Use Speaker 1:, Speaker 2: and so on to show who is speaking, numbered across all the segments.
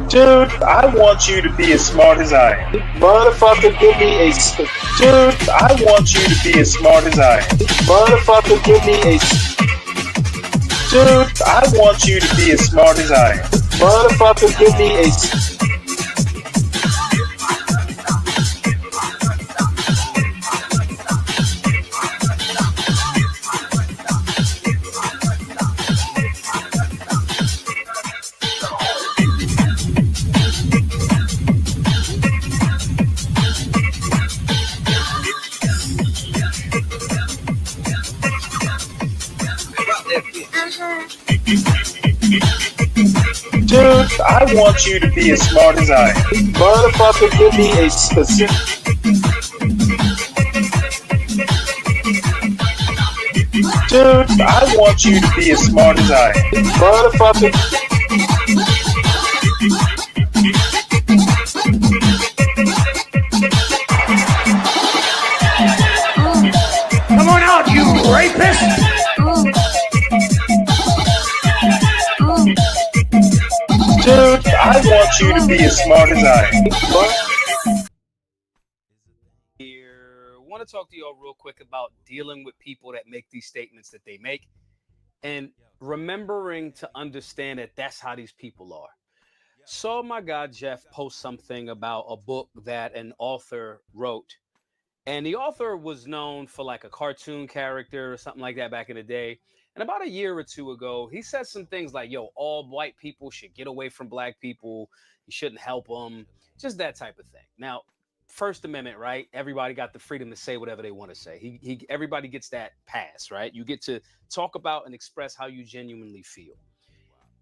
Speaker 1: Dude, I want you to be as smart as I am.
Speaker 2: Motherfucker, give me a...
Speaker 1: Dude, I want you to be as smart as I am.
Speaker 2: Motherfucker, give me a...
Speaker 1: Dude, I want you to be as smart as I am.
Speaker 2: Motherfucker, give me a...
Speaker 1: Dude, I want you to be as smart as I am.
Speaker 2: Motherfucker, give me a specific...
Speaker 1: Dude, I want you to be as smart as I am.
Speaker 2: Motherfucker...
Speaker 3: Come on out, you rapist!
Speaker 1: Dude, I want you to be as smart as I am.
Speaker 4: Here, I want to talk to y'all real quick about dealing with people that make these statements that they make and remembering to understand that that's how these people are. So my guy Jeff post something about a book that an author wrote, and the author was known for like a cartoon character or something like that back in the day. And about a year or two ago, he said some things like, yo, all white people should get away from black people. You shouldn't help them. Just that type of thing. Now, First Amendment, right? Everybody got the freedom to say whatever they want to say. Everybody gets that pass, right? You get to talk about and express how you genuinely feel.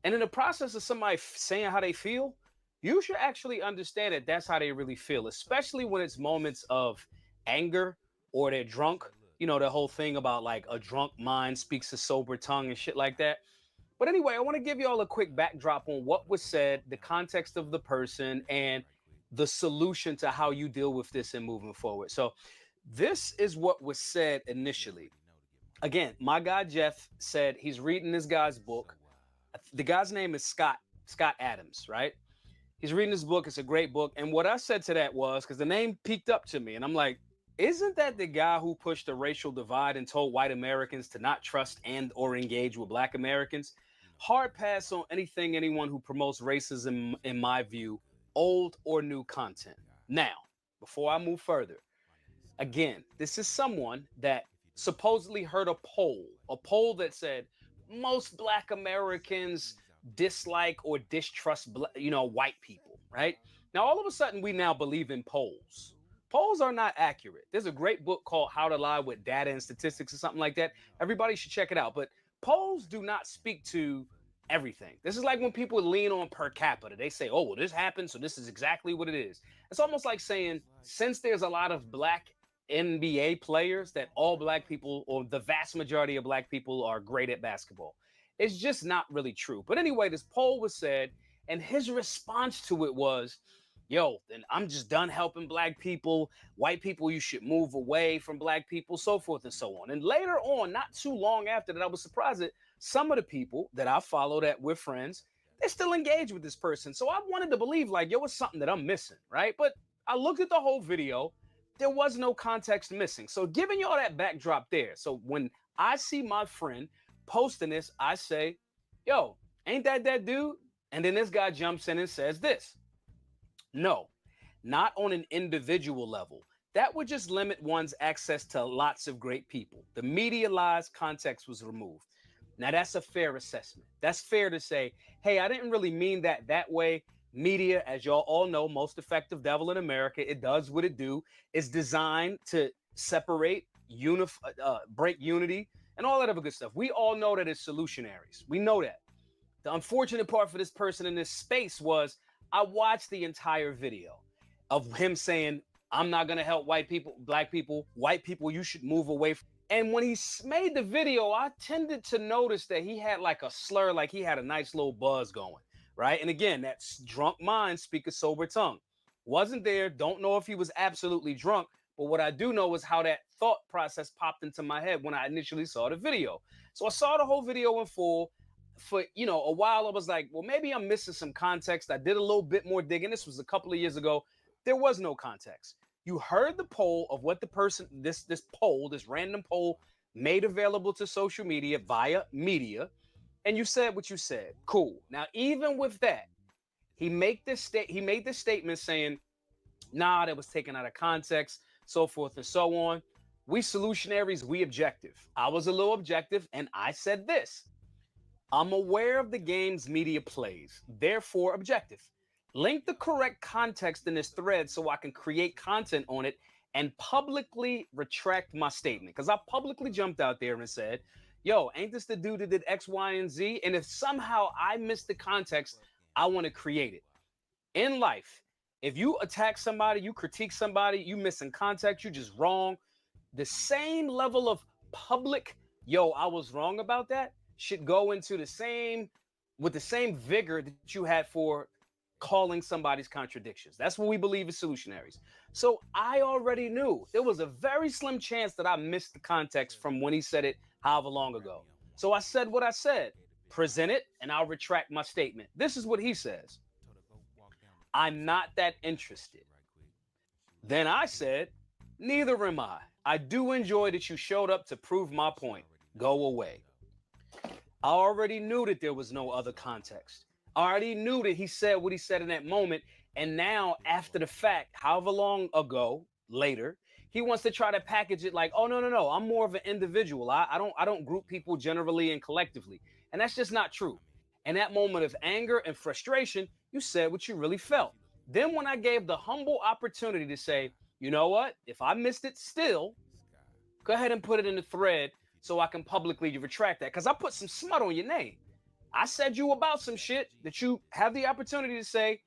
Speaker 4: And in the process of somebody saying how they feel, you should actually understand that that's how they really feel, especially when it's moments of anger or they're drunk. You know, the whole thing about like a drunk mind speaks a sober tongue and shit like that. But anyway, I want to give you all a quick backdrop on what was said, the context of the person, and the solution to how you deal with this and moving forward. So this is what was said initially. Again, my guy Jeff said he's reading this guy's book. The guy's name is Scott Adams, right? He's reading this book. It's a great book. And what I said to that was, because the name peeked up to me, and I'm like, isn't that the guy who pushed the racial divide and told white Americans to not trust and or engage with black Americans? Hard pass on anyone who promotes racism, in my view, old or new content. Now, before I move further, again, this is someone that supposedly heard a poll that said most black Americans dislike or distrust, white people, right? Now, all of a sudden, we now believe in polls. Polls are not accurate. There's a great book called How to Lie with Data and Statistics or something like that. Everybody should check it out. But polls do not speak to everything. This is like when people lean on per capita. They say, oh, well, this happened, so this is exactly what it is. It's almost like saying, since there's a lot of black NBA players, that all black people or the vast majority of black people are great at basketball. It's just not really true. But anyway, this poll was said, and his response to it was, yo, then I'm just done helping black people. White people, you should move away from black people, so forth and so on. And later on, not too long after that, I was surprised that some of the people that I follow that we're friends, they're still engaged with this person. So I wanted to believe like, yo, it's something that I'm missing, right? But I looked at the whole video. There was no context missing. So giving y'all that backdrop there. So when I see my friend posting this, I say, yo, ain't that dude? And then this guy jumps in and says this. No, not on an individual level. That would just limit one's access to lots of great people. The medialized context was removed. Now, that's a fair assessment. That's fair to say, hey, I didn't really mean that way. Media, as y'all all know, most effective devil in America, it does what it do. It's designed to separate, break unity, and all that other good stuff. We all know that it's solutionaries. We know that. The unfortunate part for this person in this space was I watched the entire video of him saying, I'm not going to help white people, black people, white people, you should move away. And when he made the video, I tended to notice that he had like a slur, like he had a nice little buzz going, right? And again, that's drunk mind speak a sober tongue. Wasn't there, don't know if he was absolutely drunk, but what I do know is how that thought process popped into my head when I initially saw the video. So I saw the whole video in full. For a while, I was like, well, maybe I'm missing some context. I did a little bit more digging. This was a couple of years ago. There was no context. You heard the poll of what the person, this random poll made available to social media via media, and you said what you said. Cool. Now, even with that, he made this statement saying, nah, that was taken out of context, so forth and so on. We solutionaries, we objective. I was a little objective, and I said this. I'm aware of the games media plays, therefore objective. Link the correct context in this thread so I can create content on it and publicly retract my statement. Because I publicly jumped out there and said, yo, ain't this the dude that did X, Y, and Z? And if somehow I missed the context, I want to create it. In life, if you attack somebody, you critique somebody, you missing context, you just wrong, the same level of public, yo, I was wrong about that, should go into the same vigor that you had for calling somebody's contradictions. That's what we believe as solutionaries. So I already knew there was a very slim chance that I missed the context from when he said it however long ago. So I said what I said, present it, and I'll retract my statement. This is what he says. I'm not that interested. Then I said, neither am I. I do enjoy that you showed up to prove my point. Go away. I already knew that there was no other context. I already knew that he said what he said in that moment. And now, after the fact, however long ago, later, he wants to try to package it like, oh, no. I'm more of an individual. I don't group people generally and collectively. And that's just not true. In that moment of anger and frustration, you said what you really felt. Then when I gave the humble opportunity to say, you know what, if I missed it still, go ahead and put it in the thread so I can publicly retract that. Because I put some smut on your name. I said you about some shit that you have the opportunity to say,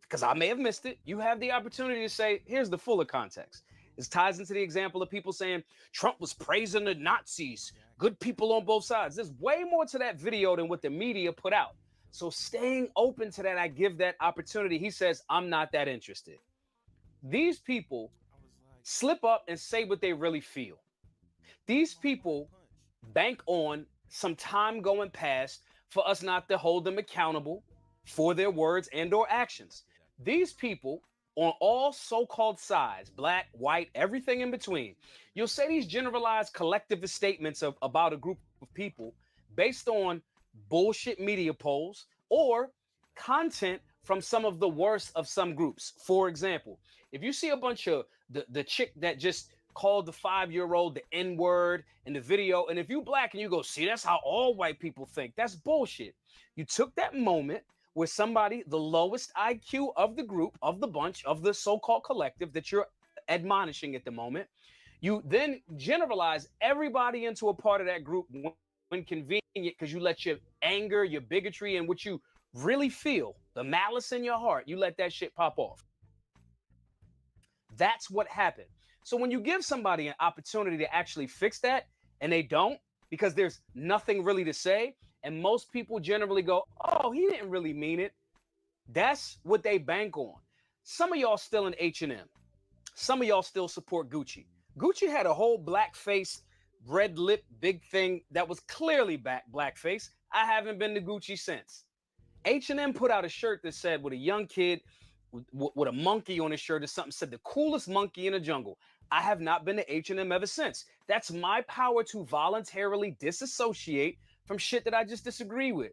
Speaker 4: because I may have missed it. You have the opportunity to say, here's the fuller context. This ties into the example of people saying Trump was praising the Nazis, good people on both sides. There's way more to that video than what the media put out. So staying open to that, I give that opportunity. He says, I'm not that interested. These people slip up and say what they really feel. These people bank on some time going past for us not to hold them accountable for their words and or actions. These people on all so-called sides, black, white, everything in between, you'll say these generalized collectivist statements about a group of people based on bullshit media polls or content from some of the worst of some groups. For example, if you see a bunch of the chick that just called the 5-year-old the N-word in the video, and if you black and you go, see, that's how all white people think, that's bullshit. You took that moment where somebody, the lowest IQ of the group, of the bunch, of the so-called collective that you're admonishing at the moment, you then generalize everybody into a part of that group when convenient, because you let your anger, your bigotry, and what you really feel, the malice in your heart, you let that shit pop off. That's what happened. So when you give somebody an opportunity to actually fix that, and they don't, because there's nothing really to say, and most people generally go, oh, he didn't really mean it. That's what they bank on. Some of y'all still in H&M. Some of y'all still support Gucci. Gucci had a whole blackface, red lip, big thing that was clearly blackface. I haven't been to Gucci since. H&M put out a shirt that said, with a young kid with a monkey on his shirt or something, said the coolest monkey in the jungle. I have not been to H&M ever since. That's my power to voluntarily disassociate from shit that I just disagree with.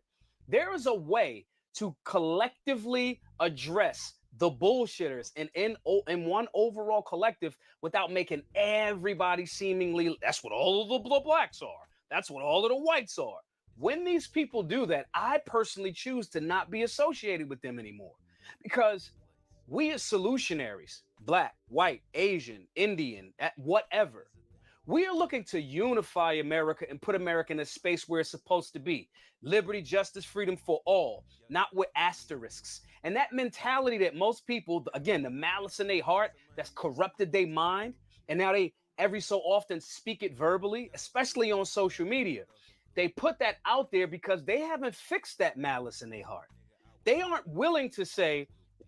Speaker 4: There is a way to collectively address the bullshitters in one overall collective without making everybody seemingly, that's what all of the blacks are. That's what all of the whites are. When these people do that, I personally choose to not be associated with them anymore, because we as solutionaries, black, white, Asian, Indian, whatever, we are looking to unify America and put America in a space where it's supposed to be. Liberty, justice, freedom for all, not with asterisks. And that mentality that most people, again, the malice in their heart that's corrupted their mind, and now they every so often speak it verbally, especially on social media. They put that out there because they haven't fixed that malice in their heart. They aren't willing to say,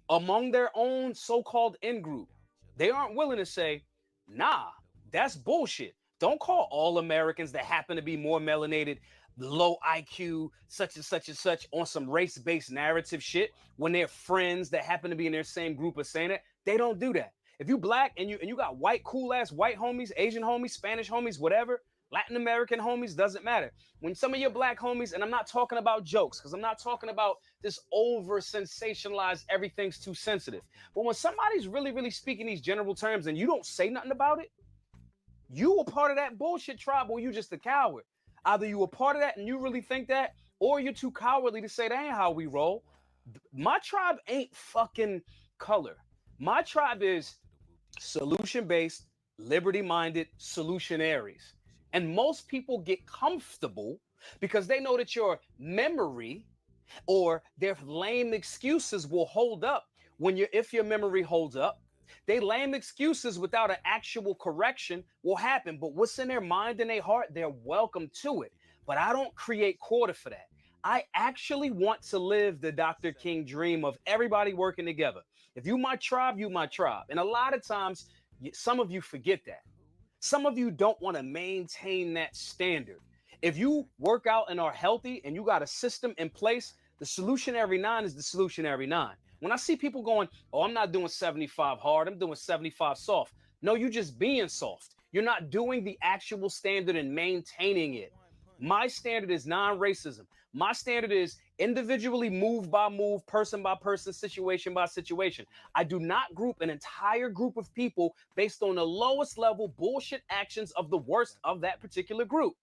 Speaker 4: among their own so-called in-group, they aren't willing to say, nah, That's bullshit. Don't call all Americans that happen to be more melanated, low IQ, such and such and such on some race-based narrative shit when they're friends that happen to be in their same group of saying it. They don't do that. If you black and you got white, cool ass white homies, Asian homies, Spanish homies, whatever, Latin American homies, doesn't matter. When some of your black homies, and I'm not talking about jokes, because I'm not talking about this over sensationalized, everything's too sensitive. But when somebody's really, really speaking these general terms and you don't say nothing about it, you a part of that bullshit tribe or you just a coward. Either you a part of that and you really think that, or you're too cowardly to say that ain't how we roll. My tribe ain't fucking color. My tribe is solution-based, liberty-minded solutionaries. And most people get comfortable because they know that your memory or their lame excuses will hold up if your memory holds up. They lame excuses without an actual correction will happen. But what's in their mind and their heart, they're welcome to it. But I don't create quarter for that. I actually want to live the Dr. King dream of everybody working together. If you my tribe, you my tribe. And a lot of times, some of you forget that. Some of you don't want to maintain that standard. If you work out and are healthy and you got a system in place, the solutionary 9 is the solutionary 9. When I see people going, oh, I'm not doing 75 hard, I'm doing 75 soft. No, you're just being soft. You're not doing the actual standard and maintaining it. My standard is non-racism. My standard is individually, move by move, person by person, situation by situation. I do not group an entire group of people based on the lowest level bullshit actions of the worst of that particular group.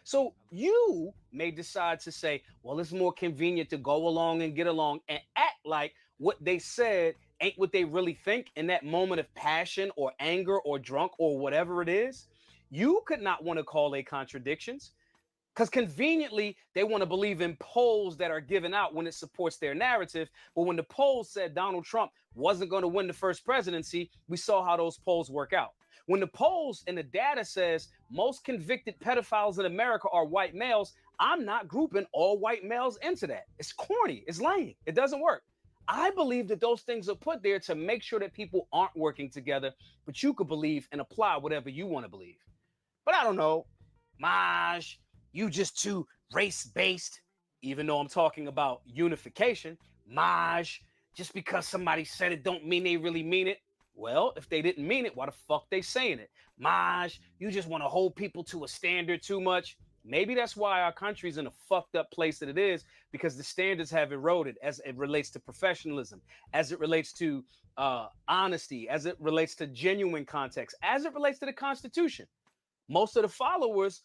Speaker 4: So you may decide to say, well, it's more convenient to go along and get along and act like what they said ain't what they really think in that moment of passion or anger or drunk or whatever it is. You could not want to call a contradictions. Because conveniently, they want to believe in polls that are given out when it supports their narrative. But when the polls said Donald Trump wasn't going to win the first presidency, we saw how those polls work out. When the polls and the data says most convicted pedophiles in America are white males, I'm not grouping all white males into that. It's corny. It's lame. It doesn't work. I believe that those things are put there to make sure that people aren't working together, but you could believe and apply whatever you want to believe. But I don't know, Maj, you just too race-based, even though I'm talking about unification. Maj, just because somebody said it don't mean they really mean it. Well, if they didn't mean it, why the fuck they saying it? Maj, you just want to hold people to a standard too much. Maybe that's why our country's in a fucked up place that it is, because the standards have eroded as it relates to professionalism, as it relates to honesty, as it relates to genuine context, as it relates to the Constitution. Most of the followers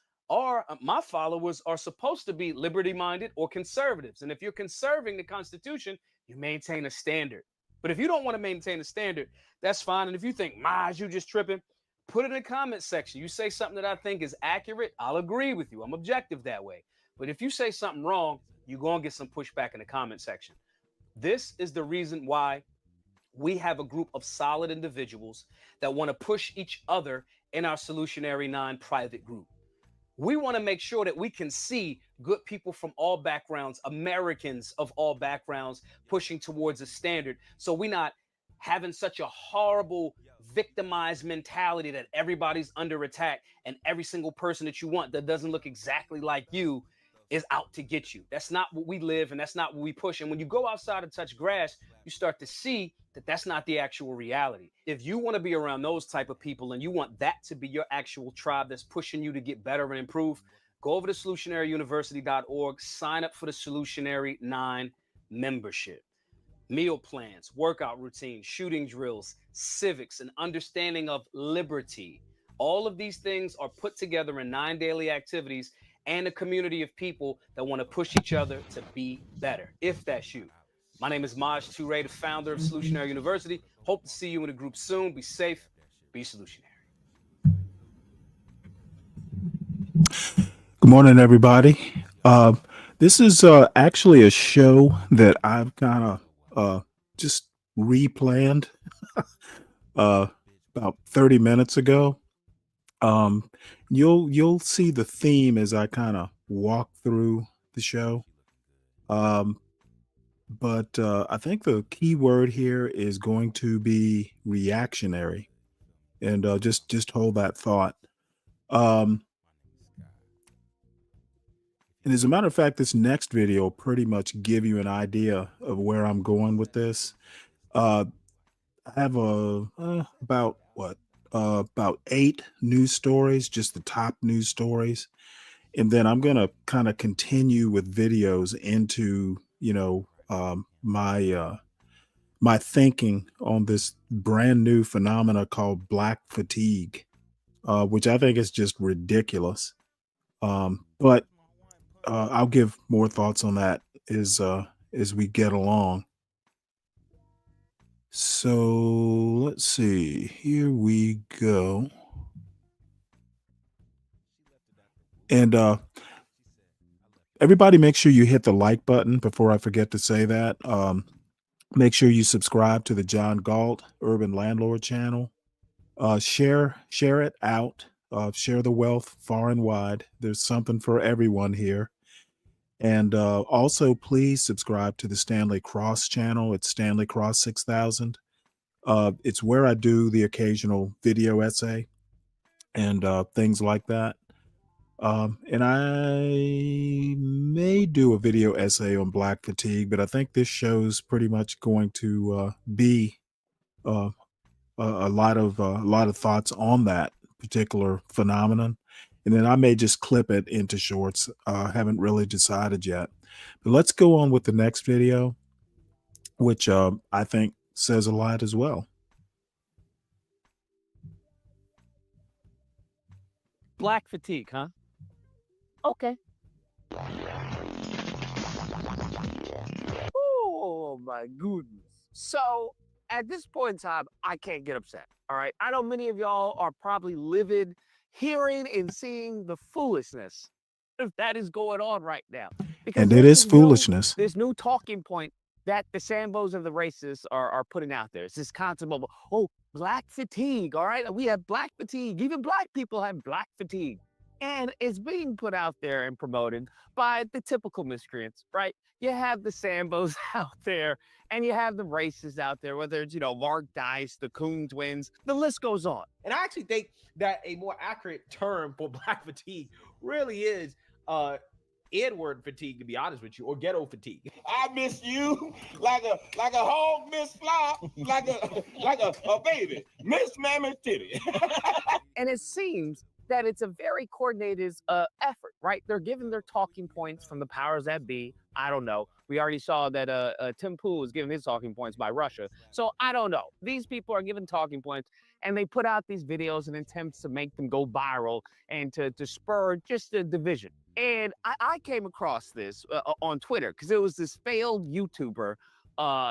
Speaker 4: my followers are supposed to be liberty-minded or conservatives. And if you're conserving the Constitution, you maintain a standard. But if you don't want to maintain a standard, that's fine. And if you think, Maj, you just tripping, put it in the comment section. You say something that I think is accurate, I'll agree with you. I'm objective that way. But if you say something wrong, you're going to get some pushback in the comment section. This is the reason why we have a group of solid individuals that want to push each other in our Solutionary 9 private group. We want to make sure that we can see good people from all backgrounds, Americans of all backgrounds, pushing towards a standard. So we're not having such a horrible victimized mentality that everybody's under attack and every single person that you want that doesn't look exactly like you is out to get you. That's not what we live, and that's not what we push. And when you go outside and touch grass, you start to see that that's not the actual reality. If you want to be around those type of people and you want that to be your actual tribe that's pushing you to get better and improve, go over to solutionaryuniversity.org, sign up for the Solutionary 9 membership. Meal plans, workout routines, shooting drills, civics, and understanding of liberty. All of these things are put together in 9 daily activities and a community of people that want to push each other to be better, if that's you. My name is Maj Toure, the founder of Solutionary University. Hope to see you in the group soon. Be safe, be solutionary.
Speaker 5: Good morning, everybody. This is actually a show that I've kind of just replanned about 30 minutes ago. You'll see the theme as I kind of walk through the show. But I think the key word here is going to be reactionary. and just hold that thought. Um, and as a matter of fact, this next video will pretty much give you an idea of where I'm going with this. I have about 8 news stories, just the top news stories, and then I'm gonna kind of continue with videos into my thinking on this brand new phenomena called black fatigue, which I think is just ridiculous. But I'll give more thoughts on that as we get along. So let's see. Here we go. And everybody, make sure you hit the like button before I forget to say that. Make sure you subscribe to the John Galt Urban Landlord channel. Share it out. Share the wealth far and wide. There's something for everyone here. And also, please subscribe to the Stanley Cross channel. It's Stanley Cross 6000. It's where I do the occasional video essay and things like that. And I may do a video essay on black fatigue, but I think this show's pretty much going to be a lot of thoughts on that particular phenomenon. And then I may just clip it into shorts. Haven't really decided yet. But let's go on with the next video, which I think says a lot as well.
Speaker 6: Black fatigue, huh? Okay. Oh my goodness. So at this point in time, I can't get upset. All right. I know many of y'all are probably livid hearing and seeing the foolishness that is going on right now. Because
Speaker 5: And it is foolishness.
Speaker 6: This new talking point that the Sambos and the racists are putting out there. It's this concept of, oh, black fatigue. All right. We have black fatigue. Even black people have black fatigue. And it's being put out there and promoted by the typical miscreants, right? You have the Sambos out there and you have the racists out there, whether it's, Mark Dice, the Coon twins, the list goes on.
Speaker 7: And I actually think that a more accurate term for black fatigue really is Edward fatigue, to be honest with you, or ghetto fatigue.
Speaker 8: I miss you like a hog miss fly, like a baby miss mammy titty.
Speaker 6: And it seems that it's a very coordinated effort, right? They're giving their talking points from the powers that be. I don't know. We already saw that Tim Pool was given his talking points by Russia. So I don't know. These people are given talking points and they put out these videos in attempts to make them go viral and to spur just a division. And I came across this on Twitter because it was this failed YouTuber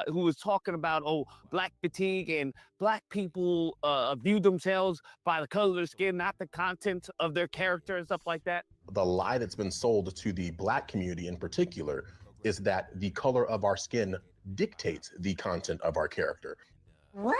Speaker 6: who was talking about, black fatigue and black people view themselves by the color of their skin, not the content of their character and stuff like that.
Speaker 9: The lie that's been sold to the black community in particular is that the color of our skin dictates the content of our character.
Speaker 6: What?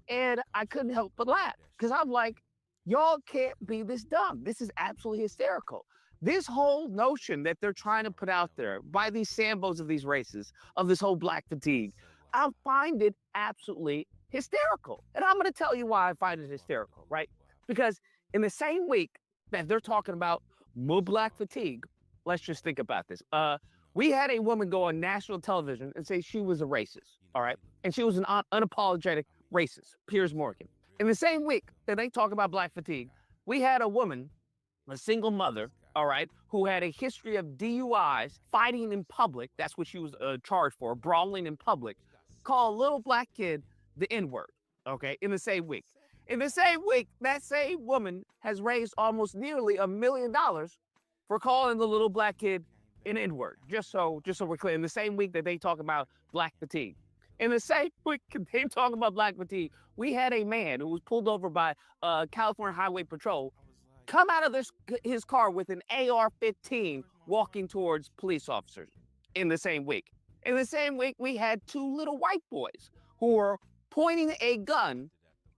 Speaker 6: And I couldn't help but laugh because I'm like, y'all can't be this dumb. This is absolutely hysterical. This whole notion that they're trying to put out there by these Sambos of these races, of this whole black fatigue, I find it absolutely hysterical. And I'm going to tell you why I find it hysterical, right? Because in the same week that they're talking about more black fatigue, let's just think about this. We had a woman go on national television and say she was a racist, all right? And she was an unapologetic racist, Piers Morgan. In the same week that they talk about black fatigue, we had a woman, a single mother, all right, who had a history of DUIs, fighting in public. That's what she was charged for, brawling in public. Call a little black kid the N-word, okay, in the same week. In the same week, that same woman has raised almost nearly $1 million for calling the little black kid an N-word, just so we're clear. In the same week that they talk about black fatigue. In the same week they talk about black fatigue, we had a man who was pulled over by California Highway Patrol come out of his car with an AR-15 walking towards police officers in the same week. In the same week, we had 2 little white boys who were pointing a gun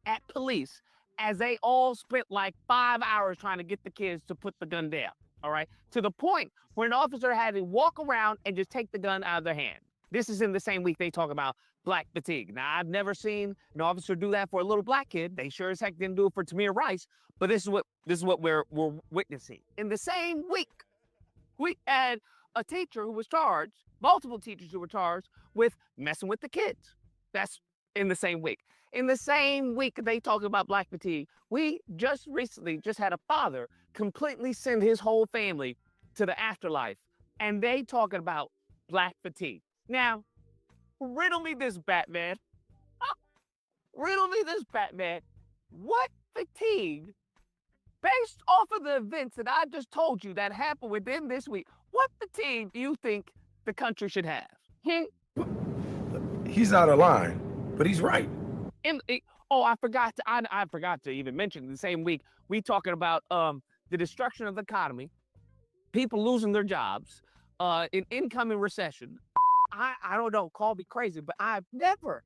Speaker 6: at police as they all spent like 5 hours trying to get the kids to put the gun down, all right? To the point where an officer had to walk around and just take the gun out of their hand. This is in the same week they talk about black fatigue. Now, I've never seen an officer do that for a little black kid. They sure as heck didn't do it for Tamir Rice. But this is what we're witnessing. In the same week, we had a teacher who was charged, multiple teachers who were charged with messing with the kids. That's in the same week. In the same week they talk about black fatigue, we just recently just had a father completely send his whole family to the afterlife, and they talking about black fatigue. Now, riddle me this, Batman. Riddle me this, Batman. What fatigue, based off of the events that I just told you that happened within this week, what fatigue do you think the country should have?
Speaker 3: He's out of line, but he's right.
Speaker 6: Oh, I forgot to even mention the same week we talking about the destruction of the economy, people losing their jobs, an incoming recession. I don't know, call me crazy, but I've never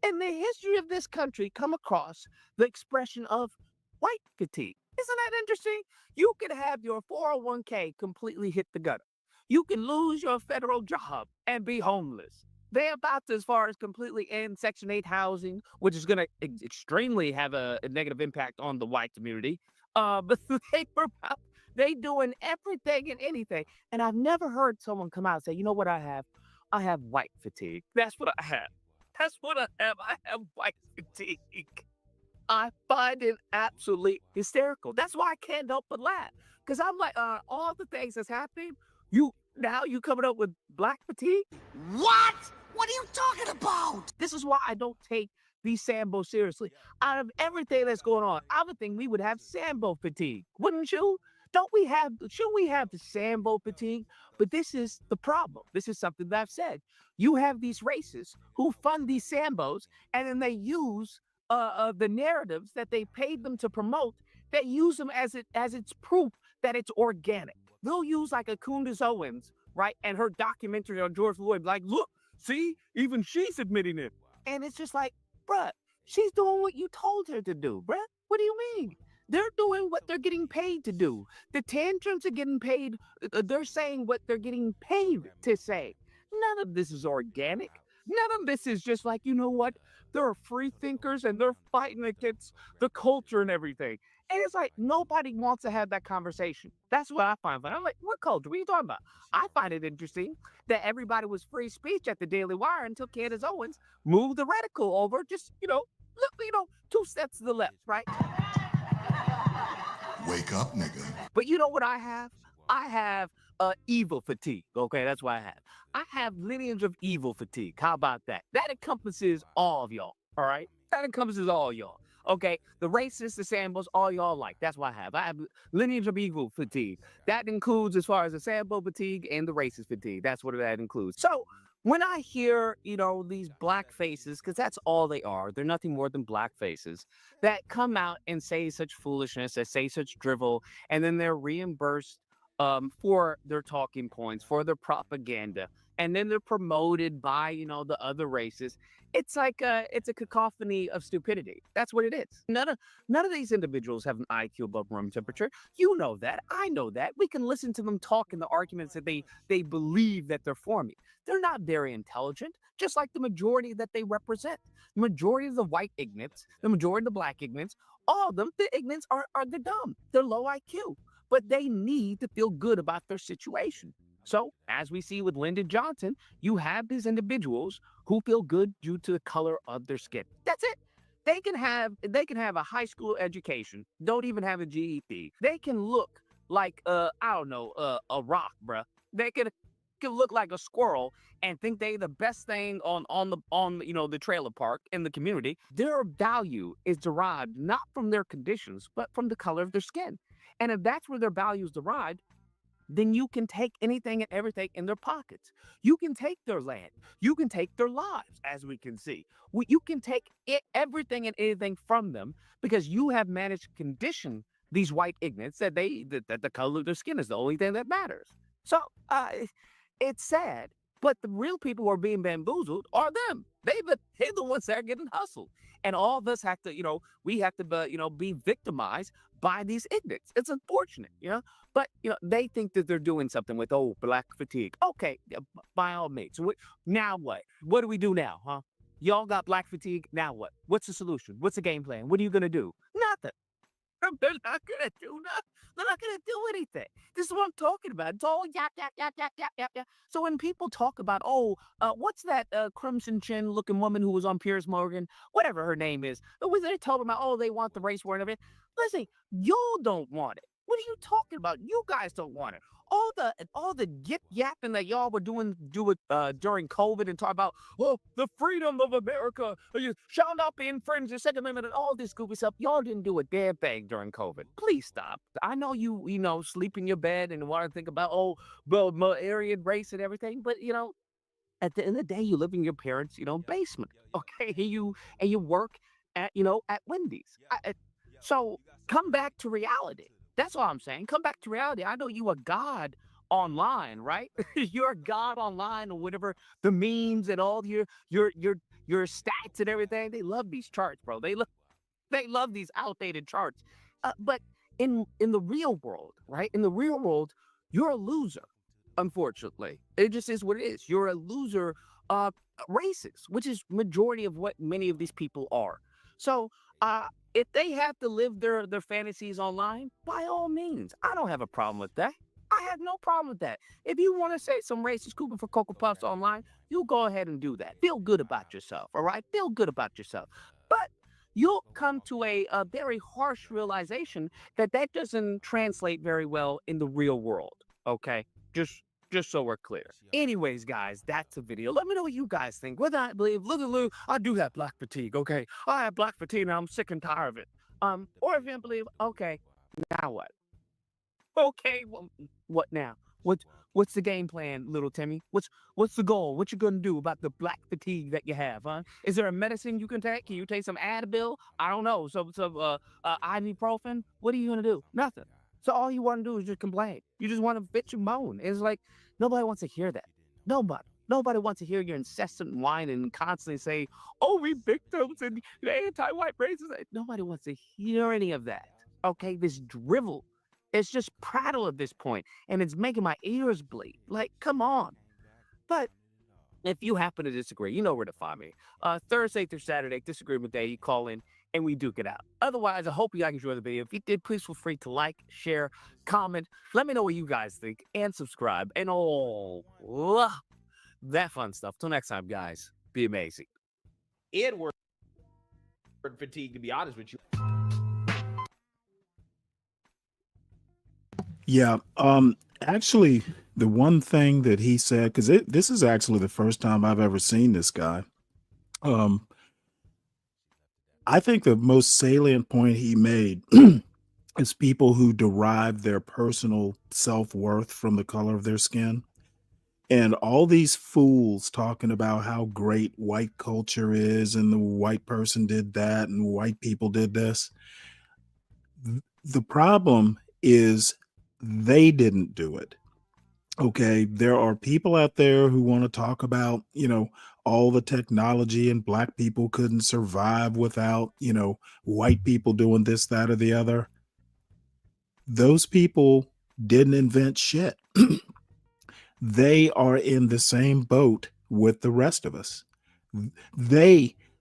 Speaker 6: in the history of this country come across the expression of white fatigue. Isn't that interesting? You could have your 401k completely hit the gutter. You can lose your federal job and be homeless. They're about to, as far as completely end Section 8 housing, which is going to extremely have a negative impact on the white community. But they doing everything and anything. And I've never heard someone come out and say, you know what I have? I have white fatigue. That's what I have. That's what I have. I have white fatigue. I find it absolutely hysterical. That's why I can't help but laugh. Because I'm like, all the things that's happening, now you coming up with black fatigue?
Speaker 3: What? What are you talking about?
Speaker 6: This is why I don't take these Sambo seriously. Out of everything that's going on, I would think we would have Sambo fatigue, wouldn't you? Shouldn't we have the Sambo fatigue? But this is the problem. This is something that I've said. You have these racists who fund these Sambos, and then they use the narratives that they paid them to promote, that use them as it's proof that it's organic. They'll use like a Candace Owens, right? And her documentary on George Floyd, like, look, see, even she's admitting it. And it's just like, bruh, she's doing what you told her to do, bruh. What do you mean? They're doing what they're getting paid to do. The tantrums are getting paid. They're saying what they're getting paid to say. None of this is organic. None of this is just like, you know what? There are free thinkers and they're fighting against the culture and everything. And it's like, nobody wants to have that conversation. That's what I find funny. I'm like, what culture? What are you talking about? I find it interesting that everybody was free speech at the Daily Wire until Candace Owens moved the radical over just, 2 steps to the left, right?
Speaker 3: Wake up, nigga.
Speaker 6: But you know what I have? I have evil fatigue. Okay, that's what I have. I have lineage of evil fatigue. How about that? That encompasses all of y'all. All right? That encompasses all y'all. Okay, the racists, the Sambos, all y'all like. That's what I have. I have lineage of evil fatigue. That includes as far as the Sambo fatigue and the racist fatigue. That's what that includes. So when I hear, these black faces, because that's all they are, they're nothing more than black faces, that come out and say such foolishness, that say such drivel, and then they're reimbursed for their talking points, for their propaganda, and then they're promoted by, the other races. It's like it's a cacophony of stupidity. That's what it is. None of these individuals have an IQ above room temperature. You know that. I know that. We can listen to them talk in the arguments that they believe that they're forming. They're not very intelligent, just like the majority that they represent. The majority of the white ignorants, the majority of the black ignorants, all of them, the ignorants are the dumb. They're low IQ, but they need to feel good about their situation. So, as we see with Lyndon Johnson, you have these individuals who feel good due to the color of their skin. That's it. They can have a high school education, don't even have a GED. They can look like a rock, bruh. They can look like a squirrel and think they the best thing on the trailer park in the community. Their value is derived not from their conditions, but from the color of their skin. And if that's where their value is derived, then you can take anything and everything in their pockets. You can take their land. You can take their lives, as we can see. You can take everything and anything from them because you have managed to condition these white ignorants that the color of their skin is the only thing that matters. So it's sad, but the real people who are being bamboozled are them. They're the ones that are getting hustled. And all of us have to, we have to, be victimized by these ignorants. It's unfortunate, but they think that they're doing something with black fatigue. Okay, yeah, by all means. Now what? What do we do now, huh? Y'all got black fatigue. Now what? What's the solution? What's the game plan? What are you gonna do? Nothing. They're not gonna do nothing. They're not gonna do anything. This is what I'm talking about. It's all yap yap yap yap yap yap yap. So when people talk about, what's that crimson chin looking woman who was on Piers Morgan, whatever her name is, when they told about, they want the race war and everything. Listen, y'all don't want it. What are you talking about? You guys don't want it. All the yip yapping that y'all were doing during COVID and talk about, the freedom of America, you shall not be infringed, the Second Amendment, and all this goofy stuff. Y'all didn't do a damn thing during COVID. Please stop. I know you sleep in your bed and want to think about Aryan race and everything, but at the end of the day, you live in your parents' basement. Okay, and you work at Wendy's. So come back to reality. That's all I'm saying. Come back to reality. I know you a god online, right? You're a god online or whatever, the memes and all your stats and everything. They love these charts, bro. They love these outdated charts. But in the real world, right? In the real world, you're a loser. Unfortunately, it just is what it is. You're a loser, racist, which is majority of what many of these people are. So, if they have to live their fantasies online, by all means, I don't have a problem with that. I have no problem with that. If you want to say some racist cooking for Cocoa Puffs online, you go ahead and do that. Feel good about yourself, all right? Feel good about yourself. But you'll come to a very harsh realization that doesn't translate very well in the real world, okay? Just so we're clear. Anyways, guys, that's a video. Let me know what you guys think. Whether I believe, look at Lou, I do have black fatigue, okay? I have black fatigue and I'm sick and tired of it. Or if you don't believe, okay, now what? Okay, well, what now? What's the game plan, little Timmy? What's the goal? What you gonna do about the black fatigue that you have, huh? Is there a medicine you can take? Can you take some Advil? I don't know. Some ibuprofen? What are you gonna do? Nothing. So all you want to do is just complain. You just want to bitch and moan. It's like nobody wants to hear that. Nobody wants to hear your incessant whine and constantly say, we victims and anti-white racists. Nobody wants to hear any of that. Okay, this drivel. It's just prattle at this point, and it's making my ears bleed. Like, come on. But if you happen to disagree, you know where to find me. Thursday through Saturday, disagreement day, you call in and we duke it out. Otherwise, I hope you guys enjoyed the video. If you did, please feel free to like, share, comment. Let me know what you guys think and subscribe and all that fun stuff. Till next time, guys, be amazing.
Speaker 7: Edward fatigue, to be honest with you.
Speaker 5: Yeah. Actually, the one thing that he said, because this is actually the first time I've ever seen this guy. I think the most salient point he made is people who derive their personal self-worth from the color of their skin. And all these fools talking about how great white culture is and the white person did that and white people did this. The problem is they didn't do it. Okay, there are people out there who want to talk about, all the technology and black people couldn't survive without, white people doing this, that, or the other. Those people didn't invent shit. They are in the same boat with the rest of us.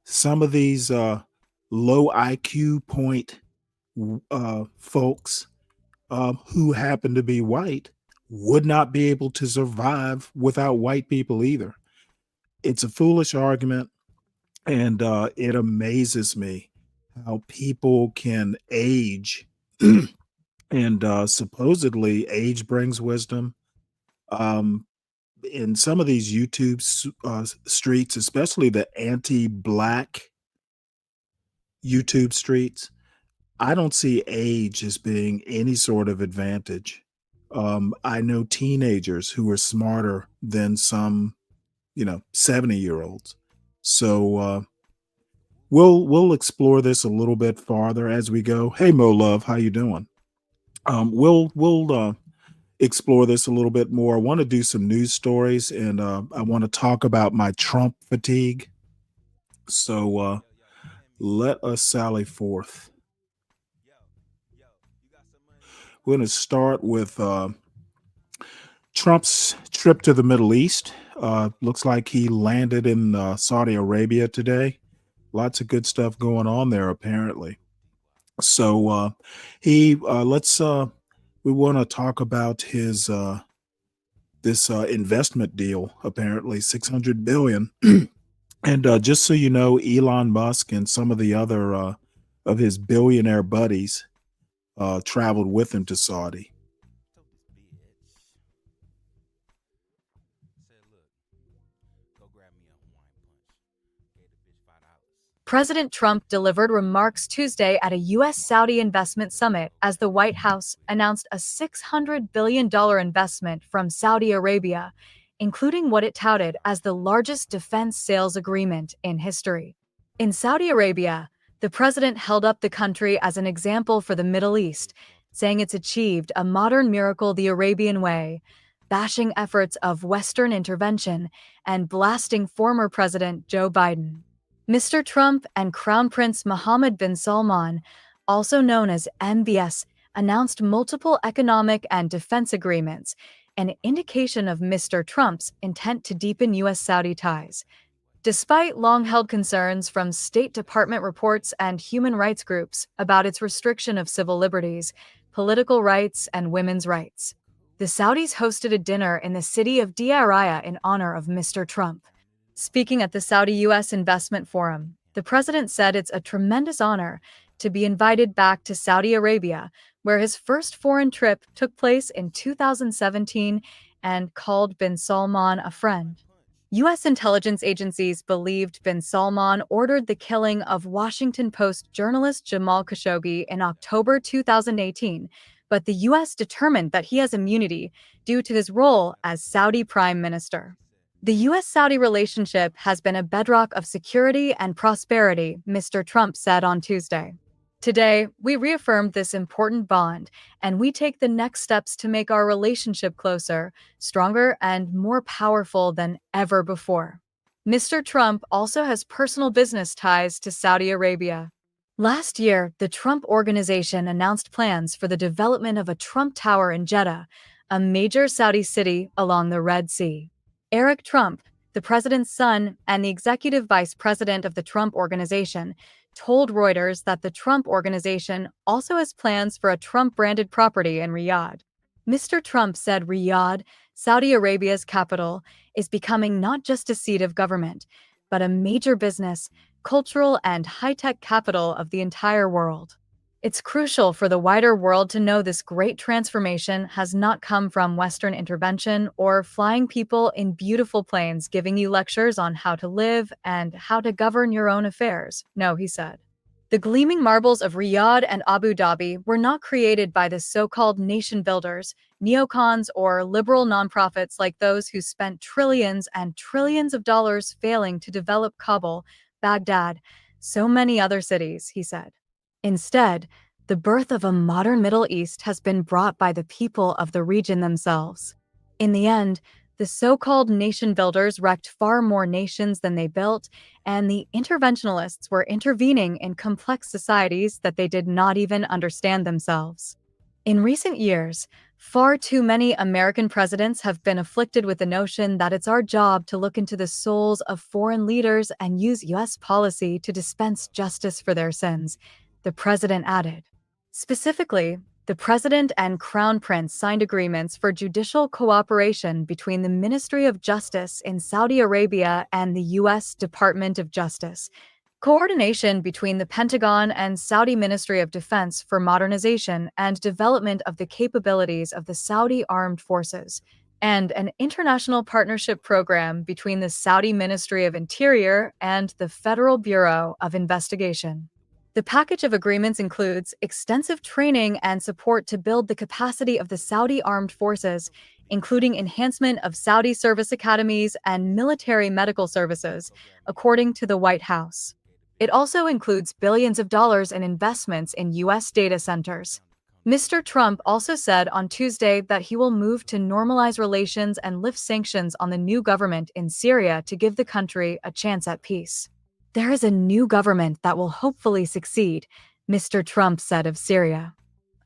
Speaker 5: Some of these low IQ point folks who happen to be white would not be able to survive without white people either. It's a foolish argument, and it amazes me how people can age and supposedly age brings wisdom. In some of these YouTube streets, especially the anti-black YouTube streets, I don't see age as being any sort of advantage. I know teenagers who are smarter than some, 70-year-olds. So we'll explore this a little bit farther as we go. Hey, Mo Love, how you doing? We'll explore this a little bit more. I want to do some news stories, and I want to talk about my Trump fatigue. So Let us sally forth. We're going to start with Trump's trip to the Middle East. Looks like he landed in Saudi Arabia today. Lots of good stuff going on there, apparently. So we want to talk about his this investment deal. Apparently, $600 billion. And just so you know, Elon Musk and some of the other of his billionaire buddies traveled with him to Saudi.
Speaker 10: President Trump delivered remarks Tuesday at a U.S.-Saudi investment summit as the White House announced a $600 billion investment from Saudi Arabia, including what it touted as the largest defense sales agreement in history. In Saudi Arabia, the president held up the country as an example for the Middle East, saying it's achieved a modern miracle the Arabian way, bashing efforts of Western intervention and blasting former President Joe Biden. Mr. Trump and Crown Prince Mohammed bin Salman, also known as MBS, announced multiple economic and defense agreements, an indication of Mr. Trump's intent to deepen U.S.-Saudi ties. Despite long-held concerns from State Department reports and human rights groups about its restriction of civil liberties, political rights, and women's rights, the Saudis hosted a dinner in the city of Diriyah in honor of Mr. Trump. Speaking at the Saudi-U.S. Investment Forum, the president said it's a tremendous honor to be invited back to Saudi Arabia, where his first foreign trip took place in 2017, and called bin Salman a friend. U.S. intelligence agencies believed bin Salman ordered the killing of Washington Post journalist Jamal Khashoggi in October 2018, but the U.S. determined that he has immunity due to his role as Saudi Prime Minister. The U.S.-Saudi relationship has been a bedrock of security and prosperity, Mr. Trump said on Tuesday. Today, we reaffirmed this important bond, and we take the next steps to make our relationship closer, stronger, and more powerful than ever before. Mr. Trump also has personal business ties to Saudi Arabia. Last year, the Trump Organization announced plans for the development of a Trump Tower in Jeddah, a major Saudi city along the Red Sea. Eric Trump, the president's son and the executive vice president of the Trump Organization, told Reuters that the Trump Organization also has plans for a Trump-branded property in Riyadh. Mr. Trump said Riyadh, Saudi Arabia's capital, is becoming not just a seat of government, but a major business, cultural, and high-tech capital of the entire world. It's crucial for the wider world to know this great transformation has not come from Western intervention or flying people in beautiful planes giving you lectures on how to live and how to govern your own affairs. No, he said. The gleaming marbles of Riyadh and Abu Dhabi were not created by the so-called nation builders, neocons, or liberal nonprofits like those who spent trillions and trillions of dollars failing to develop Kabul, Baghdad, so many other cities, he said. Instead, the birth of a modern Middle East has been brought by the people of the region themselves. In the end, the so-called nation builders wrecked far more nations than they built, and the interventionalists were intervening in complex societies that they did not even understand themselves. In recent years, far too many American presidents have been afflicted with the notion that it's our job to look into the souls of foreign leaders and use U.S. policy to dispense justice for their sins, the president added. Specifically, the president and crown prince signed agreements for judicial cooperation between the Ministry of Justice in Saudi Arabia and the U.S. Department of Justice, coordination between the Pentagon and Saudi Ministry of Defense for modernization and development of the capabilities of the Saudi Armed Forces, and an international partnership program between the Saudi Ministry of Interior and the Federal Bureau of Investigation. The package of agreements includes extensive training and support to build the capacity of the Saudi Armed Forces, including enhancement of Saudi service academies and military medical services, according to the White House. It also includes billions of dollars in investments in U.S. data centers. Mr. Trump also said on Tuesday that he will move to normalize relations and lift sanctions on the new government in Syria to give the country a chance at peace. there is a new government that will hopefully succeed, Mr. Trump said of Syria.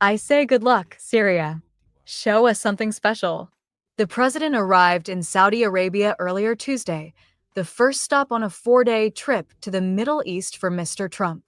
Speaker 10: I say good luck, Syria. Show us something special. The president arrived in Saudi Arabia earlier Tuesday, the first stop on a 4-day trip to the Middle East for Mr. Trump.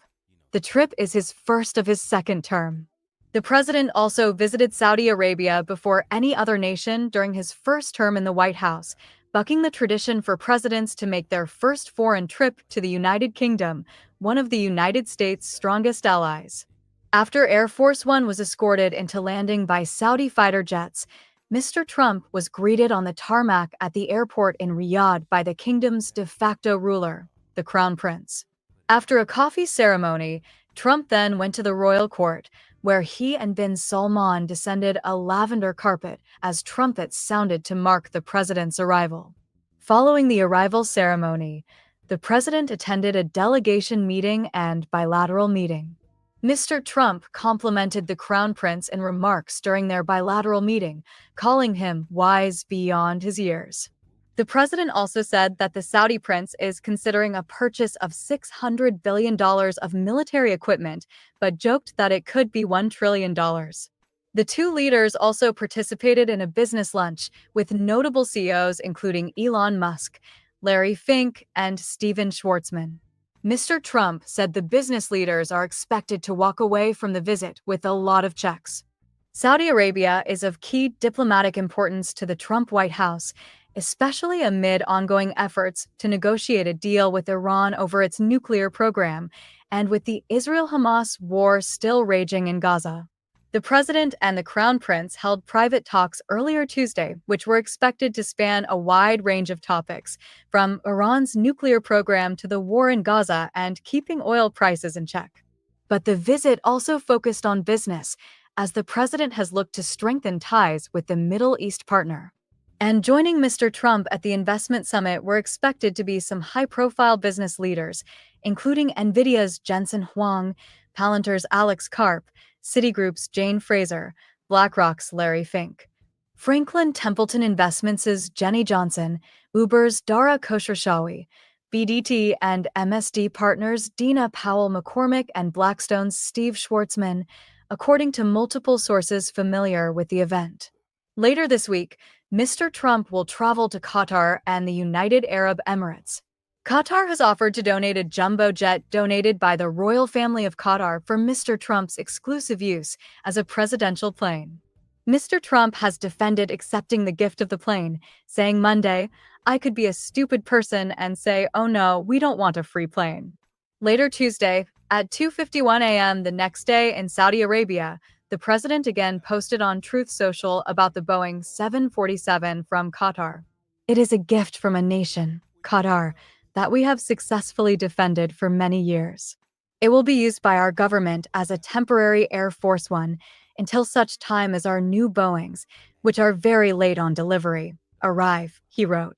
Speaker 10: The trip is his first of his second term. The president also visited Saudi Arabia before any other nation during his first term in the White House, bucking the tradition for presidents to make their first foreign trip to the United Kingdom, one of the United States' strongest allies. After Air Force One was escorted into landing by Saudi fighter jets, Mr. Trump was greeted on the tarmac at the airport in Riyadh by the kingdom's de facto ruler, the Crown Prince. After a coffee ceremony, Trump then went to the royal court, where he and bin Salman descended a lavender carpet as trumpets sounded to mark the president's arrival. Following the arrival ceremony, the president attended a delegation meeting and bilateral meeting. Mr. Trump complimented the Crown Prince in remarks during their bilateral meeting, calling him wise beyond his years. The president also said that the Saudi prince is considering a purchase of $600 billion of military equipment, but joked that it could be $1 trillion. The two leaders also participated in a business lunch with notable CEOs including Elon Musk, Larry Fink, and Steven Schwartzman. Mr. Trump said the business leaders are expected to walk away from the visit with a lot of checks. Saudi Arabia is of key diplomatic importance to the Trump White House, especially amid ongoing efforts to negotiate a deal with Iran over its nuclear program, and with the Israel-Hamas war still raging in Gaza. The president and the Crown Prince held private talks earlier Tuesday, which were expected to span a wide range of topics, from Iran's nuclear program to the war in Gaza and keeping oil prices in check. But the visit also focused on business, as the president has looked to strengthen ties with the Middle East partner. And joining Mr. Trump at the investment summit were expected to be some high-profile business leaders, including NVIDIA's Jensen Huang, Palantir's Alex Karp, Citigroup's Jane Fraser, BlackRock's Larry Fink, Franklin Templeton Investments' Jenny Johnson, Uber's Dara Khosrowshahi, BDT and MSD partners Dina Powell McCormick and Blackstone's Steve Schwartzman, according to multiple sources familiar with the event. Later this week, Mr. Trump will travel to Qatar and the United Arab Emirates. Qatar has offered to donate a jumbo jet donated by the royal family of Qatar for Mr. Trump's exclusive use as a presidential plane. Mr. Trump has defended accepting the gift of the plane, saying Monday, "I could be a stupid person and say, oh no, we don't want a free plane." Later Tuesday, at 2:51 a.m. the next day in Saudi Arabia, the president again posted on Truth Social about the Boeing 747 from Qatar. "It is a gift from a nation, Qatar, that we have successfully defended for many years. It will be used by our government as a temporary Air Force One until such time as our new Boeings, which are very late on delivery, arrive," he wrote.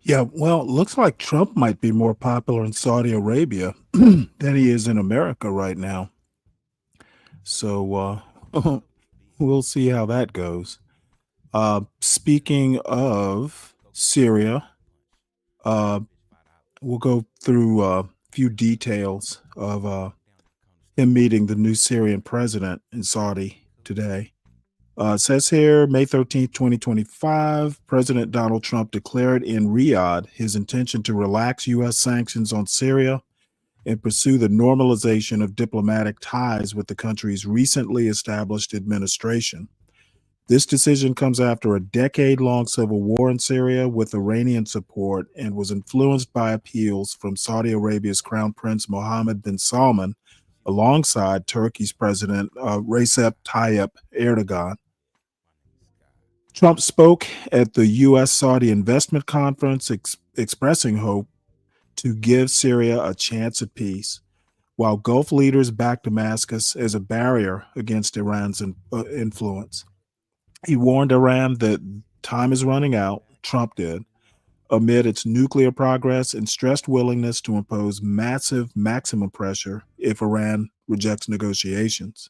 Speaker 5: Yeah, well, it looks like Trump might be more popular in Saudi Arabia than he is in America right now. So we'll see how that goes. Speaking of Syria, we'll go through a few details of him meeting the new Syrian president in Saudi today. It says here, May 13th, 2025, President Donald Trump declared in Riyadh his intention to relax U.S. sanctions on Syria and pursue the normalization of diplomatic ties with the country's recently established administration. This decision comes after a decade-long civil war in Syria with Iranian support and was influenced by appeals from Saudi Arabia's Crown Prince Mohammed bin Salman alongside Turkey's President Recep Tayyip Erdogan. Trump spoke at the U.S.-Saudi Investment Conference, expressing hope to give Syria a chance at peace, while Gulf leaders backed Damascus as a barrier against Iran's influence. He warned Iran that time is running out, Trump did, amid its nuclear progress, and stressed willingness to impose massive maximum pressure if Iran rejects negotiations.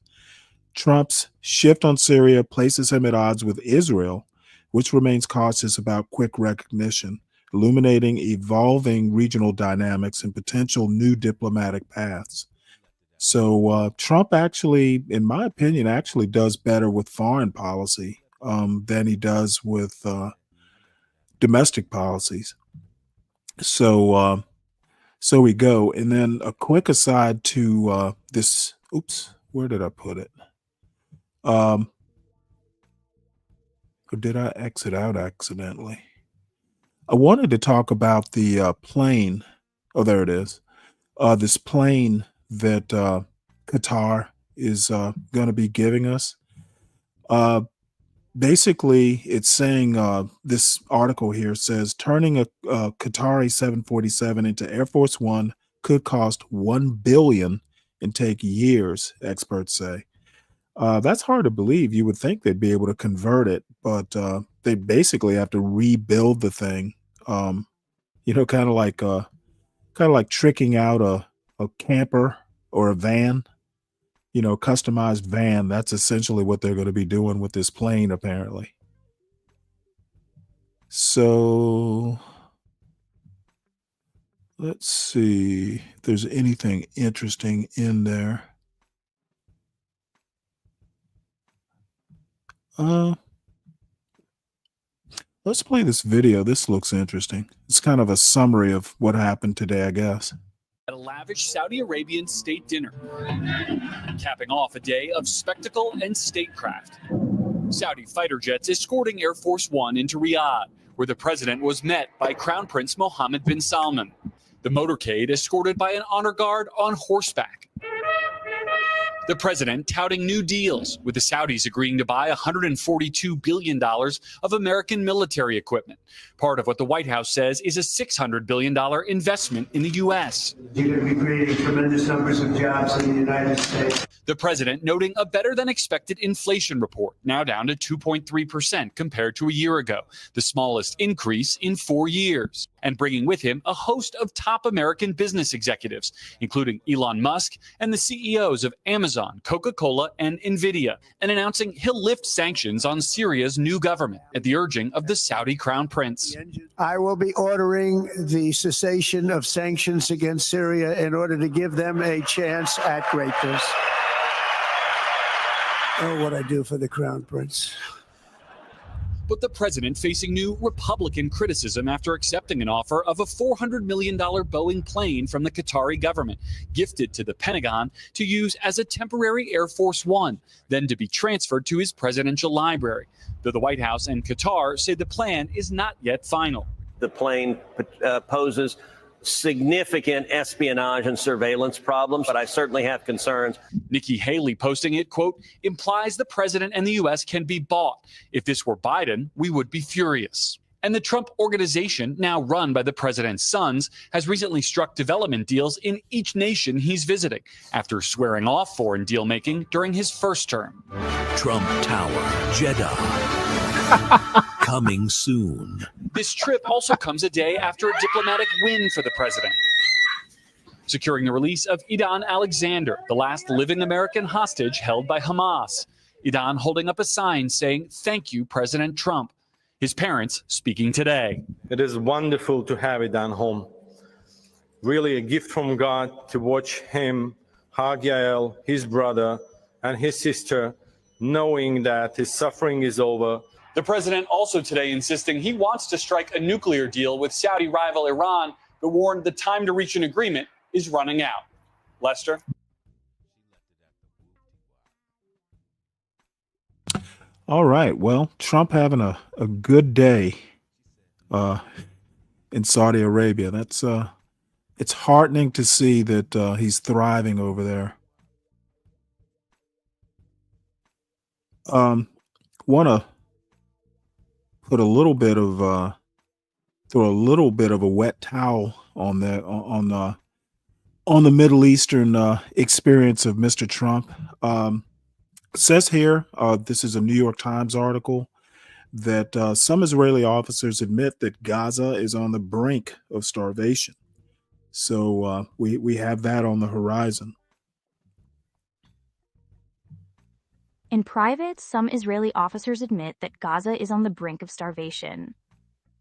Speaker 5: Trump's shift on Syria places him at odds with Israel, which remains cautious about quick recognition, illuminating evolving regional dynamics and potential new diplomatic paths. So Trump actually, in my opinion, actually does better with foreign policy than he does with domestic policies. So we go. And then a quick aside to this. Oops, where did I put it? Or did I exit out accidentally? I wanted to talk about the plane. Oh, there it is. This plane that Qatar is going to be giving us. Basically, it's saying this article here says turning a Qatari 747 into Air Force One could cost $1 billion and take years, experts say. That's hard to believe. You would think they'd be able to convert it, but they basically have to rebuild the thing. Kind of like tricking out a camper or a van. Customized van. That's essentially what they're going to be doing with this plane, apparently. So let's see if there's anything interesting in there. Let's play this video. This looks interesting. It's kind of a summary of what happened today, I guess.
Speaker 11: At a lavish Saudi Arabian state dinner, capping off a day of spectacle and statecraft. Saudi fighter jets escorting Air Force One into Riyadh, where the president was met by Crown Prince Mohammed bin Salman. The motorcade escorted by an honor guard on horseback. The president touting new deals, with the Saudis agreeing to buy $142 billion of American military equipment, part of what the White House says is a $600 billion investment in the U.S.
Speaker 3: You're going to be creating tremendous numbers of jobs in the United States.
Speaker 11: The president noting a better-than-expected inflation report, now down to 2.3% compared to a year ago, the smallest increase in 4 years, and bringing with him a host of top American business executives, including Elon Musk and the CEOs of Amazon, Coca-Cola, and NVIDIA, and announcing he'll lift sanctions on Syria's new government at the urging of the Saudi Crown Prince.
Speaker 12: I will be ordering the cessation of sanctions against Syria in order to give them a chance at greatness. Oh, what I do for the Crown Prince.
Speaker 11: But the president facing new Republican criticism after accepting an offer of a $400 million Boeing plane from the Qatari government, gifted to the Pentagon to use as a temporary Air Force One, then to be transferred to his presidential library. Though the White House and Qatar say the plan is not yet final.
Speaker 13: The plane poses significant espionage and surveillance problems, but I certainly have concerns.
Speaker 11: Nikki Haley posting it, quote, implies the president and the U.S. can be bought. If this were Biden, we would be furious. And the Trump organization, now run by the president's sons, has recently struck development deals in each nation he's visiting after swearing off foreign deal-making during his first term.
Speaker 14: Trump Tower, Jeddah. Coming soon.
Speaker 11: This trip also comes a day after a diplomatic win for the president, securing the release of Idan Alexander, the last living American hostage held by Hamas. Idan holding up a sign saying, "Thank you, President Trump." His parents speaking today.
Speaker 15: It is wonderful to have Idan home. Really a gift from God to watch him hug Yael, his brother, and his sister, knowing that his suffering is over.
Speaker 11: The president also today insisting he wants to strike a nuclear deal with Saudi rival Iran, but warned the time to reach an agreement is running out. Lester?
Speaker 5: All right. Well, Trump having a good day in Saudi Arabia. That's it's heartening to see that he's thriving over there. Want to put a little bit of throw a little bit of a wet towel on the Middle Eastern experience of Mr. Trump. Says here, this is a New York Times article, that some Israeli officers admit that Gaza is on the brink of starvation. So we have that on the horizon.
Speaker 16: In private, some Israeli officers admit that Gaza is on the brink of starvation.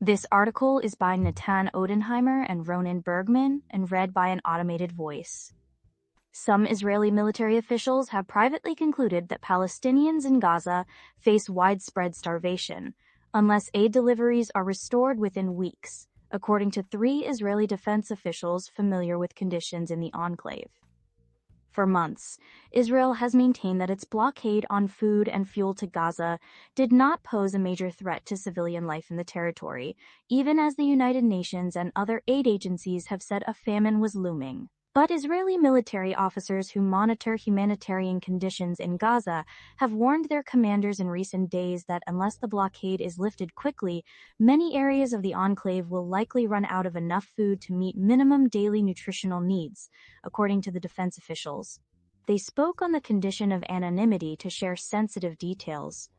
Speaker 16: This article is by Natan Odenheimer and Ronan Bergman and read by an automated voice. Some Israeli military officials have privately concluded that Palestinians in Gaza face widespread starvation unless aid deliveries are restored within weeks, according to 3 Israeli defense officials familiar with conditions in the enclave. For months, Israel has maintained that its blockade on food and fuel to Gaza did not pose a major threat to civilian life in the territory, even as the United Nations and other aid agencies have said a famine was looming. But Israeli military officers who monitor humanitarian conditions in Gaza have warned their commanders in recent days that unless the blockade is lifted quickly, many areas of the enclave will likely run out of enough food to meet minimum daily nutritional needs, according to the defense officials. They spoke on the condition of anonymity to share sensitive details.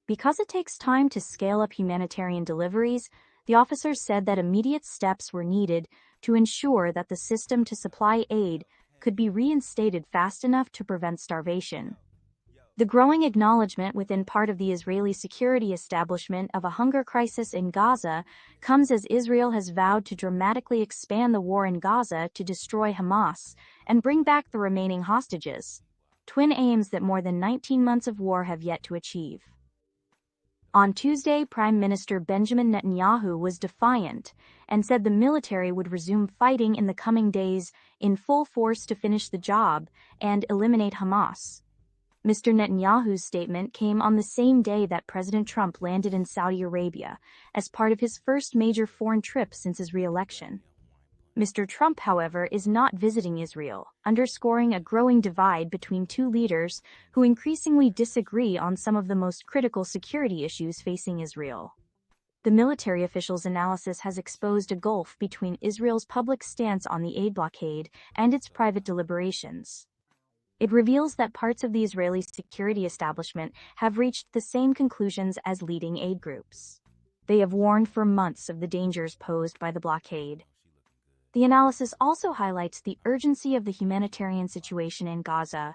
Speaker 16: Because it takes time to scale up humanitarian deliveries, the officers said that immediate steps were needed to ensure that the system to supply aid could be reinstated fast enough to prevent starvation. The growing acknowledgement within part of the Israeli security establishment of a hunger crisis in Gaza comes as Israel has vowed to dramatically expand the war in Gaza to destroy Hamas and bring back the remaining hostages, twin aims that more than 19 months of war have yet to achieve. On Tuesday, Prime Minister Benjamin Netanyahu was defiant and said the military would resume fighting in the coming days in full force to finish the job and eliminate Hamas. Mr. Netanyahu's statement came on the same day that President Trump landed in Saudi Arabia as part of his first major foreign trip since his re-election. Mr. Trump, however, is not visiting Israel, underscoring a growing divide between 2 leaders who increasingly disagree on some of the most critical security issues facing Israel. The military official's analysis has exposed a gulf between Israel's public stance on the aid blockade and its private deliberations. It reveals that parts of the Israeli security establishment have reached the same conclusions as leading aid groups. They have warned for months of the dangers posed by the blockade. The analysis also highlights the urgency of the humanitarian situation in Gaza.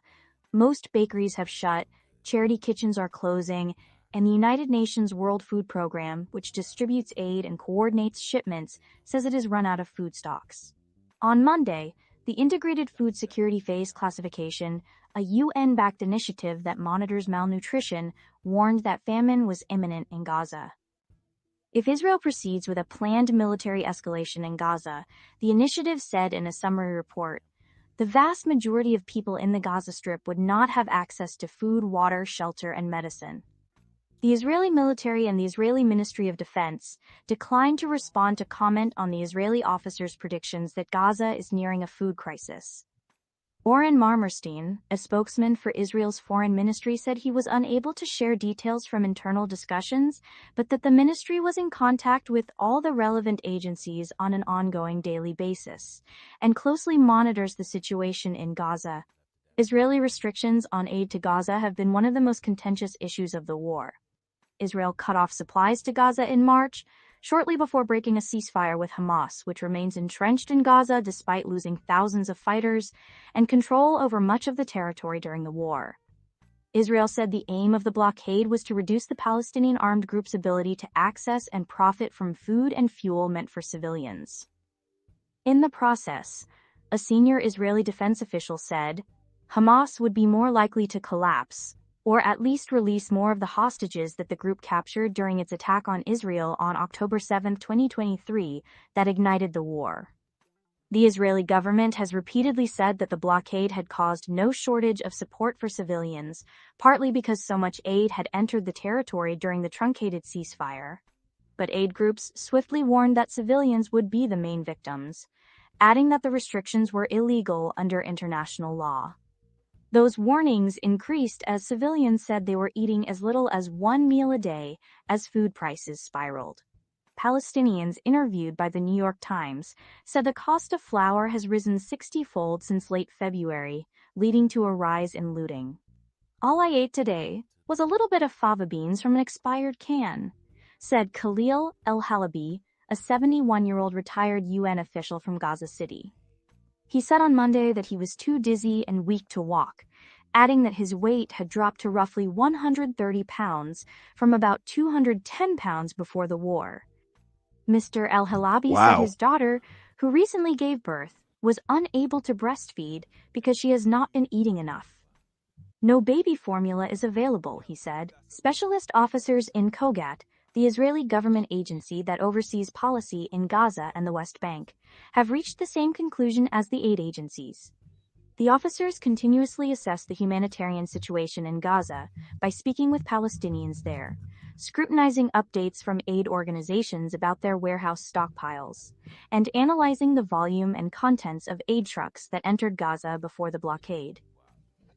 Speaker 16: Most bakeries have shut, charity kitchens are closing, and the United Nations World Food Program, which distributes aid and coordinates shipments, says it has run out of food stocks. On Monday, the Integrated Food Security Phase Classification, a UN-backed initiative that monitors malnutrition, warned that famine was imminent in Gaza. If Israel proceeds with a planned military escalation in Gaza, the initiative said in a summary report, the vast majority of people in the Gaza Strip would not have access to food, water, shelter, and medicine. The Israeli military and the Israeli Ministry of Defense declined to respond to comment on the Israeli officers' predictions that Gaza is nearing a food crisis. Oren Marmerstein, a spokesman for Israel's foreign ministry, said he was unable to share details from internal discussions, but that the ministry was in contact with all the relevant agencies on an ongoing daily basis and closely monitors the situation in Gaza. Israeli restrictions on aid to Gaza have been one of the most contentious issues of the war. Israel cut off supplies to Gaza in March, shortly before breaking a ceasefire with Hamas, which remains entrenched in Gaza despite losing thousands of fighters and control over much of the territory during the war. Israel said the aim of the blockade was to reduce the Palestinian armed group's ability to access and profit from food and fuel meant for civilians. In the process, a senior Israeli defense official said, Hamas would be more likely to collapse, or at least release more of the hostages that the group captured during its attack on Israel on October 7, 2023, that ignited the war. The Israeli government has repeatedly said that the blockade had caused no shortage of support for civilians, partly because so much aid had entered the territory during the truncated ceasefire. But aid groups swiftly warned that civilians would be the main victims, adding that the restrictions were illegal under international law. Those warnings increased as civilians said they were eating as little as 1 meal a day as food prices spiraled. Palestinians interviewed by the New York Times said the cost of flour has risen 60-fold since late February, leading to a rise in looting. All I ate today was a little bit of fava beans from an expired can, said Khalil El-Halabi, a 71-year-old retired UN official from Gaza City. He said on Monday that he was too dizzy and weak to walk, adding that his weight had dropped to roughly 130 pounds from about 210 pounds before the war. Mr. El Halabi said
Speaker 5: Wow.
Speaker 16: his daughter, who recently gave birth, was unable to breastfeed because she has not been eating enough. No baby formula is available, he said. Specialist officers in Kogat, the Israeli government agency that oversees policy in Gaza and the West Bank, have reached the same conclusion as the aid agencies. The officers continuously assess the humanitarian situation in Gaza by speaking with Palestinians there, scrutinizing updates from aid organizations about their warehouse stockpiles, and analyzing the volume and contents of aid trucks that entered Gaza before the blockade.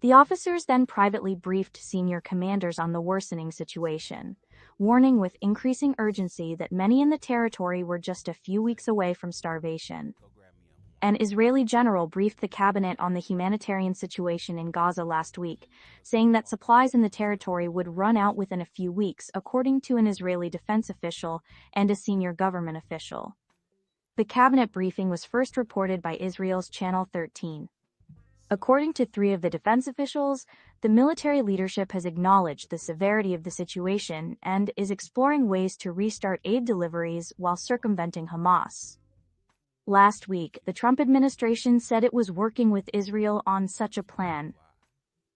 Speaker 16: The officers then privately briefed senior commanders on the worsening situation, warning with increasing urgency that many in the territory were just a few weeks away from starvation. An Israeli general briefed the cabinet on the humanitarian situation in Gaza last week, saying that supplies in the territory would run out within a few weeks, according to an Israeli defense official and a senior government official. The cabinet briefing was first reported by Israel's Channel 13. According to 3 of the defense officials, the military leadership has acknowledged the severity of the situation and is exploring ways to restart aid deliveries while circumventing Hamas. Last week, the Trump administration said it was working with Israel on such a plan.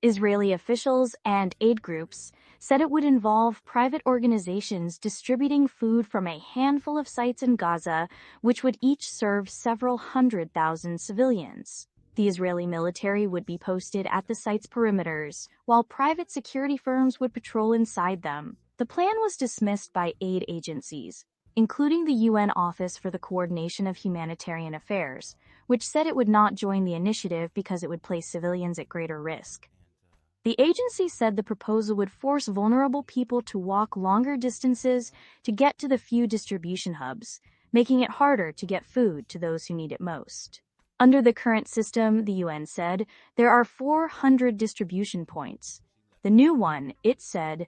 Speaker 16: Israeli officials and aid groups said it would involve private organizations distributing food from a handful of sites in Gaza, which would each serve several 100,000 civilians. The Israeli military would be posted at the site's perimeters, while private security firms would patrol inside them. The plan was dismissed by aid agencies, including the UN Office for the Coordination of Humanitarian Affairs, which said it would not join the initiative because it would place civilians at greater risk. The agency said the proposal would force vulnerable people to walk longer distances to get to the few distribution hubs, making it harder to get food to those who need it most. Under the current system, the UN said, there are 400 distribution points. The new one, it said,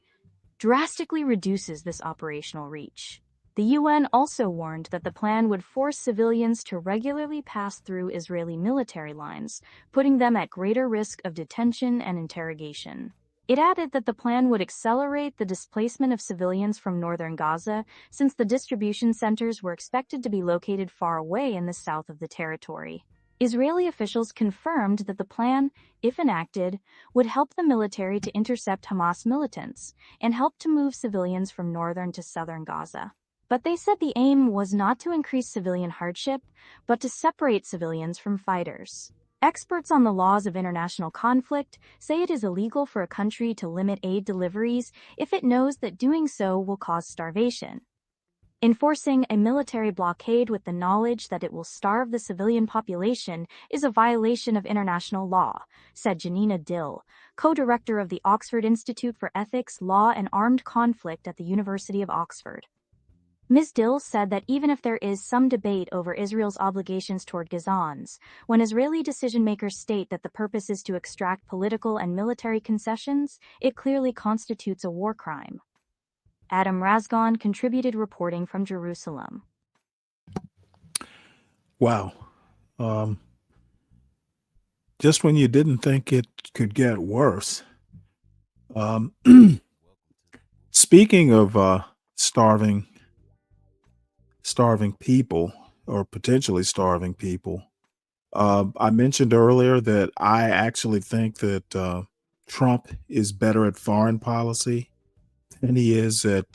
Speaker 16: drastically reduces this operational reach. The UN also warned that the plan would force civilians to regularly pass through Israeli military lines, putting them at greater risk of detention and interrogation. It added that the plan would accelerate the displacement of civilians from northern Gaza, since the distribution centers were expected to be located far away in the south of the territory. Israeli officials confirmed that the plan, if enacted, would help the military to intercept Hamas militants and help to move civilians from northern to southern Gaza. But they said the aim was not to increase civilian hardship, but to separate civilians from fighters. Experts on the laws of international conflict say it is illegal for a country to limit aid deliveries if it knows that doing so will cause starvation. Enforcing a military blockade with the knowledge that it will starve the civilian population is a violation of international law, said Janina Dill, co-director of the Oxford Institute for Ethics, Law and Armed Conflict at the University of Oxford. Ms. Dill said that even if there is some debate over Israel's obligations toward Gazans, when Israeli decision-makers state that the purpose is to extract political and military concessions, it clearly constitutes a war crime. Adam Razgon contributed reporting from Jerusalem.
Speaker 5: Wow. Just when you didn't think it could get worse. Speaking of starving people, or potentially starving people, I mentioned earlier that I actually think that Trump is better at foreign policy than he is at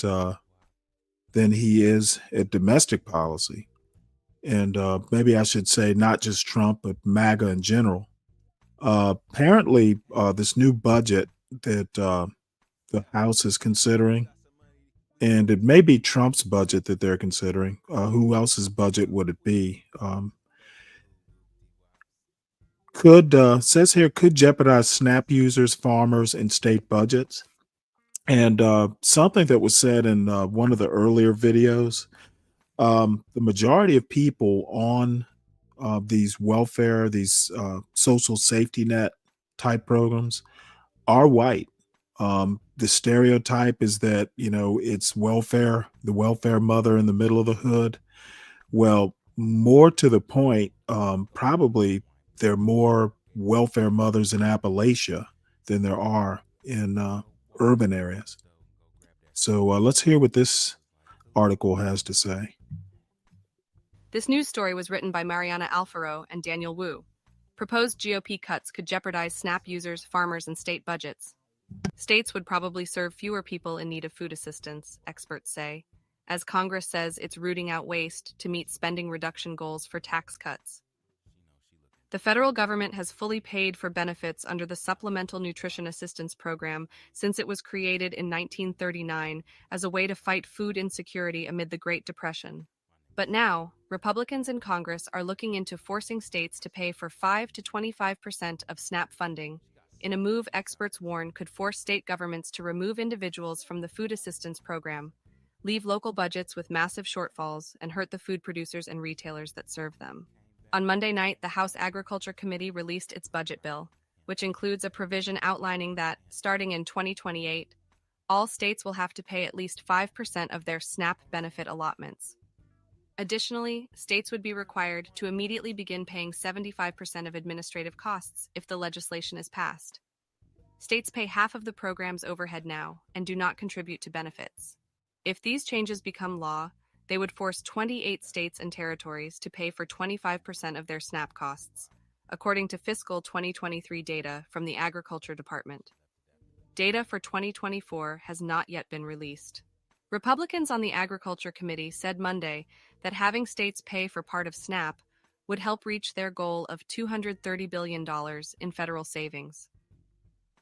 Speaker 5: domestic policy. And maybe I should say not just Trump, but MAGA in general. Apparently, this new budget that the House is considering, and it may be Trump's budget that they're considering. Who else's budget would it be? Says here, could jeopardize SNAP users, farmers, and state budgets. And something that was said in one of the earlier videos, the majority of people on these welfare, these social safety net type programs are white. The stereotype is that, it's welfare, the welfare mother in the middle of the hood. Well, more to the point, probably there are more welfare mothers in Appalachia than there are in urban areas. So let's hear what this article has to say.
Speaker 17: This news story was written by Mariana Alfaro and Daniel Wu. Proposed GOP cuts could jeopardize SNAP users, farmers, and state budgets. States would probably serve fewer people in need of food assistance, experts say, as Congress says it's rooting out waste to meet spending reduction goals for tax cuts. The federal government has fully paid for benefits under the Supplemental Nutrition Assistance Program since it was created in 1939 as a way to fight food insecurity amid the Great Depression. But now, Republicans in Congress are looking into forcing states to pay for 5 to 25% of SNAP funding, in a move experts warn could force state governments to remove individuals from the food assistance program, leave local budgets with massive shortfalls, and hurt the food producers and retailers that serve them. On Monday night, the House Agriculture Committee released its budget bill, which includes a provision outlining that, starting in 2028, all states will have to pay at least 5% of their SNAP benefit allotments. Additionally, states would be required to immediately begin paying 75% of administrative costs if the legislation is passed. States pay half of the program's overhead now and do not contribute to benefits. If these changes become law, they would force 28 states and territories to pay for 25% of their SNAP costs, according to fiscal 2023 data from the Agriculture Department. Data for 2024 has not yet been released. Republicans on the Agriculture Committee said Monday that having states pay for part of SNAP would help reach their goal of $230 billion in federal savings.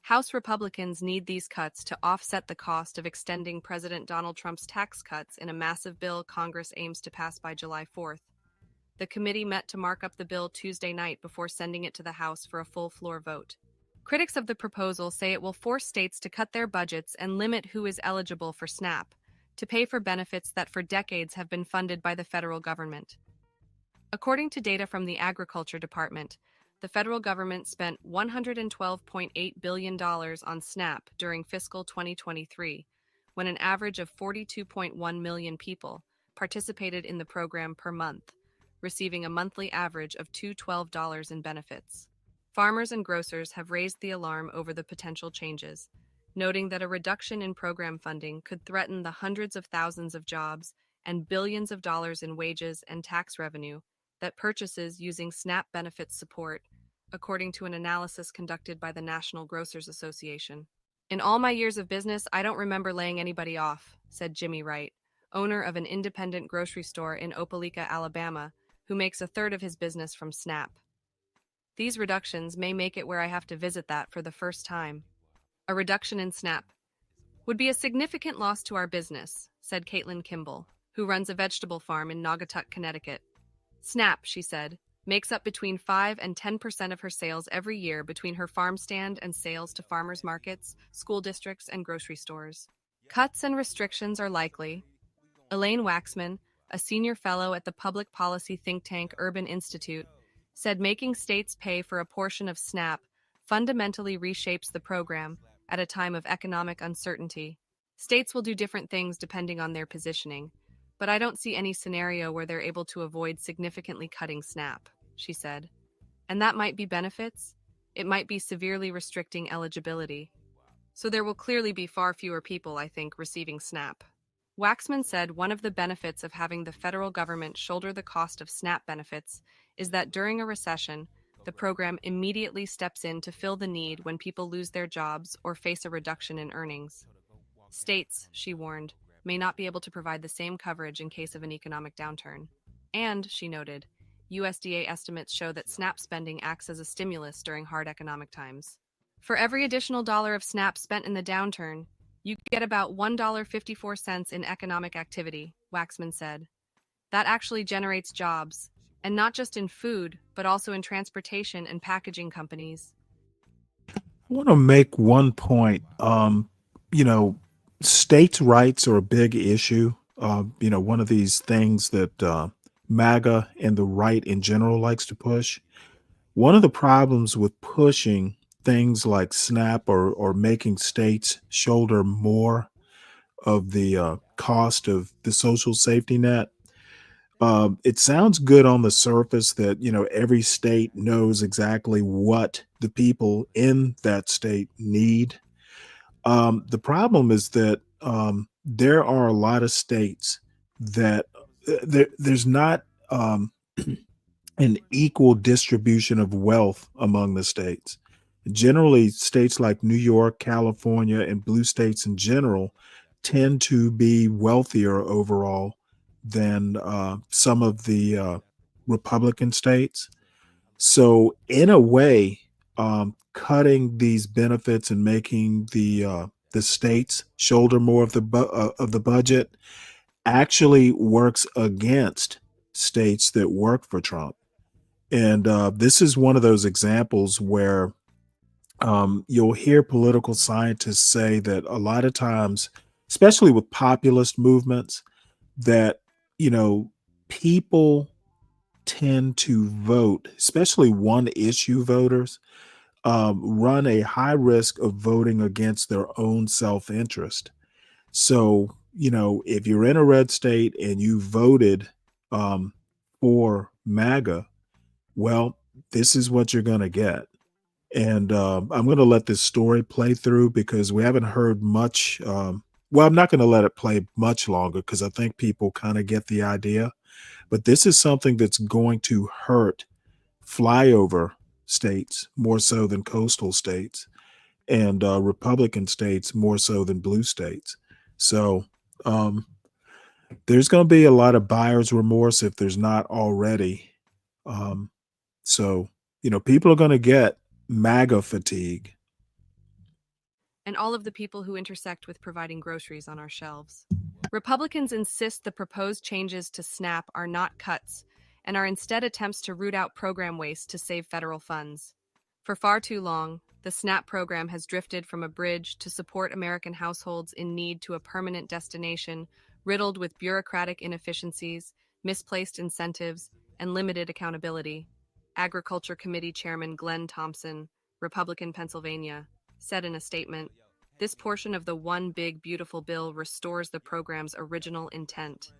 Speaker 17: House Republicans need these cuts to offset the cost of extending President Donald Trump's tax cuts in a massive bill Congress aims to pass by July 4th. The committee met to mark up the bill Tuesday night before sending it to the House for a full floor vote. Critics of the proposal say it will force states to cut their budgets and limit who is eligible for SNAP, to pay for benefits that for decades have been funded by the federal government. According to data from the Agriculture Department, the federal government spent $112.8 billion on SNAP during fiscal 2023, when an average of 42.1 million people participated in the program per month, receiving a monthly average of $212 in benefits. Farmers and grocers have raised the alarm over the potential changes, noting that a reduction in program funding could threaten the hundreds of thousands of jobs and billions of dollars in wages and tax revenue that purchases using SNAP benefits support, according to an analysis conducted by the National Grocers Association. In all my years of business, I don't remember laying anybody off, said Jimmy Wright, owner of an independent grocery store in Opelika, Alabama, who makes a third of his business from SNAP. These reductions may make it where I have to visit that for the first time. A reduction in SNAP would be a significant loss to our business, said Caitlin Kimball, who runs a vegetable farm in Naugatuck, Connecticut. SNAP, she said, makes up between 5 and 10% of her sales every year between her farm stand and sales to farmers markets, school districts, and grocery stores. Cuts and restrictions are likely. Elaine Waxman, a senior fellow at the public policy think tank Urban Institute, said making states pay for a portion of SNAP fundamentally reshapes the program at a time of economic uncertainty. States will do different things depending on their positioning, but I don't see any scenario where they're able to avoid significantly cutting SNAP, she said. And that might be benefits. It might be severely restricting eligibility. So there will clearly be far fewer people, I think, receiving SNAP. Waxman said one of the benefits of having the federal government shoulder the cost of SNAP benefits is that during a recession, the program immediately steps in to fill the need when people lose their jobs or face a reduction in earnings. States, she warned, may not be able to provide the same coverage in case of an economic downturn. And, she noted, USDA estimates show that SNAP spending acts as a stimulus during hard economic times. For every additional dollar of SNAP spent in the downturn, you get about $1.54 in economic activity, Waxman said. That actually generates jobs, and not just in food, but also in transportation and packaging companies.
Speaker 5: I want to make one point. States' rights are a big issue. One of these things that MAGA and the right in general likes to push. One of the problems with pushing things like SNAP or making states shoulder more of the cost of the social safety net. It sounds good on the surface that, every state knows exactly what the people in that state need. The problem is that there are a lot of states that there's not an equal distribution of wealth among the states. Generally, states like New York, California, and blue states in general tend to be wealthier overall than some of the Republican states. So, in a way, cutting these benefits and making the states shoulder more of the budget actually works against states that work for Trump. And this is one of those examples where you'll hear political scientists say that a lot of times, especially with populist movements, that, people tend to vote, especially one issue voters, run a high risk of voting against their own self interest. So, if you're in a red state and you voted for MAGA, well, this is what you're going to get. And I'm going to let this story play through because we haven't heard much. Well, I'm not going to let it play much longer because I think people kind of get the idea. But this is something that's going to hurt flyover states more so than coastal states, and Republican states more so than blue states. So there's going to be a lot of buyer's remorse if there's not already. So, people are going to get MAGA fatigue.
Speaker 17: And all of the people who intersect with providing groceries on our shelves. Republicans insist the proposed changes to SNAP are not cuts and are instead attempts to root out program waste to save federal funds. For far too long, the SNAP program has drifted from a bridge to support American households in need to a permanent destination riddled with bureaucratic inefficiencies, misplaced incentives, and limited accountability. Agriculture Committee Chairman Glenn Thompson, Republican, Pennsylvania, said in a statement, "This portion of the One Big Beautiful Bill restores the program's original intent."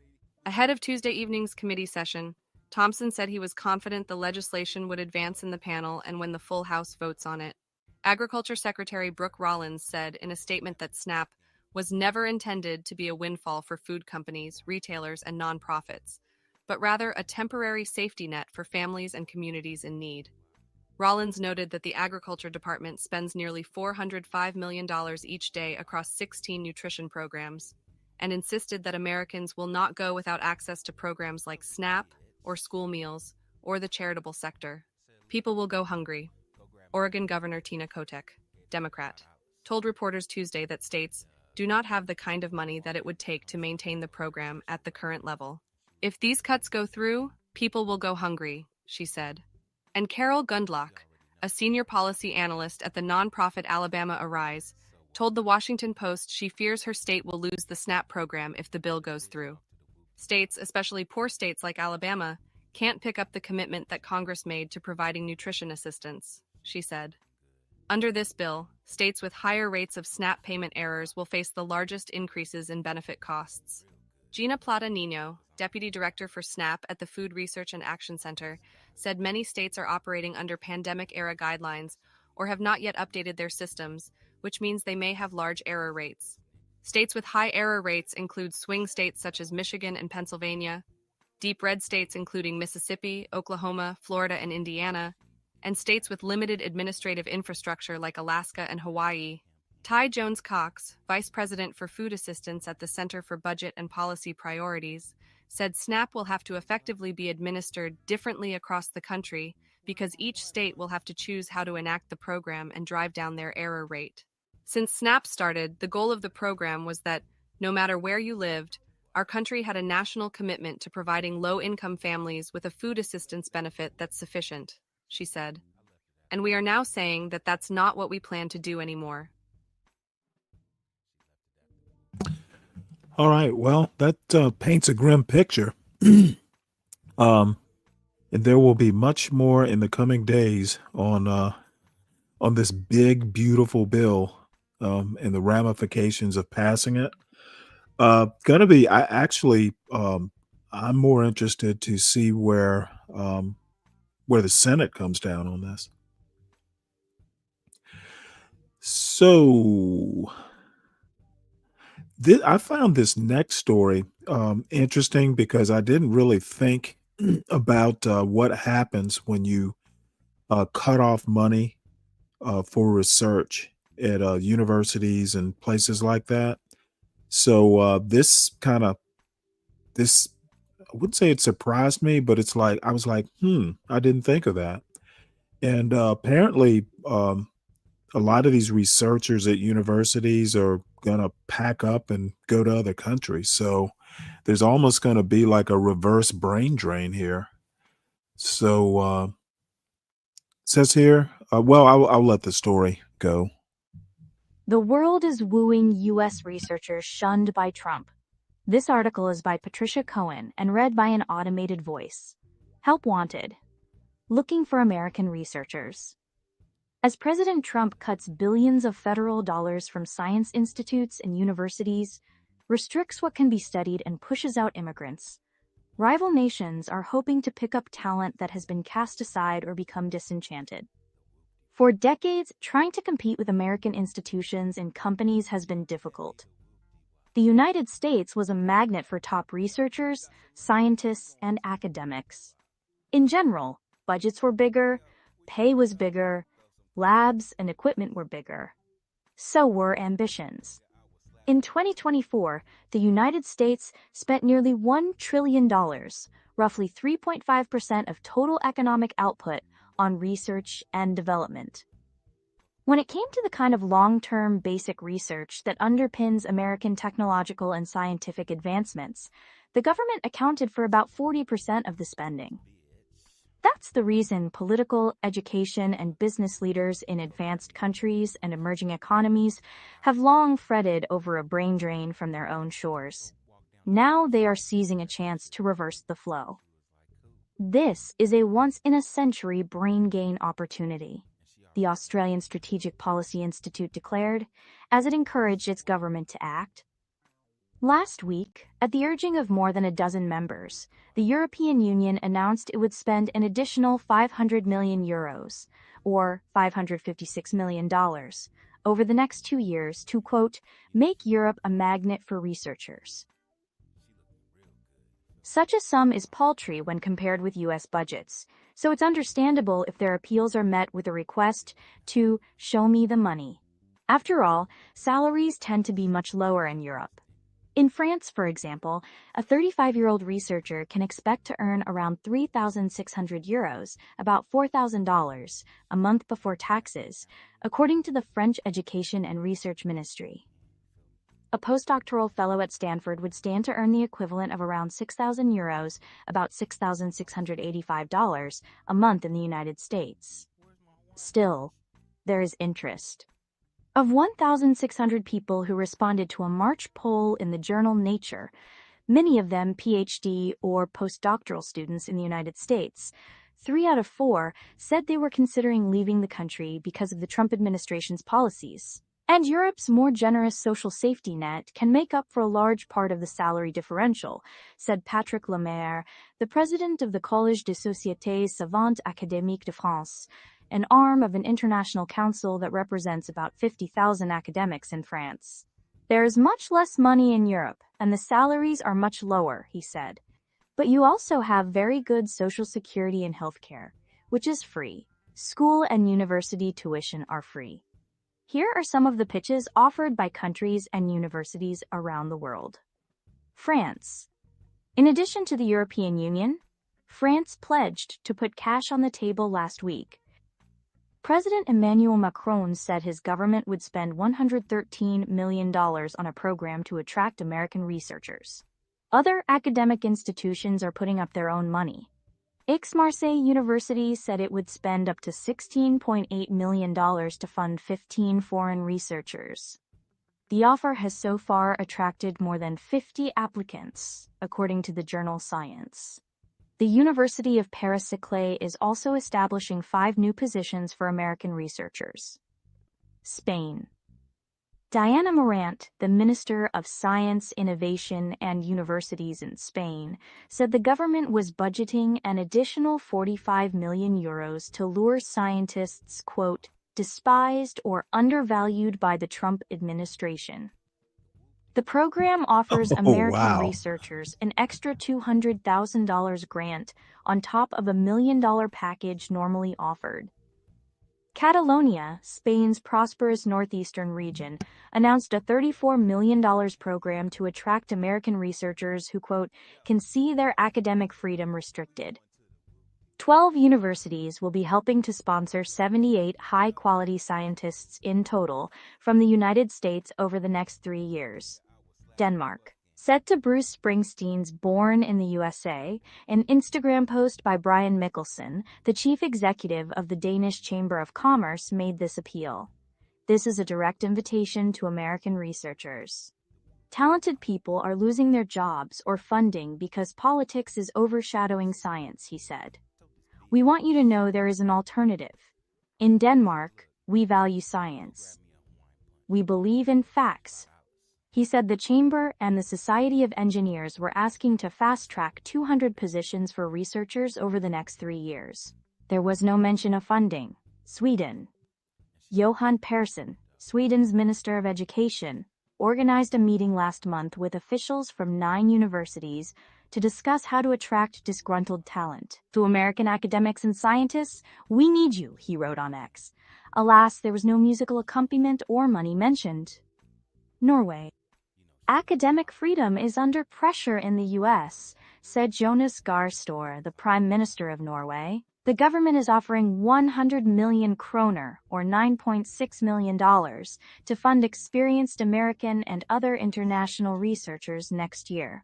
Speaker 17: Ahead of Tuesday evening's committee session, Thompson said he was confident the legislation would advance in the panel and when the full House votes on it. Agriculture Secretary Brooke Rollins said in a statement that SNAP was never intended to be a windfall for food companies, retailers, and nonprofits, but rather a temporary safety net for families and communities in need. Rollins noted that the Agriculture Department spends nearly $405 million each day across 16 nutrition programs, and insisted that Americans will not go without access to programs like SNAP or school meals or the charitable sector. People will go hungry. Oregon Governor Tina Kotek, Democrat, told reporters Tuesday that states do not have the kind of money that it would take to maintain the program at the current level. If these cuts go through, people will go hungry, she said. And Carol Gundlach, a senior policy analyst at the nonprofit Alabama Arise, told the Washington Post she fears her state will lose the SNAP program if the bill goes through. States, especially poor states like Alabama, can't pick up the commitment that Congress made to providing nutrition assistance, she said. Under this bill, states with higher rates of SNAP payment errors will face the largest increases in benefit costs. Gina Plata Nino, Deputy Director for SNAP at the Food Research and Action Center, said many states are operating under pandemic-era guidelines or have not yet updated their systems, which means they may have large error rates. States with high error rates include swing states such as Michigan and Pennsylvania, deep red states including Mississippi, Oklahoma, Florida, and Indiana, and states with limited administrative infrastructure like Alaska and Hawaii. Ty Jones-Cox, Vice President for Food Assistance at the Center for Budget and Policy Priorities, said SNAP will have to effectively be administered differently across the country because each state will have to choose how to enact the program and drive down their error rate. Since SNAP started, the goal of the program was that, no matter where you lived, our country had a national commitment to providing low-income families with a food assistance benefit that's sufficient, she said. And we are now saying that that's not what we plan to do anymore.
Speaker 5: All right. Well, that paints a grim picture. And there will be much more in the coming days on this big, beautiful bill and the ramifications of passing it. Gonna be. I'm more interested to see where the Senate comes down on this. So I found this next story interesting because I didn't really think about what happens when you cut off money for research at universities and places like that. So this I wouldn't say it surprised me, but it's like I was like, I didn't think of that. And apparently, a lot of these researchers at universities are gonna pack up and go to other countries. So there's almost gonna be like a reverse brain drain here. So says here, well, I'll let the story go.
Speaker 16: The world is wooing U.S. researchers shunned by Trump. This article is by Patricia Cohen and read by an automated voice. Help wanted. Looking for American researchers. As President Trump cuts billions of federal dollars from science institutes and universities, restricts what can be studied, and pushes out immigrants, rival nations are hoping to pick up talent that has been cast aside or become disenchanted. For decades, trying to compete with American institutions and companies has been difficult. The United States was a magnet for top researchers, scientists, and academics. In general, budgets were bigger, pay was bigger, labs and equipment were bigger. So were ambitions. In 2024, the United States spent nearly $1 trillion, roughly 3.5% of total economic output, on research and development. When it came to the kind of long-term basic research that underpins American technological and scientific advancements, the government accounted for about 40% of the spending. That's the reason political, education, and business leaders in advanced countries and emerging economies have long fretted over a brain drain from their own shores. Now they are seizing a chance to reverse the flow. This is a once-in-a-century brain gain opportunity, the Australian Strategic Policy Institute declared, as it encouraged its government to act. Last week, at the urging of more than a dozen members, the European Union announced it would spend an additional €500 million, or $556 million, over the next 2 years to, quote, make Europe a magnet for researchers. Such a sum is paltry when compared with U.S. budgets, so it's understandable if their appeals are met with a request to show me the money. After all, salaries tend to be much lower in Europe. In France, for example, a 35-year-old researcher can expect to earn around €3,600, about $4,000, a month before taxes, according to the French Education and Research Ministry. A postdoctoral fellow at Stanford would stand to earn the equivalent of around €6,000, about $6,685, a month in the United States. Still, there is interest. Of 1,600 people who responded to a March poll in the journal Nature, many of them PhD or postdoctoral students in the United States, 3 out of 4 said they were considering leaving the country because of the Trump administration's policies. And Europe's more generous social safety net can make up for a large part of the salary differential, said Patrick Lemaire, the president of the Collège des Sociétés Savantes Académiques de France, an arm of an international council that represents about 50,000 academics in France. There is much less money in Europe, and the salaries are much lower, he said. But you also have very good social security and healthcare, which is free. School and university tuition are free. Here are some of the pitches offered by countries and universities around the world. France. In addition to the European Union, France pledged to put cash on the table last week. President Emmanuel Macron said his government would spend $113 million on a program to attract American researchers. Other academic institutions are putting up their own money. Aix-Marseille University said it would spend up to $16.8 million to fund 15 foreign researchers. The offer has so far attracted more than 50 applicants, according to the journal Science. The University of Paris-Saclay is also establishing 5 new positions for American researchers. Spain. Diana Morant, the Minister of Science, Innovation, and Universities in Spain, said the government was budgeting an additional €45 million to lure scientists, quote, despised or undervalued by the Trump administration. The program offers
Speaker 5: Oh,
Speaker 16: American
Speaker 5: wow.
Speaker 16: researchers an extra $200,000 grant on top of $1 million package normally offered. Catalonia, Spain's prosperous northeastern region, announced a $34 million program to attract American researchers who, quote, can see their academic freedom restricted. 12 universities will be helping to sponsor 78 high-quality scientists in total from the United States over the next 3 years. Denmark. Set to Bruce Springsteen's Born in the USA, an Instagram post by Brian Mikkelsen, the chief executive of the Danish Chamber of Commerce, made this appeal. This is a direct invitation to American researchers. Talented people are losing their jobs or funding because politics is overshadowing science, he said. We want you to know there is an alternative. In Denmark, we value science. We believe in facts. He said the Chamber and the Society of Engineers were asking to fast-track 200 positions for researchers over the next 3 years. There was no mention of funding. Sweden. Johan Persson, Sweden's Minister of Education, organized a meeting last month with officials from 9 universities to discuss how to attract disgruntled talent. To American academics and scientists, we need you, he wrote on X. Alas, there was no musical accompaniment or money mentioned. Norway. Academic freedom is under pressure in the U.S., said Jonas Gahr Støre, the Prime Minister of Norway. The government is offering 100 million kroner, or $9.6 million, to fund experienced American and other international researchers next year.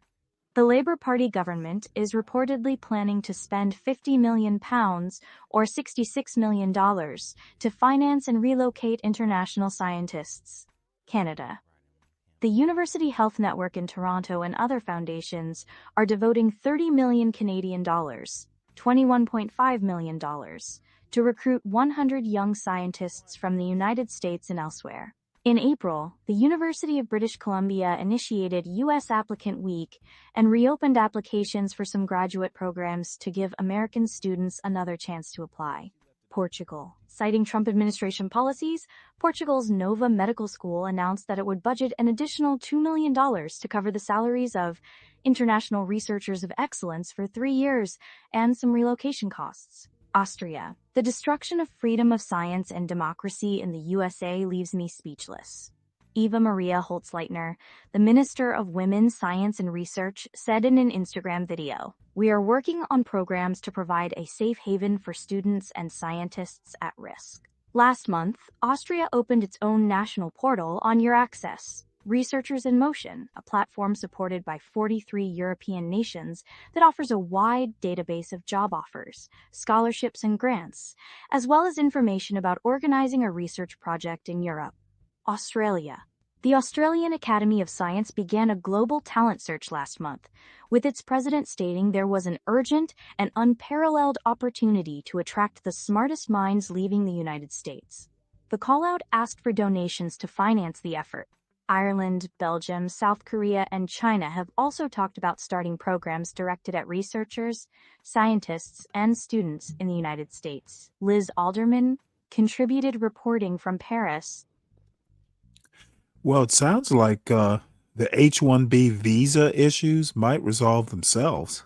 Speaker 16: The Labour Party government is reportedly planning to spend £50 million, or $66 million, to finance and relocate international scientists. Canada. The University Health Network in Toronto and other foundations are devoting 30 million Canadian dollars, $21.5 million, to recruit 100 young scientists from the United States and elsewhere. In April, the University of British Columbia initiated U.S. Applicant Week and reopened applications for some graduate programs to give American students another chance to apply. Portugal. Citing Trump administration policies, Portugal's Nova Medical School announced that it would budget an additional $2 million to cover the salaries of international researchers of excellence for 3 years and some relocation costs. Austria. The destruction of freedom of science and democracy in the USA leaves me speechless. Eva Maria Holzleitner, the Minister of Women, Science and Research, said in an Instagram video, "We are working on programs to provide a safe haven for students and scientists at risk." Last month, Austria opened its own national portal on Your Access, Researchers in Motion, a platform supported by 43 European nations that offers a wide database of job offers, scholarships and grants, as well as information about organizing a research project in Europe. Australia. The Australian Academy of Science began a global talent search last month, with its president stating there was an urgent and unparalleled opportunity to attract the smartest minds leaving the United States. The call-out asked for donations to finance the effort. Ireland, Belgium, South Korea, and China have also talked about starting programs directed at researchers, scientists, and students in the United States. Liz Alderman contributed reporting from Paris.
Speaker 5: Well, it sounds like the H-1B visa issues might resolve themselves.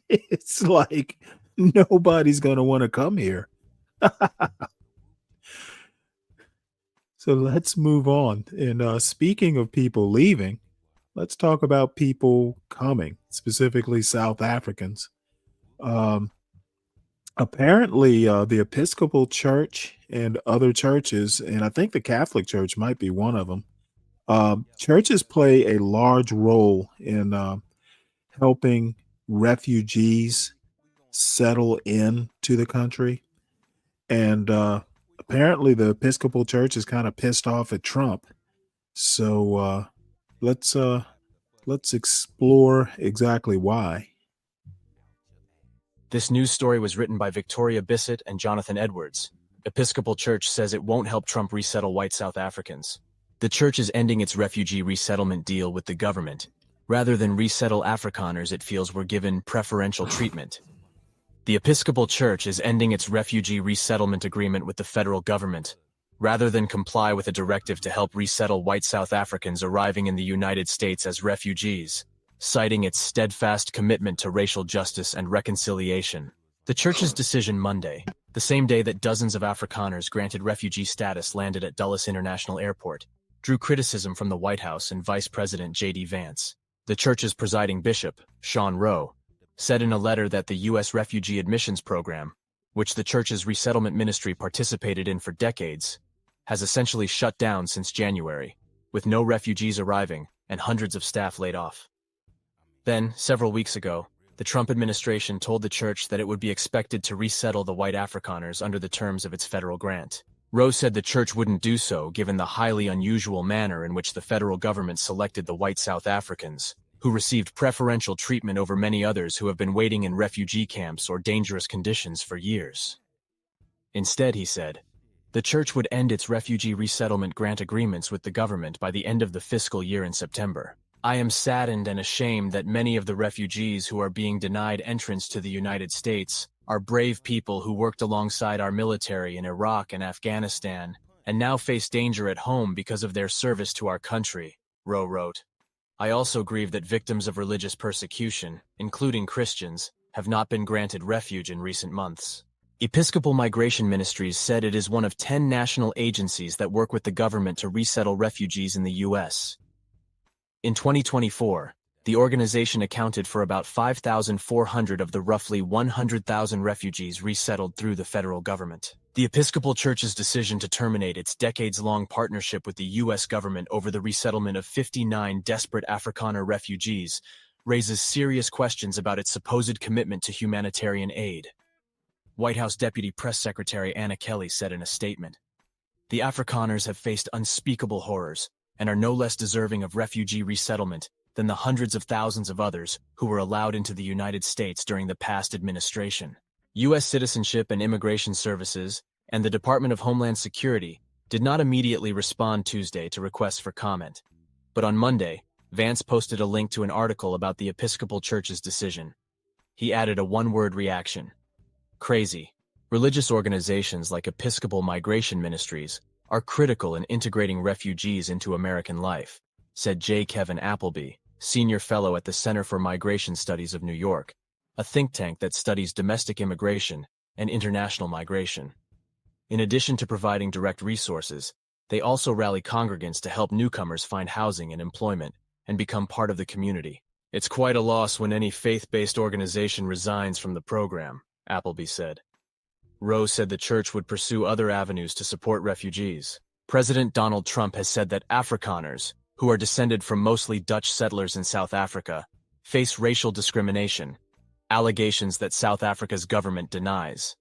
Speaker 5: It's like nobody's going to want to come here. So let's move on. And speaking of people leaving, let's talk about people coming, specifically South Africans. Apparently, the Episcopal Church and other churches, and I think the Catholic Church might be one of them, churches play a large role in helping refugees settle into the country. And apparently the Episcopal Church is kind of pissed off at Trump. So let's explore exactly why.
Speaker 18: This news story was written by Victoria Bissett and Jonathan Edwards. Episcopal Church says it won't help Trump resettle white South Africans. The church is ending its refugee resettlement deal with the government. Rather than resettle Afrikaners, it feels were given preferential treatment. The Episcopal Church is ending its refugee resettlement agreement with the federal government. rather than comply with a directive to help resettle white South Africans arriving in the United States as refugees, citing its steadfast commitment to racial justice and reconciliation. The church's decision Monday, the same day that dozens of Afrikaners granted refugee status landed at Dulles International Airport, drew criticism from the White House and Vice President J.D. Vance. The church's presiding bishop, Sean Rowe, said in a letter that the U.S. Refugee Admissions Program, which the church's resettlement ministry participated in for decades, has essentially shut down since January, with no refugees arriving and hundreds of staff laid off. Then, several weeks ago, the Trump administration told the church that it would be expected to resettle the white Afrikaners under the terms of its federal grant. Rowe said the church wouldn't do so given the highly unusual manner in which the federal government selected the white South Africans, who received preferential treatment over many others who have been waiting in refugee camps or dangerous conditions for years. Instead, he said, the church would end its refugee resettlement grant agreements with the government by the end of the fiscal year in September. I am saddened and ashamed that many of the refugees who are being denied entrance to the United States are brave people who worked alongside our military in Iraq and Afghanistan and now face danger at home because of their service to our country, Rowe wrote. I also grieve that victims of religious persecution, including Christians, have not been granted refuge in recent months. Episcopal Migration Ministries said it is one of 10 national agencies that work with the government to resettle refugees in the U.S. In 2024, the organization accounted for about 5,400 of the roughly 100,000 refugees resettled through the federal government. The Episcopal Church's decision to terminate its decades-long partnership with the U.S. government over the resettlement of 59 desperate Afrikaner refugees raises serious questions about its supposed commitment to humanitarian aid. White House Deputy Press Secretary Anna Kelly said in a statement, "The Afrikaners have faced unspeakable horrors and are no less deserving of refugee resettlement than the hundreds of thousands of others who were allowed into the United States during the past administration." U.S. Citizenship and Immigration Services and the Department of Homeland Security did not immediately respond Tuesday to requests for comment. But on Monday, Vance posted a link to an article about the Episcopal Church's decision. He added a one-word reaction: crazy. Religious organizations like Episcopal Migration Ministries are critical in integrating refugees into American life, said J. Kevin Appleby, senior fellow at the Center for Migration Studies of New York, a think tank that studies domestic immigration and international migration. In addition to providing direct resources, they also rally congregants to help newcomers find housing and employment and become part of the community. It's quite a loss when any faith-based organization resigns from the program, Appleby said. Rowe said the church would pursue other avenues to support refugees. President Donald Trump has said that Afrikaners, who are descended from mostly Dutch settlers in South Africa, face racial discrimination, allegations that South Africa's government denies.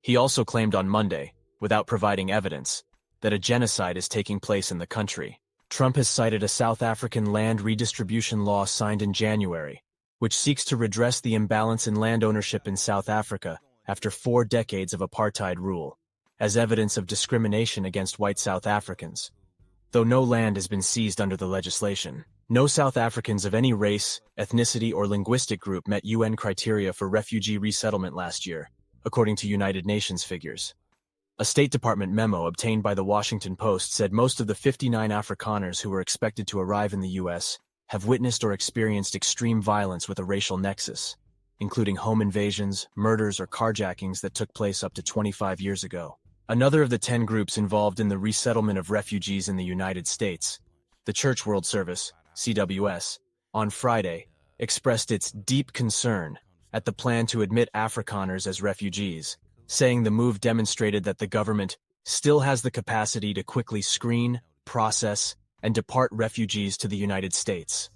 Speaker 18: He also claimed on Monday, without providing evidence, that a genocide is taking place in the country. Trump has cited a South African land redistribution law signed in January, which seeks to redress the imbalance in land ownership in South Africa after 4 decades of apartheid rule, as evidence of discrimination against white South Africans. Though no land has been seized under the legislation, no South Africans of any race, ethnicity, or linguistic group met UN criteria for refugee resettlement last year, according to United Nations figures. A State Department memo obtained by the Washington Post said most of the 59 Afrikaners who were expected to arrive in the U.S. have witnessed or experienced extreme violence with a racial nexus, including home invasions, murders, or carjackings that took place up to 25 years ago. Another of the 10 groups involved in the resettlement of refugees in the United States, the Church World Service, CWS, on Friday, expressed its deep concern at the plan to admit Afrikaners as refugees, saying the move demonstrated that the government still has the capacity to quickly screen, process, and depart refugees to the United States.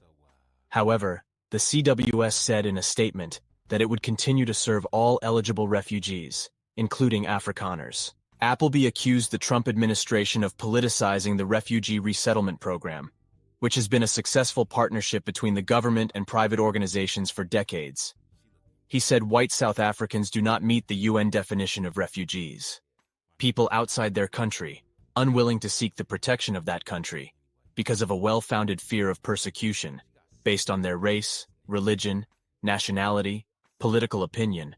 Speaker 18: However, the CWS said in a statement that it would continue to serve all eligible refugees, including Afrikaners. Appleby accused the Trump administration of politicizing the refugee resettlement program, which has been a successful partnership between the government and private organizations for decades. He said white South Africans do not meet the UN definition of refugees. People outside their country, unwilling to seek the protection of that country, because of a well-founded fear of persecution, based on their race, religion, nationality, political opinion,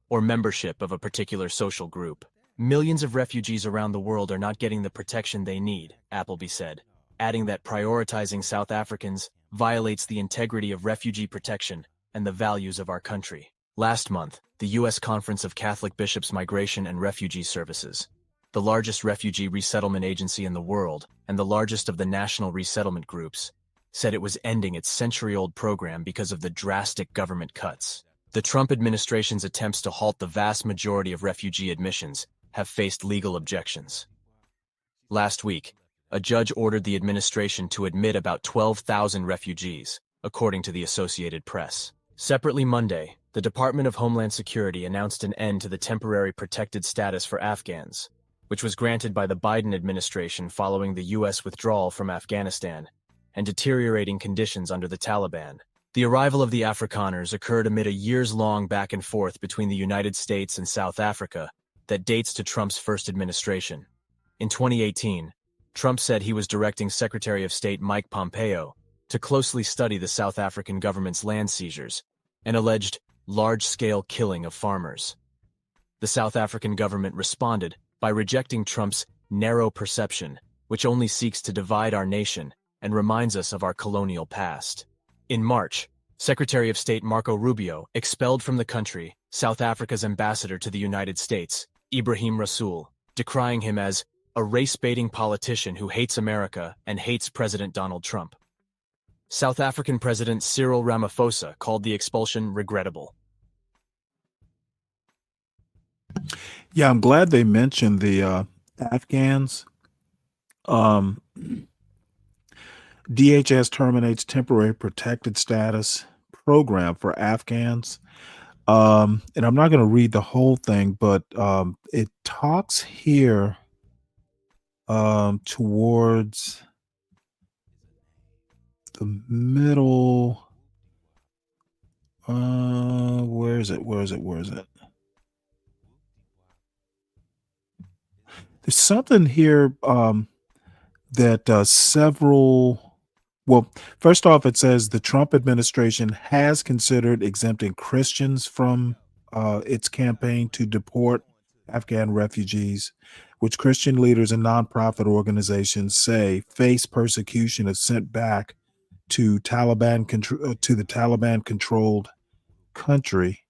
Speaker 18: or membership of a particular social group. Millions of refugees around the world are not getting the protection they need, Appleby said, adding that prioritizing South Africans violates the integrity of refugee protection and the values of our country. Last month, the U.S. Conference of Catholic Bishops' Migration and Refugee Services, the largest refugee resettlement agency in the world and the largest of the national resettlement groups, said it was ending its century-old program because of the drastic government cuts. The Trump administration's attempts to halt the vast majority of refugee admissions have faced legal objections. Last week, a judge ordered the administration to admit about 12,000 refugees, according to the Associated Press. Separately Monday, the Department of Homeland Security announced an end to the temporary protected status for Afghans, which was granted by the Biden administration following the U.S. withdrawal from Afghanistan and deteriorating conditions under the Taliban. The arrival of the Afrikaners occurred amid a years-long back and forth between the United States and South Africa that dates to Trump's first administration. In 2018, Trump said he was directing Secretary of State Mike Pompeo to closely study the South African government's land seizures and alleged large-scale killing of farmers. The South African government responded by rejecting Trump's narrow perception, which only seeks to divide our nation and reminds us of our colonial past. In March, Secretary of State Marco Rubio expelled from the country South Africa's ambassador to the United States, Ibrahim Rasool, decrying him as a race-baiting politician who hates America and hates President Donald Trump. South African President Cyril Ramaphosa called the expulsion regrettable.
Speaker 5: Yeah, I'm glad they mentioned the Afghans. DHS terminates temporary protected status program for Afghans. And I'm not going to read the whole thing, but it talks here towards the middle. Where is it? There's something here that several, well, first off, it says the Trump administration has considered exempting Christians from its campaign to deport Afghan refugees, which Christian leaders and nonprofit organizations say face persecution if sent back to the Taliban-controlled country.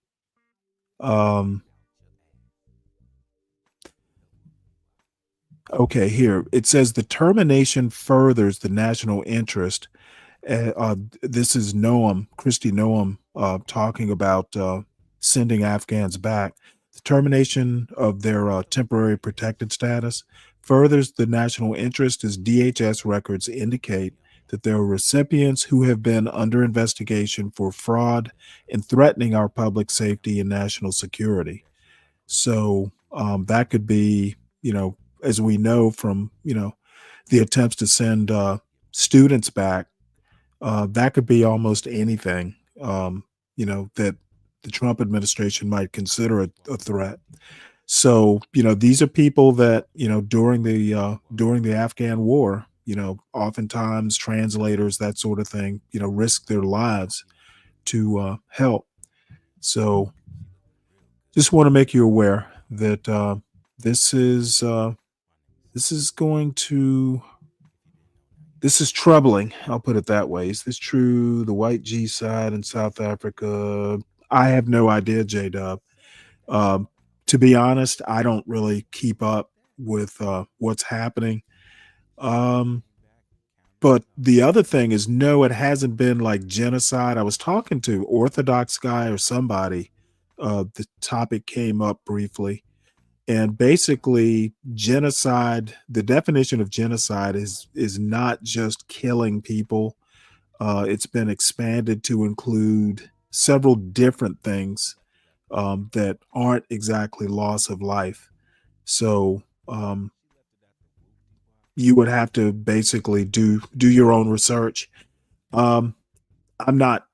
Speaker 5: Okay, here it says the termination furthers the national interest. This is Kristi Noam, talking about sending Afghans back. The termination of their temporary protected status furthers the national interest as DHS records indicate that there are recipients who have been under investigation for fraud and threatening our public safety and national security. So that could be, as we know from, the attempts to send students back, that could be almost anything, that the Trump administration might consider a threat. So, these are people that, during the Afghan war, oftentimes translators, that sort of thing, risk their lives to help. So just want to make you aware that this is troubling. I'll put it that way. Is this true? The white G side in South Africa? I have no idea, J-Dub. To be honest, I don't really keep up with what's happening. But the other thing is, no, it hasn't been like genocide. I was talking to Orthodox guy or somebody. The topic came up briefly. And basically, genocide, the definition of genocide is not just killing people. It's been expanded to include several different things that aren't exactly loss of life. So you would have to basically do your own research. I'm not,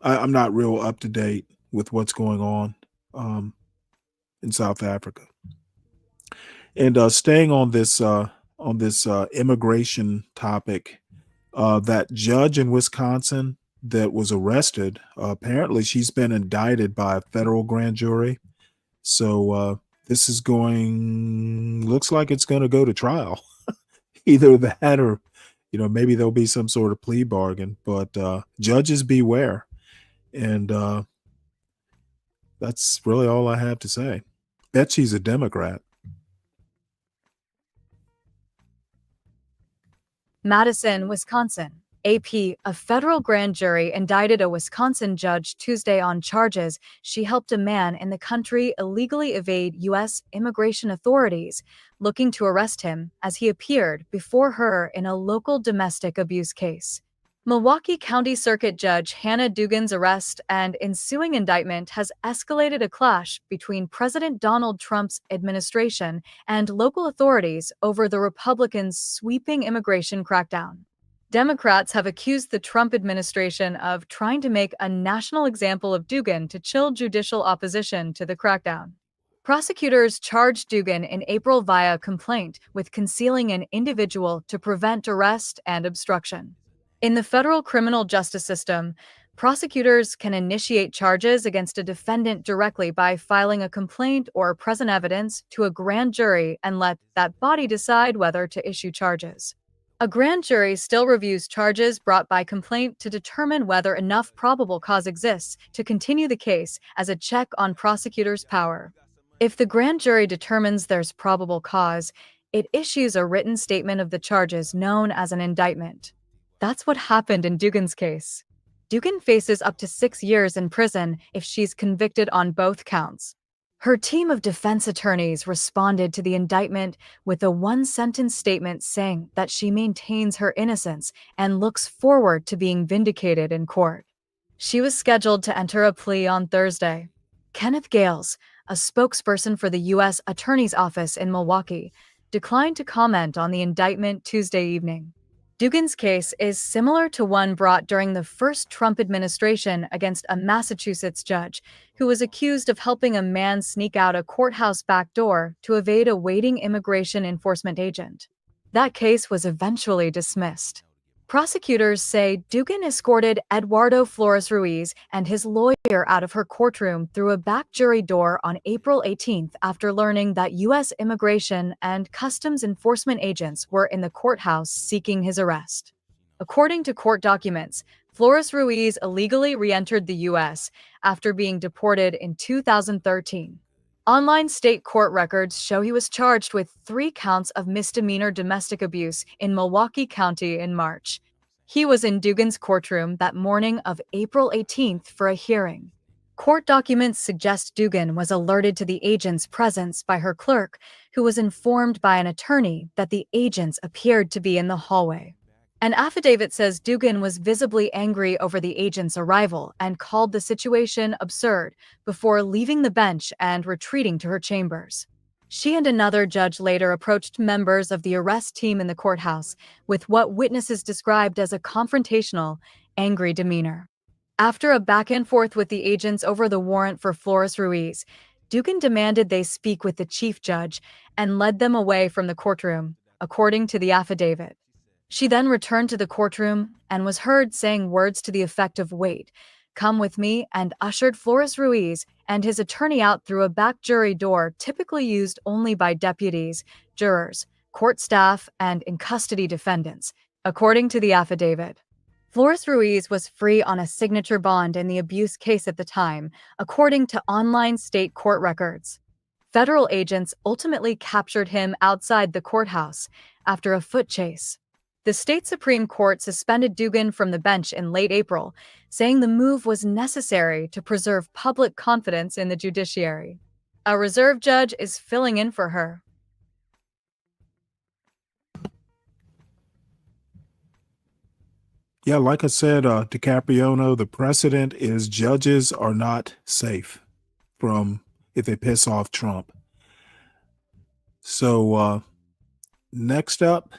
Speaker 5: I'm not real up to date with what's going on in South Africa. And staying on this immigration topic, that judge in Wisconsin that was arrested, apparently she's been indicted by a federal grand jury. So this is looks like it's going to go to trial. Either that or, maybe there'll be some sort of plea bargain. But judges beware. And that's really all I have to say. Bet she's a Democrat.
Speaker 10: Madison, Wisconsin. AP, a federal grand jury indicted a Wisconsin judge Tuesday on charges she helped a man in the country illegally evade U.S. immigration authorities looking to arrest him as he appeared before her in a local domestic abuse case. Milwaukee County Circuit Judge Hannah Dugan's arrest and ensuing indictment has escalated a clash between President Donald Trump's administration and local authorities over the Republicans' sweeping immigration crackdown. Democrats have accused the Trump administration of trying to make a national example of Dugan to chill judicial opposition to the crackdown. Prosecutors charged Dugan in April via complaint with concealing an individual to prevent arrest and obstruction. In the federal criminal justice system, prosecutors can initiate charges against a defendant directly by filing a complaint or present evidence to a grand jury and let that body decide whether to issue charges. A grand jury still reviews charges brought by complaint to determine whether enough probable cause exists to continue the case as a check on prosecutors' power. If the grand jury determines there's probable cause, it issues a written statement of the charges known as an indictment. That's what happened in Dugan's case. Dugan faces up to 6 years in prison if she's convicted on both counts. Her team of defense attorneys responded to the indictment with a one-sentence statement saying that she maintains her innocence and looks forward to being vindicated in court. She was scheduled to enter a plea on Thursday. Kenneth Gales, a spokesperson for the U.S. Attorney's Office in Milwaukee, declined to comment on the indictment Tuesday evening. Dugan's case is similar to one brought during the first Trump administration against a Massachusetts judge who was accused of helping a man sneak out a courthouse back door to evade a waiting immigration enforcement agent. That case was eventually dismissed. Prosecutors say Dugan escorted Eduardo Flores Ruiz and his lawyer out of her courtroom through a back jury door on April 18th after learning that U.S. immigration and customs enforcement agents were in the courthouse seeking his arrest. According to court documents, Flores Ruiz illegally re-entered the U.S. after being deported in 2013. Online state court records show he was charged with 3 counts of misdemeanor domestic abuse in Milwaukee County in March. He was in Dugan's courtroom that morning of April 18th for a hearing. Court documents suggest Dugan was alerted to the agent's presence by her clerk, who was informed by an attorney that the agents appeared to be in the hallway. An affidavit says Dugan was visibly angry over the agent's arrival and called the situation absurd before leaving the bench and retreating to her chambers. She and another judge later approached members of the arrest team in the courthouse with what witnesses described as a confrontational, angry demeanor. After a back and forth with the agents over the warrant for Flores Ruiz, Dugan demanded they speak with the chief judge and led them away from the courtroom, according to the affidavit. She then returned to the courtroom and was heard saying words to the effect of "Wait, come with me," and ushered Flores Ruiz and his attorney out through a back jury door typically used only by deputies, jurors, court staff, and in-custody defendants, according to the affidavit. Flores Ruiz was free on a signature bond in the abuse case at the time, according to online state court records. Federal agents ultimately captured him outside the courthouse after a foot chase. The state Supreme Court suspended Dugan from the bench in late April, saying the move was necessary to preserve public confidence in the judiciary. A reserve judge is filling in for her.
Speaker 5: Yeah, like I said, DiCapriono, the precedent is judges are not safe from if they piss off Trump. So next up,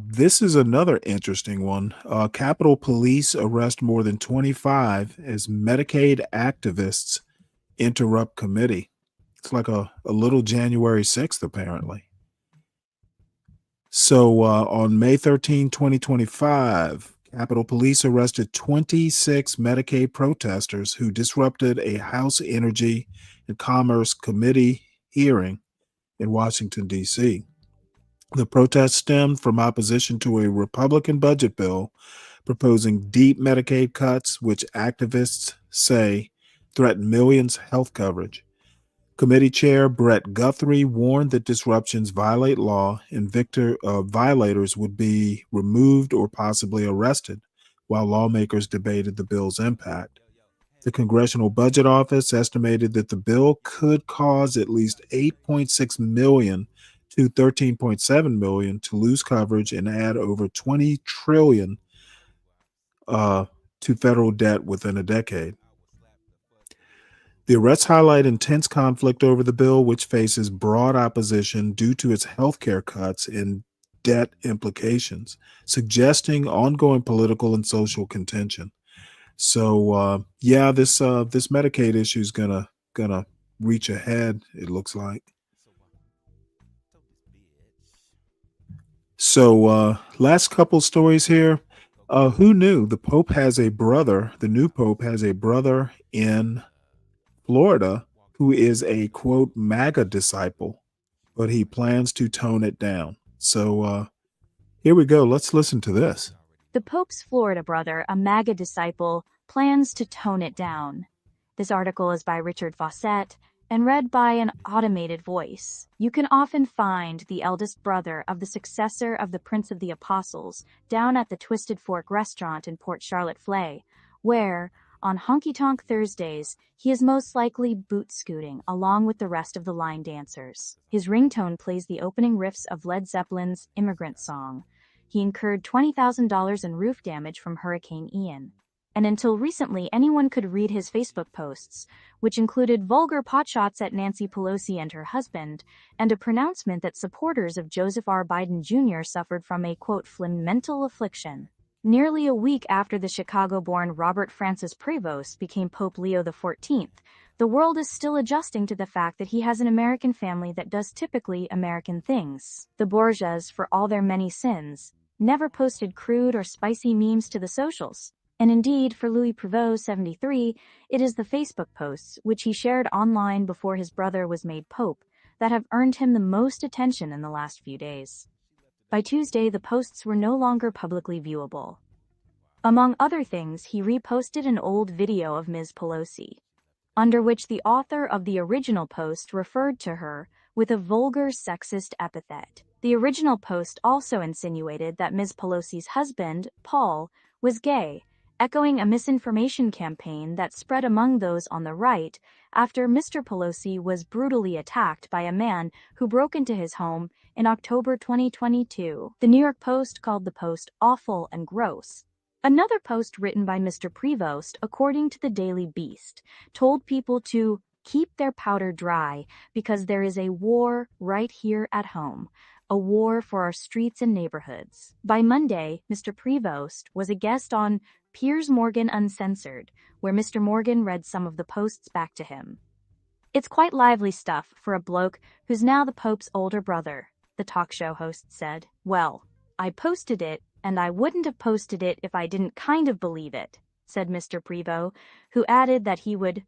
Speaker 5: this is another interesting one. Capitol Police arrest more than 25 as Medicaid activists interrupt committee. It's like a little January 6th, apparently. So on May 13, 2025, Capitol Police arrested 26 Medicaid protesters who disrupted a House Energy and Commerce Committee hearing in Washington, D.C. The protest stemmed from opposition to a Republican budget bill proposing deep Medicaid cuts, which activists say threaten millions' health coverage. Committee Chair Brett Guthrie warned that disruptions violate law and violators would be removed or possibly arrested, while lawmakers debated the bill's impact. The Congressional Budget Office estimated that the bill could cause at least 8.6 million to 13.7 million to lose coverage and add over 20 trillion to federal debt within a decade. The arrests highlight intense conflict over the bill, which faces broad opposition due to its healthcare cuts and debt implications, suggesting ongoing political and social contention. So, this Medicaid issue is gonna reach ahead, it looks like. So, last couple stories here. Who knew the Pope has a brother? The new Pope has a brother in Florida who is a quote MAGA disciple, but he plans to tone it down. So here we go. Let's listen to this.
Speaker 16: The Pope's Florida brother, a MAGA disciple, plans to tone it down. This article is by Richard Fawcett and read by an automated voice. You can often find the eldest brother of the successor of the Prince of the Apostles down at the Twisted Fork restaurant in Port Charlotte Flay, where, on Honky Tonk Thursdays, he is most likely boot scooting along with the rest of the line dancers. His ringtone plays the opening riffs of Led Zeppelin's Immigrant Song. He incurred $20,000 in roof damage from Hurricane Ian. And until recently, anyone could read his Facebook posts, which included vulgar potshots at Nancy Pelosi and her husband, and a pronouncement that supporters of Joseph R. Biden Jr. suffered from a, quote, mental affliction. Nearly a week after the Chicago-born Robert Francis Prevost became Pope Leo XIV, the world is still adjusting to the fact that he has an American family that does typically American things. The Borgias, for all their many sins, never posted crude or spicy memes to the socials. And indeed, for Louis Prevost, 73, it is the Facebook posts, which he shared online before his brother was made Pope, that have earned him the most attention in the last few days. By Tuesday, the posts were no longer publicly viewable. Among other things, he reposted an old video of Ms. Pelosi, under which the author of the original post referred to her with a vulgar sexist epithet. The original post also insinuated that Ms. Pelosi's husband, Paul, was gay, echoing a misinformation campaign that spread among those on the right after Mr. Pelosi was brutally attacked by a man who broke into his home in October 2022. The New York Post called the post awful and gross. Another post written by Mr. Prevost, according to the Daily Beast, told people to keep their powder dry because there is a war right here at home, a war for our streets and neighborhoods. By Monday, Mr. Prevost was a guest on Piers Morgan Uncensored, where Mr. Morgan read some of the posts back to him. It's quite lively stuff for a bloke who's now the Pope's older brother, the talk show host said. Well, I posted it, and I wouldn't have posted it if I didn't kind of believe it, said Mr. Prevost, who added that he would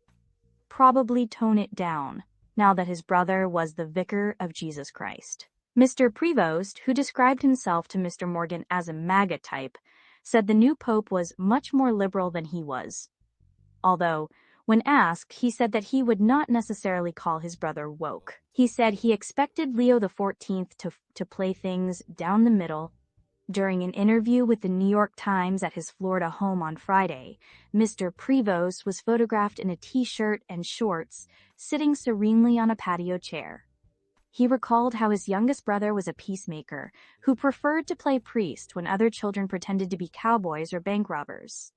Speaker 16: probably tone it down now that his brother was the vicar of Jesus Christ. Mr. Prevost, who described himself to Mr. Morgan as a MAGA type, said the new pope was much more liberal than he was. Although, when asked, he said that he would not necessarily call his brother woke. He said he expected Leo XIV to play things down the middle. During an interview with the New York Times at his Florida home on Friday, Mr. Prevost was photographed in a t-shirt and shorts, sitting serenely on a patio chair. He recalled how his youngest brother was a peacemaker who preferred to play priest when other children pretended to be cowboys or bank robbers.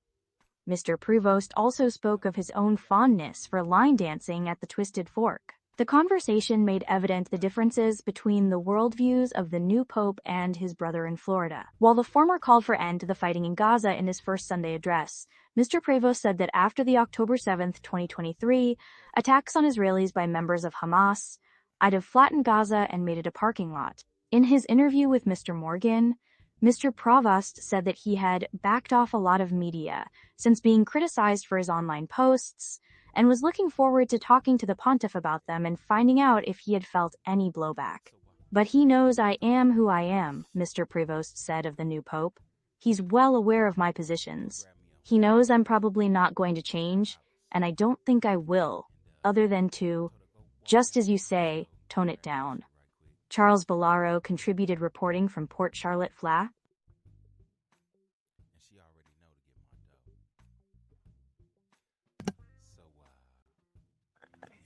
Speaker 16: Mr. Prevost also spoke of his own fondness for line dancing at the Twisted Fork. The conversation made evident the differences between the worldviews of the new pope and his brother in Florida. While the former called for end to the fighting in Gaza in his first Sunday address, Mr. Prevost said that after the October 7, 2023, attacks on Israelis by members of Hamas, I'd have flattened Gaza and made it a parking lot. In his interview with Mr. Morgan, Mr. Prevost said that he had backed off a lot of media since being criticized for his online posts, and was looking forward to talking to the pontiff about them and finding out if he had felt any blowback. But he knows I am who I am, Mr. Prevost said of the new pope. He's well aware of my positions. He knows I'm probably not going to change, and I don't think I will, other than to, just as you say, tone it down. Charles Bellaro contributed reporting from Port Charlotte, Fla.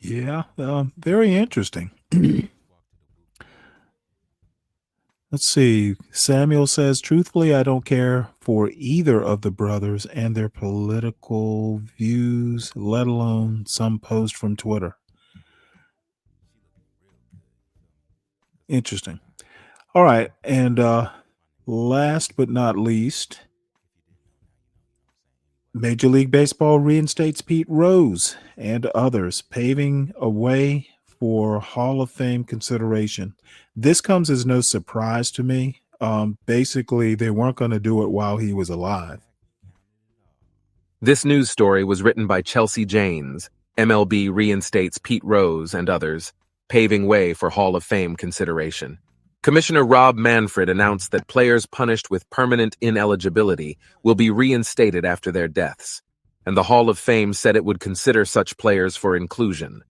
Speaker 5: Yeah, very interesting. Let's see. Samuel says, truthfully, I don't care for either of the brothers and their political views, let alone some post from Twitter. Interesting. All right. And last but not least, Major League Baseball reinstates Pete Rose and others, paving a way for Hall of Fame consideration. This comes as no surprise to me. Basically, they weren't going to do it while he was alive.
Speaker 19: This news story was written by Chelsea Janes. MLB reinstates Pete Rose and others, paving way for Hall of Fame consideration. Commissioner Rob Manfred announced that players punished with permanent ineligibility will be reinstated after their deaths, and the Hall of Fame said it would consider such players for inclusion.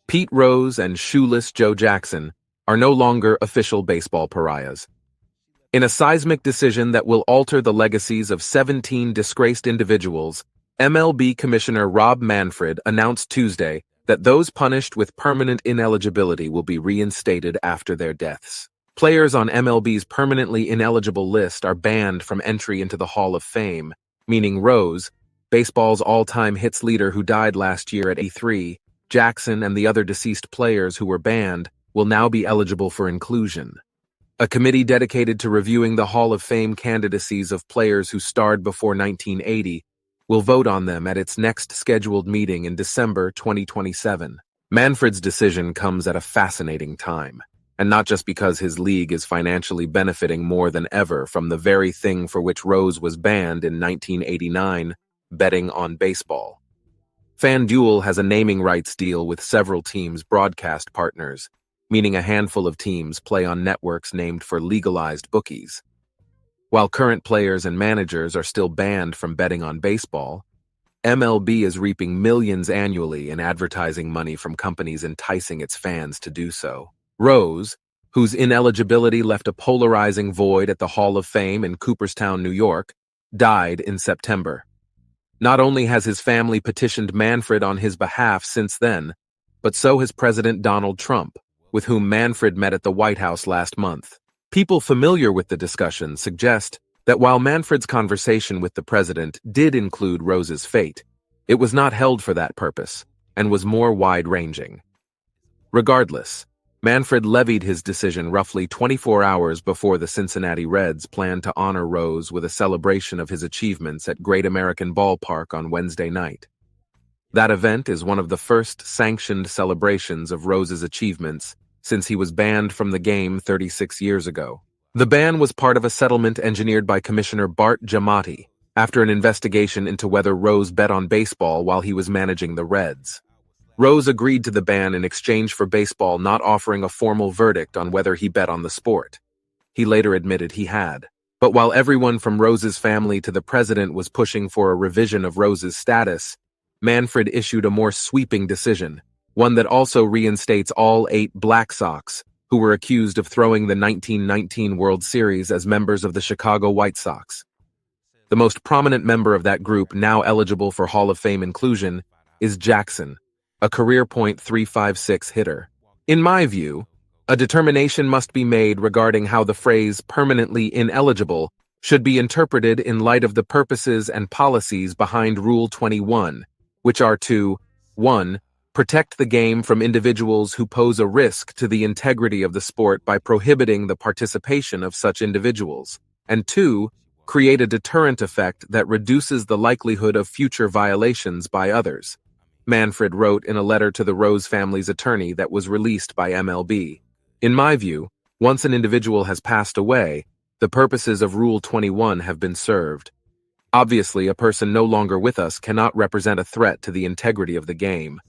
Speaker 19: Pete Rose and shoeless Joe Jackson are no longer official baseball pariahs. In a seismic decision that will alter the legacies of 17 disgraced individuals, MLB Commissioner Rob Manfred announced Tuesday that those punished with permanent ineligibility will be reinstated after their deaths. Players on MLB's permanently ineligible list are banned from entry into the Hall of Fame, meaning Rose, baseball's all-time hits leader who died last year at 83, Jackson and the other deceased players who were banned will now be eligible for inclusion. A committee dedicated to reviewing the Hall of Fame candidacies of players who starred before 1980 will vote on them at its next scheduled meeting in December 2027. Manfred's decision comes at a fascinating time, and not just because his league is financially benefiting more than ever from the very thing for which Rose was banned in 1989, betting on baseball. FanDuel has a naming rights deal with several teams' broadcast partners, meaning a handful of teams play on networks named for legalized bookies. While current players and managers are still banned from betting on baseball, MLB is reaping millions annually in advertising money from companies enticing its fans to do so. Rose, whose ineligibility left a polarizing void at the Hall of Fame in Cooperstown, New York, died in September. Not only has his family petitioned Manfred on his behalf since then, but so has President Donald Trump, with whom Manfred met at the White House last month. People familiar with the discussion suggest that while Manfred's conversation with the president did include Rose's fate, it was not held for that purpose and was more wide-ranging. Regardless, Manfred levied his decision roughly 24 hours before the Cincinnati Reds planned to honor Rose with a celebration of his achievements at Great American Ballpark on Wednesday night. That event is one of the first sanctioned celebrations of Rose's achievements since he was banned from the game 36 years ago. The ban was part of a settlement engineered by Commissioner Bart Giamatti after an investigation into whether Rose bet on baseball while he was managing the Reds. Rose agreed to the ban in exchange for baseball not offering a formal verdict on whether he bet on the sport. He later admitted he had. But while everyone from Rose's family to the president was pushing for a revision of Rose's status, Manfred issued a more sweeping decision, one that also reinstates all 8 Black Sox who were accused of throwing the 1919 World Series as members of the Chicago White Sox. The most prominent member of that group now eligible for Hall of Fame inclusion is Jackson, a career .356 hitter. In my view, a determination must be made regarding how the phrase permanently ineligible should be interpreted in light of the purposes and policies behind Rule 21, which are to 1. Protect the game from individuals who pose a risk to the integrity of the sport by prohibiting the participation of such individuals, and 2. Create a deterrent effect that reduces the likelihood of future violations by others, Manfred wrote in a letter to the Rose family's attorney that was released by MLB. In my view, once an individual has passed away, the purposes of Rule 21 have been served. Obviously, a person no longer with us cannot represent a threat to the integrity of the game.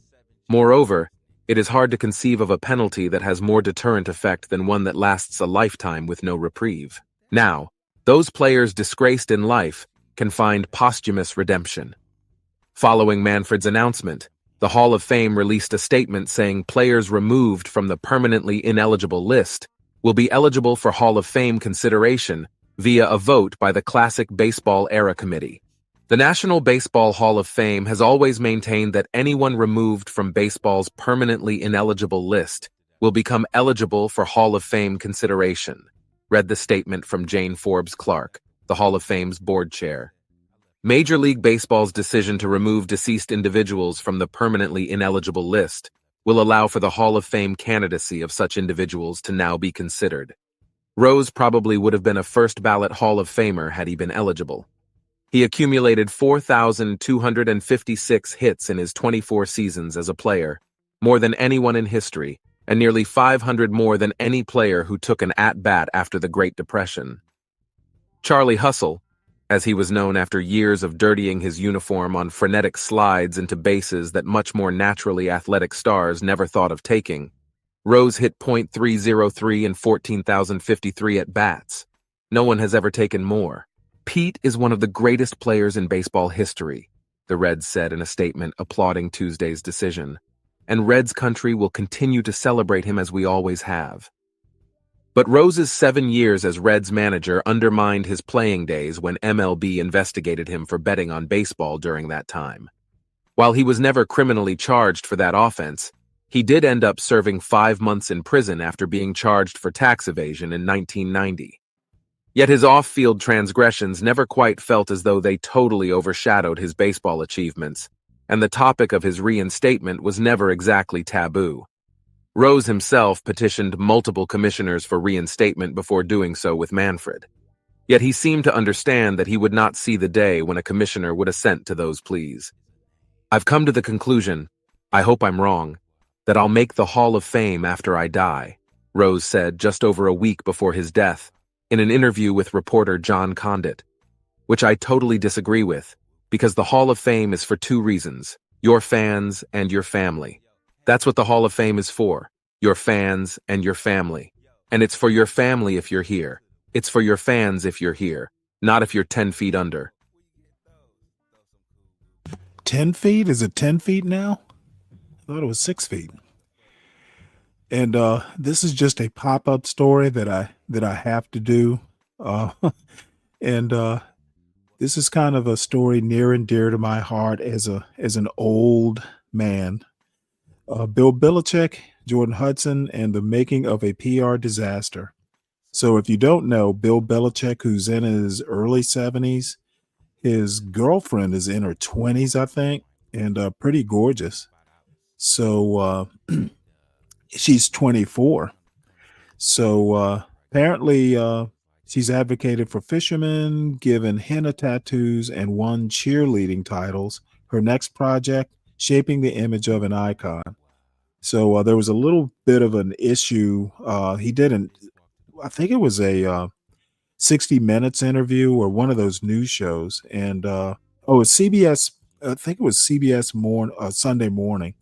Speaker 19: Moreover, it is hard to conceive of a penalty that has more deterrent effect than one that lasts a lifetime with no reprieve. Now, those players disgraced in life can find posthumous redemption. Following Manfred's announcement, the Hall of Fame released a statement saying players removed from the permanently ineligible list will be eligible for Hall of Fame consideration via a vote by the Classic Baseball Era Committee. The National Baseball Hall of Fame has always maintained that anyone removed from baseball's permanently ineligible list will become eligible for Hall of Fame consideration, read the statement from Jane Forbes Clark, the Hall of Fame's board chair. Major League Baseball's decision to remove deceased individuals from the permanently ineligible list will allow for the Hall of Fame candidacy of such individuals to now be considered. Rose probably would have been a first-ballot Hall of Famer had he been eligible. He accumulated 4,256 hits in his 24 seasons as a player, more than anyone in history, and nearly 500 more than any player who took an at-bat after the Great Depression. Charlie Hustle, as he was known after years of dirtying his uniform on frenetic slides into bases that much more naturally athletic stars never thought of taking, Rose hit .303 in 14,053 at-bats. No one has ever taken more. Pete is one of the greatest players in baseball history, the Reds said in a statement applauding Tuesday's decision, and Reds country will continue to celebrate him as we always have. But Rose's 7 years as Reds manager undermined his playing days when MLB investigated him for betting on baseball during that time. While he was never criminally charged for that offense, he did end up serving 5 months in prison after being charged for tax evasion in 1990. Yet his off-field transgressions never quite felt as though they totally overshadowed his baseball achievements, and the topic of his reinstatement was never exactly taboo. Rose himself petitioned multiple commissioners for reinstatement before doing so with Manfred. Yet he seemed to understand that he would not see the day when a commissioner would assent to those pleas. I've come to the conclusion, I hope I'm wrong, that I'll make the Hall of Fame after I die, Rose said just over a week before his death, in an interview with reporter John Condit, which I totally disagree with, because the Hall of Fame is for 2 reasons, your fans and your family. That's what the Hall of Fame is for, your fans and your family. And it's for your family if you're here. It's for your fans if you're here, not if you're 10 feet under.
Speaker 5: 10 feet? Is it 10 feet now? I thought it was 6 feet. And this is just a pop-up story that I have to do. And this is kind of a story near and dear to my heart as an old man. Bill Belichick, Jordan Hudson, and the making of a PR disaster. So if you don't know, Bill Belichick, who's in his early 70s, his girlfriend is in her 20s, I think, and pretty gorgeous. So she's 24. So apparently she's advocated for fishermen, given henna tattoos, and won cheerleading titles. Her next project, shaping the image of an icon. So there was a little bit of an issue. He didn't, I think it was a 60 Minutes interview or one of those news shows. And it's CBS, I think it was CBS Sunday Morning.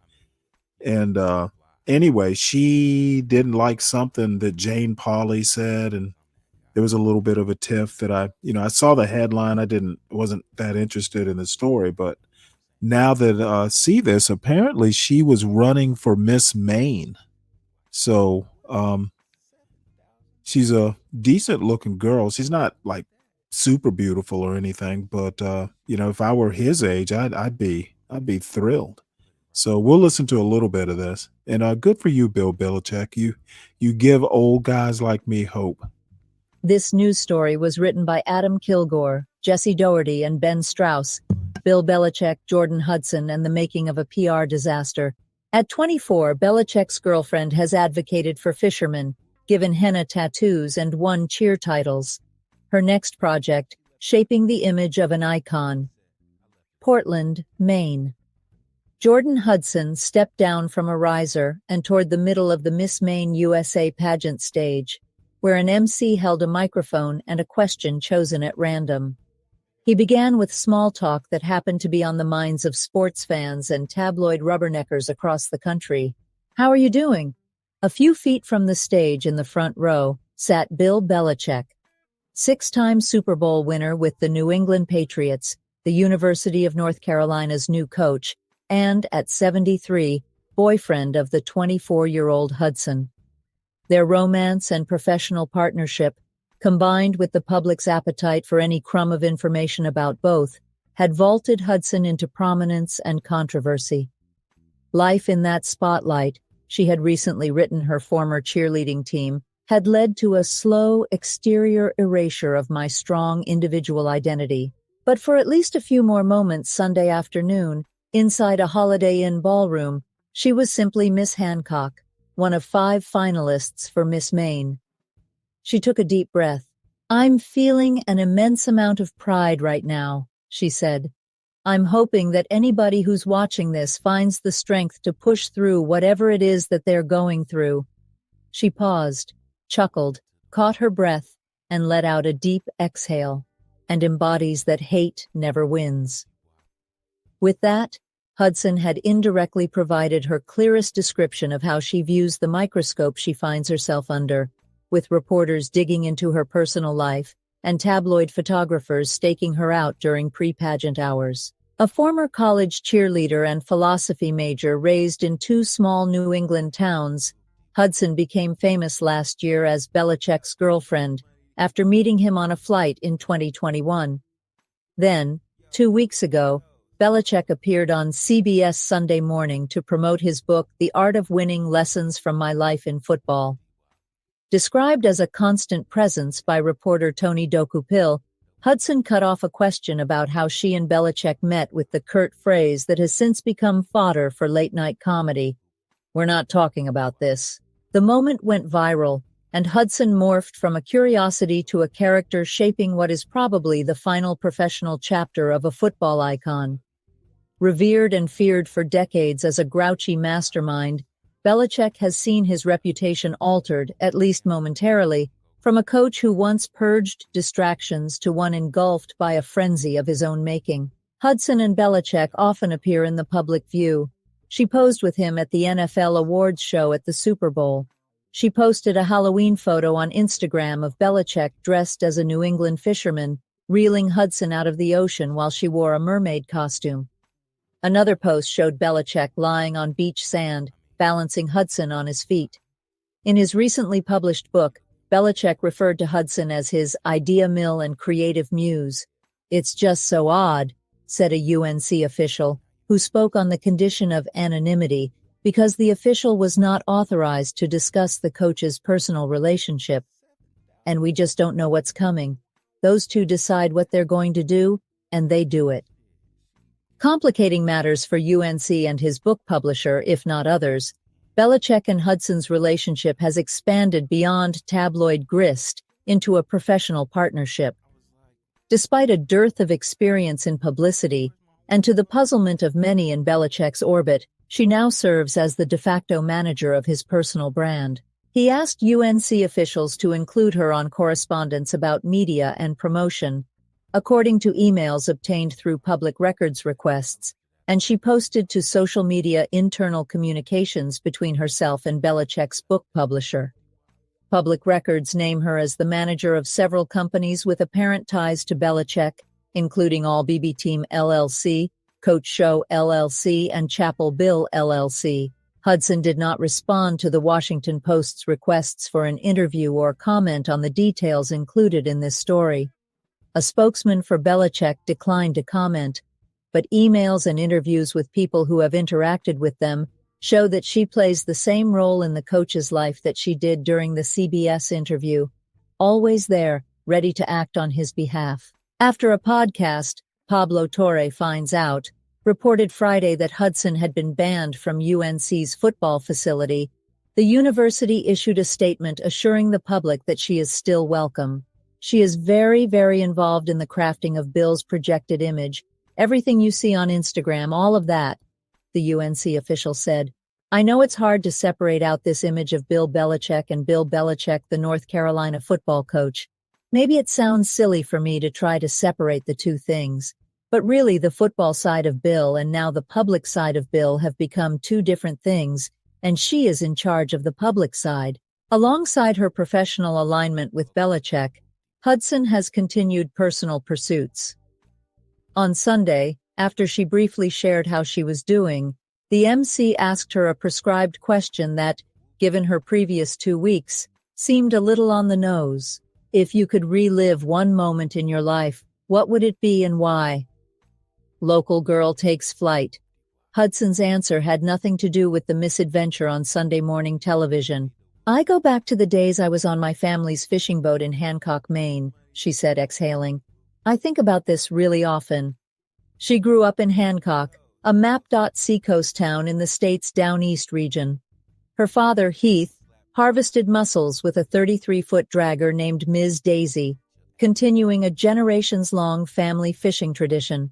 Speaker 5: And anyway, she didn't like something that Jane Pauley said. And there was a little bit of a tiff that I saw the headline. Wasn't that interested in the story, but now that I see this, apparently she was running for Miss Maine. So she's a decent looking girl. She's not like super beautiful or anything, but if I were his age, I'd be thrilled. So we'll listen to a little bit of this. And good for you, Bill Belichick. You give old guys like me hope.
Speaker 20: This news story was written by Adam Kilgore, Jesse Doherty, and Ben Strauss. Bill Belichick, Jordan Hudson, and the making of a PR disaster. At 24, Belichick's girlfriend has advocated for fishermen, given henna tattoos, and won cheer titles. Her next project, shaping the image of an icon. Portland, Maine. Jordan Hudson stepped down from a riser and toward the middle of the Miss Maine USA pageant stage, where an MC held a microphone and a question chosen at random. He began with small talk that happened to be on the minds of sports fans and tabloid rubberneckers across the country. "How are you doing?" A few feet from the stage in the front row sat Bill Belichick, six-time Super Bowl winner with the New England Patriots, the University of North Carolina's new coach, and, at 73, boyfriend of the 24-year-old Hudson. Their romance and professional partnership, combined with the public's appetite for any crumb of information about both, had vaulted Hudson into prominence and controversy. Life in that spotlight, she had recently written her former cheerleading team, had led to a slow exterior erasure of my strong individual identity. But for at least a few more moments Sunday afternoon, inside a Holiday Inn ballroom, she was simply Miss Hancock, one of 5 finalists for Miss Maine. She took a deep breath. "I'm feeling an immense amount of pride right now," she said. "I'm hoping that anybody who's watching this finds the strength to push through whatever it is that they're going through." She paused, chuckled, caught her breath, and let out a deep exhale, and embodies that hate never wins. With that, Hudson had indirectly provided her clearest description of how she views the microscope she finds herself under, with reporters digging into her personal life and tabloid photographers staking her out during pre-pageant hours. A former college cheerleader and philosophy major raised in 2 small New England towns, Hudson became famous last year as Belichick's girlfriend after meeting him on a flight in 2021. Then, 2 weeks ago, Belichick appeared on CBS Sunday Morning to promote his book, The Art of Winning: Lessons from My Life in Football. Described as a constant presence by reporter Tony Dokupil, Hudson cut off a question about how she and Belichick met with the curt phrase that has since become fodder for late-night comedy. "We're not talking about this." The moment went viral, and Hudson morphed from a curiosity to a character shaping what is probably the final professional chapter of a football icon. Revered and feared for decades as a grouchy mastermind, Belichick has seen his reputation altered, at least momentarily, from a coach who once purged distractions to one engulfed by a frenzy of his own making. Hudson and Belichick often appear in the public view. She posed with him at the NFL awards show at the Super Bowl. She posted a Halloween photo on Instagram of Belichick dressed as a New England fisherman, reeling Hudson out of the ocean while she wore a mermaid costume. Another post showed Belichick lying on beach sand, balancing Hudson on his feet. In his recently published book, Belichick referred to Hudson as his idea mill and creative muse. "It's just so odd," said a UNC official, who spoke on the condition of anonymity because the official was not authorized to discuss the coach's personal relationship. "And we just don't know what's coming. Those two decide what they're going to do, and they do it." Complicating matters for UNC and his book publisher, if not others, Belichick and Hudson's relationship has expanded beyond tabloid grist into a professional partnership. Despite a dearth of experience in publicity, and to the puzzlement of many in Belichick's orbit, she now serves as the de facto manager of his personal brand. He asked UNC officials to include her on correspondence about media and promotion, according to emails obtained through public records requests, and she posted to social media internal communications between herself and Belichick's book publisher. Public records name her as the manager of several companies with apparent ties to Belichick, including All BB Team LLC, Coach Show LLC, and Chapel Bill LLC. Hudson did not respond to the Washington Post's requests for an interview or comment on the details included in this story. A spokesman for Belichick declined to comment, but emails and interviews with people who have interacted with them show that she plays the same role in the coach's life that she did during the CBS interview, always there, ready to act on his behalf. After a podcast, Pablo Torre Finds Out, reported Friday that Hudson had been banned from UNC's football facility, the university issued a statement assuring the public that she is still welcome. "She is very, very involved in the crafting of Bill's projected image. Everything you see on Instagram, all of that," the UNC official said. "I know it's hard to separate out this image of Bill Belichick and Bill Belichick, the North Carolina football coach. Maybe it sounds silly for me to try to separate the two things, but really the football side of Bill and now the public side of Bill have become two different things, and she is in charge of the public side. Alongside her professional alignment with Belichick, Hudson has continued personal pursuits. On Sunday, after she briefly shared how she was doing, the MC asked her a prescribed question that, given her previous 2 weeks, seemed a little on the nose. If you could relive one moment in your life, what would it be and why? Local girl takes flight. Hudson's answer had nothing to do with the misadventure on Sunday morning television. I go back to the days I was on my family's fishing boat in Hancock, Maine, she said, exhaling. I think about this really often. She grew up in Hancock, a map.seacoast town in the state's Down East region. Her father, Heath, harvested mussels with a 33-foot dragger named Ms. Daisy, continuing a generations-long family fishing tradition.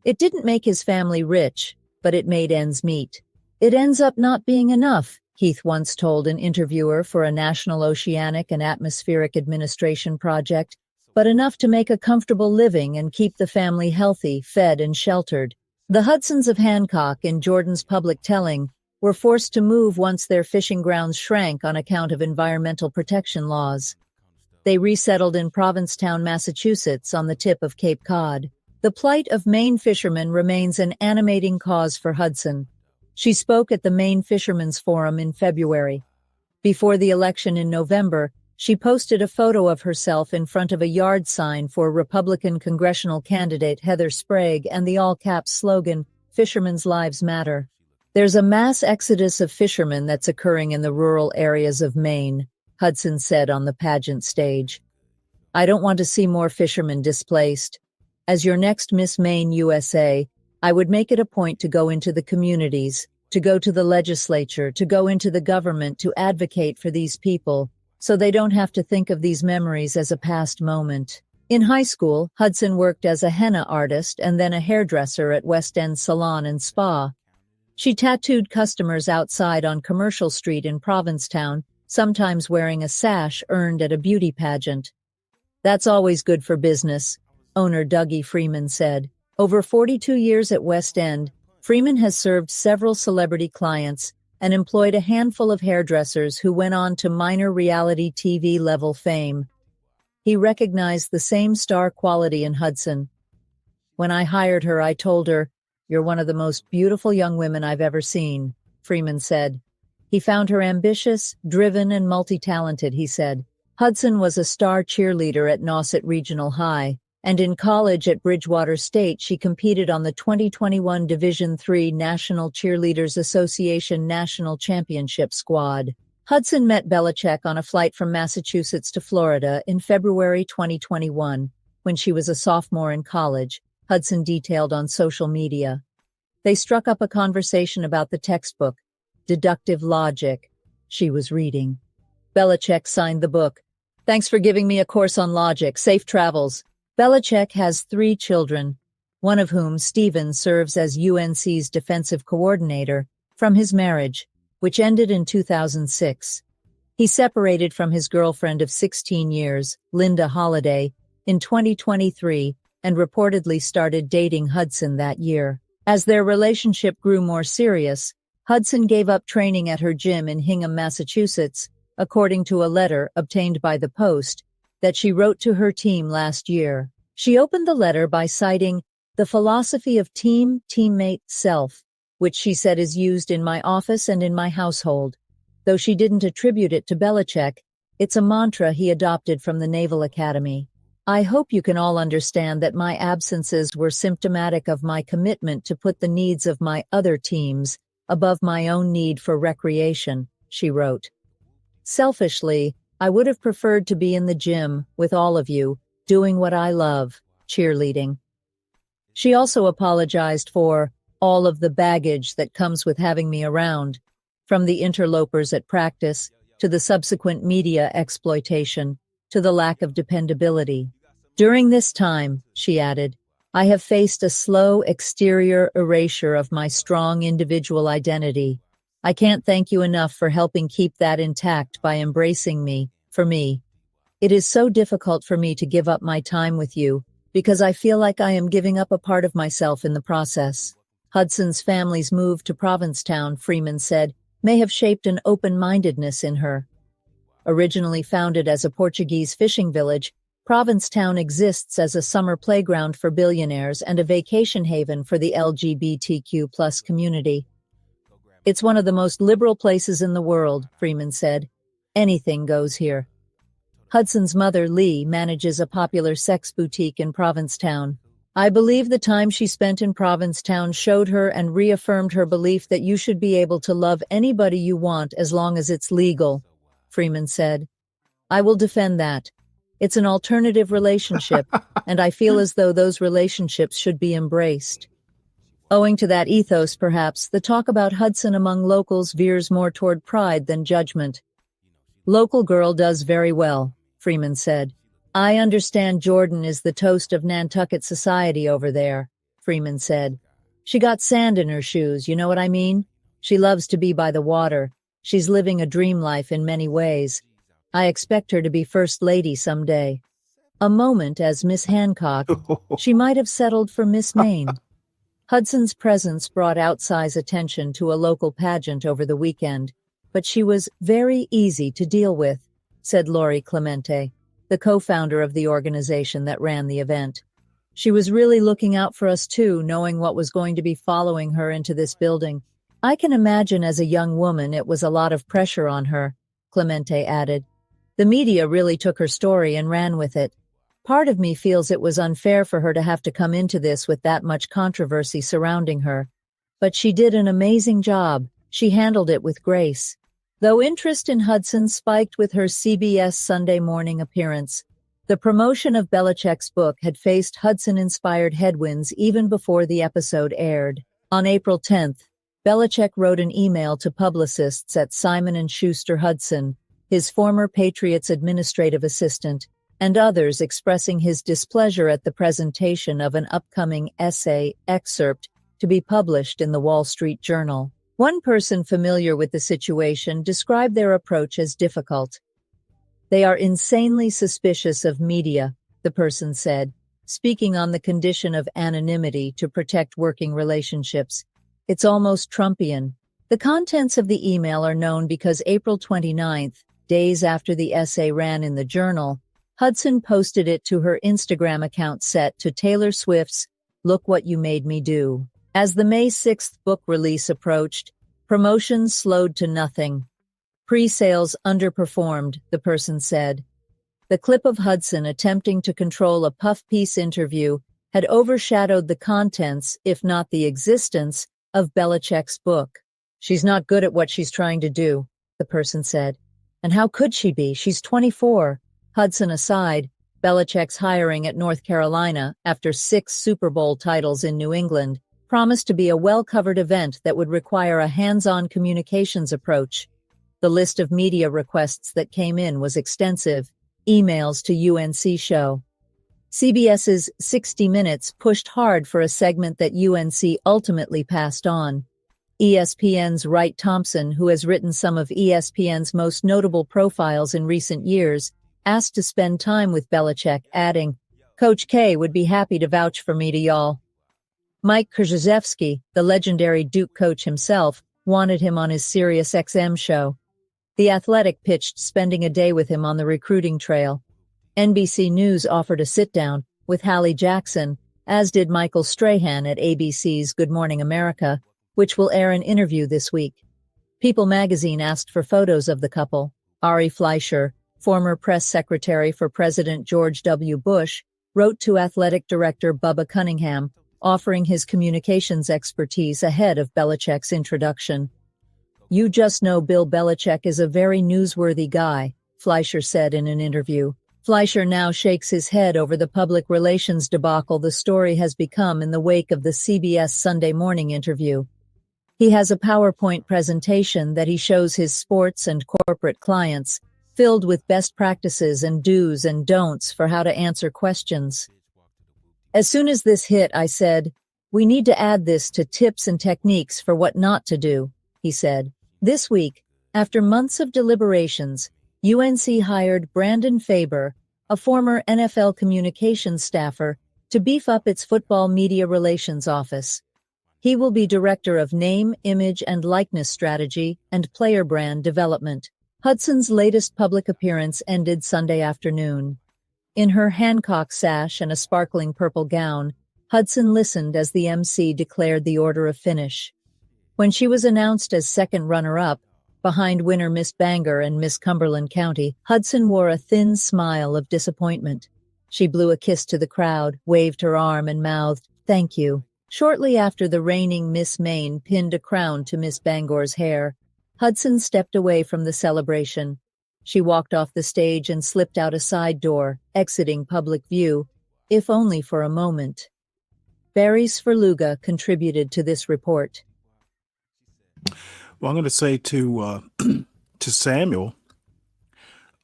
Speaker 20: It didn't make his family rich, but it made ends meet. It ends up not being enough, Heath once told an interviewer for a National Oceanic and Atmospheric Administration project, but enough to make a comfortable living and keep the family healthy, fed, and sheltered. The Hudsons of Hancock, in Jordan's public telling, were forced to move once their fishing grounds shrank on account of environmental protection laws. They resettled in Provincetown, Massachusetts, on the tip of Cape Cod. The plight of Maine fishermen remains an animating cause for Hudson. She spoke at the Maine Fishermen's Forum in February. Before the election in November, she posted a photo of herself in front of a yard sign for Republican congressional candidate Heather Sprague and the all-caps slogan, "Fishermen's Lives Matter." There's a mass exodus of fishermen that's occurring in the rural areas of Maine, Hudson said on the pageant stage. I don't want to see more fishermen displaced. As your next Miss Maine USA, I would make it a point to go into the communities, to go to the legislature, to go into the government to advocate for these people, so they don't have to think of these memories as a past moment. In high school, Hudson worked as a henna artist and then a hairdresser at West End Salon and Spa. She tattooed customers outside on Commercial Street in Provincetown, sometimes wearing a sash earned at a beauty pageant. That's always good for business, owner Dougie Freeman said. Over 42 years at West End, Freeman has served several celebrity clients and employed a handful of hairdressers who went on to minor reality TV-level fame. He recognized the same star quality in Hudson. When I hired her, I told her, "You're one of the most beautiful young women I've ever seen," Freeman said. He found her ambitious, driven, and multi-talented, he said. Hudson was a star cheerleader at Nauset Regional High, and in college at Bridgewater State she competed on the 2021 Division III National Cheerleaders Association National Championship squad. Hudson met Belichick on a flight from Massachusetts to Florida in February 2021, when she was a sophomore in college, Hudson detailed on social media. They struck up a conversation about the textbook, Deductive Logic, she was reading. Belichick signed the book. "Thanks for giving me a course on logic. Safe travels." Belichick has 3 children, one of whom, Stephen, serves as UNC's defensive coordinator, from his marriage, which ended in 2006. He separated from his girlfriend of 16 years, Linda Holliday, in 2023 and reportedly started dating Hudson that year. As their relationship grew more serious, Hudson gave up training at her gym in Hingham, Massachusetts, according to a letter obtained by the Post that she wrote to her team last year. She opened the letter by citing the philosophy of team, teammate, self, which she said is used in my office and in my household. Though she didn't attribute it to Belichick, it's a mantra he adopted from the Naval Academy. I hope you can all understand that my absences were symptomatic of my commitment to put the needs of my other teams above my own need for recreation, she wrote. Selfishly, I would have preferred to be in the gym with all of you, doing what I love, cheerleading. She also apologized for all of the baggage that comes with having me around, from the interlopers at practice, to the subsequent media exploitation, to the lack of dependability. During this time, she added, I have faced a slow exterior erasure of my strong individual identity. I can't thank you enough for helping keep that intact by embracing me, for me. It is so difficult for me to give up my time with you, because I feel like I am giving up a part of myself in the process. Hudson's family's move to Provincetown, Freeman said, may have shaped an open-mindedness in her. Originally founded as a Portuguese fishing village, Provincetown exists as a summer playground for billionaires and a vacation haven for the LGBTQ+ community. It's one of the most liberal places in the world, Freeman said. Anything goes here. Hudson's mother, Lee, manages a popular sex boutique in Provincetown. I believe the time she spent in Provincetown showed her and reaffirmed her belief that you should be able to love anybody you want as long as it's legal, Freeman said. I will defend that. It's an alternative relationship, and I feel as though those relationships should be embraced. Owing to that ethos, perhaps, the talk about Hudson among locals veers more toward pride than judgment. Local girl does very well, Freeman said. I understand Jordan is the toast of Nantucket society over there, Freeman said. She got sand in her shoes, you know what I mean? She loves to be by the water. She's living a dream life in many ways. I expect her to be First Lady someday. A moment as Miss Hancock, she might have settled for Miss Maine. Hudson's presence brought outsized attention to a local pageant over the weekend, but she was very easy to deal with, said Lori Clemente, the co-founder of the organization that ran the event. She was really looking out for us too, knowing what was going to be following her into this building. I can imagine as a young woman it was a lot of pressure on her, Clemente added. The media really took her story and ran with it. Part of me feels it was unfair for her to have to come into this with that much controversy surrounding her. But she did an amazing job. She handled it with grace. Though interest in Hudson spiked with her CBS Sunday morning appearance, the promotion of Belichick's book had faced Hudson-inspired headwinds even before the episode aired. On April 10th, Belichick wrote an email to publicists at Simon & Schuster Hudson, his former Patriots administrative assistant, and others expressing his displeasure at the presentation of an upcoming essay excerpt to be published in the Wall Street Journal. One person familiar with the situation described their approach as difficult. They are insanely suspicious of media, the person said, speaking on the condition of anonymity to protect working relationships. It's almost Trumpian. The contents of the email are known because April 29th, days after the essay ran in the Journal, Hudson posted it to her Instagram account set to Taylor Swift's "Look What You Made Me Do." As the May 6th book release approached, promotions slowed to nothing. Pre-sales underperformed, the person said. The clip of Hudson attempting to control a puff piece interview had overshadowed the contents, if not the existence, of Belichick's book. She's not good at what she's trying to do, the person said. And how could she be? She's 24. Hudson aside, Belichick's hiring at North Carolina, after 6 Super Bowl titles in New England, promised to be a well-covered event that would require a hands-on communications approach. The list of media requests that came in was extensive. Emails to UNC show. CBS's 60 Minutes pushed hard for a segment that UNC ultimately passed on. ESPN's Wright Thompson, who has written some of ESPN's most notable profiles in recent years, asked to spend time with Belichick, adding, "Coach K would be happy to vouch for me to y'all." Mike Krzyzewski, the legendary Duke coach himself, wanted him on his SiriusXM show. The Athletic pitched spending a day with him on the recruiting trail. NBC News offered a sit-down with Hallie Jackson, as did Michael Strahan at ABC's Good Morning America, which will air an interview this week. People magazine asked for photos of the couple. Ari Fleischer, former press secretary for President George W. Bush, wrote to athletic director Bubba Cunningham, offering his communications expertise ahead of Belichick's introduction. "You just know Bill Belichick is a very newsworthy guy," Fleischer said in an interview. Fleischer now shakes his head over the public relations debacle the story has become in the wake of the CBS Sunday morning interview. He has a PowerPoint presentation that he shows his sports and corporate clients, filled with best practices and do's and don'ts for how to answer questions. As soon as this hit, I said, "We need to add this to tips and techniques for what not to do," he said. This week, after months of deliberations, UNC hired Brandon Faber, a former NFL communications staffer, to beef up its football media relations office. He will be director of name, image, and likeness strategy and player brand development. Hudson's latest public appearance ended Sunday afternoon. In her Hancock sash and a sparkling purple gown, Hudson listened as the MC declared the order of finish. When she was announced as second runner-up, behind winner Miss Bangor and Miss Cumberland County, Hudson wore a thin smile of disappointment. She blew a kiss to the crowd, waved her arm, and mouthed, "Thank you." Shortly after the reigning Miss Maine pinned a crown to Miss Bangor's hair, Hudson stepped away from the celebration. She walked off the stage and slipped out a side door, exiting public view, if only for a moment. Barry Sverluga contributed to this report.
Speaker 5: Well, I'm going to say to Samuel,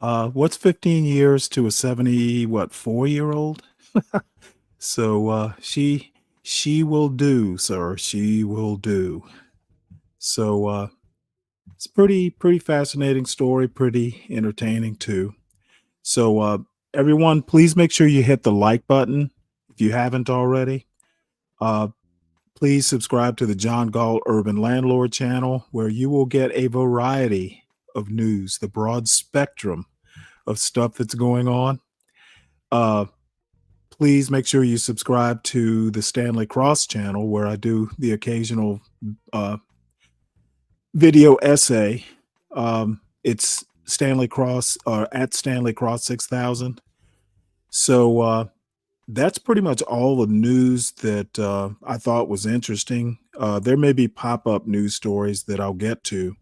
Speaker 5: what's 15 years to a 4-year-old? So she will do, sir. She will do. So it's pretty fascinating story, pretty entertaining too. So everyone, please make sure you hit the like button if you haven't already. Please subscribe to the John Galt Urban Landlord channel, where you will get a variety of news, the broad spectrum of stuff that's going on. Please make sure you subscribe to the Stanley Cross channel, where I do the occasional video essay. It's Stanley Cross, at Stanley Cross 6000. So that's pretty much all the news that I thought was interesting. There may be pop-up news stories that I'll get to,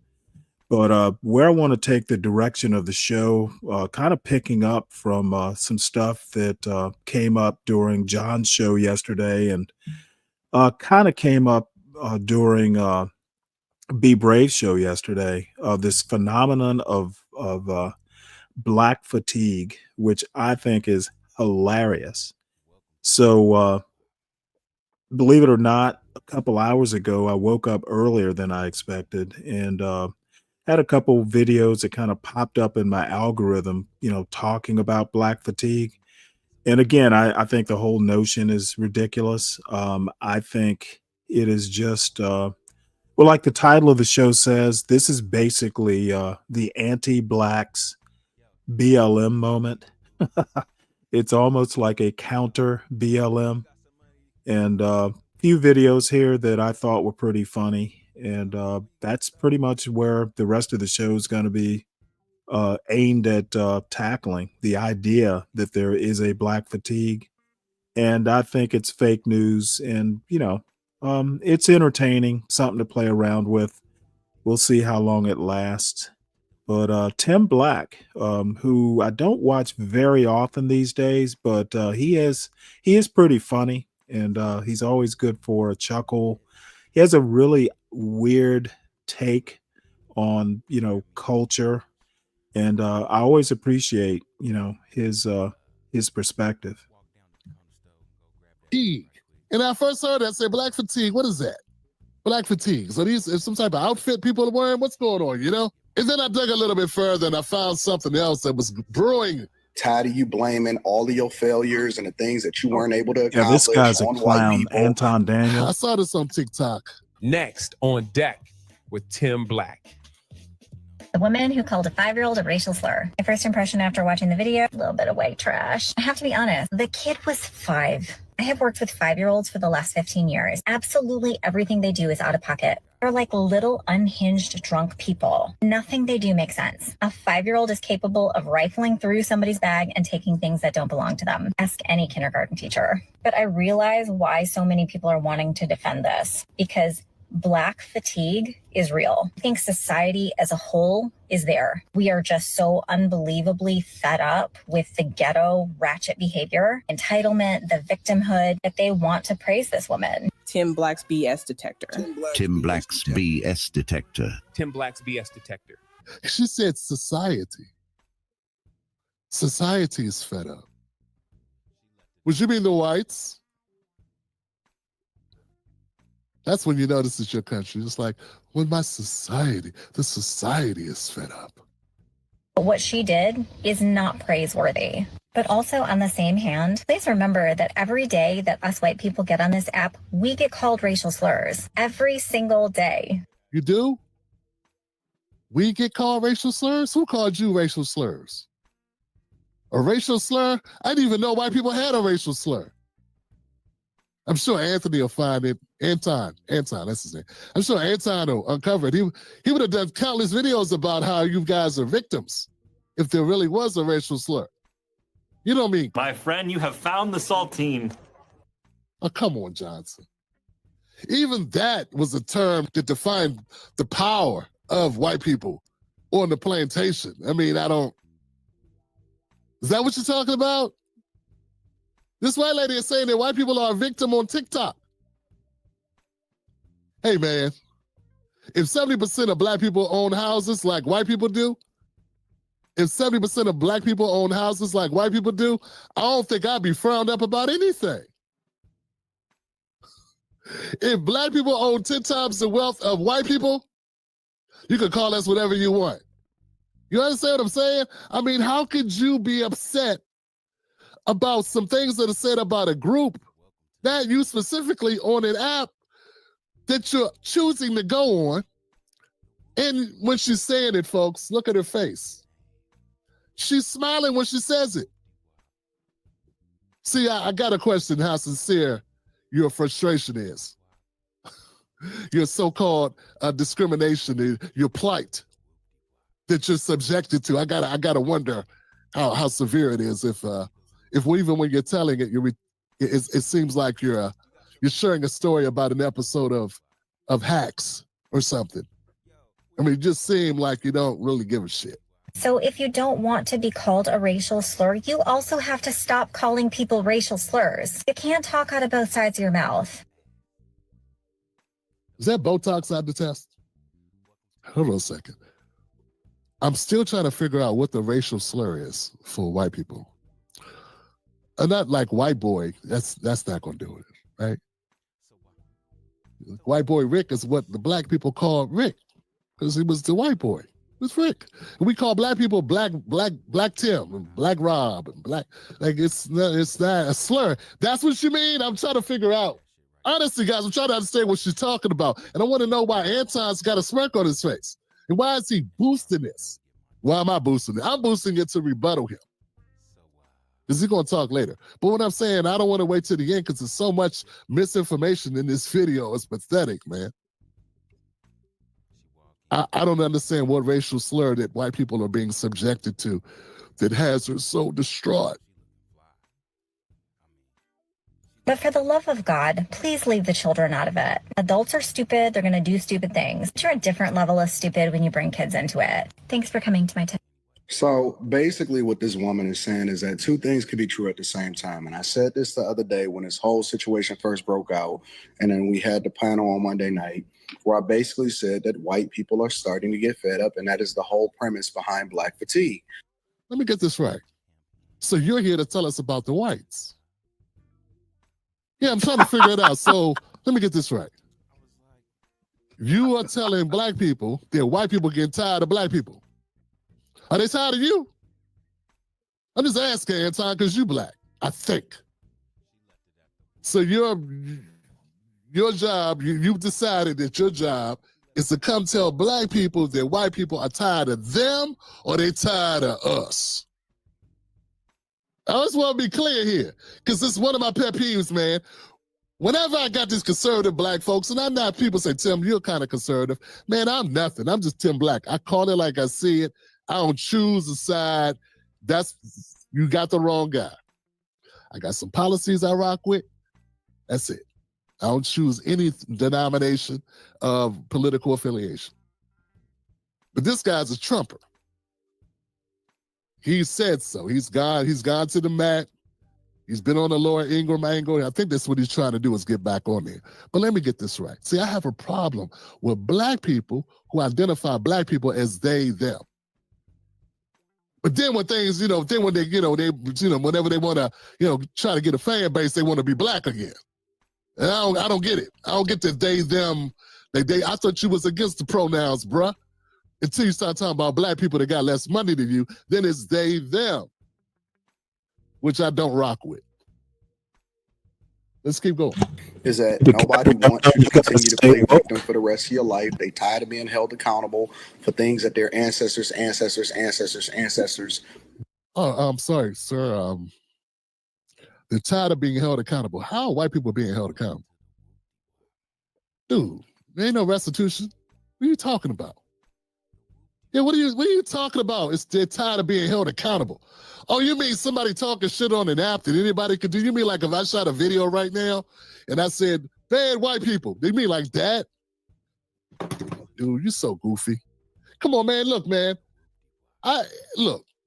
Speaker 5: but where I want to take the direction of the show, kind of picking up from some stuff that came up during John's show yesterday, and kind of came up during Be Brave show yesterday. This phenomenon of Black fatigue, which I think is hilarious. So believe it or not, a couple hours ago, I woke up earlier than I expected, and had a couple videos that kind of popped up in my algorithm, talking about Black fatigue. And again, I think the whole notion is ridiculous. I think it is just, well, like the title of the show says, this is basically the anti-Blacks BLM moment. It's almost like a counter BLM. And a few videos here that I thought were pretty funny. And that's pretty much where the rest of the show is going to be aimed at tackling the idea that there is a Black fatigue. And I think it's fake news. And, it's entertaining, something to play around with. We'll see how long it lasts. But Tim Black, who I don't watch very often these days, but he is pretty funny, and he's always good for a chuckle. He has a really weird take on culture, and I always appreciate his perspective.
Speaker 21: Fatigue. And I first heard that, I said, Black fatigue, what is that? Black fatigue. So these is some type of outfit people are wearing? What's going on, And then I dug a little bit further and I found something else that was brewing.
Speaker 22: Tired of you blaming all of your failures and the things that you weren't able to accomplish.
Speaker 5: Yeah, this guy's a
Speaker 22: on white
Speaker 5: clown,
Speaker 22: people.
Speaker 5: Anton Daniel.
Speaker 21: I saw this on TikTok.
Speaker 23: Next on deck with Tim Black.
Speaker 24: The woman who called a 5-year-old a racial slur. My first impression after watching the video, a little bit of white trash. I have to be honest, the kid was 5. I have worked with 5-year-olds for the last 15 years. Absolutely everything they do is out of pocket. They're like little unhinged drunk people. Nothing they do makes sense. A 5-year-old is capable of rifling through somebody's bag and taking things that don't belong to them. Ask any kindergarten teacher. But I realize why so many people are wanting to defend this, because Black fatigue is real. I think society as a whole is there. We are just so unbelievably fed up with the ghetto ratchet behavior, entitlement, the victimhood, that they want to praise this woman.
Speaker 25: Tim Black's BS detector.
Speaker 14: Tim Black's BS detector.
Speaker 23: Tim Black's BS detector.
Speaker 21: She said society. Society is fed up. Would you mean the whites? That's when you know this is your country. It's like, when the society is fed up.
Speaker 24: What she did is not praiseworthy. But also on the same hand, please remember that every day that us white people get on this app, we get called racial slurs every single day.
Speaker 21: You do? We get called racial slurs? Who called you racial slurs? A racial slur? I didn't even know white people had a racial slur. I'm sure Anthony will find it. Anton, that's his name. I'm sure Anton will uncover it. He would have done countless videos about how you guys are victims if there really was a racial slur. You know what I mean?
Speaker 1: My friend, you have found the saltine.
Speaker 21: Oh, come on, Johnson. Even that was a term that defined the power of white people on the plantation. I mean, is that what you're talking about? This white lady is saying that white people are a victim on TikTok. Hey, man, if 70% of black people own houses like white people do, if 70% of black people own houses like white people do, I don't think I'd be frowned up about anything. If black people own 10 times the wealth of white people, you can call us whatever you want. You understand what I'm saying? I mean, how could you be upset about some things that are said about a group, not you specifically, on an app that you're choosing to go on? And when she's saying it, folks, look at her face. She's smiling when she says it. See, I got to question how sincere your frustration is. Your so-called discrimination, your plight that you're subjected to. I gotta wonder how severe it is. If even when you're telling it, it seems like you're sharing a story about an episode of Hacks or something. I mean, it just seems like you don't really give a shit.
Speaker 24: So if you don't want to be called a racial slur, you also have to stop calling people racial slurs. You can't talk out of both sides of your mouth.
Speaker 21: Is that Botox I detest? Hold on a second. I'm still trying to figure out what the racial slur is for white people. Not like white boy, that's not gonna do it, right? White boy Rick is what the black people call Rick, because he was the white boy. It's Rick. We call black people black Tim and black Rob and black, like it's not a slur. That's what you mean? I'm trying to figure out. Honestly, guys, I'm trying to understand what she's talking about. And I want to know why Anton's got a smirk on his face. And why is he boosting this? Why am I boosting it? I'm boosting it to rebuttal him. Because he's going to talk later. But what I'm saying, I don't want to wait till the end because there's so much misinformation in this video. It's pathetic, man. I don't understand what racial slur that white people are being subjected to that has her so distraught.
Speaker 24: But for the love of God, please leave the children out of it. Adults are stupid. They're going to do stupid things. But you're a different level of stupid when you bring kids into it. Thanks for coming to my TED.
Speaker 22: So basically what this woman is saying is that two things can be true at the same time. And I said this the other day when this whole situation first broke out. And then we had the panel on Monday night where I basically said that white people are starting to get fed up. And that is the whole premise behind Black fatigue.
Speaker 21: Let me get this right. So you're here to tell us about the whites. Yeah, I'm trying to figure it out. So let me get this right. You are telling black people that white people getting tired of black people. Are they tired of you? I'm just asking, Anton, because you black, I think. So your job, you've decided that your job is to come tell black people that white people are tired of them or they tired of us. I just want to be clear here, because this is one of my pet peeves, man. Whenever I got these conservative black folks, and I'm not, people say, Tim, you're kind of conservative. Man, I'm nothing. I'm just Tim Black. I call it like I see it. I don't choose a side. You got the wrong guy. I got some policies I rock with. That's it. I don't choose any denomination of political affiliation. But this guy's a Trumper. He said so. He's gone to the mat. He's been on the Laura Ingraham angle. I think that's what he's trying to do is get back on there. But let me get this right. See, I have a problem with black people who identify black people as they, them. But then when things, whenever they want to, try to get a fan base, they want to be black again. And I don't get it. I don't get the they, them. I thought you was against the pronouns, bruh. Until you start talking about black people that got less money than you, then it's they, them, which I don't rock with. Let's keep going.
Speaker 22: Is that nobody wants you to continue to play victim for the rest of your life. They tired of being held accountable for things that their ancestors.
Speaker 21: Oh, I'm sorry, sir. They're tired of being held accountable. How are white people being held accountable? Dude, there ain't no restitution. What are you talking about? Yeah, what are you talking about? They're tired of being held accountable. Oh, you mean somebody talking shit on an app that anybody could do? You mean like if I shot a video right now and I said, bad white people, they mean like that? Dude, you're so goofy. Come on, man. Look, man. I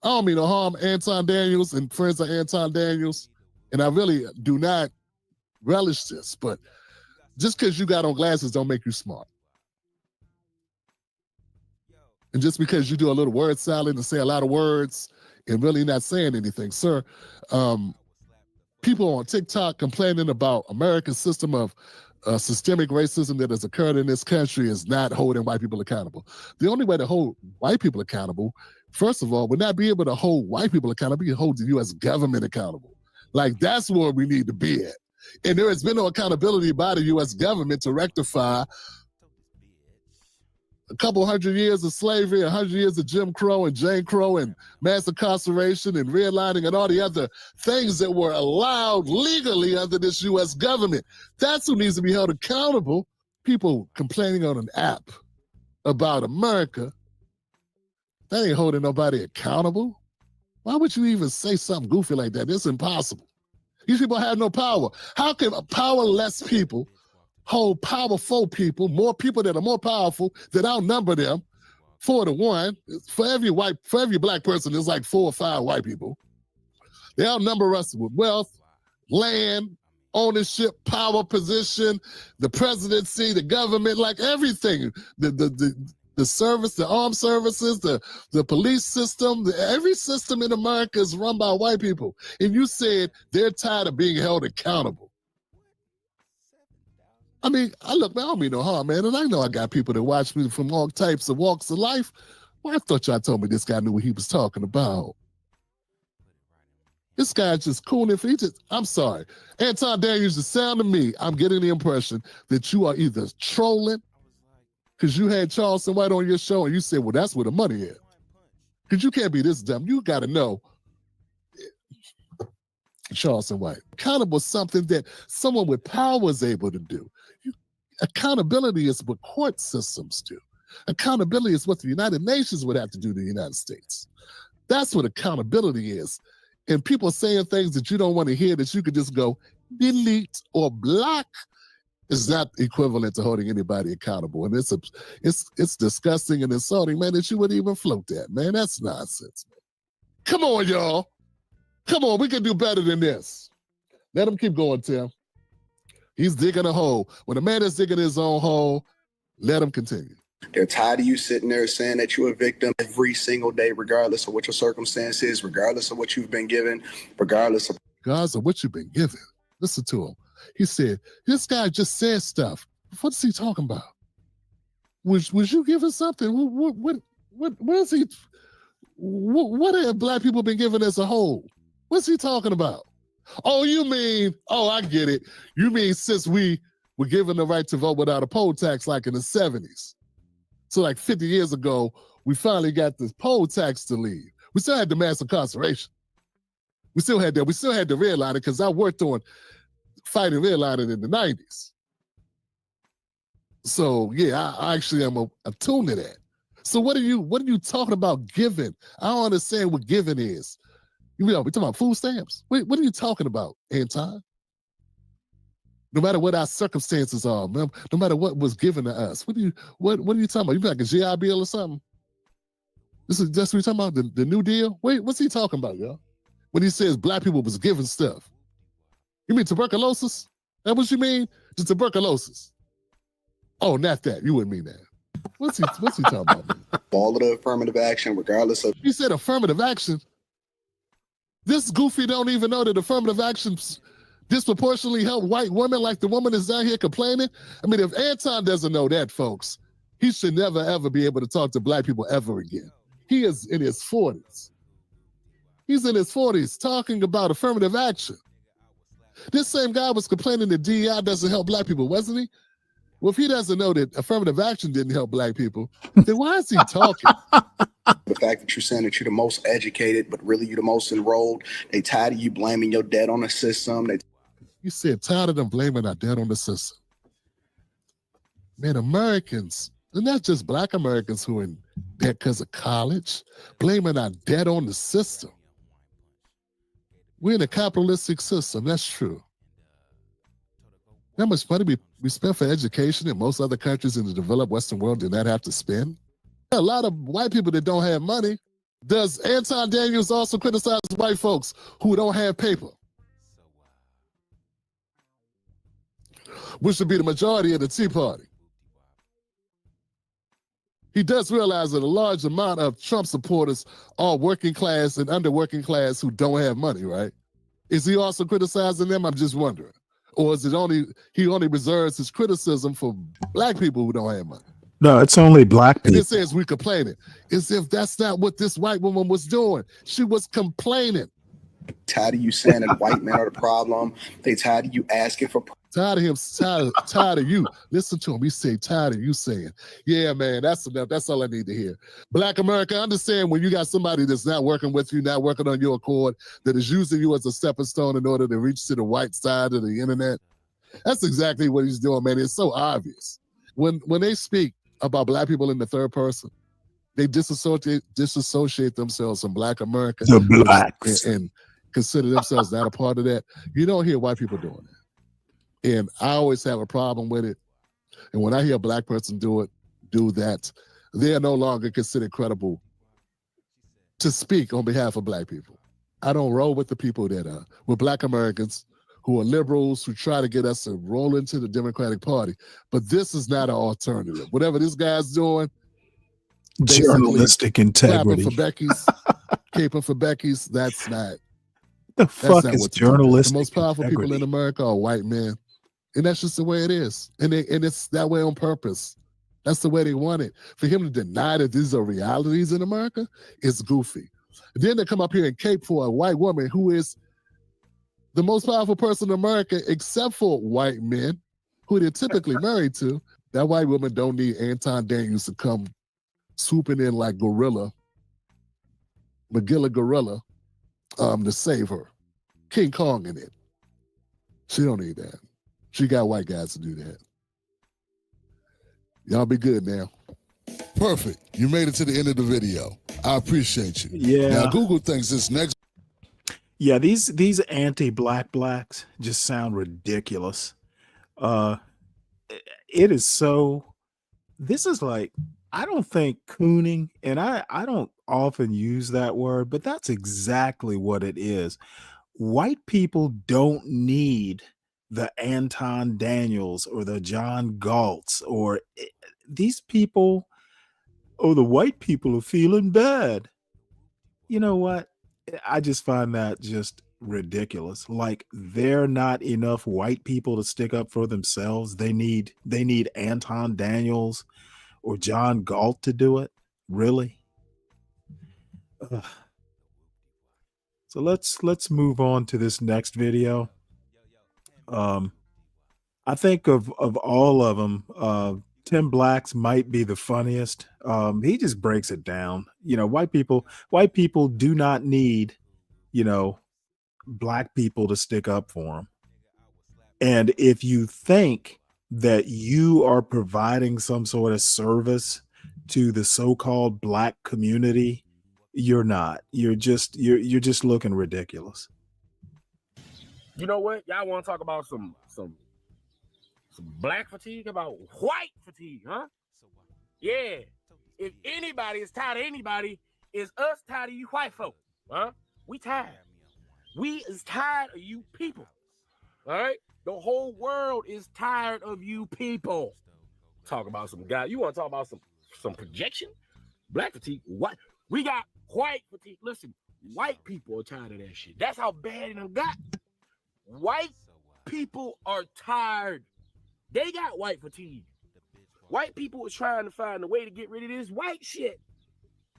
Speaker 21: don't mean no harm, Anton Daniels and friends of Anton Daniels, and I really do not relish this, but just because you got on glasses don't make you smart. And just because you do a little word salad and say a lot of words and really not saying anything, sir, people on TikTok complaining about America's system of systemic racism that has occurred in this country is not holding white people accountable. The only way to hold white people accountable, first of all, would not be able to hold white people accountable, you hold the U.S. government accountable. Like, that's where we need to be at. And there has been no accountability by the U.S. government to rectify a couple hundred years of slavery, 100 years of Jim Crow and Jane Crow and mass incarceration and redlining and all the other things that were allowed legally under this U.S. government. That's who needs to be held accountable. People complaining on an app about America, that ain't holding nobody accountable. Why would you even say something goofy like that? It's impossible. These people have no power. How can powerless people hold powerful people, more people that are more powerful, that outnumber them 4-1? For every black person, there's like 4 or 5 white people. They outnumber us with wealth, land, ownership, power, position, the presidency, the government, like everything. The service, the armed services, the police system, every system in America is run by white people. And you said they're tired of being held accountable. I mean, I don't mean no harm, man. And I know I got people that watch me from all types of walks of life. Well, I thought y'all told me this guy knew what he was talking about. This guy just cooning for I'm sorry. Anton Daniels, the sound of me, I'm getting the impression that you are either trolling, because you had Charleston White on your show and you said, well, that's where the money is. Because you can't be this dumb. You got to know Charleston White. Accountable is something that someone with power is able to do. Accountability is what court systems do. Accountability is what the United Nations would have to do to the United States. That's what accountability is. And people saying things that you don't want to hear that you could just go delete or block is not equivalent to holding anybody accountable. And it's disgusting and insulting, man, that you would even float that, man. That's nonsense, man. Come on, y'all. Come on, we can do better than this. Let him keep going, Tim. He's digging a hole. When a man is digging his own hole, let him continue.
Speaker 22: They're tired of you sitting there saying that you're a victim every single day, regardless of what your circumstance is, regardless of what you've been given, regardless of
Speaker 21: what you've been given. Listen to him. He said, this guy just said stuff. What's he talking about? Was you given something? What is he? What have black people been given as a whole? What's he talking about? Oh, I get it. You mean since we were given the right to vote without a poll tax like in the 70s. So like 50 years ago, we finally got the poll tax to leave. We still had the mass incarceration. We still had that. We still had the redlining because I worked on fighting redlining in the 90s. So yeah, I actually am attuned to that. So what are you talking about giving? I don't understand what giving is. We talking about food stamps? Wait, what are you talking about, Anton? No matter what our circumstances are, no matter what was given to us, what are you talking about? You be like a GI Bill or something? That's what you're talking about, the New Deal? Wait, what's he talking about, y'all? When he says black people was given stuff. You mean tuberculosis? That what you mean? The tuberculosis. Oh, not that. You wouldn't mean that. What's he talking about?
Speaker 22: all of the affirmative action, regardless of.
Speaker 21: He said affirmative action. This goofy don't even know that affirmative action disproportionately help white women like the woman is down here complaining. I mean, if Anton doesn't know that, folks, He should never, ever be able to talk to black people ever again. He is in his 40s. He's in his 40s talking about affirmative action. This same guy was complaining that DEI doesn't help black people, wasn't he? Well, if he doesn't know that affirmative action didn't help black people, then why is he talking?
Speaker 22: The fact that you're saying that you're the most educated, but really you're the most enrolled. They tired of you blaming your debt on the system.
Speaker 21: You said tired of them blaming our debt on the system. Man, Americans, and not just black Americans who are in debt because of college, blaming our debt on the system. We're in a capitalistic system, that's true. How much money we spend for education in most other countries in the developed Western world do not have to spend? A lot of white people that don't have money. Does Anton Daniels also criticize white folks who don't have paper? Which should be the majority of the Tea Party. He does realize that a large amount of Trump supporters are working class and under working class who don't have money, right? Is he also criticizing them? I'm just wondering. Or is it he only reserves his criticism for black people who don't have money?
Speaker 5: No, it's only black people.
Speaker 21: And it says we complaining. As if that's not what this white woman was doing. She was complaining.
Speaker 22: Tired of you saying that white men are the problem. They tired of you asking for.
Speaker 21: Tired of him, tired of you. Listen to him. He say, tired of you saying, yeah, man, that's enough. That's all I need to hear. Black America, understand when you got somebody that's not working with you, not working on your accord, that is using you as a stepping stone in order to reach to the white side of the internet. That's exactly what he's doing, man. It's so obvious. When they speak about black people in the third person, they disassociate themselves from black America.
Speaker 5: The blacks.
Speaker 21: And consider themselves not a part of that. You don't hear white people doing that. And I always have a problem with it. And when I hear a black person do that, they are no longer considered credible to speak on behalf of black people. I don't roll with the people that are with black Americans who are liberals who try to get us to roll into the Democratic Party. But this is not an alternative. Whatever this guy's doing,
Speaker 5: journalistic integrity.
Speaker 21: Caping for Becky's, that's not.
Speaker 5: The fuck is journalistic?
Speaker 21: The most powerful people in America are white men. And that's just the way it is. And it's that way on purpose. That's the way they want it. For him to deny that these are realities in America, it's goofy. And then they come up here and cape for a white woman who is the most powerful person in America, except for white men who they're typically married to. That white woman don't need Anton Daniels to come swooping in like Magilla Gorilla, to save her. King Kong in it. She don't need that. She got white guys to do that. Y'all be good now. Perfect. You made it to the end of the video. I appreciate you.
Speaker 5: Yeah.
Speaker 21: Now Google thinks this next.
Speaker 5: Yeah, these anti-black blacks just sound ridiculous. It is so. This is like, I don't think cooning, and I don't often use that word, but that's exactly what it is. White people don't need the Anton Daniels or the John Galts or these people. Oh, the white people are feeling bad. You know what? I just find that just ridiculous. Like, they're not enough white people to stick up for themselves. They need Anton Daniels or John Galt to do it. Really? Ugh. So let's move on to this next video. I think of all of them, Tim Black's might be the funniest. He just breaks it down. You know, white people do not need, black people to stick up for them. And if you think that you are providing some sort of service to the so-called black community, you're not. You're just looking ridiculous.
Speaker 2: You know what? Y'all want to talk about some black fatigue, about white fatigue, huh? Yeah. If anybody is tired of anybody, it's us tired of you white folk, huh? We tired. We is tired of you people. All right? The whole world is tired of you people. Talk about some guy. You want to talk about some projection? Black fatigue. What? We got white fatigue. Listen, white people are tired of that shit. That's how bad it done got. White people are tired. They got white fatigue. White people are trying to find a way to get rid of this white shit.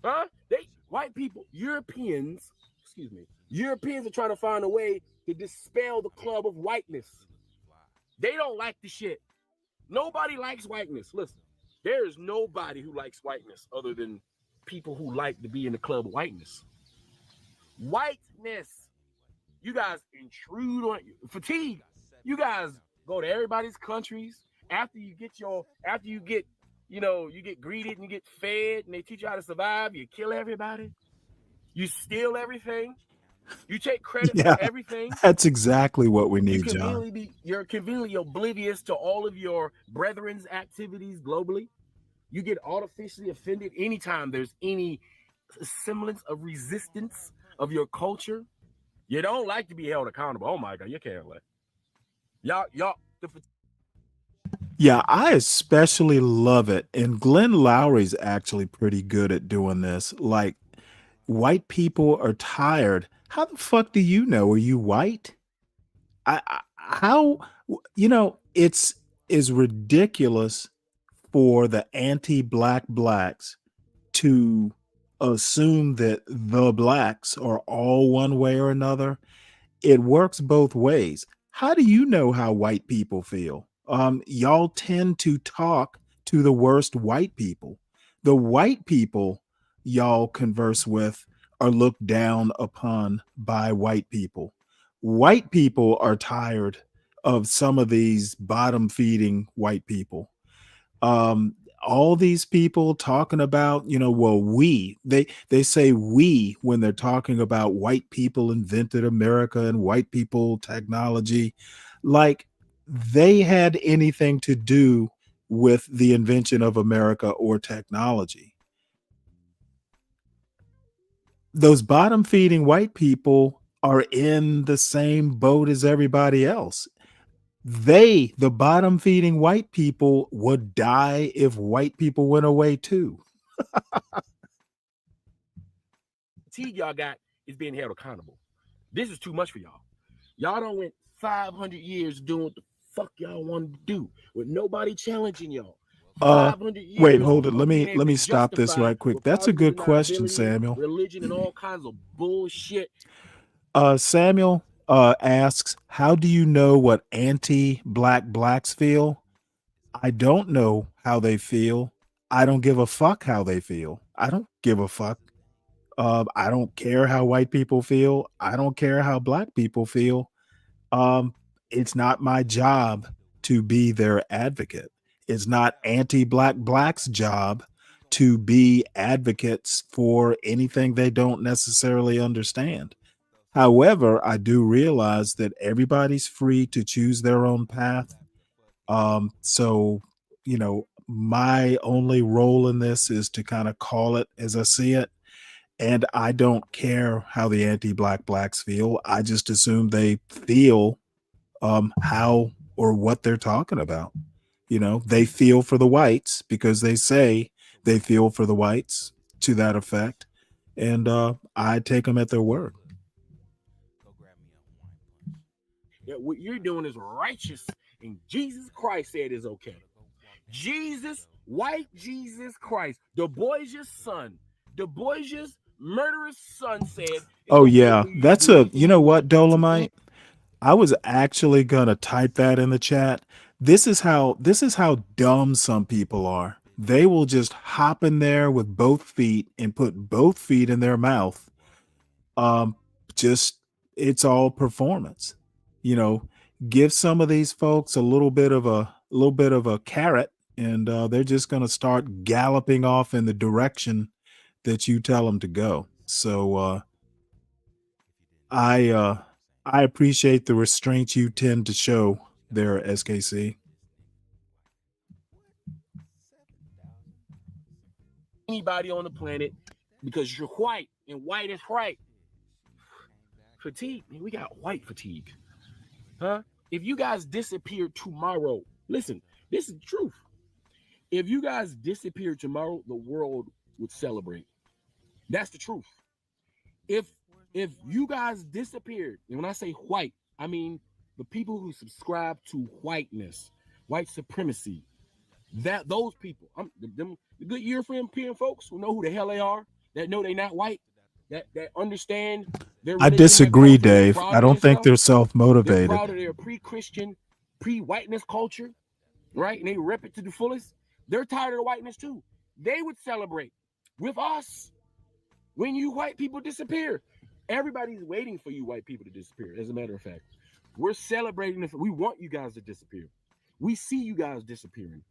Speaker 2: Huh? White people, Europeans are trying to find a way to dispel the club of whiteness. They don't like the shit. Nobody likes whiteness. Listen, there is nobody who likes whiteness other than people who like to be in the club of whiteness. Whiteness. You guys intrude on fatigue. You guys go to everybody's countries after you get greeted and you get fed and they teach you how to survive. You kill everybody. You steal everything. You take credit for everything.
Speaker 5: That's exactly what we need, John.
Speaker 2: You're conveniently oblivious to all of your brethren's activities globally. You get artificially offended anytime there's any semblance of resistance of your culture. You don't like to be held accountable. Oh my God, you can't let y'all.
Speaker 5: Yeah, I especially love it. And Glenn Lowry's actually pretty good at doing this. Like, white people are tired. How the fuck do you know? Are you white? It's ridiculous for the anti-black blacks to assume that the blacks are all one way or another. It works both ways. How do you know how white people feel? Y'all tend to talk to the worst white people. The white people y'all converse with are looked down upon by white people. White people are tired of some of these bottom feeding white people. All these people talking about, they say we when they're talking about white people invented America and white people technology, like they had anything to do with the invention of America or technology. Those bottom feeding white people are in the same boat as everybody else. The bottom feeding white people would die if white people went away too.
Speaker 2: Fatigue y'all got is being held accountable. This is too much for y'all. Y'all done went 500 years doing what the fuck y'all want to do with nobody challenging y'all. 500 years.
Speaker 5: Wait, hold it. Let me stop this right quick. That's a good question, Samuel.
Speaker 2: Religion and all kinds of bullshit.
Speaker 5: Samuel asks, how do you know what anti-black blacks feel? I don't know how they feel. I don't give a fuck how they feel. I don't give a fuck. I don't care how white people feel. I don't care how black people feel. It's not my job to be their advocate. It's not anti-black blacks' job to be advocates for anything they don't necessarily understand. However, I do realize that everybody's free to choose their own path. So, my only role in this is to kind of call it as I see it. And I don't care how the anti-black blacks feel. I just assume they feel how or what they're talking about. They feel for the whites because they say they feel for the whites to that effect. And I take them at their word.
Speaker 2: Yeah, what you're doing is righteous, and Jesus Christ said is okay. White Jesus Christ, Du Bois's son, Du Bois's murderous son said.
Speaker 5: Oh yeah, that's you know what, Dolomite? I was actually gonna type that in the chat. This is how dumb some people are. They will just hop in there with both feet and put both feet in their mouth. It's all performance. Give some of these folks a little bit of a carrot, and they're just gonna start galloping off in the direction that you tell them to go. So I appreciate the restraint you tend to show there, SKC.
Speaker 2: Anybody on the planet because you're white and white is right. Fatigue, we got white fatigue. Huh? If you guys disappear tomorrow, listen, this is the truth. If you guys disappear tomorrow, the world would celebrate. That's the truth. If you guys disappeared, and when I say white, I mean the people who subscribe to whiteness, white supremacy, That those people, the good European folks who know who the hell they are, that know they not white, that understand their
Speaker 5: I
Speaker 2: religion, their
Speaker 5: disagree,
Speaker 2: culture, they're
Speaker 5: Dave.
Speaker 2: proud
Speaker 5: I
Speaker 2: of
Speaker 5: don't
Speaker 2: their
Speaker 5: think
Speaker 2: stuff.
Speaker 5: they're
Speaker 2: They're
Speaker 5: self-motivated.
Speaker 2: proud of their pre-Christian, pre-whiteness culture, right? And they rep it to the fullest. They're tired of the whiteness too. They would celebrate with us when you white people disappear. Everybody's waiting for you white people to disappear. As a matter of fact, we're celebrating if we want you guys to disappear. We see you guys disappearing.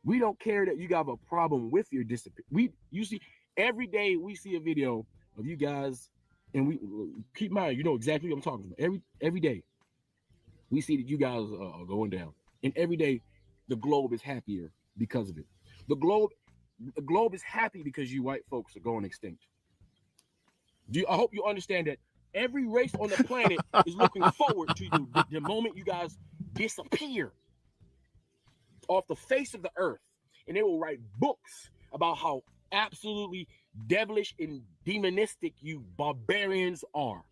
Speaker 2: We don't care that you got a problem with your disappear. You see, every day we see a video of you guys, and we keep in mind, you know exactly what I'm talking about. Every day we see that you guys are going down, and every day the globe is happier because of it. The globe is happy because you white folks are going extinct. I hope you understand that every race on the planet is looking forward to you the moment you guys disappear off the face of the earth, and they will write books about how absolutely devilish and demonistic you barbarians are.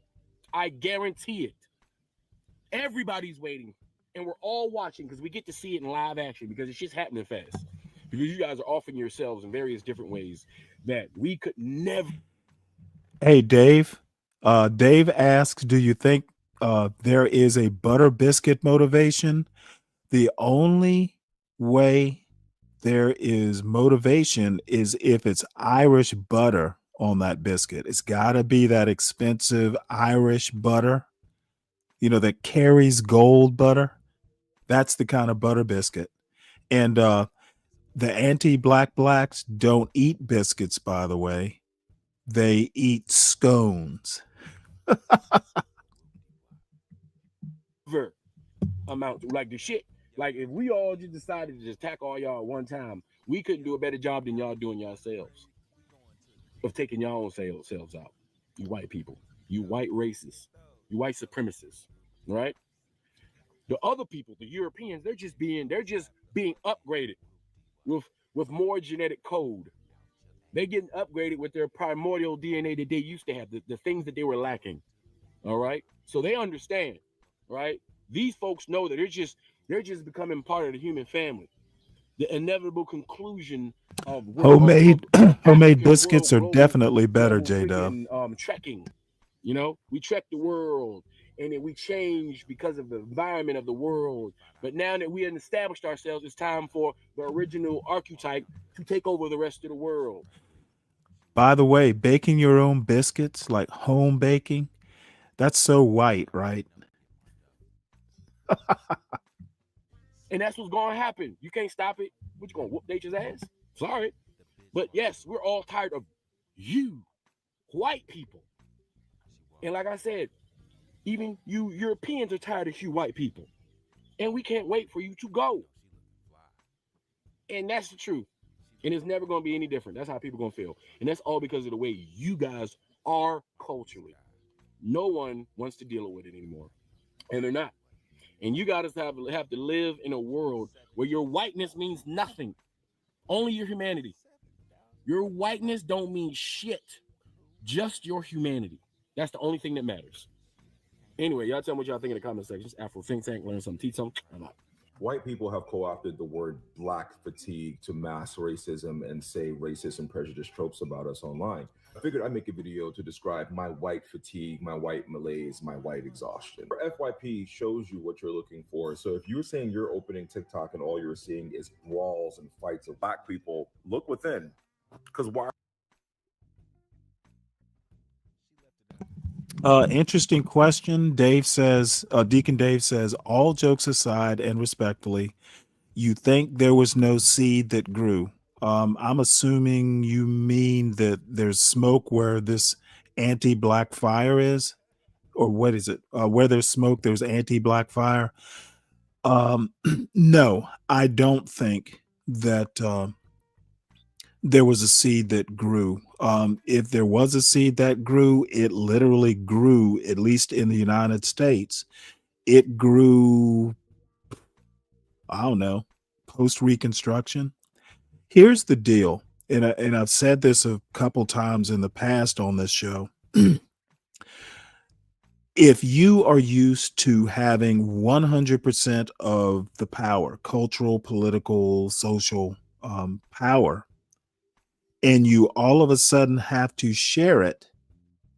Speaker 2: I guarantee it. Everybody's waiting, and we're all watching because we get to see it in live action because it's just happening fast. Because you guys are offering yourselves in various different ways that we could never.
Speaker 5: Hey, Dave. Dave asks, do you think there is a butter biscuit motivation? The only way there is motivation is if it's Irish butter on that biscuit. It's got to be that expensive Irish butter, you know, that carries gold butter. That's the kind of butter biscuit. And the anti-black blacks don't eat biscuits, by the way. They eat scones.
Speaker 2: Amount to like the shit. Like if we all just decided to just attack all y'all at one time, we couldn't do a better job than y'all doing yourselves of taking y'all own selves out. You white people, you white racists, you white supremacists, right? The other people, the Europeans, they're just being upgraded with more genetic code. They're getting upgraded with their primordial DNA that they used to have, the things that they were lacking. All right, so they understand, right? These folks know that they're just becoming part of the human family. The inevitable conclusion of
Speaker 5: Homemade biscuits are
Speaker 2: global,
Speaker 5: definitely better, J-Dub.
Speaker 2: Trekking. You know, we trek the world, and then we change because of the environment of the world. But now that we have established ourselves, it's time for the original archetype to take over the rest of the world.
Speaker 5: By the way, baking your own biscuits, like home baking, that's so white, right?
Speaker 2: And that's what's going to happen. You can't stop it. What, you going to whoop nature's ass? Sorry. But yes, we're all tired of you, white people. And like I said, even you Europeans are tired of you white people. And we can't wait for you to go. And that's the truth. And it's never going to be any different. That's how people are going to feel. And that's all because of the way you guys are culturally. No one wants to deal with it anymore. And they're not. And you guys have to live in a world where your whiteness means nothing. Only your humanity. Your whiteness don't mean shit. Just your humanity. That's the only thing that matters. Anyway, y'all tell me what y'all think in the comment section. Afro Think Tank, learn something, teach something. I'm out.
Speaker 4: White people have co-opted the word black fatigue to mask racism and say racist and prejudice tropes about us online. I figured I'd make a video to describe my white fatigue, my white malaise, my white exhaustion. FYP shows you what you're looking for. So if you're saying you're opening TikTok and all you're seeing is brawls and fights of black people, look within. Because why?
Speaker 5: Interesting question. Dave says, Deacon Dave says, all jokes aside and respectfully, you think there was no seed that grew. I'm assuming you mean that there's smoke where this anti-black fire is, or what is it? Where there's smoke, there's anti-black fire. No, I don't think that there was a seed that grew. If there was a seed that grew, it literally grew, at least in the United States. It grew, I don't know, post-Reconstruction. Here's the deal, and I've said this a couple times in the past on this show. If you are used to having 100% of the power, cultural, political, social, power, and you all of a sudden have to share it,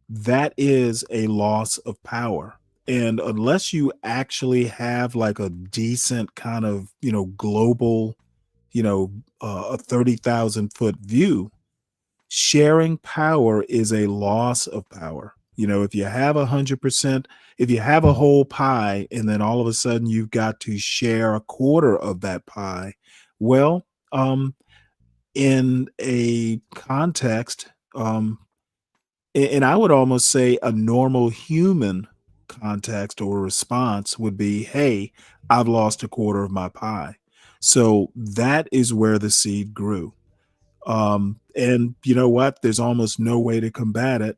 Speaker 5: that is a loss of power. And unless you actually have like a decent kind of, global, a 30,000 foot view, sharing power is a loss of power. If you have 100%, if you have a whole pie and then all of a sudden you've got to share a quarter of that pie, well, in a context, and I would almost say a normal human context or response would be, hey, I've lost a quarter of my pie. So that is where the seed grew. And you know what? There's almost no way to combat it.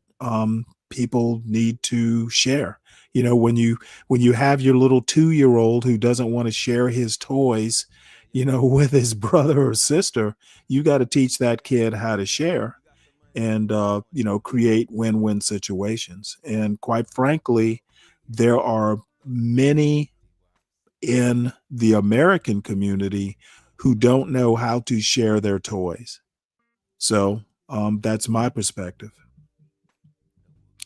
Speaker 5: People need to share. When you have your little 2-year-old who doesn't want to share his toys, with his brother or sister, you got to teach that kid how to share and create win-win situations. And quite frankly, there are many in the American community who don't know how to share their toys. So that's my perspective.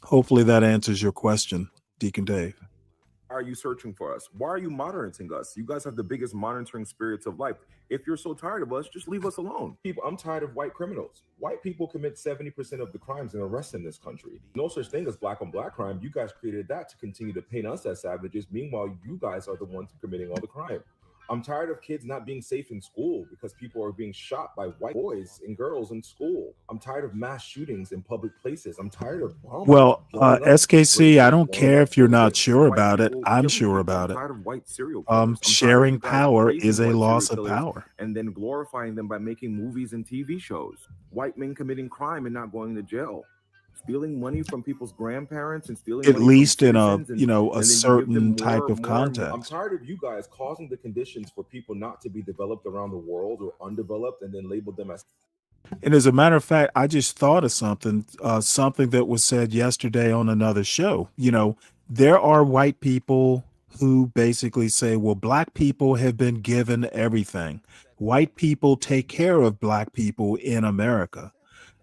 Speaker 5: Hopefully that answers your question, Deacon Dave.
Speaker 4: Why are you searching for us? Why are you monitoring us? You guys have the biggest monitoring spirits of life. If you're so tired of us, just leave us alone. I'm tired of white criminals. White people commit 70% of the crimes and arrests in this country. No such thing as black on black crime. You guys created that to continue to paint us as savages. Meanwhile, you guys are the ones committing all the crime. I'm tired of kids not being safe in school because people are being shot by white boys and girls in school. I'm tired of mass shootings in public places. I'm tired of bombings.
Speaker 5: Well, SKC, I don't care if you're not sure about it. I'm sure about it.
Speaker 4: I'm tired of white serial killers.
Speaker 5: Sharing power is a loss of power.
Speaker 4: And then glorifying them by making movies and TV shows. White men committing crime and not going to jail. Stealing money from people's grandparents and stealing
Speaker 5: At
Speaker 4: money
Speaker 5: least
Speaker 4: from
Speaker 5: in a
Speaker 4: citizens and then you
Speaker 5: certain
Speaker 4: give them
Speaker 5: type of
Speaker 4: I'm
Speaker 5: context.
Speaker 4: tired of you guys causing the conditions for people not to be developed around the world or undeveloped and then label them as.
Speaker 5: And as a matter of fact, I just thought of something that was said yesterday on another show. There are white people who basically say, well, black people have been given everything. White people take care of black people in America.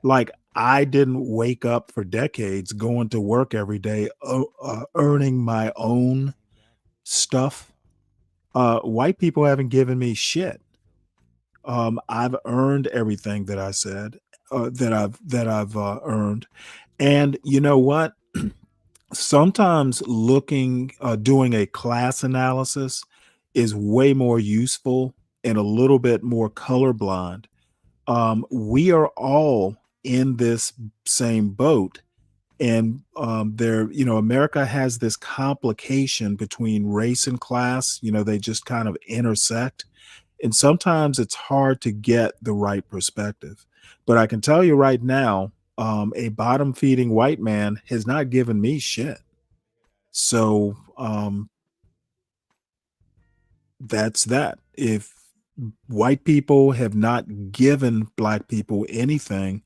Speaker 5: Like, I didn't wake up for decades going to work every day, earning my own stuff. White people haven't given me shit. I've earned everything that I said that I've earned, and you know what? Sometimes doing a class analysis is way more useful and a little bit more colorblind. We are all in this same boat, and America has this complication between race and class. They just kind of intersect. And sometimes it's hard to get the right perspective. But I can tell you right now, a bottom feeding white man has not given me shit. So that's that. If white people have not given black people anything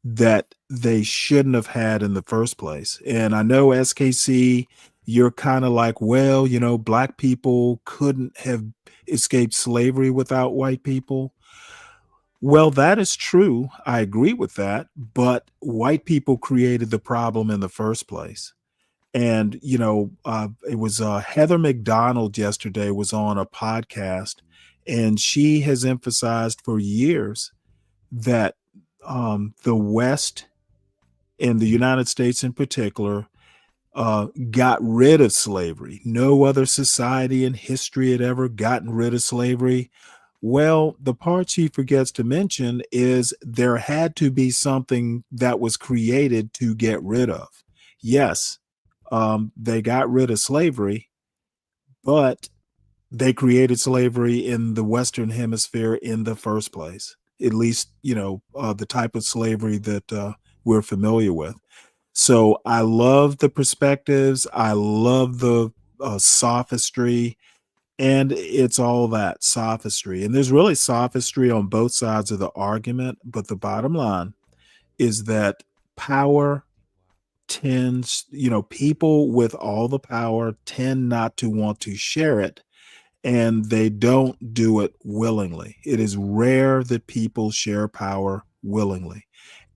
Speaker 5: that they shouldn't have had in the first place. And I know, SKC, you're kind of like, well, black people couldn't have escaped slavery without white people. Well, that is true. I agree with that. But white people created the problem in the first place. And, it was Heather McDonald yesterday was on a podcast, and she has emphasized for years that the West, and the United States in particular, got rid of slavery. No other society in history had ever gotten rid of slavery. Well, the part she forgets to mention is there had to be something that was created to get rid of. Yes, they got rid of slavery, but they created slavery in the Western Hemisphere in the first place. At least, the type of slavery that we're familiar with. So I love the perspectives. I love the sophistry, and it's all that sophistry. And there's really sophistry on both sides of the argument. But the bottom line is that power tends, people with all the power tend not to want to share it. and they don't do it willingly. It is rare that people share power willingly.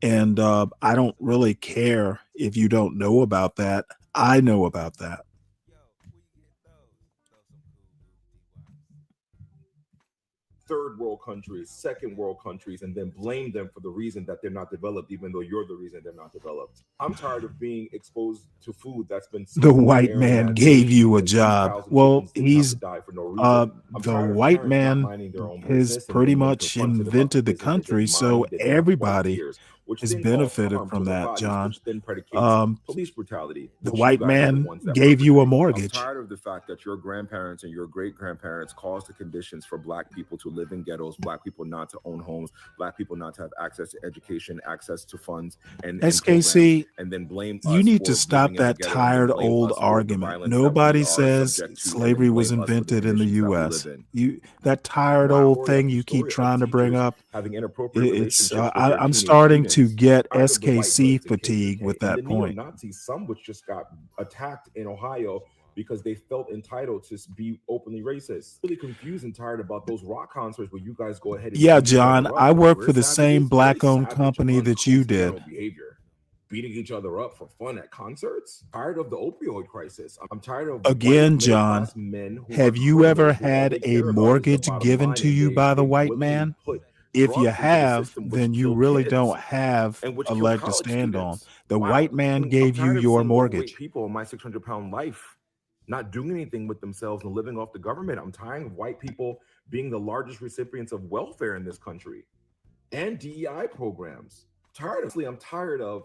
Speaker 5: And I don't really care if you don't know about that. I know about that.
Speaker 4: Third world countries, second world countries, and then blame them for the reason that they're not developed, even though you're the reason they're not developed. I'm tired of being exposed to food that's been
Speaker 5: The white man gave you a job. Well, he's the white man has pretty much invented the country, so everybody has benefited from that, John.
Speaker 4: Police brutality.
Speaker 5: The white man gave you a mortgage.
Speaker 4: I'm tired of the fact that your grandparents and your great grandparents caused the conditions for Black people to live in ghettos, Black people not to own homes, Black people not to have access to education, access to funds, and
Speaker 5: SKC,
Speaker 4: and then blame
Speaker 5: you
Speaker 4: us
Speaker 5: need
Speaker 4: for
Speaker 5: to stop
Speaker 4: living in the
Speaker 5: that
Speaker 4: ghetto,
Speaker 5: tired
Speaker 4: and then blame
Speaker 5: old
Speaker 4: us for the
Speaker 5: argument.
Speaker 4: violence that
Speaker 5: Nobody
Speaker 4: we are
Speaker 5: says
Speaker 4: subject to, and
Speaker 5: slavery
Speaker 4: then
Speaker 5: was
Speaker 4: blame us for the
Speaker 5: invented in the
Speaker 4: conditions that we
Speaker 5: U.S.
Speaker 4: live in.
Speaker 5: That tired
Speaker 4: My
Speaker 5: old
Speaker 4: horrible
Speaker 5: thing you keep
Speaker 4: story of
Speaker 5: trying to bring
Speaker 4: teachers
Speaker 5: up.
Speaker 4: having inappropriate
Speaker 5: It's
Speaker 4: relationships with their
Speaker 5: I'm
Speaker 4: teenage
Speaker 5: starting to
Speaker 4: students.
Speaker 5: get
Speaker 4: Tired of the white
Speaker 5: SKC
Speaker 4: hoods and
Speaker 5: fatigue
Speaker 4: KKK.
Speaker 5: with
Speaker 4: And
Speaker 5: that
Speaker 4: the
Speaker 5: point.
Speaker 4: neo-Nazis, some which just got attacked in Ohio because they felt entitled to be openly racist. Really confused and tired about those rock concerts where you guys go ahead and
Speaker 5: Yeah,
Speaker 4: beat each
Speaker 5: John,
Speaker 4: other up.
Speaker 5: I work
Speaker 4: We're
Speaker 5: for the
Speaker 4: savages,
Speaker 5: same
Speaker 4: very
Speaker 5: Black-owned
Speaker 4: savage,
Speaker 5: company that you
Speaker 4: uncouth
Speaker 5: did.
Speaker 4: ghetto behavior. Beating each other up for fun at concerts. Tired of the opioid crisis. I'm tired of
Speaker 5: Again,
Speaker 4: white
Speaker 5: John,
Speaker 4: middle-class men who
Speaker 5: have
Speaker 4: are
Speaker 5: you ever
Speaker 4: criminals who all
Speaker 5: had
Speaker 4: they
Speaker 5: a
Speaker 4: care about is their
Speaker 5: mortgage
Speaker 4: bottom
Speaker 5: given
Speaker 4: line,
Speaker 5: to
Speaker 4: and
Speaker 5: you by the
Speaker 4: they
Speaker 5: white
Speaker 4: willingly
Speaker 5: man?
Speaker 4: put
Speaker 5: If you
Speaker 4: drugs into the
Speaker 5: have,
Speaker 4: system, which
Speaker 5: then you
Speaker 4: kill
Speaker 5: really
Speaker 4: kids
Speaker 5: don't have
Speaker 4: and which
Speaker 5: a
Speaker 4: kill
Speaker 5: leg to
Speaker 4: college
Speaker 5: stand on.
Speaker 4: students.
Speaker 5: The white man
Speaker 4: I'm
Speaker 5: gave you
Speaker 4: tired of
Speaker 5: your
Speaker 4: seeing
Speaker 5: mortgage.
Speaker 4: overweight people in my 600-pound life not doing anything with themselves and living off the government. I'm tired of white people being the largest recipients of welfare in this country and DEI programs. I'm tired of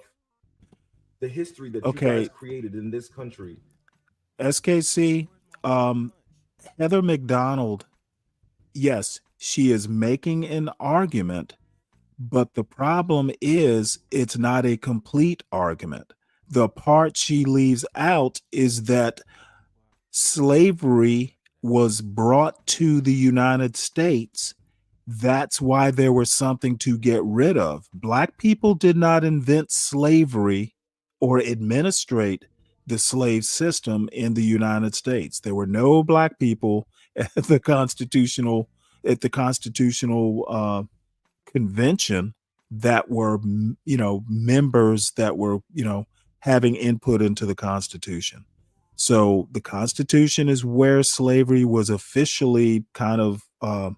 Speaker 4: the history that you
Speaker 5: Okay,
Speaker 4: guys created in this country.
Speaker 5: SKC, Heather McDonald, yes, she is making an argument, but the problem is it's not a complete argument. The part she leaves out is that slavery was brought to the United States. That's why there was something to get rid of. Black people did not invent slavery or administrate the slave system in the United States. There were no black people at the constitutional convention that were members that were having input into the Constitution. So the Constitution is where slavery was officially kind of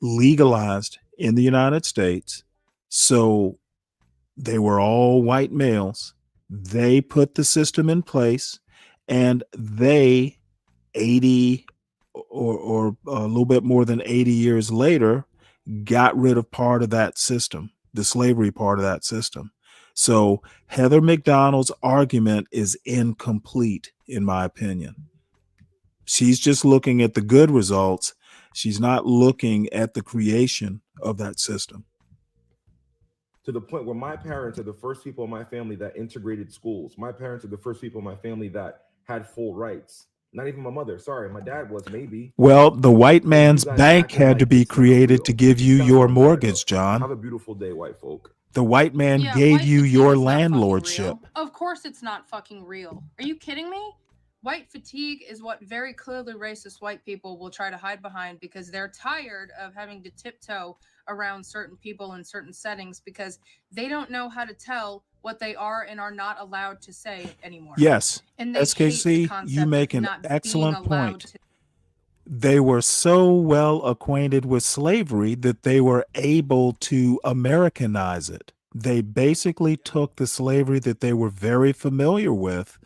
Speaker 5: legalized in the United States. So they were all white males. They put the system in place, and they 80 or a little bit more than 80 years later got rid of part of that system, the slavery part of that system. So Heather McDonald's argument is incomplete, in my opinion. She's just looking at the good results. She's not looking at the creation of that system.
Speaker 4: To the point where my parents are the first people in my family that integrated schools. My parents are the first people in my family that had full rights. Not even my mother. Sorry, my dad was maybe.
Speaker 5: Well, the white man's
Speaker 4: guys
Speaker 5: bank
Speaker 4: acting
Speaker 5: had
Speaker 4: like
Speaker 5: to be
Speaker 4: it's not
Speaker 5: created
Speaker 4: real.
Speaker 5: to give you
Speaker 4: That's
Speaker 5: your
Speaker 4: what I'm tired
Speaker 5: mortgage,
Speaker 4: of.
Speaker 5: John.
Speaker 4: Have a beautiful day, white folk.
Speaker 5: The white man
Speaker 3: Yeah,
Speaker 5: gave
Speaker 3: white
Speaker 5: you
Speaker 3: fatigue
Speaker 5: your
Speaker 3: is not fucking
Speaker 5: landlordship.
Speaker 3: real. Of course it's not fucking real. Are you kidding me? White fatigue is what very clearly racist white people will try to hide behind because they're tired of having to tiptoe around certain people in certain settings because they don't know how to tell what they are and are not allowed to say anymore.
Speaker 5: Yes,
Speaker 3: And they hate the
Speaker 5: SKC,
Speaker 3: concept
Speaker 5: you make
Speaker 3: of
Speaker 5: an
Speaker 3: not being
Speaker 5: excellent
Speaker 3: allowed
Speaker 5: point.
Speaker 3: to.
Speaker 5: They were so well acquainted with slavery that they were able to Americanize it. They basically took the slavery that they were very familiar with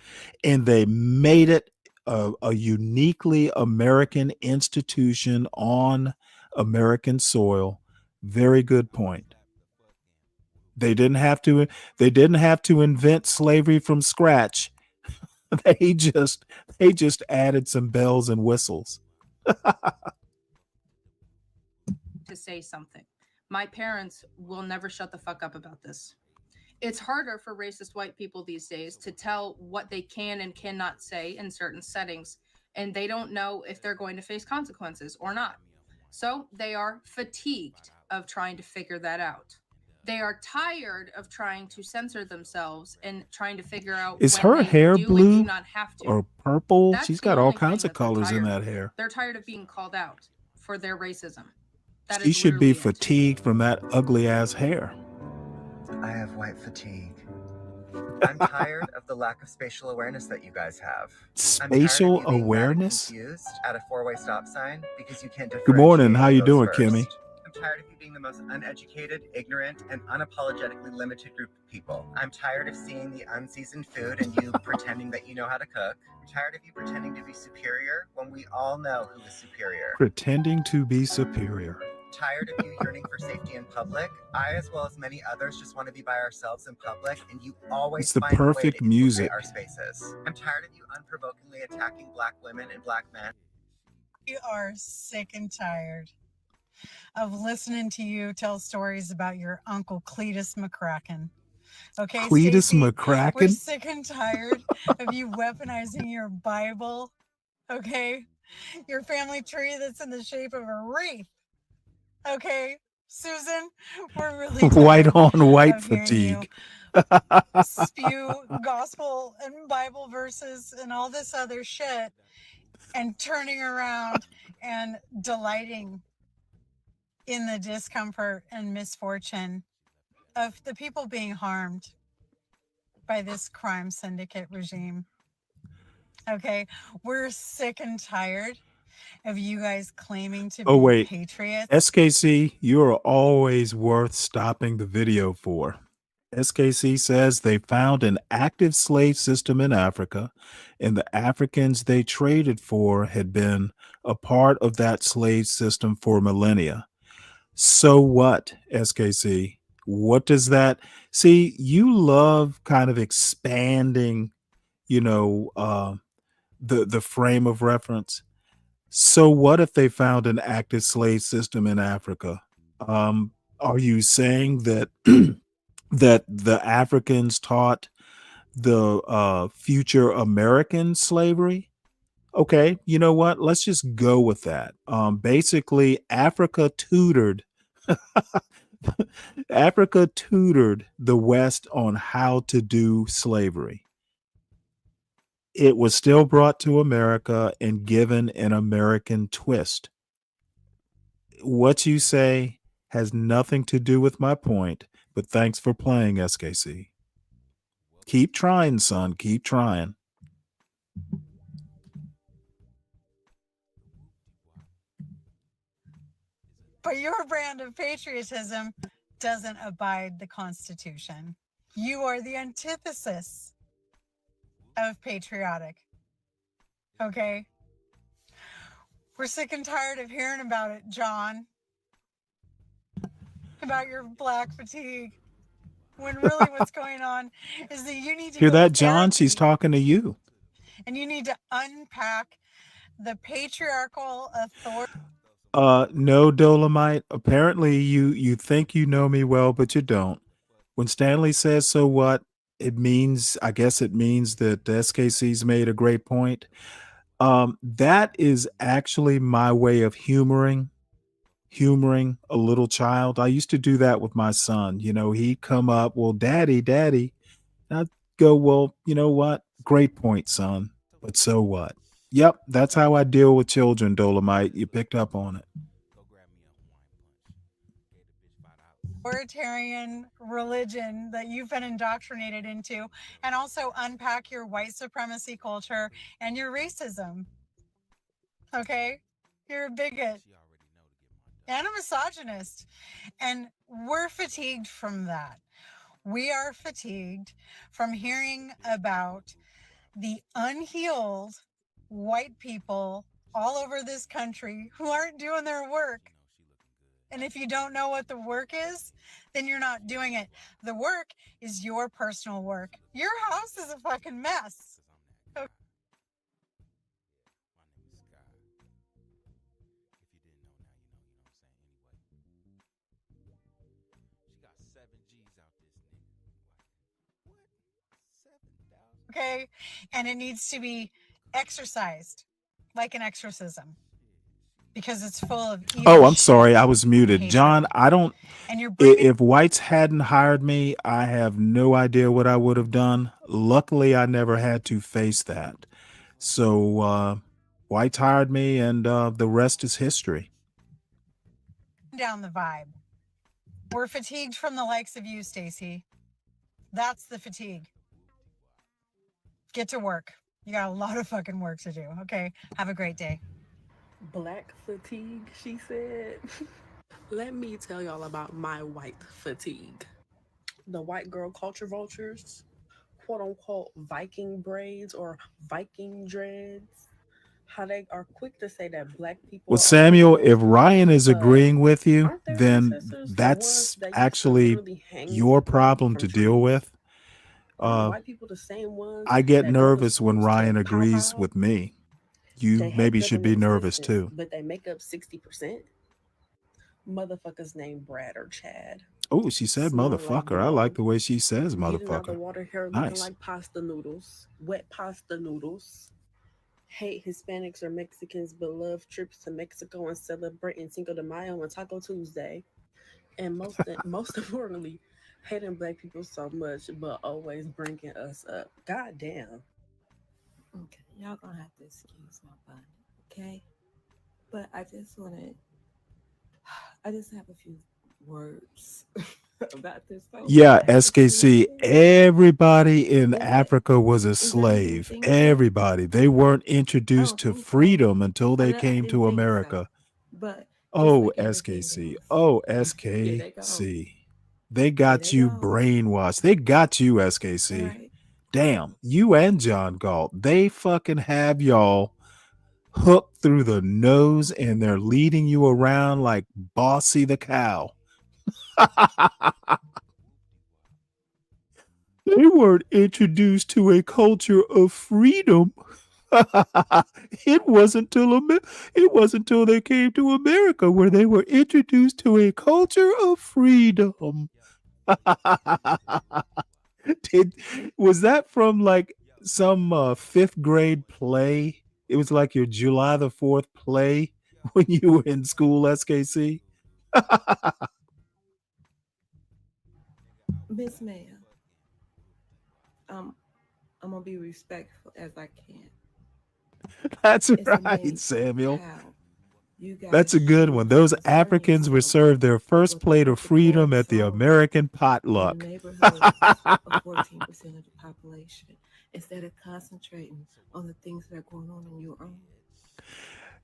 Speaker 5: and they made it a uniquely American institution on American soil. Very good point. They didn't have to invent slavery from scratch. They just added some bells and whistles.
Speaker 3: To say something. My parents will never shut the fuck up about this. It's harder for racist white people these days to tell what they can and cannot say in certain settings, and they don't know if they're going to face consequences or not. So they are fatigued of trying to figure that out. They are tired of trying to censor themselves and trying to figure out
Speaker 5: Is
Speaker 3: when
Speaker 5: her
Speaker 3: they
Speaker 5: hair
Speaker 3: do and do
Speaker 5: blue
Speaker 3: not have to.
Speaker 5: or purple?
Speaker 3: That's
Speaker 5: She's
Speaker 3: the
Speaker 5: got all
Speaker 3: only
Speaker 5: kinds
Speaker 3: thing
Speaker 5: of
Speaker 3: that they're
Speaker 5: colors in
Speaker 3: tired
Speaker 5: that
Speaker 3: of.
Speaker 5: hair.
Speaker 3: They're tired of being called out for their racism. That
Speaker 5: She
Speaker 3: is
Speaker 5: should be
Speaker 3: literally it.
Speaker 5: fatigued from that ugly ass hair.
Speaker 6: I have white fatigue. I'm tired of the lack of spatial awareness that you guys have. I'm tired of
Speaker 5: Spatial
Speaker 6: you being mad and
Speaker 5: awareness?
Speaker 6: confused at a four-way stop sign because you can't
Speaker 5: Good morning.
Speaker 6: differentiate
Speaker 5: How
Speaker 6: who
Speaker 5: you
Speaker 6: goes
Speaker 5: doing,
Speaker 6: first.
Speaker 5: Kimmy?
Speaker 6: I'm tired of you being the most uneducated, ignorant, and unapologetically limited group of people. I'm tired of seeing the unseasoned food and you pretending that you know how to cook. I'm tired of you pretending to be superior when we all know who is superior.
Speaker 5: Pretending to be superior.
Speaker 6: Tired of you yearning for safety in public. I, as well as many others, just want to be by ourselves in public, and you always
Speaker 5: It's the
Speaker 6: find a way to
Speaker 5: perfect
Speaker 6: infiltrate
Speaker 5: music.
Speaker 6: our spaces. I'm tired of you unprovokingly attacking Black women and Black men.
Speaker 7: We are sick and tired of listening to you tell stories about your Uncle Cletus McCracken. Okay,
Speaker 5: Cletus
Speaker 7: Stacey, we're
Speaker 5: McCracken?
Speaker 7: sick and tired of you weaponizing your Bible, okay? Your family tree that's in the shape of a wreath. Okay, Susan, we're really
Speaker 5: White
Speaker 7: tired
Speaker 5: on white
Speaker 7: of hearing you
Speaker 5: fatigue.
Speaker 7: spew gospel and Bible verses and all this other shit and turning around and delighting in the discomfort and misfortune of the people being harmed by this crime syndicate regime. Okay, we're sick and tired of you guys claiming to
Speaker 5: Oh,
Speaker 7: be
Speaker 5: wait.
Speaker 7: patriots.
Speaker 5: SKC, you are always worth stopping the video for. SKC says they found an active slave system in Africa, and the Africans they traded for had been a part of that slave system for millennia. So what, SKC? What does that see? You love kind of expanding, the frame of reference. So what if they found an active slave system in Africa? Are you saying that that the Africans taught the future American slavery? Okay, you know what? Let's just go with that. Basically, Africa tutored the West on how to do slavery. It was still brought to America and given an American twist. What you say has nothing to do with my point, but thanks for playing, SKC. Keep trying, son. Keep trying.
Speaker 7: But your brand of patriotism doesn't abide the Constitution. You are the antithesis of patriotic. Okay? We're sick and tired of hearing about it, John. About your black fatigue. When really what's going on is that you need to
Speaker 5: Hear
Speaker 7: go
Speaker 5: that,
Speaker 7: to
Speaker 5: John? She's
Speaker 7: therapy,
Speaker 5: talking to you.
Speaker 7: and you need to unpack the patriarchal authority.
Speaker 5: No, Dolomite. Apparently you think you know me well, but you don't. When Stanley says so what, I guess it means that the SKC's made a great point. That is actually my way of humoring a little child. I used to do that with my son. He'd come up, well, daddy. And I'd go, well, you know what? Great point, son. But so what? Yep, that's how I deal with children, Dolomite. You picked up on it.
Speaker 7: Authoritarian religion that you've been indoctrinated into, and also unpack your white supremacy culture and your racism. Okay? You're a bigot and a misogynist. And we're fatigued from that. We are fatigued from hearing about the unhealed white people all over this country who aren't doing their work. And if you don't know what the work is, then you're not doing it. The work is your personal work. Your house is a fucking mess. Okay. Okay, and it needs to be exercised like an exorcism. because it's full of evil
Speaker 5: Oh, I'm
Speaker 7: shit
Speaker 5: sorry. I was
Speaker 7: and
Speaker 5: muted.
Speaker 7: hatred.
Speaker 5: John, I don't,
Speaker 7: And you're bringing
Speaker 5: if whites hadn't hired me, I have no idea what I would have done. Luckily, I never had to face that. So, whites hired me, and the rest is history.
Speaker 7: down the vibe. We're fatigued from the likes of you, Stacey. That's the fatigue. Get to work. You got a lot of fucking work to do. Okay. Have a great day.
Speaker 8: Black fatigue, she said. Let me tell y'all about my white fatigue. The white girl culture vultures, quote unquote Viking braids or Viking dreads, how they are quick to say that black people
Speaker 5: Well,
Speaker 8: are
Speaker 5: Samuel, if
Speaker 8: oppressed,
Speaker 5: Ryan is
Speaker 8: but
Speaker 5: agreeing with you,
Speaker 8: aren't their
Speaker 5: then
Speaker 8: ancestors the
Speaker 5: that's
Speaker 8: ones that used to
Speaker 5: actually
Speaker 8: literally hang
Speaker 5: your
Speaker 8: people
Speaker 5: problem
Speaker 8: from
Speaker 5: to deal
Speaker 8: trees?
Speaker 5: with.
Speaker 8: Aren't
Speaker 5: Uh,
Speaker 8: white people the same ones
Speaker 5: I get
Speaker 8: that go to
Speaker 5: nervous when
Speaker 8: schools to
Speaker 5: Ryan agrees
Speaker 8: pow?
Speaker 5: with me. You
Speaker 8: They hate
Speaker 5: maybe should be
Speaker 8: government
Speaker 5: nervous
Speaker 8: assistance,
Speaker 5: too.
Speaker 8: but they make up 60%. Motherfuckers named Brad or Chad,
Speaker 5: Oh, she said
Speaker 8: smelling like
Speaker 5: motherfucker. I like
Speaker 8: blood,
Speaker 5: the way she says
Speaker 8: getting out the
Speaker 5: motherfucker.
Speaker 8: water hair looking
Speaker 5: Nice.
Speaker 8: like pasta noodles, wet pasta noodles. Hate Hispanics or Mexicans, but love trips to Mexico and celebrating Cinco de Mayo and Taco Tuesday. And most importantly, hating black people so much, but always bringing us up. God damn.
Speaker 9: Okay, y'all gonna have to excuse my bun, okay? But I just have a few words about this.
Speaker 5: Yeah,
Speaker 9: Black
Speaker 5: SKC,
Speaker 9: fatigue.
Speaker 5: everybody in
Speaker 9: What?
Speaker 5: Africa was a
Speaker 9: Is that a
Speaker 5: slave.
Speaker 9: thing too?
Speaker 5: Everybody. They weren't
Speaker 9: I
Speaker 5: introduced
Speaker 9: don't
Speaker 5: to
Speaker 9: think so.
Speaker 5: freedom until they
Speaker 9: I
Speaker 5: came
Speaker 9: didn't
Speaker 5: to
Speaker 9: think so.
Speaker 5: America.
Speaker 9: But just
Speaker 5: Oh,
Speaker 9: like everything
Speaker 5: SKC.
Speaker 9: else,
Speaker 5: Oh,
Speaker 9: here they go.
Speaker 5: SKC. They
Speaker 9: Here
Speaker 5: got
Speaker 9: they
Speaker 5: you
Speaker 9: go.
Speaker 5: brainwashed. They got you,
Speaker 9: All
Speaker 5: SKC.
Speaker 9: right.
Speaker 5: Damn, you and John Galt. They fucking have y'all hooked through the nose and they're leading you around like Bossy the cow. They weren't introduced to a culture of freedom. It wasn't till they came to America where they were introduced to a culture of freedom. Was that from like some fifth grade play? It was like your July the 4th play when you were in school, SKC.
Speaker 9: Miss Ma'am, I'm gonna be respectful as I can.
Speaker 5: That's
Speaker 9: It's
Speaker 5: right,
Speaker 9: amazing
Speaker 5: Samuel.
Speaker 9: how you guys
Speaker 5: That's a good
Speaker 9: shoot
Speaker 5: one. Those
Speaker 9: and turn
Speaker 5: Africans were
Speaker 9: yourself
Speaker 5: served their first
Speaker 9: with
Speaker 5: plate of
Speaker 9: the
Speaker 5: freedom
Speaker 9: poor
Speaker 5: at the
Speaker 9: soul
Speaker 5: American
Speaker 9: in
Speaker 5: potluck.
Speaker 9: a neighborhood of 14% of the population instead of concentrating on the things that are going on in your own.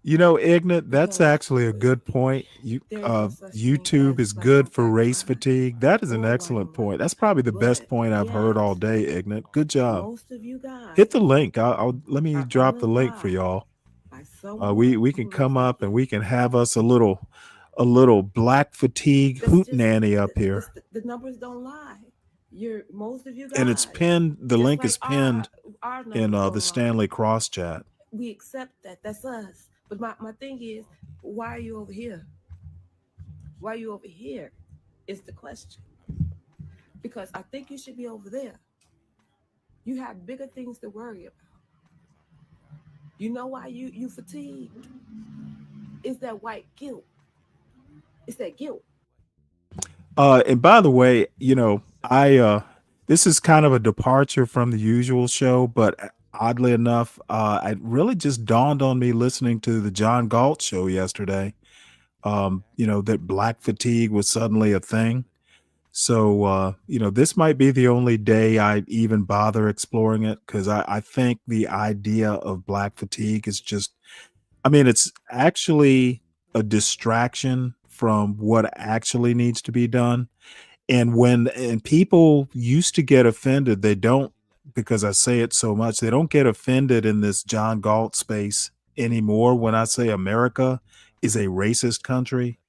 Speaker 5: You know, Ignat, that's
Speaker 9: Because
Speaker 5: actually a good point.
Speaker 9: there is no such thing
Speaker 5: YouTube
Speaker 9: as
Speaker 5: is
Speaker 9: black
Speaker 5: good
Speaker 9: on
Speaker 5: for
Speaker 9: black
Speaker 5: race
Speaker 9: crime
Speaker 5: fatigue. That is an
Speaker 9: or white
Speaker 5: excellent
Speaker 9: on white
Speaker 5: point. That's
Speaker 9: crime.
Speaker 5: probably the best
Speaker 9: But
Speaker 5: point I've heard all
Speaker 9: yet,
Speaker 5: day, Ignat. Good job.
Speaker 9: most of you guys
Speaker 5: Hit the link. I'll let me
Speaker 9: are
Speaker 5: drop the link for
Speaker 9: uninvolved
Speaker 5: y'all.
Speaker 9: by someone
Speaker 5: We can
Speaker 9: who looks
Speaker 5: come
Speaker 9: like
Speaker 5: up and
Speaker 9: you.
Speaker 5: we can have us a little black fatigue
Speaker 9: That's just
Speaker 5: hootenanny up here.
Speaker 9: the numbers don't lie. Most of you
Speaker 5: And it's
Speaker 9: guys,
Speaker 5: pinned. The
Speaker 9: just
Speaker 5: link
Speaker 9: like
Speaker 5: is pinned
Speaker 9: our
Speaker 5: in
Speaker 9: numbers
Speaker 5: the
Speaker 9: don't lie.
Speaker 5: Stanley cross chat.
Speaker 9: We accept that. That's us. But my thing is, why are you over here? Why are you over here? Is the question. Because I think you should be over there. You have bigger things to worry about. You know why you fatigued? It's that white guilt. It's that guilt.
Speaker 5: And by the way, you know, this is kind of a departure from the usual show, but oddly enough, it really just dawned on me listening to the John Galt show yesterday. You know, that black fatigue was suddenly a thing. So, you know, this might be the only day I even bother exploring it because I think the idea of black fatigue is just, I mean, it's actually a distraction from what actually needs to be done. And people used to get offended, they don't, because I say it so much, they don't get offended in this John Galt space anymore when I say America is a racist country.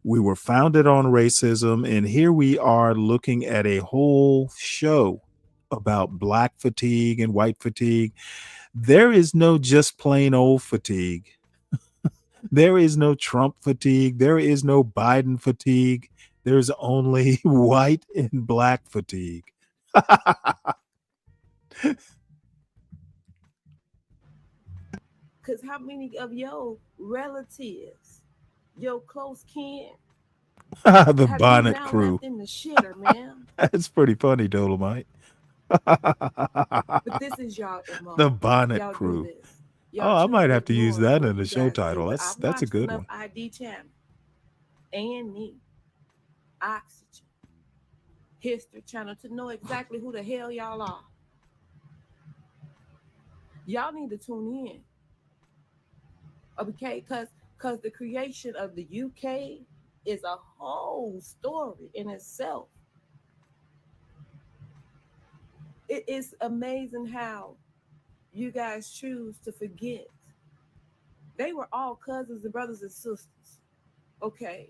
Speaker 5: We were founded on racism, and here we are looking at a whole show about black fatigue and white fatigue. There is no just plain old fatigue. There is no Trump fatigue. There is no Biden fatigue. There's only white and black fatigue.
Speaker 9: Because how many of your relatives, your close kin,
Speaker 5: The
Speaker 9: have you
Speaker 5: bonnet
Speaker 9: now
Speaker 5: crew.
Speaker 9: left in the shitter, man?
Speaker 5: That's pretty funny, Dolomite.
Speaker 9: But this is y'all MO.
Speaker 5: The bonnet
Speaker 9: Y'all
Speaker 5: crew.
Speaker 9: do this.
Speaker 5: Oh,
Speaker 9: Y'all
Speaker 5: I
Speaker 9: choose
Speaker 5: might
Speaker 9: to
Speaker 5: have to use
Speaker 9: ignore
Speaker 5: that
Speaker 9: what
Speaker 5: in the
Speaker 9: you
Speaker 5: show
Speaker 9: guys do.
Speaker 5: title.
Speaker 9: But
Speaker 5: That's
Speaker 9: I've
Speaker 5: a
Speaker 9: watched
Speaker 5: good
Speaker 9: enough
Speaker 5: one.
Speaker 9: ID channel, A&E, Oxygen, History Channel to know exactly who the hell y'all are. Y'all need to tune in. Okay, because the creation of the UK is a whole story in itself. It is amazing how you guys choose to forget. They were all cousins and brothers and sisters. Okay.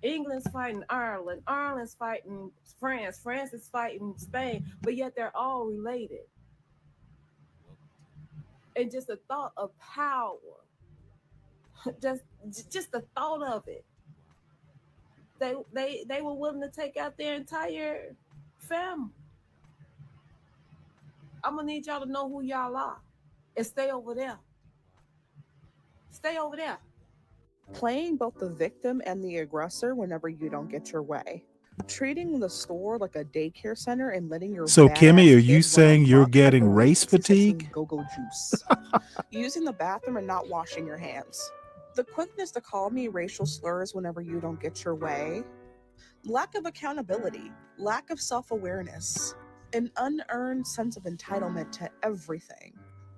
Speaker 9: England's fighting Ireland. Ireland's fighting France. France is fighting Spain. But yet they're all related. And just the thought of power, just the thought of it. They were willing to take out their entire family. I'm gonna need y'all to know who y'all are and stay over there. Stay over there.
Speaker 11: Playing both the victim and the aggressor whenever you don't get your way. Treating the store like a daycare center and letting your
Speaker 5: So, Kimmy,
Speaker 11: badass
Speaker 5: are you
Speaker 11: kid
Speaker 5: saying
Speaker 11: run
Speaker 5: you're
Speaker 11: amok
Speaker 5: getting
Speaker 11: only
Speaker 5: race
Speaker 11: to take some
Speaker 5: fatigue?
Speaker 11: go-go juice. Using the bathroom and not washing your hands. The quickness to call me racial slurs whenever you don't get your way. Lack of accountability. Lack of self-awareness. An unearned sense of entitlement to everything.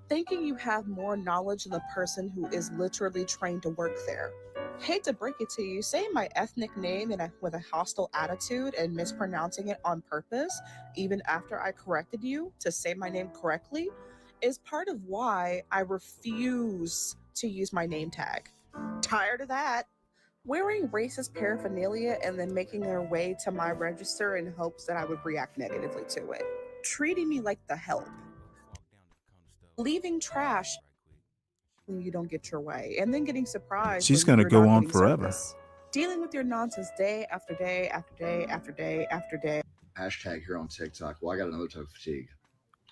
Speaker 11: Thinking you have more knowledge than the person who is literally trained to work there. Hate to break it to you, saying my ethnic name with a hostile attitude and mispronouncing it on purpose, even after I corrected you to say my name correctly, is part of why I refuse to use my name tag. Tired of that. Wearing racist paraphernalia and then making their way to my register in hopes that I would react negatively to it. Treating me like the help. Leaving trash when you don't get your way, and then getting surprised
Speaker 5: She's
Speaker 11: when
Speaker 5: going to
Speaker 11: you're
Speaker 5: go
Speaker 11: not
Speaker 5: on
Speaker 11: getting
Speaker 5: forever.
Speaker 11: service. Dealing with your nonsense day after day after day after day after day.
Speaker 12: Hashtag here on TikTok. Well, I got another type of fatigue.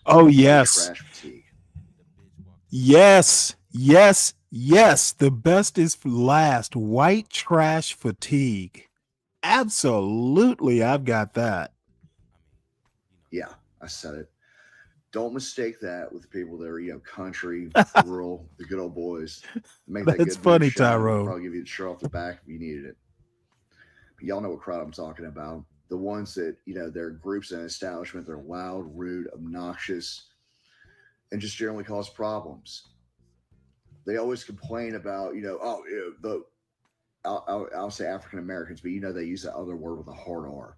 Speaker 5: Oh,
Speaker 12: White
Speaker 5: yes.
Speaker 12: trash fatigue.
Speaker 5: Yes. Yes. Yes. The best is last. White trash fatigue. Absolutely. I've got that.
Speaker 12: Yeah, I said it. Don't mistake that with people that are, country, rural, the good old boys. Make that
Speaker 5: That's
Speaker 12: good
Speaker 5: funny,
Speaker 12: news shine. They'll
Speaker 5: Tyrone.
Speaker 12: probably give you the shirt off the back if you needed it. But y'all know what crowd I'm talking about. The ones that, they're groups in an establishment. They're loud, rude, obnoxious, and just generally cause problems. They always complain about, I'll say African Americans, but they use that other word with a hard R.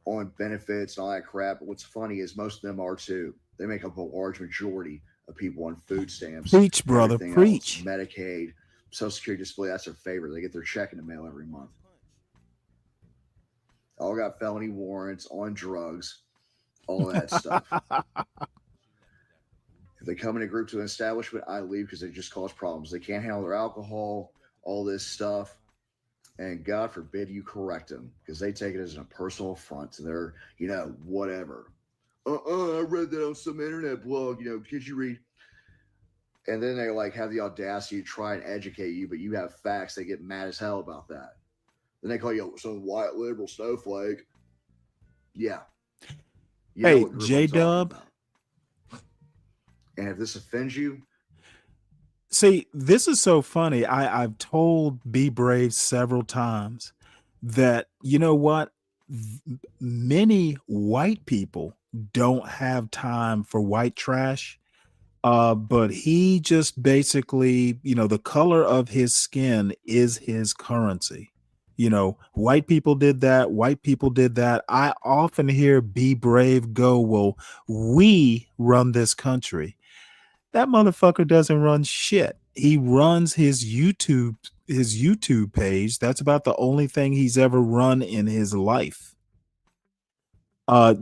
Speaker 12: On benefits and all that crap. But what's funny is most of them are too. They make up a large majority of people on food stamps.
Speaker 5: Preach, brother,
Speaker 12: everything
Speaker 5: preach.
Speaker 12: else, Medicaid, Social Security disability, that's their favorite. They get their check in the mail every month. All got felony warrants, on drugs, all that stuff. If they come in a group to an establishment, I leave because they just cause problems. They can't handle their alcohol, all this stuff. And God forbid you correct them because they take it as a personal affront to their, whatever. I read that on some internet blog, could you read? And then they have the audacity to try and educate you, but you have facts. They get mad as hell about that. Then they call you some white liberal snowflake. Yeah.
Speaker 5: Hey, J-Dub.
Speaker 12: And if this offends you,
Speaker 5: see, this is so funny. I've told Be Brave several times that, you know what? Many white people don't have time for white trash. But he just basically, the color of his skin is his currency. White people did that. White people did that. I often hear Be Brave go, well, we run this country. That motherfucker doesn't run shit. He runs his YouTube page. That's about the only thing he's ever run in his life.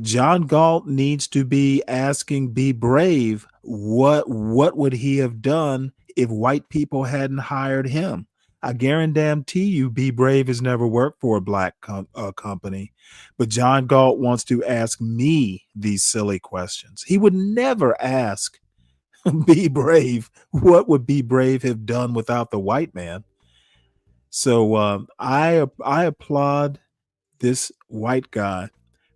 Speaker 5: John Galt needs to be asking Be Brave what would he have done if white people hadn't hired him. I guarantee you Be Brave has never worked for a black company, but John Galt wants to ask me these silly questions. He would never ask Be Brave. What would Be Brave have done without the white man? So I applaud this white guy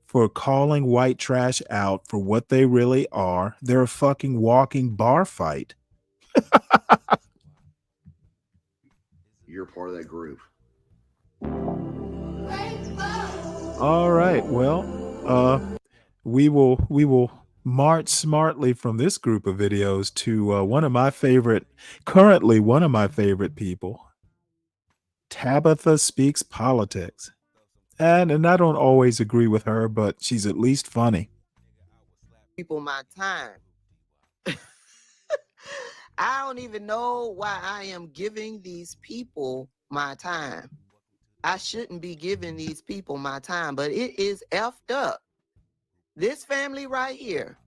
Speaker 5: for calling white trash out for what they really are. They're a fucking walking bar fight.
Speaker 12: You're part of that group.
Speaker 5: All right. Well, we will march smartly from this group of videos to currently one of my favorite people. Tabitha Speaks Politics. And I don't always agree with her, but she's at least funny.
Speaker 10: People my time. I don't even know why I am giving these people my time. I shouldn't be giving these people my time, but it is effed up. This family right here,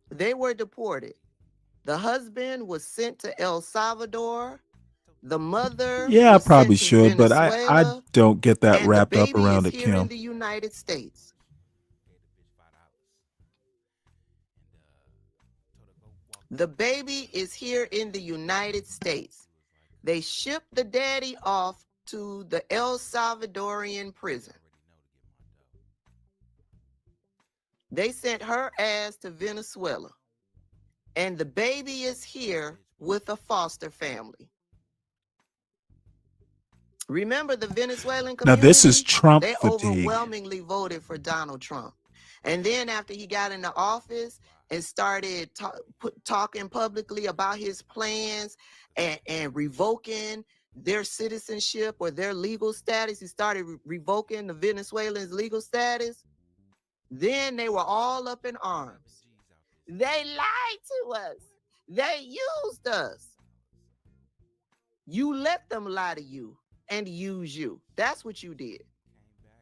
Speaker 10: they were deported. The husband was sent to El Salvador. The mother
Speaker 5: Yeah, I
Speaker 10: was
Speaker 5: probably
Speaker 10: sent to
Speaker 5: should, but I
Speaker 10: Venezuela,
Speaker 5: don't get that
Speaker 10: and the
Speaker 5: wrapped up
Speaker 10: baby
Speaker 5: around
Speaker 10: is
Speaker 5: it,
Speaker 10: here in
Speaker 5: Kim.
Speaker 10: the United States. The baby is here in the United States. They shipped the daddy off to the El Salvadorian prison. They sent her ass to Venezuela. And the baby is here with a foster family. Remember the Venezuelan
Speaker 5: Now,
Speaker 10: community?
Speaker 5: this is Trump
Speaker 10: They
Speaker 5: fatigue.
Speaker 10: overwhelmingly voted for Donald Trump. And then after he got into office and started talking publicly about his plans and revoking their citizenship or their legal status, he started revoking the Venezuelans' legal status. Then they were all up in arms. They lied to us. They used us. You let them lie to you and use you. That's what you did.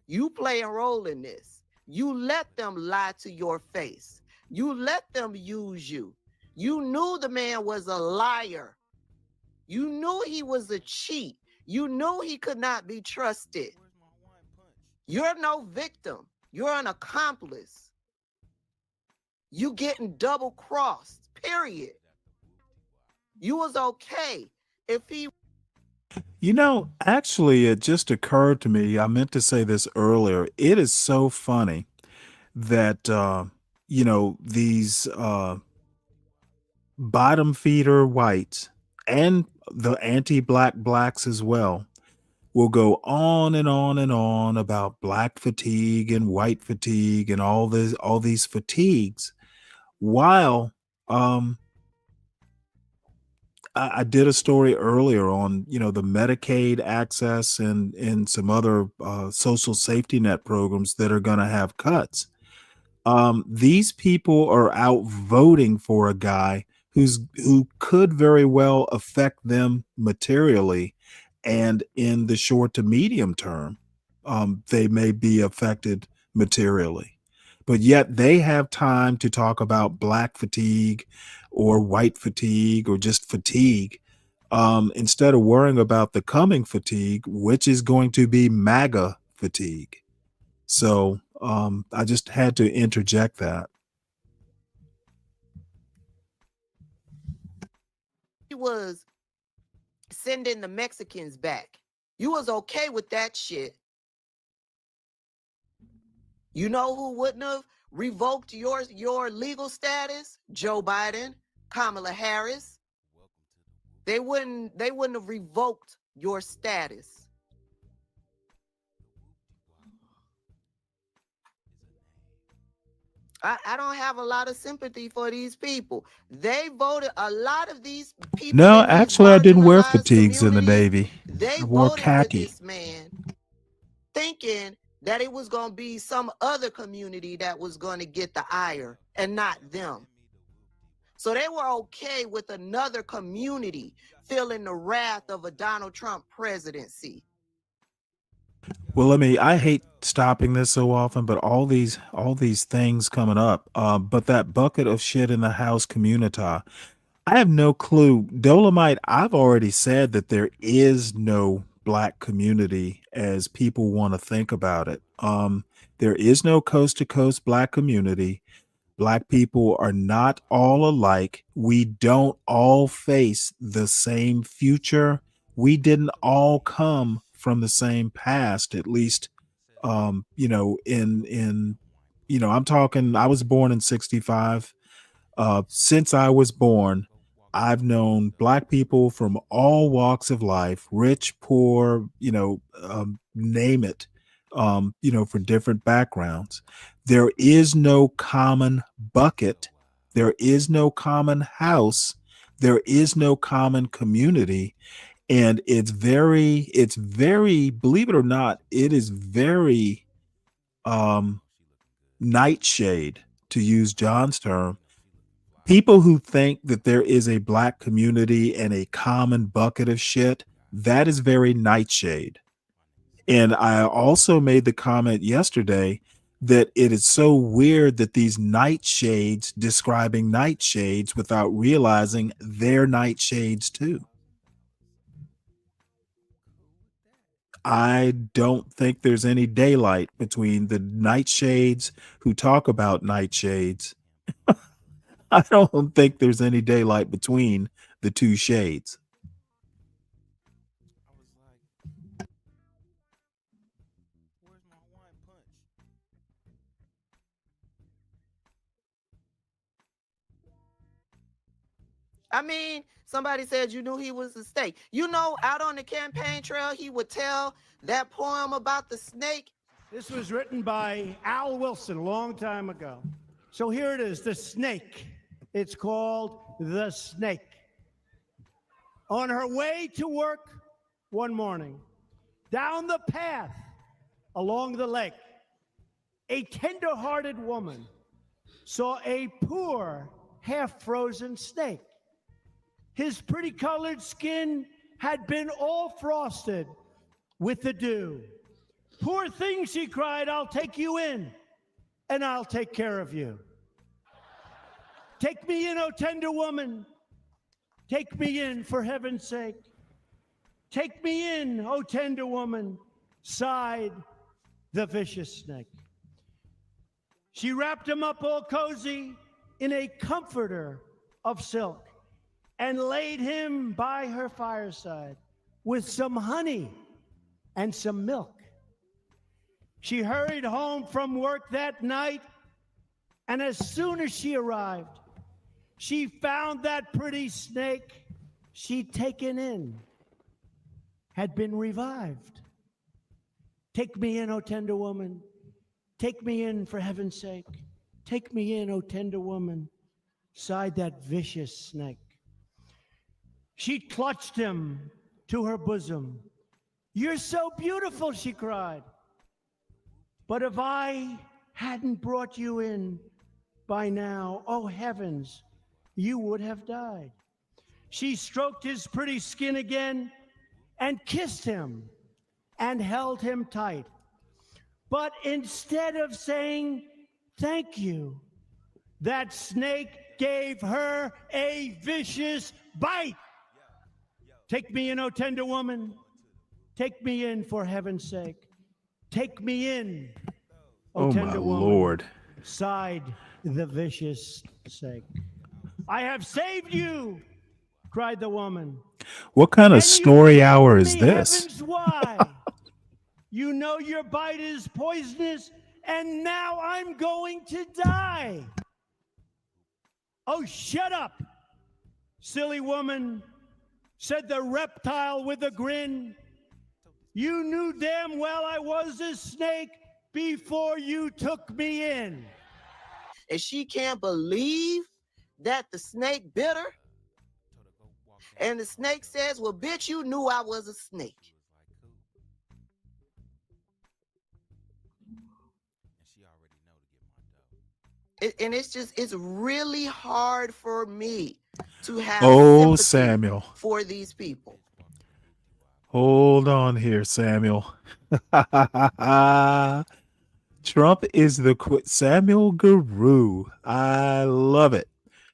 Speaker 10: You play a role in this. You let them lie to your face. You let them use you. You knew the man was a liar. You knew he was a cheat. You knew he could not be trusted. You're no victim. You're an accomplice. You getting double crossed, period. You was okay if he...
Speaker 5: You know, actually, it just occurred to me. I meant to say this earlier. It is so funny that, these bottom feeder whites and the anti-black blacks as well will go on and on and on about black fatigue and white fatigue and all these fatigues, while I did a story earlier on, the Medicaid access and some other social safety net programs that are going to have cuts. These people are out voting for a guy who could very well affect them materially, and in the short to medium term, they may be affected materially. But yet they have time to talk about black fatigue or white fatigue or just fatigue, instead of worrying about the coming fatigue, which is going to be MAGA fatigue. So I just had to interject that.
Speaker 10: He was sending the Mexicans back. You was okay with that shit. You know who wouldn't have revoked your legal status? Joe Biden, Kamala Harris. They wouldn't have revoked your status. I don't have a lot of sympathy for these people. They voted, a lot of these people.
Speaker 5: No, actually, I didn't wear fatigues in the Navy.
Speaker 10: They
Speaker 5: I wore
Speaker 10: voted for
Speaker 5: khaki.
Speaker 10: this man thinking that it was going to be some other community that was going to get the ire and not them. So they were okay with another community feeling the wrath of a Donald Trump presidency.
Speaker 5: Well, I hate stopping this so often, but all these things coming up. But that bucket of shit in the house community, I have no clue. Dolomite, I've already said that there is no black community as people want to think about it. There is no coast to coast black community. Black people are not all alike. We don't all face the same future. We didn't all come from the same past, at least, you know, you know, I'm talking, I was born in 65. Since I was born, I've known Black people from all walks of life, rich, poor, you know, name it, you know, for different backgrounds. There is no common bucket. There is no common house. There is no common community. And it's very, believe it or not, it is very nightshade, to use John's term. People who think that there is a Black community and a common bucket of shit, that is very nightshade. And I also made the comment yesterday that it is so weird that these nightshades describing nightshades without realizing they're nightshades too. I don't think there's any daylight between the nightshades who talk about nightshades. I don't think there's any daylight between the two shades.
Speaker 10: I mean, somebody said you knew he was a snake. You know, out on the campaign trail, he would tell that poem about the snake.
Speaker 13: This was written by Al Wilson a long time ago. So here it is, The Snake. It's called The Snake. On her way to work one morning, down the path along the lake, a tender-hearted woman saw a poor, half-frozen snake. His pretty colored skin had been all frosted with the dew. Poor thing, she cried, I'll take you in and I'll take care of you. Take me in, oh tender woman. Take me in, for heaven's sake. Take me in, oh tender woman, sighed the vicious snake. She wrapped him up all cozy in a comforter of silk and laid him by her fireside with some honey and some milk. She hurried home from work that night, and as soon as she arrived, she found that pretty snake she'd taken in had been revived. Take me in, oh tender woman. Take me in, for heaven's sake. Take me in, oh tender woman, sighed that vicious snake. She clutched him to her bosom. You're so beautiful, she cried. But if I hadn't brought you in by now, oh heavens, you would have died. She stroked his pretty skin again and kissed him and held him tight. But instead of saying thank you, that snake gave her a vicious bite. Take me in, oh tender woman. Take me in, for heaven's sake. Take me in, oh tender woman.
Speaker 5: Lord.
Speaker 13: Sighed the vicious snake. I have saved you, cried the woman.
Speaker 5: What kind of story hour is this?
Speaker 13: Heavens, why? You know your bite is poisonous, and now I'm going to die. Oh, shut up, silly woman, said the reptile with a grin. You knew damn well I was a snake before you took me in.
Speaker 10: And she can't believe that the snake bit her. And the snake says, well, bitch, you knew I was a snake. And it's really hard for me to have sympathy
Speaker 5: Samuel,
Speaker 10: for these people.
Speaker 5: Hold on here, Samuel. Trump is the Samuel Guru. I love it.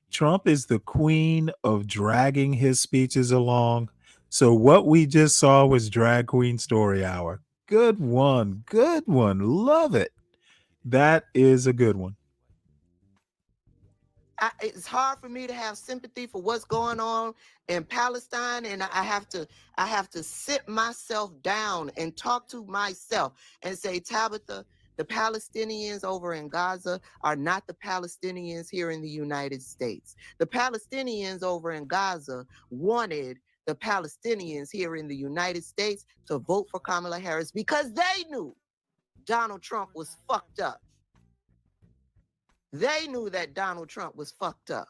Speaker 5: Trump is the queen of dragging his speeches along. So what we just saw was Drag Queen Story Hour. Good one. Good one. Love it. That is a good one.
Speaker 10: It's hard for me to have sympathy for what's going on in Palestine, and I have to sit myself down and talk to myself and say, Tabitha, the Palestinians over in Gaza are not the Palestinians here in the United States. The Palestinians over in Gaza wanted the Palestinians here in the United States to vote for Kamala Harris because they knew Donald Trump was fucked up. They knew that Donald Trump was fucked up.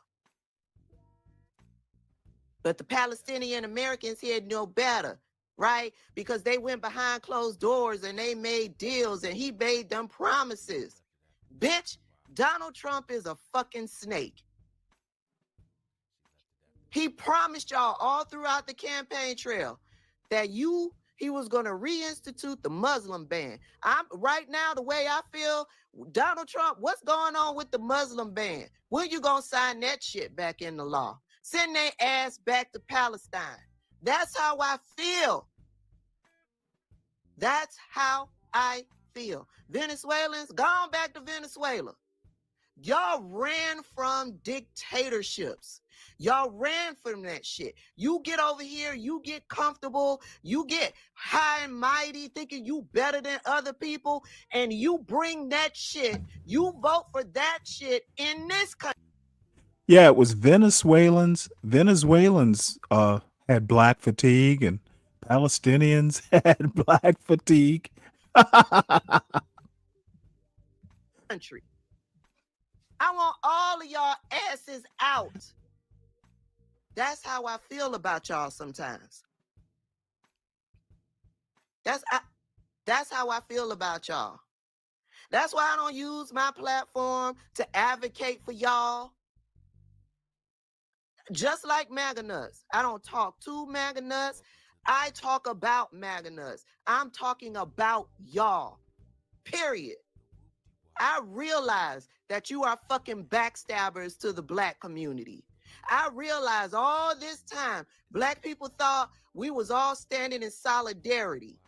Speaker 10: But the Palestinian Americans here know better, right? Because they went behind closed doors and they made deals and he made them promises. Bitch, Donald Trump is a fucking snake. He promised y'all all throughout the campaign trail that he was going to reinstitute the Muslim ban. Right now, the way I feel, Donald Trump, what's going on with the Muslim ban? When you going to sign that shit back in the law? Send their ass back to Palestine. That's how I feel. That's how I feel. Venezuelans, gone back to Venezuela. Y'all ran from dictatorships. Y'all ran from that shit. You get over here, you get comfortable, you get high and mighty, thinking you better than other people, and you bring that shit, you vote for that shit in this country.
Speaker 5: Yeah, it was Venezuelans. Venezuelans had black fatigue, and Palestinians had black fatigue.
Speaker 10: Country. I want all of y'all asses out. That's how I feel about y'all sometimes. That's how I feel about y'all. That's why I don't use my platform to advocate for y'all. Just like MAGA nuts. I don't talk to MAGA nuts. I talk about MAGA nuts. I'm talking about y'all. Period. I realize that you are fucking backstabbers to the black community. I realize all this time, black people thought we was all standing in solidarity.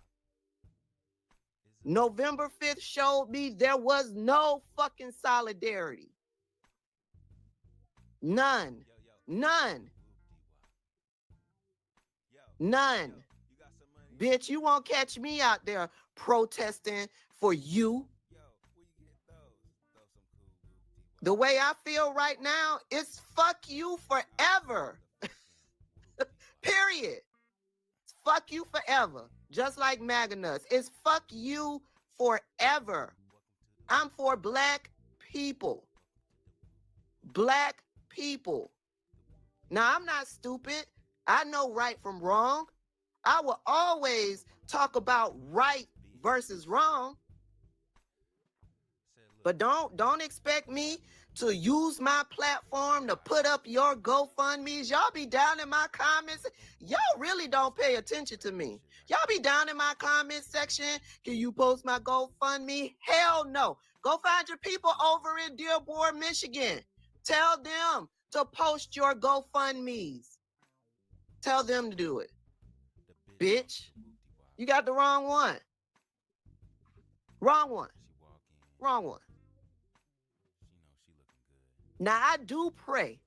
Speaker 10: November 5th showed me there was no fucking solidarity. None. None. None. Bitch, you won't catch me out there protesting for you. The way I feel right now is fuck you forever. Period. Fuck you forever. Just like MAGA nuts. It's fuck you forever. I'm for black people. Black people. Now, I'm not stupid. I know right from wrong. I will always talk about right versus wrong. But don't expect me to use my platform to put up your GoFundMes. Y'all be down in my comments. Y'all really don't pay attention to me. Y'all be down in my comment section. Can you post my GoFundMe? Hell no. Go find your people over in Dearborn, Michigan. Tell them to post your GoFundMes. Tell them to do it. Bitch, you got the wrong one. Wrong one. Wrong one. Now, I do pray.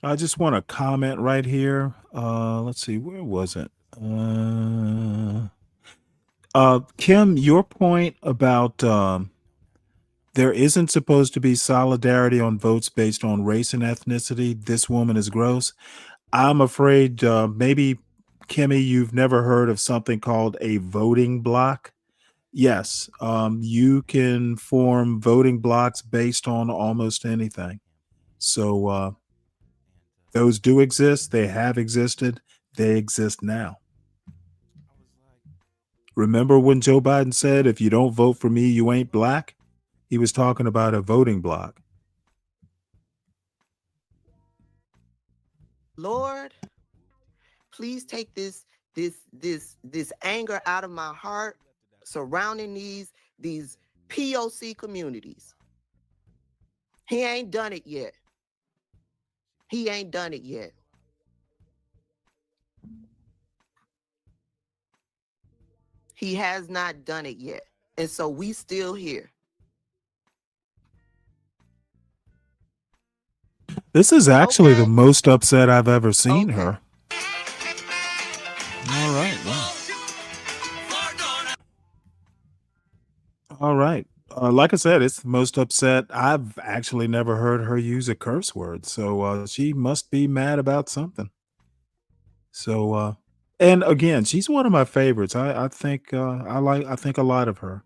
Speaker 5: I just want to comment right here. Let's see, where was it? Kim, your point about there isn't supposed to be solidarity on votes based on race and ethnicity. This woman is gross. I'm afraid maybe, Kimmy, you've never heard of something called a voting block. Yes, you can form voting blocks based on almost anything. So those do exist. They have existed. They exist now. Remember when Joe Biden said, if you don't vote for me, you ain't black? He was talking about a voting block.
Speaker 10: Lord, please take this anger out of my heart surrounding these POC communities. He ain't done it yet. He ain't done it yet. He has not done it yet. And so we still here.
Speaker 5: This is actually the
Speaker 10: Okay.
Speaker 5: most upset I've ever seen her. All right. All right. Like I said, it's the most upset. I've actually never heard her use a curse word. So she must be mad about something. So and again, she's one of my favorites. I think I think a lot of her.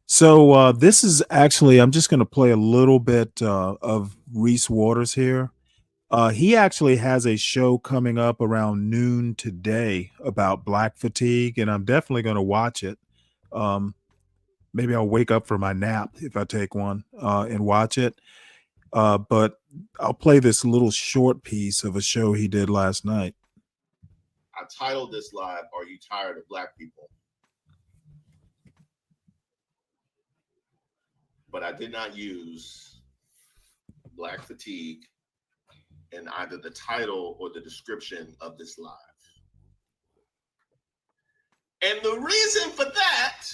Speaker 5: So this is actually I'm just going to play a little bit of Reese Waters here. He actually has a show coming up around noon today about black fatigue, and I'm definitely going to watch it. Um, maybe I'll wake up from my nap if I take one and watch it. But I'll play this little short piece of a show he did last night.
Speaker 15: I titled this live, "Are You Tired of Black People?" But I did not use black fatigue in either the title or the description of this live. And the reason for that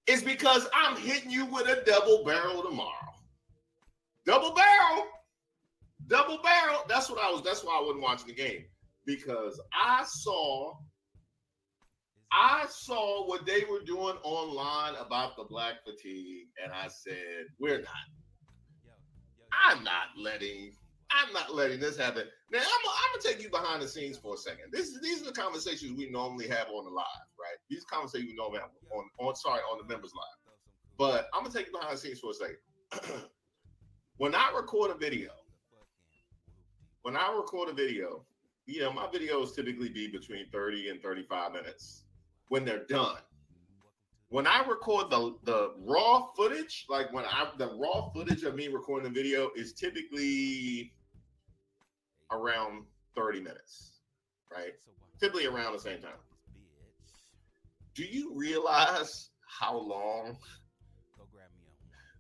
Speaker 15: is because I'm hitting you with a double barrel tomorrow. Double barrel. Double barrel. That's why I wasn't watching the game. Because I saw what they were doing online about the black fatigue, and I said, I'm not letting this happen. Now I'm gonna take you behind the scenes for a second. These are the conversations we normally have on the live, right? These conversations we normally have on the members live. But I'm gonna take you behind the scenes for a second. When I record a video, you know, my videos typically be between 30 and 35 minutes when they're done. When I record the raw footage, like the raw footage of me recording the video is typically around 30 minutes, right? Typically around the same time. Do you realize how long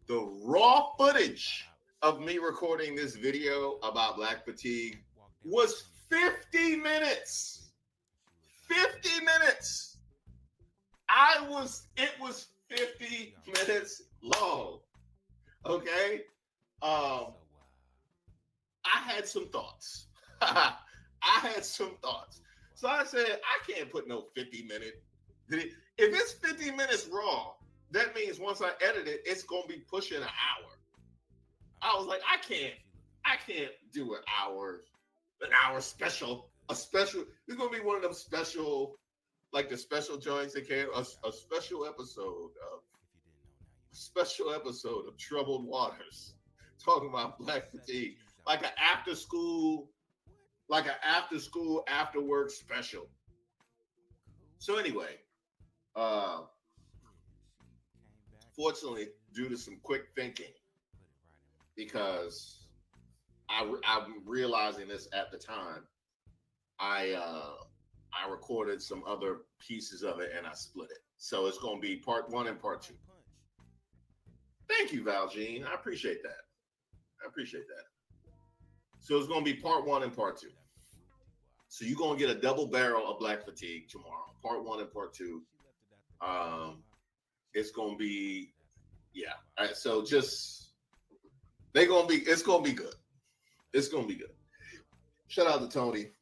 Speaker 15: the raw footage of me recording this video about black fatigue was 50 minutes? 50 minutes. It was 50 minutes long. Okay. I had some thoughts. So I said, I can't put no 50-minute. If it's 50 minutes raw, that means once I edit it, it's gonna be pushing an hour. I was like, I can't do an hour special. It's gonna be one of them special, like the special joints that came, a special episode of Troubled Waters, talking about black fatigue, like an after school, after work special. So anyway, fortunately, due to some quick thinking, because I'm realizing this at the time, I recorded some other pieces of it and I split it. So it's going to be part 1 and part 2. Thank you, Valjean. I appreciate that. So it's going to be part 1 and part 2. So you're going to get a double barrel of black fatigue tomorrow. Part 1 and part 2. It's going to be, yeah. All right, so just, it's going to be good. It's going to be good. Shout out to Tony,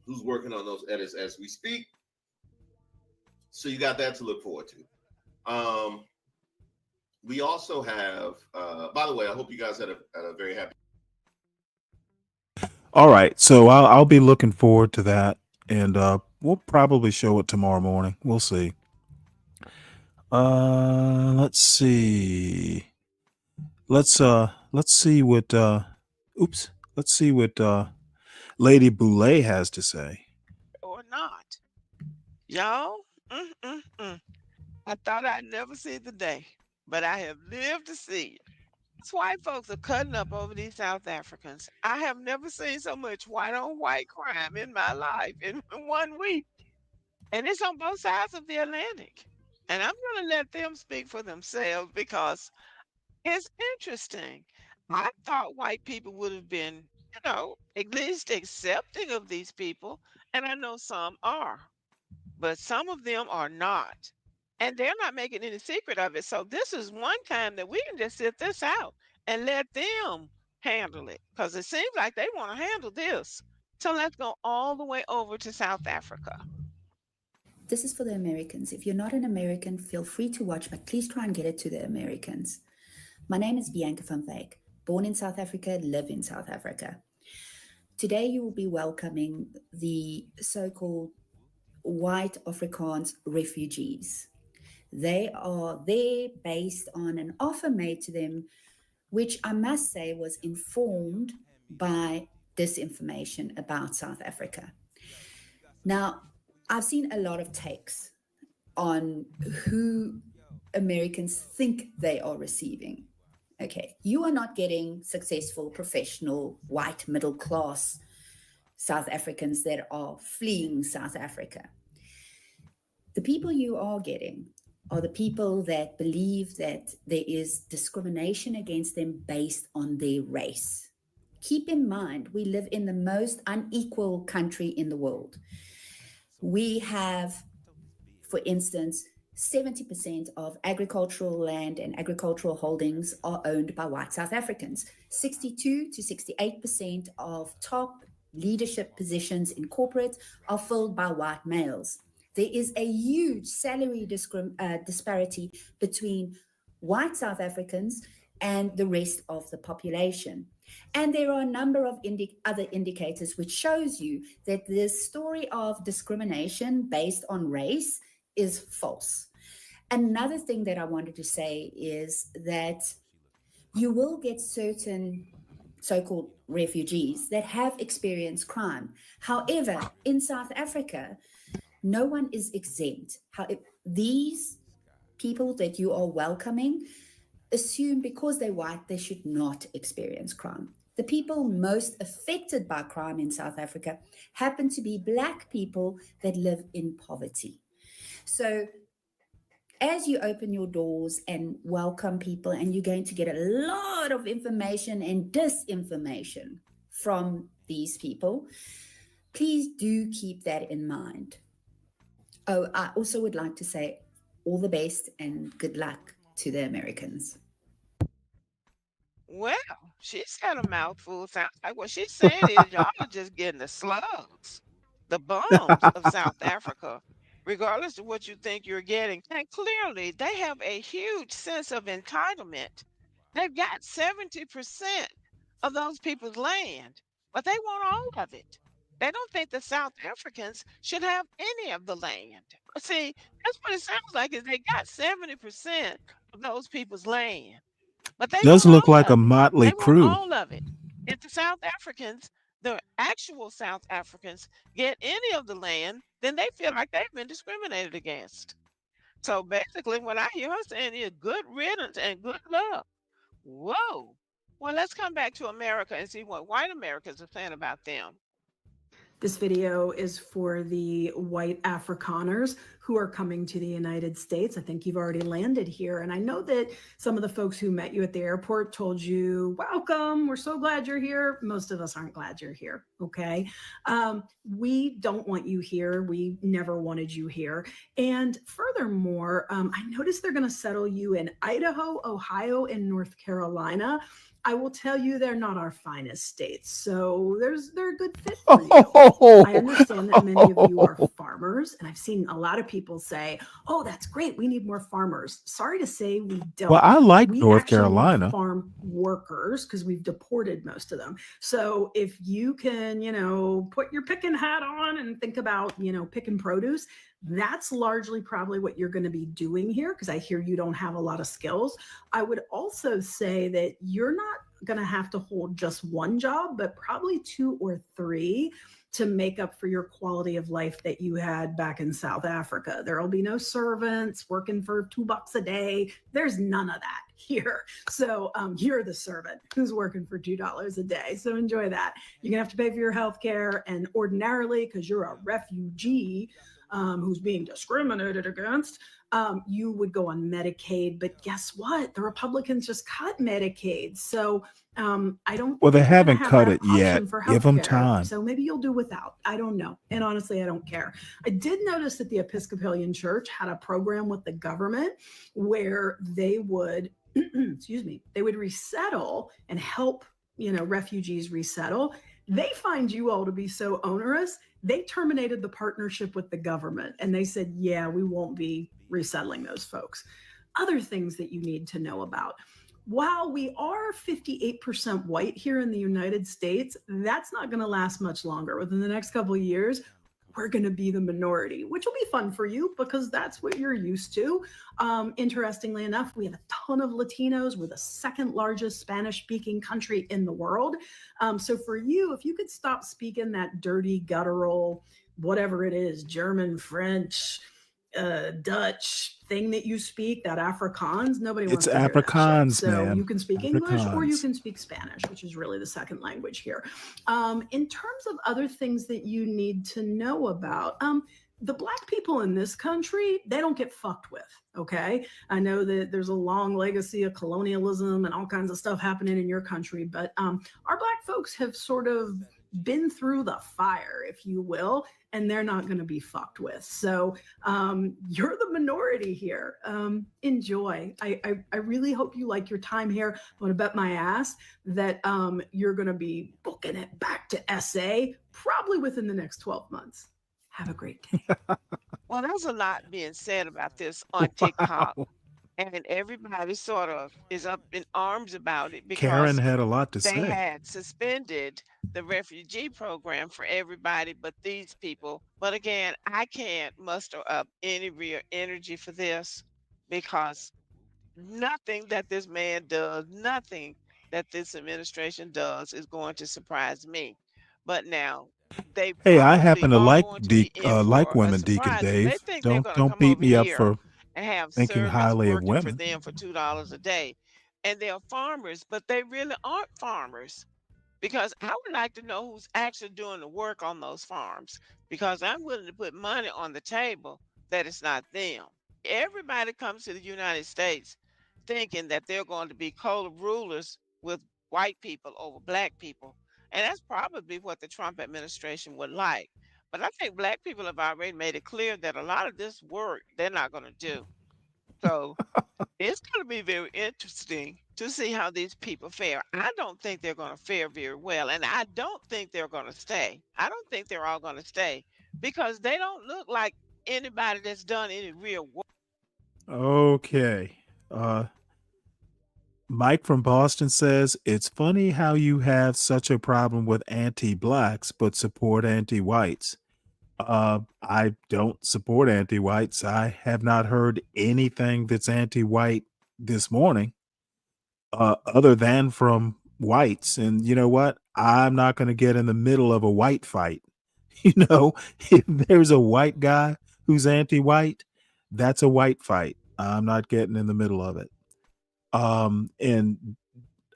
Speaker 15: who's working on those edits as we speak. So you got that to look forward to. We also have, by the way, I hope you guys had a very happy.
Speaker 5: All right, so I'll be looking forward to that, and we'll probably show it tomorrow morning. We'll see. Let's see. Let's see what Lady Boulay has to say.
Speaker 16: Or not. Y'all, I thought I'd never see the day, but I have lived to see it. These white folks are cutting up over these South Africans. I have never seen so much white on white crime in my life in 1 week. And it's on both sides of the Atlantic. And I'm going to let them speak for themselves because it's interesting. I thought white people would have been, at least accepting of these people. And I know some are, but some of them are not. And they're not making any secret of it. So this is one time that we can just sit this out and let them handle it, because it seems like they want to handle this. So let's go all the way over to South Africa.
Speaker 17: This is for the Americans. If you're not an American, feel free to watch, but please try and get it to the Americans. My name is Bianca van Wyk, born in South Africa, live in South Africa. Today, you will be welcoming the so-called white Afrikaans refugees. They are there based on an offer made to them, which I must say was informed by disinformation about South Africa. Now, I've seen a lot of takes on who Americans think they are receiving. Okay, you are not getting successful, professional, white, middle class South Africans that are fleeing South Africa. The people you are getting are the people that believe that there is discrimination against them based on their race. Keep in mind, we live in the most unequal country in the world. We have, for instance, 70% of agricultural land and agricultural holdings are owned by white South Africans. 62 to 68% of top leadership positions in corporate are filled by white males. There is a huge salary disparity between white South Africans and the rest of the population. And there are a number of other indicators which shows you that this story of discrimination based on race is false. Another thing that I wanted to say is that you will get certain so-called refugees that have experienced crime. However, in South Africa, no one is exempt. These people that you are welcoming assume because they're white, they should not experience crime. The people most affected by crime in South Africa happen to be Black people that live in poverty. So as you open your doors and welcome people, and you're going to get a lot of information and disinformation from these people, please do keep that in mind. Oh, I also would like to say all the best and good luck to the Americans.
Speaker 16: Well, she said a mouthful. Sounds like what she's saying is y'all are just getting the slugs, the bums of South Africa, regardless of what you think you're getting. And clearly, they have a huge sense of entitlement. They've got 70% of those people's land, but they want all of it. They don't think the South Africans should have any of the land. See, that's what it sounds like, is they got 70% of those people's land. But they
Speaker 5: Does
Speaker 16: want
Speaker 5: look
Speaker 16: all
Speaker 5: like a
Speaker 16: of it.
Speaker 5: motley
Speaker 16: They want
Speaker 5: crew.
Speaker 16: all of it. If the South Africans, the actual South Africans, get any of the land, then they feel like they've been discriminated against. So basically, what I hear her saying is good riddance and good luck. Whoa. Well, let's come back to America and see what white Americans are saying about them.
Speaker 18: This video is for the white Afrikaners who are coming to the United States. I think you've already landed here. And I know that some of the folks who met you at the airport told you, welcome, we're so glad you're here. Most of us aren't glad you're here, okay? We don't want you here. We never wanted you here. And furthermore, I noticed they're gonna settle you in Idaho, Ohio, and North Carolina. I will tell you, they're not our finest states, so they're a good fit for you. I understand that many of you are farmers, and I've seen a lot of people say, oh, that's great, we need more farmers. Sorry to say, we don't.
Speaker 5: Well, I like
Speaker 18: we
Speaker 5: North
Speaker 18: actually need
Speaker 5: Carolina.
Speaker 18: farm workers, because we've deported most of them. So if you can, put your picking hat on and think about, picking produce, that's largely probably what you're going to be doing here, because I hear you don't have a lot of skills. I would also say that you're not going to have to hold just one job, but probably 2 or 3 to make up for your quality of life that you had back in South Africa. There will be no servants working for $2 a day. There's none of that here. So you're the servant who's working for $2 a day. So enjoy that. You're gonna have to pay for your health care, and ordinarily, because you're a refugee who's being discriminated against, you would go on Medicaid. But guess what? The Republicans just cut Medicaid. So I don't.
Speaker 5: Well, they
Speaker 18: think you're gonna
Speaker 5: haven't
Speaker 18: have
Speaker 5: cut
Speaker 18: that
Speaker 5: it yet.
Speaker 18: option for
Speaker 5: Give them
Speaker 18: healthcare.
Speaker 5: time.
Speaker 18: So maybe you'll do without. I don't know. And honestly, I don't care. I did notice that the Episcopalian Church had a program with the government where they would excuse me, they would resettle and help, refugees resettle. They find you all to be so onerous, they terminated the partnership with the government and they said, yeah, we won't be resettling those folks. Other things that you need to know about. While we are 58% white here in the United States, that's not going to last much longer. Within the next couple of years, we're going to be the minority, which will be fun for you because that's what you're used to. Interestingly enough, we have a ton of Latinos. We're the second largest Spanish-speaking country in the world. So for you, if you could stop speaking that dirty, guttural, whatever it is, German, French, Dutch thing that you speak, that Afrikaans, nobody wants to hear that shit.
Speaker 5: Afrikaans,
Speaker 18: So
Speaker 5: man.
Speaker 18: you can speak English or you
Speaker 5: Afrikaans.
Speaker 18: can speak Spanish, which is really the second language here. In terms of other things that you need to know about, the Black people in this country, they don't get fucked with, okay? I know that there's a long legacy of colonialism and all kinds of stuff happening in your country, but our Black folks have sort of been through the fire, if you will, and they're not going to be fucked with. So you're the minority here. Enjoy. I really hope you like your time here. I'm going to bet my ass that you're going to be booking it back to SA probably within the next 12 months. Have a great day.
Speaker 16: Well, there's a lot being said about this on TikTok, and everybody sort of is up in arms about it
Speaker 5: Karen
Speaker 16: because
Speaker 5: had a lot to
Speaker 16: they
Speaker 5: say.
Speaker 16: had suspended the refugee program for everybody but these people. But again, I can't muster up any real energy for this because nothing that this man does, nothing that this administration does is going to surprise me. But now they
Speaker 5: Hey, I
Speaker 16: probably
Speaker 5: happen to
Speaker 16: are
Speaker 5: like
Speaker 16: going to be in
Speaker 5: like
Speaker 16: for a
Speaker 5: women, Deacon
Speaker 16: surprise because they
Speaker 5: Dave.
Speaker 16: think they're
Speaker 5: Don't
Speaker 16: going to
Speaker 5: don't
Speaker 16: come
Speaker 5: beat
Speaker 16: over
Speaker 5: me up
Speaker 16: here
Speaker 5: for
Speaker 16: and have
Speaker 5: thinking
Speaker 16: servants
Speaker 5: highly of
Speaker 16: working for
Speaker 5: women.
Speaker 16: them for $2 a day. And they're farmers, but they really aren't farmers because I would like to know who's actually doing the work on those farms because I'm willing to put money on the table that it's not them. Everybody comes to the United States thinking that they're going to be co-rulers with white people over Black people. And that's probably what the Trump administration would like. But I think Black people have already made it clear that a lot of this work they're not going to do. So it's going to be very interesting to see how these people fare. I don't think they're going to fare very well, and I don't think they're going to stay. I don't think they're all going to stay because they don't look like anybody that's done any real work.
Speaker 5: Okay. Mike from Boston says, it's funny how you have such a problem with anti-blacks but support anti-whites. I don't support anti-whites. I have not heard anything that's anti-white this morning, other than from whites. And you know what? I'm not going to get in the middle of a white fight. If there's a white guy who's anti-white, that's a white fight. I'm not getting in the middle of it. And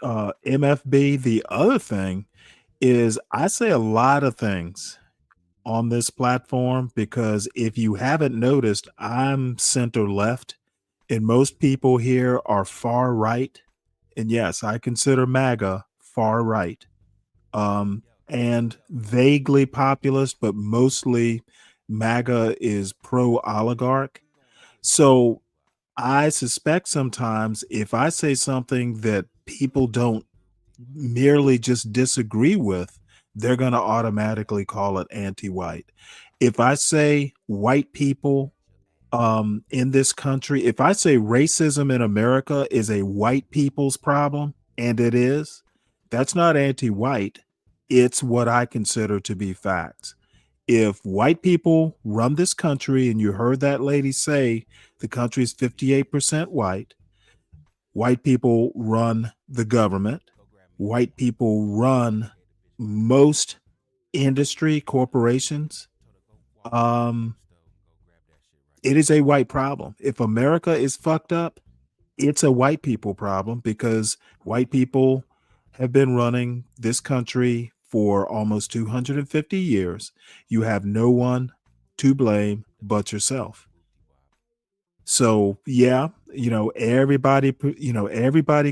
Speaker 5: MFB, the other thing is I say a lot of things on this platform because if you haven't noticed, I'm center left and most people here are far right. And yes, I consider MAGA far right. And vaguely populist, but mostly MAGA is pro oligarch. So I suspect sometimes if I say something that people don't merely just disagree with, they're going to automatically call it anti-white. If I say white people in this country, if I say racism in America is a white people's problem, and it is, that's not anti-white. It's what I consider to be facts. If white people run this country, and you heard that lady say the country is 58% white people run the government, white people run most industry corporations, it is a white problem. If America is fucked up, it's a white people problem because white people have been running this country for almost 250 years. You have no one to blame but yourself. So yeah, everybody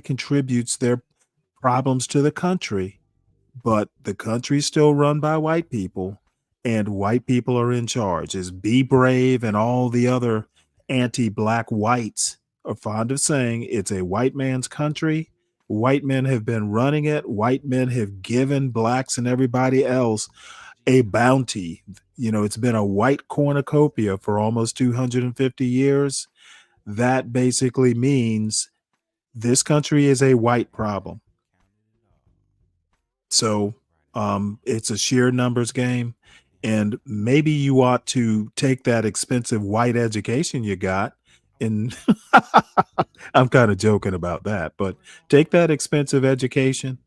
Speaker 5: contributes their problems to the country, but the country's still run by white people and white people are in charge. As Be Brave and all the other anti-black whites are fond of saying it's a white man's country. White men have been running it. White men have given blacks and everybody else a bounty. You know, it's been a white cornucopia for almost 250 years. That basically means this country is a white problem. So it's a sheer numbers game. And maybe you ought to take that expensive white education you got and I'm kind of joking about that, but take that expensive education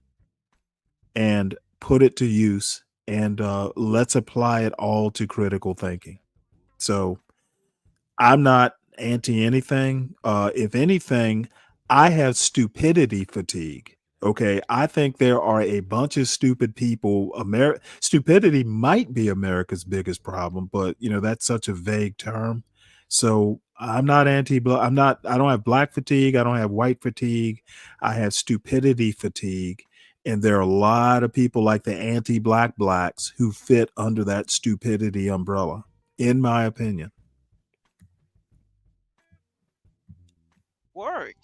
Speaker 5: and put it to use, and let's apply it all to critical thinking. So I'm not anti anything. If anything, I have stupidity fatigue. Okay. I think there are a bunch of stupid people. Stupidity might be America's biggest problem, but you know, that's such a vague term. So I'm not I don't have black fatigue. I don't have white fatigue. I have stupidity fatigue. And there are a lot of people like the anti-black blacks who fit under that stupidity umbrella, in my opinion.
Speaker 16: Work.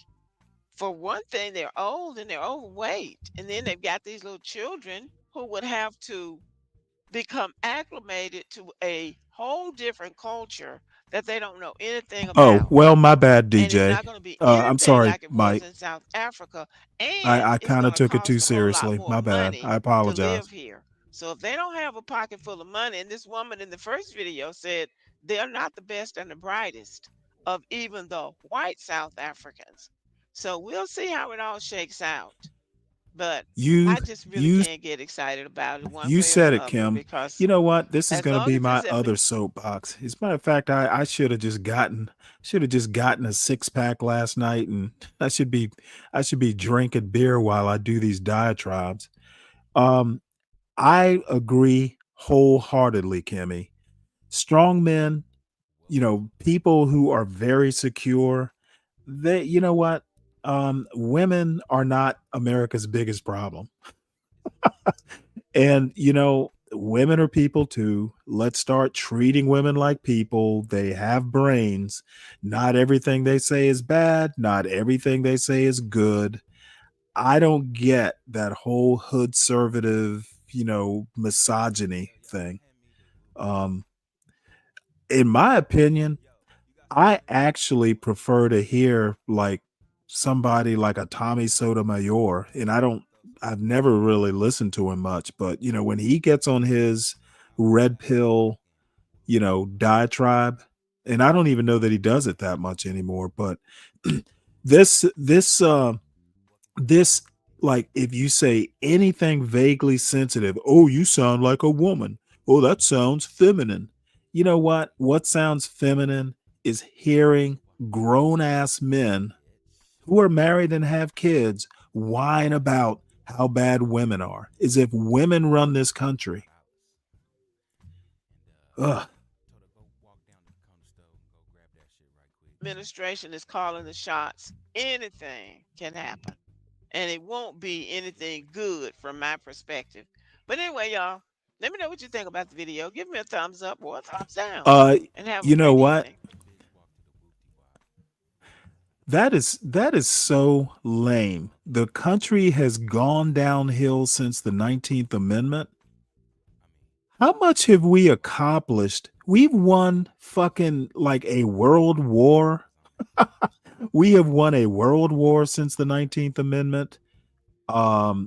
Speaker 16: For one thing, they're old and they're overweight. And then they've got these little children who would have to become acclimated to a whole different culture that they don't know anything
Speaker 5: Oh,
Speaker 16: about.
Speaker 5: well, my bad,
Speaker 16: And it's
Speaker 5: DJ.
Speaker 16: not going to be
Speaker 5: I'm
Speaker 16: anything
Speaker 5: sorry,
Speaker 16: like it was
Speaker 5: Mike.
Speaker 16: in South Africa. And
Speaker 5: I
Speaker 16: it's
Speaker 5: kind of
Speaker 16: going to
Speaker 5: took it too
Speaker 16: cost a whole lot
Speaker 5: seriously.
Speaker 16: more
Speaker 5: My bad.
Speaker 16: money
Speaker 5: I
Speaker 16: to live
Speaker 5: apologize.
Speaker 16: here. So if they don't have a pocket full of money, and this woman in the first video said they're not the best and the brightest of even the white South Africans. So we'll see how it all shakes out. But
Speaker 5: You
Speaker 16: I just really
Speaker 5: you
Speaker 16: can't get excited about it one
Speaker 5: you
Speaker 16: way or
Speaker 5: said
Speaker 16: the
Speaker 5: it,
Speaker 16: other
Speaker 5: Kim.
Speaker 16: because
Speaker 5: You know what? This is
Speaker 16: as
Speaker 5: going to
Speaker 16: long
Speaker 5: be
Speaker 16: as
Speaker 5: my
Speaker 16: it's at the
Speaker 5: other soapbox. As a matter of fact, I should have just gotten a 6-pack last night, and I should be drinking beer while I do these diatribes. I agree wholeheartedly, Kimmy. Strong men, you know, people who are very secure, they, you know what? Women are not America's biggest problem. And, you know, women are people too. Let's start treating women like people. They have brains. Not everything they say is bad. Not everything they say is good. I don't get that whole hood conservative, you know, misogyny thing. In my opinion, I actually prefer to hear like somebody like a Tommy Sotomayor, and I've never really listened to him much, but you know, when he gets on his red pill, you know, diatribe, and I don't even know that he does it that much anymore, but this this like if you say anything vaguely sensitive, oh, you sound like a woman. Oh, that sounds feminine. You know what sounds feminine is hearing grown ass men who are married and have kids whine about how bad women are, as if women run this country. Ugh.
Speaker 16: administration is calling the shots, anything can happen. And it won't be anything good from my perspective. But anyway, y'all, let me know what you think about the video. Give me a thumbs up or a thumbs down. And have a
Speaker 5: You know
Speaker 16: great
Speaker 5: what?
Speaker 16: evening.
Speaker 5: That is so lame. The country has gone downhill since the 19th Amendment. How much have we accomplished? We've won fucking like a world war. We have won a world war since the 19th Amendment.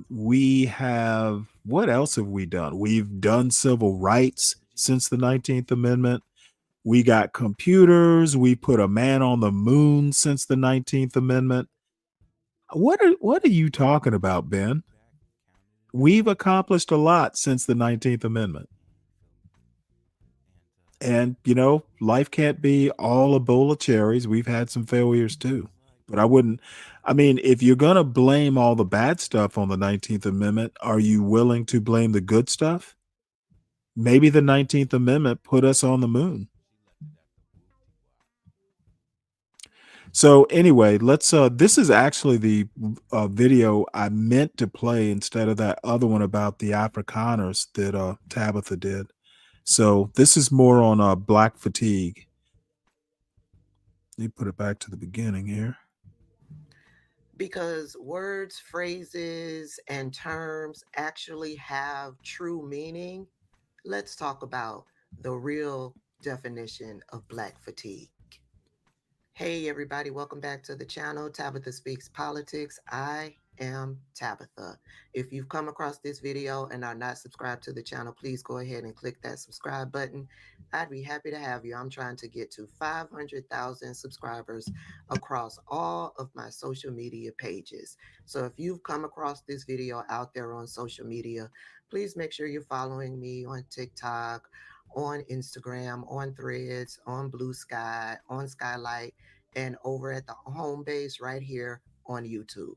Speaker 5: We have, what else have we done? We've done civil rights since the 19th Amendment. We got computers. We put a man on the moon since the 19th Amendment. What are you talking about, Ben? We've accomplished a lot since the 19th Amendment. And, you know, life can't be all a bowl of cherries. We've had some failures too. But I mean, if you're going to blame all the bad stuff on the 19th Amendment, are you willing to blame the good stuff? Maybe the 19th Amendment put us on the moon. So anyway, let's this is actually the video I meant to play instead of that other one about the Afrikaners that Tabitha did. So this is more on black fatigue. me put it back to the beginning here.
Speaker 10: Because words, phrases, and terms actually have true meaning, let's talk about the real definition of Black fatigue. Hey, everybody, welcome back to the channel, Tabitha Speaks Politics. I am Tabitha. If you've come across this video and are not subscribed to the channel, please go ahead and click that subscribe button. I'd be happy to have you. I'm trying to get to 500,000 subscribers across all of my social media pages. So if you've come across this video out there on social media, please make sure you're following me on TikTok, on Instagram, on Threads, on Blue Sky, on Skylight, and over at the home base right here on YouTube.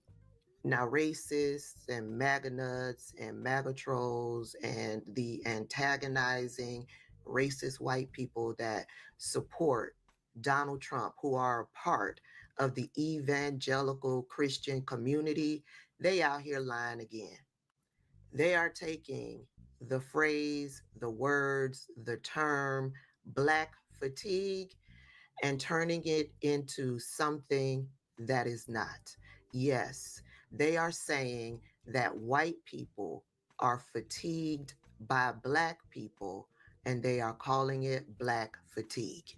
Speaker 10: Now, racists and MAGA nuts and MAGA trolls and the antagonizing racist white people that support Donald Trump, who are a part of the evangelical Christian community, they out here lying again. They are taking the phrase, the words, the term Black fatigue and turning it into something that is not. Yes, they are saying that white people are fatigued by Black people and they are calling it Black fatigue.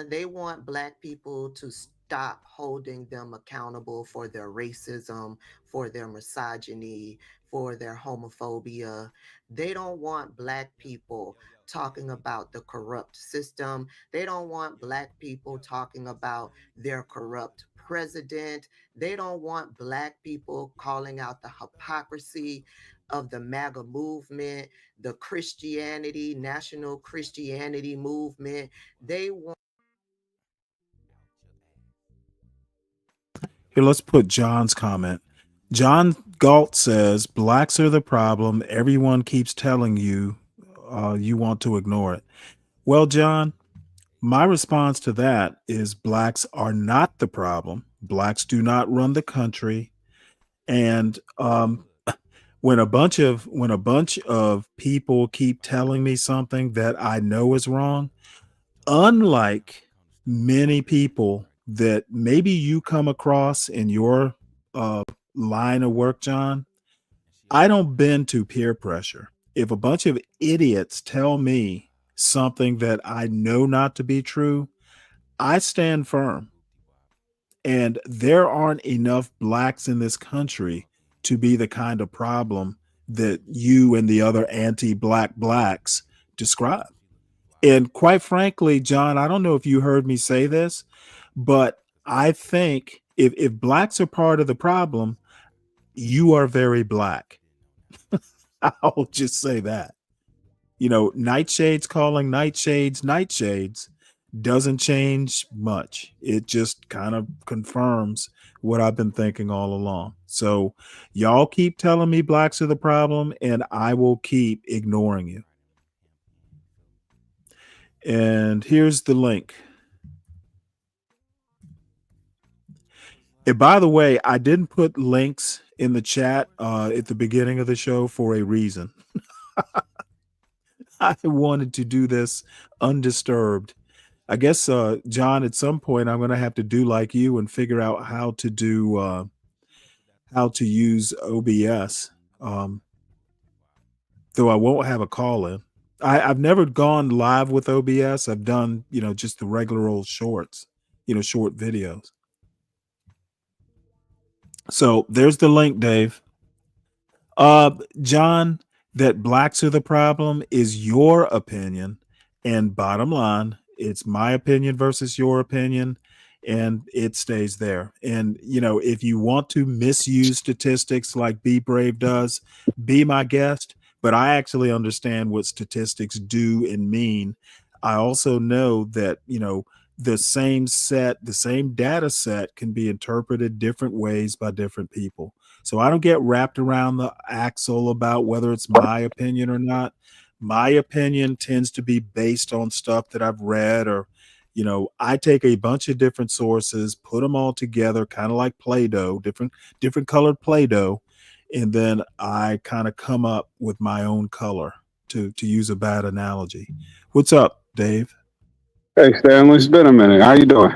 Speaker 10: They want Black people to stop holding them accountable for their racism, for their misogyny, for their homophobia. They don't want Black people talking about the corrupt system. They don't want Black people talking about their corrupt president. They don't want Black people calling out the hypocrisy of the MAGA movement, the Christianity, national Christianity movement. They want.
Speaker 5: Here, let's put John's comment. John Galt says, blacks are the problem. Everyone keeps telling you, you want to ignore it. Well, John, my response to that is blacks are not the problem. Blacks do not run the country. And when a bunch of people keep telling me something that I know is wrong, unlike many people that maybe you come across in your line of work, John, I don't bend to peer pressure. If a bunch of idiots tell me something that I know not to be true, I stand firm. And there aren't enough blacks in this country to be the kind of problem that you and the other anti-black blacks describe. And quite frankly, John, I don't know if you heard me say this, but I think if blacks are part of the problem, you are very black. I'll just say that. You know, nightshades calling nightshades doesn't change much. It just kind of confirms what I've been thinking all along. So y'all keep telling me blacks are the problem, and I will keep ignoring you. And here's the link. And by the way, I didn't put links in the chat at the beginning of the show for a reason. I wanted to do this undisturbed. I guess, John, at some point I'm going to have to do like you and figure out how to do, how to use OBS. Though I won't have a call in. I've never gone live with OBS. I've done, just the regular old shorts, short videos. So there's the link, Dave. John, that blacks are the problem is your opinion. And bottom line, it's my opinion versus your opinion. And it stays there. And, if you want to misuse statistics like Be Brave does, be my guest. But I actually understand what statistics do and mean. I also know that, the same data set can be interpreted different ways by different people. So I don't get wrapped around the axle about whether it's my opinion or not. My opinion tends to be based on stuff that I've read, or, I take a bunch of different sources, put them all together, kind of like Play-Doh, different colored Play-Doh. And then I kind of come up with my own color, to use a bad analogy. What's up, Dave?
Speaker 14: Hey, Stanley, it's been a minute. How you doing?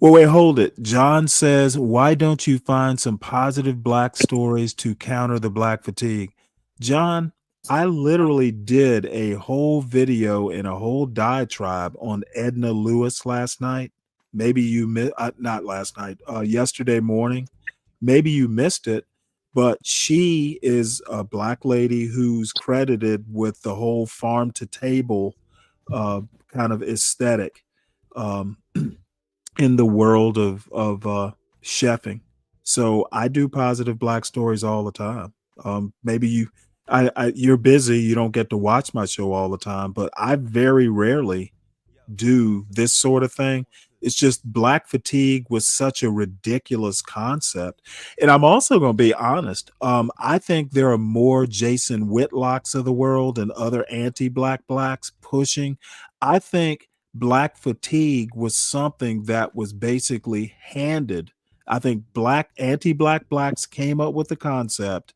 Speaker 5: Well, wait, hold it. John says, why don't you find some positive black stories to counter the black fatigue? John, I literally did a whole video and a whole diatribe on Edna Lewis last night. Maybe you missed, not last night, yesterday morning. Maybe you missed it, but she is a black lady who's credited with the whole farm to table kind of aesthetic. In the world of chefing. So I do positive black stories all the time. Maybe you're busy, you don't get to watch my show all the time, but I very rarely do this sort of thing. It's just black fatigue was such a ridiculous concept. And I'm also going to be honest. I think there are more Jason Whitlocks of the world and other anti-black blacks pushing. I think black fatigue was something that was basically handed. I think anti-black blacks came up with the concept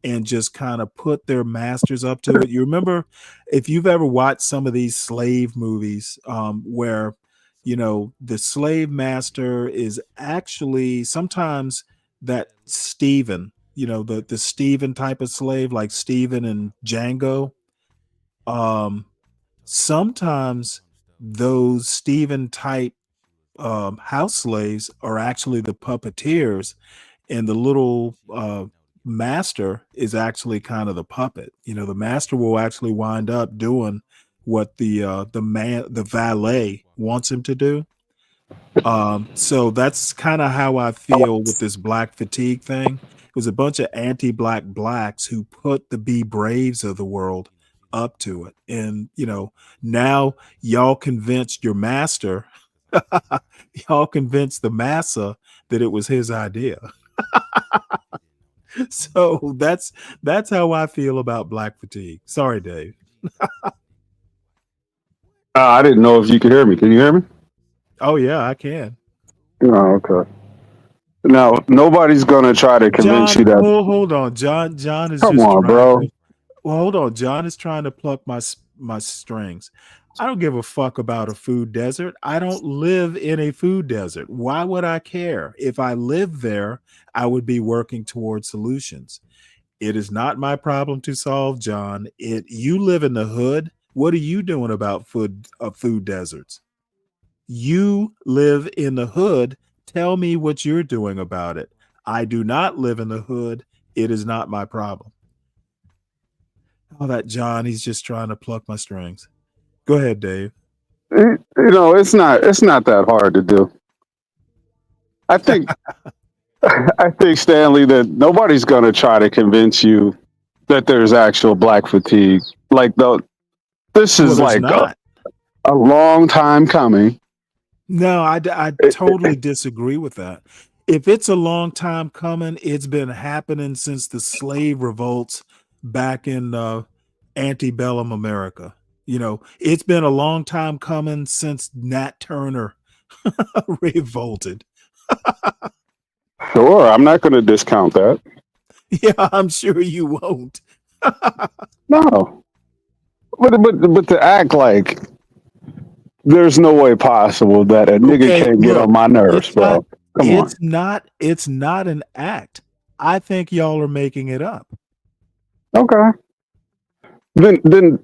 Speaker 5: and just kind of put their masters up to it. You remember, if you've ever watched some of these slave movies, where the slave master is actually sometimes that Stephen, the Stephen type of slave, like Stephen and Django. Sometimes those Stephen type house slaves are actually the puppeteers, and the little master is actually kind of the puppet. The master will actually wind up doing what the valet wants him to do. So that's kind of how I feel with this black fatigue thing. It was a bunch of anti-black blacks who put the Be Braves of the world up to it. And, now y'all convinced your master, y'all convinced the massa that it was his idea. So that's how I feel about black fatigue. Sorry, Dave.
Speaker 14: I didn't know if you could hear me. Can you hear me?
Speaker 5: Oh yeah, I can.
Speaker 14: Oh, okay. Now nobody's gonna try to convince
Speaker 5: John,
Speaker 14: you that.
Speaker 5: hold on. John is
Speaker 14: Come
Speaker 5: just
Speaker 14: on,
Speaker 5: trying
Speaker 14: bro.
Speaker 5: to. Well, hold on. John is trying to pluck my strings. I don't give a fuck about a food desert. I don't live in a food desert. Why would I care? If I lived there, I would be working towards solutions. It is not my problem to solve, John. You live in the hood. What are you doing about food deserts? You live in the hood. Tell me what you're doing about it. I do not live in the hood. It is not my problem. Oh, that John, he's just trying to pluck my strings. Go ahead, Dave.
Speaker 14: It's not that hard to do. I think Stanley, that nobody's gonna try to convince you that there's actual black fatigue. Like this is like a long time coming.
Speaker 5: No, I totally disagree with that. If it's a long time coming, it's been happening since the slave revolts back in antebellum America. It's been a long time coming since Nat Turner revolted.
Speaker 14: Sure, I'm not going to discount that.
Speaker 5: Yeah, I'm sure you won't.
Speaker 14: No, but to act like there's no way possible that a nigga can't get on my nerves, bro. Come on.
Speaker 5: It's not an act. I think y'all are making it up.
Speaker 14: Okay. Then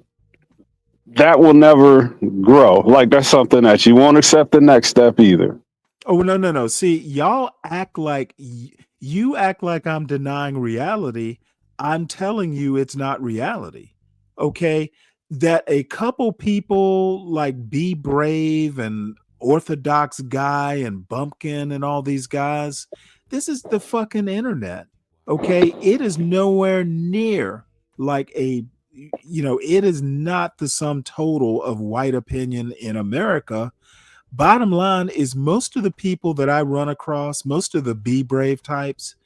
Speaker 14: that will never grow. Like that's something that you won't accept the next step either.
Speaker 5: Oh, no. See, y'all act like you act like I'm denying reality. I'm telling you it's not reality. Okay? That a couple people like Be Brave and Orthodox Guy and Bumpkin and all these guys, this is the fucking internet. Okay? It is nowhere near like it is not the sum total of white opinion in America. Bottom line is most of the people that I run across, most of the Be Brave types,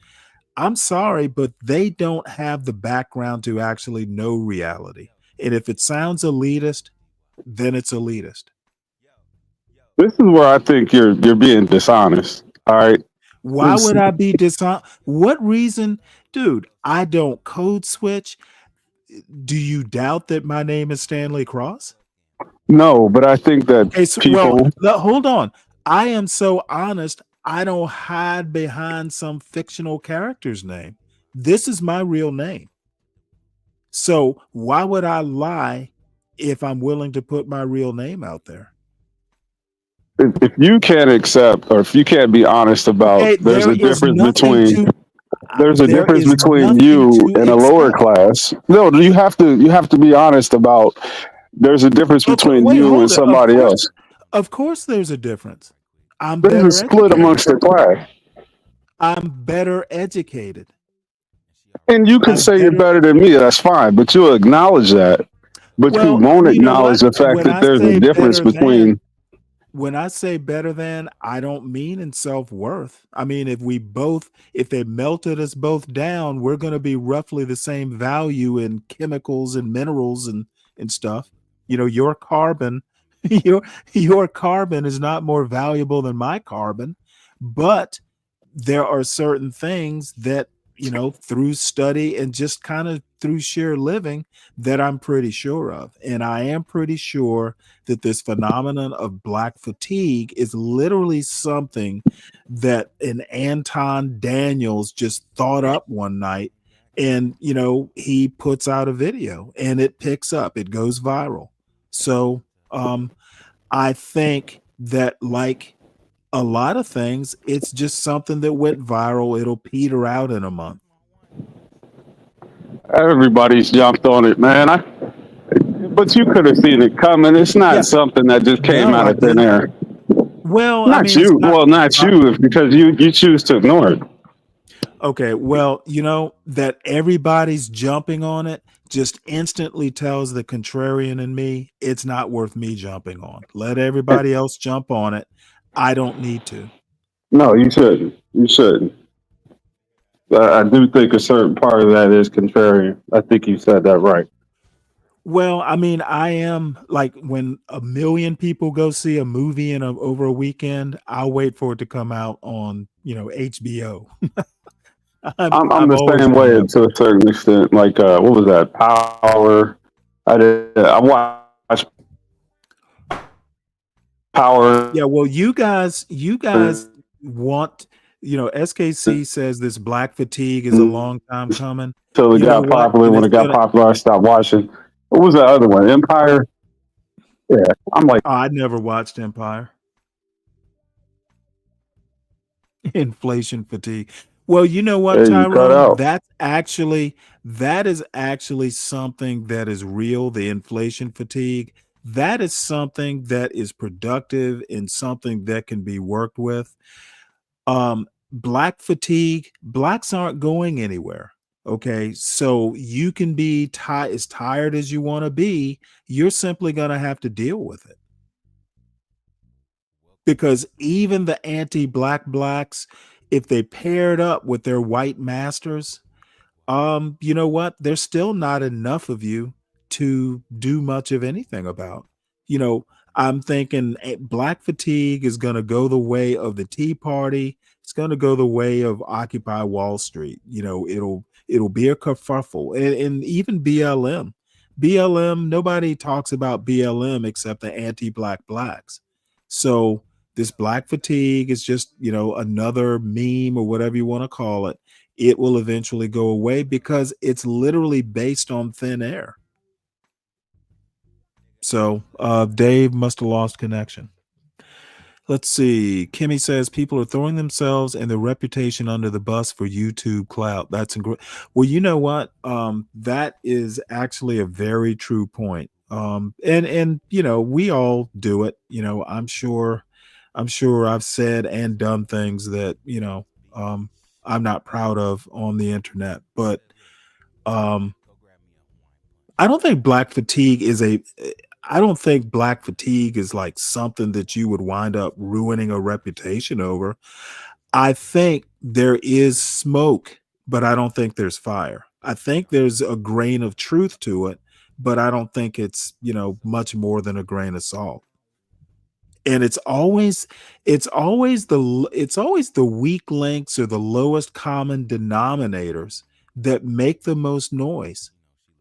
Speaker 5: I'm sorry, but they don't have the background to actually know reality. And if it sounds elitist, then it's elitist.
Speaker 14: This is where I think you're being dishonest. All right.
Speaker 5: Why would I be dishonest? What reason? Dude, I don't code switch. Do you doubt that my name is Stanley Cross?
Speaker 14: No, but I think that people.
Speaker 5: Well, hold on. I am so honest. I don't hide behind some fictional character's name. This is my real name. So why would I lie if I'm willing to put my real name out there?
Speaker 14: If you can't accept, or if you can't be honest about,
Speaker 5: Okay,
Speaker 14: there's
Speaker 5: there
Speaker 14: a
Speaker 5: is
Speaker 14: difference
Speaker 5: nothing
Speaker 14: between
Speaker 5: to there is nothing
Speaker 14: you
Speaker 5: to
Speaker 14: and a lower
Speaker 5: accept.
Speaker 14: class. No, you have to be honest about. There's a difference between
Speaker 5: Wait,
Speaker 14: you and
Speaker 5: hold it.
Speaker 14: somebody else.
Speaker 5: Of course, there's a difference. I'm
Speaker 14: There's a
Speaker 5: better
Speaker 14: split
Speaker 5: educated.
Speaker 14: amongst the class,
Speaker 5: I'm better educated.
Speaker 14: and you can
Speaker 5: I'm
Speaker 14: say you're
Speaker 5: better.
Speaker 14: better than me. That's fine, but you'll acknowledge that. But you
Speaker 5: Well,
Speaker 14: won't
Speaker 5: you know
Speaker 14: acknowledge
Speaker 5: what?
Speaker 14: the fact
Speaker 5: When
Speaker 14: that
Speaker 5: I
Speaker 14: there's a
Speaker 5: say
Speaker 14: difference
Speaker 5: better than,
Speaker 14: between.
Speaker 5: when I say better than, I don't mean in self-worth. I mean, if they melted us both down, we're going to be roughly the same value in chemicals and minerals and stuff. You know, your carbon, your carbon is not more valuable than my carbon, but there are certain things that, you know, through study and just kind of through sheer living, that I'm pretty sure of. And I am pretty sure that this phenomenon of Black fatigue is literally something that an Anton Daniels just thought up one night. And, you know, he puts out a video and it picks up, it goes viral. So I think that, like a lot of things, it's just something that went viral. It'll peter out in a month.
Speaker 14: Everybody's jumped on it, man. But you could have seen it coming. It's not
Speaker 5: Yeah.
Speaker 14: something that just came
Speaker 5: No,
Speaker 14: out
Speaker 5: I
Speaker 14: of thin
Speaker 5: didn't.
Speaker 14: air.
Speaker 5: Well, I
Speaker 14: Not
Speaker 5: mean, it's
Speaker 14: you.
Speaker 5: not.
Speaker 14: Well, not you, because you choose to ignore it.
Speaker 5: Okay, well, you know, that everybody's jumping on it just instantly tells the contrarian in me it's not worth me jumping on. Let everybody else jump on it. I don't need to.
Speaker 14: No, you shouldn't. You shouldn't. I do think a certain part of that is contrarian. I think you said that right.
Speaker 5: Well, I mean, I am like, when a million people go see a movie over a weekend, I'll wait for it to come out on, you know, HBO.
Speaker 14: I'm
Speaker 5: I'm
Speaker 14: the
Speaker 5: always
Speaker 14: same
Speaker 5: going to
Speaker 14: way
Speaker 5: have.
Speaker 14: to a certain extent. Like what was that? Power. I watched Power.
Speaker 5: Yeah, well, you guys want, you know, SKC says this Black fatigue is a long time coming.
Speaker 14: Until it
Speaker 5: You know
Speaker 14: got
Speaker 5: what?
Speaker 14: popular.
Speaker 5: And
Speaker 14: When
Speaker 5: it's
Speaker 14: it got
Speaker 5: gonna.
Speaker 14: popular, I stopped watching. What was that other one? Empire. Yeah, I'm like,
Speaker 5: Oh, I never watched Empire. Inflation fatigue. Well, you know what,
Speaker 14: hey, you cut
Speaker 5: Tyrone?
Speaker 14: out.
Speaker 5: That is actually something that is real. The inflation fatigue. That is something that is productive and something that can be worked with. Black fatigue. Blacks aren't going anywhere. Okay, so you can be as tired as you want to be. You're simply going to have to deal with it. Because even the anti-black blacks, if they paired up with their white masters, you know what? There's still not enough of you to do much of anything about. You know, I'm thinking Black fatigue is going to go the way of the Tea Party. It's going to go the way of Occupy Wall Street. You know, it'll be a kerfuffle, and even BLM. BLM. Nobody talks about BLM except the anti-black blacks. So this Black fatigue is just, you know, another meme or whatever you want to call it. It will eventually go away because it's literally based on thin air. So Dave must have lost connection. Let's see. Kimmy says people are throwing themselves and their reputation under the bus for YouTube clout. That's incredible. Well, you know what? That is actually a very true point. And you know, we all do it. You know, I'm sure I've said and done things that, you know, I'm not proud of on the internet, but I don't think Black fatigue is like something that you would wind up ruining a reputation over. I think there is smoke, but I don't think there's fire. I think there's a grain of truth to it, but I don't think it's, you know, much more than a grain of salt. And it's always the weak links or the lowest common denominators that make the most noise.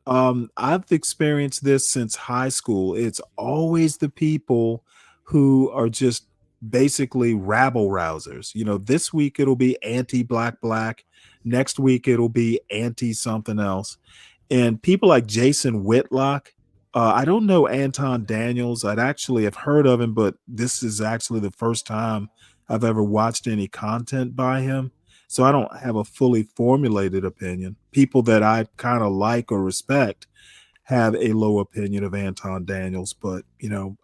Speaker 5: I've experienced this since high school. It's always the people who are just basically rabble rousers. You know, this week it'll be anti-black black. Next week it'll be anti something else. And people like Jason Whitlock, I don't know Anton Daniels. I'd actually have heard of him, but this is actually the first time I've ever watched any content by him. So I don't have a fully formulated opinion. People that I kind of like or respect have a low opinion of Anton Daniels, but you know,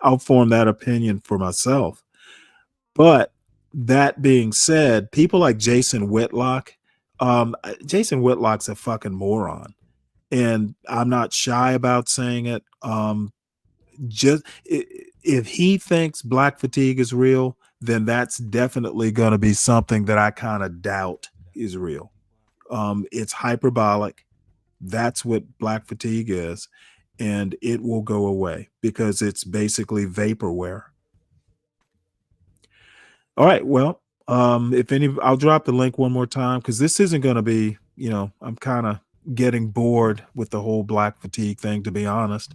Speaker 5: I'll form that opinion for myself. But that being said, people like Jason Whitlock, Jason Whitlock's a fucking moron, and I'm not shy about saying it. If he thinks black fatigue is real, then that's definitely going to be something that I kind of doubt is real. It's hyperbolic. That's what black fatigue is, and it will go away because it's basically vaporware. All right, well, if any, I'll drop the link one more time because this isn't going to be, you know, I'm kind of getting bored with the whole black fatigue thing, to be honest.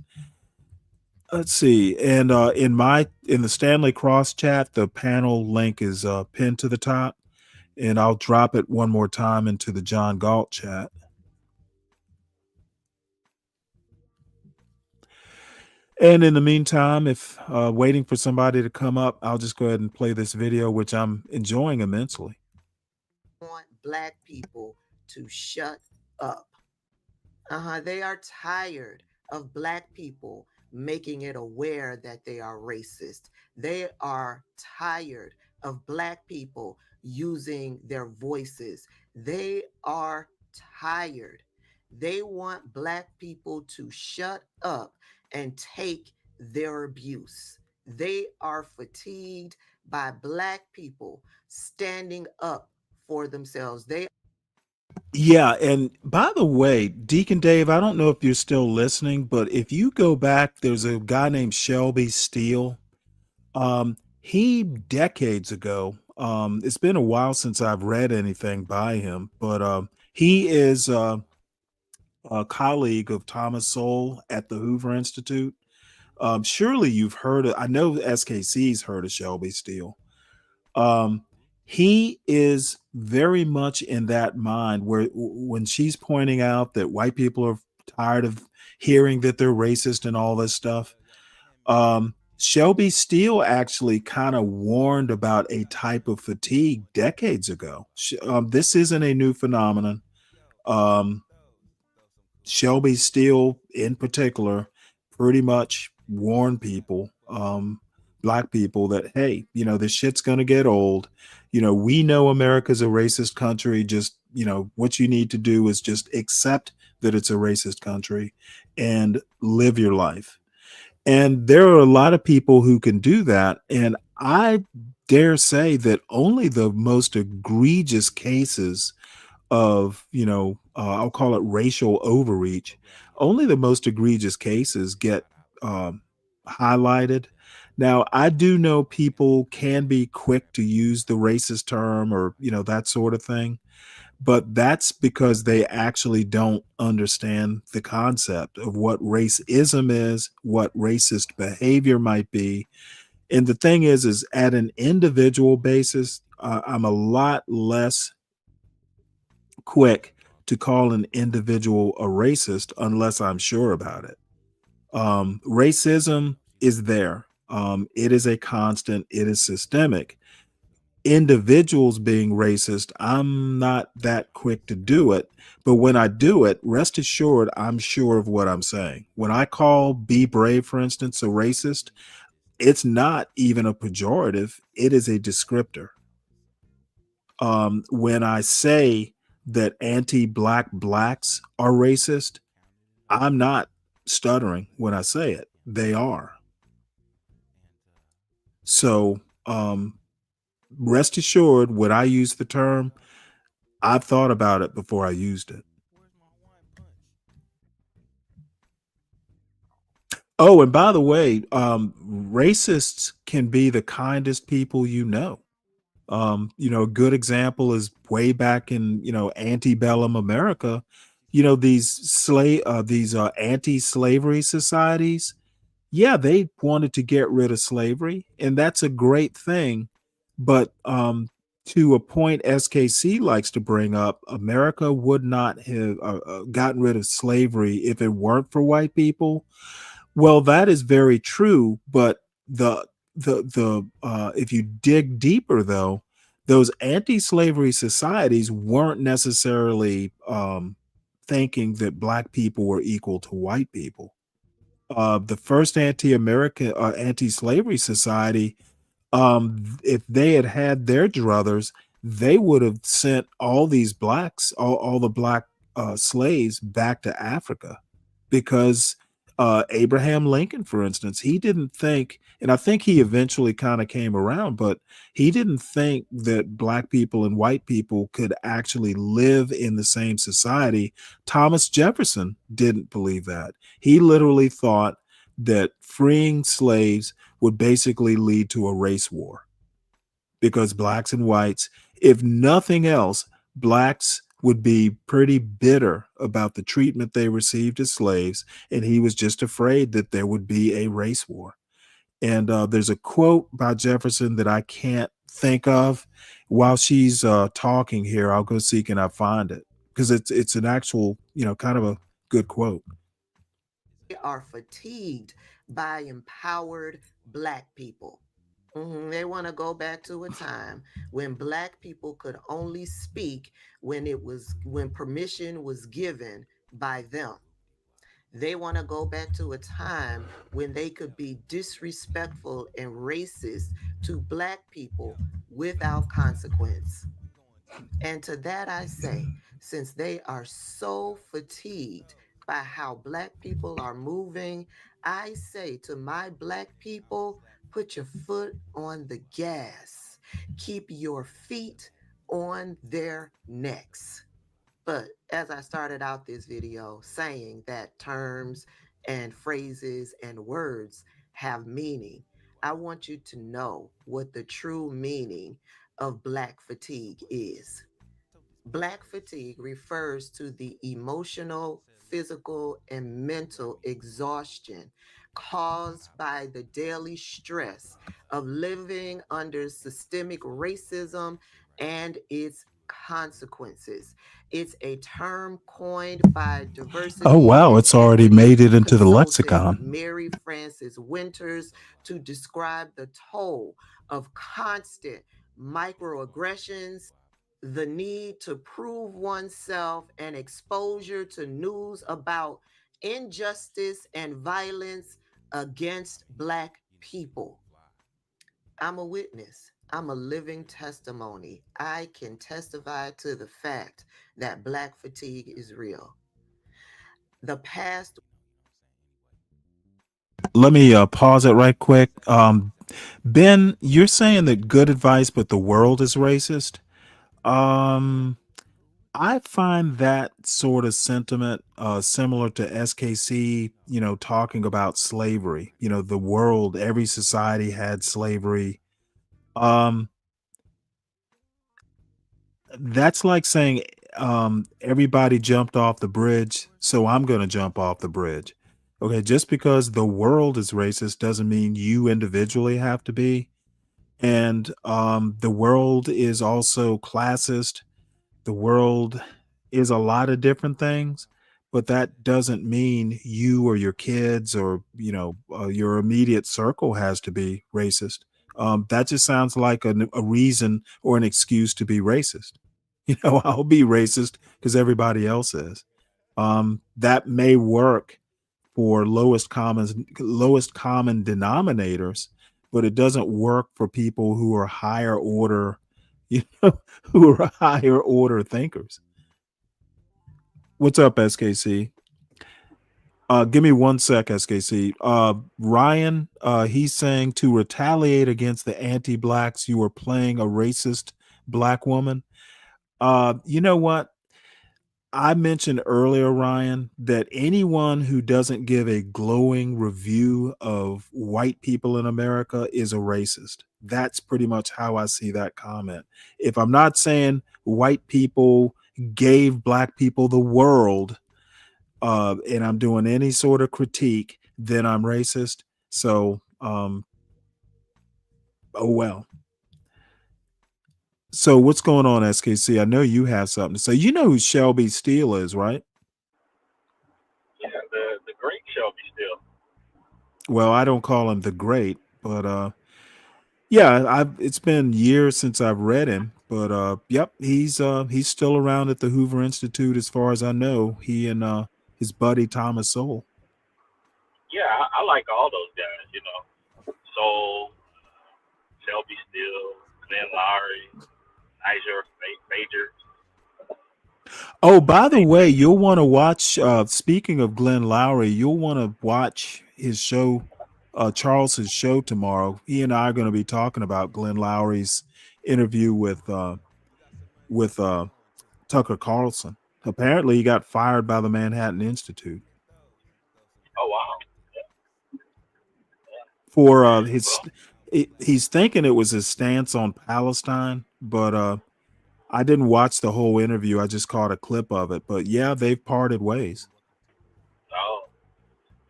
Speaker 5: Let's see, and in the Stanley Cross chat, the panel link is pinned to the top, and I'll drop it one more time into the John Galt chat. And in the meantime, if waiting for somebody to come up, I'll just go ahead and play this video, which I'm enjoying immensely.
Speaker 10: Want black people to shut up. They are tired of black people making it aware that they are racist. They are tired of black people using their voices. They are tired. They want black people to shut up and take their abuse. They are fatigued by black people standing up for themselves.
Speaker 5: Yeah, and by the way, Deacon Dave, I don't know if you're still listening, but if you go back, there's a guy named Shelby Steele. He decades ago, it's been a while since I've read anything by him, but he is a colleague of Thomas Sowell at the Hoover Institute. Surely you've heard of, I know SKC's heard of Shelby Steele. He is very much in that mind where when she's pointing out that white people are tired of hearing that they're racist and all this stuff, Shelby Steele actually kind of warned about a type of fatigue decades ago. This isn't a new phenomenon. Shelby Steele in particular pretty much warned people, black people, that, hey, you know, this shit's going to get old. You know, we know America's a racist country. Just, you know, what you need to do is just accept that it's a racist country and live your life. And there are a lot of people who can do that. And I dare say that only the most egregious cases of, you know, I'll call it racial overreach, only the most egregious cases get highlighted. Now, I do know people can be quick to use the racist term or, you know, that sort of thing, but that's because they actually don't understand the concept of what racism is, what racist behavior might be. And the thing is at an individual basis, I'm a lot less quick to call an individual a racist unless I'm sure about it. Racism is there. It is a constant. It is systemic. Individuals being racist, I'm not that quick to do it. But when I do it, rest assured, I'm sure of what I'm saying. When I call Be Brave, for instance, a racist, it's not even a pejorative. It is a descriptor. When I say that anti-black blacks are racist, I'm not stuttering when I say it. They are. So rest assured, when I use the term, I've thought about it before I used it. Oh, and by the way, racists can be the kindest people you know. You know, a good example is way back in, you know, antebellum America, you know, these anti-slavery societies, yeah, they wanted to get rid of slavery, and that's a great thing. But to a point SKC likes to bring up, America would not have gotten rid of slavery if it weren't for white people. Well, that is very true, but the if you dig deeper though, those anti-slavery societies weren't necessarily thinking that black people were equal to white people. The first anti-American anti-slavery society, if they had had their druthers, they would have sent all these blacks, all the black slaves back to Africa, because Abraham Lincoln, for instance, he didn't think, and I think he eventually kind of came around, but he didn't think that black people and white people could actually live in the same society. Thomas Jefferson didn't believe that. He literally thought that freeing slaves would basically lead to a race war, because blacks and whites, if nothing else, blacks would be pretty bitter about the treatment they received as slaves, and he was just afraid that there would be a race war. And there's a quote by Jefferson that I can't think of. While she's talking here, I'll go seek and I find it, because it's an actual, kind of a good quote.
Speaker 10: They are fatigued by empowered black people. They want to go back to a time when black people could only speak when permission was given by them. They want to go back to a time when they could be disrespectful and racist to black people without consequence. And to that I say, since they are so fatigued by how black people are moving, I say to my black people, put your foot on the gas. Keep your feet on their necks. But as I started out this video saying that terms and phrases and words have meaning, I want you to know what the true meaning of black fatigue is. Black fatigue refers to the emotional, physical, and mental exhaustion caused by the daily stress of living under systemic racism and its consequences. It's a term coined by diversity.
Speaker 5: Oh, wow. It's already made it into the lexicon.
Speaker 10: Mary Frances Winters to describe the toll of constant microaggressions, the need to prove oneself, and exposure to news about injustice and violence against black people. I'm a witness. I'm a living testimony. I can testify to the fact that black fatigue is real. The past.
Speaker 5: Let me pause it right quick. Ben, you're saying that good advice, but the world is racist. I find that sort of sentiment similar to SKC, talking about slavery. The world, every society had slavery. That's like saying everybody jumped off the bridge, so I'm going to jump off the bridge. Okay, just because the world is racist doesn't mean you individually have to be. And the world is also classist. The world is a lot of different things, but that doesn't mean you or your kids or your immediate circle has to be racist. That just sounds like a reason or an excuse to be racist. I'll be racist because everybody else is. That may work for lowest common denominators, but it doesn't work for people who are higher order, who are higher order thinkers. What's up, SKC? Give me 1 sec, SKC. Ryan, he's saying to retaliate against the anti-blacks, you are playing a racist black woman. You know what? I mentioned earlier, Ryan, that anyone who doesn't give a glowing review of white people in America is a racist. That's pretty much how I see that comment. If I'm not saying white people gave black people the world, and I'm doing any sort of critique, then I'm racist. So, oh well. So what's going on, SKC? I know you have something to say. You know who Shelby Steele is, right?
Speaker 2: Yeah, the great Shelby Steele.
Speaker 5: Well, I don't call him the great, but yeah, it's been years since I've read him, but yep, he's still around at the Hoover Institute as far as I know. He and his buddy Thomas Sowell.
Speaker 2: Yeah, I like all those guys, you know. Soul, Shelby Steele, Glenn Lowry, Niger Major.
Speaker 5: Oh, by the way, you'll want to watch, speaking of Glenn Lowry, you'll want to watch his show, Charles's show tomorrow. He and I are going to be talking about Glenn Lowry's interview with Tucker Carlson. Apparently he got fired by the Manhattan Institute
Speaker 2: Oh wow.
Speaker 5: for he's thinking it was his stance on Palestine, but I didn't watch the whole interview. I just caught a clip of it. But yeah, they've parted ways.
Speaker 2: Oh,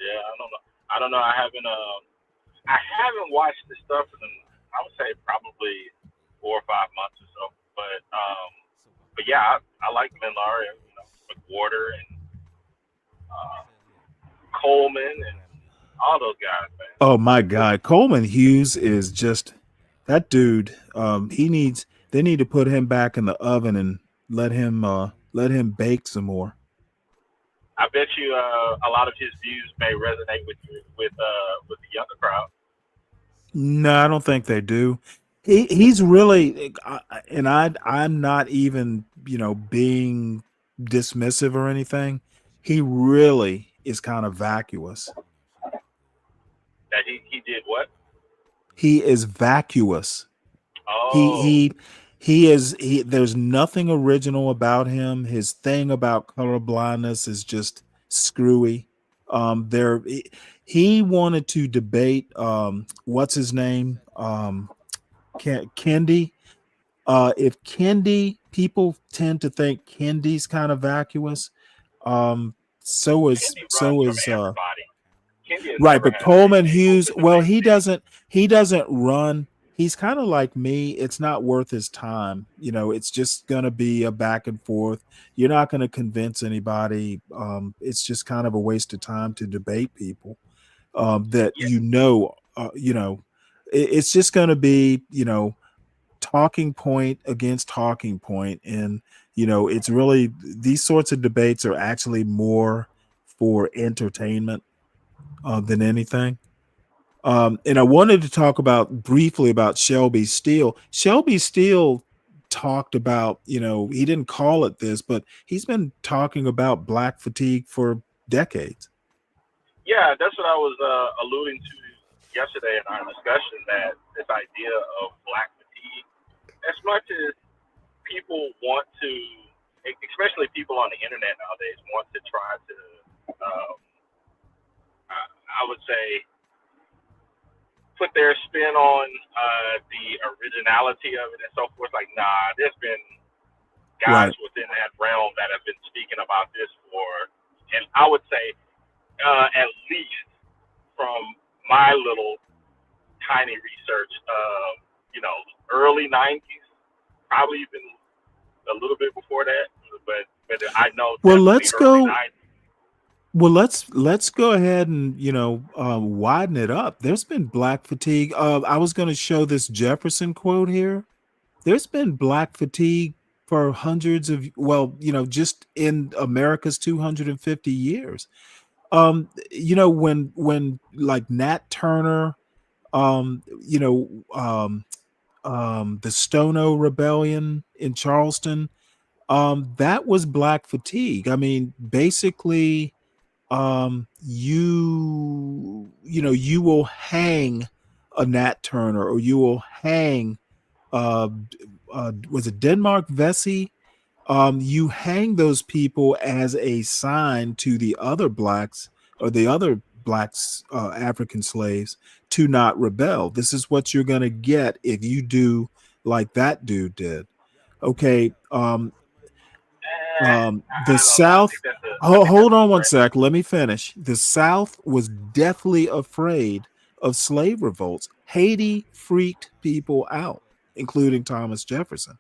Speaker 2: yeah. I don't know. I haven't watched this stuff in I would say probably 4 or 5 months or so. But yeah, I like Glenn Lowry, you know, McWhorter and Coleman and all those guys, man.
Speaker 5: Oh my God, Coleman Hughes is just that dude. They need to put him back in the oven and let him bake some more.
Speaker 2: I bet you a lot of his views may resonate with the younger crowd.
Speaker 5: No, I don't think they do. He's really, and I'm not even, you know, being dismissive or anything. He really is kind of vacuous.
Speaker 2: That he did what?
Speaker 5: He is vacuous.
Speaker 2: Oh.
Speaker 5: He there's nothing original about him. His thing about color blindness is just screwy. He wanted to debate what's his name? Kendi. If Kendi, people tend to think Kendi's kind of vacuous. So is right, but Coleman Hughes, well, he doesn't run. He's kind of like me. It's not worth his time. You know, it's just going to be a back and forth. You're not going to convince anybody. It's just kind of a waste of time to debate people that, it's just going to be, you know, talking point against talking point. And, you know, it's really, these sorts of debates are actually more for entertainment than anything. And I wanted to talk briefly about Shelby Steele. Shelby Steele talked about, you know, he didn't call it this, but he's been talking about black fatigue for decades.
Speaker 2: Yeah, that's what I was alluding to yesterday in our discussion, that this idea of black fatigue, as much as people want to, especially people on the internet nowadays, want to try to, I would say, put their spin on the originality of it and so forth. Like, nah, there's been guys within that realm that have been speaking about this for, and I would say, at least from my little tiny research, you know, early 90s, probably even a little bit before that, but I know.
Speaker 5: Well, let's go. 90s. Well, let's go ahead and, you know, widen it up. There's been black fatigue. I was going to show this Jefferson quote here. There's been black fatigue for hundreds of, well, you know, just in America's 250 years. You know, when like Nat Turner, you know, the Stono Rebellion in Charleston, that was black fatigue. I mean, basically, you will hang a Nat Turner, or you will hang was it Denmark Vesey? You hang those people as a sign to the other blacks, or the other blacks, African slaves, to not rebel. This is what you're going to get if you do like that dude did. Okay. The South, hold on one sec. Let me finish. The South was deathly afraid of slave revolts. Haiti freaked people out, including Thomas Jefferson.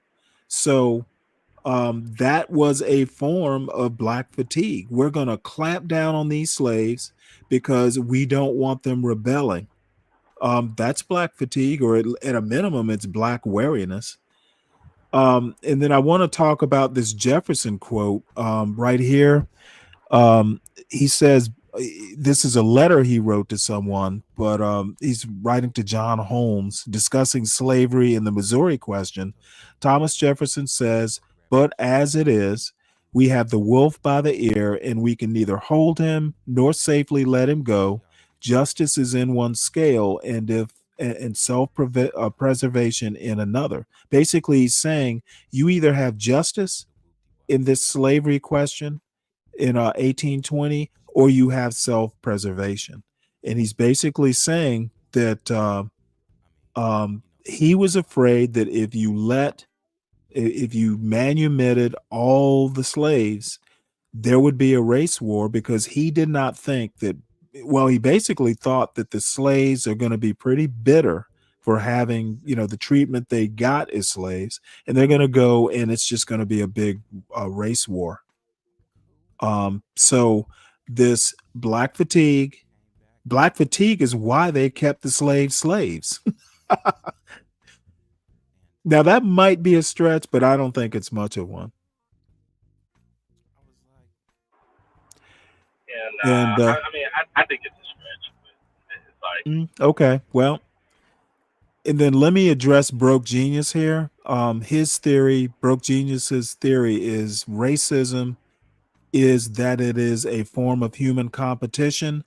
Speaker 5: So that was a form of Black fatigue. We're going to clamp down on these slaves because we don't want them rebelling. That's Black fatigue, or at a minimum, it's Black wariness. And then I want to talk about this Jefferson quote right here. He says, this is a letter he wrote to someone, but he's writing to John Holmes discussing slavery and the Missouri question. Thomas Jefferson says, "But as it is, we have the wolf by the ear, and we can neither hold him nor safely let him go. Justice is in one scale, and self-preservation in another." Basically, he's saying you either have justice in this slavery question in 1820, or you have self-preservation. And he's basically saying that he was afraid that if you manumitted all the slaves, there would be a race war, because he did not think that, well, he basically thought that the slaves are going to be pretty bitter for having, the treatment they got as slaves, and they're going to go, and it's just going to be a big race war. So this Black fatigue is why they kept the slaves. Now that might be a stretch, but I don't think it's much of one.
Speaker 2: And I mean, I think it's a stretch. But it's like,
Speaker 5: okay, well, and then let me address Broke Genius here. His theory, Broke Genius's theory, is racism is that it is a form of human competition.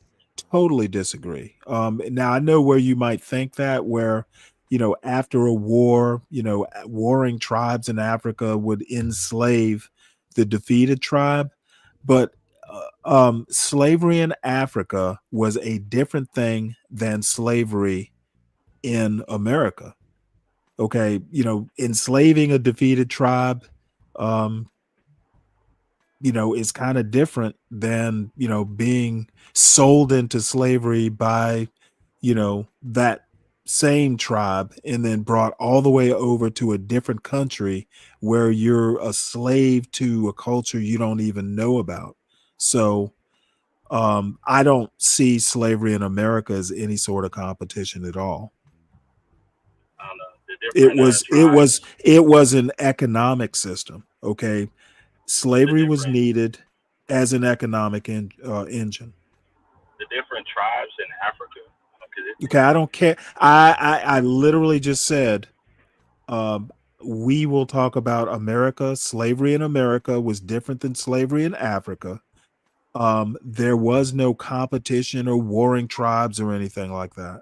Speaker 5: Totally disagree. Now I know where you might think that, where, after a war, warring tribes in Africa would enslave the defeated tribe, but slavery in Africa was a different thing than slavery in America. Okay, enslaving a defeated tribe, is kind of different than, being sold into slavery by, that same tribe and then brought all the way over to a different country where you're a slave to a culture you don't even know about. So I don't see slavery in America as any sort of competition at all.
Speaker 2: I don't know.
Speaker 5: It was an economic system. Okay. Slavery was needed as an economic engine.
Speaker 2: The different tribes in Africa.
Speaker 5: Okay, I don't care. I literally just said we will talk about America. Slavery in America was different than slavery in Africa. There was no competition or warring tribes or anything like that.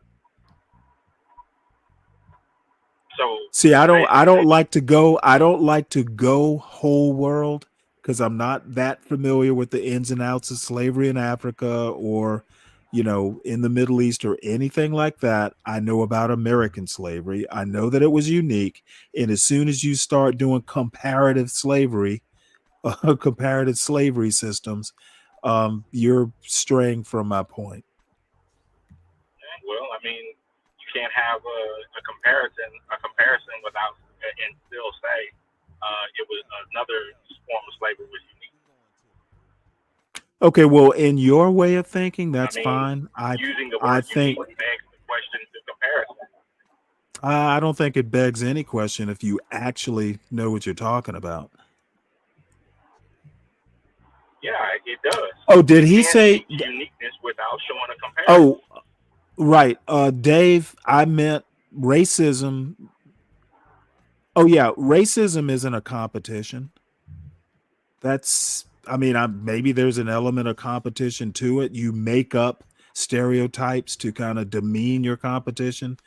Speaker 2: So
Speaker 5: see, I don't like to go whole world, because I'm not that familiar with the ins and outs of slavery in Africa or, in the Middle East or anything like that. I know about American slavery. I know that it was unique. And as soon as you start doing comparative slavery systems, you're straying from my point.
Speaker 2: Well, I mean, you can't have a comparison without and still say it was another form of slavery was unique.
Speaker 5: Okay, well, in your way of thinking, that's fine.
Speaker 2: Using the word
Speaker 5: I think
Speaker 2: unique begs the question to comparison.
Speaker 5: I don't think it begs any question if you actually know what you're talking about.
Speaker 2: Yeah, it does.
Speaker 5: Oh, did he say
Speaker 2: uniqueness without showing a comparison?
Speaker 5: Oh, right. Dave, I meant racism. Oh, yeah. Racism isn't a competition. Maybe there's an element of competition to it. You make up stereotypes to kind of demean your competition.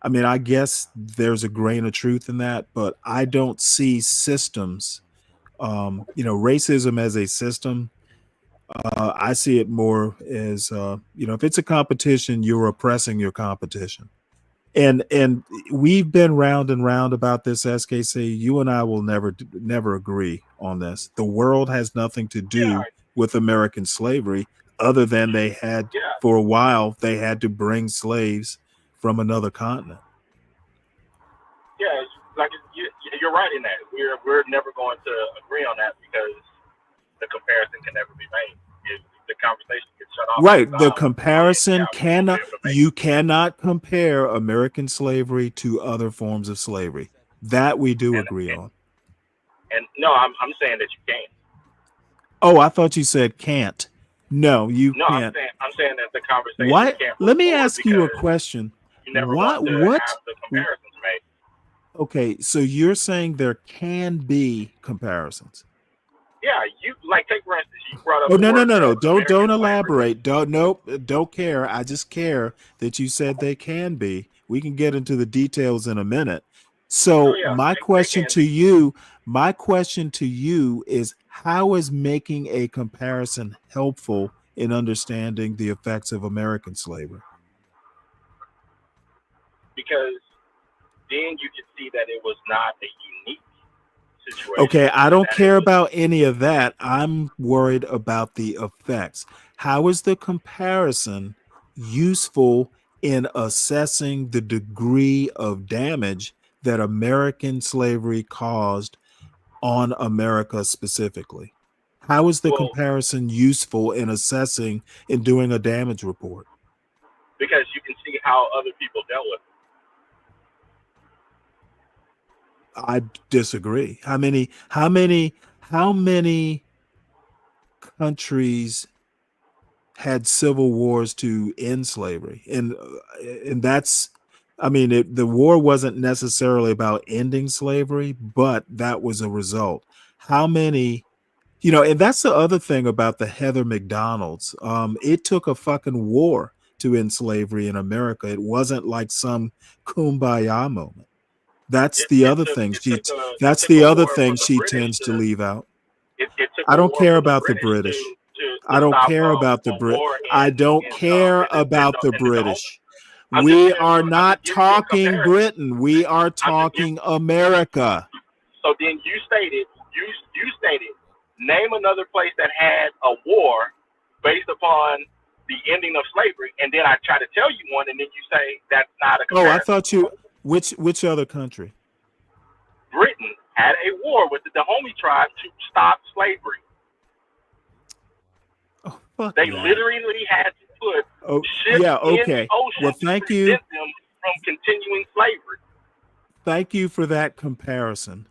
Speaker 5: I guess there's a grain of truth in that, but I don't see systems, racism as a system. I see it more as, if it's a competition, you're oppressing your competition. And we've been round and round about this, SKC. You and I will never agree on this. The world has nothing to do with American slavery. other than they had
Speaker 2: Yeah.
Speaker 5: for a while, they had to bring slaves from another continent.
Speaker 2: Yeah, like you're right in that. We're never going to agree on that because the comparison can never be made. The conversation gets shut off.
Speaker 5: Right. The comparison you cannot compare American slavery to other forms of slavery. That we do agree on.
Speaker 2: And no, I'm saying that you can't.
Speaker 5: Oh, I thought you said can't. No, you
Speaker 2: No,
Speaker 5: can't.
Speaker 2: I'm saying that the conversation
Speaker 5: Why?
Speaker 2: can't.
Speaker 5: Let me ask you a question.
Speaker 2: You never
Speaker 5: What?
Speaker 2: want to
Speaker 5: What?
Speaker 2: have the comparisons made.
Speaker 5: Okay, so you're saying there can be comparisons.
Speaker 2: Yeah, you like take for instance, you brought up.
Speaker 5: Oh
Speaker 2: the
Speaker 5: no, no,
Speaker 2: word
Speaker 5: no, no!
Speaker 2: of
Speaker 5: Don't
Speaker 2: American
Speaker 5: elaborate. Don't care. I just care that you said they can be. We can get into the details in a minute. So
Speaker 2: yeah,
Speaker 5: my question to you is, how is making a comparison helpful in understanding the effects of American slavery?
Speaker 2: because then you can see that it was not a unique situation.
Speaker 5: Okay, I don't care about any of that. I'm worried about the effects. How is the comparison useful in assessing the degree of damage that American slavery caused on America specifically? How is the comparison useful in assessing and doing a damage report?
Speaker 2: Because you can see how other people dealt with it.
Speaker 5: I disagree. How many countries had civil wars to end slavery? And that's, I mean, the war wasn't necessarily about ending slavery, but that was a result. How many, and that's the other thing about the Heather McDonald's. It took a fucking war to end slavery in America. It wasn't like some kumbaya moment. That's the other thing she tends to leave out.
Speaker 2: It took
Speaker 5: I
Speaker 2: a
Speaker 5: don't
Speaker 2: war
Speaker 5: care
Speaker 2: for the
Speaker 5: about the
Speaker 2: British
Speaker 5: British.
Speaker 2: to
Speaker 5: I don't
Speaker 2: stop
Speaker 5: care about the
Speaker 2: a war
Speaker 5: I don't care about the British. We are not talking Britain. We are talking America.
Speaker 2: So then you stated, name another place that had a war based upon the ending of slavery, and then I try to tell you one, and then you say that's not a comparison.
Speaker 5: Oh, I thought you. Which other country?
Speaker 2: Britain had a war with the Dahomey tribe to stop slavery.
Speaker 5: Fuck
Speaker 2: they
Speaker 5: that.
Speaker 2: literally had to put ships in the ocean
Speaker 5: Well,
Speaker 2: to
Speaker 5: thank you.
Speaker 2: prevent them from continuing slavery.
Speaker 5: Thank you for that comparison.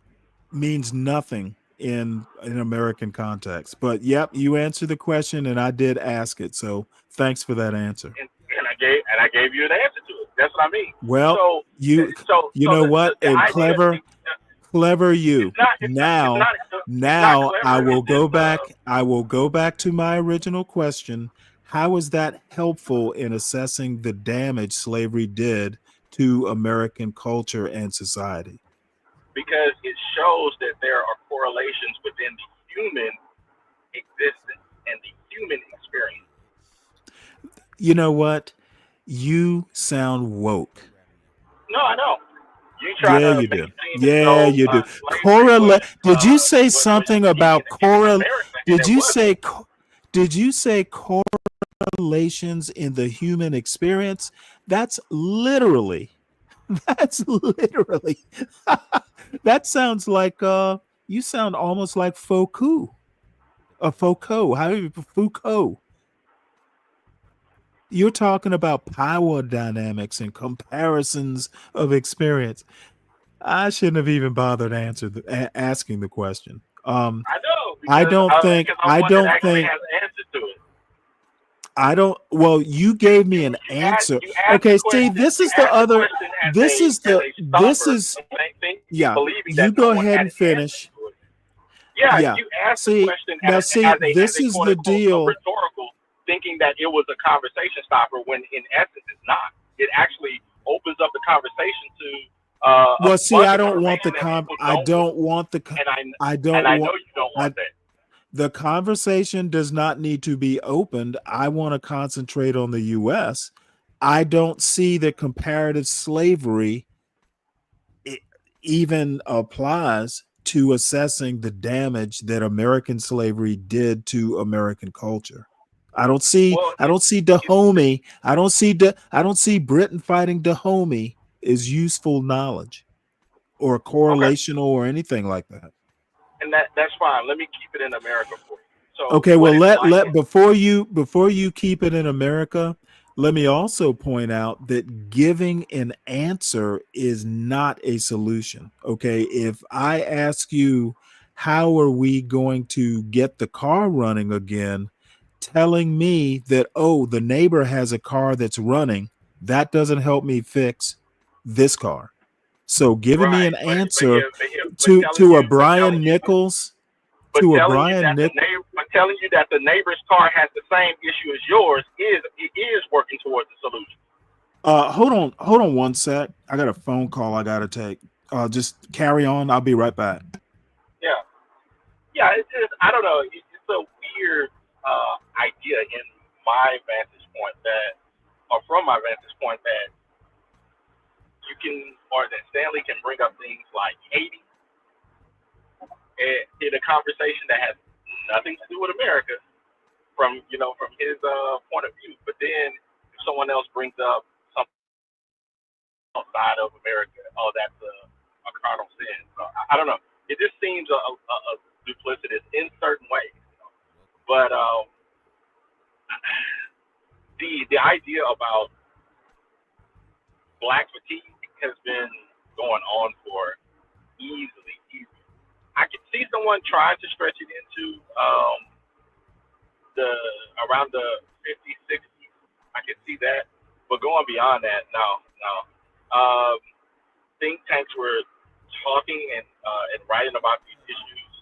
Speaker 5: Means nothing in American context. But yep, you answered the question, and I did ask it. So thanks for that answer.
Speaker 2: And I gave you an answer to it. That's what I mean.
Speaker 5: Well,
Speaker 2: so
Speaker 5: you know what? And clever you. Now I will go back. I will go back to my original question. How is that helpful in assessing the damage slavery did to American culture and society?
Speaker 2: Because it shows that there are correlations within the human existence and the human experience.
Speaker 5: You know what? You sound woke.
Speaker 2: No, I don't. You try to
Speaker 5: you
Speaker 2: make
Speaker 5: do.
Speaker 2: it seem
Speaker 5: Yeah,
Speaker 2: as though,
Speaker 5: you do.
Speaker 2: slavery
Speaker 5: Did you say something about Did you say correlations in the human experience? That's literally. That sounds like you sound almost like Foucault. Foucault. You're talking about power dynamics and comparisons of experience. I shouldn't have even bothered asking the question.
Speaker 2: I know.
Speaker 5: I don't think. Well, you gave me an answer. Okay, see, this is the other. Yeah. You go ahead and finish.
Speaker 2: Yeah. You asked the question as the deal. Rhetorical, thinking that it was a conversation stopper when in essence it's not. It actually opens up the conversation to.
Speaker 5: Well, see, I don't want the I know you don't want that. The conversation does not need to be opened. I want to concentrate on the U.S. I don't see that comparative slavery even applies to assessing the damage that American slavery did to American culture. I don't see Dahomey. I don't see Britain fighting Dahomey is useful knowledge or correlational or anything like that.
Speaker 2: And that's fine. Let me keep it in America for you. So
Speaker 5: Okay,
Speaker 2: what
Speaker 5: well
Speaker 2: it's like
Speaker 5: before you keep it in America, let me also point out that giving an answer is not a solution. Okay, if I ask you how are we going to get the car running again, telling me that the neighbor has a car that's running, that doesn't help me fix this car. So giving me an answer to a Brian Nichols,
Speaker 2: telling you that the neighbor's car has the same issue as yours is working towards the solution.
Speaker 5: Hold on one sec. I got a phone call I gotta take. Just carry on. I'll be right back.
Speaker 2: Yeah. It's just, I don't know. It's a weird idea in my vantage point from my vantage point that you can, or that Stanley can bring up things like Haiti in a conversation that has nothing to do with America from his point of view. But then if someone else brings up something outside of America, that's a carnal sin. So I don't know. It just seems a duplicitous in certain ways. But the idea about black fatigue has been going on for easily. I could see someone trying to stretch it into around the 50s, 60s. I could see that, but going beyond that, no. Think tanks were talking and writing about these issues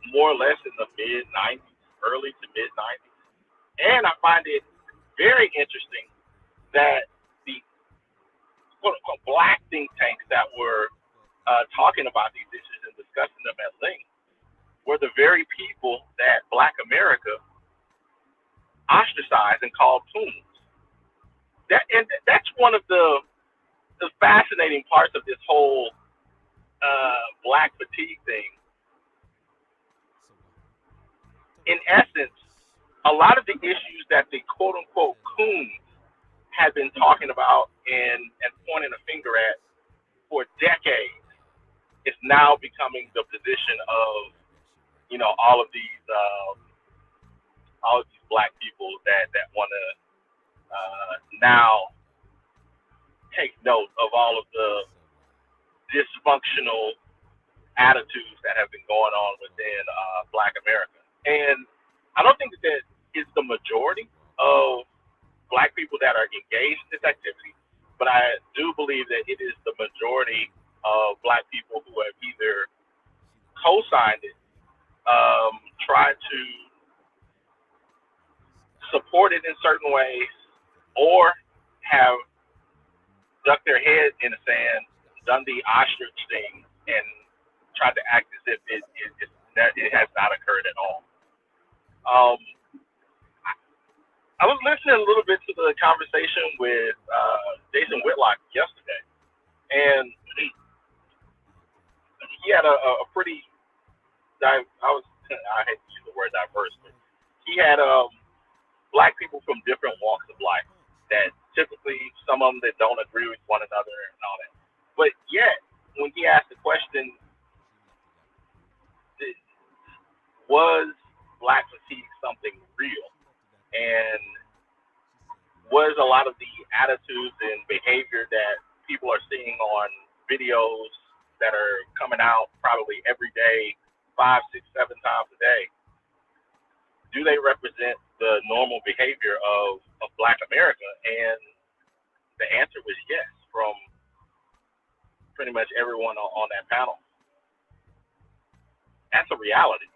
Speaker 2: more or less in the mid 90s, early to mid 90s, and I find it very interesting that the quote unquote black think tanks that were talking about these issues and discussing them at length were the very people that Black America ostracized and called coons. That's one of the fascinating parts of this whole black fatigue thing. In essence, a lot of the issues that the quote unquote coons have been talking about and pointing a finger at for decades is now becoming the position of all of these black people that want to now take note of all of the dysfunctional attitudes that have been going on within Black America. And I don't think that is the majority of Black people that are engaged in this activity, but I do believe that it is the majority of Black people who have either co-signed it, tried to support it in certain ways, or have ducked their head in the sand, done the ostrich thing, and tried to act as if it has not occurred at all. I was listening a little bit to the conversation with Jason Whitlock yesterday, and he had a pretty I hate to use the word diverse, but he had Black people from different walks of life that typically some of them that don't agree with one another and all that. But yet, when he asked the question, was Black fatigue something real? And was a lot of the attitudes and behavior that people are seeing on videos that are coming out probably every day, 5, 6, 7 times a day, do they represent the normal behavior of Black America? And the answer was yes from pretty much everyone on that panel. That's a reality,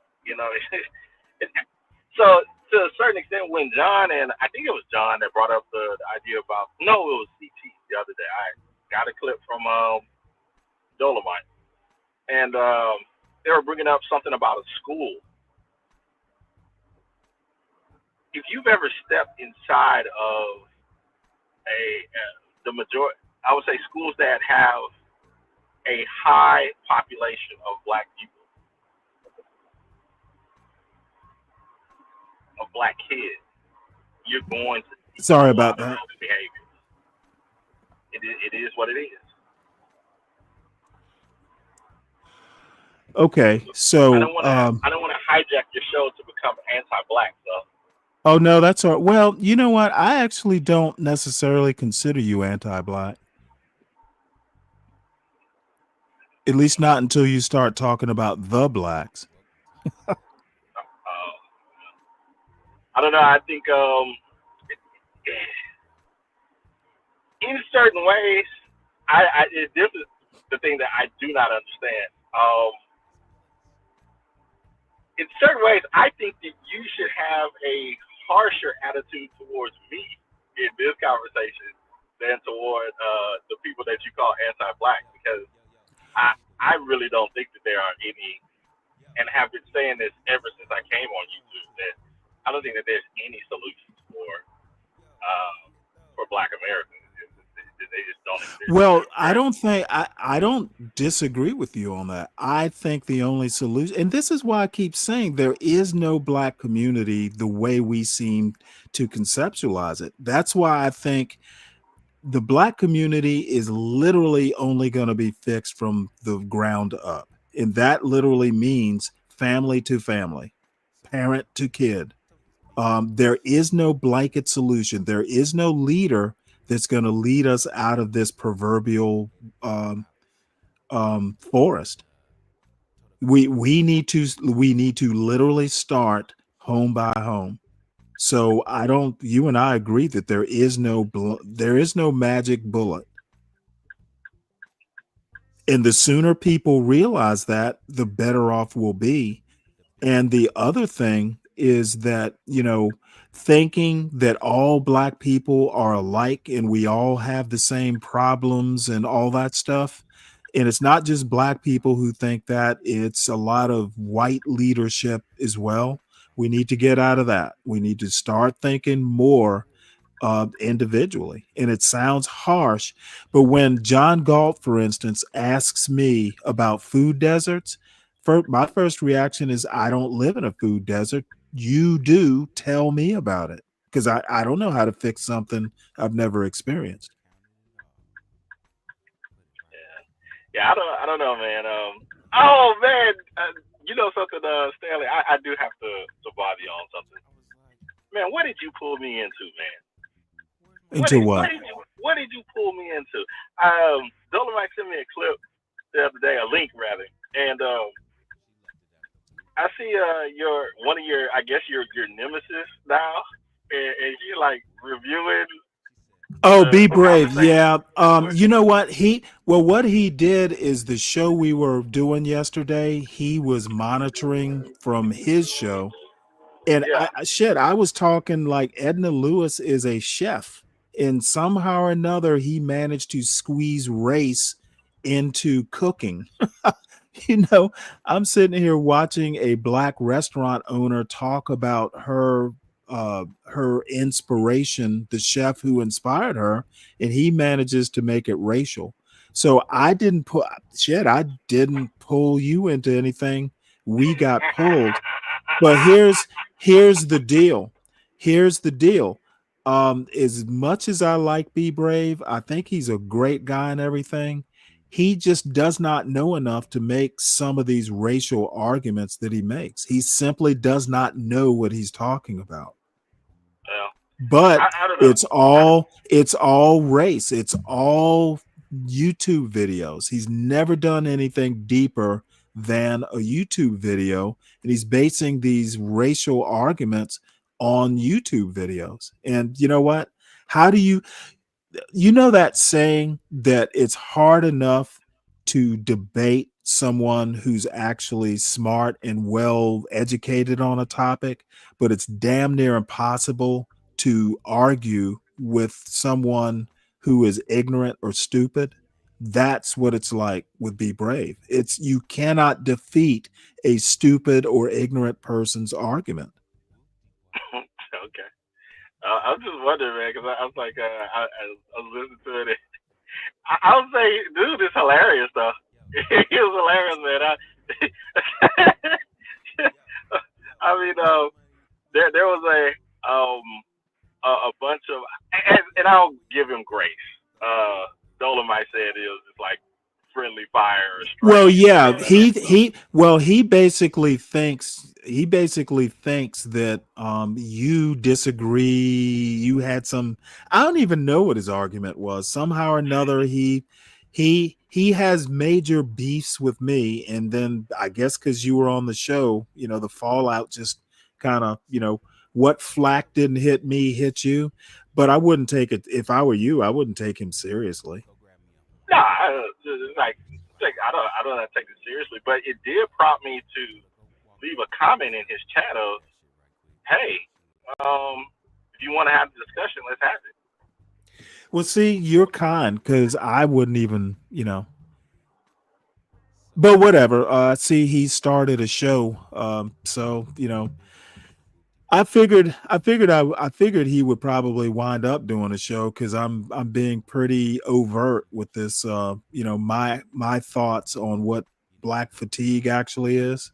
Speaker 2: So to a certain extent, when John, and I think it was John that brought up the idea about, no, it was CT the other day. I got a clip from Dolomite, and they were bringing up something about a school. If you've ever stepped inside of the majority, I would say schools that have a high population of Black people, of black kids, you're going to see
Speaker 5: Sorry
Speaker 2: a
Speaker 5: about
Speaker 2: lot of
Speaker 5: that.
Speaker 2: those behaviors. It is what it is.
Speaker 5: Okay,
Speaker 2: I
Speaker 5: so
Speaker 2: don't want to hijack your show to become anti-black. So
Speaker 5: oh no, that's all right. Well, you know what? I actually don't necessarily consider you anti-black. At least not until you start talking about the blacks.
Speaker 2: I don't know. I think in certain ways, this is the thing that I do not understand. In certain ways, I think that you should have a harsher attitude towards me in this conversation than toward the people that you call anti-black, because I really don't think that there are any, and have been saying this ever since I came on YouTube, that I don't think that there's any solutions for Black Americans. They just don't exist.
Speaker 5: Well, I don't disagree with you on that. I think the only solution, and this is why I keep saying there is no black community the way we seem to conceptualize it. That's why I think the black community is literally only going to be fixed from the ground up. And that literally means family to family, parent to kid. There is no blanket solution. There is no leader that's going to lead us out of this proverbial forest. We need to literally start home by home. So you and I agree that there is no magic bullet. And the sooner people realize that, the better off we'll be. And the other thing is that, thinking that all black people are alike and we all have the same problems and all that stuff. And it's not just black people who think that, it's a lot of white leadership as well. We need to get out of that. We need to start thinking more individually. And it sounds harsh, but when John Galt, for instance, asks me about food deserts, my first reaction is, I don't live in a food desert. You do. Tell me about it, because I don't know how to fix something I've never experienced.
Speaker 2: Yeah, I don't know, man. Oh man, you know something, Stanley? I do have to bother you on something, man. What did you pull me into, man?
Speaker 5: Into what?
Speaker 2: What did you pull me into? Dolomite sent me a clip the other day, a link rather, and I see one of your, I guess your nemesis now, and you like reviewing.
Speaker 5: Oh, Be Brave. Yeah. You know what? What he did is the show we were doing yesterday, he was monitoring from his show. And I was talking like Edna Lewis is a chef, and somehow or another he managed to squeeze race into cooking. I'm sitting here watching a black restaurant owner talk about her inspiration, the chef who inspired her, and he manages to make it racial. So I didn't pull you into anything. We got pulled. But here's the deal. Here's the deal. As much as I like Be Brave, I think he's a great guy and everything. He just does not know enough to make some of these racial arguments that he makes. He simply does not know what he's talking about. But
Speaker 2: I don't know.
Speaker 5: It's all race. It's all YouTube videos. He's never done anything deeper than a YouTube video, and he's basing these racial arguments on YouTube videos. And you know what? How do you that saying that it's hard enough to debate someone who's actually smart and well educated on a topic, but it's damn near impossible to argue with someone who is ignorant or stupid? That's what it's like with Be Brave. You cannot defeat a stupid or ignorant person's argument.
Speaker 2: Okay. I was just wondering, man, because I was like, I was listening to it. I would say, dude, it's hilarious, though. He was hilarious, man. I mean, there was a bunch of, and I'll give him grace. Dolomite said it was just like friendly fire or strike.
Speaker 5: Well, yeah, he basically thinks that you disagree. You had some, I don't even know what his argument was. Somehow or another, he has major beefs with me, and then I guess because you were on the show, the fallout just kind of, what flack didn't hit me hit you. But I wouldn't take it, if I were you, I wouldn't take him seriously.
Speaker 2: Nah, I don't take it seriously, but it did prompt me to leave a comment in his chat of, hey, if you want to have the discussion, let's have it.
Speaker 5: Well, see, you're kind, because I wouldn't even, but whatever. See, he started a show, so I figured he would probably wind up doing a show, because I'm being pretty overt with this. My thoughts on what black fatigue actually is.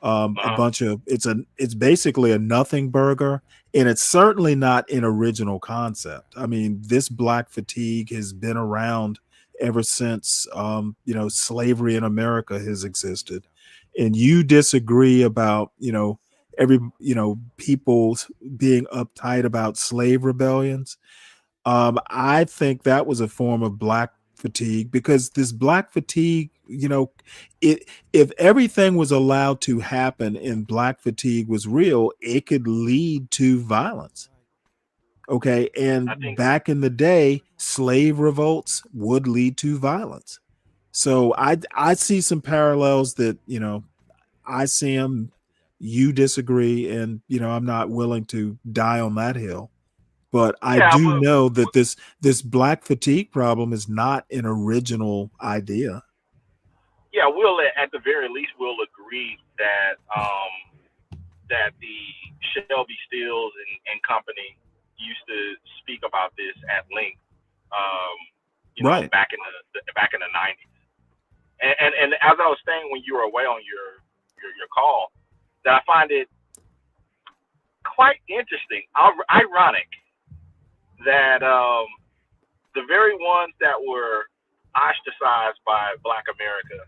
Speaker 5: It's basically a nothing burger, and it's certainly not an original concept. I mean, this black fatigue has been around ever since slavery in America has existed. And you disagree about people being uptight about slave rebellions. I think that was a form of black fatigue, because this black fatigue, if everything was allowed to happen and black fatigue was real, it could lead to violence. Okay. And back in the day, slave revolts would lead to violence. So I see some parallels that, I see them, you disagree, and, I'm not willing to die on that hill. But I do know that this black fatigue problem is not an original idea.
Speaker 2: Yeah, we'll at the very least we'll agree that that the Shelby Steels and company used to speak about this at length,
Speaker 5: right,
Speaker 2: back in the 90s. And as I was saying when you were away on your call, that I find it quite interesting, ironic, that the very ones that were ostracized by Black America,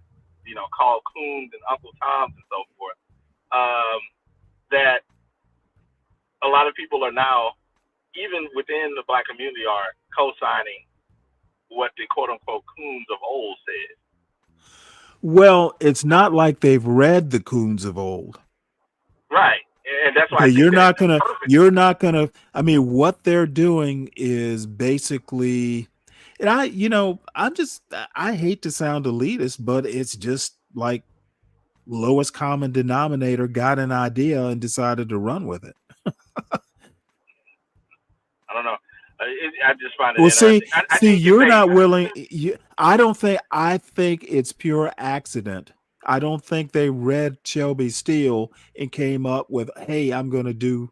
Speaker 2: called coons and Uncle Toms and so forth, that a lot of people are now, even within the Black community, are co-signing what the quote-unquote coons of old said.
Speaker 5: Well, it's not like they've read the coons of old.
Speaker 2: Right. And that's why
Speaker 5: okay, you're not gonna, I mean, what they're doing is basically, and I hate to sound elitist, but it's just like lowest common denominator got an idea and decided to run with it.
Speaker 2: I don't know. I just find it
Speaker 5: Well,
Speaker 2: interesting.
Speaker 5: see, you're not willing. I think it's pure accident. I don't think they read Shelby Steele and came up with, hey, I'm going to do,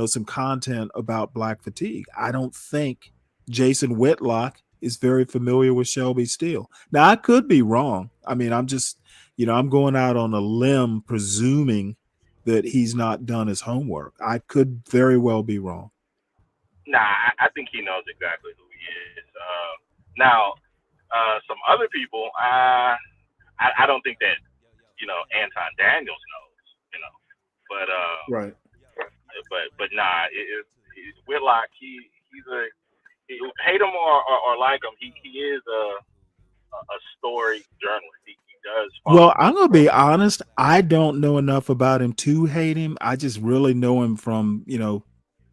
Speaker 5: some content about black fatigue. I don't think Jason Whitlock is very familiar with Shelby Steele. Now, I could be wrong. I mean, I'm just, I'm going out on a limb presuming that he's not done his homework. I could very well be wrong.
Speaker 2: Nah, I think he knows exactly who he is. Now, some other people, I don't think that, Anton Daniels knows, but
Speaker 5: right.
Speaker 2: But nah, Whitlock, he's hate him or like him, he is a story journalist. He does.
Speaker 5: Well, I'm gonna be honest. I don't know enough about him to hate him. I just really know him from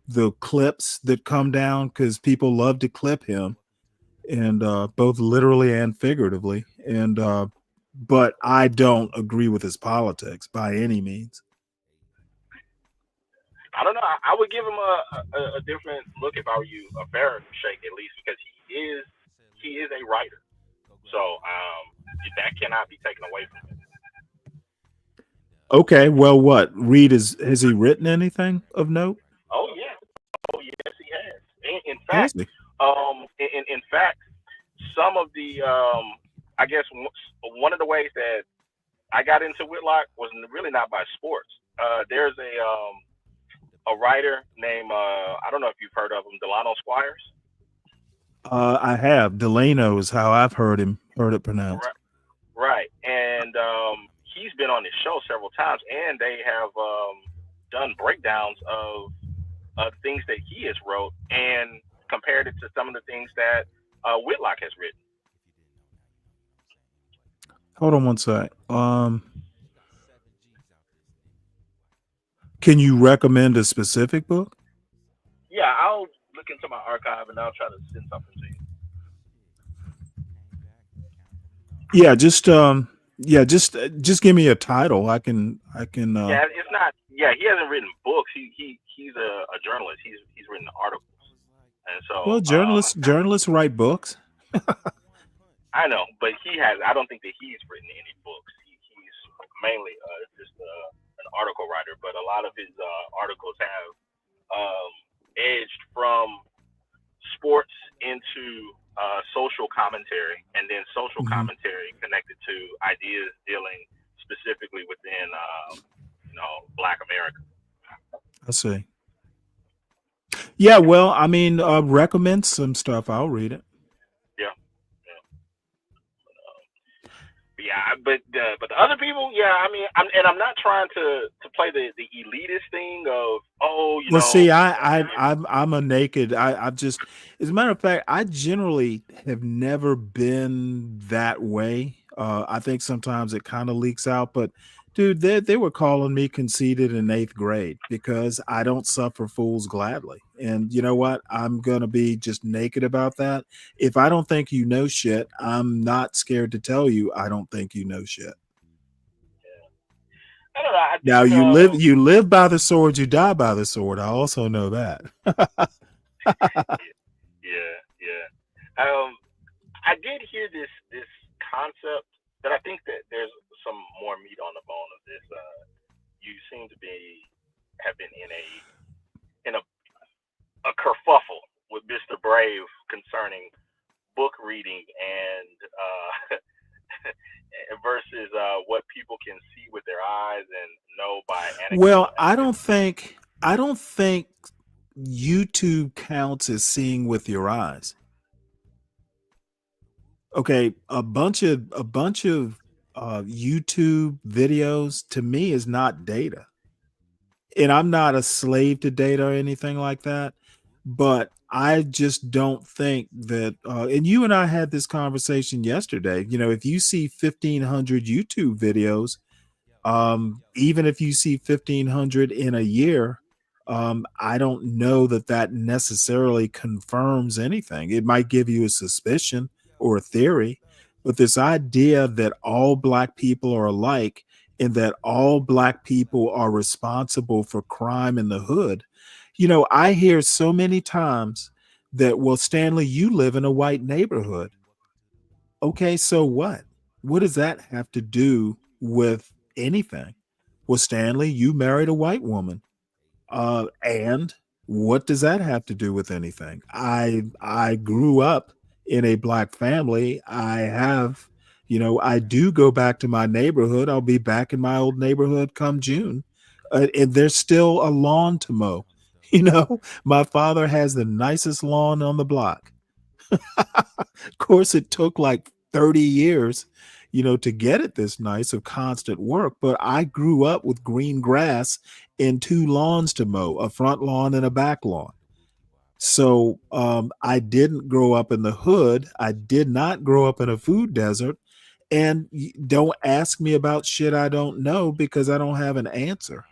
Speaker 5: the clips that come down, because people love to clip him, and both literally and figuratively. And but I don't agree with his politics by any means.
Speaker 2: I don't know. I would give him a different look if I were you, a fair shake at least, because he is a writer. So that cannot be taken away from him.
Speaker 5: Okay, well, what? Reed has he written anything of note?
Speaker 2: Oh yes, he has. In fact, in fact, some of the I guess one of the ways that I got into Whitlock was really not by sports. There's a writer named I don't know if you've heard of him, Delano Squires.
Speaker 5: I have. Delano is how I've heard it pronounced.
Speaker 2: Right. And he's been on this show several times, and they have done breakdowns of things that he has wrote and compared it to some of the things that Whitlock has written.
Speaker 5: Hold on one sec. Can you recommend a specific book?
Speaker 2: Yeah, I'll look into my archive and I'll try to send something to you.
Speaker 5: Yeah, just give me a title. I can.
Speaker 2: Yeah, it's not. Yeah, he hasn't written books. He's a journalist. He's written articles, and so.
Speaker 5: Well, journalists write books.
Speaker 2: I know, but he has. I don't think that he's written any books. He's mainly just an article writer. But a lot of his articles have edged from sports into social commentary, and then social commentary connected to ideas dealing specifically within Black America.
Speaker 5: I see. Yeah, well, I mean, recommend some stuff. I'll read it.
Speaker 2: Yeah, but the other people, yeah, I mean, I'm not trying to play the elitist thing of
Speaker 5: See, I'm a naked. I've just, as a matter of fact, I generally have never been that way. I think sometimes it kind of leaks out, but dude, they were calling me conceited in 8th grade because I don't suffer fools gladly. And you know what? I'm going to be just naked about that. If I don't think you know shit, I'm not scared to tell you I don't think you know shit.
Speaker 2: I don't know. I think,
Speaker 5: Now you live by the sword, you die by the sword. I also know that.
Speaker 2: Yeah. I did hear this concept that I think that there's some more meat on the bone of this. You seem to have been in a kerfuffle with Mr. Brave concerning book reading and versus what people can see with their eyes and know by anecdote.
Speaker 5: Well, I don't think YouTube counts as seeing with your eyes. Okay, a bunch of YouTube videos to me is not data. And I'm not a slave to data or anything like that, but I just don't think that and you and I had this conversation yesterday. You know, if you see 1,500 YouTube videos, even if you see 1,500 in a year, I don't know that necessarily confirms anything. It might give you a suspicion or a theory, but this idea that all Black people are alike and that all Black people are responsible for crime in the hood. You know, I hear so many times that, well, Stanley, you live in a white neighborhood. Okay, so what? What does that have to do with anything? Well, Stanley, you married a white woman. And what does that have to do with anything? I grew up in a Black family. I have, I do go back to my neighborhood. I'll be back in my old neighborhood come June. And there's still a lawn to mow. My father has the nicest lawn on the block. Of course, it took like 30 years, to get it this nice of constant work. But I grew up with green grass and 2 lawns to mow, a front lawn and a back lawn. So I didn't grow up in the hood. I did not grow up in a food desert. And don't ask me about shit I don't know because I don't have an answer.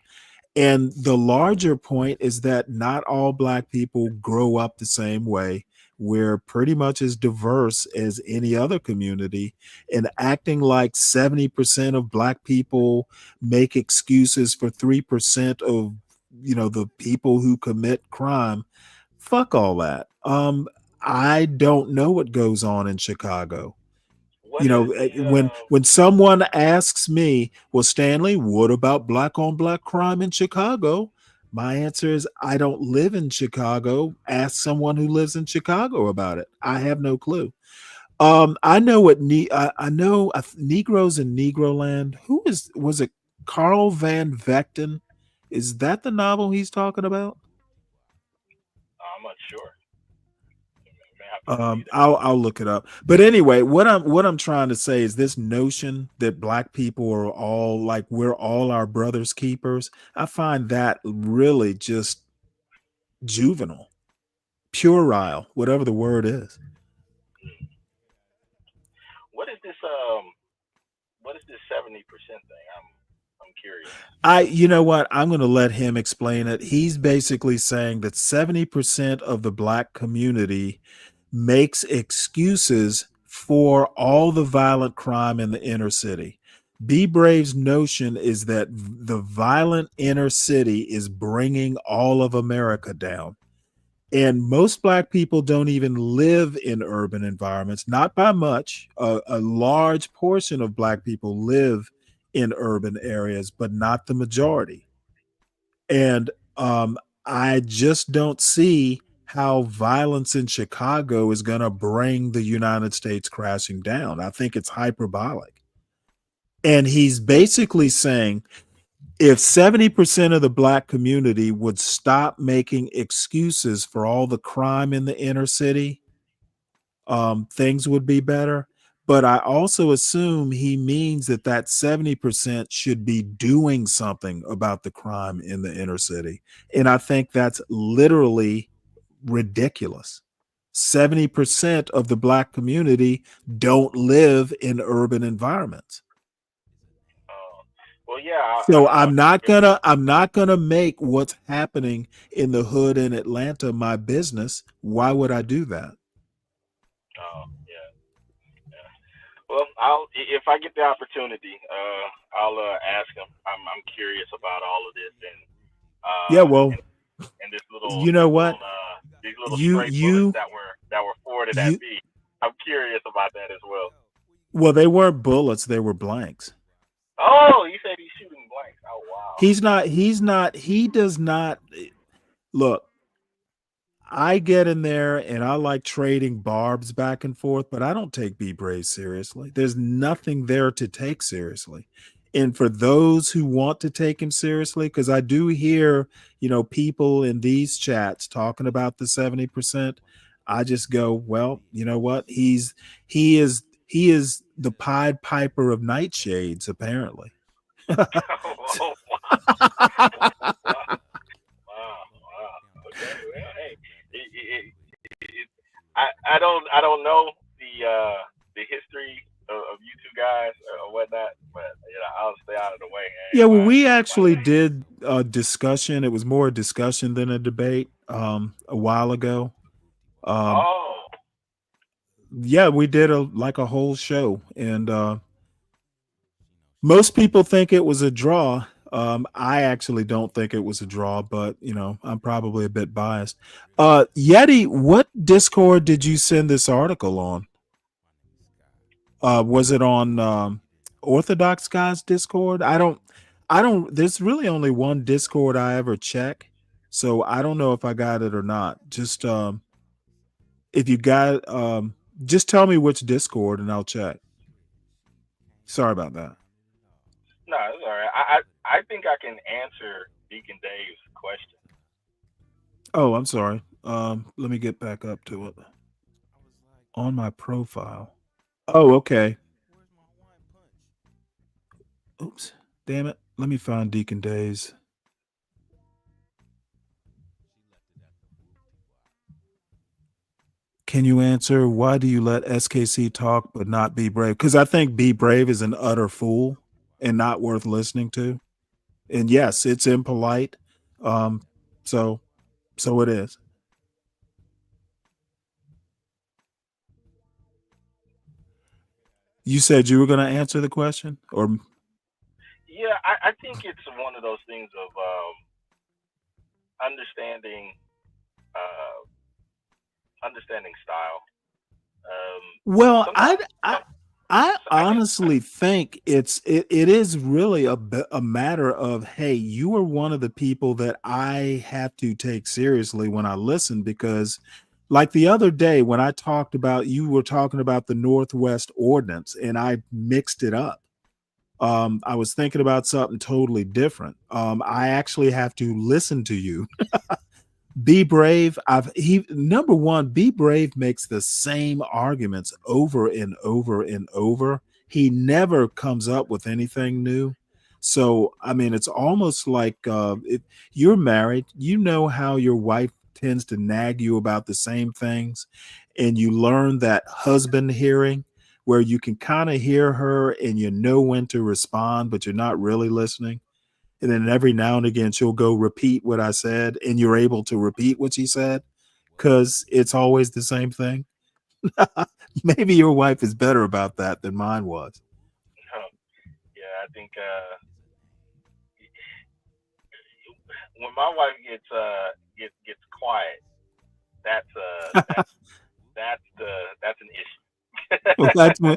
Speaker 5: And the larger point is that not all Black people grow up the same way. We're pretty much as diverse as any other community, and acting like 70% of Black people make excuses for 3% of, the people who commit crime. Fuck all that. I don't know what goes on in Chicago. When someone asks me, well, Stanley, what about Black on Black crime in Chicago? My answer is I don't live in Chicago. Ask someone who lives in Chicago about it. I have no clue. I know what I know Negroes in Negroland. Was it Carl Van Vechten? Is that the novel he's talking about?
Speaker 2: I'm not sure.
Speaker 5: I'll look it up. But anyway, what I'm trying to say is this notion that black people are all like we're all our brother's keepers. I find that really just juvenile, puerile, whatever the word is.
Speaker 2: What is this 70% thing? I'm curious.
Speaker 5: You know what? I'm going to let him explain it. He's basically saying that 70% of the black community makes excuses for all the violent crime in the inner city. Be Brave's notion is that the violent inner city is bringing all of America down. And most black people don't even live in urban environments, not by much. A large portion of black people live in urban areas, but not the majority. And I just don't see how violence in Chicago is going to bring the United States crashing down. I think it's hyperbolic. And he's basically saying if 70% of the black community would stop making excuses for all the crime in the inner city, things would be better. But I also assume he means that 70% should be doing something about the crime in the inner city. And I think that's literally ridiculous. 70% of the black community don't live in urban environments.
Speaker 2: Well, yeah.
Speaker 5: So I'm not gonna make what's happening in the hood in Atlanta my business. Why would I do that?
Speaker 2: Oh, yeah. Well, if I get the opportunity, I'll ask him. I'm curious about all of this and
Speaker 5: Yeah, well,
Speaker 2: and this little
Speaker 5: you know what?
Speaker 2: These little stray bullets that were forwarded at me. I'm curious about that as well.
Speaker 5: Well, they weren't bullets; they were blanks.
Speaker 2: Oh, you said he's shooting blanks. Oh, wow.
Speaker 5: He does not look. I get in there and I like trading barbs back and forth, but I don't take B Brave seriously. There's nothing there to take seriously. And for those who want to take him seriously, because I do hear, people in these chats talking about the 70%, I just go, well, you know what? He is the Pied Piper of nightshades, apparently.
Speaker 2: Wow. Okay. Well, hey, I don't know the history of you two guys or whatnot, but I'll stay out of the way.
Speaker 5: Yeah, well, we actually did a discussion. It was more a discussion than a debate a while ago. Yeah, we did a whole show, and most people think it was a draw. I actually don't think it was a draw, but I'm probably a bit biased. Yeti, what Discord did you send this article on? Was it on Orthodox Guys Discord? I don't, there's really only one Discord I ever check. So I don't know if I got it or not. Just, if you got, just tell me which Discord and I'll check. Sorry about that.
Speaker 2: No, it's all right. I think I can answer Deacon Dave's question.
Speaker 5: Oh, I'm sorry. Let me get back up to it. On my profile. Oh, okay. Oops. Damn it. Let me find Deacon Dave's. Can you answer why do you let SKC talk but not Be Brave? Because I think Be Brave is an utter fool and not worth listening to. And yes, it's impolite. So it is. You said you were going to answer the question, or?
Speaker 2: Yeah, I think it's one of those things of understanding style.
Speaker 5: Well, I honestly think it is really a matter of, hey, you are one of the people that I have to take seriously when I listen, because like the other day when I talked about, you were talking about the Northwest Ordinance and I mixed it up. I was thinking about something totally different. I actually have to listen to you. Be Brave. Number one, Be Brave makes the same arguments over and over and over. He never comes up with anything new. So, I mean, it's almost like if you're married, you know how your wife tends to nag you about the same things, and you learn that husband hearing where you can kind of hear her and you know when to respond, but you're not really listening. And then every now and again, she'll go repeat what I said, and you're able to repeat what she said because it's always the same thing. Maybe your wife is better about that than mine was.
Speaker 2: Yeah, I think when my wife gets quiet, that's an issue.
Speaker 5: Well,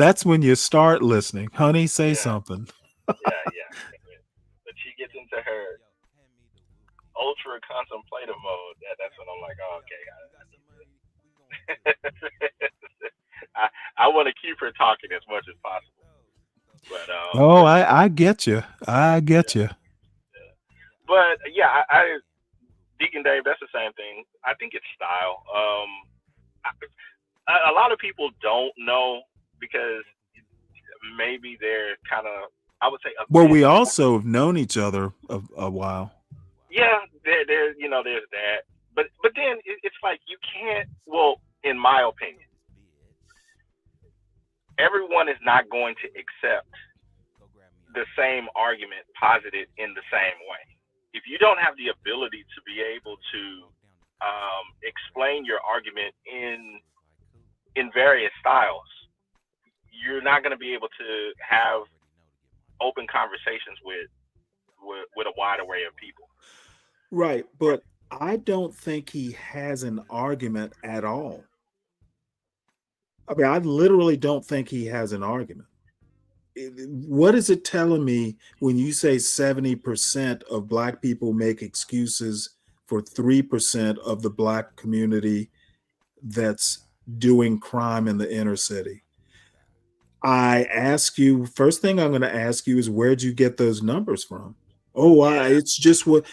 Speaker 5: that's when you start listening. Honey, say something.
Speaker 2: Yeah. But she gets into her ultra contemplative mode. That's when I'm like, oh, okay. I want to keep her talking as much as possible. But
Speaker 5: Oh, I get you. I get you.
Speaker 2: But yeah, I Deacon Dave, that's the same thing. I think it's style. A lot of people don't know because maybe they're kind of, I would say,
Speaker 5: Well, we also have known each other a while.
Speaker 2: yeah, there's that. But then it's like you can't. Well, in my opinion, everyone is not going to accept the same argument posited in the same way. If you don't have the ability to be able to explain your argument in various styles, you're not going to be able to have open conversations with a wide array of people.
Speaker 5: Right, but I don't think he has an argument at all. I mean, I literally don't think he has an argument. What is it telling me when you say 70% of Black people make excuses for 3% of the Black community that's doing crime in the inner city? I ask you, first thing I'm going to ask you is, where'd you get those numbers from? Oh, it's just what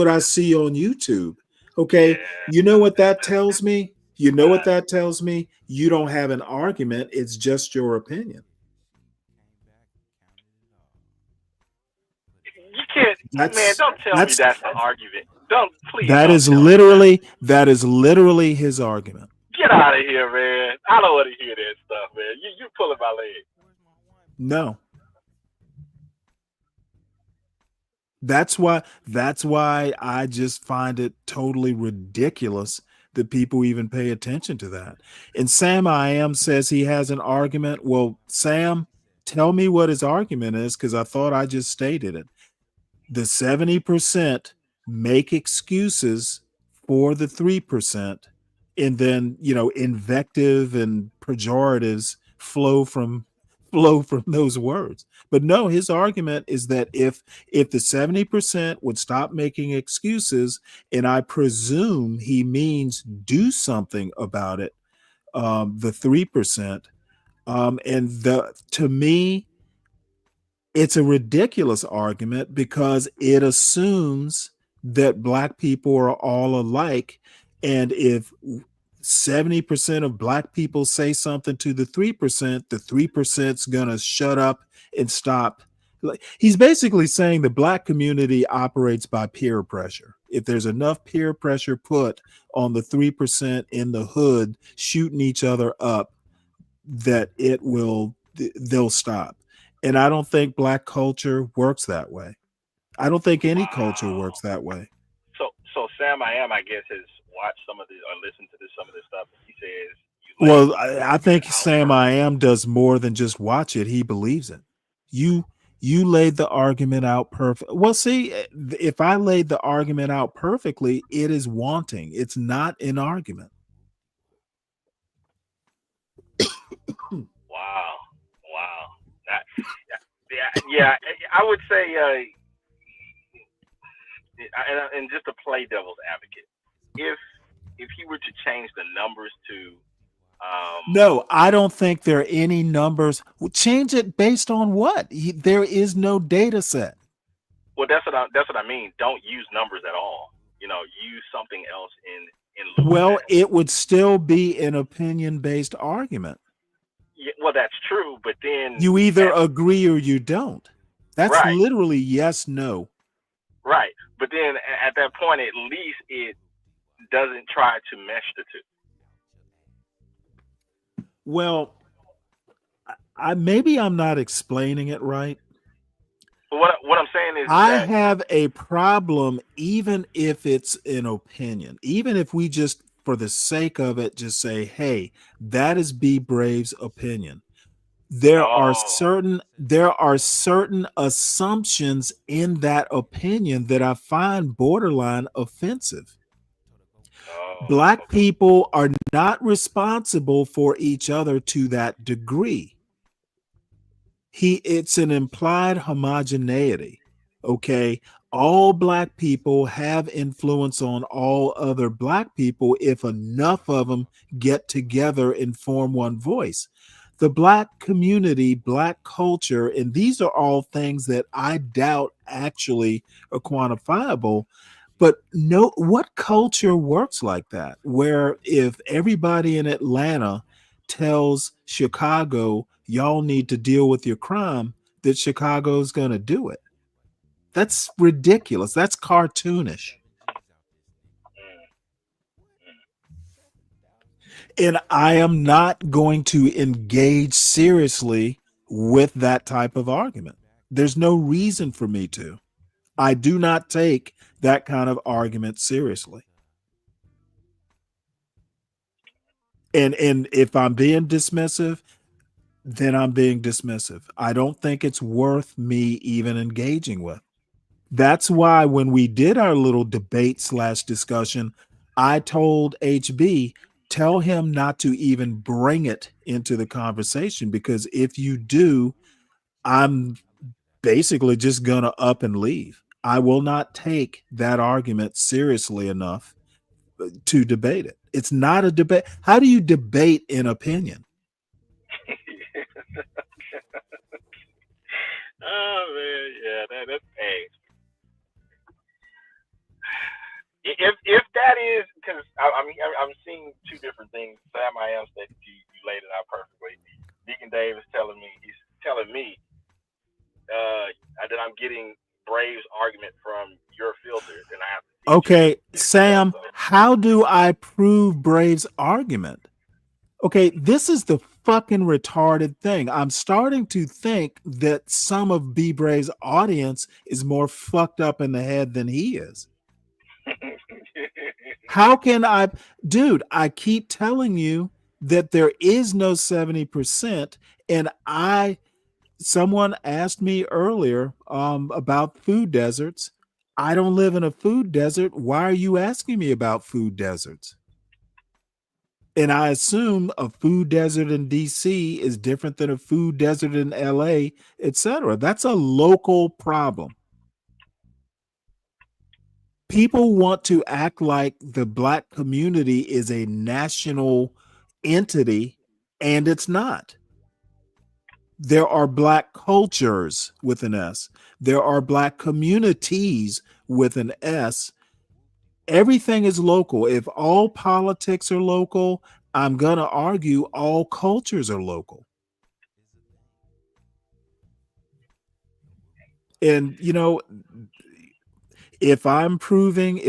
Speaker 5: I see on YouTube. Okay. You know what that tells me? You know what that tells me? You don't have an argument. It's just your opinion.
Speaker 2: You can't, man. Don't tell me that's the argument. Please.
Speaker 5: That is literally his argument.
Speaker 2: Get out of here, man. I don't want to hear that stuff, man. You pulling my leg.
Speaker 5: No. That's why I just find it totally ridiculous that people even pay attention to that. And Sam I Am says he has an argument. Well, Sam, tell me what his argument is, because I thought I just stated it. The 70% make excuses for the 3%, and then invective and pejoratives flow from those words. But no, his argument is that if the 70% would stop making excuses, and I presume he means do something about it, the 3%, to me, it's a ridiculous argument because it assumes that Black people are all alike. And if 70% of Black people say something to the 3% is going to shut up and stop. He's basically saying the Black community operates by peer pressure. If there's enough peer pressure put on the 3% in the hood shooting each other up, that they'll stop. And I don't think Black culture works that way. I don't think any culture works that way.
Speaker 2: So Sam I Am, I guess, has watched some of this or listened to some of this stuff. He says,
Speaker 5: well, I think Sam I Am does more than just watch it. He believes it. You laid the argument out perfect. Well, see, if I laid the argument out perfectly, it is wanting. It's not an argument.
Speaker 2: Wow. Yeah. I would say, and just to play devil's advocate, if he were to change the numbers to
Speaker 5: No, I don't think there are any numbers. Change it based on what? There is no data set.
Speaker 2: Well, that's what I mean. Don't use numbers at all. Use something else in lieu of
Speaker 5: Well,
Speaker 2: that.
Speaker 5: it would still be an opinion-based argument.
Speaker 2: Yeah, well, that's true, but then
Speaker 5: You either agree or you don't. That's
Speaker 2: right,
Speaker 5: literally yes, no.
Speaker 2: right. But then at that point, at least it doesn't try to mesh the two.
Speaker 5: Well, maybe I'm not explaining it right.
Speaker 2: But what I'm saying is
Speaker 5: I
Speaker 2: that
Speaker 5: have a problem, even if it's an opinion, even if we just, for the sake of it, just say, hey, that is B Brave's opinion. There are certain assumptions in that opinion that I find borderline offensive. Black people are not responsible for each other to that degree. It's an implied homogeneity. Okay. All Black people have influence on all other Black people if enough of them get together and form one voice. The Black community, Black culture, and these are all things that I doubt actually are quantifiable. But what culture works like that? Where if everybody in Atlanta tells Chicago, y'all need to deal with your crime, that Chicago's going to do it. That's ridiculous. That's cartoonish. And I am not going to engage seriously with that type of argument. There's no reason for me to. I do not take that kind of argument seriously. And if I'm being dismissive, then I'm being dismissive. I don't think it's worth me even engaging with. That's why when we did our little debate / discussion, I told HB, tell him not to even bring it into the conversation, because if you do, I'm basically just going to up and leave. I will not take that argument seriously enough to debate it. It's not a debate. How do you debate an opinion?
Speaker 2: Oh man, yeah, that's hey. If that is, because I'm seeing two different things. Sam, I am that you laid it out perfectly. Deacon Dave is telling me that I'm getting Brave's argument from your filter, then I have to.
Speaker 5: Okay, Sam, how do I prove Brave's argument? Okay, this is the fucking retarded thing. I'm starting to think that some of B Brave's audience is more fucked up in the head than he is. How can I, dude, I keep telling you that there is no 70%. And someone asked me earlier about food deserts. I don't live in a food desert. Why are you asking me about food deserts? And I assume a food desert in DC is different than a food desert in LA, etc. That's a local problem. People want to act like the Black community is a national entity, and it's not. There are Black cultures with an S. There are Black communities with an S. Everything is local. If all politics are local, I'm going to argue all cultures are local. And, if I'm proving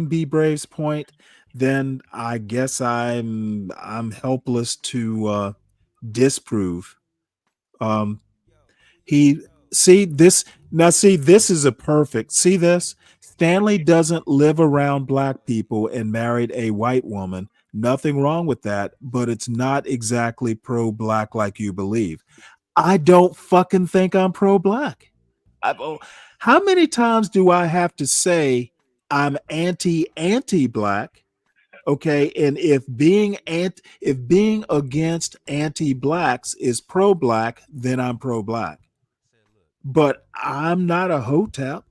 Speaker 5: B Brave's point, then I guess I'm helpless to disprove. This is a perfect. See this? Stanley doesn't live around Black people and married a white woman. Nothing wrong with that, but it's not exactly pro-Black like you believe. I don't fucking think I'm pro-Black. How many times do I have to say I'm anti-Black? Okay, and if being against anti-Blacks is pro-Black, then I'm pro-Black. But I'm not a hotep.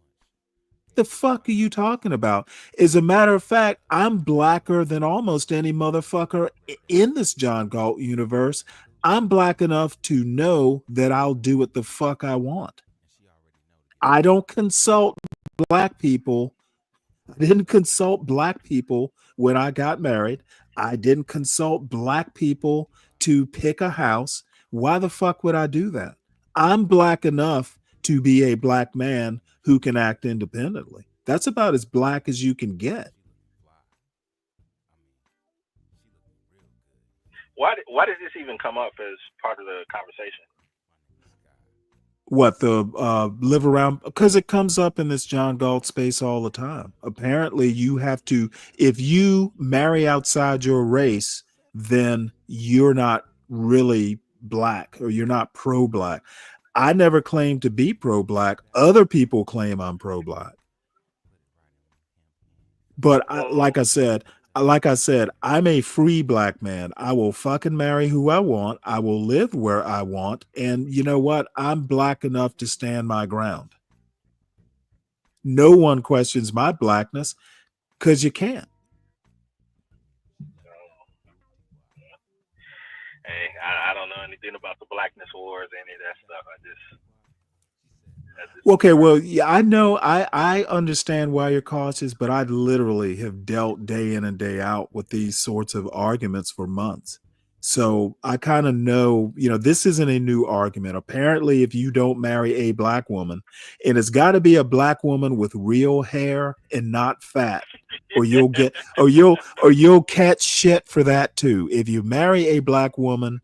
Speaker 5: The fuck are you talking about? As a matter of fact, I'm blacker than almost any motherfucker in this John Galt universe. I'm black enough to know that I'll do what the fuck I want. I don't consult black people. I didn't consult black people when I got married. I didn't consult black people to pick a house. Why the fuck would I do that? I'm black enough to be a black man who can act independently. That's about as black as you can get.
Speaker 2: Why does this even come up as part of the conversation?
Speaker 5: What, the live around? Because it comes up in this John Galt space all the time. Apparently you have to, if you marry outside your race, then you're not really black, or you're not pro-black. I never claimed to be pro-black. Other people claim I'm pro-black. But like I said, I'm a free black man. I will fucking marry who I want. I will live where I want. And you know what? I'm black enough to stand my ground. No one questions my blackness, because you can't.
Speaker 2: Hey, I don't know anything about the blackness wars, any of that stuff.
Speaker 5: Okay, well, yeah, I know, I understand why you're cautious, but I literally have dealt day in and day out with these sorts of arguments for months. So I kind of know, this isn't a new argument. Apparently, if you don't marry a black woman, and it's got to be a black woman with real hair and not fat, or you'll catch shit for that too. If you marry a black woman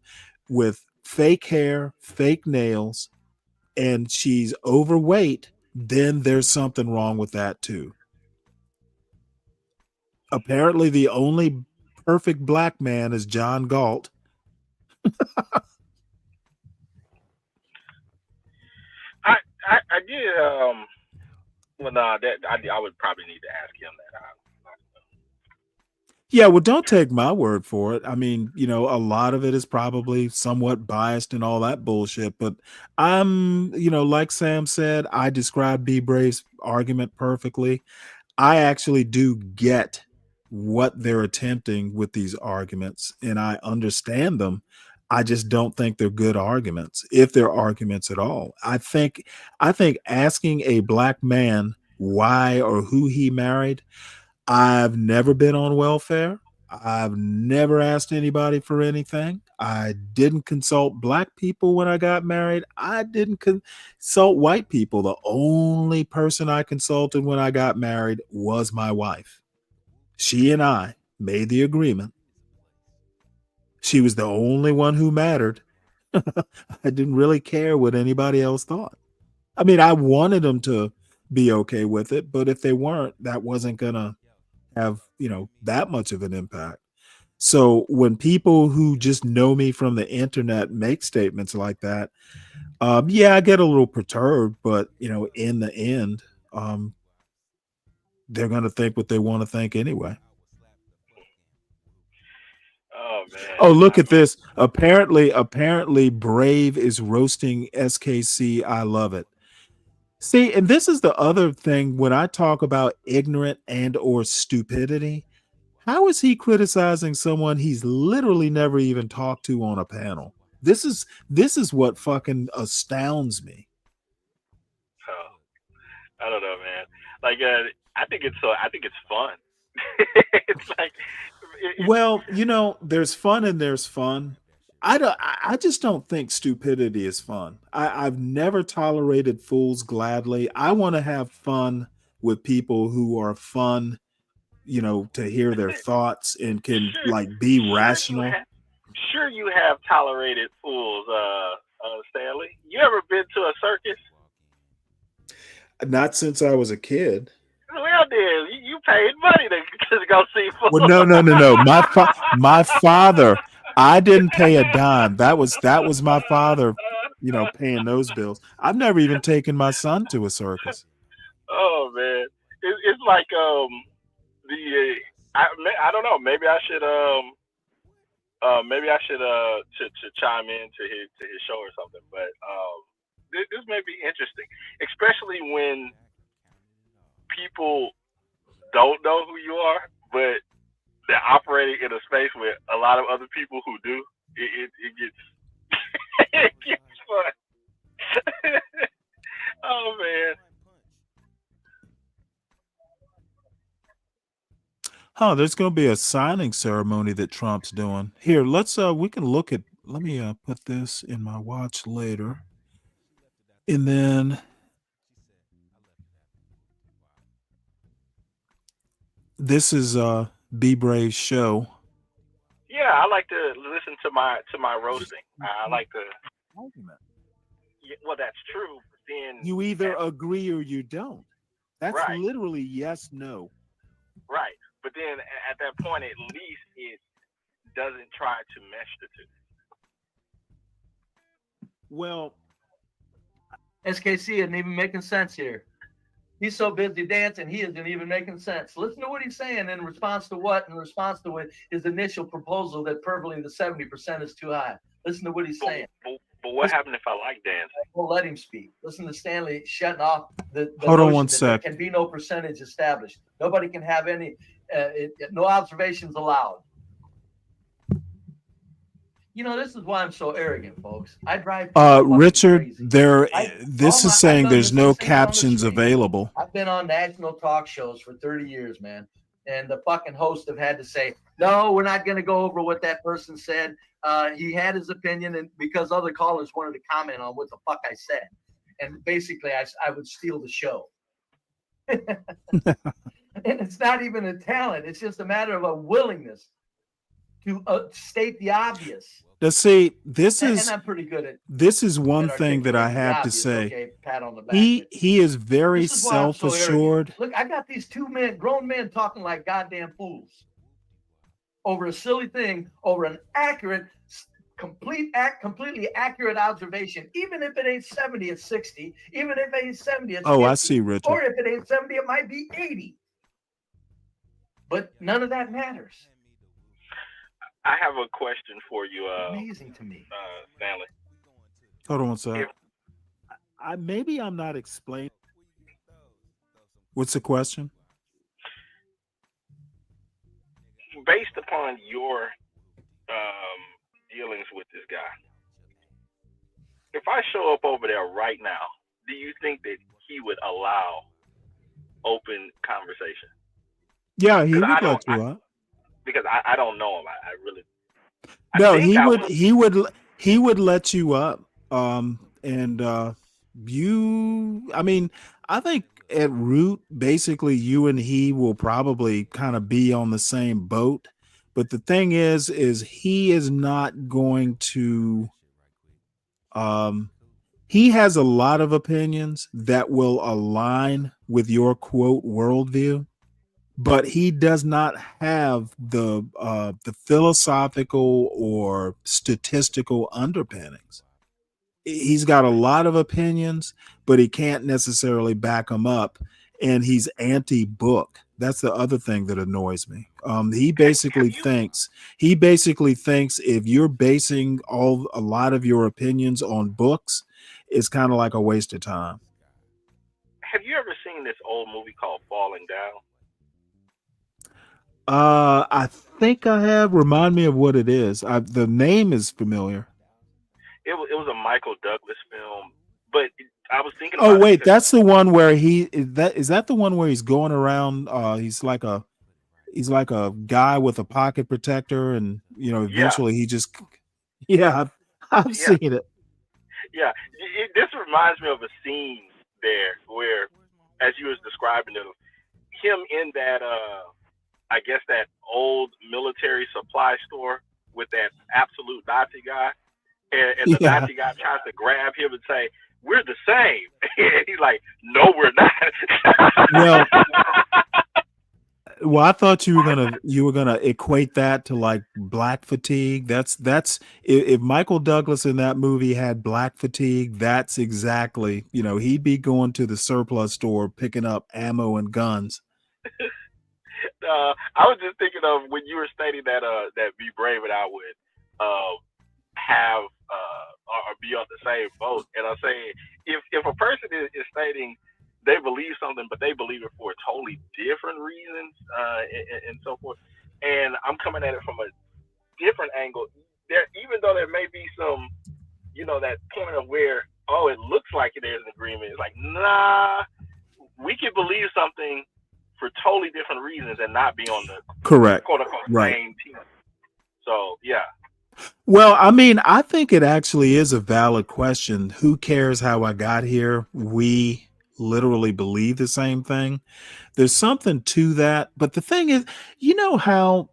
Speaker 5: with fake hair, fake nails, and she's overweight, then there's something wrong with that too. Apparently, the only perfect black man is John Galt.
Speaker 2: I did. Well, no, that I would probably need to ask him that.
Speaker 5: Yeah, well, don't take my word for it. I mean, a lot of it is probably somewhat biased and all that bullshit. But I'm, like Sam said, I described B. Brave's argument perfectly. I actually do get what they're attempting with these arguments, and I understand them. I just don't think they're good arguments, if they're arguments at all. I think asking a black man why or who he married, I've never been on welfare. I've never asked anybody for anything. I didn't consult black people when I got married. I didn't consult white people. The only person I consulted when I got married was my wife. She and I made the agreement. She was the only one who mattered. I didn't really care what anybody else thought. I mean, I wanted them to be okay with it, but if they weren't, that wasn't going to have, that much of an impact. So when people who just know me from the internet make statements like that, yeah, I get a little perturbed, but in the end, they're going to think what they want to think anyway.
Speaker 2: Oh man.
Speaker 5: Oh, look at this. Apparently Brave is roasting SKC. I love it. See, and this is the other thing when I talk about ignorant and or stupidity. How is he criticizing someone he's literally never even talked to on a panel? This is what fucking astounds me.
Speaker 2: Oh, I don't know, man. Like, I think it's fun. It's like,
Speaker 5: well, there's fun and there's fun. I just don't think stupidity is fun. I've never tolerated fools gladly. I want to have fun with people who are fun, to hear their thoughts and can be rational.
Speaker 2: Sure you have tolerated fools, Stanley. You ever been to a circus?
Speaker 5: Not since I was a kid.
Speaker 2: Well, then you paid money to go see fools.
Speaker 5: Well, no. My father. I didn't pay a dime. That was my father, paying those bills. I've never even taken my son to a circus.
Speaker 2: Oh man, it's like I don't know. Maybe I should chime in to his show or something. But this may be interesting, especially when people don't know who you are, but they're operating in a space with a lot of other people who do, it gets it gets fun. Oh man.
Speaker 5: Oh, there's going to be a signing ceremony that Trump's doing. Here, let's we can look at. Let me put this in my watch later, and then this is Be Brave's show.
Speaker 2: Yeah, I like to listen to my roasting. I like to.
Speaker 5: Argument.
Speaker 2: Yeah, well, that's true. But then
Speaker 5: You either agree or you don't. That's
Speaker 2: right,
Speaker 5: literally yes, no.
Speaker 2: right. But then at that point, at least it doesn't try to mesh the two.
Speaker 5: Well,
Speaker 1: SKC isn't even making sense here. He's so busy dancing, he isn't even making sense. Listen to what he's saying in response to what? In response to what his initial proposal that probably the 70% is too high. Listen to what he's saying.
Speaker 2: But what happened if I like dancing?
Speaker 1: We'll let him speak. Listen to Stanley shutting off the
Speaker 5: Hold on
Speaker 1: notion
Speaker 5: one
Speaker 1: that
Speaker 5: sec.
Speaker 1: there can be no percentage established. Nobody can have any, no observations allowed. You know, this is why I'm so arrogant, folks. I drive
Speaker 5: Richard,
Speaker 1: crazy.
Speaker 5: this is saying there's no captions available.
Speaker 1: I've been on national talk shows for 30 years, man. And the fucking hosts have had to say, no, we're not going to go over what that person said. He had his opinion, and because other callers wanted to comment on what the fuck I said. And basically, I would steal the show. And it's not even a talent. It's just a matter of a willingness to state the obvious.
Speaker 5: Let's see, this
Speaker 1: And
Speaker 5: is
Speaker 1: I'm pretty good at
Speaker 5: this is one
Speaker 1: at
Speaker 5: thing that I
Speaker 1: articulating the
Speaker 5: have to
Speaker 1: obvious.
Speaker 5: say.
Speaker 1: Okay, pat on the back.
Speaker 5: He is very
Speaker 1: This is why I'm so arrogant.
Speaker 5: self-assured.
Speaker 1: Look, I got these two grown men talking like goddamn fools over a silly thing, over an accurate, completely accurate observation. Even if it ain't 70, it's 60. Even if it ain't 70, it's 50.
Speaker 5: I see, Richard.
Speaker 1: Or if it ain't 70, it might be 80. But none of that matters.
Speaker 2: I have a question for you.
Speaker 1: Amazing to me,
Speaker 2: Stanley.
Speaker 5: Hold on one sec. Maybe I'm not explaining. What's the question?
Speaker 2: Based upon your dealings with this guy, if I show up over there right now, do you think that he would allow open conversation?
Speaker 5: Yeah, he would let you up.
Speaker 2: Because I don't know him. I really.
Speaker 5: No, he would let you up. I think at root, basically you and he will probably kind of be on the same boat. But the thing is he is not going to he has a lot of opinions that will align with your quote worldview. But he does not have the philosophical or statistical underpinnings. He's got a lot of opinions, but he can't necessarily back them up. And he's anti-book. That's the other thing that annoys me. He basically thinks if you're basing a lot of your opinions on books, it's kind of like a waste of time.
Speaker 2: Have you ever seen this old movie called Falling Down?
Speaker 5: I think I have. Remind me of what it is. The name is familiar.
Speaker 2: It was a Michael Douglas film, but I was thinking.
Speaker 5: Oh wait, that's the one where is that the one where he's going around? He's like a guy with a pocket protector, and eventually he just. Yeah, I've seen it.
Speaker 2: Yeah, this reminds me of a scene there where, as you was describing him in that. I guess that old military supply store with that absolute Nazi guy, and the Nazi guy tries to grab him and say, "We're the same," and he's like, "No, we're not."
Speaker 5: Well, I thought you were gonna equate that to like black fatigue. That's if Michael Douglas in that movie had black fatigue, that's exactly he'd be going to the surplus store picking up ammo and guns.
Speaker 2: I was just thinking of when you were stating that Be Brave and I would have or be on the same boat, and I'm saying if a person is stating they believe something, but they believe it for totally different reasons, and so forth. And I'm coming at it from a different angle. There, even though there may be some, that point of where, it looks like there's an agreement. It's like, nah, we can believe something for totally different reasons and not be on the
Speaker 5: Correct.
Speaker 2: quote unquote
Speaker 5: Right.
Speaker 2: same team. So yeah.
Speaker 5: Well, I mean, I think it actually is a valid question. Who cares how I got here? We literally believe the same thing. There's something to that. But the thing is, how,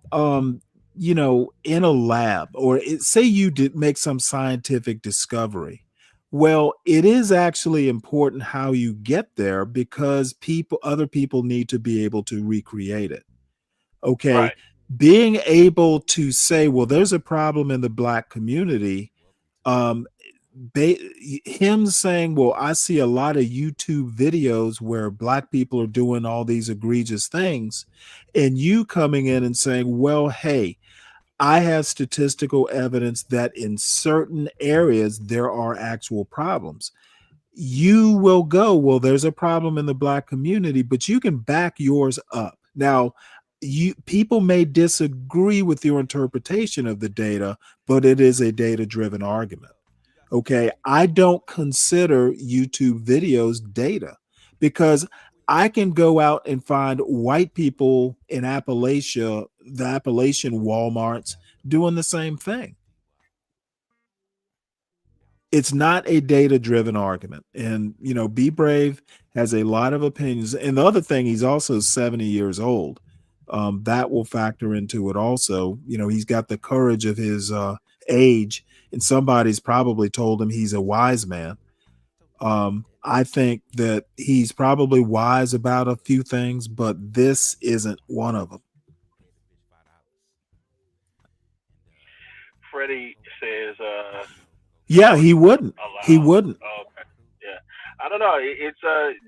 Speaker 5: in a lab or say you did make some scientific discovery. Well, it is actually important how you get there because other people need to be able to recreate it. Okay.
Speaker 2: Right.
Speaker 5: Being able to say, well, there's a problem in the Black community. Him saying, well, I see a lot of YouTube videos where Black people are doing all these egregious things, and you coming in and saying, well, hey, I have statistical evidence that in certain areas there are actual problems. You will go, well, there's a problem in the Black community, but you can back yours up. Now, people may disagree with your interpretation of the data, but it is a data-driven argument. Okay, I don't consider YouTube videos data because I can go out and find white people in Appalachia, the Appalachian Walmarts, doing the same thing. It's not a data-driven argument. And, Be Brave has a lot of opinions. And the other thing, he's also 70 years old. That will factor into it also. He's got the courage of his age, and somebody's probably told him he's a wise man. I think that he's probably wise about a few things, but this isn't one of them.
Speaker 2: Freddie says,
Speaker 5: yeah, he wouldn't. He wouldn't.
Speaker 2: Oh, okay. Yeah. I don't know. It's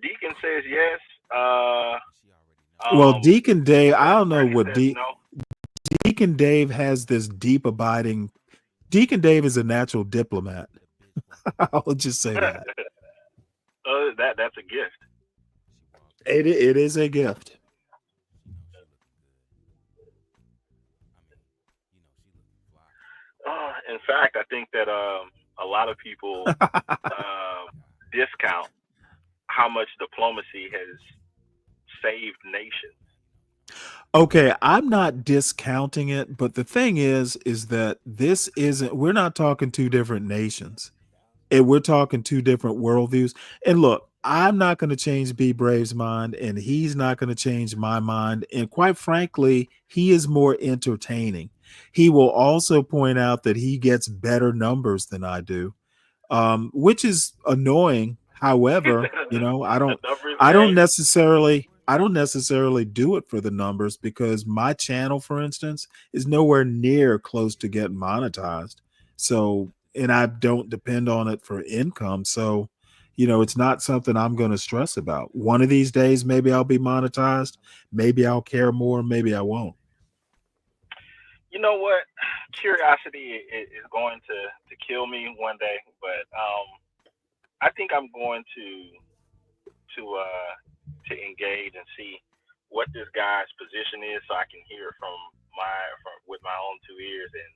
Speaker 2: Deacon says yes.
Speaker 5: Well, Deacon Dave, I don't know what
Speaker 2: no.
Speaker 5: Deacon Dave has this deep abiding. Deacon Dave is a natural diplomat. I'll just say that.
Speaker 2: That's a gift.
Speaker 5: It is a gift.
Speaker 2: In fact, I think that a lot of people discount how much diplomacy has saved nations.
Speaker 5: Okay, I'm not discounting it, but the thing is that we're not talking two different nations. And we're talking two different worldviews. And look, I'm not going to change Be Brave's mind, and he's not going to change my mind. And quite frankly, he is more entertaining. He will also point out that he gets better numbers than I do, which is annoying. However, I don't necessarily do it for the numbers because my channel, for instance, is nowhere near close to getting monetized. So, and I don't depend on it for income. So, it's not something I'm going to stress about. One of these days, maybe I'll be monetized. Maybe I'll care more. Maybe I won't.
Speaker 2: You know what? Curiosity is going to kill me one day, but I think I'm going to engage and see what this guy's position is, so I can hear with my own two ears and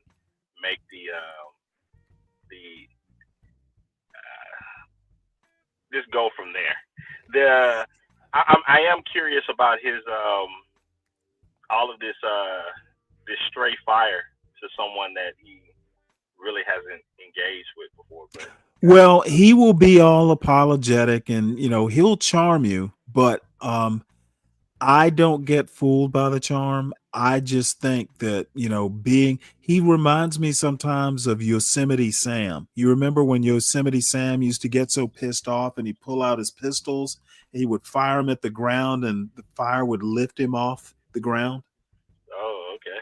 Speaker 2: make just go from there. I am curious about his all of this stray fire to someone that he really hasn't engaged with before. But
Speaker 5: well, he will be all apologetic and he'll charm you, but I don't get fooled by the charm. I just think that, he reminds me sometimes of Yosemite Sam. You remember when Yosemite Sam used to get so pissed off and he'd pull out his pistols and he would fire them at the ground and the fire would lift him off the ground?
Speaker 2: Oh, okay.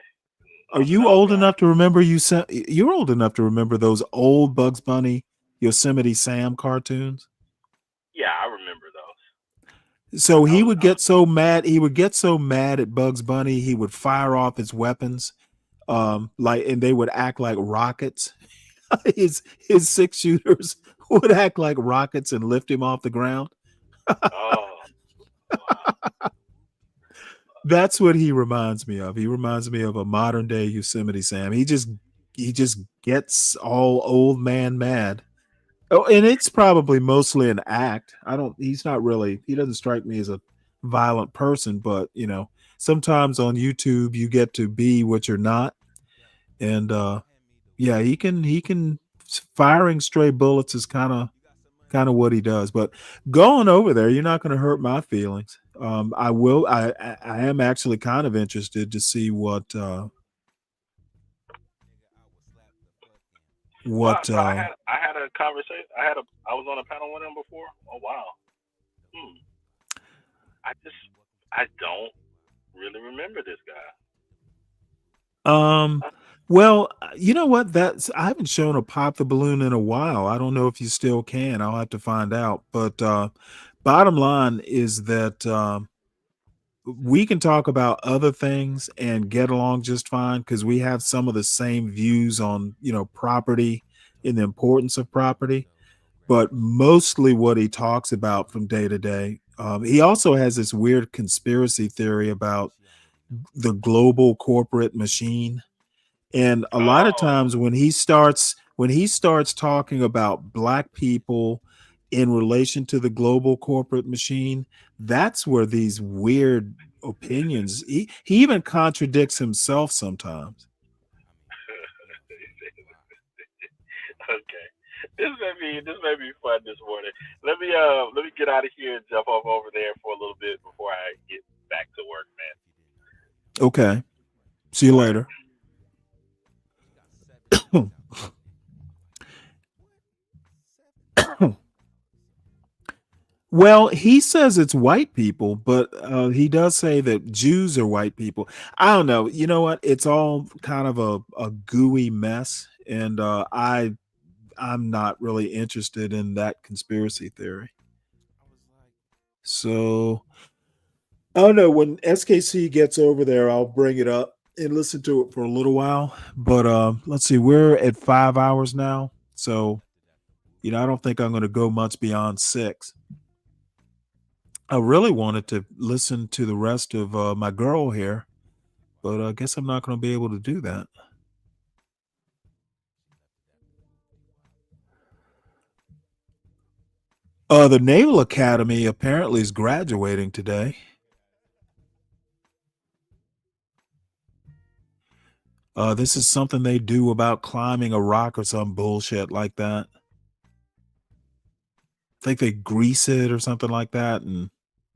Speaker 5: Are you old enough to remember you're old enough to remember those old Bugs Bunny Yosemite Sam cartoons?
Speaker 2: Yeah, I remember those.
Speaker 5: So he would get so mad. He would get so mad at Bugs Bunny. He would fire off his weapons, and they would act like rockets. his 6-shooters would act like rockets and lift him off the ground.
Speaker 2: Oh,
Speaker 5: That's what he reminds me of. He reminds me of a modern day Yosemite Sam. He just gets all old man mad. Oh, and it's probably mostly an act. He's not really, he doesn't strike me as a violent person, but sometimes on YouTube you get to be what you're not. And yeah, he can firing stray bullets is kind of what he does. But going over there, you're not going to hurt my feelings. I am actually kind of interested to see what
Speaker 19: Well, so I had a conversation. I was on a panel with him before. Oh wow. I don't really remember this guy.
Speaker 5: Well, you know what? I haven't shown a pop the balloon in a while. I don't know if you still can. I'll have to find out. But bottom line is that we can talk about other things and get along just fine because we have some of the same views on property and the importance of property. But mostly what he talks about from day to day, he also has this weird conspiracy theory about the global corporate machine. And a lot of times when he starts talking about black people in relation to the global corporate machine, that's where these weird opinions, he even contradicts himself sometimes.
Speaker 19: Okay. This may be fun this morning. Let me get out of here and jump off over there for a little bit before I get back to work, man.
Speaker 5: Okay. See you later. Well, he says it's white people, but he does say that Jews are white people. I don't know. You know what? It's all kind of a gooey mess, and I'm not really interested in that conspiracy theory. So I don't know. When SKC gets over there, I'll bring it up and listen to it for a little while. But let's see, we're at 5 hours now, so I don't think I'm going to go much beyond 6. I really wanted to listen to the rest of my girl here, but I guess I'm not going to be able to do that. The Naval Academy apparently is graduating today. This is something they do about climbing a rock or some bullshit like that. I think they grease it or something like that, and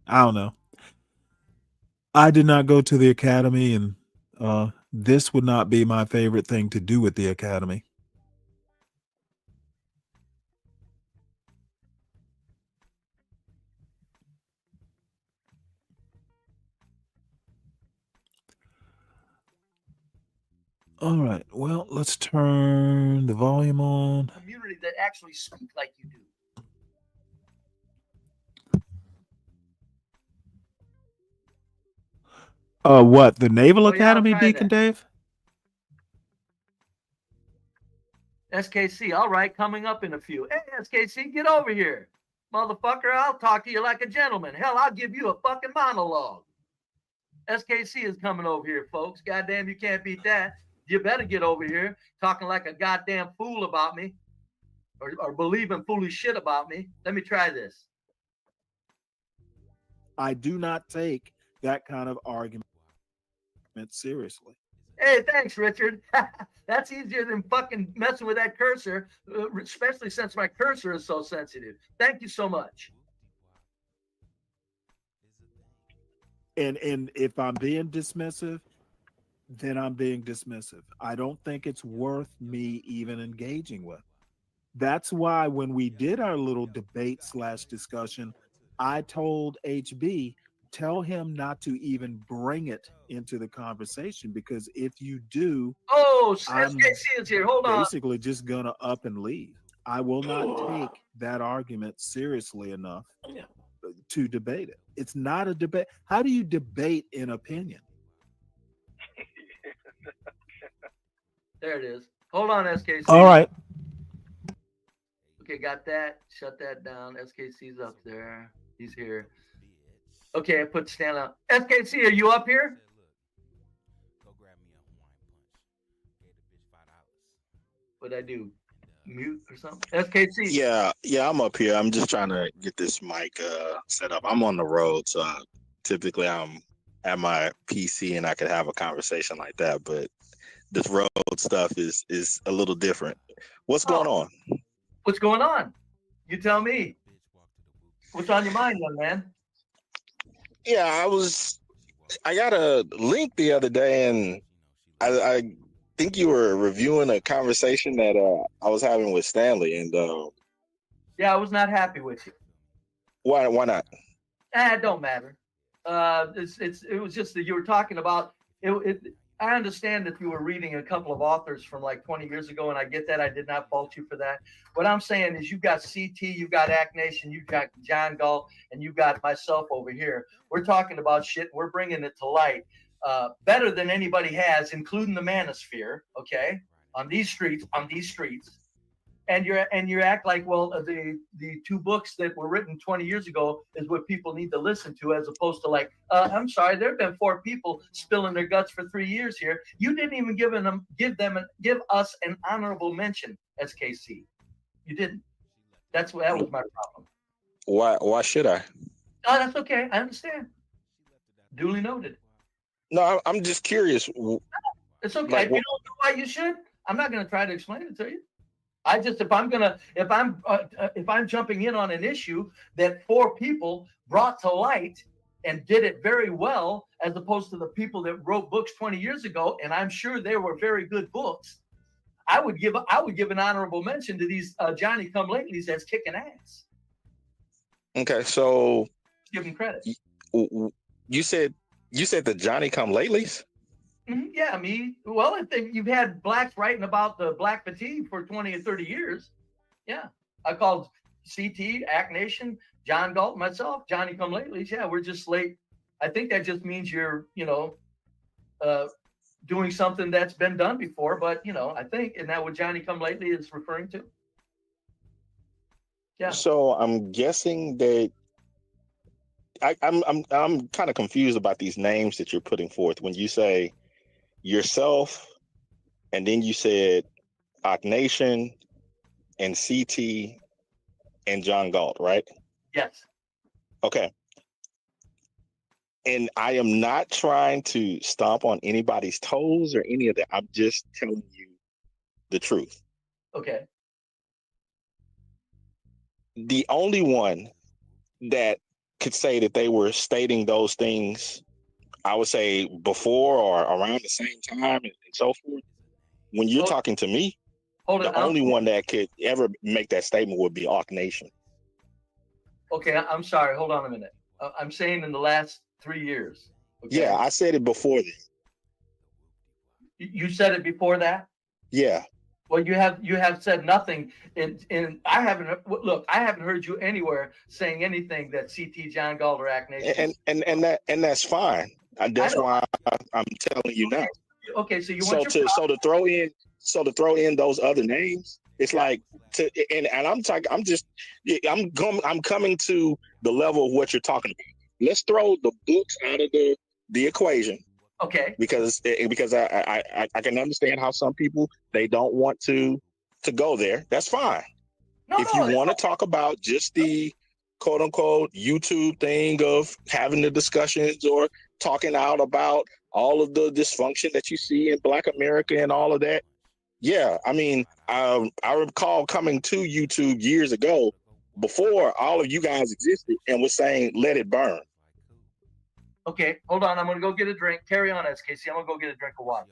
Speaker 5: I don't know. I did not go to the academy, and this would not be my favorite thing to do at the academy. All right. Well, let's turn the volume on.
Speaker 1: Community that actually speak like you do.
Speaker 5: What? The Naval
Speaker 1: I'll
Speaker 5: Academy,
Speaker 1: try
Speaker 5: Deacon
Speaker 1: that.
Speaker 5: Dave?
Speaker 1: SKC, all right, coming up in a few. Hey, SKC, get over here. Motherfucker, I'll talk to you like a gentleman. Hell, I'll give you a fucking monologue. SKC is coming over here, folks. Goddamn, you can't beat that. You better get over here talking like a goddamn fool about me or believing foolish shit about me. Let me try this.
Speaker 5: I do not take that kind of argument seriously.
Speaker 1: Hey, thanks, Richard. That's easier than fucking messing with that cursor, especially since my cursor is so sensitive. Thank you so much.
Speaker 5: And if I'm being dismissive, then I'm being dismissive. I don't think it's worth me even engaging with. That's why when we did our little debate / discussion, I told HB, tell him not to even bring it into the conversation, because if you do, I'm
Speaker 1: SKC is here. Hold on.
Speaker 5: basically just gonna up and leave. I will not take that argument seriously enough to debate it. It's not a debate. How do you debate an opinion?
Speaker 1: There it is. Hold on, SKC.
Speaker 5: All right.
Speaker 1: Okay, got that. Shut that down. SKC's up there. He's here. Okay, I put Stanley on. SKC, are you up here? What'd I do? Mute or something? SKC.
Speaker 20: Yeah, I'm up here. I'm just trying to get this mic set up. I'm on the road, so typically I'm at my PC and I could have a conversation like that, but this road stuff is a little different. What's going on?
Speaker 1: What's going on? You tell me. What's on your mind, young man?
Speaker 20: Yeah, I got a link the other day, and I think you were reviewing a conversation that I was having with Stanley, and
Speaker 1: Yeah, I was not happy with you.
Speaker 20: why not?
Speaker 1: It don't matter. It was just that you were talking about it. I understand that you were reading a couple of authors from like 20 years ago, and I get that. I did not fault you for that. What I'm saying is you've got CT, you've got Act Nation, you've got John Galt, and you've got myself over here. We're talking about shit. We're bringing it to light better than anybody has, including the manosphere, okay, on these streets. And you act like, well, the two books that were written 20 years ago is what people need to listen to, as opposed to like, I'm sorry, there have been 4 people spilling their guts for 3 years here. You didn't even give us an honorable mention, SKC. You didn't. That was my problem.
Speaker 20: Why should I?
Speaker 1: Oh, that's okay. I understand. Duly noted.
Speaker 20: No, I'm just curious.
Speaker 1: It's okay.
Speaker 20: Like,
Speaker 1: if you don't know why you should, I'm not going to try to explain it to you. If I'm jumping in on an issue that 4 people brought to light and did it very well, as opposed to the people that wrote books 20 years ago, and I'm sure they were very good books, I would give an honorable mention to these Johnny Come Latelys that's kicking ass.
Speaker 20: Okay, so
Speaker 1: Give them credit.
Speaker 20: You said the Johnny Come Latelys?
Speaker 1: Yeah, I mean, well, I think you've had blacks writing about the black fatigue for 20 or 30 years. Yeah, I called CT, Act Nation, John Galt, myself, Johnny Come Latelys. Yeah, we're just late. I think that just means you're, doing something that's been done before. But I think, isn't that what Johnny Come Lately is referring to? Yeah.
Speaker 20: So I'm guessing that I'm kind of confused about these names that you're putting forth when you say yourself, and then you said Act Nation and CT and John Galt, right?
Speaker 1: Yes.
Speaker 20: Okay. And I am not trying to stomp on anybody's toes or any of that. I'm just telling you the truth.
Speaker 1: Okay.
Speaker 20: The only one that could say that they were stating those things, I would say before or around the same time and so forth. When you're talking to me, the only one that could ever make that statement would be Act Nation.
Speaker 1: Okay, I'm sorry. Hold on a minute. I'm saying in the last 3 years. Okay?
Speaker 20: Yeah, I said it before then.
Speaker 1: You said it before that?
Speaker 20: Yeah.
Speaker 1: Well, you have said nothing, and I haven't heard you anywhere saying anything that CT, John Galt, or Act Nation.
Speaker 20: And that's fine. That's why I'm telling you now.
Speaker 1: Okay, so
Speaker 20: to throw in those other names, it's like I'm coming to the level of what you're talking about. Let's throw the books out of the equation.
Speaker 1: Okay.
Speaker 20: Because I can understand how some people, they don't want to go there. That's fine. If you want to talk about just the quote unquote YouTube thing of having the discussions or talking out about all of the dysfunction that you see in Black America and all of that. Yeah, I mean, I recall coming to YouTube years ago before all of you guys existed and was saying, let it burn.
Speaker 1: Okay, hold on. I'm going to go get a drink. Carry on, SKC. I'm going to go get a drink of water.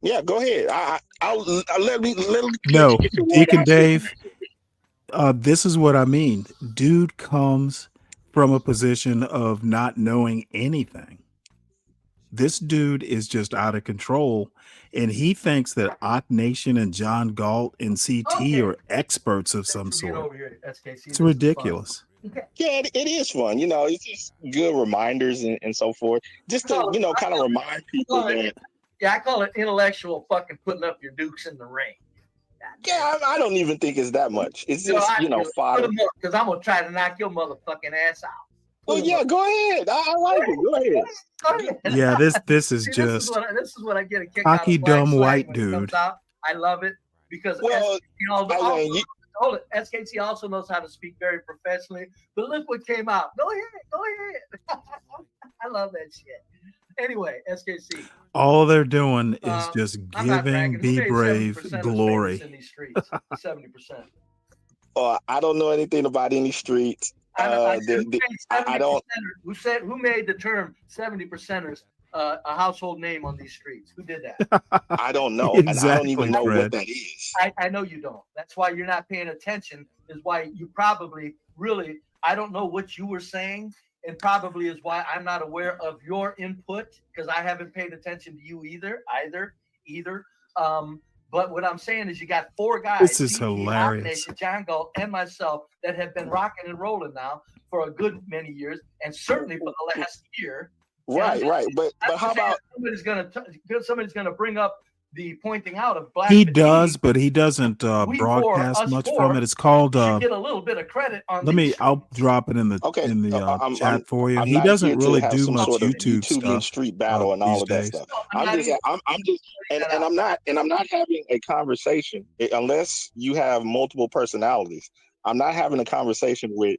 Speaker 20: Yeah, go ahead. I'll let me
Speaker 5: No,
Speaker 20: get your
Speaker 5: Deacon
Speaker 20: water.
Speaker 5: Dave, this is what I mean. Dude comes from a position of not knowing anything. This dude is just out of control, and he thinks that Act Nation and John Galt and CT are experts of some sort. It's ridiculous.
Speaker 20: Yeah, it is fun. It's just good reminders and so forth. Just to, kind of remind people that.
Speaker 1: Yeah, I call it intellectual fucking putting up your dukes in the ring.
Speaker 20: Yeah, I don't even think it's that much. It's just, fodder.
Speaker 1: Because I'm going to try to knock your motherfucking ass out.
Speaker 20: Well, yeah, go ahead. I like it. Go ahead.
Speaker 5: Yeah, this is
Speaker 1: See,
Speaker 5: just
Speaker 1: this is what I get a kick out
Speaker 5: cocky
Speaker 1: of black
Speaker 5: dumb
Speaker 1: slang
Speaker 5: white
Speaker 1: when it comes
Speaker 5: dude.
Speaker 1: out. I love it because
Speaker 20: Well,
Speaker 1: hold it. SKT also knows how to speak very professionally. But look what came out. Go ahead. I love that shit. Anyway, SKC.
Speaker 5: All they're doing is just
Speaker 1: I'm not
Speaker 5: giving
Speaker 1: bragging. Who
Speaker 5: Be
Speaker 1: made
Speaker 5: Brave
Speaker 1: 70% famous
Speaker 5: glory.
Speaker 1: in these streets? 70%.
Speaker 20: I don't know anything about any streets.
Speaker 1: I
Speaker 20: don't.
Speaker 1: Who made the term 70%ers a household name on these streets? Who did that?
Speaker 20: I don't know, and I don't even know what that is.
Speaker 1: I know you don't. That's why you're not paying attention. Is why you probably really. I don't know what you were saying, and probably is why I'm not aware of your input because I haven't paid attention to you either. But what I'm saying is you got 4 guys,
Speaker 5: This is
Speaker 1: CT,
Speaker 5: hilarious.
Speaker 1: Nation, John Galt, and myself that have been rocking and rolling now for a good many years, and certainly for the last year.
Speaker 20: Right. But how about
Speaker 1: somebody's gonna bring up the pointing out of black
Speaker 5: He
Speaker 1: fatigue.
Speaker 5: does, but he doesn't broadcast much from it. It's called
Speaker 1: should get a little bit of credit on
Speaker 5: I'll drop it in the chat for you. He doesn't really do much
Speaker 20: sort of
Speaker 5: YouTube
Speaker 20: YouTubian
Speaker 5: stuff
Speaker 20: street battle and all
Speaker 5: these
Speaker 20: of that
Speaker 5: days.
Speaker 20: stuff. I'm not having a conversation unless you have multiple personalities. I'm not having a conversation with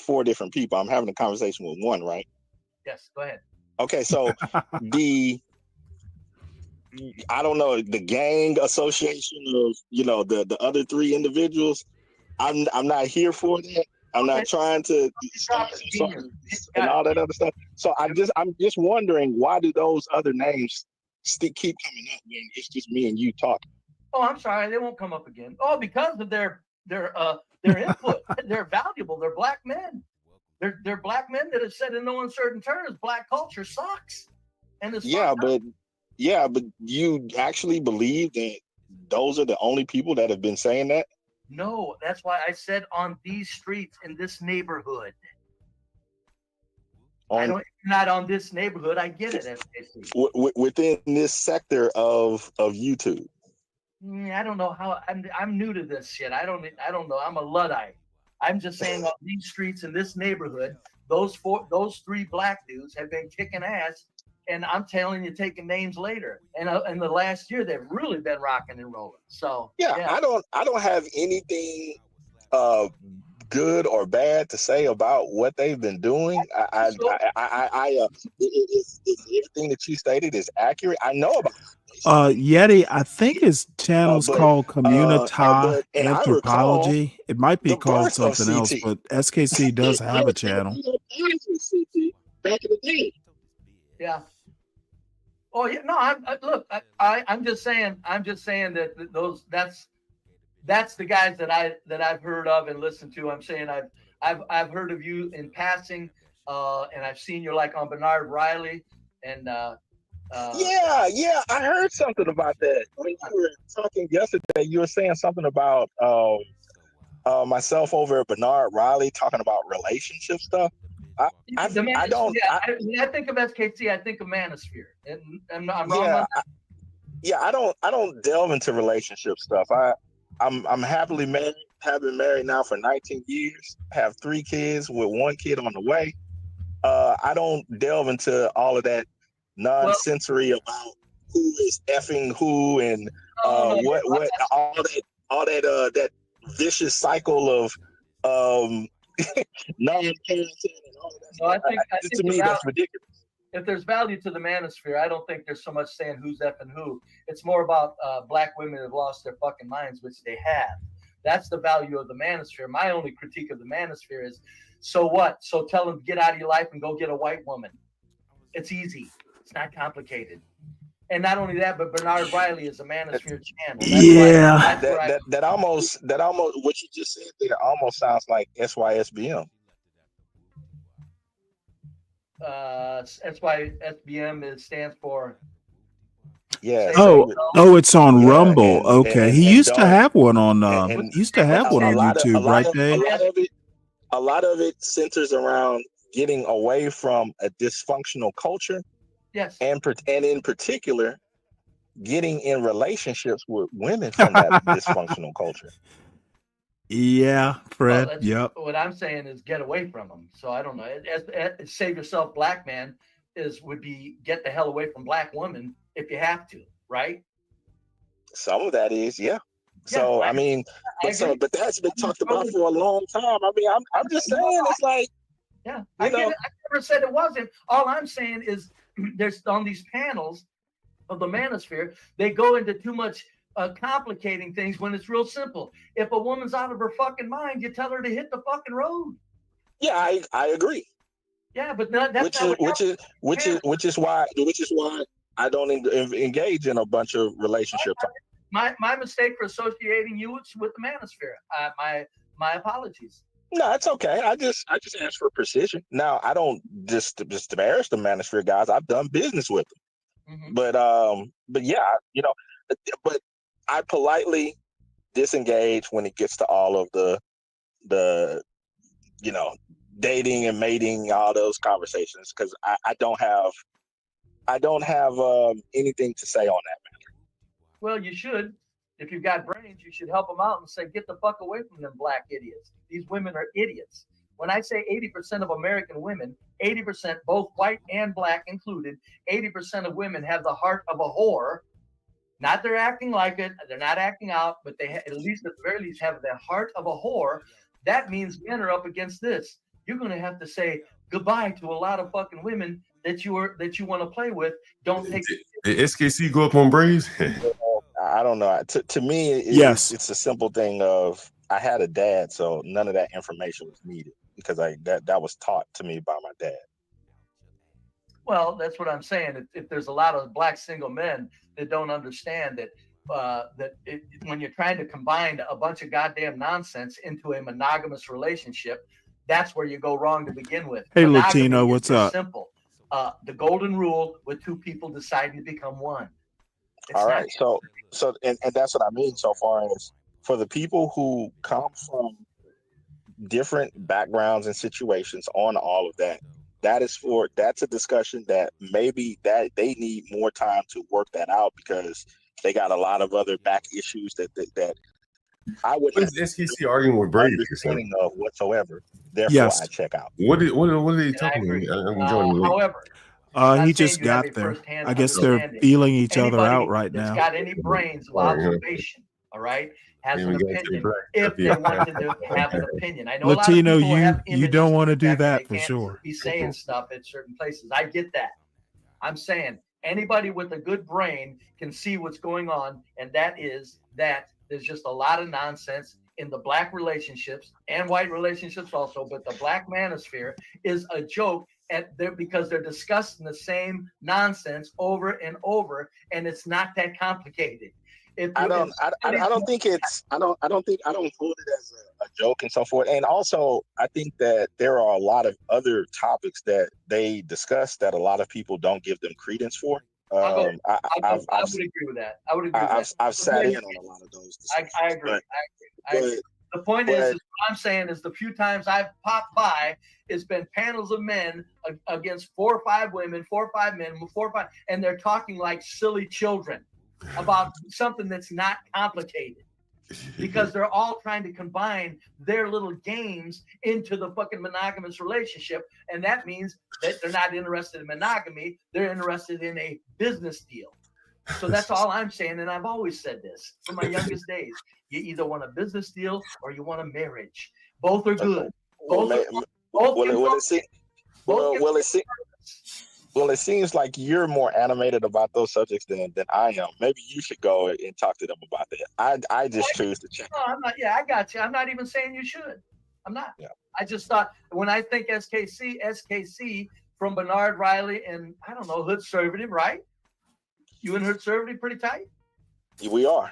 Speaker 20: 4 different people. I'm having a conversation with one, right?
Speaker 1: Yes, go ahead.
Speaker 20: Okay, so I don't know, the gang association of the other 3 individuals. I'm not here for that. I'm not trying to and all that other stuff. So I'm just wondering, why do those other names keep coming up when it's just me and you talking?
Speaker 1: Oh, I'm sorry, they won't come up again. Oh, because of their input. They're valuable. They're black men. They're black men that have said in no uncertain terms, black culture sucks. And it's
Speaker 20: but you actually believe that those are the only people that have been saying that?
Speaker 1: No, that's why I said on these streets in this neighborhood. Not on this neighborhood. I get it.
Speaker 20: Within this sector of YouTube.
Speaker 1: I don't know how. I'm new to this shit. I don't know. I'm a Luddite. I'm just saying on these streets in this neighborhood, those 3 black dudes have been kicking ass. And I'm telling you, taking names later. And in the last year, they've really been rocking and rolling. So
Speaker 20: I don't have anything good or bad to say about what they've been doing. If everything that you stated is accurate, I know about it.
Speaker 5: Yeti, I think his channel's called Communita Anthropology. It might be called something else, but SKC does have a channel.
Speaker 20: Back in the day.
Speaker 1: Yeah. Oh yeah. No. I'm just saying. I'm just saying that that's the guys that I've heard of and listened to. I'm saying I've heard of you in passing, and I've seen you like on Bernard Riley and.
Speaker 20: I heard something about that. When you were talking yesterday, you were saying something about myself over at Bernard Riley talking about relationship stuff. When I
Speaker 1: think of SKT, I think of Manosphere, and I'm wrong.
Speaker 20: I don't delve into relationship stuff. I'm happily married. Have been married now for 19 years. Have 3 kids with 1 kid on the way. I don't delve into all of that nonsensory about who is effing who and what all that vicious cycle of non-parenting and all of that.
Speaker 1: So I think
Speaker 20: to me that's ridiculous.
Speaker 1: If there's value to the manosphere, I don't think there's so much saying who's effing who. It's more about black women that have lost their fucking minds, which they have. That's the value of the manosphere. My only critique of the manosphere is, so what? So tell them to get out of your life and go get a white woman. It's easy. It's not complicated. And not only that, but Bernard Riley is a manosphere channel.
Speaker 20: That almost what you just said there almost sounds like SYSBM.
Speaker 1: SYSBM stands for.
Speaker 20: Yeah.
Speaker 5: Oh, it's on Rumble. Okay, he used to have one on. Used to have one on YouTube, right, Dave?
Speaker 20: A lot of it centers around getting away from a dysfunctional culture.
Speaker 1: Yes.
Speaker 20: And in particular, getting in relationships with women from that dysfunctional culture.
Speaker 5: Yeah, Fred.
Speaker 1: Well,
Speaker 5: Yep.
Speaker 1: what I'm saying is get away from them. So I don't know. Save yourself, black man, would be get the hell away from black women if you have to, right?
Speaker 20: Some of that is, yeah. So I mean, but that's been talked about for a long time. I mean, I'm just saying, it's like,
Speaker 1: yeah, I get it. I never said it wasn't. All I'm saying is there's on these panels of the manosphere, they go into too much complicating things when it's real simple. If a woman's out of her fucking mind, you tell her to hit the fucking road.
Speaker 20: Yeah, I agree.
Speaker 1: Yeah, but that's
Speaker 20: which is why I don't engage in a bunch of relationship talk.
Speaker 1: My mistake for associating you with the manosphere. My apologies.
Speaker 20: No, it's okay. I just ask for precision. Now, I don't just embarrass the manosphere guys. I've done business with them. Mm-hmm. But yeah, but I politely disengage when it gets to all of the dating and mating, all those conversations, because I don't have anything to say on that matter.
Speaker 1: Well, you should. If you've got brains, you should help them out and say, get the fuck away from them black idiots. These women are idiots. When I say 80% of American women, 80%, both white and black included, 80% of women have the heart of a whore. Not they're acting like it, they're not acting out, but they at the very least have the heart of a whore. That means men are up against this. You're going to have to say goodbye to a lot of fucking women that you want to play with. Don't take.
Speaker 2: Did SKC go up on Braves?
Speaker 20: I don't know. To me, it's a simple thing of I had a dad, so none of that information was needed because that was taught to me by my dad.
Speaker 1: Well, that's what I'm saying. If there's a lot of black single men that don't understand that when you're trying to combine a bunch of goddamn nonsense into a monogamous relationship, that's where you go wrong to begin with.
Speaker 5: Hey,
Speaker 1: Monogamy
Speaker 5: Latino, what's up?
Speaker 1: Simple. The golden rule with two people deciding to become one.
Speaker 20: All right. So and that's what I mean so far as for the people who come from different backgrounds and situations on all of that, that's a discussion that maybe that they need more time to work that out because they got a lot of other back issues that I would.
Speaker 2: What is SKC arguing with Brady
Speaker 20: of whatsoever? Therefore, I check out.
Speaker 2: What are they talking about?
Speaker 1: However,
Speaker 5: he just got there. I guess they're feeling each other out right now.
Speaker 1: Got any brains of observation? All right, has an opinion if they wanted to have an opinion. I know
Speaker 5: Latino,
Speaker 1: a lot of people
Speaker 5: you don't want to do that for sure.
Speaker 1: Be saying stuff at certain places. I get that. I'm saying anybody with a good brain can see what's going on, and that is that there's just a lot of nonsense in the black relationships and white relationships also, but the black manosphere is a joke because they're discussing the same nonsense over and over, and it's not that complicated.
Speaker 20: I don't think hold it as a joke and so forth. And also, I think that there are a lot of other topics that they discuss that a lot of people don't give them credence for.
Speaker 1: I would agree with that.
Speaker 20: I've sat in on a lot of those discussions.
Speaker 1: I agree. The point is, what I'm saying is the few times I've popped by, it's been panels of men against 4 or 5 women, 4 or 5 men, 4 or 5, and they're talking like silly children about something that's not complicated because they're all trying to combine their little games into the fucking monogamous relationship. And that means that they're not interested in monogamy. They're interested in a business deal. So that's all I'm saying. And I've always said this from my youngest days. You either want a business deal or you want a marriage. Both are good.
Speaker 20: It seems like you're more animated about those subjects than I am. Maybe you should go and talk to them about that. I just choose to check.
Speaker 1: No, I'm not. Yeah, I got you. I'm not even saying you should. I'm not. Yeah. I just thought when I think SKC from Bernard Riley and I don't know, Hood Conservative, right? You and Hood Conservative pretty tight?
Speaker 20: We are.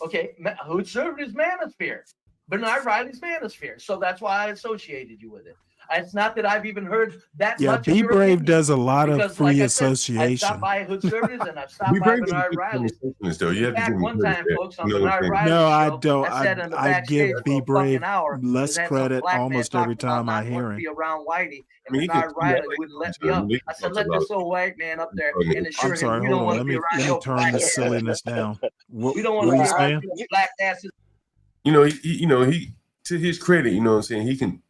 Speaker 1: Okay, Hood Conservative's manosphere. Bernard Riley's manosphere. So that's why I associated you with it. It's not that I've even heard that much.
Speaker 5: Be Brave does a lot of free association.
Speaker 1: I've stopped by Hood Conservatives and I've stopped by Bernard Riley. In fact, one time, folks, on Bernard Riley's
Speaker 5: show, I don't.
Speaker 1: I give
Speaker 5: Be Brave less credit almost every time I hear him.
Speaker 1: Be around Whitey, and Bernard Riley wouldn't let me up. I said, let this old white man up there and assure
Speaker 5: I'm sorry,
Speaker 1: him we
Speaker 5: hold
Speaker 1: don't
Speaker 5: on.
Speaker 1: want to be around
Speaker 5: Let
Speaker 1: your
Speaker 5: me turn
Speaker 1: black
Speaker 5: this silliness down.
Speaker 1: We don't want to be around your black asses.
Speaker 2: He
Speaker 21: to his credit, you know what I'm saying, he can,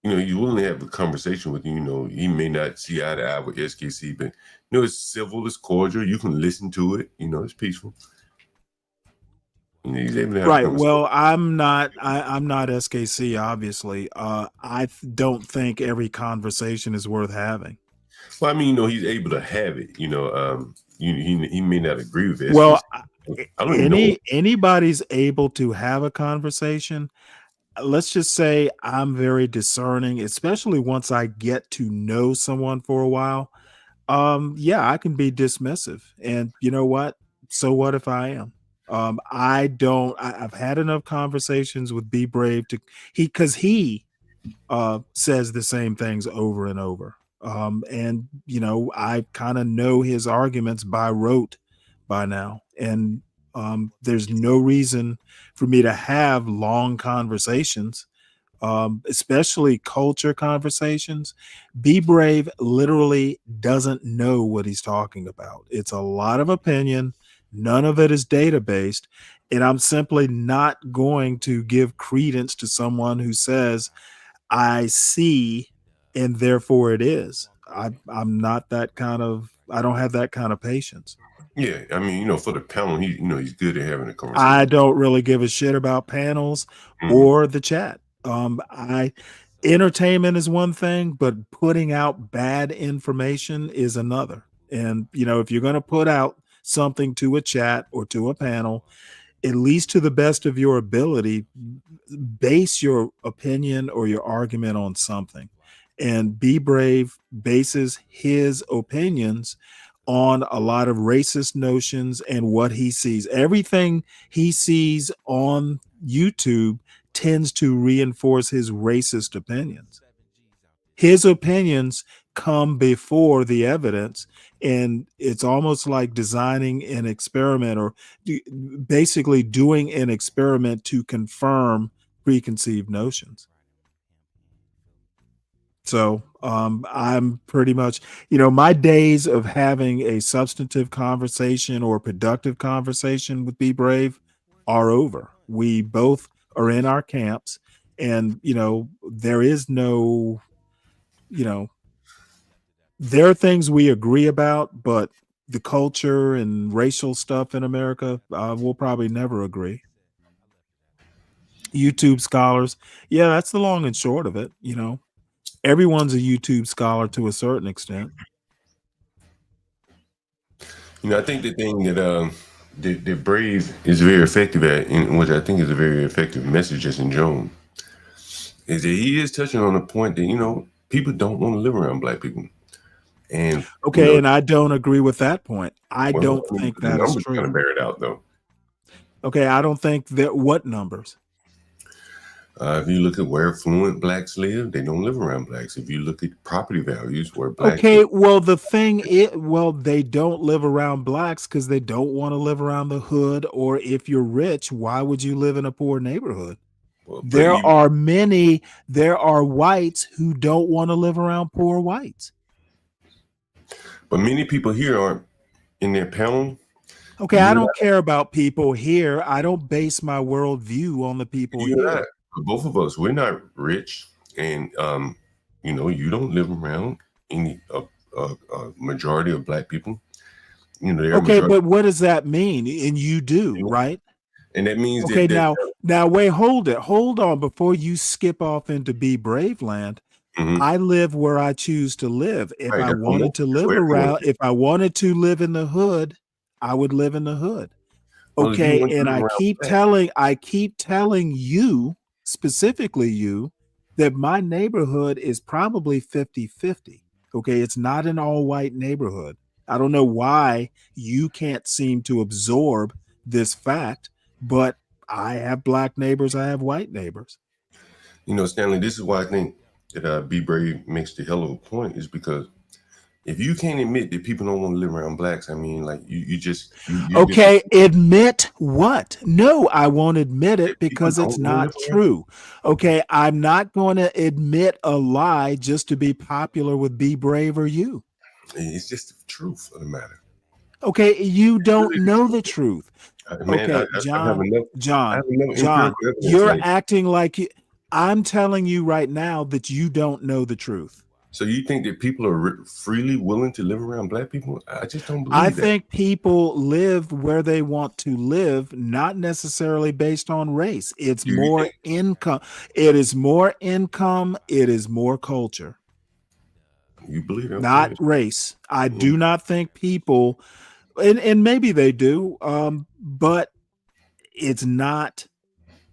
Speaker 21: you know, you willing to have a conversation with you. You know, he may not see eye to eye with SKC, but you know, it's civil, it's cordial. You can listen to it. You know, it's peaceful. You know, he's able to have a
Speaker 5: Right.
Speaker 21: conversation.
Speaker 5: Well, I'm not SKC, obviously. I don't think every conversation is worth having.
Speaker 21: Well, I mean, you know, he's able to have it. You know, he may not agree with it.
Speaker 5: Well,
Speaker 21: I don't even know.
Speaker 5: anybody's able to have a conversation. Let's just say I'm very discerning, especially once I get to know someone for a while. Yeah, I can be dismissive, and you know what? So what if I am? I've had enough conversations with Be Brave because he says the same things over and over. And you know, I kind of know his arguments by rote by now, and there's no reason for me to have long conversations, especially culture conversations. Be Brave literally doesn't know what he's talking about. It's a lot of opinion. None of it is data based. And I'm simply not going to give credence to someone who says, I see, and therefore it is. I'm not that kind of, I don't have that kind of patience.
Speaker 21: Yeah, I mean, you know, for the panel, he's good at having a conversation.
Speaker 5: I don't really give a shit about panels or the chat. Entertainment is one thing, but putting out bad information is another. And you know, if you're going to put out something to a chat or to a panel, at least to the best of your ability, base your opinion or your argument on something. And Be Brave bases his opinions on a lot of racist notions and what he sees. Everything he sees on YouTube tends to reinforce his racist opinions. His opinions come before the evidence, and it's almost like designing an experiment or basically doing an experiment to confirm preconceived notions. So I'm pretty much, you know, my days of having a substantive conversation or productive conversation with Be Brave are over. We both are in our camps, and you know, there is no, you know, there are things we agree about, but the culture and racial stuff in America, we'll probably never agree. YouTube scholars, yeah, that's the long and short of it. You know, everyone's a YouTube scholar to a certain extent.
Speaker 21: You know, I think the thing that Brave is very effective at, and which I think is a very effective message just in general, is that he is touching on a point that, you know, people don't want to live around black people. And
Speaker 5: okay, you know, and I don't agree with that point. I
Speaker 21: well,
Speaker 5: don't think that is true.
Speaker 21: Kind of bear it out, though.
Speaker 5: Okay, I don't think that. What numbers?
Speaker 21: If you look at where affluent blacks live, they don't live around blacks. If you look at property values where blacks
Speaker 5: okay, well, the thing is, well, they don't live around blacks because they don't want to live around the hood. Or if you're rich, why would you live in a poor neighborhood? Well, there are whites who don't want to live around poor whites.
Speaker 21: But many people here aren't in their panel.
Speaker 5: Okay, I don't care about people here. I don't base my worldview on the people here.
Speaker 21: Both of us, we're not rich, and you know, you don't live around any majority of black people. You know,
Speaker 5: okay, but what does that mean? And you do, right?
Speaker 21: And that means
Speaker 5: okay. Now wait, hold on before you skip off into Be Brave land. I live where I choose to live. If I wanted to live if I wanted to live in the hood, I would live in the hood. Okay, and I keep telling you, specifically you, that my neighborhood is probably 50-50. Okay, it's not an all-white neighborhood. I don't know why you can't seem to absorb this fact, but I have black neighbors, I have white neighbors.
Speaker 21: You know, Stanley, this is why I think that Be Brave makes the hell of a point, is because if you can't admit that people don't want to live around blacks, I mean, like you
Speaker 5: okay, admit what? No, I won't admit it because it's not true. Okay, I'm not going to admit a lie just to be popular with Be Brave or you.
Speaker 21: It's just the truth of the matter.
Speaker 5: Okay, you don't know the truth.
Speaker 21: Man,
Speaker 5: okay, John, you're acting like you. I'm telling you right now that you don't know the truth.
Speaker 21: So you think that people are freely willing to live around black people? I just don't
Speaker 5: I
Speaker 21: believe that.
Speaker 5: think people live where they want to live, not necessarily based on race. It's
Speaker 21: Do you
Speaker 5: more
Speaker 21: think?
Speaker 5: income. It is more income. It is more culture,
Speaker 21: You believe that?
Speaker 5: not
Speaker 21: Okay.
Speaker 5: race. I
Speaker 21: Mm.
Speaker 5: do not think people, and maybe they do, but it's not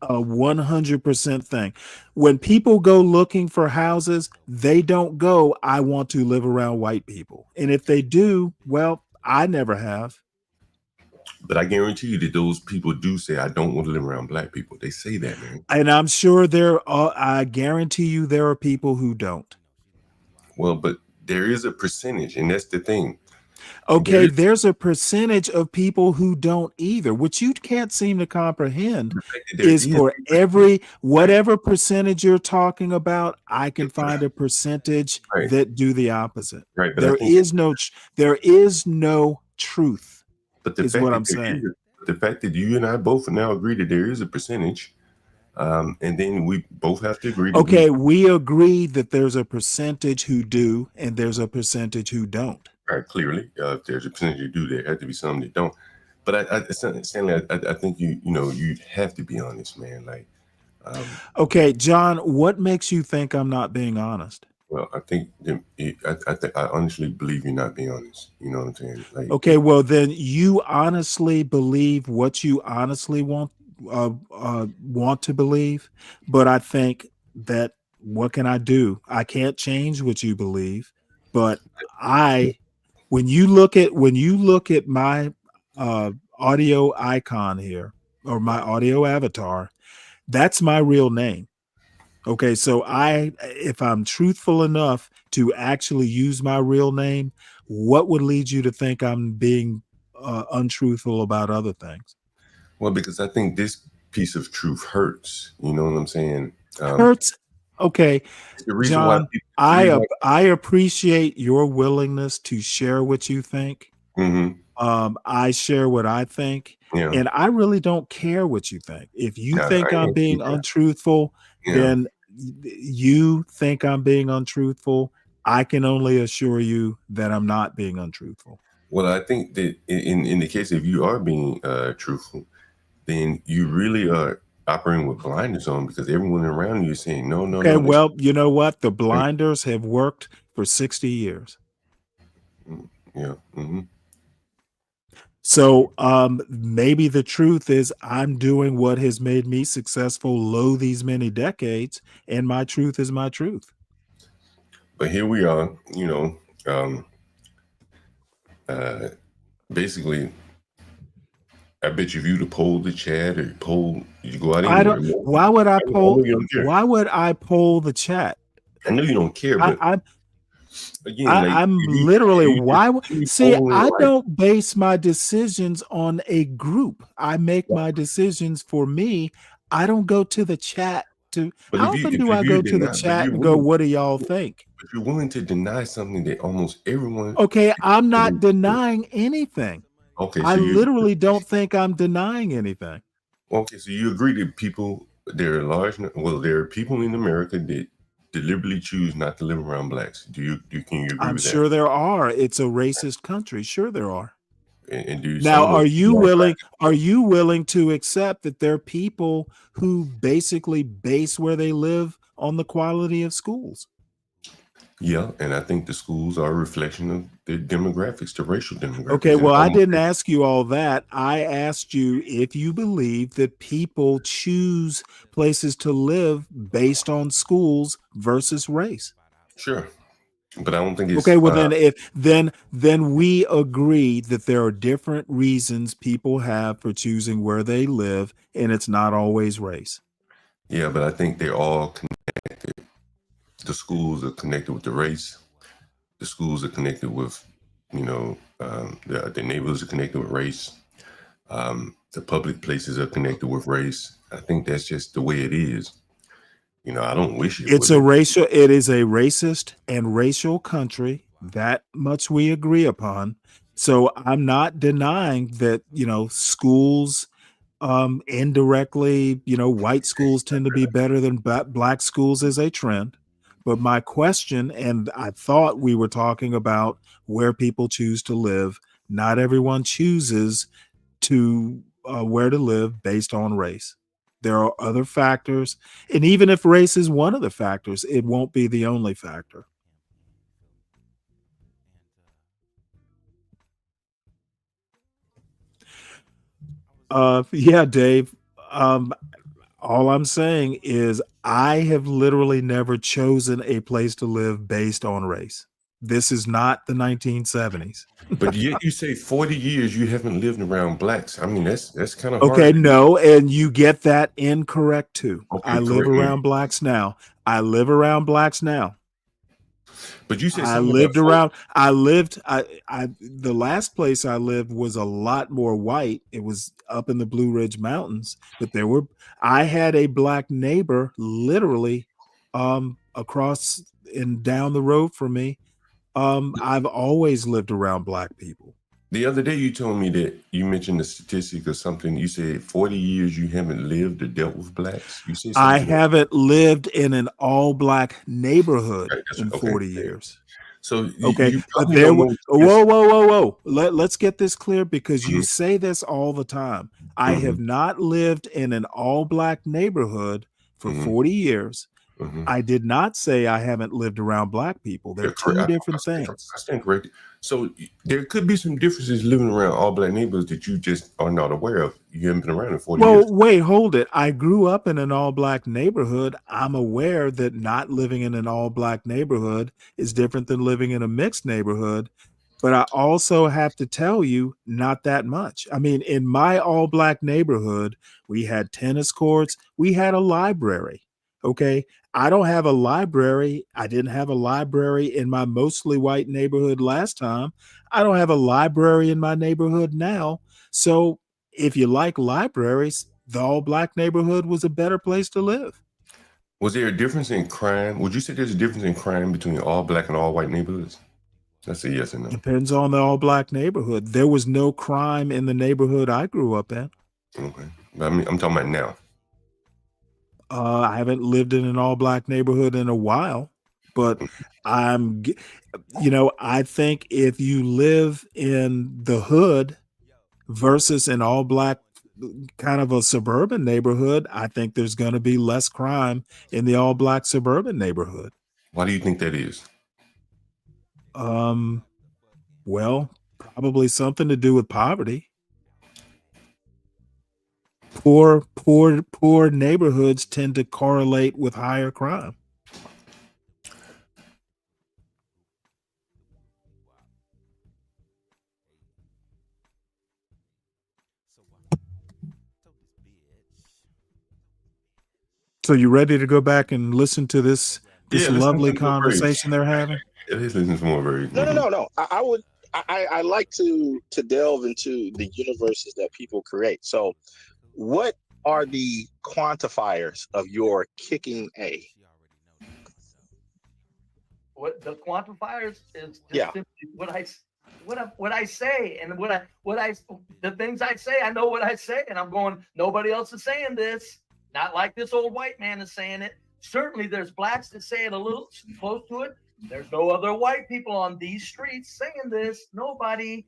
Speaker 5: a 100% thing. When people go looking for houses, they don't go, I want to live around white people. And if they do, well, I never have.
Speaker 21: But I guarantee you that those people do say, I don't want to live around black people. They say that, man.
Speaker 5: And I'm sure I guarantee you there are people who don't.
Speaker 21: Well, but there is a percentage, and that's the thing.
Speaker 5: Okay, there's a percentage of people who don't either. What you can't seem to comprehend is for every whatever percentage you're talking about, I can find a percentage that do the opposite.
Speaker 21: Right, but
Speaker 5: There is no truth.
Speaker 21: But the
Speaker 5: is
Speaker 21: fact
Speaker 5: what
Speaker 21: that
Speaker 5: I'm saying.
Speaker 21: the fact that you and I both now agree that there is a percentage, and then we both have to agree. That
Speaker 5: Okay, we agree that there's a percentage who do, and there's a percentage who don't.
Speaker 21: Right, clearly, if there's a percentage who do, there has to be some that don't. But Stanley, I think you have to be honest, man. Like,
Speaker 5: okay, John, what makes you think I'm not being honest?
Speaker 21: Well, I think I honestly believe you're not being honest. You know what I'm saying? Like,
Speaker 5: Okay, well then you honestly believe what you honestly want to believe, but I think that what can I do? I can't change what you believe, but when you look at my audio icon here or my audio avatar, that's my real name. Okay, so if I'm truthful enough to actually use my real name, what would lead you to think I'm being untruthful about other things?
Speaker 21: Well, because I think this piece of truth hurts. You know what I'm saying?
Speaker 5: Hurts. Okay,
Speaker 21: the reason
Speaker 5: John,
Speaker 21: why
Speaker 5: I appreciate your willingness to share what you think. I share what I think,
Speaker 21: Yeah.
Speaker 5: and I really don't care what you think. If you
Speaker 21: No,
Speaker 5: think
Speaker 21: I
Speaker 5: I'm
Speaker 21: ain't
Speaker 5: being
Speaker 21: either.
Speaker 5: untruthful,
Speaker 21: Yeah.
Speaker 5: then you think I'm being untruthful. I can only assure you that I'm not being untruthful.
Speaker 21: Well, I think that in the case if you are being truthful, then you really are operating with blinders on because everyone around you is saying no.
Speaker 5: Okay, well, you know what? The blinders have worked for 60 years.
Speaker 21: Yeah. Mm-hmm.
Speaker 5: So maybe the truth is I'm doing what has made me successful lo these many decades, and my truth is my truth.
Speaker 21: But here we are, basically, I bet you if you to poll the chat or you go out anywhere.
Speaker 5: Why would I poll?
Speaker 21: You don't care.
Speaker 5: Why would I poll the chat?
Speaker 21: I know you don't care, but
Speaker 5: I'm literally I don't base my decisions on a group. I make my decisions for me. I don't go to the chat to.
Speaker 21: But
Speaker 5: How often do I go to the chat and go, "What do y'all think?"
Speaker 21: If you're willing to deny something that almost everyone.
Speaker 5: Okay, I'm not denying anything.
Speaker 21: Okay,
Speaker 5: I literally don't think I'm denying anything.
Speaker 21: Okay, so you agree that there are people in America that deliberately choose not to live around blacks. Can you agree
Speaker 5: I'm
Speaker 21: with
Speaker 5: sure
Speaker 21: that?
Speaker 5: there are. It's a racist country. Sure, there are.
Speaker 21: And do
Speaker 5: Now, are you willing to accept that there are people who basically base where they live on the quality of schools?
Speaker 21: Yeah, and I think the schools are a reflection of the demographics, the racial demographics.
Speaker 5: Okay, well, I didn't ask you all that. I asked you if you believe that people choose places to live based on schools versus race.
Speaker 21: Sure, but I don't think it's
Speaker 5: okay. Well, then we agree that there are different reasons people have for choosing where they live, and it's not always race.
Speaker 21: Yeah, but I think they're all connected. The schools are connected with the race. The schools are connected with, the neighborhoods are connected with race. The public places are connected with race. I think that's just the way it is. I don't wish it.
Speaker 5: It is a racist and racial country. That much we agree upon. So I'm not denying that, schools Indirectly, white schools tend to be better than black schools as a trend. But my question, and I thought we were talking about where people choose to live. Not everyone chooses to where to live based on race. There are other factors. And even if race is one of the factors, it won't be the only factor. Yeah, Dave. All I'm saying is I have literally never chosen a place to live based on race. This is not the 1970s.
Speaker 21: But yet you say 40 years you haven't lived around blacks. I mean, that's kind of
Speaker 5: Okay,
Speaker 21: hard.
Speaker 5: no, and you get that incorrect too.
Speaker 21: Okay,
Speaker 5: I live
Speaker 21: correct me.
Speaker 5: around blacks now. I live around blacks now.
Speaker 21: But you said
Speaker 5: I
Speaker 21: something
Speaker 5: lived
Speaker 21: about
Speaker 5: around. I lived. The last place I lived was a lot more white. It was up in the Blue Ridge Mountains, but I had a black neighbor literally, across and down the road from me. I've always lived around black people.
Speaker 21: The other day you told me that you mentioned the statistic or something. You said 40 years you haven't lived or dealt with blacks. You said something.
Speaker 5: I haven't lived in an all black neighborhood in
Speaker 21: okay,
Speaker 5: 40 years.
Speaker 21: So
Speaker 5: Okay,
Speaker 21: you
Speaker 5: but
Speaker 21: probably
Speaker 5: there
Speaker 21: don't
Speaker 5: were
Speaker 21: know.
Speaker 5: whoa. Let's get this clear because you
Speaker 21: Mhm.
Speaker 5: say this all the time. I have not lived in an all black neighborhood for 40 years. I did not say I haven't lived around black people. They're
Speaker 21: You're correct.
Speaker 5: two different things.
Speaker 21: I stand corrected. So there could be some differences living around all black neighborhoods that you just are not aware of. You haven't been around in 40 years.
Speaker 5: Well, wait, hold it. I grew up in an all black neighborhood. I'm aware that not living in an all black neighborhood is different than living in a mixed neighborhood. But I also have to tell you, not that much. I mean, in my all black neighborhood, we had tennis courts, we had a library. Okay. I don't have a library. I didn't have a library in my mostly white neighborhood last time. I don't have a library in my neighborhood now. So if you like libraries, the all black neighborhood was a better place to live.
Speaker 21: Was there a difference in crime? Would you say there's a difference in crime between all black and all white neighborhoods? That's a yes or no.
Speaker 5: Depends on the all black neighborhood. There was no crime in the neighborhood I grew up in.
Speaker 21: Okay. I mean, I'm talking about now.
Speaker 5: I haven't lived in an all black neighborhood in a while, but I think if you live in the hood versus an all black kind of a suburban neighborhood, I think there's going to be less crime in the all black suburban neighborhood.
Speaker 21: Why do you think that is?
Speaker 5: Well, probably something to do with poverty. Poor neighborhoods tend to correlate with higher crime. So you ready to go back and listen to this lovely conversation they're having?
Speaker 21: It is listening to more very.
Speaker 20: No. I like to delve into the universes that people create. So what are the quantifiers of your kicking A?
Speaker 1: What the quantifiers is just simply what I say, and the things I say. I know what I say, and I'm going. Nobody else is saying this. Not like this old white man is saying it. Certainly, there's blacks that say it a little close to it. There's no other white people on these streets saying this. Nobody,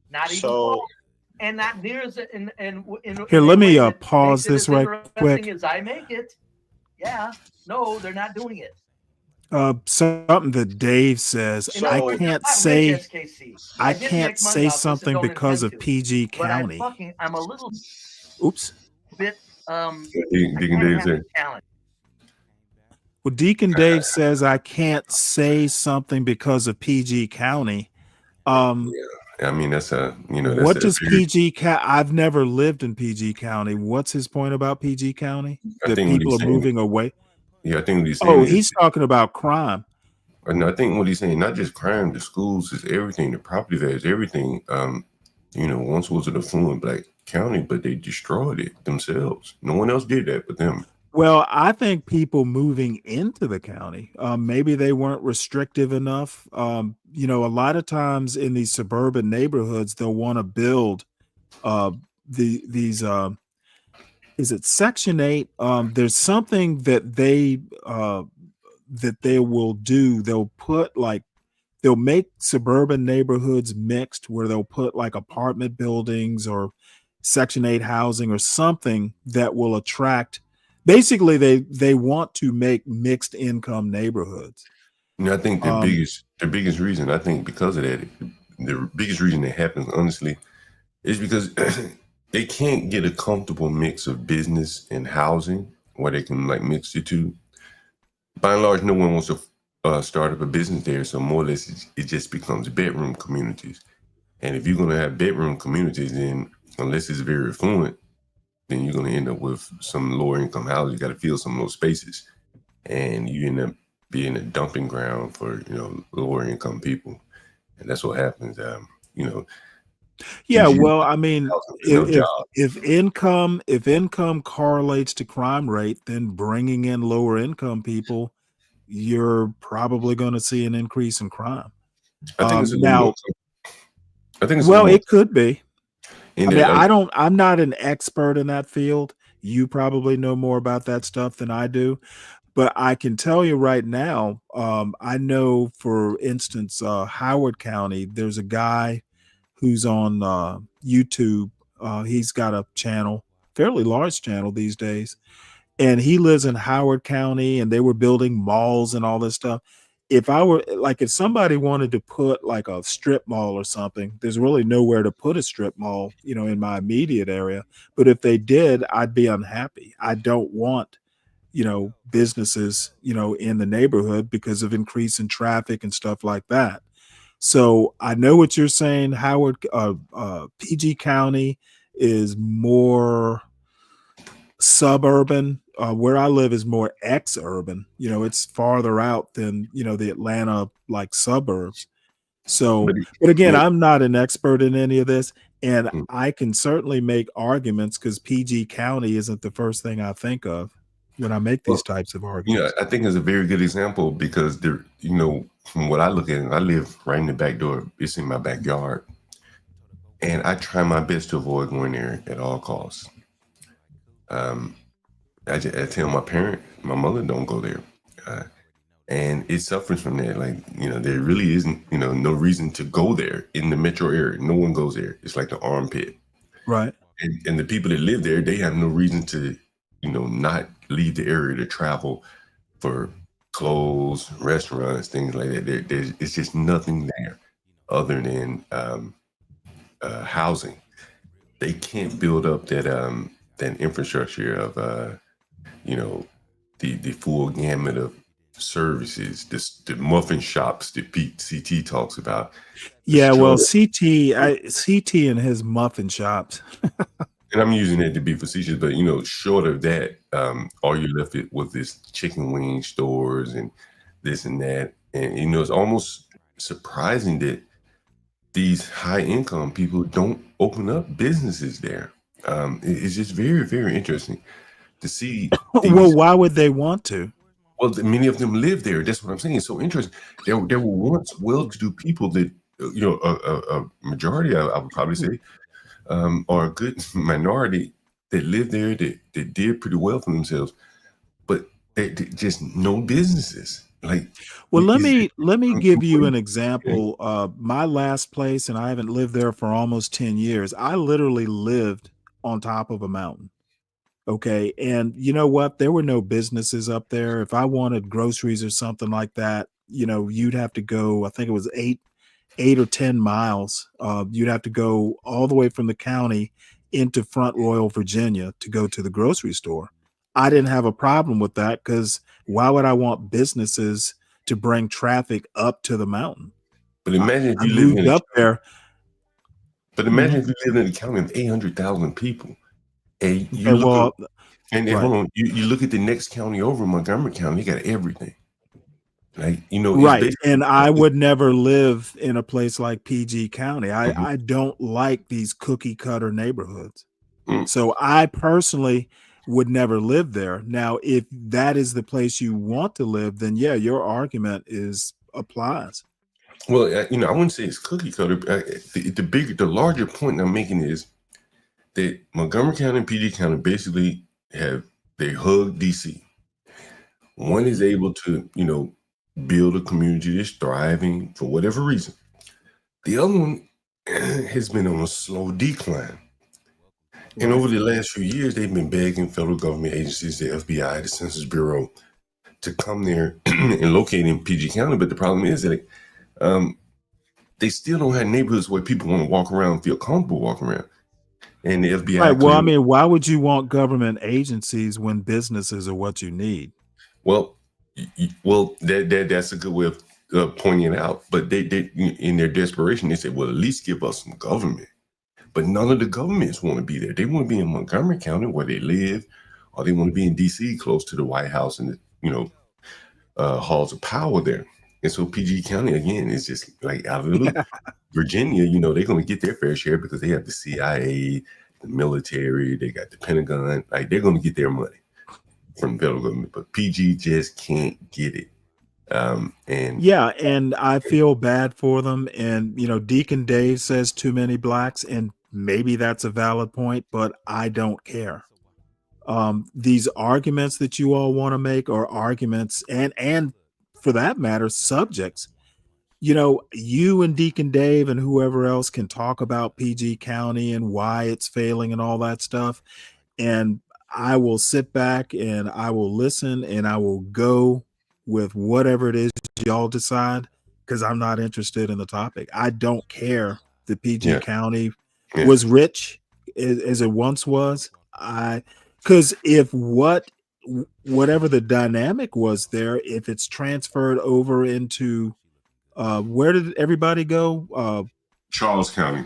Speaker 1: not even close, and not near as in
Speaker 5: Here, let me
Speaker 1: that
Speaker 5: pause
Speaker 1: makes it
Speaker 5: this
Speaker 1: as
Speaker 5: right
Speaker 1: interesting
Speaker 5: quick.
Speaker 1: as I make it. Yeah, no, they're not doing it.
Speaker 5: Something that Dave says, I can't say something because of PG County.
Speaker 1: I'm a little
Speaker 5: Oops.
Speaker 1: bit
Speaker 21: Deacon Dave there.
Speaker 5: Well, Deacon Dave says I can't say something because of PG County.
Speaker 21: I mean, that's
Speaker 5: what does PG County? I've never lived in PG County. What's his point about PG County? That people are moving away.
Speaker 21: Yeah, I think what he's saying.
Speaker 5: He's talking about crime.
Speaker 21: No, I think what he's saying, not just crime, the schools is everything, the property values, everything. Once was an affluent black county, but they destroyed it themselves. No one else did that but them.
Speaker 5: Well, I think people moving into the county, maybe they weren't restrictive enough. A lot of times in these suburban neighborhoods, they'll want to build these is it Section 8? There's something that they will do. They'll make suburban neighborhoods mixed, where they'll put like apartment buildings or Section 8 housing or something that will attract. Basically, they want to make mixed income neighborhoods.
Speaker 21: I think the biggest reason, I think because of that, the biggest reason that happens, honestly, is because they can't get a comfortable mix of business and housing where they can like mix the two. By and large, no one wants to start up a business there, so more or less it just becomes bedroom communities. And if you're going to have bedroom communities, then unless it's very affluent, then you're going to end up with some lower income houses. You got to fill some of those spaces, and you end up being a dumping ground for lower income people, and that's what happens.
Speaker 5: Yeah, well, I mean, if income correlates to crime rate, then bringing in lower income people, you're probably going to see an increase in crime.
Speaker 21: I think it's a little
Speaker 5: now.
Speaker 21: more. I think it's
Speaker 5: Well, it could be. I mean,
Speaker 21: like,
Speaker 5: I'm not an expert in that field. You probably know more about that stuff than I do. But I can tell you right now, I know, for instance, Howard County, there's a guy who's on YouTube. He's got a channel, fairly large channel these days. And he lives in Howard County, and they were building malls and all this stuff. If somebody wanted to put like a strip mall or something, there's really nowhere to put a strip mall, in my immediate area. But if they did, I'd be unhappy. I don't want businesses, in the neighborhood because of increase in traffic and stuff like that. So I know what you're saying. Howard, PG County is more suburban. Where I live is more ex-urban. It's farther out than, the Atlanta like suburbs. So, but again, I'm not an expert in any of this, and I can certainly make arguments because PG County isn't the first thing I think of when I make these types of arguments.
Speaker 21: I think it's a very good example because from what I look at it, I live right in the back door. It's in my backyard, and I try my best to avoid going there at all costs. I tell my mother, don't go there, and it suffers from that. Like there really isn't no reason to go there in the metro area. No one goes there. It's like the armpit,
Speaker 5: right?
Speaker 21: And the people that live there, they have no reason to not leave the area to travel for clothes, restaurants, things like that. It's just nothing there other than housing. They can't build up that infrastructure of the full gamut of services, the muffin shops that CT talks about.
Speaker 5: Yeah, well, CT and his muffin shops.
Speaker 21: And I'm using that to be facetious, but short of that, all you're left with is chicken wing stores and this and that. And it's almost surprising that these high income people don't open up businesses there. It's just very, very interesting to see.
Speaker 5: Well, why would they want to?
Speaker 21: Well, many of them live there. That's what I'm saying. It's so interesting. There were once well-to-do people that, a majority, I would probably say, or a good minority that lived there that did pretty well for themselves, but they just no businesses. Like,
Speaker 5: well, let me give you an example. My last place, and I haven't lived there for almost 10 years. I literally lived on top of a mountain. Okay. And you know what? There were no businesses up there. If I wanted groceries or something like that, you'd have to go, I think it was 8 or 10 miles. You'd have to go all the way from the county into Front Royal, Virginia to go to the grocery store. I didn't have a problem with that because why would I want businesses to bring traffic up to the mountain?
Speaker 21: But imagine if you lived up there. But imagine if you lived in a county of 800,000 people. And you hold on, you look at the next county over, Montgomery County, they got everything. Like,
Speaker 5: right. And I would never live in a place like PG County. I don't like these cookie cutter neighborhoods. So I personally would never live there. Now, if that is the place you want to live, then yeah, your argument applies.
Speaker 21: Well, I wouldn't say it's cookie cutter. The larger point I'm making is that Montgomery County and PG County basically they hug DC. One is able to, build a community that's thriving for whatever reason. The other one has been on a slow decline. And over the last few years, they've been begging federal government agencies, the FBI, the Census Bureau, to come there and locate in PG County. But the problem is that they still don't have neighborhoods where people want to walk around, feel comfortable walking around. And the FBI.
Speaker 5: Right. Well, I mean, why would you want government agencies when businesses are what you need?
Speaker 21: Well, that's a good way of pointing it out. But they in their desperation, they said, well, at least give us some government. But none of the governments want to be there. They want to be in Montgomery County where they live, or they want to be in DC close to the White House and the, halls of power there. And so PG County, again, is just like out of the loop. Virginia, they're going to get their fair share because they have the CIA, the military, they got the Pentagon. Like, they're going to get their money from the federal government. But PG just can't get it.
Speaker 5: And I feel bad for them. And, Deacon Dave says too many blacks, and maybe that's a valid point, but I don't care. These arguments that you all want to make are arguments and for that matter, subjects. You and Deacon Dave and whoever else can talk about PG County and why it's failing and all that stuff. And I will sit back and I will listen and I will go with whatever it is y'all decide, because I'm not interested in the topic. I don't care that PG County was rich as it once was. Because if whatever the dynamic was there, if it's transferred over into where did everybody go?
Speaker 21: Charles County.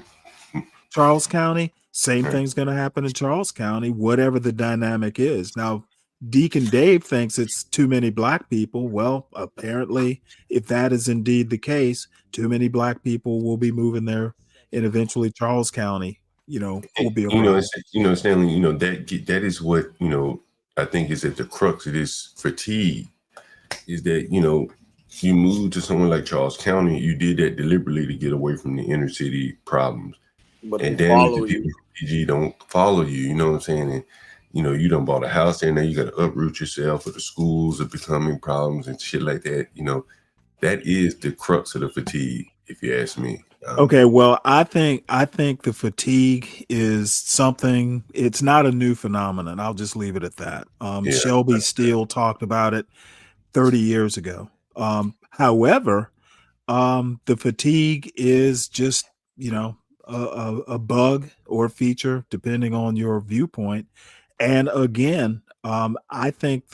Speaker 5: Charles County. Same thing's going to happen in Charles County, whatever the dynamic is. Now, Deacon Dave thinks it's too many black people. Well, apparently, if that is indeed the case, too many black people will be moving there, and eventually Charles County, will be a problem.
Speaker 21: Stanley, that is what, I think is at the crux of this fatigue, is that, you move to somewhere like Charles County, you did that deliberately to get away from the inner city problems.
Speaker 2: But
Speaker 21: and
Speaker 2: they
Speaker 21: then
Speaker 2: follow
Speaker 21: the people
Speaker 2: you.
Speaker 21: from PG don't follow you, you know what I'm saying? And, you done bought a house there, now you got to uproot yourself, or the schools are becoming problems and shit like that. That is the crux of the fatigue, if you ask me.
Speaker 5: Okay, well, I think the fatigue is something. It's not a new phenomenon. I'll just leave it at that. Shelby Steele talked about it 30 years ago. However, the fatigue is just a bug or feature depending on your viewpoint. And again, I think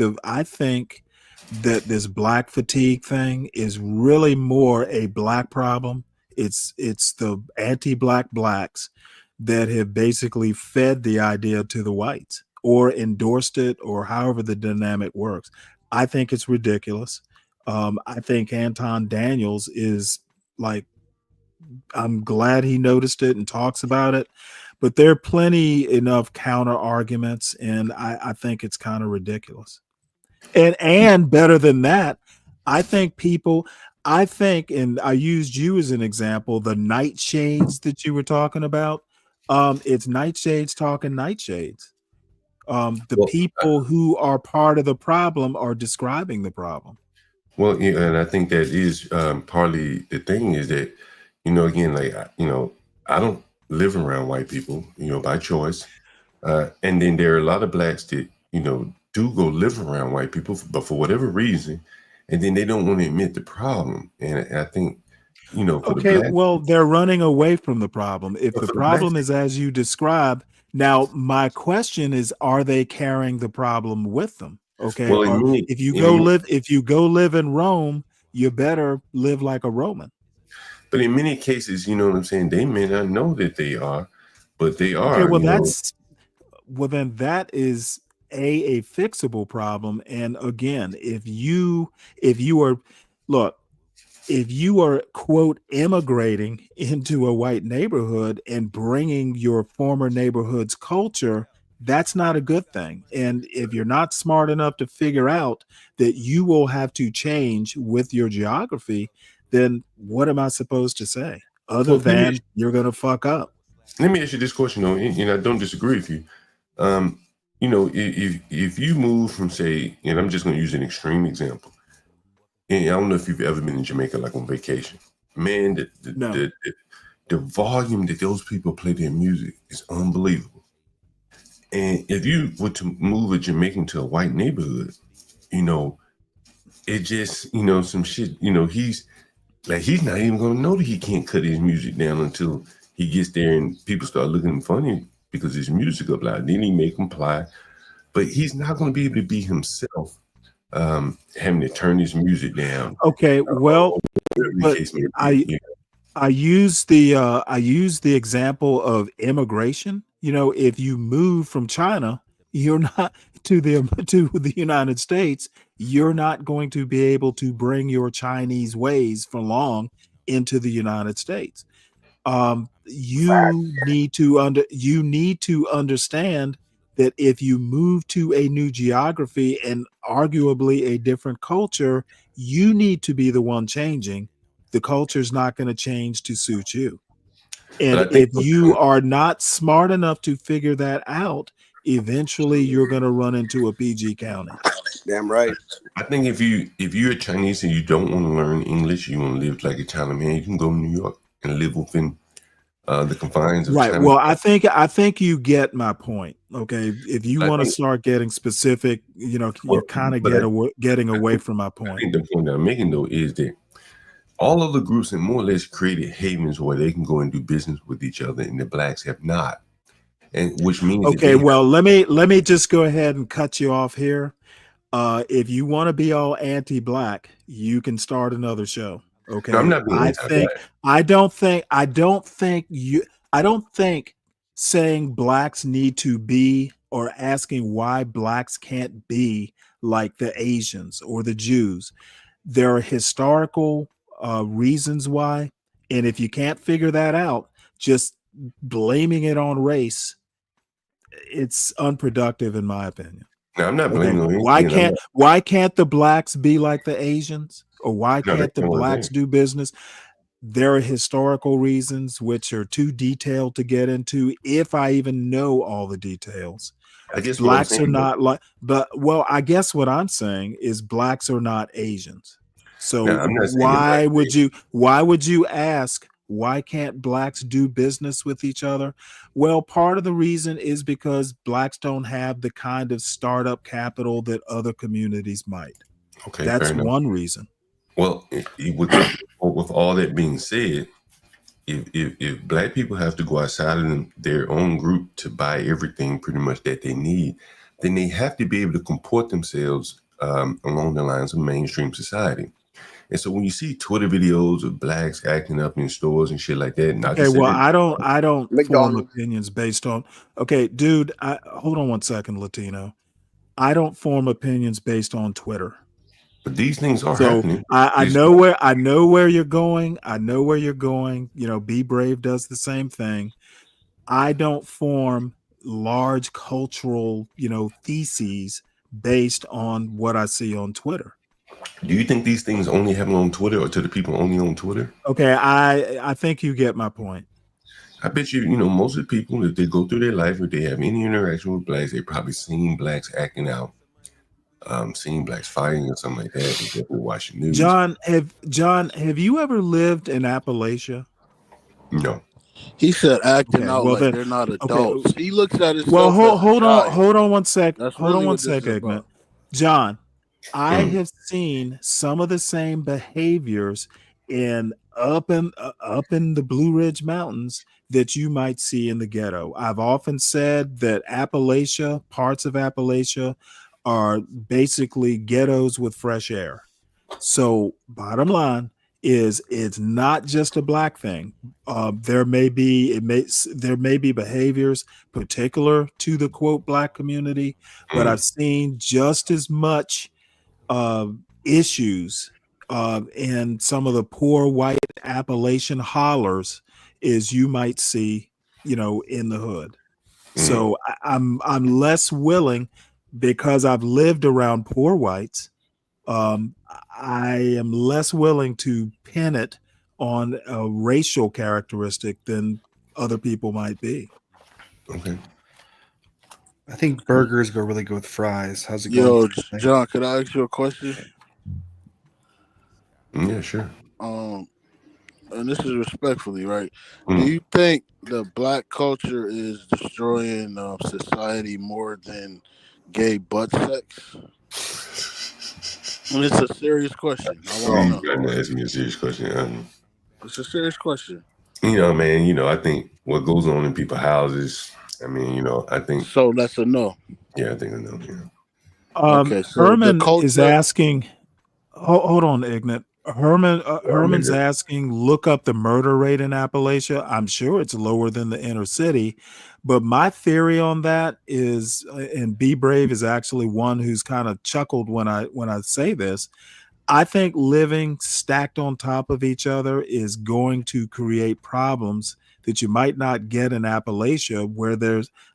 Speaker 5: that this black fatigue thing is really more a black problem. It's the anti-black blacks that have basically fed the idea to the whites or endorsed it, or however the dynamic works. I think it's ridiculous. I think Anton Daniels is like, I'm glad he noticed it and talks about it, but there are plenty enough counter arguments, and I think it's kind of ridiculous. And better than that, I think, and I used you as an example, the nightshades that you were talking about. It's nightshades talking nightshades. People who are part of the problem are describing the problem.
Speaker 21: Well, and I think that is partly the thing, is that, again, like, I don't live around white people, by choice. And then there are a lot of blacks that, do go live around white people, but for whatever reason, and then they don't want to admit the problem. And I think,
Speaker 5: well, they're running away from the problem. If the problem is as you describe, now my question is, are they carrying the problem with them? Okay.
Speaker 21: Well,
Speaker 5: if you go live in Rome, you better live like a Roman.
Speaker 21: But in many cases, you know what I'm saying, they may not know that they are, but they are.
Speaker 5: Okay, well, then that is a fixable problem. And again, if you are quote immigrating into a white neighborhood and bringing your former neighborhood's culture, that's not a good thing. And if you're not smart enough to figure out that you will have to change with your geography, then what am I supposed to say other than you're going to fuck up?
Speaker 21: let me ask you this question, though, and I don't disagree with you. If you move from, say, and I'm just going to use an extreme example, and I don't know if you've ever been in Jamaica, like on vacation, man, the volume that those people play their music is unbelievable. And if you were to move a Jamaican to a white neighborhood, it just, some shit, he's not even going to know that he can't cut his music down until he gets there and people start looking at him funny because his music up loud. Then he may comply, but he's not going to be able to be himself, having to turn his music down.
Speaker 5: Okay, well, but I use the example of immigration. If you move from China, you're not to the United States, you're not going to be able to bring your Chinese ways for long into the United States. You need to understand that if you move to a new geography and arguably a different culture, you need to be the one changing. The culture's not going to change to suit you. And if you are not smart enough to figure that out, eventually you're going to run into a PG County.
Speaker 4: Damn right.
Speaker 21: I think if you're Chinese and you don't want to learn English, you want to live like a China man, you can go to New York and live within the confines of China.
Speaker 5: Well, I think you get my point. Okay, if you want to start getting specific, you're kind of getting away from my point.
Speaker 21: I think the point that I'm making, though, is that all of the groups have more or less created havens where they can go and do business with each other, and the blacks have not. And which means
Speaker 5: well, let me just go ahead and cut you off here. If you want to be all anti-black, you can start another show. Okay.
Speaker 21: No, I'm not being anti-black.
Speaker 5: I don't think saying blacks need to be, or asking why blacks can't be like the Asians or the Jews. There are historical reasons why. And if you can't figure that out, just blaming it on race, it's unproductive in my opinion.
Speaker 21: No, I'm not blaming on
Speaker 5: anything. Why can't the blacks be like the Asians? Or why can't the blacks do business? There are historical reasons which are too detailed to get into, if I even know all the details.
Speaker 21: I guess
Speaker 5: blacks are not like, I guess what I'm saying is blacks are not Asians. So why would you ask, why can't blacks do business with each other? Well, part of the reason is because blacks don't have the kind of startup capital that other communities might.
Speaker 21: Okay,
Speaker 5: that's one reason.
Speaker 21: Well, with all that being said, if black people have to go outside of their own group to buy everything pretty much that they need, then they have to be able to comport themselves along the lines of mainstream society. And so when you see Twitter videos of blacks acting up in stores and shit like that,
Speaker 5: I don't form opinions based on. Okay, dude, hold on one second, Latino. I don't form opinions based on Twitter.
Speaker 21: But these things are happening.
Speaker 5: I know where you're going. I know where you're going. Be Brave does the same thing. I don't form large cultural, theses based on what I see on Twitter.
Speaker 21: Do you think these things only happen on Twitter, or to the people only on Twitter?
Speaker 5: Okay, I think you get my point.
Speaker 21: I bet you, most of the people, if they go through their life, if they have any interaction with blacks, they probably seen blacks acting out. Seeing blacks fighting or something like that. If we're watching news.
Speaker 5: John, have you ever lived in Appalachia?
Speaker 21: No.
Speaker 4: He said acting out like they're not adults. He looks at his. Well,
Speaker 5: hold on one sec. Hold on one sec, Ignorant. John, I have seen some of the same behaviors up in the Blue Ridge Mountains that you might see in the ghetto. I've often said that parts of Appalachia, are basically ghettos with fresh air. So bottom line is, it's not just a black thing. There may be behaviors particular to the quote black community, but I've seen just as much issues in some of the poor white Appalachian hollers as you might see, in the hood. So I'm less willing, because I've lived around poor whites, I am less willing to pin it on a racial characteristic than other people might be.
Speaker 21: Okay.
Speaker 3: I think burgers go really good with fries. How's it
Speaker 4: Yo,
Speaker 3: going?
Speaker 4: John, can I ask you a question?
Speaker 21: Yeah, sure.
Speaker 4: And this is respectfully, right?
Speaker 21: Mm.
Speaker 4: Do you think the black culture is destroying society more than gay butt sex? And it's a serious question. I want to know.
Speaker 21: You're not asking me a serious question.
Speaker 4: It's a serious question.
Speaker 21: You know, man, I think what goes on in people's houses, I mean, I think.
Speaker 4: So that's a no.
Speaker 21: Yeah, I think I know. Yeah.
Speaker 4: Okay, so
Speaker 5: Herman
Speaker 4: the culture
Speaker 5: is asking, hold on, Ignat. Herman's asking, look up the murder rate in Appalachia. I'm sure it's lower than the inner city, but my theory on that is, and Be Brave is actually one who's kind of chuckled when I say this. I think living stacked on top of each other is going to create problems that you might not get in Appalachia, where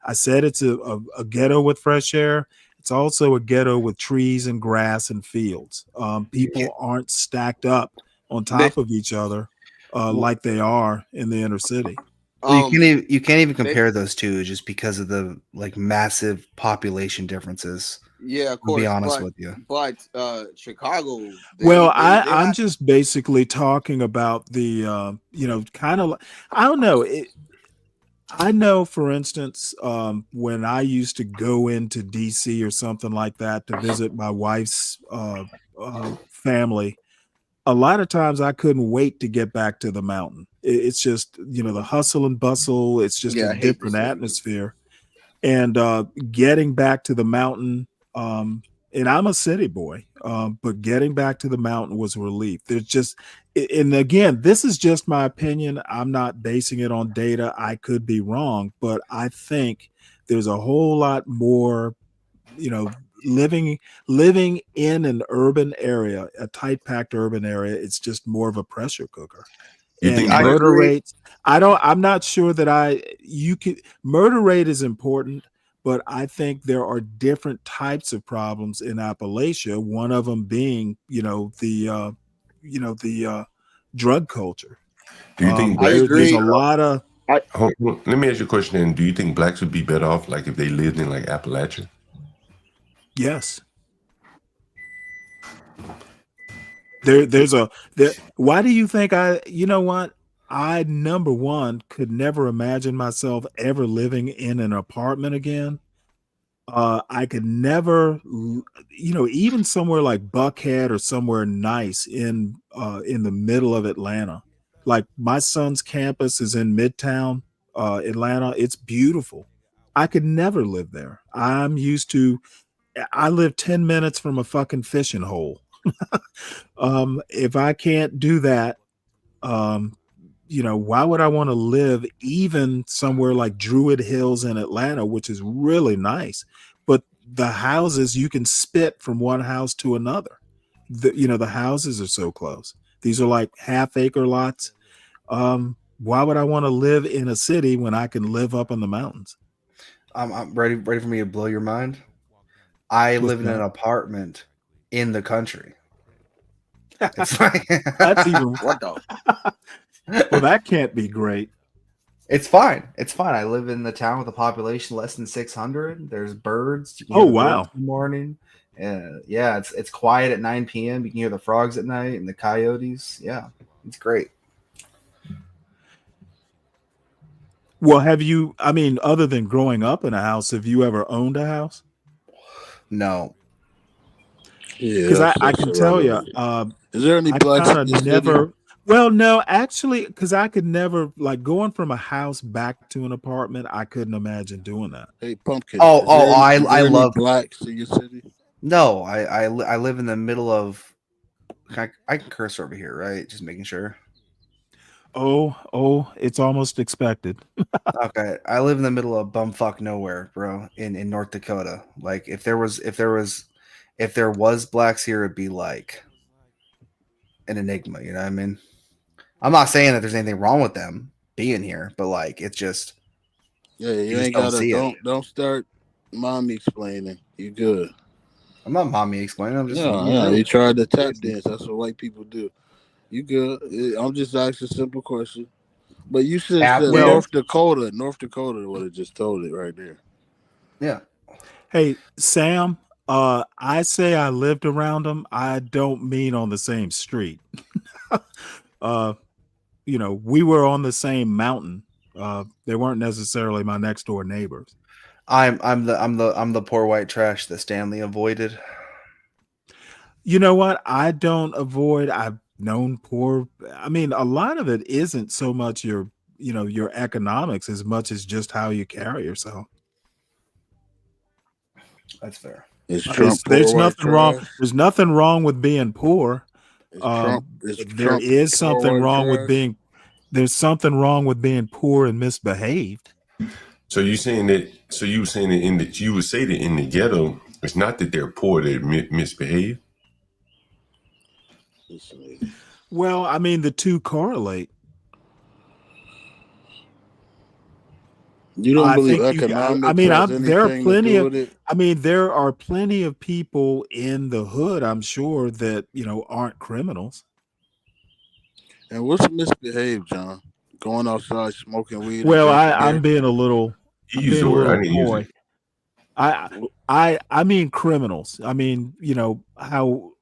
Speaker 5: I said it's a ghetto with fresh air. It's also a ghetto with trees and grass and fields. People aren't stacked up on top of each other like they are in the inner city.
Speaker 3: Well, you can't even compare those two just because of the massive population differences.
Speaker 22: Yeah, of course.
Speaker 3: To be honest with you.
Speaker 22: But Chicago.
Speaker 5: I'm just basically talking about the kind of, I don't know. I know, for instance, when I used to go into DC or something like that to visit my wife's family, a lot of times I couldn't wait to get back to the mountain. It's just, the hustle and bustle. It's just a different atmosphere. And getting back to the mountain, and I'm a city boy, but getting back to the mountain was a relief. There's just, and again, this is just my opinion. I'm not basing it on data. I could be wrong, but I think there's a whole lot more, living in an urban area, a tight packed urban area. It's just more of a pressure cooker.
Speaker 21: You
Speaker 5: And
Speaker 21: think
Speaker 5: murder rates, I'm not sure that murder rate is important, but I think there are different types of problems in Appalachia. One of them being, the drug culture.
Speaker 21: Do you think
Speaker 5: there's a lot of.
Speaker 21: Hold on, let me ask you a question. Then, do you think blacks would be better off, like if they lived in like Appalachia?
Speaker 5: Yes. Why do you think I number one could never imagine myself ever living in an apartment again. I could never, even somewhere like Buckhead or somewhere nice in the middle of Atlanta. Like my son's campus is in Midtown, Atlanta. It's beautiful. I could never live there. I live 10 minutes from a fucking fishing hole. If I can't do that, why would I want to live even somewhere like Druid Hills in Atlanta, which is really nice, but the houses, you can spit from one house to another. The houses are so close. These are like half-acre lots. Why would I want to live in a city when I can live up in the mountains?
Speaker 3: I'm ready for me to blow your mind. I live in an apartment in the country. It's like
Speaker 5: that's even
Speaker 22: what the.
Speaker 5: Well, that can't be great.
Speaker 3: It's fine. It's fine. I live in the town with a population less than 600. There's birds. You can
Speaker 5: Oh,
Speaker 3: hear the
Speaker 5: wow.
Speaker 3: birds in the morning. Yeah, it's quiet at 9 p.m. You can hear the frogs at night and the coyotes. Yeah, it's great.
Speaker 5: Well, other than growing up in a house, have you ever owned a house?
Speaker 3: No.
Speaker 5: Because I can tell you,
Speaker 4: is there any blacks in this city?
Speaker 5: Well, no, actually, because I could never, like, going from a house back to an apartment, I couldn't imagine doing that.
Speaker 4: Hey, Pumpkin.
Speaker 3: I love
Speaker 4: blacks in your city.
Speaker 3: No, I live in the middle of. I can curse over here, right? Just making sure.
Speaker 5: Oh, it's almost expected.
Speaker 3: Okay, I live in the middle of bumfuck nowhere, bro, in North Dakota. Like, if there was blacks here, it'd be like an enigma. You know what I mean? I'm not saying that there's anything wrong with them being here, but like, it's just.
Speaker 4: Yeah, you ain't gotta. Don't start mommy explaining. You good?
Speaker 3: I'm not mommy explaining. I'm just.
Speaker 4: Yeah, you tried to tap dance. That's what white people do. You good? I'm just asking a simple question. But you should have said North Dakota. North Dakota would have just told it right there.
Speaker 3: Yeah.
Speaker 5: Hey, Sam, I say I lived around them. I don't mean on the same street. You know, we were on the same mountain. They weren't necessarily my next door neighbors.
Speaker 3: I'm the poor white trash that Stanley avoided.
Speaker 5: You know what? I don't avoid. I've known poor. I mean, a lot of it isn't so much your economics as much as just how you carry yourself.
Speaker 3: That's fair.
Speaker 4: Is Trump
Speaker 5: There's
Speaker 4: poor white
Speaker 5: nothing wrong.
Speaker 4: trash?
Speaker 5: There's nothing wrong with being poor.
Speaker 4: Is Trump
Speaker 5: There is
Speaker 4: poor
Speaker 5: something
Speaker 4: white
Speaker 5: wrong with
Speaker 4: trash?
Speaker 5: being. There's something wrong with being poor and misbehaved.
Speaker 21: So you saying that? So you were saying that you would say that in the ghetto, it's not that they're poor; they misbehave.
Speaker 5: Well, I mean, the two correlate.
Speaker 4: You don't believe
Speaker 5: think
Speaker 4: economics
Speaker 5: I mean,
Speaker 4: has
Speaker 5: there are
Speaker 4: anything to
Speaker 5: plenty
Speaker 4: do
Speaker 5: of.
Speaker 4: with it?
Speaker 5: I mean, there are plenty of people in the hood, I'm sure, that aren't criminals.
Speaker 4: And what's misbehave, John? Going outside smoking weed.
Speaker 5: Well,
Speaker 4: and
Speaker 5: I'm being a little.
Speaker 21: You
Speaker 5: I'm
Speaker 21: use
Speaker 5: being
Speaker 21: the
Speaker 5: a
Speaker 21: word. I
Speaker 5: little
Speaker 21: didn't use
Speaker 5: coy.
Speaker 21: it.
Speaker 5: I mean criminals. I mean, how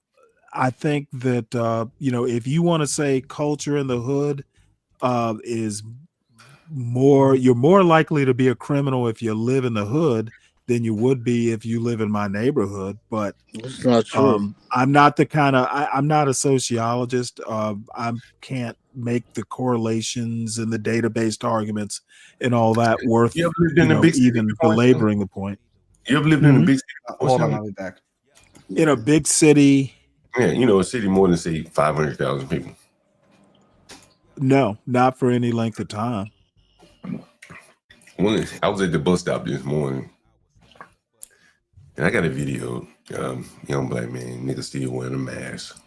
Speaker 5: I think that if you want to say culture in the hood is you're more likely to be a criminal if you live in the hood than you would be if you live in my neighborhood. But
Speaker 4: it's not true.
Speaker 5: I'm not the kind of I'm not a sociologist. I can't make the correlations and the data-based arguments and all that worth
Speaker 21: You ever lived in a big city
Speaker 5: even
Speaker 21: before,
Speaker 5: belaboring the point.
Speaker 21: You ever lived in a big city?
Speaker 3: Hold on, I'll be back.
Speaker 5: In a big city.
Speaker 21: Yeah, a city more than say 500,000 people.
Speaker 5: No, not for any length of time.
Speaker 21: I was at the bus stop this morning, and I got a video. Young black man, nigga still wearing a mask.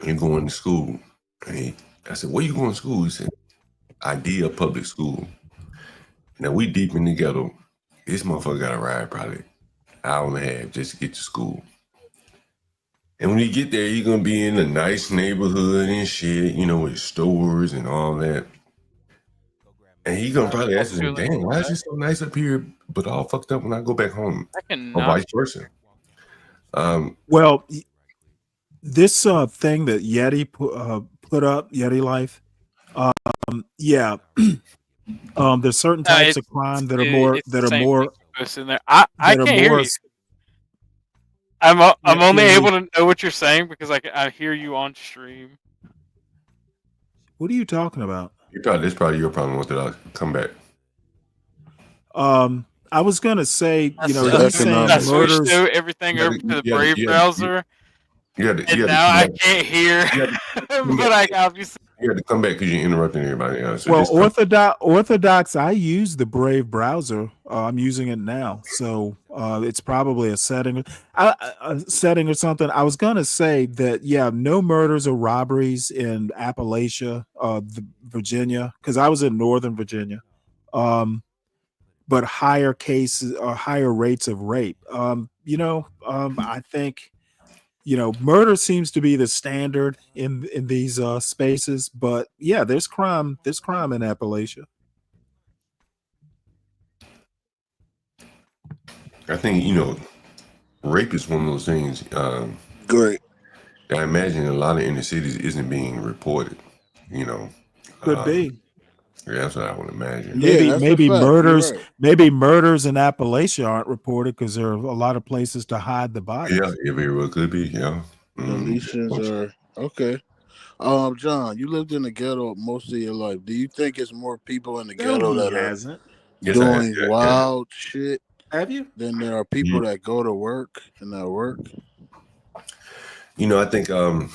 Speaker 21: He going to school. And I said, "Where you going to school?" He said, "Idea public school." Now we deep in the ghetto. This motherfucker got to ride probably an hour and a half just to get to school. And when you get there, you're gonna be in a nice neighborhood and shit, with stores and all that. And he gonna probably ask us, "Damn, why is it so nice up here, but all fucked up when I go back home?" Or vice versa.
Speaker 5: Well, this thing that Yeti put up, Yeti Life, yeah, there's certain types of crime that are more
Speaker 6: in there. I can't hear you. I'm only able to know what you're saying because I hear you on stream.
Speaker 5: What are you talking about?
Speaker 21: That's probably your problem with it. Come back.
Speaker 5: I was gonna say,
Speaker 6: I switched everything over to the Brave browser.
Speaker 21: And
Speaker 6: now I can't hear, but I obviously.
Speaker 21: You had to come back because you're interrupting everybody else. So
Speaker 5: well, Orthodox, I use the Brave browser. I'm using it now, so it's probably a setting or something. I was gonna say that no murders or robberies in Appalachia, Virginia, because I was in Northern Virginia, but higher cases or higher rates of rape. I think. Murder seems to be the standard in these spaces, but there's crime. There's crime in Appalachia.
Speaker 21: I think rape is one of those things.
Speaker 4: Great.
Speaker 21: I imagine a lot of inner cities isn't being reported.
Speaker 5: Could be.
Speaker 21: Yeah, that's what I would imagine.
Speaker 5: Maybe murders. Right. Maybe murders in Appalachia aren't reported because there are a lot of places to hide the bodies.
Speaker 21: Yeah, it very well could be. Yeah.
Speaker 4: Deletions are okay. John, you lived in the ghetto most of your life. Do you think it's more people in the ghetto that are doing wild shit?
Speaker 5: Have you?
Speaker 4: Than there are people that go to work and that work.
Speaker 21: I think even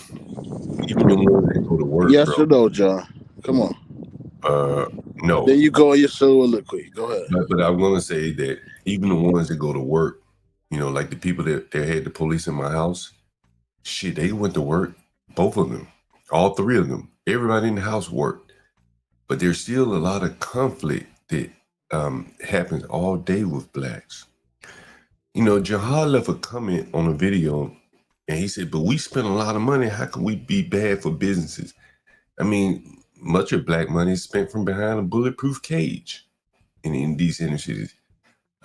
Speaker 21: the ones that go to work.
Speaker 4: Yes or no, John? Come on.
Speaker 21: No.
Speaker 4: Then you go in your soliloquy. Go ahead.
Speaker 21: But I'm going to say that even the ones that go to work, like the people that had the police in my house, shit, they went to work. Both of them, all three of them, everybody in the house worked. But there's still a lot of conflict that happens all day with blacks. Jahar left a comment on a video and he said, "But we spend a lot of money. How can we be bad for businesses?" I mean, much of black money is spent from behind a bulletproof cage in these inner cities.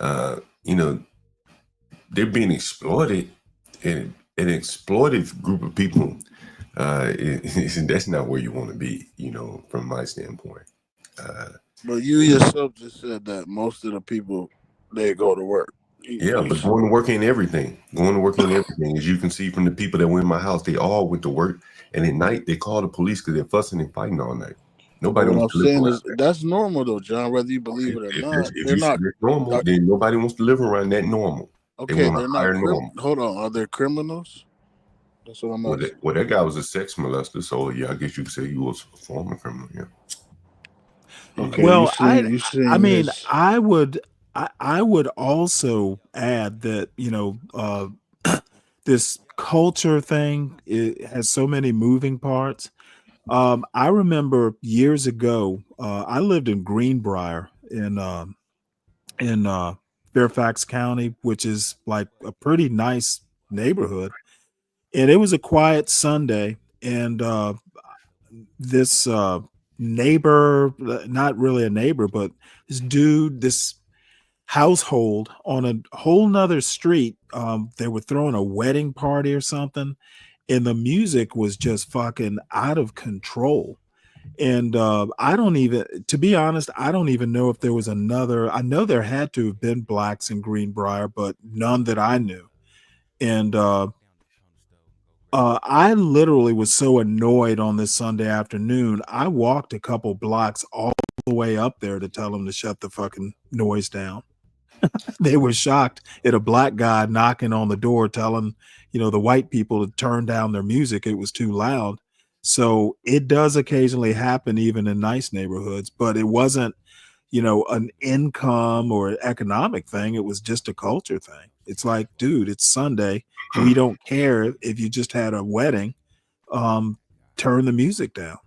Speaker 21: You know, they're being exploited, and an exploitive group of people. That's not where you want to be, you know, from my standpoint.
Speaker 4: But you yourself just said that most of the people they go to work.
Speaker 21: Yeah, but going to work ain't everything. Going to work ain't everything. As you can see from the people that were in my house, they all went to work, and at night they call the police because they're fussing and fighting all night. Nobody
Speaker 4: What I'm
Speaker 21: wants to live
Speaker 4: saying
Speaker 21: around
Speaker 4: is
Speaker 21: that.
Speaker 4: that's normal though, John. Whether you believe it or not,
Speaker 21: If
Speaker 4: they're
Speaker 21: you say
Speaker 4: not.
Speaker 21: it's normal, then nobody wants to live around that normal. They
Speaker 4: Okay,
Speaker 21: want
Speaker 4: they're
Speaker 21: a
Speaker 4: not.
Speaker 21: higher normal.
Speaker 4: Hold on, are they criminals? That's what I'm
Speaker 21: Well,
Speaker 4: asking.
Speaker 21: that guy was a sex molester, so yeah, I guess you could say he was a former criminal. Yeah.
Speaker 4: Okay,
Speaker 5: Well, I
Speaker 4: seen
Speaker 5: mean,
Speaker 4: this.
Speaker 5: I would also add that, you know, this culture thing, it has so many moving parts. I remember years ago, I lived in Greenbrier in Fairfax County, which is like a pretty nice neighborhood. And it was a quiet Sunday, and this neighbor, not really a neighbor, but this household on a whole nother street, they were throwing a wedding party or something, and the music was just fucking out of control. And I don't even, to be honest, I don't even know if there was another. I know there had to have been blacks in Greenbrier, but none that I knew. And I literally was so annoyed on this Sunday afternoon. I walked a couple blocks all the way up there to tell them to shut the fucking noise down. They were shocked at a black guy knocking on the door telling, you know, the white people to turn down their music. It was too loud. So it does occasionally happen even in nice neighborhoods, but it wasn't, you know, an income or economic thing. It was just a culture thing. It's like, dude, it's Sunday. We don't care if you just had a wedding. Turn the music down.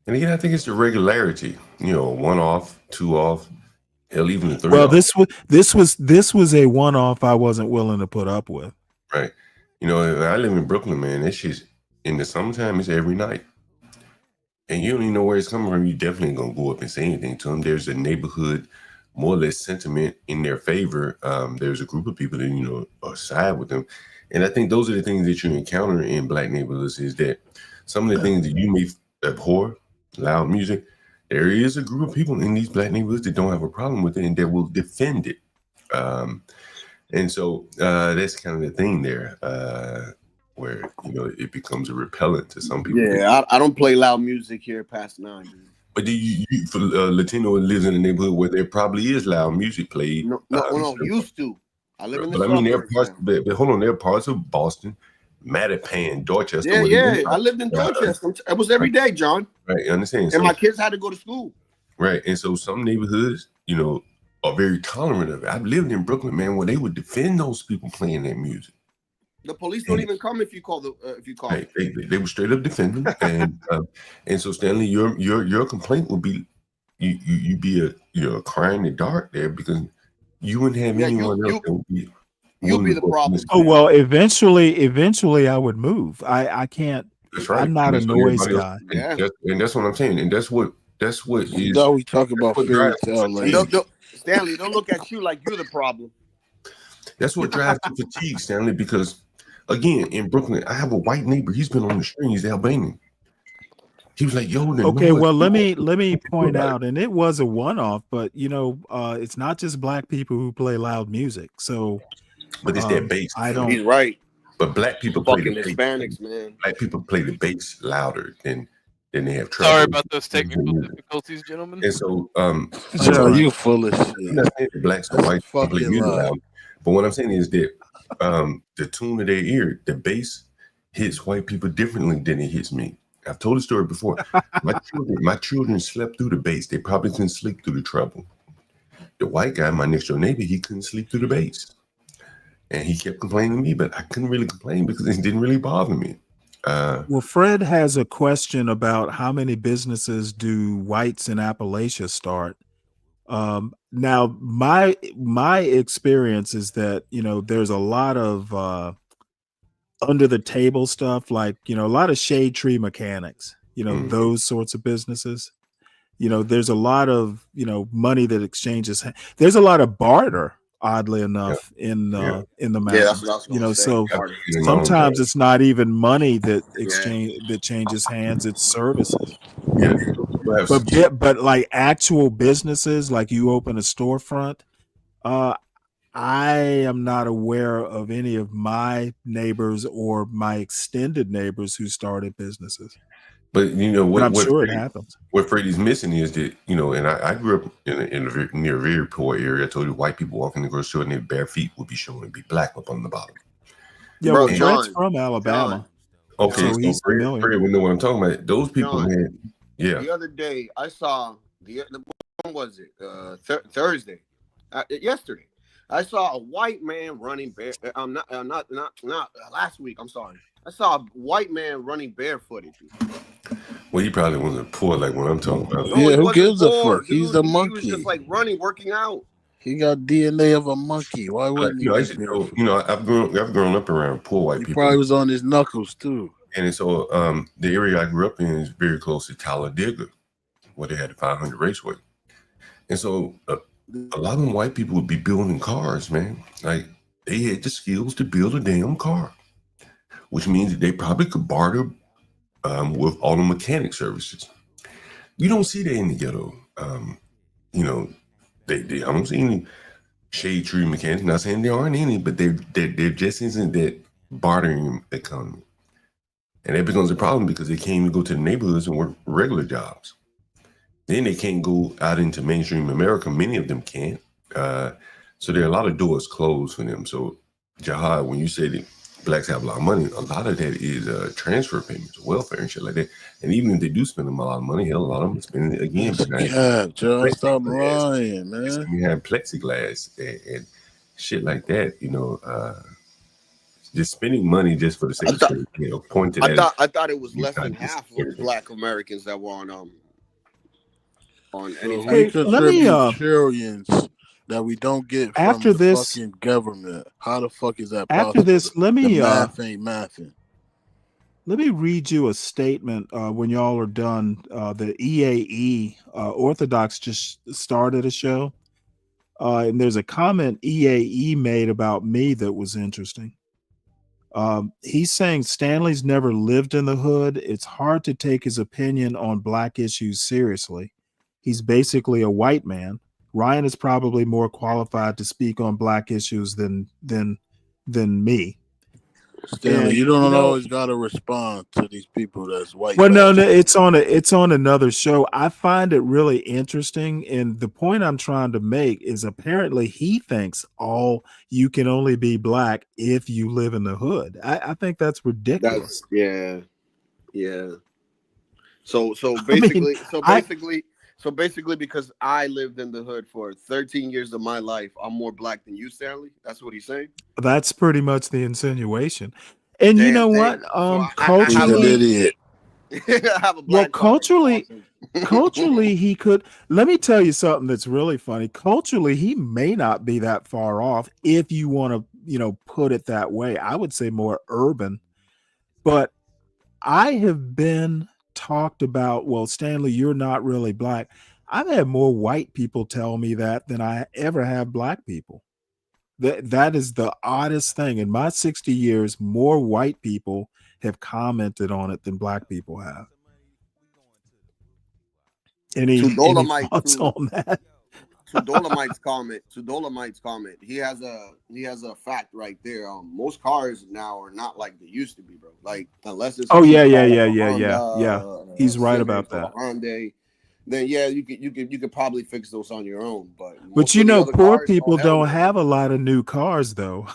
Speaker 21: And again, I think it's the regularity. You know, 1 off, 2 off, hell, even the 3
Speaker 5: Well,
Speaker 21: off.
Speaker 5: this was a one-off I wasn't willing to put up with.
Speaker 21: Right. You know, I live in Brooklyn, man. That shit's in the summertime. It's every night, and you don't even know where it's coming from. You definitely ain't gonna go up and say anything to them. There's a neighborhood, more or less sentiment in their favor. There's a group of people that, you know, are side with them, and I think those are the things that you encounter in black neighborhoods. Is that some of the things that you may abhor, loud music. There is a group of people in these black neighborhoods that don't have a problem with it and that will defend it. And so that's kind of the thing there, where, you know, it becomes a repellent to some people.
Speaker 7: Yeah, I don't play loud music here past 9. Dude.
Speaker 21: But do you for Latino that lives in a neighborhood where there probably is loud music played?
Speaker 7: No, used to. I live in the
Speaker 21: but I mean, there are
Speaker 7: suburbs
Speaker 21: parts.
Speaker 7: now.
Speaker 21: But hold on, there are parts of Boston, Mattapan, Dorchester.
Speaker 7: Yeah,
Speaker 21: where
Speaker 7: yeah. I lived in Dorchester. It was every day, John.
Speaker 21: Right, you understand?
Speaker 7: And my kids had to go to school.
Speaker 21: Right, and so some neighborhoods, you know, are very tolerant of it. I've lived in Brooklyn, man, where they would defend those people playing that music.
Speaker 7: The police don't even come if you call
Speaker 21: Right, they would straight up defend them, and so Stanley, your complaint would be you be a cry in the dark there because you wouldn't have anyone else that would be.
Speaker 7: You'll be the problem.
Speaker 5: Oh well, eventually I would move. I can't.
Speaker 21: That's right.
Speaker 5: I'm not a noise guy.
Speaker 21: And that's what I'm saying. And that's what is.
Speaker 4: No, we talk about fairy tale.
Speaker 7: Stanley, don't look at you like you're the problem.
Speaker 21: That's what drives the fatigue, Stanley. Because again, in Brooklyn, I have a white neighbor. He's been on the street. He's Albanian. He was like, "Yo,
Speaker 5: okay, well, let me point out, and it was a one-off, but you know, it's not just black people who play loud music. So,
Speaker 21: but it's that bass.
Speaker 5: I don't.
Speaker 7: He's right.
Speaker 21: But black people play the
Speaker 7: fucking
Speaker 21: bass.
Speaker 7: Hispanics, man.
Speaker 21: Black people play the bass louder than they have trouble.
Speaker 6: Sorry about those technical difficulties, gentlemen.
Speaker 21: And so,
Speaker 4: Joe, you full of shit.
Speaker 21: I'm not saying blacks and whites play
Speaker 4: fucking
Speaker 21: music
Speaker 4: lie.
Speaker 21: loud, but what I'm saying is that the tune of their ear, the bass, hits white people differently than it hits me. I've told the story before. My children slept through the bass. They probably couldn't sleep through the treble. The white guy, my next door neighbor, he couldn't sleep through the bass. And he kept complaining to me, but I couldn't really complain because it didn't really bother me.
Speaker 5: Well, Fred has a question about how many businesses do whites in Appalachia start. Now, my experience is that, you know, there's a lot of under the table stuff, like, you know, a lot of shade tree mechanics, you know, those sorts of businesses. You know, there's a lot of, you know, money that exchanges. There's a lot of barter, oddly enough, in the mountains.
Speaker 7: Yeah, that's what I was
Speaker 5: You
Speaker 7: gonna
Speaker 5: know,
Speaker 7: say.
Speaker 5: so
Speaker 7: Barter.
Speaker 5: sometimes it's not even money that
Speaker 7: Yeah.
Speaker 5: changes hands, it's services.
Speaker 21: Yeah.
Speaker 5: But like actual businesses, like you open a storefront, I am not aware of any of my neighbors or my extended neighbors who started businesses.
Speaker 21: But you know
Speaker 5: But
Speaker 21: what?
Speaker 5: I'm sure it happens.
Speaker 21: What Freddie's missing is that, you know, and I grew up near a very poor area. I told you, white people walking the grocery store and their bare feet would be showing, be black up on the bottom.
Speaker 5: Yeah,
Speaker 7: Bro,
Speaker 5: well, Fred's from Alabama.
Speaker 21: Okay,
Speaker 5: so he's familiar.
Speaker 21: Fred would know what I'm talking about. Those people,
Speaker 7: John,
Speaker 21: man. Yeah.
Speaker 7: The other day, I saw when was it? Thursday, yesterday. I saw a white man running bare. Not last week. I'm sorry. I saw a white man running barefooted.
Speaker 21: Well, he probably wasn't poor like what I'm talking about.
Speaker 7: No,
Speaker 4: Yeah,
Speaker 7: he
Speaker 4: who
Speaker 7: wasn't
Speaker 4: gives a
Speaker 7: poor,
Speaker 4: fuck? He's
Speaker 7: dude.
Speaker 4: a
Speaker 7: He was
Speaker 4: monkey.
Speaker 7: just like running, working out.
Speaker 4: He got DNA of a monkey. Why wouldn't he
Speaker 21: I
Speaker 4: be
Speaker 21: used to know,
Speaker 4: barefoot?
Speaker 21: you know, I've grown up around poor white
Speaker 4: He
Speaker 21: people.
Speaker 4: probably was on his knuckles too.
Speaker 21: And so the area I grew up in is very close to Talladega, where they had the 500 raceway. And so a lot of them white people would be building cars, man. Like they had the skills to build a damn car, which means that they probably could barter with auto mechanic services. You don't see that in the ghetto. You know, I don't see any shade tree mechanics. Not saying there aren't any, but there just isn't that bartering economy. And that becomes a problem because they can't even go to the neighborhoods and work regular jobs. Then they can't go out into mainstream America. Many of them can't. So there are a lot of doors closed for them. So, Jahad, when you say that blacks have a lot of money, a lot of that is transfer payments, welfare and shit like that. And even if they do spend a lot of money, hell, a lot of them spend it again.
Speaker 4: Yeah, John, stop lying, man.
Speaker 21: You have plexiglass and shit like that, you know. Just spending money just for the sake of spending, you know, point to that.
Speaker 7: I thought it was less than half of black Americans that were on any type.
Speaker 4: We contribute trillions that we don't get from
Speaker 5: After
Speaker 4: the
Speaker 5: this-
Speaker 4: fucking government. How the fuck is that possible?
Speaker 5: After this, let me
Speaker 4: the math ain't mathing.
Speaker 5: let me read you a statement when y'all are done. The EAE Orthodox just started a show, and there's a comment EAE made about me that was interesting. He's saying Stanley's never lived in the hood. It's hard to take his opinion on black issues seriously. He's basically a white man. Ryan is probably more qualified to speak on black issues than me.
Speaker 4: Stanley, you don't always gotta respond to these people that's white.
Speaker 5: Well, no, it's on another show. I find it really interesting, and the point I'm trying to make is apparently he thinks you can only be black if you live in the hood. I think that's ridiculous.
Speaker 7: Yeah. So basically, so basically, because I lived in the hood for 13 years of my life, I'm more black than you, Stanley. That's what he's saying.
Speaker 5: That's pretty much the insinuation. And you know what?
Speaker 4: Culturally,
Speaker 5: culturally, he could. Let me tell you something that's really funny. Culturally, he may not be that far off if you want to, put it that way. I would say more urban. But I have been talked about, well, Stanley, you're not really black. I've had more white people tell me that than I ever have black people. That is the oddest thing. In my 60 years, more white people have commented on it than black people have. Any thoughts on that?
Speaker 7: To Dolomite's comment, he has a fact right there. Most cars now are not like they used to be, bro. Like unless it's
Speaker 5: yeah. He's right about that.
Speaker 7: Hyundai, then yeah, you could probably fix those on your own. But
Speaker 5: poor people don't have a lot of new cars though.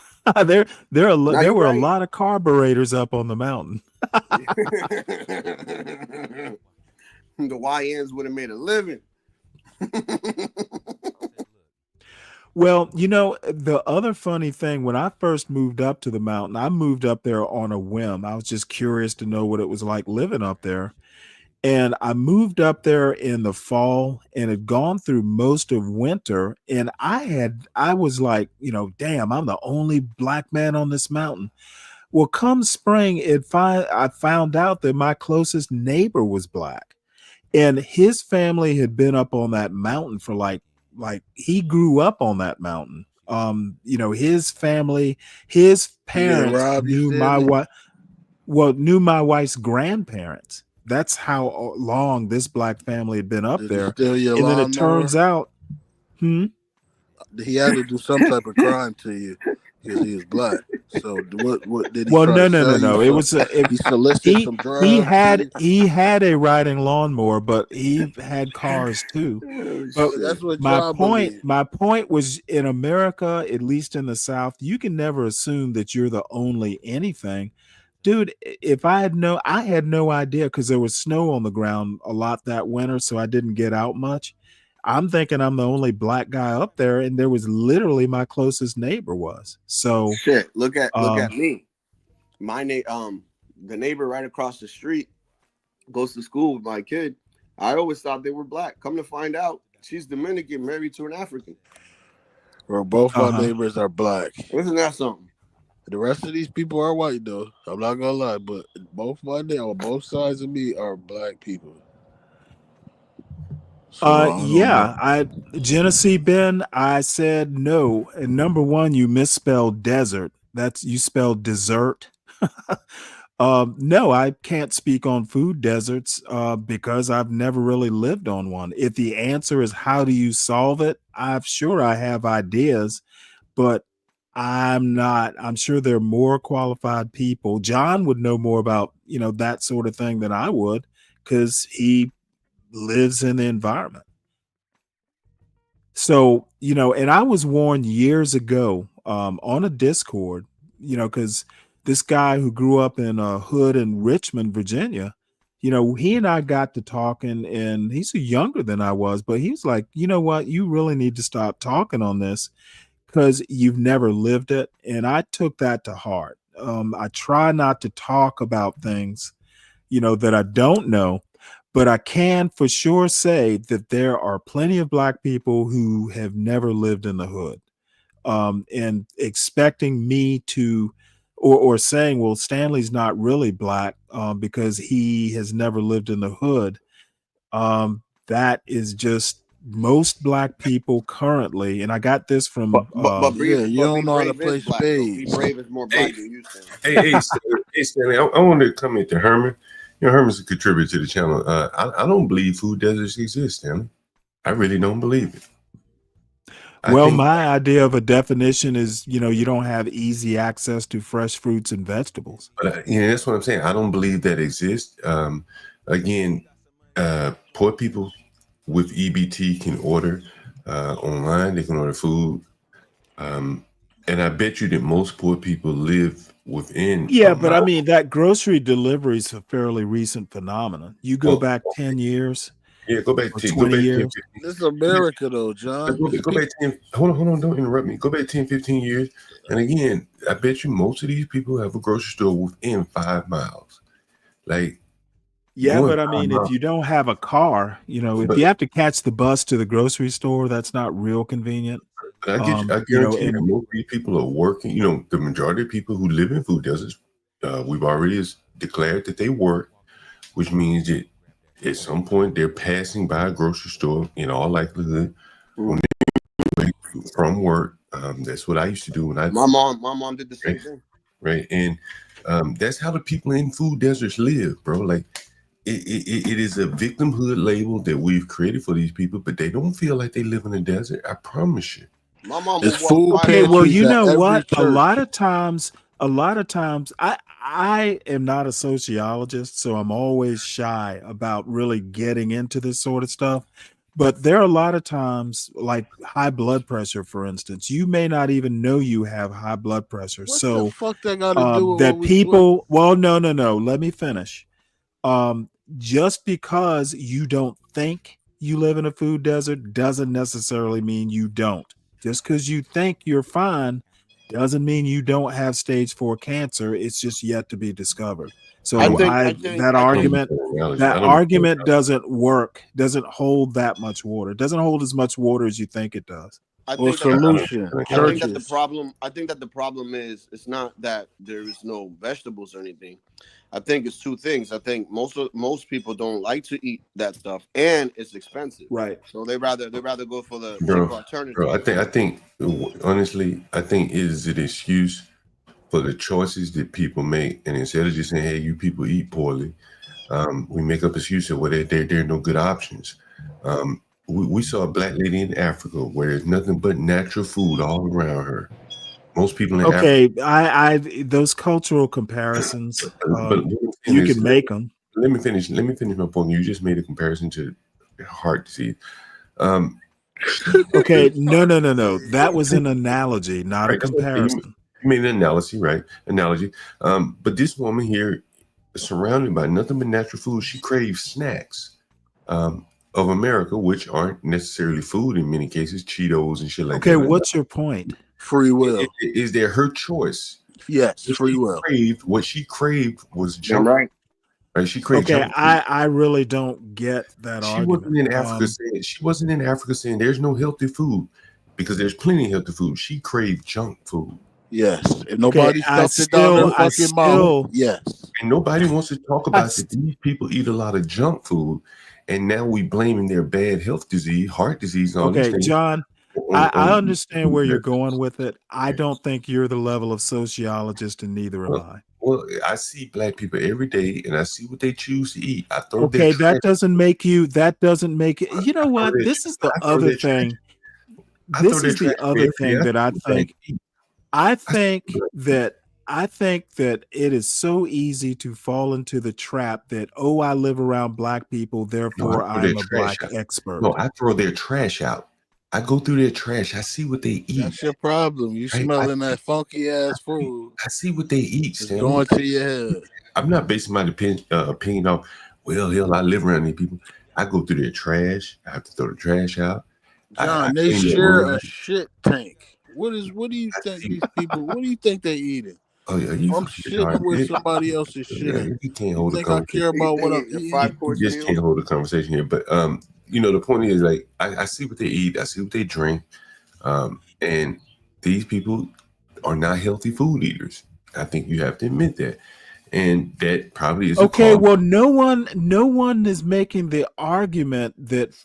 Speaker 5: there were a lot of carburetors up on the mountain.
Speaker 7: The YNs would have made a living.
Speaker 5: Well, the other funny thing, when I first moved up to the mountain, I moved up there on a whim. I was just curious to know what it was like living up there. And I moved up there in the fall and had gone through most of winter. And I was like, damn, I'm the only black man on this mountain. Well, come spring, I found out that my closest neighbor was black, and his family had been up on that mountain for like he grew up on that mountain. His family, his
Speaker 4: Did they
Speaker 5: parents
Speaker 4: rob you,
Speaker 5: knew my
Speaker 4: Stanley?
Speaker 5: wife. Well, knew my wife's grandparents. That's how long this black family had been up
Speaker 4: Did he
Speaker 5: there.
Speaker 4: steal your
Speaker 5: And then it
Speaker 4: lawnmower?
Speaker 5: turns out,
Speaker 4: He had to do some type of crime to you because he was black. So what did he
Speaker 5: well,
Speaker 4: try to
Speaker 5: no.
Speaker 4: sell you
Speaker 5: It
Speaker 4: some?
Speaker 5: was
Speaker 4: He solicited some drugs to you?
Speaker 5: he had a riding lawnmower, but he had cars too. But
Speaker 4: That's what John believed.
Speaker 5: my point was, in America, at least in the South, you can never assume that you're the only anything. Dude, if I had no idea, because there was snow on the ground a lot that winter, so I didn't get out much. I'm thinking I'm the only black guy up there, and there was literally my closest neighbor was. So
Speaker 7: Shit, look at me. The neighbor right across the street goes to school with my kid. I always thought they were black. Come to find out, she's Dominican, married to an African.
Speaker 4: Well, both my neighbors are black.
Speaker 7: Isn't that something?
Speaker 4: The rest of these people are white, though. I'm not gonna lie, but both my neighbors on both sides of me are black people. So
Speaker 5: Genesee Ben, I said no. And number one, you misspelled desert. You spelled dessert. No, I can't speak on food deserts because I've never really lived on one. If the answer is how do you solve it, I'm sure I have ideas, but I'm sure there are more qualified people. John would know more about, that sort of thing than I would, because he lives in the environment. So, and I was warned years ago on a Discord, because this guy who grew up in a hood in Richmond, Virginia, he and I got to talking, and he's younger than I was, but he was like, you know what, you really need to stop talking on this because you've never lived it. And I took that to heart. I try not to talk about things, that I don't know, but I can for sure say that there are plenty of black people who have never lived in the hood, and expecting me to, or saying, well, Stanley's not really black because he has never lived in the hood. That is just most black people currently, and I got this from.
Speaker 4: You don't know how to play spades.
Speaker 7: Brave is more black than you,
Speaker 21: Hey, Stanley, I wanted to comment to Herman. Herman's a contributor to the channel. I don't believe food deserts exist, Stanley. I really don't believe it.
Speaker 5: My idea of a definition is, you don't have easy access to fresh fruits and vegetables.
Speaker 21: But that's what I'm saying. I don't believe that exists. Again, poor people with EBT can order online. They can order food. And I bet you that most poor people live within.
Speaker 5: Yeah, but I mean, that grocery delivery is a fairly recent phenomenon. You go back 10 years.
Speaker 21: Yeah, go back
Speaker 5: 20 years.
Speaker 4: This is America, though, John.
Speaker 21: Go back 10. Hold on, don't interrupt me. Go back 10, 15 years. And again, I bet you most of these people have a grocery store within 5 miles.
Speaker 5: Yeah, but I mean, if you don't have a car, if you have to catch the bus to the grocery store, that's not real convenient.
Speaker 21: I guarantee you that most of these people are working. The majority of people who live in food deserts, we've already declared that they work, which means that at some point they're passing by a grocery store in all likelihood when they from work. That's what I used to do when
Speaker 7: my mom did the same thing.
Speaker 21: Right. And that's how the people in food deserts live, bro. Like it is a victimhood label that we've created for these people, but they don't feel like they live in a desert. I promise you.
Speaker 7: My mom
Speaker 4: is food pantries.
Speaker 5: Well, you know what?
Speaker 4: Church.
Speaker 5: A lot of times, I am not a sociologist, so I'm always shy about really getting into this sort of stuff. But there are a lot of times, like high blood pressure, for instance, you may not even know you have high blood pressure.
Speaker 4: What
Speaker 5: so
Speaker 4: the fuck that got to do with
Speaker 5: that
Speaker 4: what we
Speaker 5: people, well, no. Let me finish. Just because you don't think you live in a food desert doesn't necessarily mean you don't. Just because you think you're fine doesn't mean you don't have stage 4 cancer. It's just yet to be discovered. So that argument doesn't work, doesn't hold that much water. It doesn't hold as much water as you think it does.
Speaker 7: I
Speaker 4: Or
Speaker 7: think that the,
Speaker 4: solution,
Speaker 7: I think that the
Speaker 4: churches.
Speaker 7: problem. I think that the problem is it's not that there is no vegetables or anything. I think it's two things. I think most people don't like to eat that stuff, and it's expensive.
Speaker 5: Right.
Speaker 7: So they rather go for the cheaper
Speaker 21: Bro,
Speaker 7: alternative.
Speaker 21: I think honestly, I think it is an excuse for the choices that people make, and instead of just saying, "Hey, you people eat poorly," we make up excuses where there are no good options. We saw a black lady in Africa where there's nothing but natural food all around her. Most people in Africa.
Speaker 5: Okay, I those cultural comparisons,
Speaker 21: But
Speaker 5: you can make them.
Speaker 21: Let me finish my point. You just made a comparison to heart disease.
Speaker 5: Okay, no. That was an analogy, not a
Speaker 21: Right,
Speaker 5: comparison.
Speaker 21: You made an analogy, right? Analogy. But this woman here is surrounded by nothing but natural food. She craves snacks of America, which aren't necessarily food in many cases, Cheetos and shit like that.
Speaker 5: Okay, what's your point?
Speaker 4: Free will.
Speaker 21: Is there her choice?
Speaker 4: Yes, free will.
Speaker 21: What she craved was junk.
Speaker 7: Right.
Speaker 21: Right, she craved
Speaker 5: Okay,
Speaker 21: junk food.
Speaker 5: I really don't get that
Speaker 21: She
Speaker 5: argument.
Speaker 21: wasn't in Africa saying there's no healthy food, because there's plenty of healthy food. She craved junk food.
Speaker 4: Yes. If nobody stuffed it down their fucking mouth. Yes.
Speaker 21: And nobody wants to talk about that these people eat a lot of junk food, and now we blaming their bad health disease, heart disease, and all these
Speaker 5: Okay,
Speaker 21: things.
Speaker 5: John, I understand where you're going with it. I don't think you're the level of sociologist, and neither am I.
Speaker 21: Well, I see black people every day, and I see what they choose to eat. I throw
Speaker 5: Okay,
Speaker 21: their
Speaker 5: that doesn't make you. You know what? This is the other thing. This is the other thing that I think. I think that it is so easy to fall into the trap that, oh, I live around black people, therefore I'm a black expert.
Speaker 21: No, I throw their trash out. I go through their trash. I see what they eat.
Speaker 4: That's your problem. You smelling that funky ass food.
Speaker 21: I see what they eat.
Speaker 4: It's
Speaker 21: Stanley.
Speaker 4: going to your head.
Speaker 21: I'm not basing my opinion off, well, hell, I live around these people. I go through their trash. I have to throw the trash out.
Speaker 4: John, they share a shit tank. What do you think these people? What do you think they eating?
Speaker 21: Oh yeah,
Speaker 4: I'm shitting with somebody else's shit.
Speaker 21: Yeah, you can't hold
Speaker 4: think
Speaker 21: a
Speaker 4: I
Speaker 21: conversation.
Speaker 4: care about what I'm eating?
Speaker 21: You just can't hold a conversation here. But the point is, like, I see what they eat, I see what they drink, and these people are not healthy food eaters. I think you have to admit that, and that probably is
Speaker 5: okay. Well, no one is making the argument that,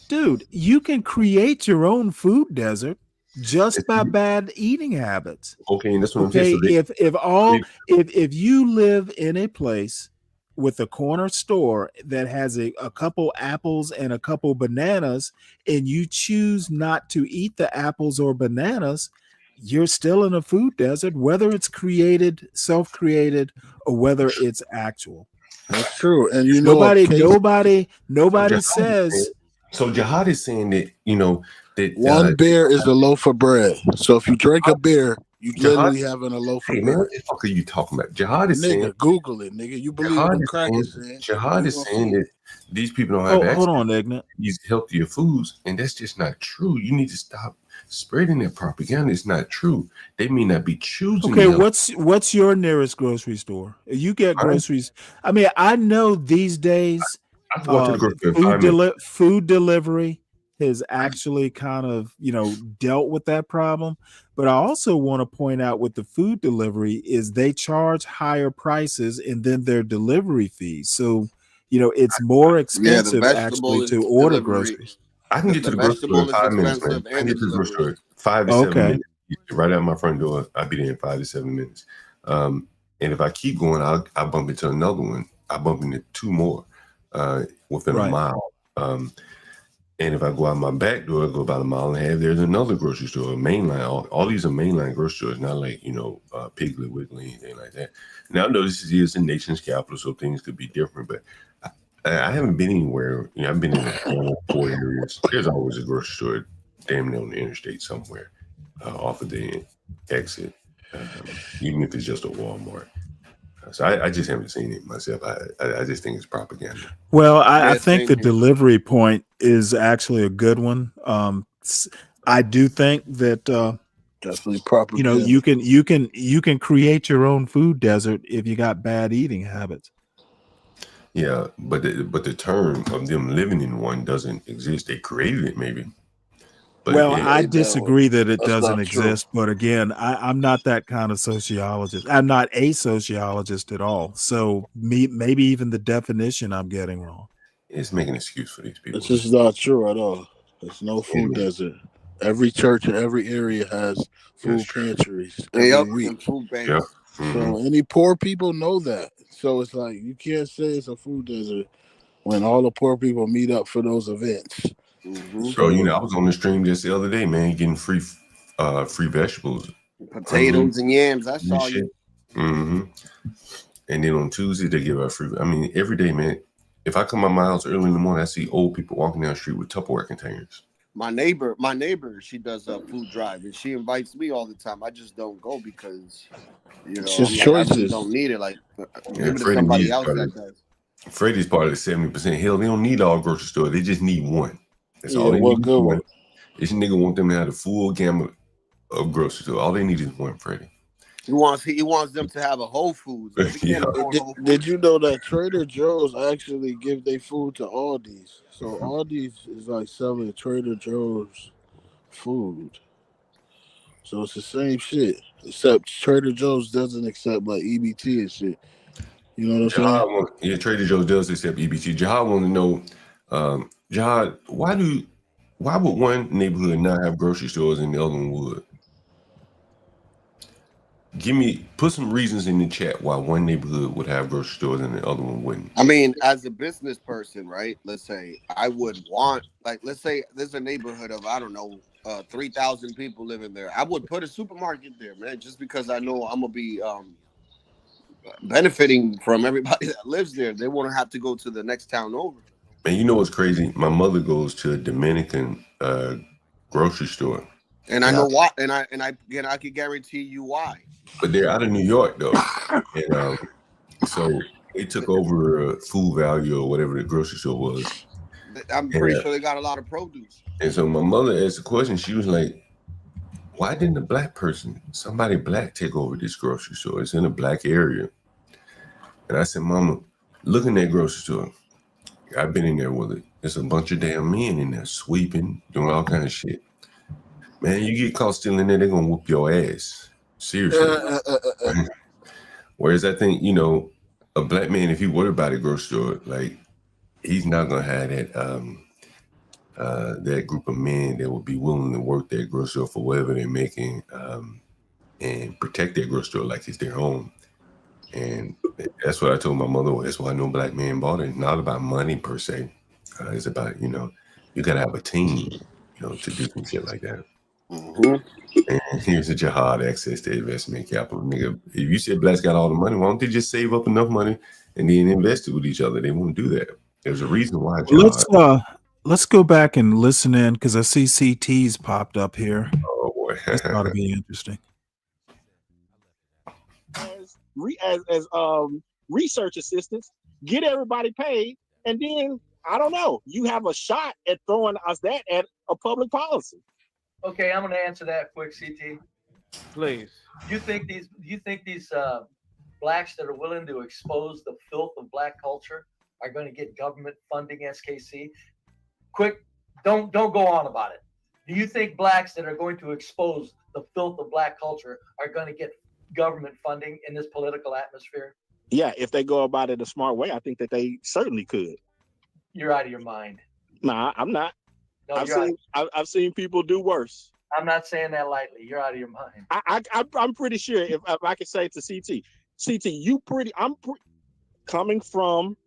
Speaker 5: dude, you can create your own food desert just by bad eating habits.
Speaker 21: Okay, and that's what I'm saying.
Speaker 5: So if you live in a place with a corner store that has a couple apples and a couple bananas, and you choose not to eat the apples or bananas, you're still in a food desert, whether it's created, self-created, or whether it's actual.
Speaker 4: That's true. And
Speaker 5: nobody says.
Speaker 21: So Jihad is saying that, that
Speaker 4: one beer is a loaf of bread. So if you drink a beer, you literally having a loaf of bread.
Speaker 21: Man, what the fuck are you talking about? Jihad is saying,
Speaker 4: Google it, nigga. You believe what crack is saying?
Speaker 21: Jihad is saying that these people don't have access
Speaker 5: hold on, Ignat.
Speaker 21: These healthier foods, and that's just not true. You need to stop spreading that propaganda. It's not true. They may not be choosing.
Speaker 5: Okay, what's your nearest grocery store? You get groceries. I mean, I know these days food delivery has actually kind of dealt with that problem. But I also want to point out with the food delivery is they charge higher prices and then their delivery fees. So it's more expensive actually to order groceries.
Speaker 21: I can get to the grocery store in 5 minutes, man. I can get to the grocery store 5 to 7 minutes. Right out my front door, I'll be there in 5 to 7 minutes. And if I keep going, I'll bump into another one. I bump into 2 more within a mile. And if I go out my back door, I go about 1.5 miles, there's another grocery store, a mainline. All these are mainline grocery stores, not like, Piggly Wiggly, anything like that. Now, I know this is the nation's capital, so things could be different, but I haven't been anywhere. I've been in 4 areas. There's always a grocery store damn near on the interstate somewhere off of the exit, even if it's just a Walmart. So I just haven't seen it myself. I just think it's propaganda.
Speaker 5: Well, I think the delivery point is actually a good one. I do think that
Speaker 4: definitely propaganda.
Speaker 5: You can create your own food desert if you got bad eating habits.
Speaker 21: Yeah, but the term of them living in one doesn't exist. They created it, maybe. But
Speaker 5: Well,
Speaker 21: yeah,
Speaker 5: I disagree that it
Speaker 4: That's
Speaker 5: doesn't
Speaker 4: not true.
Speaker 5: exist. But again, I'm not that kind of sociologist. I'm not a sociologist at all. So maybe even the definition I'm getting wrong.
Speaker 21: it's making an excuse for these people.
Speaker 4: This is not true at all. There's no food
Speaker 21: Yeah,
Speaker 4: desert. Every church in every area has food pantries every
Speaker 7: Yep,
Speaker 4: week.
Speaker 7: and food
Speaker 21: yeah.
Speaker 7: banks.
Speaker 4: So any poor people know that. So it's like you can't say it's a food desert when all the poor people meet up for those events.
Speaker 21: Bro, you know, I was on the stream just the other day, man, getting free vegetables,
Speaker 7: Potatoes and yams. I saw you.
Speaker 21: Mm-hmm. And then on Tuesday they give out free. I mean, every day, man. If I come out my house early in the morning, I see old people walking down the street with Tupperware containers.
Speaker 7: My neighbor, she does a food drive, and she invites me all the time. I just don't go because, you know,
Speaker 4: It's just
Speaker 7: I'm like, I
Speaker 4: choices.
Speaker 7: just don't need it. Like, give it to
Speaker 21: Freddie
Speaker 7: somebody
Speaker 21: needs
Speaker 7: else
Speaker 21: part
Speaker 7: that
Speaker 21: of-
Speaker 7: does.
Speaker 21: Freddie's part of the 70%. Hell, they don't need all grocery store. They just need one. That's all
Speaker 4: Yeah,
Speaker 21: they
Speaker 4: one
Speaker 21: need.
Speaker 4: good one.
Speaker 21: This nigga want them to have the full gamut of grocery store. All they need is one, Freddie.
Speaker 7: He wants them to have a Whole Foods. But they can't afford Whole Foods.
Speaker 4: Did you know that Trader Joe's actually give their food to Aldi's? So Aldi's is like selling Trader Joe's food. So it's the same shit, except Trader Joe's doesn't accept like EBT and shit. You know what I'm saying?
Speaker 21: Trader Joe's does accept EBT. Jihad want to know, Jihad, why would one neighborhood not have grocery stores and the other one would? Put some reasons in the chat why one neighborhood would have grocery stores and the other one wouldn't.
Speaker 7: I mean, as a business person, right? Let's say I would want, like, let's say there's a neighborhood of, I don't know, 3,000 people living there. I would put a supermarket there, man, just because I know I'm gonna be benefiting from everybody that lives there. They won't have to go to the next town over.
Speaker 21: And you know what's crazy? My mother goes to a Dominican grocery store,
Speaker 7: And I know why, and I can guarantee you why.
Speaker 21: but they're out of New York though, and so they took over Food Value or whatever the grocery store was.
Speaker 7: I'm pretty sure they got a lot of produce.
Speaker 21: And so my mother asked a question. She was like, "Why didn't a black person, somebody black, take over this grocery store? It's in a black area." And I said, "Mama, look in that grocery store. I've been in there with it. There's a bunch of damn men in there sweeping, doing all kind of shit. Man, you get caught stealing there, they're gonna whoop your ass. Seriously." Whereas I think, you know, a black man, if he worried about a grocery store, like he's not gonna have that group of men that would be willing to work that grocery store for whatever they're making, and protect that grocery store like it's their home. And that's what I told my mother. That's why no black man bought it. It's not about money per se. It's about, you know, you gotta have a team, you know, to do some shit like that. And here's a jihad access to investment capital. Nigga, if you said blacks got all the money, why don't they just save up enough money and then invest it with each other? They won't do that. There's a reason why.
Speaker 5: Let's go back and listen in because I see CT's popped up here.
Speaker 21: Oh boy,
Speaker 5: this ought to be interesting.
Speaker 8: As research assistants, get everybody paid, and then I don't know. You have a shot at throwing us that at a public policy.
Speaker 1: Okay, I'm going to answer that quick, CT.
Speaker 2: Please.
Speaker 1: Do you think these blacks that are willing to expose the filth of black culture are going to get government funding? SKC, quick, don't go on about it. Do you think blacks that are going to expose the filth of black culture are going to get government funding in this political atmosphere?
Speaker 8: Yeah, if they go about it a smart way, I think that they certainly could.
Speaker 1: You're out of your mind.
Speaker 8: Nah, I'm not.
Speaker 1: No,
Speaker 8: I've seen people do worse.
Speaker 1: I'm not saying that lightly. You're out of your mind.
Speaker 8: I'm pretty sure if I could say to CT, I'm coming from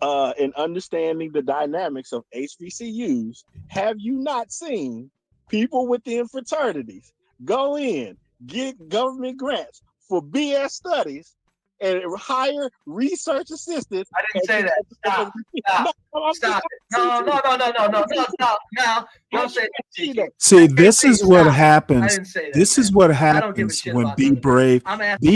Speaker 8: and understanding the dynamics of HBCUs. Have you not seen people within fraternities go in, get government grants for BS studies and hire research assistants?
Speaker 1: I didn't say that. Stop. Stop it. No. Don't say that.
Speaker 5: See, this is what happens.
Speaker 1: I didn't say that.
Speaker 5: This is what
Speaker 1: I don't give a
Speaker 5: happens
Speaker 1: shit
Speaker 5: when
Speaker 1: about
Speaker 5: Be
Speaker 1: that.
Speaker 5: Brave,
Speaker 1: I'm asking-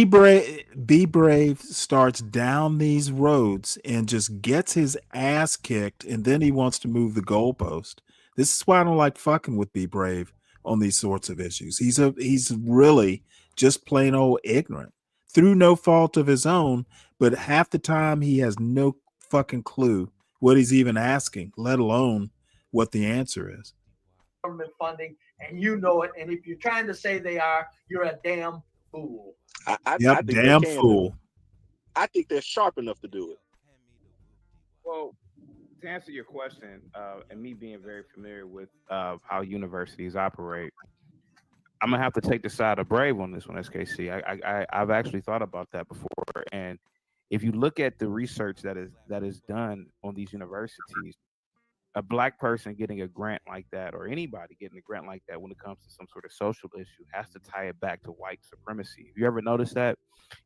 Speaker 5: Be Brave starts down these roads and just gets his ass kicked, and then he wants to move the goalpost. This is why I don't like fucking with Be Brave on these sorts of issues. He's really just plain old ignorant through no fault of his own, but half the time he has no fucking clue what he's even asking, let alone what the answer is.
Speaker 1: government funding, and you know it. And if you're trying to say they are, you're a damn fool.
Speaker 20: I think
Speaker 5: damn
Speaker 20: they can
Speaker 5: fool.
Speaker 20: do it. I think they're sharp enough to do it.
Speaker 9: Well, to answer your question, and me being very familiar with how universities operate, I'm gonna have to take the side of Brave on this one, SKC. I've actually thought about that before, and if you look at the research that is done on these universities, a black person getting a grant like that, or anybody getting a grant like that when it comes to some sort of social issue, has to tie it back to white supremacy. You ever notice that?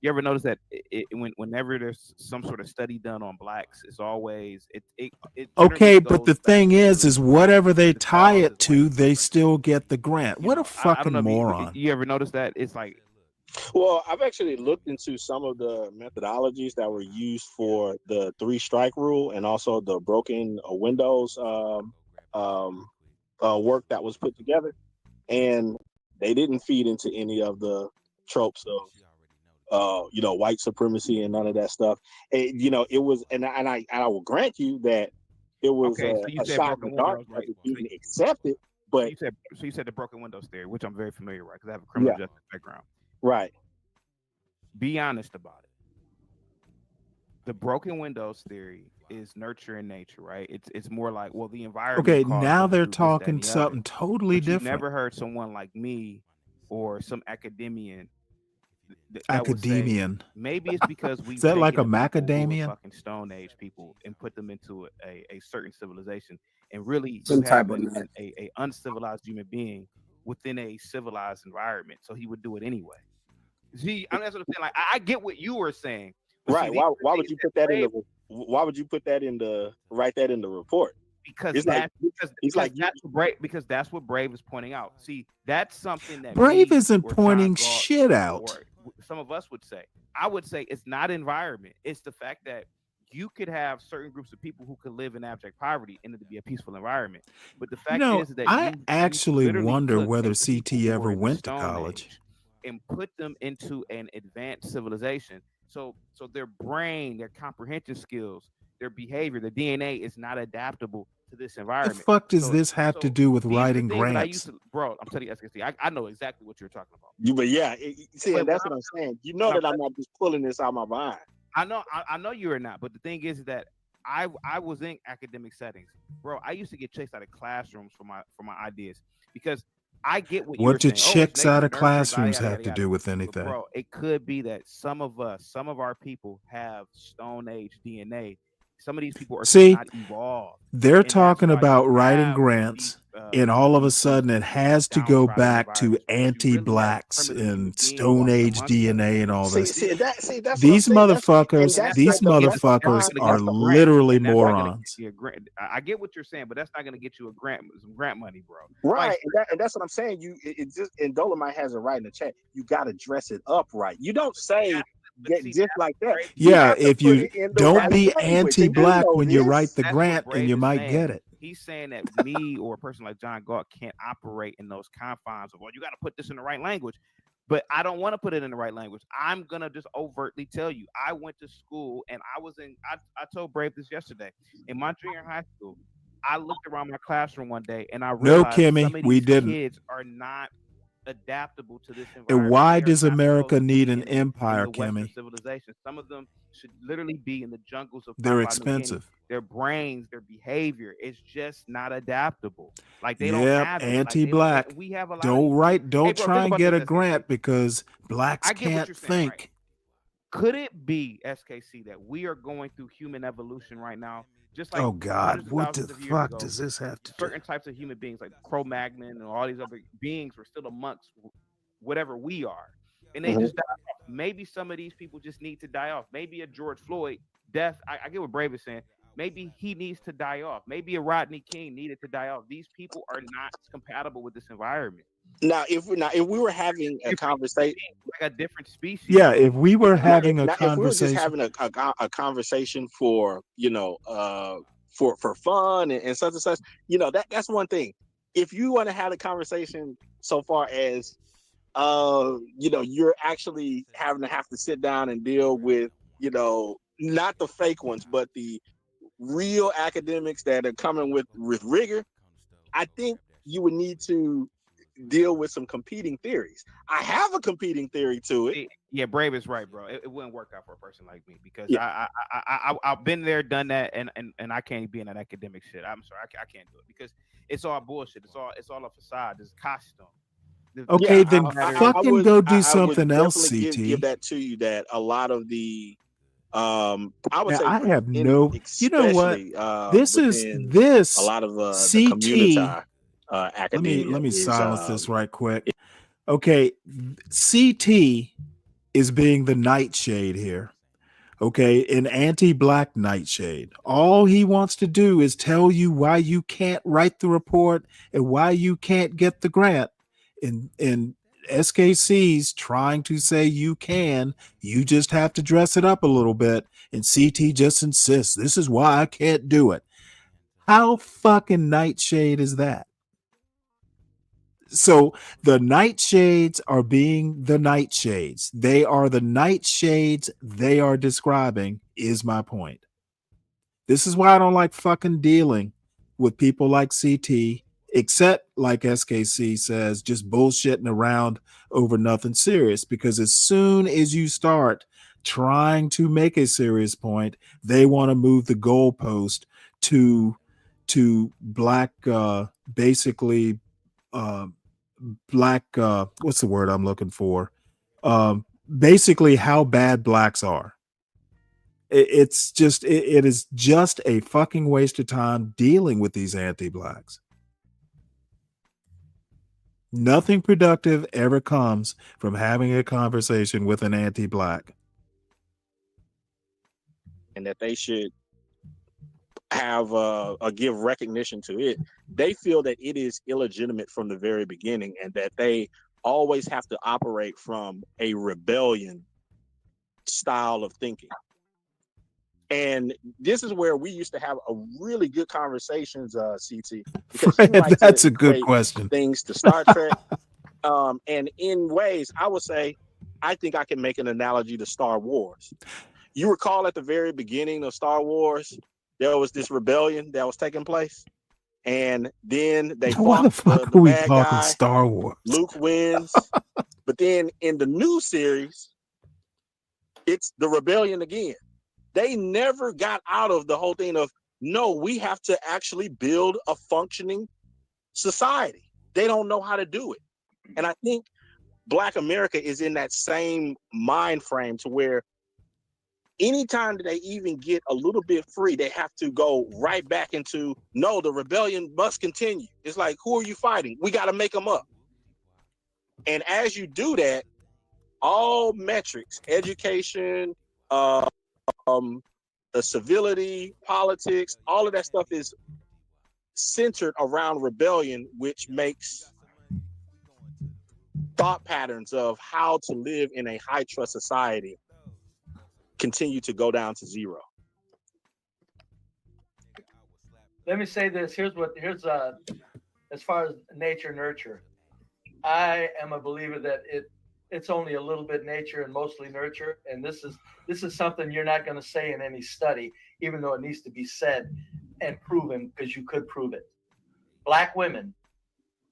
Speaker 9: You ever notice that whenever there's some sort of study done on blacks, it's always it
Speaker 5: Okay,
Speaker 9: generally
Speaker 5: but the
Speaker 9: goes back
Speaker 5: thing is
Speaker 9: to
Speaker 5: whatever they tie
Speaker 9: cause
Speaker 5: it to, they still get the grant. What a
Speaker 9: I
Speaker 5: fucking
Speaker 9: don't know if
Speaker 5: moron.
Speaker 9: you ever notice that. It's like,
Speaker 20: Well, I've actually looked into some of the methodologies that were used for the 3-strike rule and also the broken windows work that was put together, and they didn't feed into any of the tropes of white supremacy and none of that stuff. It was, and I will grant you that it was
Speaker 9: okay, so you
Speaker 20: a
Speaker 9: said
Speaker 20: shot in
Speaker 9: broken
Speaker 20: the dark
Speaker 9: windows, right?
Speaker 20: because it didn't accept it, but
Speaker 9: So you said the broken windows theory, which I'm very familiar with because I have a criminal
Speaker 20: yeah,
Speaker 9: justice background.
Speaker 20: right.
Speaker 9: Be honest about it. The broken windows theory is nurture in nature, right? It's more like, well, the environment.
Speaker 5: Okay,
Speaker 9: caused
Speaker 5: now
Speaker 9: us to
Speaker 5: they're
Speaker 9: do this, that, and
Speaker 5: talking
Speaker 9: the other.
Speaker 5: something totally
Speaker 9: But you
Speaker 5: different.
Speaker 9: never heard someone like me or some academician that would say
Speaker 5: Academian.
Speaker 9: maybe it's because we've
Speaker 5: Is that like a
Speaker 9: taken people who were
Speaker 5: macadamian?
Speaker 9: fucking Stone Age people and put them into a certain civilization, and really
Speaker 7: Some
Speaker 9: you have
Speaker 7: type of nut.
Speaker 9: a uncivilized human being within a civilized environment, so he would do it anyway. See, I mean, that's what I'm saying. Like, I get what you were saying, but
Speaker 20: Right.
Speaker 9: see,
Speaker 20: Why would you put that in
Speaker 9: Brave,
Speaker 20: the? Why would you put that in the? Write that in the report?
Speaker 9: because
Speaker 20: It's like
Speaker 9: because that's what Brave is pointing out. See, that's something that
Speaker 5: Brave
Speaker 9: me
Speaker 5: isn't
Speaker 9: or John
Speaker 5: pointing
Speaker 9: Galt
Speaker 5: shit out.
Speaker 9: or some of us would say. I would say it's not environment. It's the fact that you could have certain groups of people who could live in abject poverty and it to be a peaceful environment. But the
Speaker 5: You
Speaker 9: fact
Speaker 5: know,
Speaker 9: is that
Speaker 5: I
Speaker 9: you
Speaker 5: actually
Speaker 9: literally
Speaker 5: wonder
Speaker 9: took
Speaker 5: whether
Speaker 9: some people
Speaker 5: CT
Speaker 9: who were
Speaker 5: ever
Speaker 9: in the
Speaker 5: went to
Speaker 9: Stone
Speaker 5: college.
Speaker 9: Age and put them into an advanced civilization. So their brain, their comprehension skills, their behavior, their DNA is not adaptable to this
Speaker 5: The
Speaker 9: environment.
Speaker 5: fuck does this have to do with
Speaker 9: These are the
Speaker 5: writing
Speaker 9: things that I
Speaker 5: grants?
Speaker 9: used to, bro. I'm telling you, SKC, I know exactly what you're talking about.
Speaker 20: But yeah, see,
Speaker 9: But
Speaker 20: and that's what I'm saying. You know that I'm not just pulling this out of my mind.
Speaker 9: I know you are not, but the thing is that I was in academic settings, bro. I used to get chased out of classrooms for my ideas because I get what you're
Speaker 5: What do
Speaker 9: saying. Oh, it's
Speaker 5: chicks out
Speaker 9: nature,
Speaker 5: of
Speaker 9: nurture,
Speaker 5: classrooms
Speaker 9: yada,
Speaker 5: have
Speaker 9: yada,
Speaker 5: to
Speaker 9: yada.
Speaker 5: do with
Speaker 9: But
Speaker 5: anything?
Speaker 9: bro, it could be that some of our people have Stone Age DNA. Some of these people are just
Speaker 5: See,
Speaker 9: not evolved,
Speaker 5: they're
Speaker 9: and that's
Speaker 5: talking
Speaker 9: why
Speaker 5: about
Speaker 9: you
Speaker 5: writing
Speaker 9: have
Speaker 5: grants,
Speaker 9: these
Speaker 5: and all of a sudden it has to go
Speaker 9: downtrodden
Speaker 5: back to
Speaker 9: environments because you really have
Speaker 5: anti-blacks
Speaker 9: primitive human
Speaker 5: and
Speaker 9: beings
Speaker 5: Stone
Speaker 9: walking
Speaker 5: Age
Speaker 9: amongst us.
Speaker 5: DNA and all this.
Speaker 20: See, that's what I'm
Speaker 5: These
Speaker 20: saying. That's
Speaker 5: motherfuckers are
Speaker 9: That's
Speaker 5: literally
Speaker 9: not gonna get
Speaker 5: morons.
Speaker 9: you a grant. I get what you're saying, but that's not gonna get you a grant, some grant money, bro.
Speaker 20: right, and that's what I'm saying. It just, and Dolomite has it right in the chat. You got to dress it up right. You don't say just like that.
Speaker 5: Yeah,
Speaker 20: have to
Speaker 5: if
Speaker 20: put
Speaker 5: you
Speaker 20: it in the
Speaker 5: don't
Speaker 20: right
Speaker 5: be
Speaker 20: language, and you
Speaker 5: anti-black
Speaker 20: know
Speaker 5: when you write
Speaker 20: this.
Speaker 5: the
Speaker 9: That's
Speaker 5: grant,
Speaker 9: what
Speaker 5: then
Speaker 9: Brave
Speaker 5: you
Speaker 9: is
Speaker 5: might
Speaker 9: saying.
Speaker 5: get it.
Speaker 9: He's saying that me or a person like John Galt can't operate in those confines of, well, you got to put this in the right language. But I don't want to put it in the right language. I'm gonna just overtly tell you. I went to school and I told Brave this yesterday. In my junior high school, I looked around my classroom one day and I
Speaker 5: No,
Speaker 9: realized
Speaker 5: Kimmy,
Speaker 9: some of
Speaker 5: we
Speaker 9: these
Speaker 5: didn't.
Speaker 9: kids are not adaptable to this
Speaker 5: And
Speaker 9: environment.
Speaker 5: why
Speaker 9: They are
Speaker 5: does
Speaker 9: not
Speaker 5: America
Speaker 9: supposed to
Speaker 5: need
Speaker 9: be
Speaker 5: an
Speaker 9: in
Speaker 5: empire,
Speaker 9: the Western
Speaker 5: Kimmy?
Speaker 9: civilization. Some of them should literally be in the jungles of
Speaker 5: They're
Speaker 9: Papua New Guinea.
Speaker 5: expensive.
Speaker 9: Their brains, their behavior is just not adaptable. Like they don't
Speaker 5: Yep,
Speaker 9: have it. Like they don't,
Speaker 5: anti-black.
Speaker 9: and we have a lot
Speaker 5: Don't
Speaker 9: of
Speaker 5: write.
Speaker 9: hey,
Speaker 5: Don't
Speaker 9: bro,
Speaker 5: try
Speaker 9: think
Speaker 5: and
Speaker 9: about
Speaker 5: get
Speaker 9: this,
Speaker 5: a
Speaker 9: SKC.
Speaker 5: grant because blacks
Speaker 9: I get what
Speaker 5: can't
Speaker 9: you're saying, right?
Speaker 5: think.
Speaker 9: Could it be, SKC, that we are going through human evolution right now? Just like
Speaker 5: Oh God,
Speaker 9: hundreds of
Speaker 5: what the
Speaker 9: thousands of years
Speaker 5: fuck
Speaker 9: ago,
Speaker 5: does this have to do?
Speaker 9: certain types of human beings like Cro-Magnon and all these other beings were still amongst whatever we are. And they just died off. Maybe some of these people just need to die off. Maybe a George Floyd death. I get what Brave is saying. Maybe he needs to die off. Maybe a Rodney King needed to die off. These people are not compatible with this environment.
Speaker 20: Now, if we were having a conversation,
Speaker 9: like a different species.
Speaker 5: Yeah, if we were having a
Speaker 20: if we were just
Speaker 5: conversation,
Speaker 20: having a conversation for for fun and such and such, that's one thing. If you want to have a conversation so far as you're actually having to sit down and deal with not the fake ones but the real academics that are coming with rigor, I think you would need to deal with some competing theories. I have a competing theory to it.
Speaker 9: Yeah, Brave is right, bro. It wouldn't work out for a person like me because
Speaker 20: Yeah.
Speaker 9: I've been there, done that, and I can't be in that academic shit. I'm sorry, I can't do it because it's all bullshit. It's all a facade. It's costume.
Speaker 5: Okay, then fucking go do something else, CT.
Speaker 20: Give that to you that a lot of the I would
Speaker 5: Now,
Speaker 20: say
Speaker 5: I have no. You know what?
Speaker 20: especially
Speaker 5: This is
Speaker 20: within
Speaker 5: this
Speaker 20: a lot of the
Speaker 5: CT.
Speaker 20: community
Speaker 5: Let
Speaker 20: academia
Speaker 5: me
Speaker 20: is,
Speaker 5: silence this right quick. Okay, CT is being the nightshade here. Okay, an anti-black nightshade. All he wants to do is tell you why you can't write the report and why you can't get the grant. And SKC's trying to say you can. You just have to dress it up a little bit. And CT just insists, this is why I can't do it. How fucking nightshade is that? So the nightshades are being the nightshades. They are the nightshades they are describing, is my point. This is why I don't like fucking dealing with people like CT, except like SKC says, just bullshitting around over nothing serious. Because as soon as you start trying to make a serious point, they want to move the goalpost to black, basically, black, what's the word I'm looking for? Basically how bad blacks are. It's just, it is just a fucking waste of time dealing with these anti-blacks. Nothing productive ever comes from having a conversation with an anti-black.
Speaker 20: and that they should have a give recognition to it. They feel that it is illegitimate from the very beginning, and that they always have to operate from a rebellion style of thinking. And this is where we used to have a really good conversations, CT. Because you like
Speaker 5: That's
Speaker 20: to
Speaker 5: a good
Speaker 20: equate
Speaker 5: question.
Speaker 20: Things to Star Trek, and in ways, I would say, I think I can make an analogy to Star Wars. You recall at the very beginning of Star Wars, there was this rebellion that was taking place, and then they
Speaker 5: Why
Speaker 20: fought
Speaker 5: the fuck
Speaker 20: the
Speaker 5: are we
Speaker 20: bad
Speaker 5: talking
Speaker 20: guy.
Speaker 5: Star Wars?
Speaker 20: Luke wins, but then in the new series, it's the rebellion again. They never got out of the whole thing of, no, we have to actually build a functioning society. They don't know how to do it. And I think Black America is in that same mind frame to where anytime that they even get a little bit free, they have to go right back into, no, the rebellion must continue. It's like, who are you fighting? We got to make them up. And as you do that, all metrics, education, the civility, politics, all of that stuff is centered around rebellion, which makes thought patterns of how to live in a high trust society continue to go down to zero.
Speaker 1: Let me say this. Here's as far as nature nurture. I am a believer that it's only a little bit nature and mostly nurture. And this is something you're not going to say in any study, even though it needs to be said and proven, because you could prove it. Black women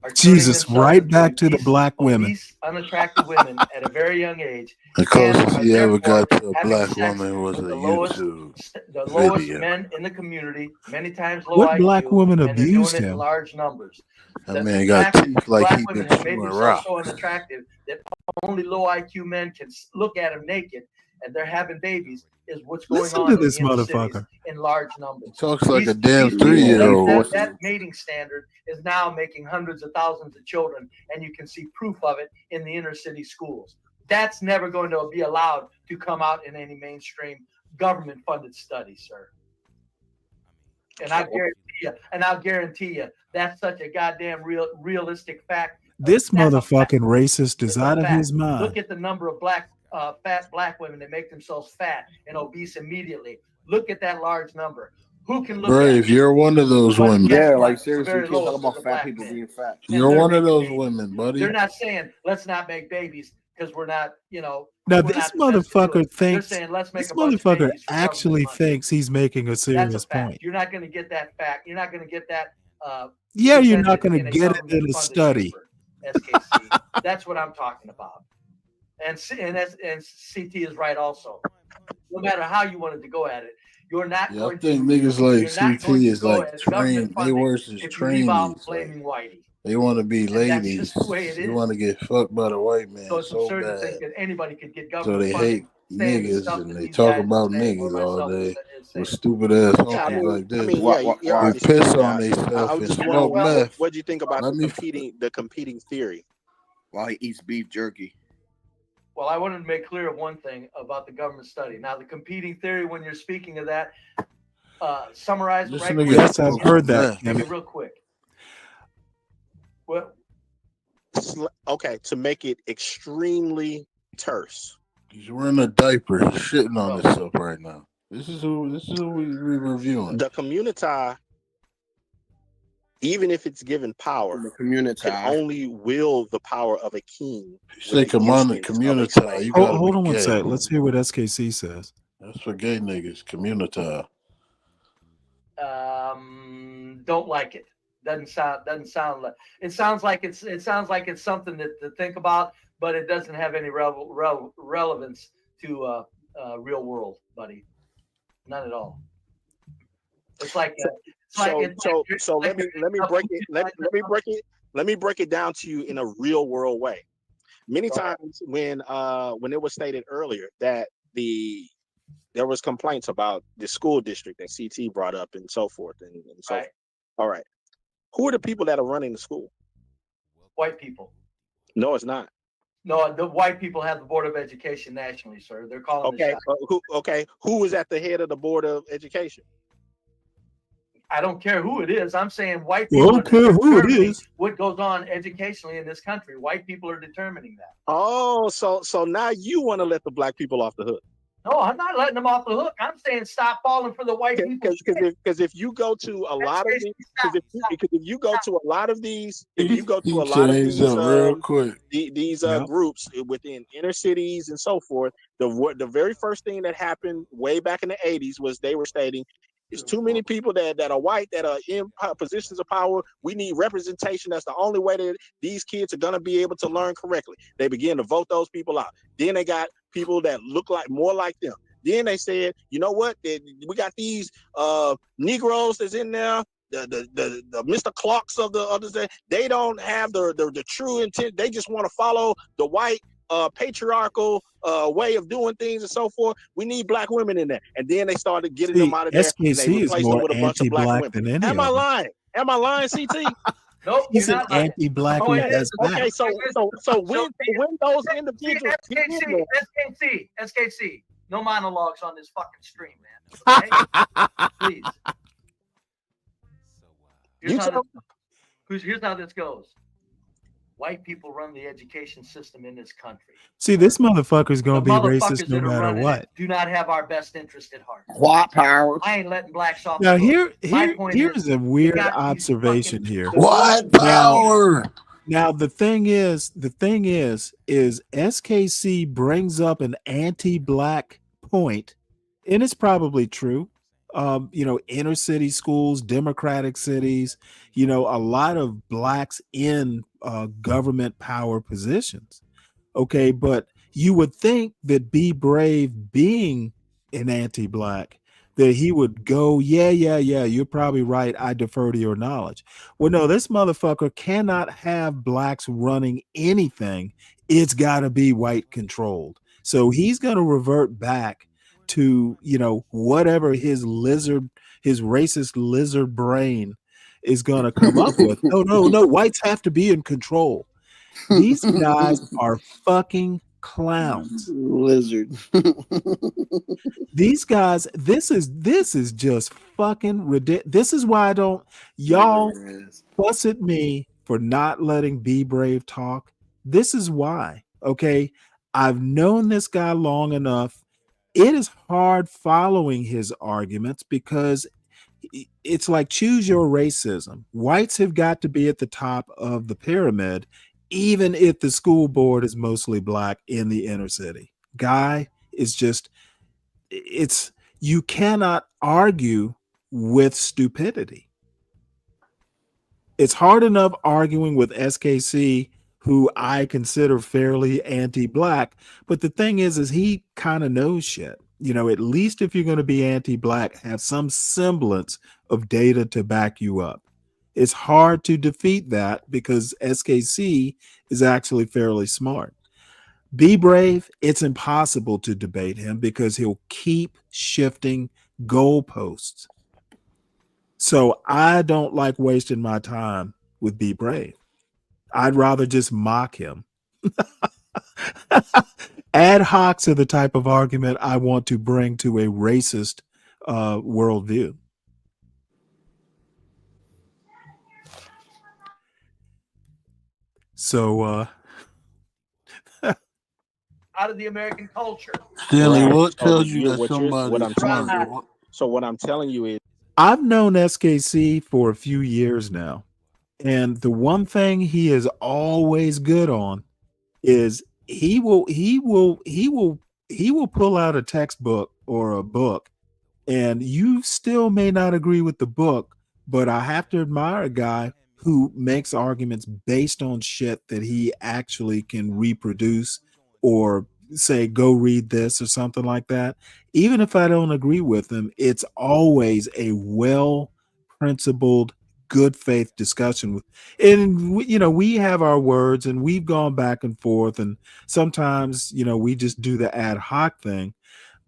Speaker 1: are
Speaker 5: Jesus, right back to the black women.
Speaker 1: Obese, unattractive women at a very young age.
Speaker 4: The closest
Speaker 1: and
Speaker 4: he
Speaker 1: are
Speaker 4: ever got to
Speaker 1: therefore
Speaker 4: a
Speaker 1: having
Speaker 4: black
Speaker 1: sex
Speaker 4: woman was a
Speaker 1: with the lowest
Speaker 4: video.
Speaker 1: men in the community, many times low
Speaker 5: What
Speaker 1: IQ,
Speaker 5: black woman
Speaker 1: and they're doing
Speaker 5: abused
Speaker 1: it in
Speaker 5: him?
Speaker 1: large numbers.
Speaker 4: That man got teeth like
Speaker 1: Black
Speaker 4: he
Speaker 1: women
Speaker 4: been
Speaker 1: have made
Speaker 4: chewing
Speaker 1: themselves
Speaker 4: rock.
Speaker 1: so unattractive that only low IQ men can look at them naked, and they're having babies. Is what's going
Speaker 5: Listen
Speaker 1: on
Speaker 5: to
Speaker 1: in
Speaker 5: this
Speaker 1: the inner cities
Speaker 5: motherfucker.
Speaker 1: in large numbers.
Speaker 4: Talks like a
Speaker 1: These
Speaker 4: damn
Speaker 1: people,
Speaker 4: 3-year-old.
Speaker 1: That mating standard is now making hundreds of thousands of children, and you can see proof of it in the inner city schools. That's never going to be allowed to come out in any mainstream government-funded study, sir. And I'll guarantee you, that's such a goddamn realistic fact.
Speaker 5: This
Speaker 1: That's a
Speaker 5: motherfucking racist is
Speaker 1: It's a
Speaker 5: out of
Speaker 1: fact.
Speaker 5: his mind.
Speaker 1: Look at the number of fat black women that make themselves fat and obese immediately. Look at that large number. Who can look
Speaker 4: Brave,
Speaker 1: at it?
Speaker 4: you're one of those
Speaker 1: But
Speaker 4: women.
Speaker 1: guess
Speaker 7: Yeah,
Speaker 1: what?
Speaker 7: like
Speaker 1: The
Speaker 7: seriously,
Speaker 1: very
Speaker 7: you can't talk
Speaker 1: lowest
Speaker 7: about
Speaker 1: is a
Speaker 7: fat
Speaker 1: black
Speaker 7: people
Speaker 1: man.
Speaker 7: being fat.
Speaker 4: You're
Speaker 1: they're
Speaker 4: one of
Speaker 1: making
Speaker 4: those
Speaker 1: babies.
Speaker 4: women, buddy.
Speaker 1: They're not saying let's not make babies because we're not,
Speaker 5: Now
Speaker 1: we're
Speaker 5: this
Speaker 1: not the best to do
Speaker 5: motherfucker
Speaker 1: it. They're
Speaker 5: thinks
Speaker 1: saying let's make
Speaker 5: this
Speaker 1: a bunch of
Speaker 5: motherfucker
Speaker 1: babies for government
Speaker 5: actually
Speaker 1: money.
Speaker 5: thinks he's making a
Speaker 1: That's a
Speaker 5: serious
Speaker 1: fact.
Speaker 5: point.
Speaker 1: You're not going to get that fact. You're not going to get that
Speaker 5: Yeah, you're not
Speaker 1: presented
Speaker 5: going to get it in a
Speaker 1: government-funded
Speaker 5: study.
Speaker 1: paper, SKC. That's what I'm talking about. And CT is right also. No matter how you wanted to go at it, you're not
Speaker 4: Yeah, I
Speaker 1: going
Speaker 4: think
Speaker 1: to.
Speaker 4: niggas like
Speaker 1: You're not
Speaker 4: CT
Speaker 1: going to
Speaker 4: is
Speaker 1: go
Speaker 4: like
Speaker 1: as
Speaker 4: trained.
Speaker 1: government
Speaker 4: They
Speaker 1: funding
Speaker 4: worse as
Speaker 1: if you leave out
Speaker 4: trainees. Like
Speaker 1: blaming Whitey.
Speaker 4: they want to be
Speaker 1: And that's
Speaker 4: ladies.
Speaker 1: just the way it
Speaker 4: They
Speaker 1: is.
Speaker 4: want to get fucked by the white man
Speaker 1: So it's
Speaker 4: so
Speaker 1: absurd to
Speaker 4: bad.
Speaker 1: think that anybody could get
Speaker 4: So
Speaker 1: government
Speaker 4: they
Speaker 1: funding
Speaker 4: hate
Speaker 1: saying the
Speaker 4: niggas
Speaker 1: stuff
Speaker 4: and
Speaker 1: that
Speaker 4: they
Speaker 1: these
Speaker 4: talk
Speaker 1: guys
Speaker 4: about
Speaker 1: are saying, or
Speaker 4: niggas all
Speaker 1: myself
Speaker 4: day
Speaker 1: is
Speaker 4: with
Speaker 1: saying.
Speaker 4: stupid ass
Speaker 1: Yeah,
Speaker 4: homies
Speaker 1: I mean,
Speaker 4: like this.
Speaker 20: Yeah, you
Speaker 4: Who
Speaker 20: already
Speaker 4: piss
Speaker 20: spelled it
Speaker 4: on
Speaker 20: out.
Speaker 4: themselves
Speaker 20: I
Speaker 4: and
Speaker 20: just
Speaker 4: smoke
Speaker 20: wondering
Speaker 4: meth.
Speaker 20: what do you think about
Speaker 4: Let me
Speaker 20: the competing theory?
Speaker 7: While he eats beef jerky.
Speaker 1: Well, I wanted to make clear one thing about the government study. Now, the competing theory, when you're speaking of that, summarize it
Speaker 4: This
Speaker 1: right
Speaker 4: nigga
Speaker 1: quick.
Speaker 5: Yes, I've
Speaker 4: smokes
Speaker 5: heard
Speaker 4: some
Speaker 5: that,
Speaker 4: meth.
Speaker 1: Make
Speaker 5: Kimmy.
Speaker 1: it real quick. Well,
Speaker 20: Okay, to make it extremely terse.
Speaker 4: He's wearing a diaper, shitting on himself right now. This is who we reviewing.
Speaker 20: The community, even if it's given power,
Speaker 7: The community
Speaker 20: can only wield the power of a king.
Speaker 4: You say community, you gotta
Speaker 5: Hold
Speaker 4: be
Speaker 5: on one
Speaker 4: gay.
Speaker 5: sec. Let's hear what SKC says.
Speaker 4: That's for gay niggas. Community.
Speaker 1: don't like it. Doesn't sound like it. Sounds like it's something to think about, but it doesn't have any relevance to real world, buddy. None at all. It's like
Speaker 20: so let me break it. Let me break it down to you in a real world way. Many times when it was stated earlier that there was complaints about the school district that CT brought up and so forth and so forth. All right. Who are the people that are running the school?
Speaker 1: White people.
Speaker 20: No, it's not.
Speaker 1: No, the white people have the Board of Education nationally, sir. They're calling the shots.
Speaker 20: Who is at the head of the Board of Education?
Speaker 1: I don't care who it is. I'm saying white
Speaker 5: Well,
Speaker 1: people
Speaker 5: I don't care who it is.
Speaker 1: what goes on educationally in this country. White people are determining that.
Speaker 20: Oh, so now you want to let the black people off the hook?
Speaker 1: No, I'm not letting them off the hook. I'm saying stop falling for the white people.
Speaker 20: Because if you go to a lot of these, if you go to a lot of these,
Speaker 4: real quick.
Speaker 20: these groups within inner cities and so forth, the very first thing that happened way back in the 80s was they were stating, there's too many people that are white that are in positions of power. We need representation. That's the only way that these kids are going to be able to learn correctly. They begin to vote those people out. Then they got people that look like more like them. Then they said, you know what? We got these Negroes that's in there. The Mr. Clarks of the others. They don't have the true intent. They just want to follow the white patriarchal way of doing things and so forth. We need black women in there. And then they started getting them out of there and they
Speaker 5: SKC is
Speaker 20: replaced them
Speaker 5: more
Speaker 20: with a bunch of black
Speaker 5: anti-black
Speaker 20: women.
Speaker 5: than any
Speaker 20: Am I
Speaker 5: of them.
Speaker 20: lying? Am I lying, CT?
Speaker 1: Nope,
Speaker 5: He's
Speaker 1: you're
Speaker 5: an
Speaker 1: not lying.
Speaker 5: anti-black who
Speaker 20: Okay,
Speaker 5: does that.
Speaker 20: okay, so when those individuals get in there,
Speaker 1: SKC, no monologues on this fucking stream, man. Okay? Please. Here's how this goes. White people run the education system in this country.
Speaker 5: See, this motherfucker's gonna
Speaker 1: The
Speaker 5: be
Speaker 1: motherfuckers
Speaker 5: racist no
Speaker 1: that are
Speaker 5: matter
Speaker 1: running
Speaker 5: what.
Speaker 1: it do not have our best interest at heart.
Speaker 7: White power.
Speaker 1: I ain't letting blacks off
Speaker 5: Now
Speaker 1: the hook.
Speaker 5: here's a weird
Speaker 1: got these
Speaker 5: observation here.
Speaker 4: White power.
Speaker 5: Now the thing is SKC brings up an anti-black point, and it's probably true. Inner city schools, democratic cities, a lot of blacks in government power positions. Okay, but you would think that Be Brave being an anti-black, that he would go, yeah, you're probably right. I defer to your knowledge. Well, no, this motherfucker cannot have blacks running anything. It's got to be white controlled. So he's going to revert back to, whatever his racist lizard brain is going to come up with. No, whites have to be in control. These guys are fucking clowns.
Speaker 7: Lizard.
Speaker 5: These guys, this is just fucking ridiculous. This is why y'all fuss at me for not letting Be Brave talk. This is why. Okay. I've known this guy long enough. It is hard following his arguments because it's like choose your racism. Whites have got to be at the top of the pyramid, even if the school board is mostly black in the inner city. Guy is just, you cannot argue with stupidity. It's hard enough arguing with SKC, who I consider fairly anti-black. But the thing is he kind of knows shit. You know, at least if you're going to be anti-black, have some semblance of data to back you up. It's hard to defeat that because SKC is actually fairly smart. Be Brave, it's impossible to debate him because he'll keep shifting goalposts. So I don't like wasting my time with Be Brave. I'd rather just mock him. Ad hocs are the type of argument I want to bring to a racist worldview. So
Speaker 1: out of the American culture.
Speaker 4: Stanley,
Speaker 8: Right.
Speaker 4: what
Speaker 8: So
Speaker 4: tells you
Speaker 8: you're
Speaker 4: that
Speaker 8: what
Speaker 4: somebody
Speaker 8: I'm
Speaker 4: is
Speaker 8: telling
Speaker 4: smart?
Speaker 8: you. So what I'm telling you is,
Speaker 5: I've known SKC for a few years now. And the one thing he is always good on is he will pull out a textbook or a book, and you still may not agree with the book, but I have to admire a guy who makes arguments based on shit that he actually can reproduce or say, go read this or something like that. Even if I don't agree with him, it's always a well principled, good faith discussion. And we have our words and we've gone back and forth, and sometimes we just do the ad hoc thing.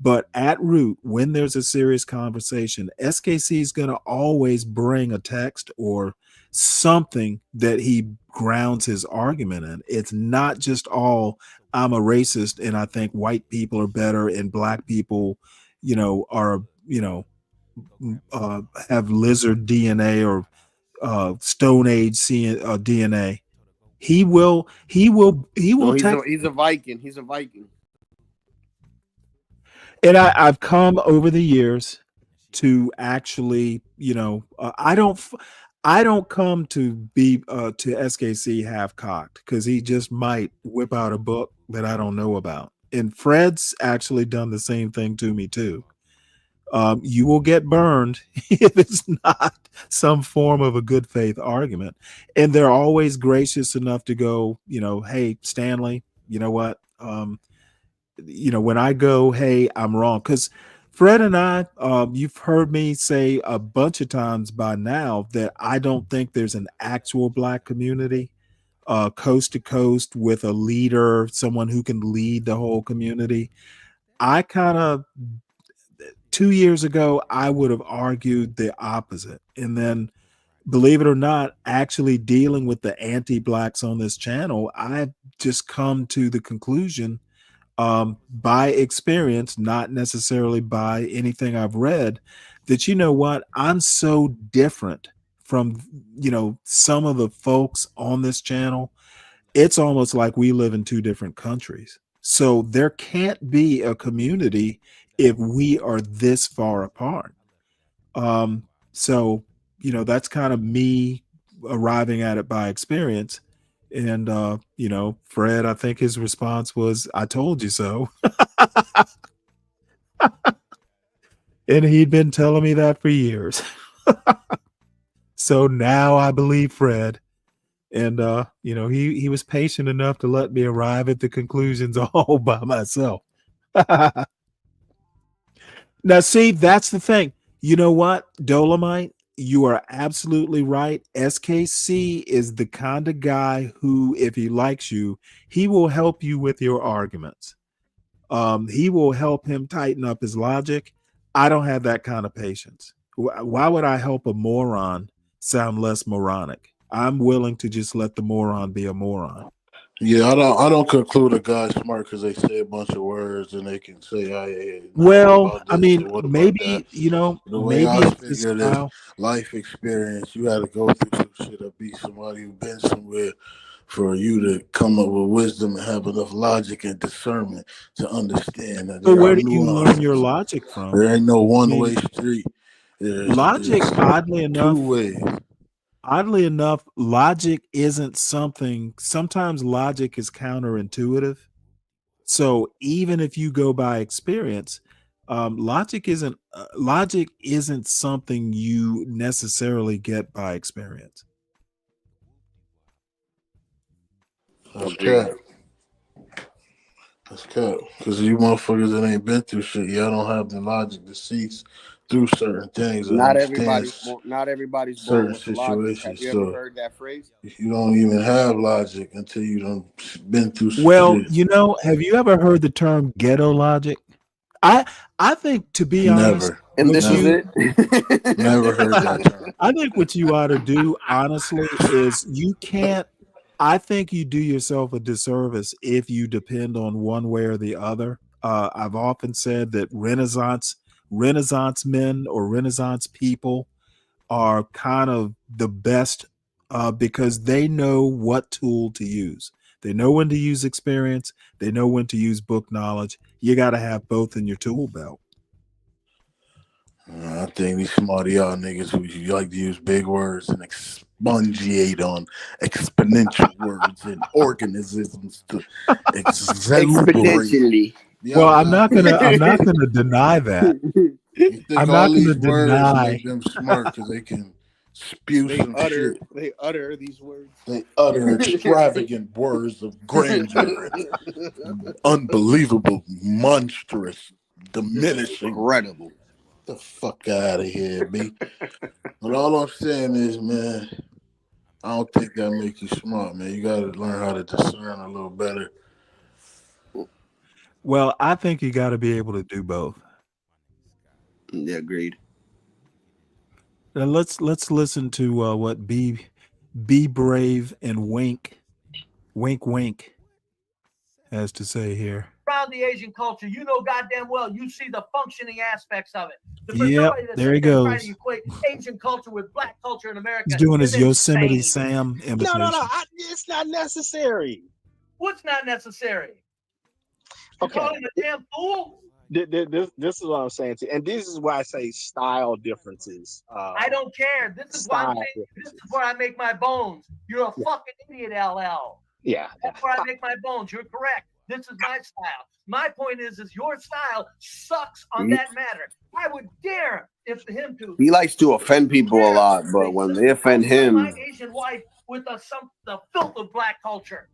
Speaker 5: But at root, when there's a serious conversation, SKC is going to always bring a text or something that he grounds his argument in. It's not just all, I'm a racist and I think white people are better and black people, are, have lizard DNA or Stone Age DNA. He will
Speaker 7: No,
Speaker 5: text.
Speaker 7: he's a Viking. He's a Viking.
Speaker 5: And I've come over the years to actually, I don't come to be to SKC half cocked because he just might whip out a book that I don't know about. And Fred's actually done the same thing to me too. You will get burned if it's not some form of a good faith argument. And they're always gracious enough to go, hey, Stanley, you know what? When I go, hey, I'm wrong. Because Fred and I, you've heard me say a bunch of times by now that I don't think there's an actual black community coast to coast with a leader, someone who can lead the whole community. I kind of 2 years ago, I would have argued the opposite. And then, believe it or not, actually dealing with the anti-blacks on this channel, I've just come to the conclusion by experience, not necessarily by anything I've read, that what, I'm so different from some of the folks on this channel. It's almost like we live in two different countries. So there can't be a community if we are this far apart. So that's kind of me arriving at it by experience. And Fred, I think his response was, I told you so. And he'd been telling me that for years. So now I believe Fred. And he was patient enough to let me arrive at the conclusions all by myself. Now, see, that's the thing. You know what, Dolomite? You are absolutely right. SKC is the kind of guy who, if he likes you, he will help you with your arguments. He will help him tighten up his logic. I don't have that kind of patience. Why would I help a moron sound less moronic? I'm willing to just let the moron be a moron.
Speaker 4: Yeah, I don't conclude a guy's smart because they say a bunch of words and they can say,
Speaker 5: Well, I mean,
Speaker 4: what about
Speaker 5: maybe,
Speaker 4: that? The way
Speaker 5: maybe
Speaker 4: I
Speaker 5: it's the
Speaker 4: figure this
Speaker 5: style.
Speaker 4: life experience, you got to go through some shit or be somebody who's been somewhere for you to come up with wisdom and have enough logic and discernment to understand that
Speaker 5: So
Speaker 4: there are
Speaker 5: where do you learn your
Speaker 4: nuances.
Speaker 5: logic from?
Speaker 4: There ain't no
Speaker 5: I
Speaker 4: one-way
Speaker 5: mean,
Speaker 4: street. There's
Speaker 5: logic,
Speaker 4: two ways.
Speaker 5: oddly enough, logic isn't something, sometimes logic is counterintuitive. So even if you go by experience, logic isn't something you necessarily get by experience.
Speaker 4: That's cat. That's cat. Because you motherfuckers that ain't been through shit, y'all don't have the logic to see through certain things.
Speaker 7: Not
Speaker 4: Understand
Speaker 7: everybody's born
Speaker 4: certain
Speaker 7: with the logic. Have
Speaker 4: situations.
Speaker 7: you ever
Speaker 4: So
Speaker 7: heard that phrase?
Speaker 4: you don't even have logic until you done been through some
Speaker 5: Well,
Speaker 4: shit.
Speaker 5: you know, have you ever heard the term ghetto logic? I think, to be honest,
Speaker 4: Never.
Speaker 7: And this is
Speaker 4: Never.
Speaker 7: it.
Speaker 4: Never heard that term.
Speaker 5: I think what you ought to do, honestly, is you can't. I think you do yourself a disservice if you depend on one way or the other. I've often said that Renaissance men or Renaissance people are kind of the best because they know what tool to use. They know when to use experience. They know when to use book knowledge. You got to have both in your tool belt.
Speaker 4: I think these smarty y'all niggas who like to use big words and expungate on exponential words and organisms to exasperate.
Speaker 5: Well, I'm not gonna deny that.
Speaker 4: You think
Speaker 5: I'm
Speaker 4: all
Speaker 5: not gonna
Speaker 4: these words
Speaker 5: deny.
Speaker 4: make them smart because they can spew some shit.
Speaker 7: They utter these words.
Speaker 4: They utter extravagant words of grandeur and unbelievable, monstrous, diminishing.
Speaker 7: Incredible.
Speaker 4: The fuck out of here, B. But all I'm saying is, man, I don't think that makes you smart, man. You gotta learn how to discern a little better.
Speaker 5: Well, I think you got to be able to do both.
Speaker 7: Yeah, agreed.
Speaker 5: Now let's listen to what Be Brave and Wink has to say here.
Speaker 1: Around the Asian culture, you know goddamn well you see the functioning aspects of it.
Speaker 5: Yep, there he goes.
Speaker 1: Trying to equate Asian culture with black culture in America.
Speaker 5: He's doing his
Speaker 1: is
Speaker 5: Yosemite
Speaker 1: insane.
Speaker 5: Sam imitation.
Speaker 8: No. It's not necessary.
Speaker 1: What's not necessary?
Speaker 8: Okay.
Speaker 1: Calling a damn fool?
Speaker 8: This is what I'm saying to you. And this is why I say style differences.
Speaker 1: I don't care. This is why I'm saying, this is where I make my bones. You're a fucking idiot, LL.
Speaker 8: Yeah.
Speaker 1: That's where I make my bones. You're correct. This is my style. My point is your style sucks on that matter. I would dare if him to.
Speaker 7: He likes to offend people a lot, but when they offend him,
Speaker 1: my Asian wife with the filth of black culture.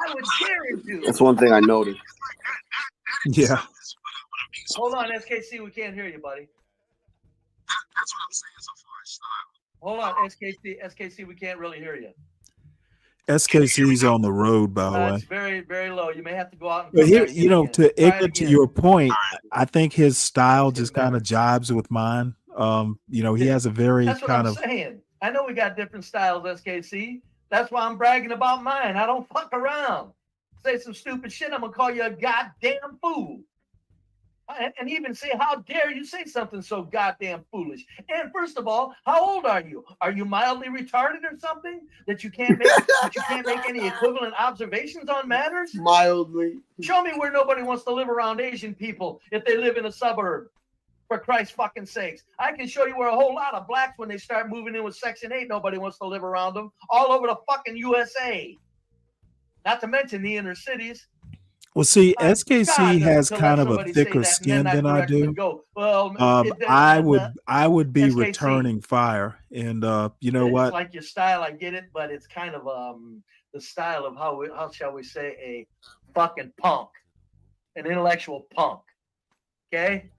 Speaker 1: I would dare him to.
Speaker 7: that's one thing I noticed.
Speaker 5: Yeah.
Speaker 1: Hold on, SKC, we can't hear you, buddy.
Speaker 8: That's what I'm saying so far as style.
Speaker 1: Hold on, SKC, we can't really hear you.
Speaker 5: SKC's on the road, by the way.
Speaker 1: It's very, very low. You may have to go out and
Speaker 5: But
Speaker 1: come
Speaker 5: here,
Speaker 1: back
Speaker 5: you know,
Speaker 1: in.
Speaker 5: to your point, I think his style just kind of jibes with mine. You know, he has a very
Speaker 1: That's what
Speaker 5: kind
Speaker 1: I'm
Speaker 5: of
Speaker 1: saying. I know we got different styles, SKC. That's why I'm bragging about mine. I don't fuck around. Say some stupid shit, I'm gonna call you a goddamn fool. And even say, how dare you say something so goddamn foolish? And first of all, how old are you? Are you mildly retarded or something that you can't make any equivalent observations on matters?
Speaker 7: Mildly.
Speaker 1: Show me where nobody wants to live around Asian people if they live in a suburb. For Christ's fucking sakes. I can show you where a whole lot of blacks, when they start moving in with Section 8, nobody wants to live around them. All over the fucking USA. Not to mention the inner cities.
Speaker 5: well, see, SKC
Speaker 1: God,
Speaker 5: has
Speaker 1: to let
Speaker 5: kind of a
Speaker 1: somebody say
Speaker 5: thicker
Speaker 1: that and
Speaker 5: skin
Speaker 1: then
Speaker 5: than
Speaker 1: not
Speaker 5: I
Speaker 1: correct them
Speaker 5: do.
Speaker 1: and go, well,
Speaker 5: I would be
Speaker 1: SKC.
Speaker 5: returning fire, and you know
Speaker 1: It's
Speaker 5: what?
Speaker 1: like your style, I get it, but it's kind of the style of how shall we say, a fucking punk, an intellectual punk. Okay,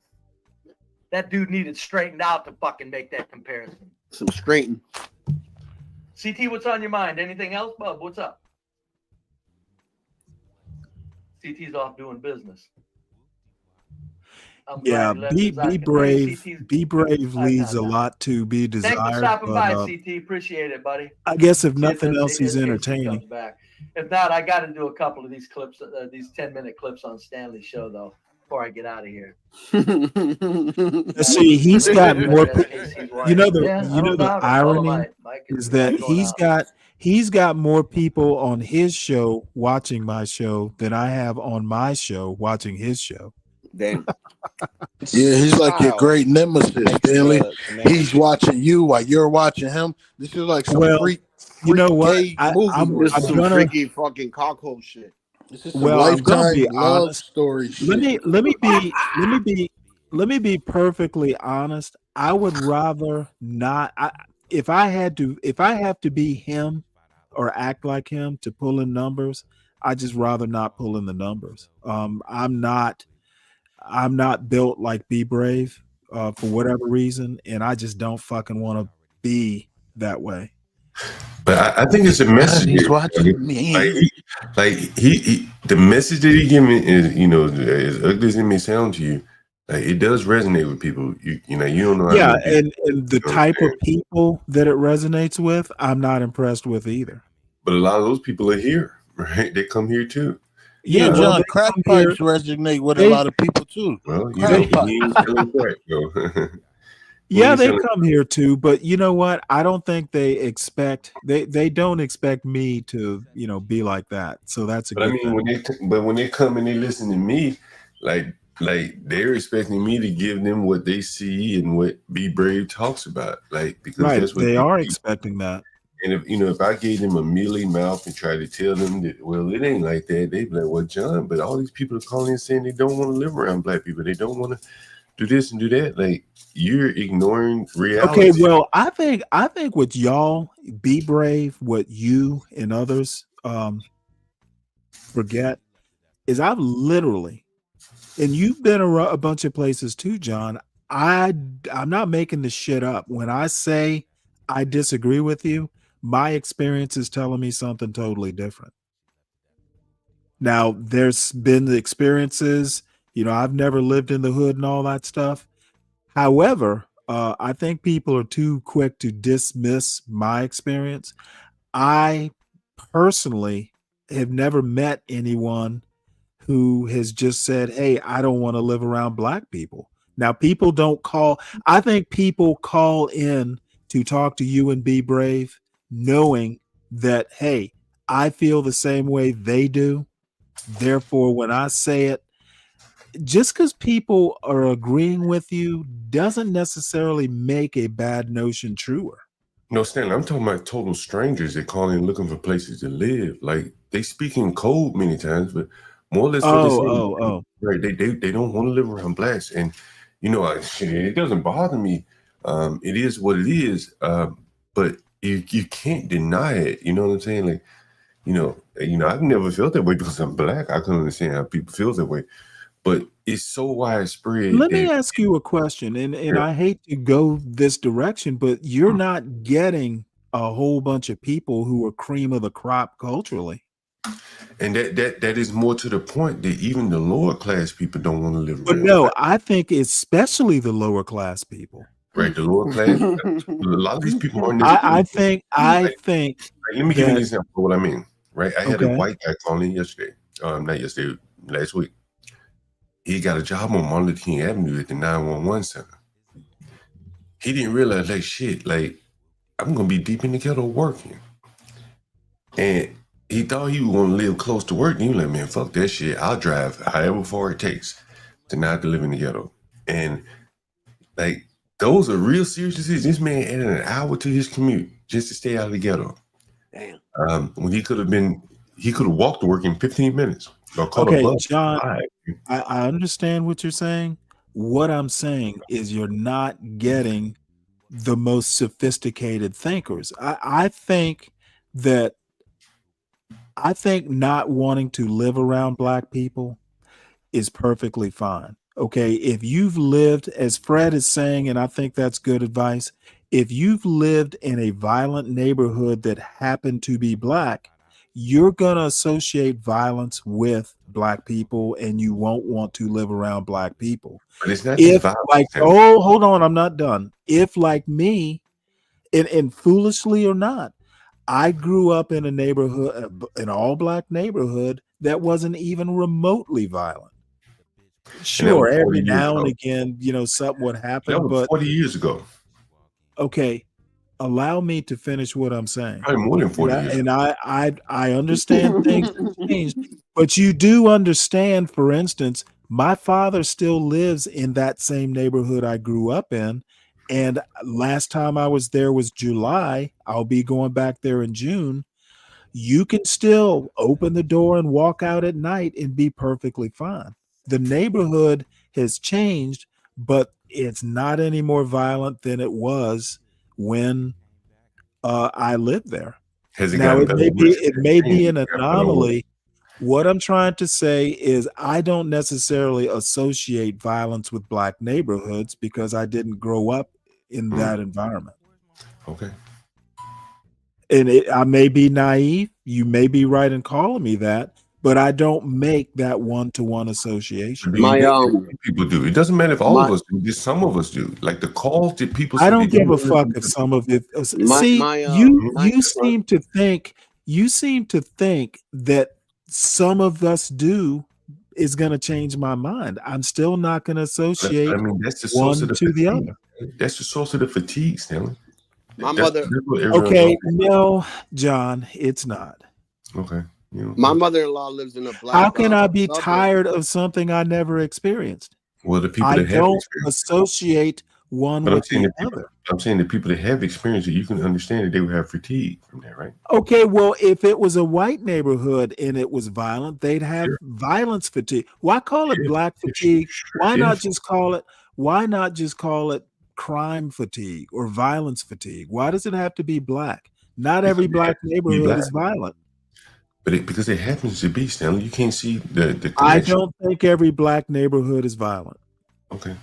Speaker 1: that dude needed straightened out to fucking make that comparison.
Speaker 7: Some straighten.
Speaker 1: CT, what's on your mind? Anything else, bub? What's up? CT's off doing business.
Speaker 5: Yeah, be brave. Be brave leaves a lot to be desired.
Speaker 1: Thanks for stopping
Speaker 5: but,
Speaker 1: by, CT. Appreciate it, buddy.
Speaker 5: I guess if
Speaker 1: See
Speaker 5: nothing else, he's
Speaker 1: SKC
Speaker 5: entertaining.
Speaker 1: comes back. If not, I got to do a couple of these clips, these 10-minute clips on Stanley's show, though, before I get out of here.
Speaker 5: See, he's got more. You know the
Speaker 1: doubt it.
Speaker 5: irony is that he's got more people on his show watching my show than I have on my show watching his show.
Speaker 7: Damn.
Speaker 4: Yeah, he's like your great nemesis, Stanley. He's watching you while you're watching him. This is like some freak
Speaker 5: you know what?
Speaker 7: This is some freaky fucking cockhole shit.
Speaker 4: This is
Speaker 5: Well, I'm gonna be
Speaker 4: love
Speaker 5: honest.
Speaker 4: story shit.
Speaker 5: Let me be perfectly honest. I would rather not. If I have to be him, or act like him to pull in numbers, I just rather not pull in the numbers. I'm not built like Be Brave for whatever reason, and I just don't fucking want to be that way.
Speaker 21: But I think it's a message.
Speaker 4: He's watching me.
Speaker 21: Like he the message that he giving is, you know, as ugly as it may sound to you, like it does resonate with people. You know, you don't know.
Speaker 5: Yeah,
Speaker 21: How many people,
Speaker 5: and the type of people that it resonates with, I'm not impressed with either.
Speaker 21: but a lot of those people are here, right? They come here too.
Speaker 4: Yeah,
Speaker 5: well,
Speaker 4: John, crack pipes resonate with a lot of people too.
Speaker 21: Well, you
Speaker 4: Crack
Speaker 21: know, he ain't selling crack, though.
Speaker 5: Yeah, they come here too, but you know what? I don't think they don't expect me to, you know, be like that. So that's a
Speaker 21: But I
Speaker 5: good
Speaker 21: mean,
Speaker 5: thing.
Speaker 21: when they come and they listen to me, like they're expecting me to give them what they see and what Be Brave talks about, like because
Speaker 5: Right,
Speaker 21: that's what
Speaker 5: they
Speaker 21: they
Speaker 5: are
Speaker 21: see.
Speaker 5: expecting that.
Speaker 21: And if I gave them a mealy mouth and tried to tell them that, well, it ain't like that, they'd be like, well, John, but all these people are calling in saying they don't want to live around black people. They don't want to do this and do that. Like, you're ignoring reality.
Speaker 5: Okay, well, I think what y'all Be Brave, what you and others forget is I've literally, and you've been a bunch of places too, John. I'm not making this shit up. When I say I disagree with you, my experience is telling me something totally different. Now, there's been the experiences, you know, I've never lived in the hood and all that stuff. However, I think people are too quick to dismiss my experience. I personally have never met anyone who has just said, hey, I don't want to live around black people. Now, people don't call, I think people call in to talk to you and Be Brave, knowing that, hey, I feel the same way they do. Therefore, when I say it, just because people are agreeing with you doesn't necessarily make a bad notion truer.
Speaker 21: No, Stanley, I'm talking about total strangers that call in looking for places to live. Like, they speak in code many times, but more or less what they say. Right, they don't want to live around blacks. And, you know, it doesn't bother me. It is what it is. But you can't deny it. You know what I'm saying? Like, you know, I've never felt that way because I'm black. I couldn't understand how people feel that way. But it's so widespread.
Speaker 5: Let me ask you a question, and I hate to go this direction, but you're not getting a whole bunch of people who are cream of the crop culturally.
Speaker 21: And that is more to the point that even the lower class people don't want to live
Speaker 5: But
Speaker 21: around.
Speaker 5: no, I think especially the lower class people.
Speaker 21: Right, the lower class. A lot of these people aren't.
Speaker 5: I think.
Speaker 21: Let me give you an example of what I mean. Right, I had a
Speaker 5: Okay.
Speaker 21: white guy call in yesterday. Not yesterday, last week. He got a job on Martin Luther King Avenue at the 911 center. He didn't realize, like, shit, like, I'm gonna be deep in the ghetto working. And he thought he was gonna live close to work. And he was like, man, fuck that shit. I'll drive however far it takes to not have to live in the ghetto. And like, those are real serious decisions. This man added an hour to his commute just to stay out of the ghetto. Damn. When he could have walked to work in 15 minutes. Or caught a
Speaker 5: Okay,
Speaker 21: bus.
Speaker 5: John, I understand what you're saying. What I'm saying is you're not getting the most sophisticated thinkers. I think not wanting to live around black people is perfectly fine. Okay, if you've lived, as Fred is saying, and I think that's good advice, if you've lived in a violent neighborhood that happened to be black, you're going to associate violence with black people and you won't want to live around black people.
Speaker 21: But it's not just violence.
Speaker 5: Like, oh, hold on, I'm not done. If like me, and foolishly or not, I grew up in a neighborhood, an all black neighborhood that wasn't even remotely violent. Sure, every now and again, you know, something would happen.
Speaker 21: That was
Speaker 5: but
Speaker 21: 40 years ago.
Speaker 5: Okay, allow me to finish what I'm saying.
Speaker 21: Probably more than 40 years.
Speaker 5: And I understand things have changed, but you do understand, for instance, my father still lives in that same neighborhood I grew up in. And last time I was there was July. I'll be going back there in June. You can still open the door and walk out at night and be perfectly fine. The neighborhood has changed, but it's not any more violent than it was when I lived there.
Speaker 21: Has it
Speaker 5: Now
Speaker 21: gotten
Speaker 5: it
Speaker 21: better?
Speaker 5: may
Speaker 21: or
Speaker 5: be
Speaker 21: worse?
Speaker 5: it may be an
Speaker 21: Has it gotten better or worse?
Speaker 5: anomaly. What I'm trying to say is I don't necessarily associate violence with black neighborhoods because I didn't grow up in that environment.
Speaker 21: Okay.
Speaker 5: And I may be naive. You may be right in calling me that, but I don't make that one-to-one association.
Speaker 21: People do. It doesn't matter if all of us do. Just some of us do. Like the calls that people
Speaker 5: I
Speaker 21: say
Speaker 5: don't
Speaker 21: they
Speaker 5: give a
Speaker 21: don't
Speaker 5: fuck
Speaker 21: listen
Speaker 5: if
Speaker 21: to.
Speaker 5: some of it.
Speaker 21: My-
Speaker 5: See,
Speaker 21: my,
Speaker 5: you seem to think that some of us do is going to change my mind. I'm still not going to associate
Speaker 21: I mean, that's the source
Speaker 5: one
Speaker 21: of the
Speaker 5: to the
Speaker 21: fatigue.
Speaker 5: other.
Speaker 21: That's the source of the fatigue, Stanley.
Speaker 22: My
Speaker 21: That's
Speaker 22: mother.
Speaker 21: what everyone's
Speaker 5: Okay,
Speaker 21: on.
Speaker 5: no, John, it's not.
Speaker 21: Okay.
Speaker 22: My mother-in-law lives in a black.
Speaker 5: How can I be
Speaker 22: suburb.
Speaker 5: tired of something I never experienced?
Speaker 21: Well, the people
Speaker 5: I
Speaker 21: that have
Speaker 5: don't
Speaker 21: experienced
Speaker 5: associate one
Speaker 21: But I'm
Speaker 5: with
Speaker 21: saying
Speaker 5: the
Speaker 21: the people,
Speaker 5: other.
Speaker 21: I'm saying the people that have experienced it, you can understand that they would have fatigue from that, right?
Speaker 5: Okay, well, if it was a white neighborhood and it was violent, they'd have violence fatigue. Why call it black fatigue? Why not just call it crime fatigue or violence fatigue? Why does it have to be black? Not every black neighborhood is violent.
Speaker 21: But because it happens to be, Stanley, you can't see the
Speaker 5: I
Speaker 21: connection.
Speaker 5: don't think every black neighborhood is violent.
Speaker 21: Okay.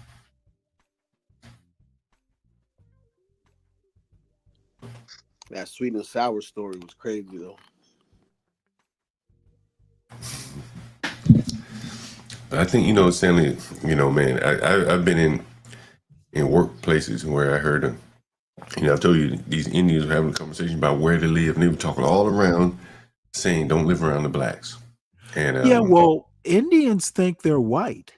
Speaker 22: That sweet and sour story was crazy though.
Speaker 21: But I think, Stanley, man, I've been in workplaces where I heard them. I've told you these Indians were having a conversation about where to live, and they were talking all around saying don't live around the blacks. And
Speaker 5: Yeah, well, Indians think they're white.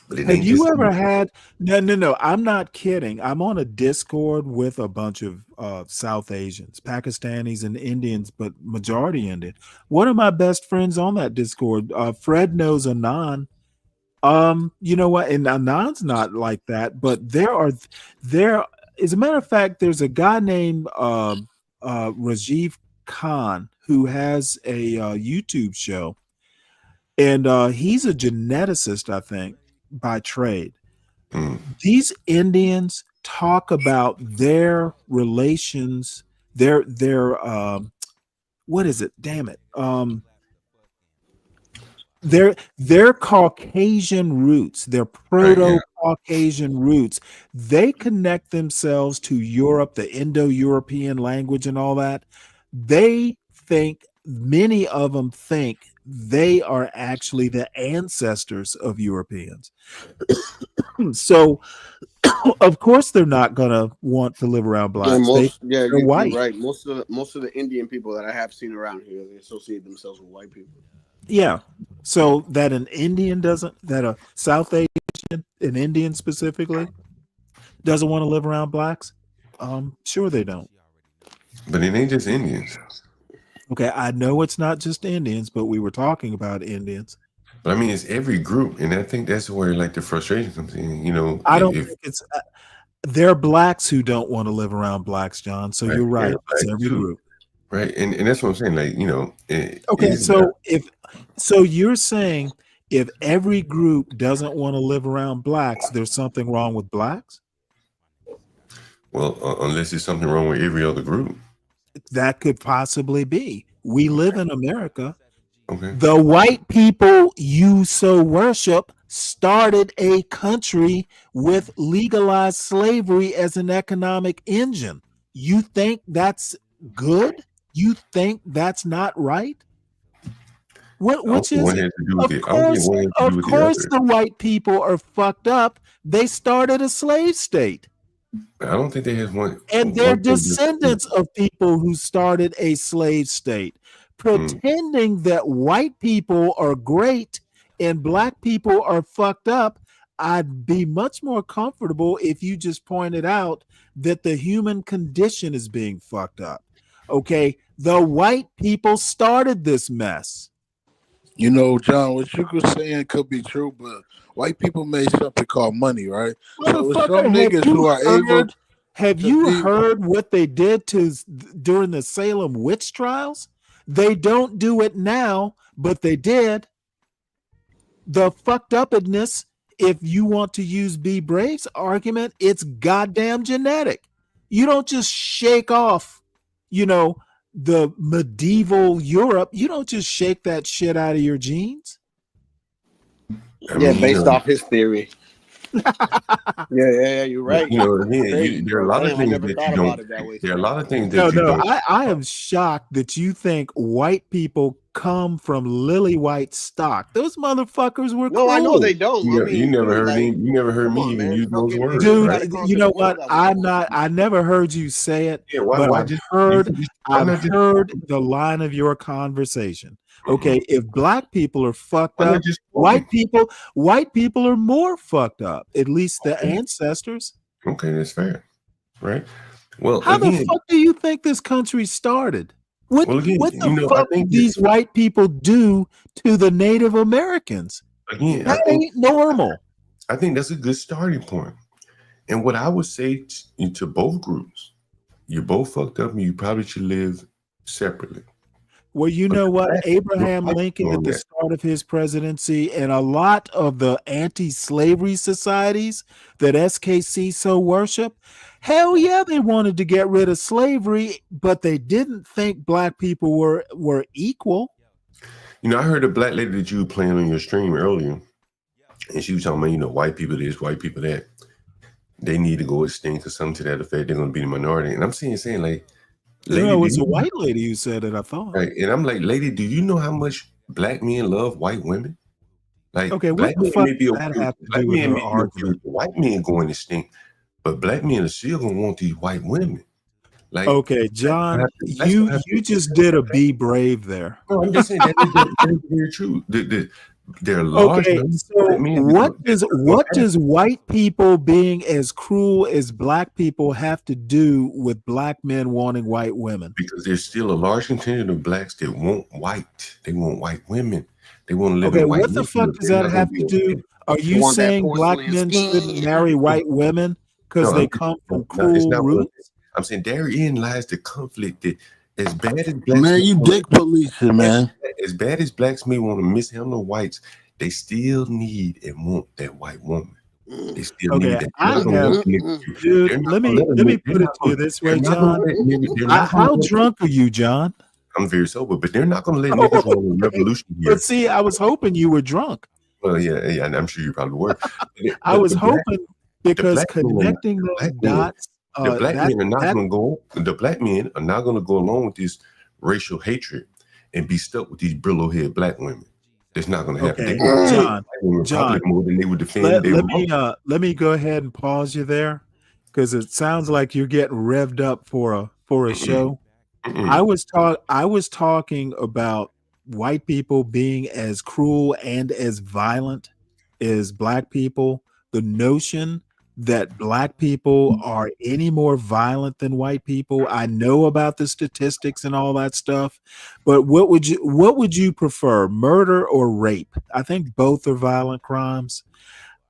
Speaker 21: but it
Speaker 5: Have
Speaker 21: ain't
Speaker 5: you
Speaker 21: just
Speaker 5: ever had no, I'm not kidding. I'm on a Discord with a bunch of South Asians, Pakistanis and Indians, but majority Indian. One of my best friends on that Discord, Fred knows Anand. You know what? And Anand's not like that, but there as a matter of fact, there's a guy named Rajiv Khan who has a YouTube show, and he's a geneticist, I think, by trade. These Indians talk about their relations, their what is it? Damn it. Their Caucasian roots, their Proto-Caucasian roots, they connect themselves to Europe, the Indo-European language and all that. Many of them think they are actually the ancestors of Europeans. So, of course, they're not going to want to live around blacks. They're white.
Speaker 22: You're right. Most of the Indian people that I have seen around here, they associate themselves with white people.
Speaker 5: Yeah. So that a South Asian, an Indian specifically, doesn't want to live around blacks? Sure they don't.
Speaker 21: But it ain't just Indians.
Speaker 5: Okay, I know it's not just Indians, but we were talking about Indians.
Speaker 21: But I mean, it's every group, and I think that's where the frustration comes in.
Speaker 5: I don't think it's. They're blacks who don't want to live around blacks, John. So you're right.
Speaker 21: Yeah,
Speaker 5: It's every group.
Speaker 21: Right, and that's what I'm saying.
Speaker 5: Okay, so you're saying if every group doesn't want to live around blacks, there's something wrong with blacks?
Speaker 21: Well, unless there's something wrong with every other group.
Speaker 5: That could possibly be. We live in America.
Speaker 21: Okay.
Speaker 5: The white people you so worship started a country with legalized slavery as an economic engine. You think that's good? You think that's not right? Which is it? Of course the white people are fucked up. They started a slave state.
Speaker 21: I don't think they have one.
Speaker 5: And they're descendants of people who started a slave state. Pretending that white people are great and black people are fucked up, I'd be much more comfortable if you just pointed out that the human condition is being fucked up. Okay, the white people started this mess.
Speaker 4: John, what you were saying could be true, but white people made something called money, right? So it's some niggas who are able.
Speaker 5: Have you heard what they did during the Salem witch trials? They don't do it now, but they did. The fucked upness, if you want to use B. Brave's argument, it's goddamn genetic. You don't just shake off, you know, the medieval Europe, you don't just shake that shit out of your jeans.
Speaker 22: Yeah, based off his theory. Yeah, you're right.
Speaker 21: You know, again,
Speaker 22: Crazy,
Speaker 21: there are a
Speaker 22: bro.
Speaker 21: lot of
Speaker 22: I
Speaker 21: things
Speaker 22: never
Speaker 21: that
Speaker 22: thought
Speaker 21: you
Speaker 22: about
Speaker 21: don't.
Speaker 22: it that way.
Speaker 21: There are a lot of things
Speaker 5: No,
Speaker 21: that you
Speaker 5: no,
Speaker 21: don't.
Speaker 5: I am shocked that you think white people come from lily white stock. Those motherfuckers were
Speaker 22: No,
Speaker 5: cruel.
Speaker 22: I know they don't. I mean,
Speaker 21: You never
Speaker 22: dude,
Speaker 21: heard
Speaker 22: like,
Speaker 21: me. You never heard
Speaker 22: come
Speaker 21: me
Speaker 22: on,
Speaker 21: even
Speaker 22: man.
Speaker 21: use those
Speaker 22: Fucking
Speaker 21: words,
Speaker 22: Asians
Speaker 21: right?
Speaker 22: gotta
Speaker 5: Dude,
Speaker 22: conquer
Speaker 5: you
Speaker 22: the
Speaker 5: know
Speaker 22: world.
Speaker 5: what? I never heard you say it,
Speaker 21: Yeah,
Speaker 5: but
Speaker 21: why
Speaker 5: I've
Speaker 21: just
Speaker 5: heard
Speaker 21: I'm
Speaker 5: I've
Speaker 21: not just
Speaker 5: heard the line of your conversation. Okay, if black people are fucked
Speaker 21: I'm not
Speaker 5: up,
Speaker 21: just
Speaker 5: white people are more fucked up. At least the
Speaker 21: Okay.
Speaker 5: ancestors.
Speaker 21: Okay, that's fair, right? Well,
Speaker 5: How the
Speaker 21: again,
Speaker 5: fuck do you think this country started? What what
Speaker 21: you
Speaker 5: the
Speaker 21: know, I
Speaker 5: fuck
Speaker 21: think
Speaker 5: did these white people do to the Native Americans?
Speaker 21: again,
Speaker 5: That ain't normal.
Speaker 21: I think that's a good starting point. And what I would say to both groups, you're both fucked up, and you probably should live separately.
Speaker 5: Well, you know what? Abraham Lincoln at
Speaker 21: on
Speaker 5: the
Speaker 21: that.
Speaker 5: start of his presidency and a lot of the anti-slavery societies that SKC so worship, hell yeah, they wanted to get rid of slavery, but they didn't think black people were equal.
Speaker 21: You know, I heard a black lady that you were playing on your stream earlier, and she was talking about, you know, white people this, white people that. They need to go extinct or something to that effect. They're going to be the minority. And I'm saying like, lady,
Speaker 5: No,
Speaker 21: do
Speaker 5: it's a
Speaker 21: you
Speaker 5: white lady who said it, I thought.
Speaker 21: right? And I'm like, lady, do you know how much black men love white women? Like,
Speaker 5: Okay, what
Speaker 21: black
Speaker 5: the
Speaker 21: men
Speaker 5: fuck
Speaker 21: may be
Speaker 5: does
Speaker 21: okay.
Speaker 5: that have to
Speaker 21: Black
Speaker 5: do with
Speaker 21: men
Speaker 5: her
Speaker 21: may be okay
Speaker 5: argument?
Speaker 21: with the white men going extinct, but black men are still going to want these white women. Like,
Speaker 5: Okay, John,
Speaker 21: that's
Speaker 5: you just did a be brave there.
Speaker 21: No, I'm just saying that is very true. There are large
Speaker 5: Okay,
Speaker 21: numbers of
Speaker 5: so
Speaker 21: black men
Speaker 5: what does white people being as cruel as black people have to do with black men wanting white women?
Speaker 21: Because there's still a large contingent of blacks that want white. They want white women. They want to live
Speaker 5: Okay,
Speaker 21: in white
Speaker 5: what the fuck
Speaker 21: neighborhoods.
Speaker 5: does
Speaker 21: They're
Speaker 5: that
Speaker 21: not going
Speaker 5: have
Speaker 21: to
Speaker 5: to
Speaker 21: be
Speaker 5: do?
Speaker 21: okay.
Speaker 5: Are
Speaker 22: They
Speaker 5: you
Speaker 22: want that
Speaker 5: saying black
Speaker 22: porcelain
Speaker 5: men shouldn't
Speaker 22: skin.
Speaker 5: marry white women because
Speaker 21: No,
Speaker 5: they come from
Speaker 21: no, it's
Speaker 5: cruel
Speaker 21: not what
Speaker 5: roots?
Speaker 21: I'm saying. Therein lies the conflict that as bad as blacks
Speaker 4: Man,
Speaker 21: may
Speaker 4: you
Speaker 21: want
Speaker 4: dick policing, man.
Speaker 21: as bad as blacks may want to mishandle whites, they still need and want that white woman. They still need
Speaker 5: Okay,
Speaker 21: that.
Speaker 5: I
Speaker 21: They're not
Speaker 5: have,
Speaker 21: gonna let
Speaker 5: dude.
Speaker 21: they're not
Speaker 5: Let
Speaker 21: gonna
Speaker 5: me
Speaker 21: let
Speaker 5: let me
Speaker 21: them- they're
Speaker 5: put it
Speaker 21: not
Speaker 5: to you
Speaker 21: gonna-
Speaker 5: this way,
Speaker 21: they're not gonna
Speaker 5: John.
Speaker 21: let niggas- they're not gonna
Speaker 5: How
Speaker 21: let-
Speaker 5: drunk are you, John?
Speaker 21: I'm very sober, but they're not going to let niggas run a revolution here.
Speaker 5: But see, I was hoping you were drunk.
Speaker 21: Well, yeah, I'm sure you probably were.
Speaker 5: I was hoping because
Speaker 21: black men,
Speaker 5: connecting those dots.
Speaker 21: the black
Speaker 5: That
Speaker 21: men are not going to go. The black men are not going to go along with this racial hatred and be stuck with these brillo head black women. That's not going to happen.
Speaker 5: Okay,
Speaker 21: They're gonna
Speaker 5: John.
Speaker 21: Republic more than they would defend their
Speaker 5: Let me go ahead and pause you there because it sounds like you're getting revved up for a show. I was talking about white people being as cruel and as violent as black people. The notion that black people are any more violent than white people. I know about the statistics and all that stuff, but what would you prefer, murder or rape? I think both are violent crimes.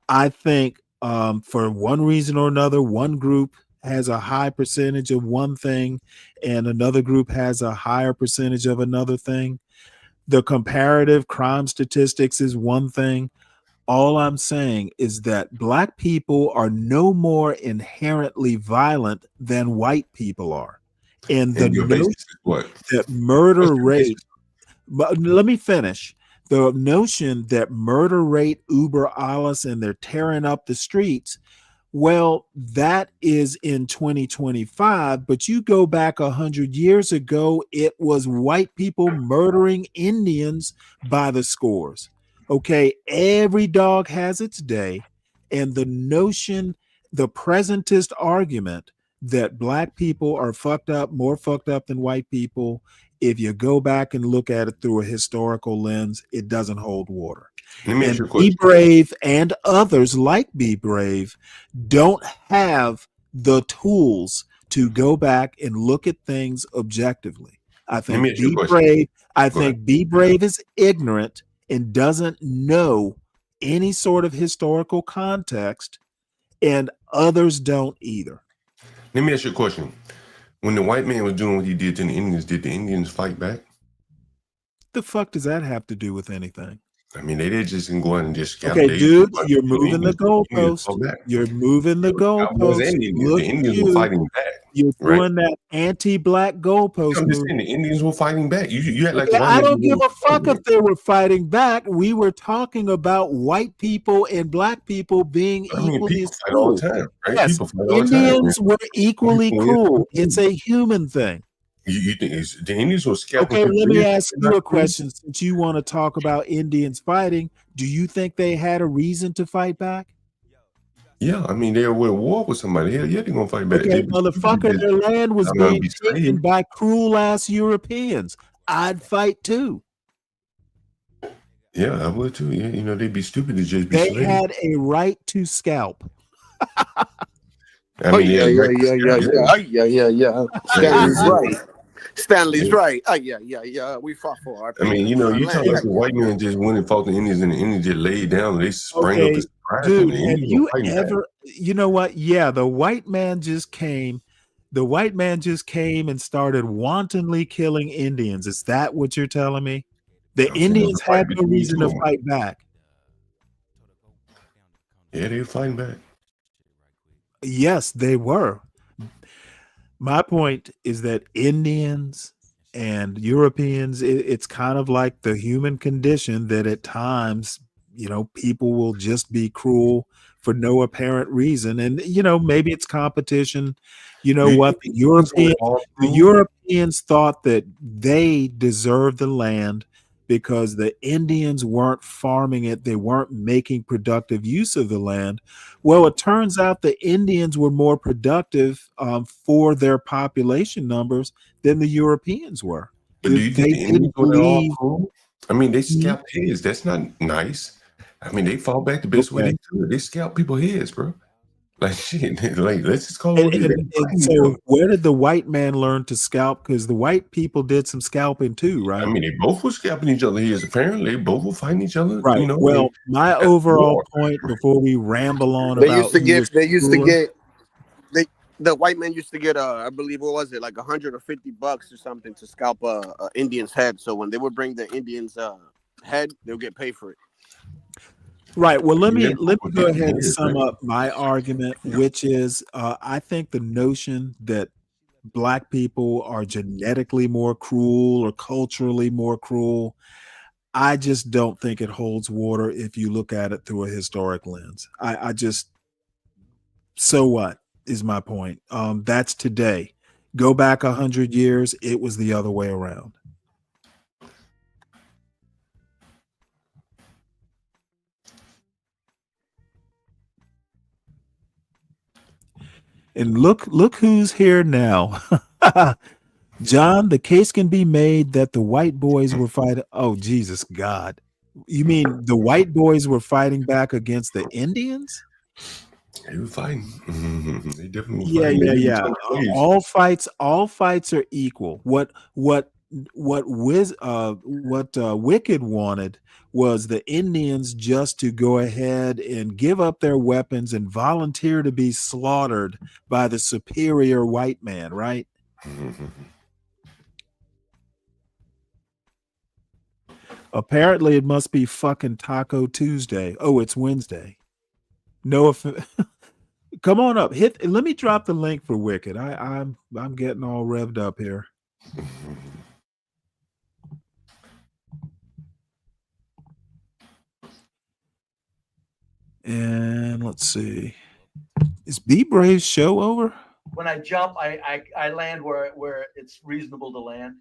Speaker 5: I think for one reason or another, one group has a high percentage of one thing and another group has a higher percentage of another thing. The comparative crime statistics is one thing. All I'm saying is that black people are no more inherently violent than white people are. And the
Speaker 21: And your basis
Speaker 5: notion
Speaker 21: is what?
Speaker 5: that murder
Speaker 21: What's your
Speaker 5: rate,
Speaker 21: basis?
Speaker 5: but let me finish. The notion that murder rate uber alles and they're tearing up the streets, well, that is in 2025, but you go back 100 years ago, it was white people murdering Indians by the scores. Okay, every dog has its day, and the notion, the presentist argument that black people are more fucked up than white people, if you go back and look at it through a historical lens, it doesn't hold water.
Speaker 21: Let me ask
Speaker 5: And
Speaker 21: you a
Speaker 5: Be
Speaker 21: question.
Speaker 5: Brave and others like Be Brave don't have the tools to go back and look at things objectively. I
Speaker 21: Let me
Speaker 5: think
Speaker 21: ask you a
Speaker 5: Be
Speaker 21: question.
Speaker 5: Brave, I
Speaker 21: Go ahead.
Speaker 5: think Be Brave is ignorant and doesn't know any sort of historical context, and others don't either.
Speaker 21: Let me ask you a question. When the white man was doing what he did to the Indians, did the Indians fight back?
Speaker 5: The fuck does that have to do with anything?
Speaker 21: I mean, they did just go out and just scalp.
Speaker 5: Okay,
Speaker 21: They
Speaker 5: dude,
Speaker 21: the
Speaker 5: you're moving the
Speaker 21: Indians
Speaker 5: goalpost.
Speaker 21: fought back.
Speaker 5: You're moving the
Speaker 21: Cowboys
Speaker 5: goalpost.
Speaker 21: and Indians.
Speaker 5: Look
Speaker 21: The
Speaker 5: at
Speaker 21: Indians were
Speaker 5: you.
Speaker 21: fighting back.
Speaker 5: You're
Speaker 21: Right.
Speaker 5: doing that anti-black goalpost
Speaker 21: I'm just
Speaker 5: move.
Speaker 21: saying the Indians were fighting back. You act like
Speaker 5: Okay,
Speaker 21: the white
Speaker 5: I
Speaker 21: man
Speaker 5: don't give
Speaker 21: didn't
Speaker 5: a fuck
Speaker 21: fight
Speaker 5: if they were fighting back. We were talking about white people and black people being
Speaker 21: I mean,
Speaker 5: equally
Speaker 21: people
Speaker 5: as
Speaker 21: fight all the
Speaker 5: cruel.
Speaker 21: time, right?
Speaker 5: Yes,
Speaker 21: People fight all the time.
Speaker 5: Indians were equally
Speaker 21: People is
Speaker 5: cruel.
Speaker 21: cruel.
Speaker 5: It's a human thing.
Speaker 21: You think the Indians were scalping
Speaker 5: Okay,
Speaker 21: people?
Speaker 5: let me
Speaker 21: Indians
Speaker 5: ask
Speaker 21: were
Speaker 5: you
Speaker 21: not
Speaker 5: a
Speaker 21: cruel?
Speaker 5: question. Since you want to talk about Indians fighting, do you think they had a reason to fight back?
Speaker 21: Yeah, I mean, they were at war with somebody. Hell yeah, they're gonna fight back.
Speaker 5: Okay,
Speaker 21: They be
Speaker 5: motherfucker, their land was
Speaker 21: gonna
Speaker 5: being
Speaker 21: be
Speaker 5: taken
Speaker 21: slaves.
Speaker 5: by cruel ass Europeans. I'd fight too.
Speaker 21: Yeah, I would too. Yeah, you know, they'd be stupid to just be
Speaker 5: They
Speaker 21: slaves.
Speaker 5: had a right to scalp.
Speaker 21: I mean, they had a right to scalp,
Speaker 22: Yeah. Stanley's right. Stanley's right. Yeah. We fought for our
Speaker 21: I mean,
Speaker 22: people,
Speaker 21: you know,
Speaker 22: our
Speaker 21: you talk
Speaker 22: land.
Speaker 21: like the white man just went and fought the Indians, and the Indians just laid down. They sprang up
Speaker 5: Okay,
Speaker 21: and surprised them.
Speaker 5: dude,
Speaker 21: The
Speaker 5: have
Speaker 21: Indians were
Speaker 5: you
Speaker 21: fighting back.
Speaker 5: ever, you know what? Yeah, the white man just came. The white man just came and started wantonly killing Indians. Is that what you're telling me? The
Speaker 21: I'm saying it was
Speaker 5: Indians
Speaker 21: a fight
Speaker 5: had no
Speaker 21: between
Speaker 5: reason
Speaker 21: two
Speaker 5: to
Speaker 21: of them.
Speaker 5: fight back.
Speaker 21: Yeah, they were fighting back.
Speaker 5: Yes, they were. My point is that Indians and Europeans, it's kind of like the human condition that at times, you know, people will just be cruel for no apparent reason. And, you know, maybe it's competition. You know
Speaker 21: Do you
Speaker 5: what?
Speaker 21: think the Indians were all
Speaker 5: The
Speaker 21: cruel?
Speaker 5: Europeans thought that they deserved the land because the Indians weren't farming it. They weren't making productive use of the land. Well, it turns out the Indians were more productive for their population numbers than the Europeans were.
Speaker 21: But do you think
Speaker 5: They
Speaker 21: the Indians
Speaker 5: didn't
Speaker 21: were all
Speaker 5: believe.
Speaker 21: cruel? I mean, they
Speaker 5: Mhm.
Speaker 21: scalped heads. That's not nice. I mean, they fought back the best way
Speaker 5: Okay.
Speaker 21: they could. They scalped people's heads, bro. Like shit. Like let's just call it what it is. They
Speaker 5: And
Speaker 21: fighting each
Speaker 5: so
Speaker 21: other.
Speaker 5: where did the white man learn to scalp? Because the white people did some scalping too,
Speaker 21: I
Speaker 5: right?
Speaker 21: mean, they both were scalping each other heads. Apparently, they both were fighting each other.
Speaker 5: Right.
Speaker 21: You know,
Speaker 5: Well,
Speaker 21: and
Speaker 5: my
Speaker 21: that's
Speaker 5: overall
Speaker 21: war.
Speaker 5: point before we ramble on
Speaker 22: They
Speaker 5: about
Speaker 22: used to
Speaker 5: who was cooler.
Speaker 22: the white man used to get I believe what was it, like $150 or something to scalp a Indian's head. So when they would bring the Indian's head, they'll get paid for it.
Speaker 5: Right. Well, let
Speaker 21: Yeah,
Speaker 5: me
Speaker 21: both were
Speaker 5: go
Speaker 21: getting
Speaker 5: ahead and
Speaker 21: heads,
Speaker 5: sum
Speaker 21: right?
Speaker 5: up my argument, which is I think the notion that black people are genetically more cruel or culturally more cruel, I just don't think it holds water if you look at it through a historic lens. I just, so what is my point? That's today. Go back 100 years, it was the other way around. And look who's here now. John, the case can be made that the white boys were fighting. Oh, Jesus God. You mean the white boys were fighting back against the Indians?
Speaker 21: They were fighting. They definitely were
Speaker 5: Yeah,
Speaker 21: fighting. They
Speaker 5: yeah,
Speaker 21: didn't
Speaker 5: yeah.
Speaker 21: turn slaves.
Speaker 5: All fights are equal. What Wicked wanted was the Indians just to go ahead and give up their weapons and volunteer to be slaughtered by the superior white man, right? Apparently, it must be fucking Taco Tuesday. Oh, it's Wednesday. No offense. Come on up. Let me drop the link for Wicked. I'm getting all revved up here. And let's see. Is B Brave's show over?
Speaker 1: When I jump, I land where it's reasonable to land.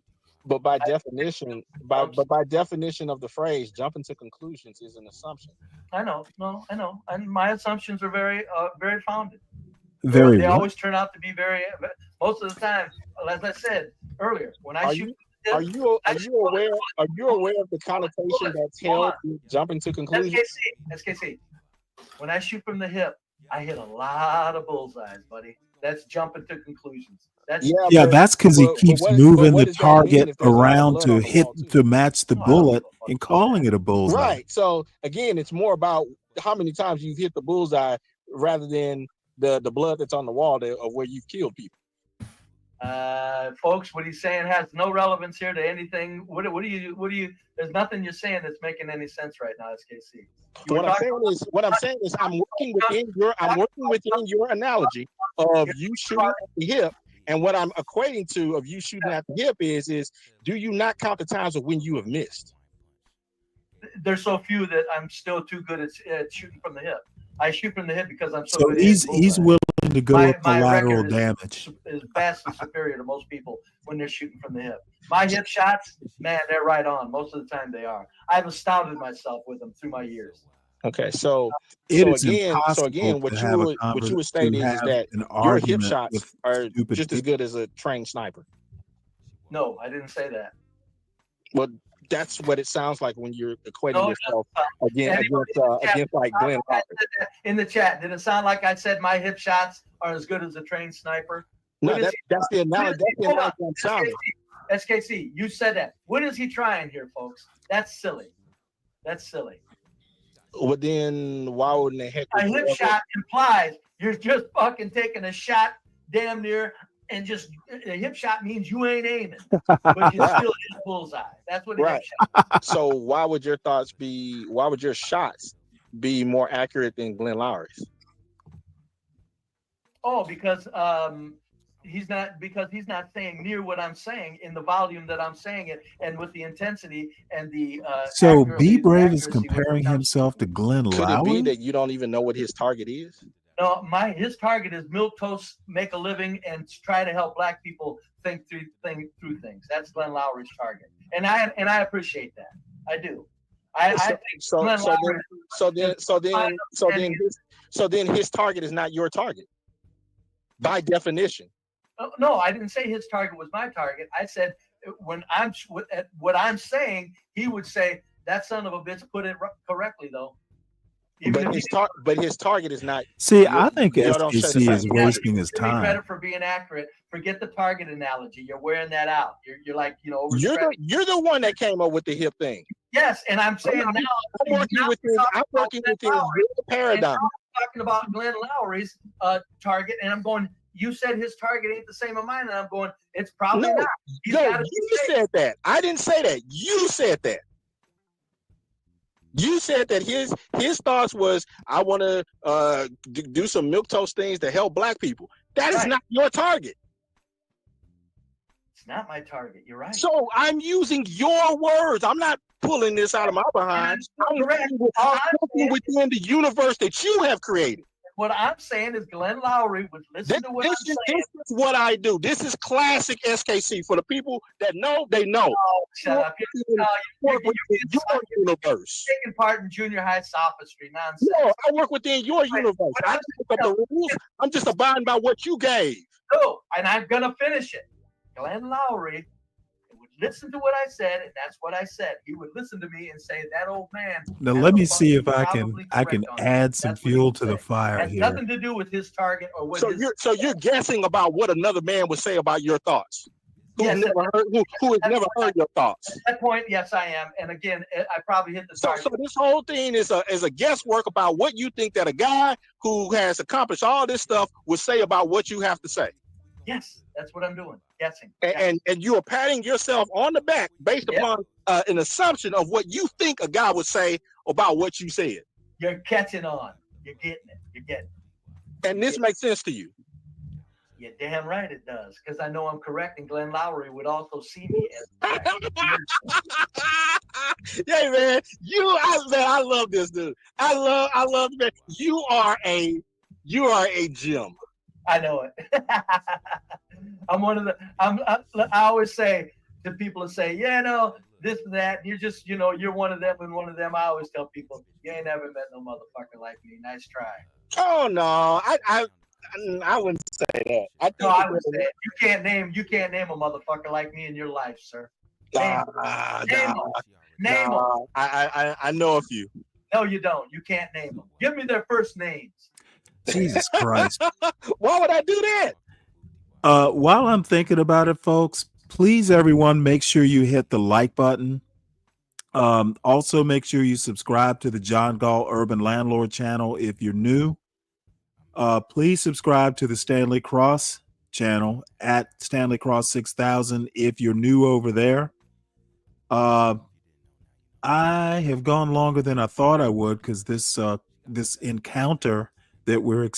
Speaker 8: But by definition, by definition of the phrase, jumping to conclusions is an assumption.
Speaker 1: I know, and my assumptions are very founded.
Speaker 5: Very
Speaker 1: They
Speaker 5: what?
Speaker 1: always turn out to be very. Most of the time, as I said earlier, when I shoot.
Speaker 8: Are you aware of the connotation that's held with jumping to conclusions?
Speaker 1: SKC. When I shoot from the hip, I hit a lot of bullseyes, buddy. That's jumping to conclusions.
Speaker 5: That's because he keeps moving the target around to hit to match the bullet and calling it a bullseye.
Speaker 8: Right. So again, it's more about how many times you've hit the bullseye rather than the blood that's on the wall of where you've killed people.
Speaker 1: Folks, what he's saying has no relevance here to anything. What do you? There's nothing you're saying that's making any sense right now, SKC.
Speaker 20: What I'm saying is I'm working within your analogy of you shooting at the hip, and what I'm equating to of you shooting at the hip is do you not count the times of when you have missed?
Speaker 1: There's so few that I'm still too good at shooting from the hip. I shoot from the hip because I'm so good.
Speaker 5: He's willing to go up the lateral
Speaker 1: record
Speaker 5: damage.
Speaker 1: Is vastly superior to most people when they're shooting from the hip. My hip shots, man, they're right on. Most of the time they are. I've astounded myself with them through my years.
Speaker 20: Okay, so
Speaker 5: It
Speaker 20: again,
Speaker 5: impossible
Speaker 20: what
Speaker 5: to
Speaker 20: you would state is that
Speaker 5: an
Speaker 20: your hip
Speaker 5: argument
Speaker 20: shots
Speaker 5: with
Speaker 20: are
Speaker 5: stupid
Speaker 20: just as good as a trained sniper.
Speaker 1: No, I didn't say that.
Speaker 20: Well, that's what it sounds like when you're equating yourself against like Glenn.
Speaker 1: In the chat, did it sound like I said my hip shots are as good as a trained sniper?
Speaker 20: No, that's the analogy. I'm sounding.
Speaker 1: SKC, you said that. What is he trying here, folks? That's silly. That's silly.
Speaker 20: Well, then why wouldn't they heck?
Speaker 1: A hip shot implies you're just fucking taking a shot damn near, and just a hip shot means you ain't aiming, but you still hit bullseye. That's what a hip shot.
Speaker 20: So why would your shots be more accurate than Glenn Lowry's?
Speaker 1: Oh, because he's not saying near what I'm saying in the volume that I'm saying it, and with the intensity and the
Speaker 5: So Be Brave is comparing himself to Glenn
Speaker 20: Could
Speaker 5: Lowry.
Speaker 20: it be that you don't even know what his target is?
Speaker 1: No, his target is milquetoast, make a living, and try to help Black people think through things. That's Glenn Lowry's target, and I appreciate that. I do. I think Glenn Lowry.
Speaker 20: So then his target is not your target by definition.
Speaker 1: No, I didn't say his target was my target. I said when what I'm saying, he would say that son of a bitch put it correctly though.
Speaker 20: But his target is not.
Speaker 5: See, I think SKC is wasting his
Speaker 1: Give me
Speaker 5: time.
Speaker 1: credit for being accurate. Forget the target analogy. You're wearing that out. You're like,
Speaker 20: You're the one that came up with the hip thing.
Speaker 1: Yes, and I'm saying now
Speaker 20: I'm working within your paradigm.
Speaker 1: I'm talking about Glenn Lowry's target, and I'm going. You said his target ain't the same as mine, and I'm going. It's probably not.
Speaker 20: You said that. I didn't say that. You said that. You said that his thoughts was, I want to do some milquetoast things to help Black people. That is not your target.
Speaker 1: It's not my target. You're right.
Speaker 20: So I'm using your words. I'm not pulling this out of my behind. I'm working within the universe that you have created.
Speaker 1: What I'm saying is Glenn Lowry would listen to what I'm saying.
Speaker 20: This is what I do. This is classic SKC. For the people that know, they know.
Speaker 1: Oh, shut up. You're
Speaker 20: universe.
Speaker 1: Taking part in junior high sophistry nonsense.
Speaker 20: No, I work within your universe. I just pick up the rules. I'm just abiding by what you gave.
Speaker 1: No, and I'm gonna finish it. Glenn Lowry would listen to what I said, and that's what I said. He would listen to me and say, "That old man."
Speaker 5: Now let me see if I can add some fuel to the fire
Speaker 1: It has
Speaker 5: here.
Speaker 1: nothing to do with his target or what.
Speaker 20: So you're guessing about what another man would say about your thoughts. Who has never heard your thoughts.
Speaker 1: At that point, yes, I am. And again, I probably hit the target.
Speaker 20: So this whole thing is a guesswork about what you think that a guy who has accomplished all this stuff would say about what you have to say.
Speaker 1: Yes, that's what I'm doing. Guessing.
Speaker 20: And you are patting yourself on the back based upon an assumption of what you think a guy would say about what you said.
Speaker 1: You're catching on. You're getting it. You're getting it.
Speaker 20: And this makes sense to you.
Speaker 1: Yeah, damn right it does, because I know I'm correct, and Glenn Lowry would also see me as
Speaker 20: Yeah, man, I love this dude. I love man. You are a gem.
Speaker 1: I know it. I'm one of the. I always say to people that say, yeah, no, this and that. You're just, you're one of them and one of them. I always tell people, you ain't never met no motherfucker like me. Nice try.
Speaker 20: Oh no, I wouldn't say that.
Speaker 1: I would say it. You can't name a motherfucker like me in your life, sir. Name them.
Speaker 20: I know a few.
Speaker 1: No, you don't. You can't name them. Give me their first names.
Speaker 5: Jesus Christ.
Speaker 20: Why would I do that?
Speaker 5: While I'm thinking about it, folks, please, everyone, make sure you hit the like button. Also, make sure you subscribe to the John Gall Urban Landlord channel if you're new. Please subscribe to the Stanley Cross channel at Stanley Cross 6000. If you're new over there, I have gone longer than I thought I would because this encounter that we're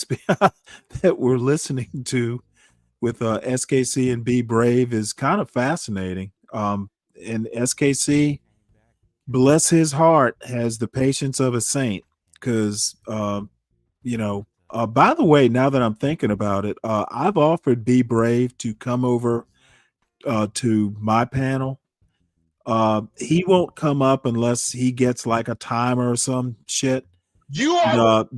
Speaker 5: listening to with SKC and Be Brave is kind of fascinating. And SKC, bless his heart, has the patience of a saint because by the way, now that I'm thinking about it, I've offered Be Brave to come over to my panel. He won't come up unless he gets like a timer or some shit.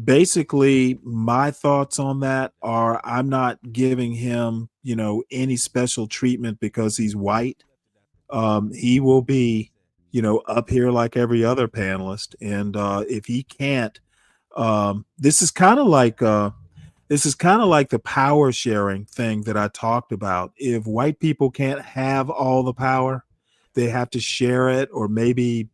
Speaker 5: Basically, my thoughts on that are I'm not giving him, any special treatment because he's white. He will be, up here like every other panelist. And if he can't, this is kind of like the power sharing thing that I talked about. If white people can't have all the power, they have to share it, or maybe,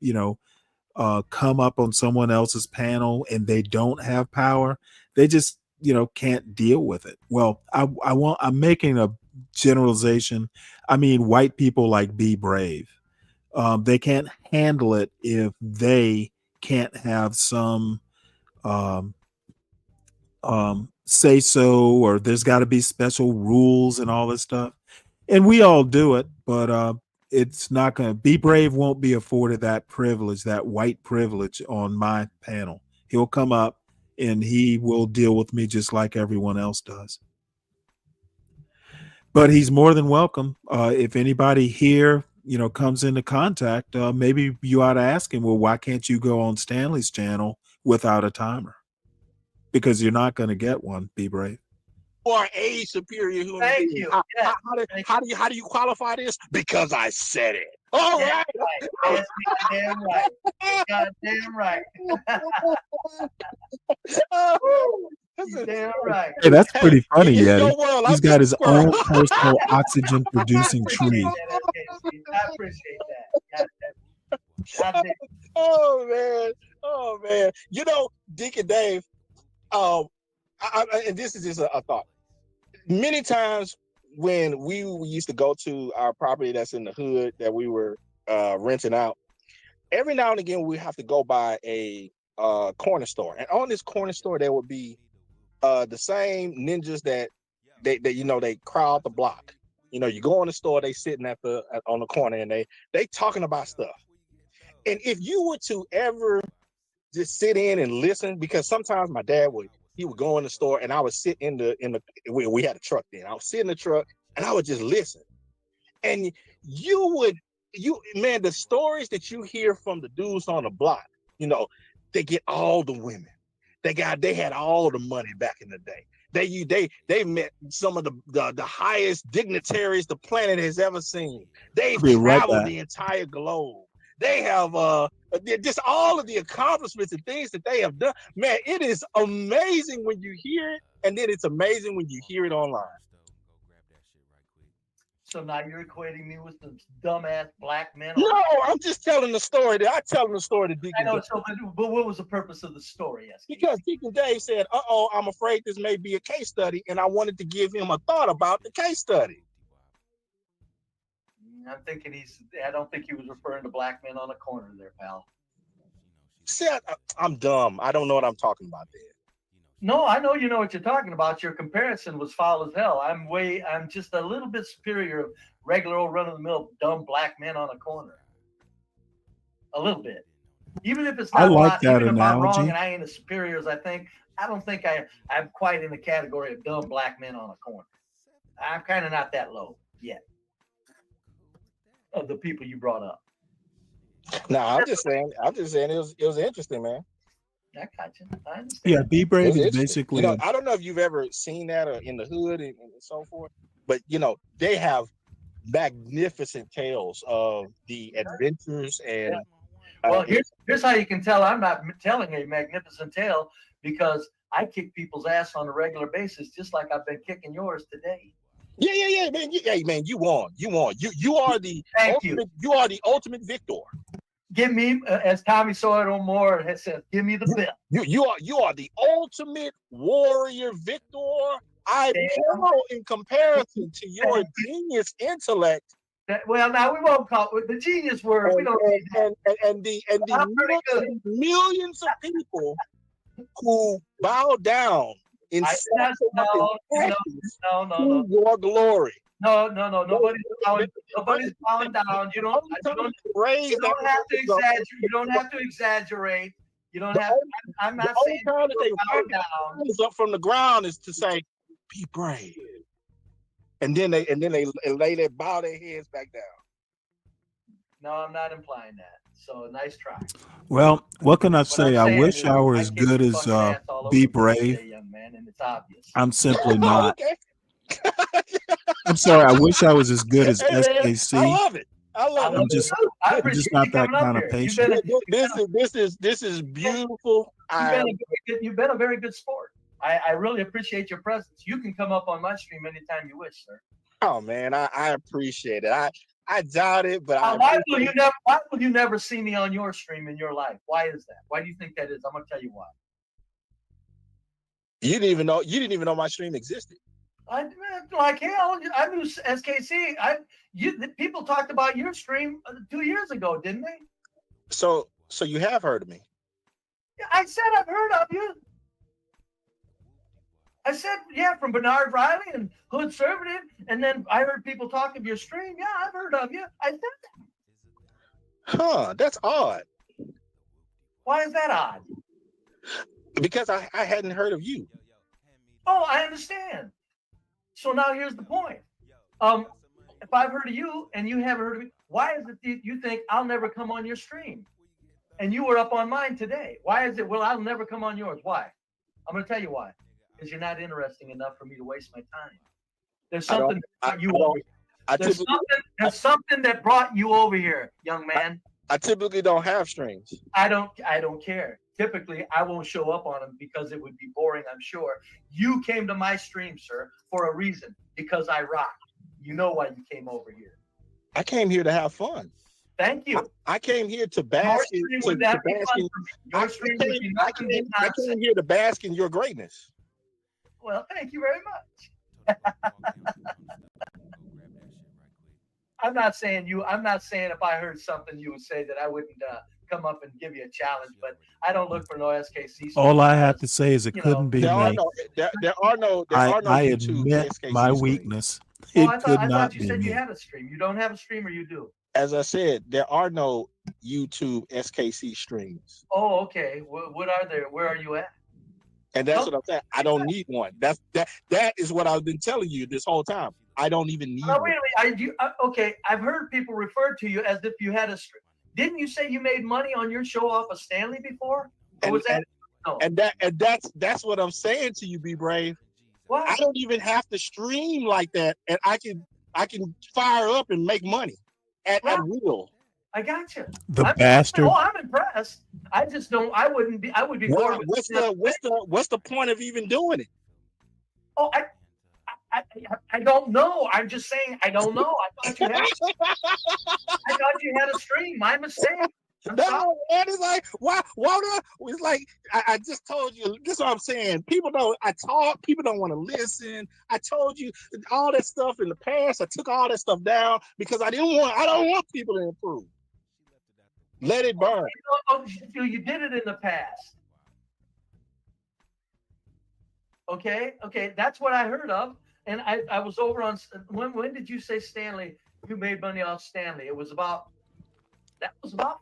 Speaker 5: come up on someone else's panel and they don't have power. They just, can't deal with it. Well, I'm making a generalization. I mean, white people like Be Brave. They can't handle it if they can't have some say so, or there's got to be special rules and all this stuff. And we all do it, but it's not going to Be Brave won't be afforded that privilege, that white privilege on my panel. He'll come up and he will deal with me just like everyone else does. But he's more than welcome. If anybody here, comes into contact, maybe you ought to ask him, well, why can't you go on Stanley's channel without a timer? Because you're not going to get one, Be Brave.
Speaker 20: Or a superior human
Speaker 1: Thank
Speaker 20: being.
Speaker 1: you.
Speaker 20: How do you qualify this? Because I said it. All right.
Speaker 1: Yes, damn right. Goddamn right. You're damn right.
Speaker 5: Hey, that's pretty funny,
Speaker 20: in
Speaker 5: Yeti.
Speaker 20: your world,
Speaker 5: He's
Speaker 20: I'm
Speaker 5: got
Speaker 20: just
Speaker 5: his
Speaker 20: squirrel.
Speaker 5: own personal oxygen producing tree.
Speaker 1: I appreciate that. Goddamn.
Speaker 20: Oh man. Deacon Dave, and this is just a thought. Many times when we used to go to our property that's in the hood that we were renting out, every now and again we have to go by a corner store, and on this corner store there would be the same ninjas that they crowd the block. You go in the store, they sitting on the corner, and they talking about stuff. And if you were to ever just sit in and listen, because sometimes my dad would go in the store and I would sit in the we had a truck then. I would sit in the truck and I would just listen. And the stories that you hear from the dudes on the block, they get all the women. They had all the money back in the day. They met some of the highest dignitaries the planet has ever seen. They've traveled the entire globe. They have just all of the accomplishments and things that they have done. Man, it is amazing when you hear it, and then it's amazing when you hear it online.
Speaker 1: So now you're equating me with some dumbass black men?
Speaker 20: No, I'm just telling the story. I'm telling the story to Deacon.
Speaker 1: I know, but what was the purpose of the story? Yes.
Speaker 20: Because Deacon Dave said, I'm afraid this may be a case study, and I wanted to give him a thought about the case study.
Speaker 1: I'm thinking I don't think he was referring to black men on a corner there, pal.
Speaker 20: See, I'm dumb. I don't know what I'm talking about there.
Speaker 1: No, I know you know what you're talking about. Your comparison was foul as hell. I'm just a little bit superior of regular old run-of-the-mill dumb black men on a corner. A little bit. Even if it's not
Speaker 5: I like
Speaker 1: a lot,
Speaker 5: that
Speaker 1: even if I'm wrong
Speaker 5: analogy.
Speaker 1: and I ain't as superior as I think, I don't think I'm quite in the category of dumb black men on a corner. I'm kind of not that low yet. Of the people you brought up.
Speaker 20: No, I'm just saying it was interesting, man.
Speaker 1: I got you. I understand.
Speaker 5: Yeah, Be Brave is basically
Speaker 20: I don't know if you've ever seen that or in the hood and so forth, but they have magnificent tales of the adventures and
Speaker 1: well, here's how you can tell I'm not telling a magnificent tale, because I kick people's ass on a regular basis, just like I've been kicking yours today.
Speaker 20: Yeah, man. Man, you won. You are the ultimate. You are the ultimate victor.
Speaker 1: Give me, as Tommy Sotomayor has said, give me the belt.
Speaker 20: You are the ultimate warrior victor I pale in comparison to your genius intellect.
Speaker 1: Well, now we won't call it the genius word. We don't need that.
Speaker 20: And the millions of people who bow down in
Speaker 1: No.
Speaker 20: your glory.
Speaker 1: No. Nobody's bowing down. You don't have to exaggerate. You don't have to exaggerate. You don't have. I'm not saying
Speaker 20: that they bow down up from the ground is to say, "Be brave," and then they bow their heads back down.
Speaker 1: No, I'm not implying that. So nice try.
Speaker 5: Well, what can I say? I wish I were as good as Be Brave.
Speaker 1: Young man, and it's obvious.
Speaker 5: I'm simply not. I'm sorry. I wish I was as good as SKC.
Speaker 20: I love it.
Speaker 5: I'm just not that kind of patient.
Speaker 20: This is beautiful.
Speaker 1: You've been a very good sport. I really appreciate your presence. You can come up on my stream anytime you wish, sir.
Speaker 20: Oh man, I appreciate it. I doubt it, but
Speaker 1: why will you never see me on your stream in your life? Why is that? Why do you think that is? I'm gonna tell you why.
Speaker 20: You didn't even know my stream existed.
Speaker 1: Like hell, I knew SKC. People talked about your stream 2 years ago, didn't they?
Speaker 20: So you have heard of me?
Speaker 1: I said I've heard of you. I said, yeah, from Bernard Riley and Hood Conservative, and then I heard people talk of your stream. Yeah, I've heard of you. I said that.
Speaker 20: Huh, that's odd.
Speaker 1: Why is that odd?
Speaker 20: Because I hadn't heard of you.
Speaker 1: Oh, I understand. So now here's the point. If I've heard of you and you haven't heard of me, why is it you think I'll never come on your stream? And you were up on mine today. Why is it, well, I'll never come on yours? Why? I'm going to tell you why. Because you're not interesting enough for me to waste my time. There's something that brought you over here. There's something that brought you over here, young man.
Speaker 20: I typically don't have streams.
Speaker 1: I don't care. Typically, I won't show up on them because it would be boring, I'm sure. You came to my stream, sir, for a reason, because I rock. You know why you came over here.
Speaker 20: I came here to have fun.
Speaker 1: Thank you.
Speaker 20: I came here to bask in your greatness.
Speaker 1: Well, thank you very much. I'm not saying if I heard something you would say that I wouldn't come up and give you a challenge, but I don't look for no SKC.
Speaker 5: All I have to say is it couldn't be me.
Speaker 20: I
Speaker 5: admit my weakness.
Speaker 1: I thought you said you had a stream. You don't have a stream, or you do?
Speaker 20: As I said, there are no YouTube SKC streams.
Speaker 1: Oh, okay. What are there? Where are you at?
Speaker 20: And that's what I'm saying. I don't need one. That is what I've been telling you this whole time. I don't even need one.
Speaker 1: Wait a minute. Okay, I've heard people refer to you as if you had a stream. Didn't you say you made money on your show off of Stanley before? Or was that? No.
Speaker 20: And that's what I'm saying to you, Be Brave.
Speaker 1: What?
Speaker 20: I don't even have to stream like that, and I can fire up and make money at will.
Speaker 1: I got you.
Speaker 5: Bastard.
Speaker 1: Oh, I'm impressed. I just don't. I would be bored.
Speaker 20: What's the point of even doing it?
Speaker 1: Oh, I don't know. I'm just saying I don't know. I thought you had a stream. My mistake.
Speaker 20: No, man, it's like why not? It's like I just told you. This is what I'm saying. People don't. I talk. People don't want to listen. I told you all that stuff in the past. I took all that stuff down because I don't want people to improve. Let it burn.
Speaker 1: You did it in the past. Okay, that's what I heard of, and I was over on. When did you say Stanley? You made money off Stanley. That was about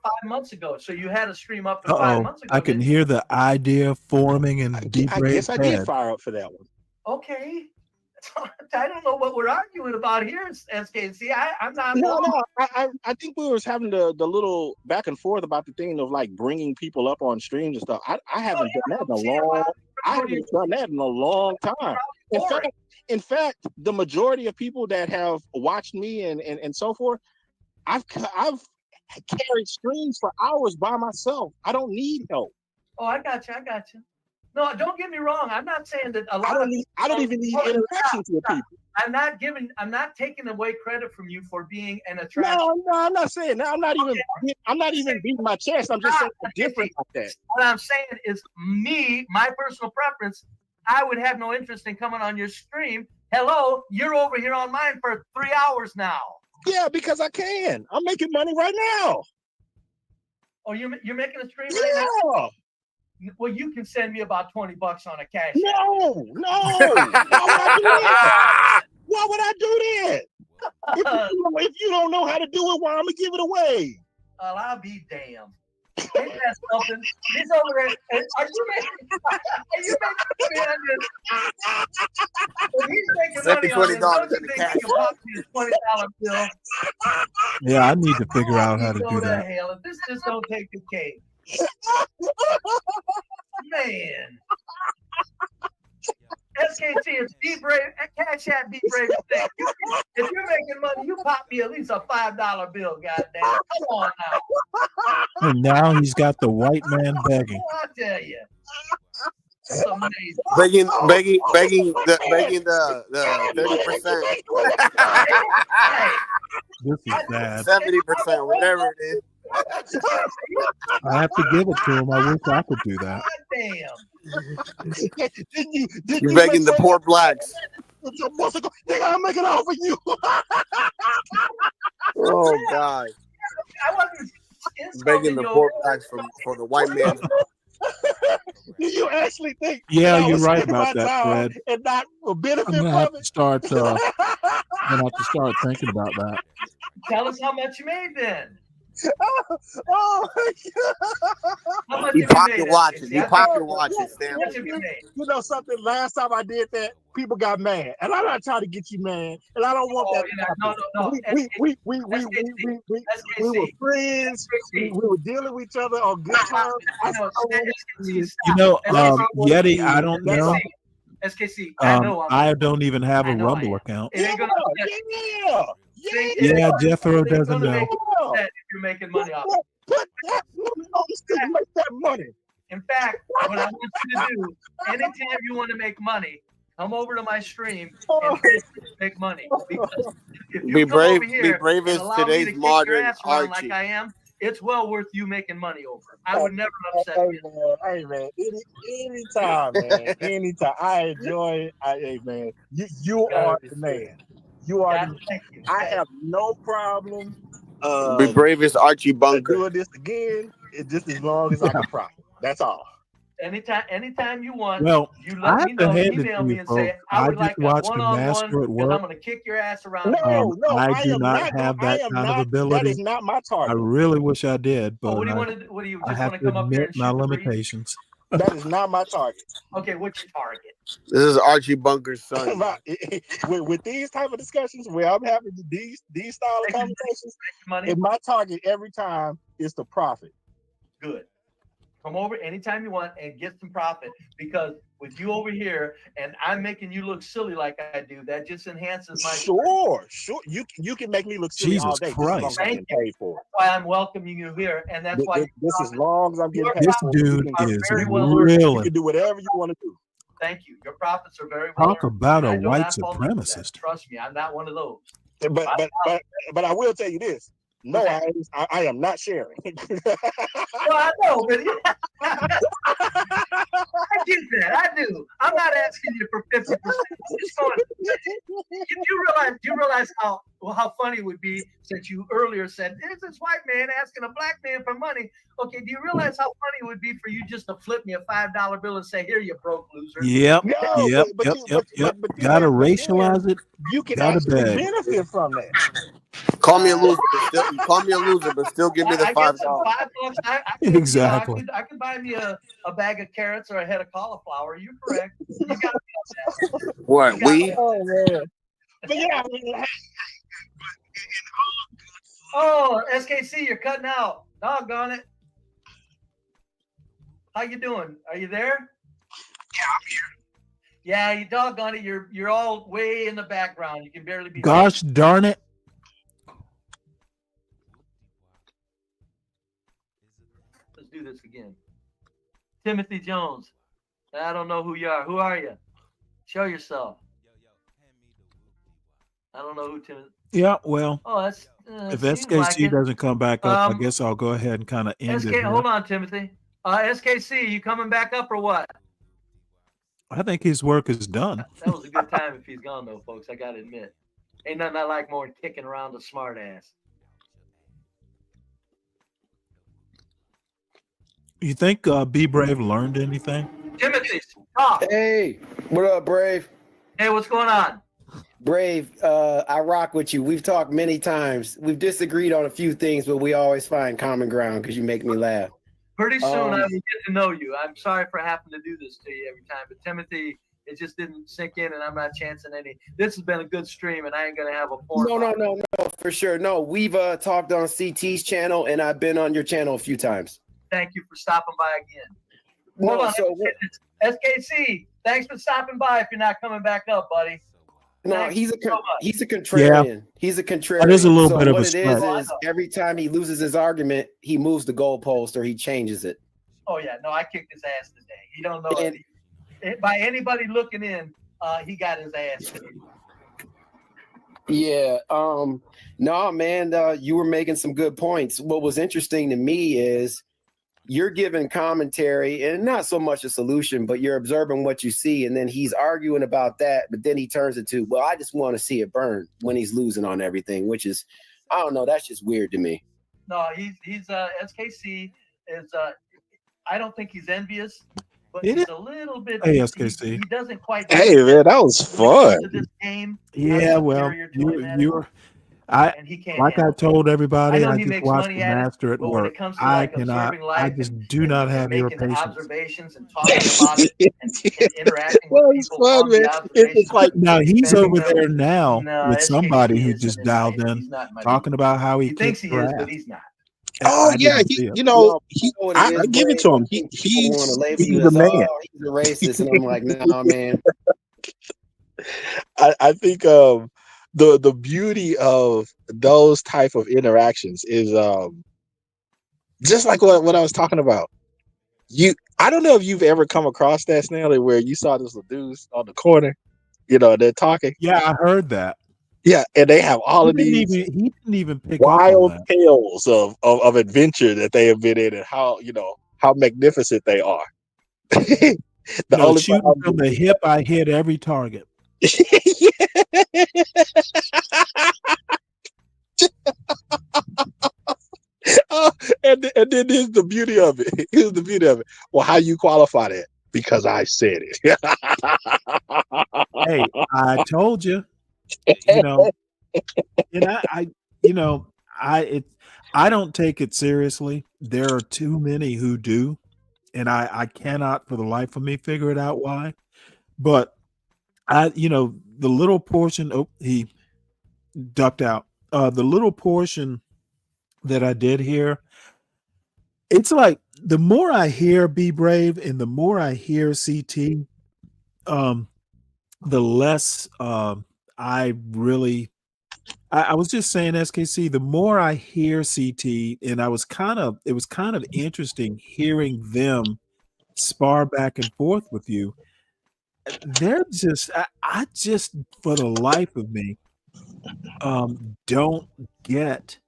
Speaker 1: 5 months ago. So you had a stream up to 5 months ago.
Speaker 5: I can hear the idea forming in Deep
Speaker 20: I guess I did fire up for that one.
Speaker 1: Okay. I don't know what we're arguing about here, SKC. I'm not.
Speaker 20: No. I think we was having the little back and forth about the thing of like bringing people up on streams and stuff. I haven't done that in a long. I haven't done that in a long time. In fact, the majority of people that have watched me and so forth, I've carried streams for hours by myself. I don't need help.
Speaker 1: Oh, I got you. No, don't get me wrong. I'm not saying that a lot.
Speaker 20: I don't even need interactions with people.
Speaker 1: I'm not taking away credit from you for being an attraction.
Speaker 20: No, I'm not saying that. I'm not even beating my chest. I'm just saying different like that.
Speaker 1: What I'm saying is my personal preference. I would have no interest in coming on your stream. Hello, you're over here on mine for 3 hours now.
Speaker 20: Yeah, because I can. I'm making money right now.
Speaker 1: Oh, you're making a stream right now? Well, you can send me about $20 on a cash.
Speaker 20: No. Why would I do that? Why would I do that? If you don't know how to do it, why I'm gonna give it away?
Speaker 1: Well, I'll be damned. Ain't that something? He's over there. Are you making money on this? If he's making money on this, don't you think he can pop me a $20 bill?
Speaker 5: Yeah, I need to figure out how to do that.
Speaker 1: Hell, if this just don't take the cake. Man. SKT, it's Be Brave. Cash App, Be Brave. If you're making money, you pop me at least a $5 bill, goddamn. Come on now.
Speaker 5: And now he's got the white man begging.
Speaker 1: I tell you. It's amazing.
Speaker 22: Begging the 30%.
Speaker 5: This is bad.
Speaker 22: 70%, whatever it is.
Speaker 5: I have to give it to him. I wish I could do that.
Speaker 1: Damn.
Speaker 22: You're begging the poor blacks.
Speaker 20: Nigga, I'm making off of you.
Speaker 22: Oh God.
Speaker 1: I wasn't
Speaker 22: begging the poor blacks for the white man.
Speaker 20: Do you actually think?
Speaker 5: Yeah, you're right about that, Fred.
Speaker 20: And not for benefit
Speaker 5: I'm gonna
Speaker 20: from
Speaker 5: have
Speaker 20: it.
Speaker 5: to start. I'm gonna have to start thinking about that.
Speaker 1: Tell us how much you made then.
Speaker 20: Oh my God.
Speaker 1: How much
Speaker 22: He
Speaker 1: have you
Speaker 22: pocket
Speaker 1: made?
Speaker 22: watches.
Speaker 1: SKT?
Speaker 22: He pocket watches,
Speaker 1: How much have you made?
Speaker 20: You know something? Last time I did that, people got mad, and I'm not trying to get you mad, and I don't want that to happen.
Speaker 1: No.
Speaker 20: We were friends. We were dealing with each other on good terms.
Speaker 5: You know, Yeti, I don't know.
Speaker 1: SKC, I know.
Speaker 5: I don't even have a Rumble account.
Speaker 1: It ain't gonna
Speaker 5: Yeah, Jethro doesn't know.
Speaker 1: If you're making money off it.
Speaker 20: Put that money on the street, make that money.
Speaker 1: In fact, what I want you to do, anytime you want to make money, come over to my stream and make money. Because if you
Speaker 22: Be
Speaker 1: come over
Speaker 22: brave.
Speaker 1: here
Speaker 22: Be brave
Speaker 1: and
Speaker 22: as
Speaker 1: allow me to
Speaker 22: today's
Speaker 1: kick your
Speaker 22: modern
Speaker 1: ass around
Speaker 22: Archie.
Speaker 1: like I am, it's well worth you making money over. I would never upset you.
Speaker 20: Hey man, anytime, man, anytime. I enjoy it. Hey man, you are the man. You are. I have no problem.
Speaker 22: Be brave as Archie Bunker.
Speaker 20: Doing this again, just as long as I can profit. That's all.
Speaker 1: Anytime you want.
Speaker 5: Well,
Speaker 1: you
Speaker 5: I
Speaker 1: let
Speaker 5: have
Speaker 1: me
Speaker 5: to
Speaker 1: know.
Speaker 5: hand it
Speaker 1: Email
Speaker 5: to
Speaker 1: me
Speaker 5: you,
Speaker 1: and say
Speaker 5: folks.
Speaker 1: I
Speaker 5: I
Speaker 1: would
Speaker 5: just
Speaker 1: like a
Speaker 5: watched the
Speaker 1: one-on-one
Speaker 5: master at
Speaker 1: because
Speaker 5: work.
Speaker 1: I'm gonna kick your ass around.
Speaker 20: No,
Speaker 5: I do
Speaker 20: am
Speaker 5: not have that kind of ability.
Speaker 20: That is not my target.
Speaker 5: I really wish I did, but
Speaker 1: What do you want to? What do you
Speaker 5: I
Speaker 1: just
Speaker 5: have
Speaker 1: want
Speaker 5: to
Speaker 1: to come up here
Speaker 5: admit
Speaker 1: and
Speaker 5: my
Speaker 1: shoot the breeze?
Speaker 5: limitations.
Speaker 20: That is not my target.
Speaker 1: Okay, what's your target?
Speaker 22: This is Archie Bunker's son.
Speaker 20: with these type of discussions where I'm having these style of conversations, and my target every time is to profit.
Speaker 1: Good. Come over anytime you want and get some profit, because with you over here and I'm making you look silly like I do, that just enhances my.
Speaker 20: Sure. You can make me look silly all day.
Speaker 5: Christ.
Speaker 20: Thank you. Paid for it.
Speaker 1: That's why I'm welcoming you here, and that's why
Speaker 20: this as long as I'm getting paid.
Speaker 5: This
Speaker 20: for
Speaker 5: dude
Speaker 20: it,
Speaker 5: is
Speaker 20: you
Speaker 5: really.
Speaker 20: can do whatever you want to do.
Speaker 1: Thank you. Your profits are very well.
Speaker 5: Talk about a
Speaker 1: I do
Speaker 5: white
Speaker 1: not fall into that.
Speaker 5: supremacist.
Speaker 1: Trust me, I'm not one of those.
Speaker 20: But I will tell you this. No, I am not sharing.
Speaker 1: Well, I know, but I get that. I do. I'm not asking you for 50%. You realize how funny it would be, since you earlier said there's this white man asking a black man for money. Okay, do you realize how funny it would be for you just to flip me a $5 bill and say, "Here, you broke loser"?
Speaker 5: Yep. Yep. Gotta racialize it.
Speaker 20: You can
Speaker 5: Gotta
Speaker 20: actually
Speaker 5: beg.
Speaker 20: benefit from that.
Speaker 22: Call me a loser, but still give me the
Speaker 1: I get
Speaker 20: $5.
Speaker 1: some $5.
Speaker 5: Exactly.
Speaker 1: I could buy me a bag of carrots or a head of cauliflower. You're correct. You got that.
Speaker 22: What we?
Speaker 20: Oh man. But yeah, I mean,
Speaker 1: Oh, SKC, you're cutting out. Doggone it. How you doing? Are you there?
Speaker 20: Yeah, I'm here.
Speaker 1: Yeah, you doggone it. You're all way in the background. You can barely be.
Speaker 5: Gosh darn it.
Speaker 1: Let's do this again. Timothy Jones. I don't know who you are. Who are you? Show yourself. I don't know who Timothy.
Speaker 5: Yeah, well,
Speaker 1: Oh, that's.
Speaker 5: if
Speaker 1: seems
Speaker 5: SKC
Speaker 1: like it.
Speaker 5: doesn't come back up, I guess I'll go ahead and kind of end it.
Speaker 1: SK,
Speaker 5: Here.
Speaker 1: hold on, Timothy. SKC, you coming back up or what?
Speaker 5: I think his work is done.
Speaker 1: That was a good time if he's gone, though, folks. I got to admit. Ain't nothing I like more than kicking around a smart ass.
Speaker 5: You think Be Brave learned anything?
Speaker 1: Timothy, talk.
Speaker 11: Hey, what up, Brave?
Speaker 1: Hey, what's going on?
Speaker 11: Brave, I rock with you. We've talked many times. We've disagreed on a few things, but we always find common ground because you make me laugh.
Speaker 1: Pretty soon I will get to know you. I'm sorry for having to do this to you every time, but Timothy, it just didn't sink in, and I'm not chancing any. This has been a good stream, and I ain't gonna have a porn.
Speaker 11: No, for sure. No, we've talked on CT's channel, and I've been on your channel a few times.
Speaker 1: Thank you for stopping by again.
Speaker 11: No,
Speaker 1: Hold on,
Speaker 11: so
Speaker 1: SKC, thanks for stopping by. If you're not coming back up, buddy.
Speaker 11: no,
Speaker 1: Thank
Speaker 11: he's a
Speaker 1: you so much.
Speaker 11: he's a contrarian.
Speaker 5: Yeah.
Speaker 11: He's a contrarian.
Speaker 5: That is a little
Speaker 11: so
Speaker 5: bit of
Speaker 11: what
Speaker 5: a
Speaker 11: it
Speaker 5: stretch.
Speaker 11: is every time he loses his argument, he moves the goalpost or he changes it.
Speaker 1: Oh yeah, no, I kicked his ass today. He don't know it. By anybody looking in, he got his ass kicked.
Speaker 11: Yeah. No, man, you were making some good points. What was interesting to me is you're giving commentary and not so much a solution, but you're observing what you see. And then he's arguing about that. But then he turns it to, well, I just want to see it burn when he's losing on everything, which is, I don't know. That's just weird to me.
Speaker 1: No, he's SKC is I don't think he's envious, but
Speaker 5: It
Speaker 1: he's
Speaker 5: is.
Speaker 1: a little bit.
Speaker 5: Hey, SKC.
Speaker 1: He doesn't quite.
Speaker 20: Hey, man, that was fun.
Speaker 1: This game,
Speaker 5: Yeah, well, you're. I
Speaker 1: and he can't
Speaker 5: like I
Speaker 1: handle it.
Speaker 5: told everybody.
Speaker 1: I know
Speaker 5: I
Speaker 1: he
Speaker 5: just
Speaker 1: makes
Speaker 5: watched
Speaker 1: money
Speaker 5: the
Speaker 1: at it,
Speaker 5: master at
Speaker 1: but when
Speaker 5: work.
Speaker 1: it comes to
Speaker 5: I
Speaker 1: like
Speaker 5: cannot.
Speaker 1: observing
Speaker 5: I
Speaker 1: life
Speaker 5: just
Speaker 1: and,
Speaker 5: do not have your
Speaker 1: making
Speaker 5: patience.
Speaker 1: observations and talking about it and interacting with people
Speaker 20: fun,
Speaker 1: on
Speaker 20: man.
Speaker 1: the observations.
Speaker 20: It's like
Speaker 5: Now he's
Speaker 1: defending
Speaker 5: over
Speaker 1: them.
Speaker 5: there now
Speaker 1: No,
Speaker 5: with somebody
Speaker 1: SKC
Speaker 5: who
Speaker 1: isn't
Speaker 5: just
Speaker 1: in
Speaker 5: dialed
Speaker 1: my,
Speaker 5: in,
Speaker 1: he's not in my
Speaker 5: talking about how he
Speaker 1: thinks
Speaker 5: kicked
Speaker 1: he
Speaker 5: your
Speaker 1: is,
Speaker 5: ass.
Speaker 1: but he's not.
Speaker 20: Oh
Speaker 5: I
Speaker 20: yeah,
Speaker 5: didn't see it.
Speaker 11: You know what it
Speaker 20: I
Speaker 11: is,
Speaker 20: give it
Speaker 11: Brave?
Speaker 20: to him.
Speaker 11: I think people want to label
Speaker 20: He's
Speaker 11: you
Speaker 20: the
Speaker 11: as,
Speaker 20: man.
Speaker 11: oh, he's a racist. And I'm like, no, man.
Speaker 20: I think the beauty of those type of interactions is just like what I was talking about. I don't know if you've ever come across that, Stanley, where you saw this little dudes on the corner, they're talking.
Speaker 5: Yeah, I heard that.
Speaker 20: Yeah, and they have all
Speaker 5: He
Speaker 20: of
Speaker 5: didn't
Speaker 20: these
Speaker 5: even pick up on
Speaker 20: wild
Speaker 5: that.
Speaker 20: tales of adventure that they have been in and how magnificent they are. The
Speaker 5: No,
Speaker 20: only
Speaker 5: shooting
Speaker 20: problem
Speaker 5: from the hip, I hit every target.
Speaker 20: and then here's the beauty of it. Here's the beauty of it. Well, how you qualify that? Because I said it.
Speaker 5: Hey, I told you. And I don't take it seriously. There are too many who do, and I cannot for the life of me figure it out why. But the little portion. Oh, he ducked out. The little portion that I did hear, it's like the more I hear Be Brave and the more I hear CT, the less I really. I was just saying, SKC, the more I hear CT, and it was kind of interesting hearing them spar back and forth with you. They're just, I just, for the life of me, don't get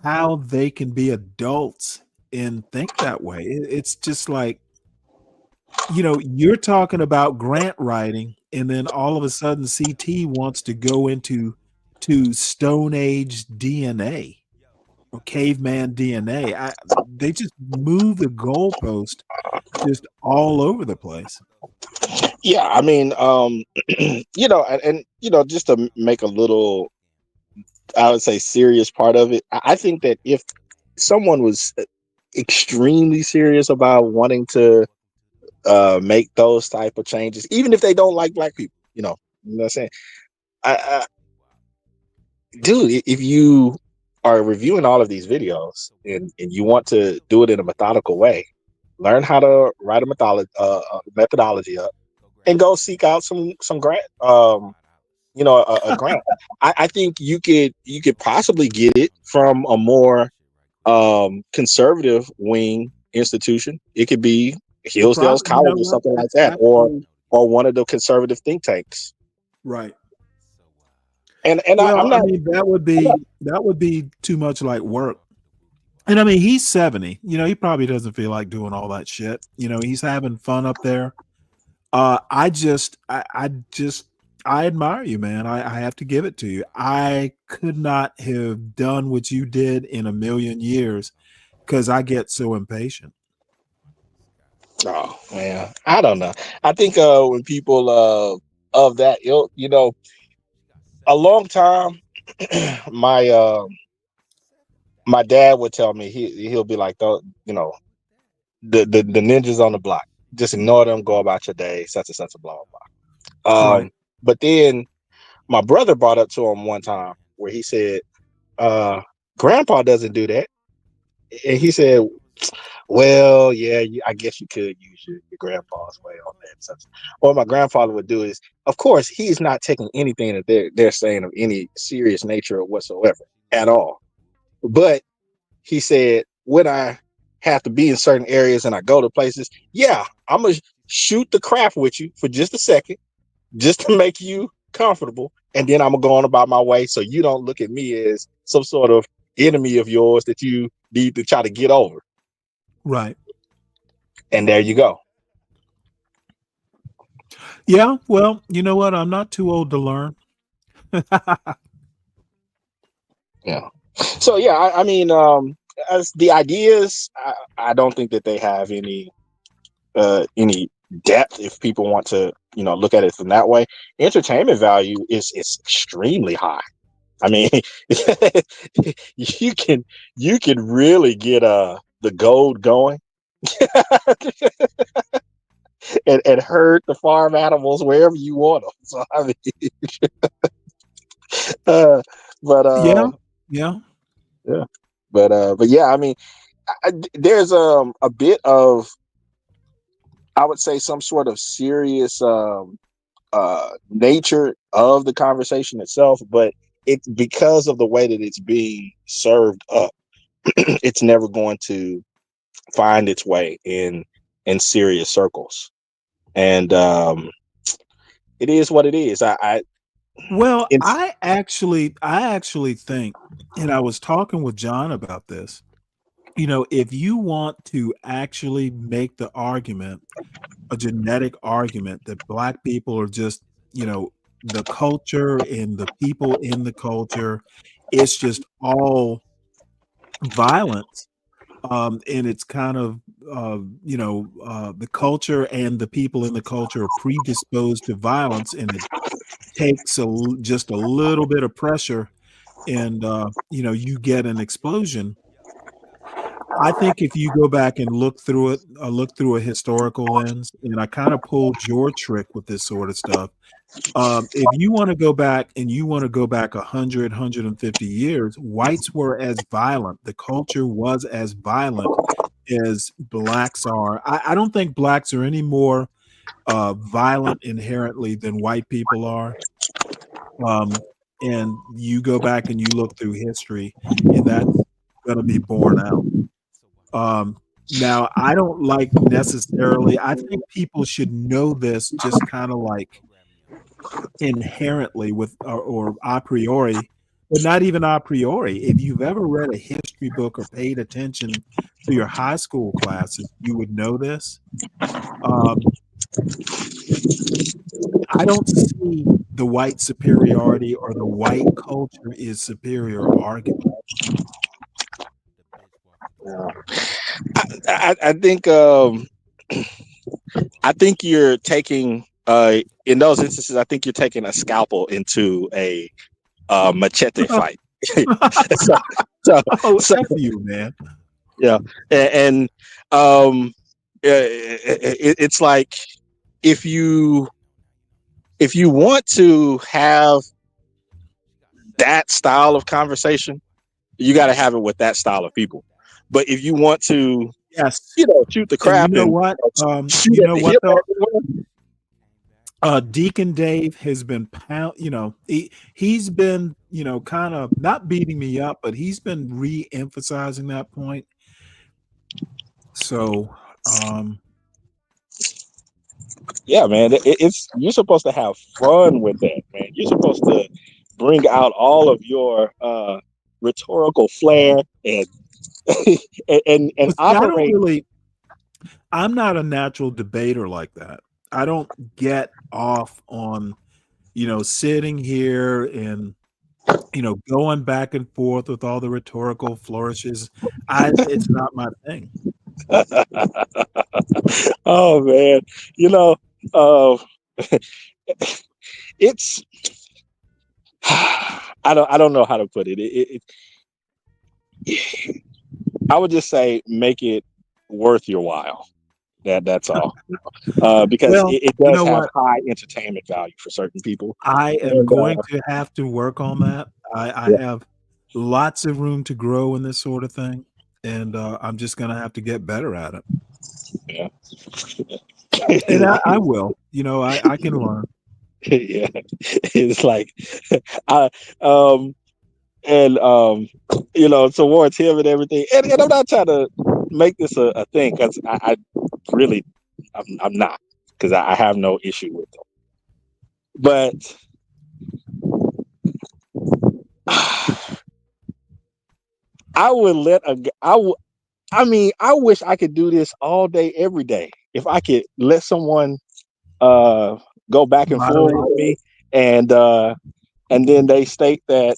Speaker 5: how they can be adults and think that way. It's just like, you're talking about grant writing, and then all of a sudden CT wants to go into Stone Age DNA or caveman DNA. They just move the goalpost just all over the place.
Speaker 20: Yeah, I mean, and just to make a little, I would say, serious part of it, I think that if someone was extremely serious about wanting to make those type of changes, even if they don't like black people, you know what I'm saying? Dude, if you are reviewing all of these videos and you want to do it in a methodical way, learn how to write a methodology up and go seek out some grant, a grant. I think you could possibly get it from a more conservative wing institution. It could be Hillsdale's College or something like that, or one of the conservative think tanks.
Speaker 5: Right.
Speaker 20: And
Speaker 5: well,
Speaker 20: I'm not.
Speaker 5: I mean, that would be too much like work. And I mean, he's 70. He probably doesn't feel like doing all that shit. He's having fun up there. I admire you, man. I have to give it to you. I could not have done what you did in a million years because I get so impatient.
Speaker 20: Oh man, I don't know. I think when people of that ilk, a long time, my my dad would tell me he'll be like, the ninjas on the block, just ignore them, go about your day, such and such, blah blah blah.
Speaker 5: Right.
Speaker 20: But then my brother brought up to him one time where he said, "Grandpa doesn't do that," and he said, "Well, yeah, I guess you could use your grandpa's way on that." Such. What my grandfather would do is, of course, he's not taking anything that they're saying of any serious nature or whatsoever at all. But he said, when I have to be in certain areas and I go to places, yeah, I'm gonna shoot the crap with you for just a second, just to make you comfortable, and then I'm gonna go on about my way, so you don't look at me as some sort of enemy of yours that you need to try to get over.
Speaker 5: Right.
Speaker 20: And there you go.
Speaker 5: Yeah. Well, you know what? I'm not too old to learn.
Speaker 20: Yeah. So yeah, I mean, as the ideas, I don't think that they have any depth if people want to, look at it from that way. Entertainment value is extremely high. I mean, you can really get the gold going and herd the farm animals wherever you want them. So I mean, but
Speaker 5: Yeah.
Speaker 20: yeah, but yeah, I mean, there's a bit of, I would say, some sort of serious nature of the conversation itself, but it's because of the way that it's being served up. It's never going to find its way in serious circles, and it is what it is.
Speaker 5: Well,
Speaker 20: It's
Speaker 5: I actually think, and I was talking with John about this. If you want to actually make the argument, a genetic argument, that Black people are just, the culture and the people in the culture, it's just all violence. And it's kind of, the culture and the people in the culture are predisposed to violence, and it takes just a little bit of pressure, and you get an explosion. I think if you go back and look through it, look through a historical lens, and I kind of pulled your trick with this sort of stuff. If you want to go back and you want to go back 100, 150 years, whites were as violent. The culture was as violent as Blacks are. I don't think Blacks are any more violent inherently than white people are. And you go back and you look through history, and that's going to be borne out. Now, I don't like necessarily, I think people should know this just kind of like inherently or a priori, but not even a priori. If you've ever read a history book or paid attention to your high school classes, you would know this. I don't see the white superiority or the white culture is superior argument.
Speaker 20: I think I think you're taking in those instances, I think you're taking a scalpel into a machete fight.
Speaker 5: Oh,
Speaker 20: so
Speaker 5: F you, man.
Speaker 20: yeah, and it's like, if you want to have that style of conversation, you got to have it with that style of people. But if you want to,
Speaker 5: yes,
Speaker 20: shoot the
Speaker 5: and you
Speaker 20: crap
Speaker 5: know
Speaker 20: and
Speaker 5: what?
Speaker 20: shoot
Speaker 5: You
Speaker 20: at
Speaker 5: know
Speaker 20: the
Speaker 5: what
Speaker 20: hip
Speaker 5: though?
Speaker 20: everywhere.
Speaker 5: Deacon Dave has been he's been, kind of not beating me up, but he's been re-emphasizing that point. So,
Speaker 20: Yeah, man, it's you're supposed to have fun with that, man. You're supposed to bring out all of your rhetorical flair and and
Speaker 5: but see,
Speaker 20: operate.
Speaker 5: I'm not a natural debater like that. I don't get off on, sitting here and, going back and forth with all the rhetorical flourishes. It's not my thing.
Speaker 20: Oh man, uh, it's I don't know how to put it. I would just say make it worth your while. That's all. Because
Speaker 5: Well,
Speaker 20: it
Speaker 5: you
Speaker 20: does
Speaker 5: know
Speaker 20: have
Speaker 5: what?
Speaker 20: high entertainment value for certain people.
Speaker 5: I am
Speaker 20: And
Speaker 5: going to have to work on that. I
Speaker 20: yeah,
Speaker 5: have lots of room to grow in this sort of thing, and I'm just going to have to get better at it.
Speaker 20: yeah.
Speaker 5: And I will. I can learn.
Speaker 20: Yeah, it's like I and towards him and everything. And I'm not trying to make this a thing because I really I'm not, because I have no issue with them. But I would let I wish I could do this all day, every day. If I could let someone go back and forth
Speaker 5: Moderate.
Speaker 20: with me, and then they state that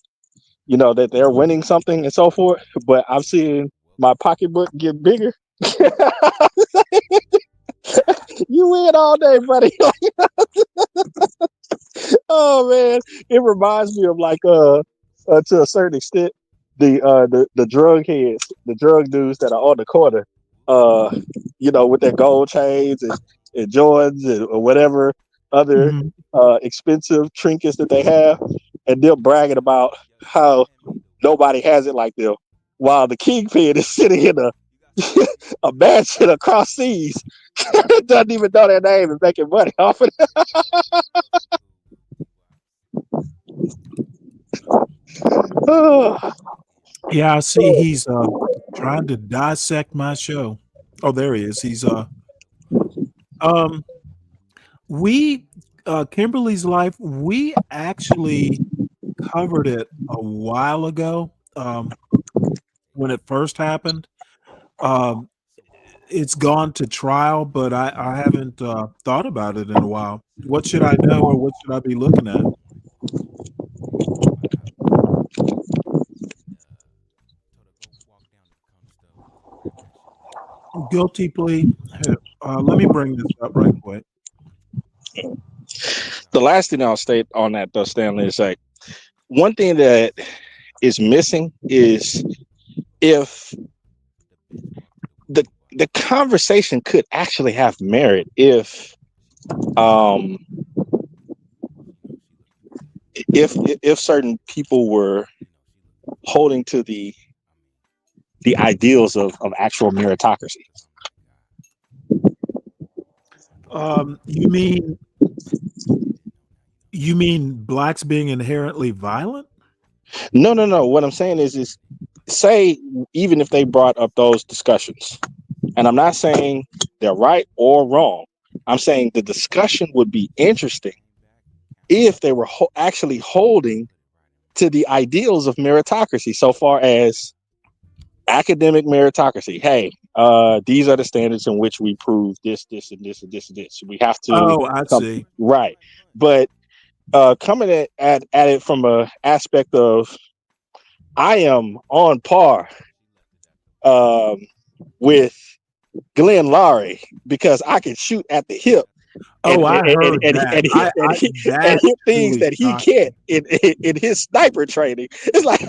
Speaker 20: that they're winning something and so forth. But I'm seeing my pocketbook get bigger. You win all day, buddy. Oh man, it reminds me of like to a certain extent the drug heads, the drug dudes that are on the corner, with their gold chains and Jordans or whatever other
Speaker 5: Mhm.
Speaker 20: expensive trinkets that they have, and they're bragging about how nobody has it like them, while the kingpin is sitting in a mansion across seas, doesn't even know their name and making money off of it.
Speaker 5: Yeah, I see he's trying to dissect my show. Oh, there he is. He's um we Kimberly's life, we actually covered it a while ago, when it first happened. Um it's gone to trial, but I haven't thought about it in a while. What should I know, or what should I be looking at? Guilty plea. Here, let me bring this up right quick.
Speaker 20: The last thing I'll state on that, though, Stanley, is like one thing that is missing is if the conversation could actually have merit um if certain people were holding to the ideals of actual meritocracy.
Speaker 5: Um, you mean you mean blacks being inherently violent?
Speaker 20: No. What I'm saying is say even if they brought up those discussions, and I'm not saying they're right or wrong, I'm saying the discussion would be interesting if they were actually holding to the ideals of meritocracy, so far as academic meritocracy. Hey, these are the standards in which we prove this, this, and this, and this, and this. We have to
Speaker 5: Oh, I
Speaker 20: come
Speaker 5: see.
Speaker 20: right, but coming at it from a aspect of I am on par with Glenn Lowry because I can shoot at the hip and
Speaker 5: Oh, I heard that.
Speaker 20: and
Speaker 5: That's
Speaker 20: hit things
Speaker 5: truly
Speaker 20: that he
Speaker 5: shocking.
Speaker 20: can't in his sniper training. It's like,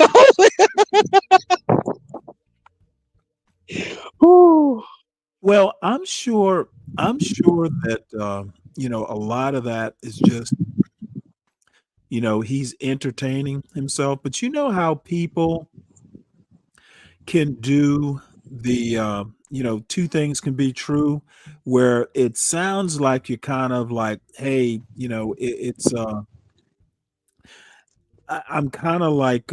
Speaker 20: whew.
Speaker 5: Well, I'm sure that a lot of that is just, he's entertaining himself, but you know how people can do two things can be true, where it sounds like you're kind of like, hey, I'm kind of like,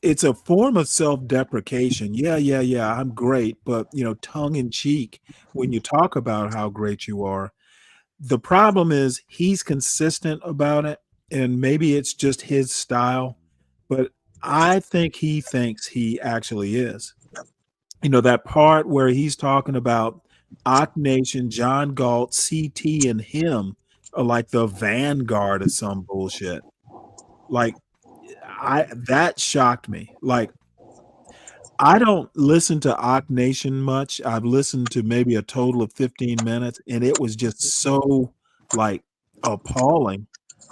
Speaker 5: it's a form of self-deprecation. Yeah, I'm great, but tongue in cheek when you talk about how great you are. The problem is he's consistent about it, and maybe it's just his style, but I think he thinks he actually is. That part where he's talking about Ock Nation, John Galt, CT, and him are like the vanguard of some bullshit. Like, that shocked me. Like, I don't listen to Ock Nation much. I've listened to maybe a total of 15 minutes, and it was just so like appalling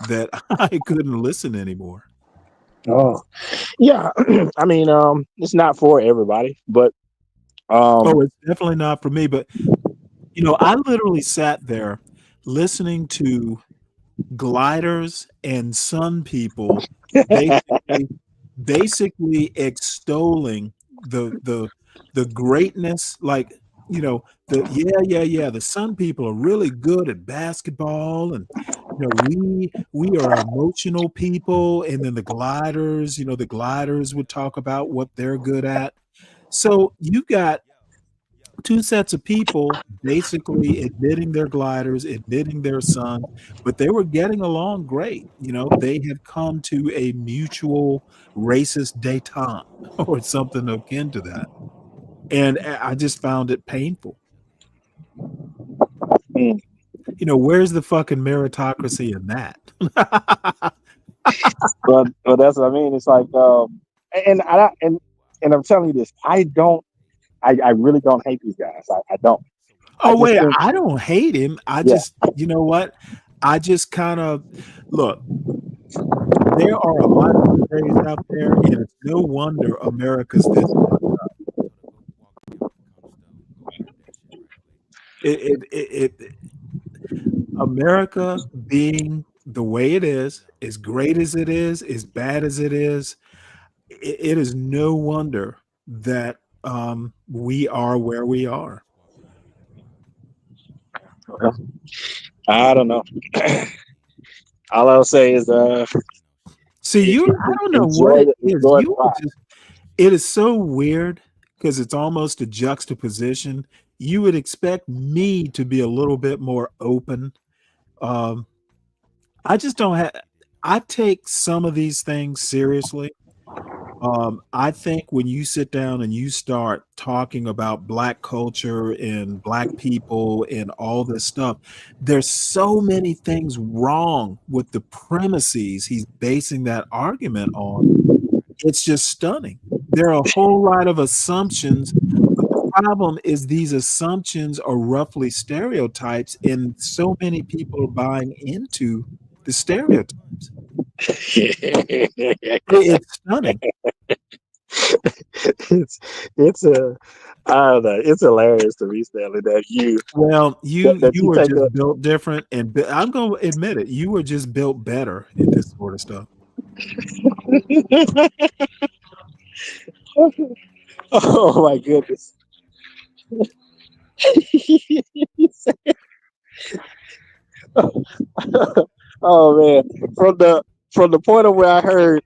Speaker 5: that I couldn't listen anymore.
Speaker 20: Oh, yeah. I mean, it's not for everybody, but
Speaker 5: Oh, it's definitely not for me. But you know, I literally sat there listening to gliders and sun people basically extolling the greatness, like, you know, the sun people are really good at basketball, and you know, we are emotional people, and then the gliders, you know, the gliders would talk about what they're good at. So you've got two sets of people basically admitting their gliders, admitting their sun, but they were getting along great. You know, they had come to a mutual racist detente or something akin to that. And I just found it painful. You know, where's the fucking meritocracy in that?
Speaker 20: but that's what I mean. It's like, and I'm telling you this, I really don't hate these guys. I don't.
Speaker 5: Oh, wait, I don't hate him. I just, you know what? I just kind of look. There are a lot of libertarians out there, and it's no wonder America's this fucked up. America being the way it is, as great as it is, as bad as it is, it is no wonder that we are where we are.
Speaker 20: Well, I don't know. All I'll say is,
Speaker 5: see, I don't know what it is. It is so weird because it's almost a juxtaposition. You would expect me to be a little bit more open. I just don't have. I take some of these things seriously. I think when you sit down and you start talking about Black culture and Black people and all this stuff, there's so many things wrong with the premises he's basing that argument on. It's just stunning. There are a whole lot of assumptions, but the problem is these assumptions are roughly stereotypes, and so many people are buying into the stereotypes. It's stunning.
Speaker 20: I don't know. It's hilarious to me, Stanley, that you.
Speaker 5: Well, you were
Speaker 20: take
Speaker 5: just built different, and I'm going to admit it. You were just built better at this sort of stuff.
Speaker 20: Oh my goodness. Oh man, from the point of where I heard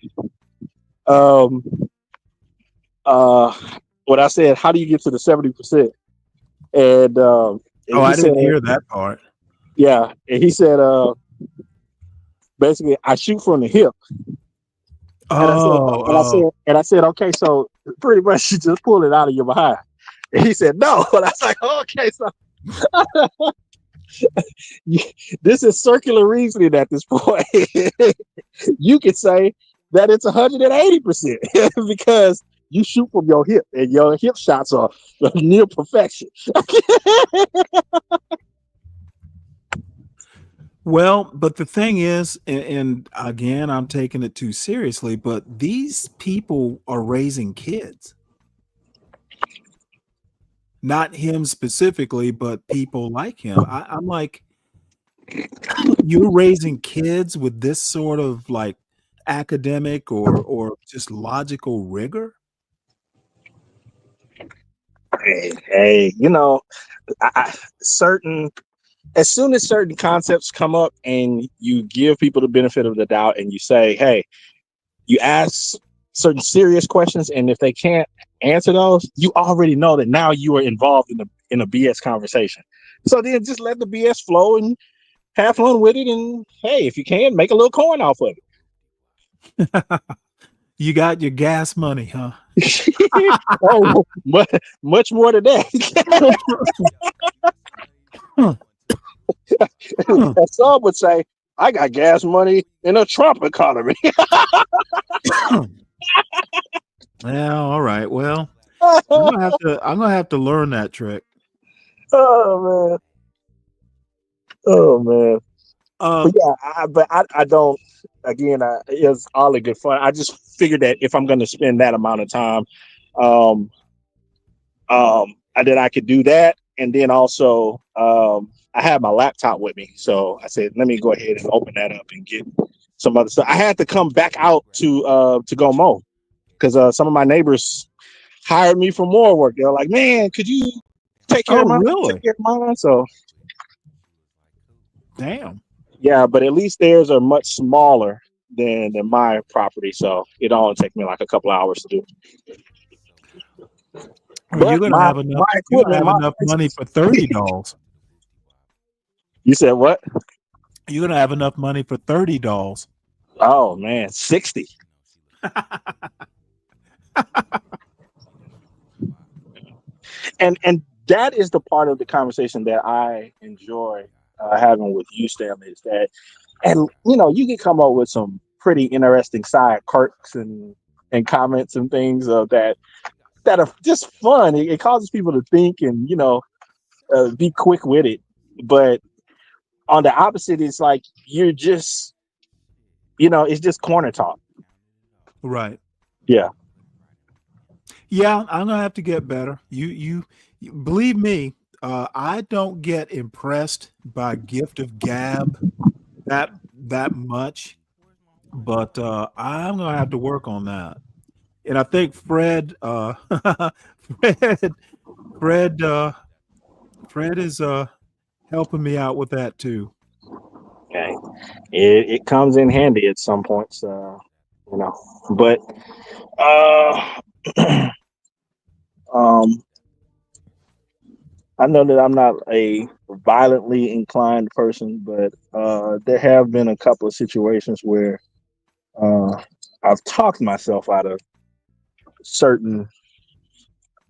Speaker 20: what I said, how do you get to the 70%? And
Speaker 5: I didn't hear that part.
Speaker 20: Yeah, and he said basically I shoot from the hip. And I said, okay, so pretty much you just pull it out of your behind. And he said, no. And I was like, oh, okay, so this is circular reasoning at this point. You could say that it's 180% because you shoot from your hip, and your hip shots are near perfection.
Speaker 5: Well, but the thing is, and again, I'm taking it too seriously, but these people are raising kids. Not him specifically, but people like him. I'm like, you're raising kids with this sort of like academic or just logical rigor?
Speaker 20: Hey, you know, as soon as certain concepts come up and you give people the benefit of the doubt and you say, hey, you ask certain serious questions, and if they can't answer those, you already know that now you are involved in a BS conversation. So then just let the BS flow and have fun with it, and hey, if you can, make a little coin off of it.
Speaker 5: You got your gas money, huh?
Speaker 8: Oh, much more than that. As some would say, I got gas money in a Trump economy.
Speaker 5: Yeah, all right. Well, I'm gonna have to learn that trick.
Speaker 8: Oh man. Oh man. But yeah, I don't. Again, it's all a good fun. I just figured that if I'm going to spend that amount of time, then I could do that, and then also I have my laptop with me, so I said, let me go ahead and open that up and get some other stuff. I had to come back out to go mow because some of my neighbors hired me for more work. They're like, man, could you take care of mine?
Speaker 5: Really?
Speaker 8: Take care of mine. So,
Speaker 5: damn.
Speaker 8: Yeah, but at least theirs are much smaller than my property, so it only take me like a couple hours to do.
Speaker 5: Well, you're gonna have enough. You're gonna have enough money for $30.
Speaker 8: You said what?
Speaker 5: You're gonna have enough money for $30.
Speaker 8: Oh man, 60. And that is the part of the conversation that I enjoy having with you, Stanley, is that, and you can come up with some pretty interesting side quirks and comments and things that are just fun. It causes people to think and be quick with it. But on the opposite, it's like you're just it's just corner talk.
Speaker 5: Right.
Speaker 8: Yeah.
Speaker 5: Yeah, I'm gonna have to get better. You believe me, I don't get impressed by gift of gab that much, but I'm gonna have to work on that. And I think Fred Fred is helping me out with that too.
Speaker 8: Okay. It comes in handy at some points, but I know that I'm not a violently inclined person, but there have been a couple of situations where I've talked myself out of certain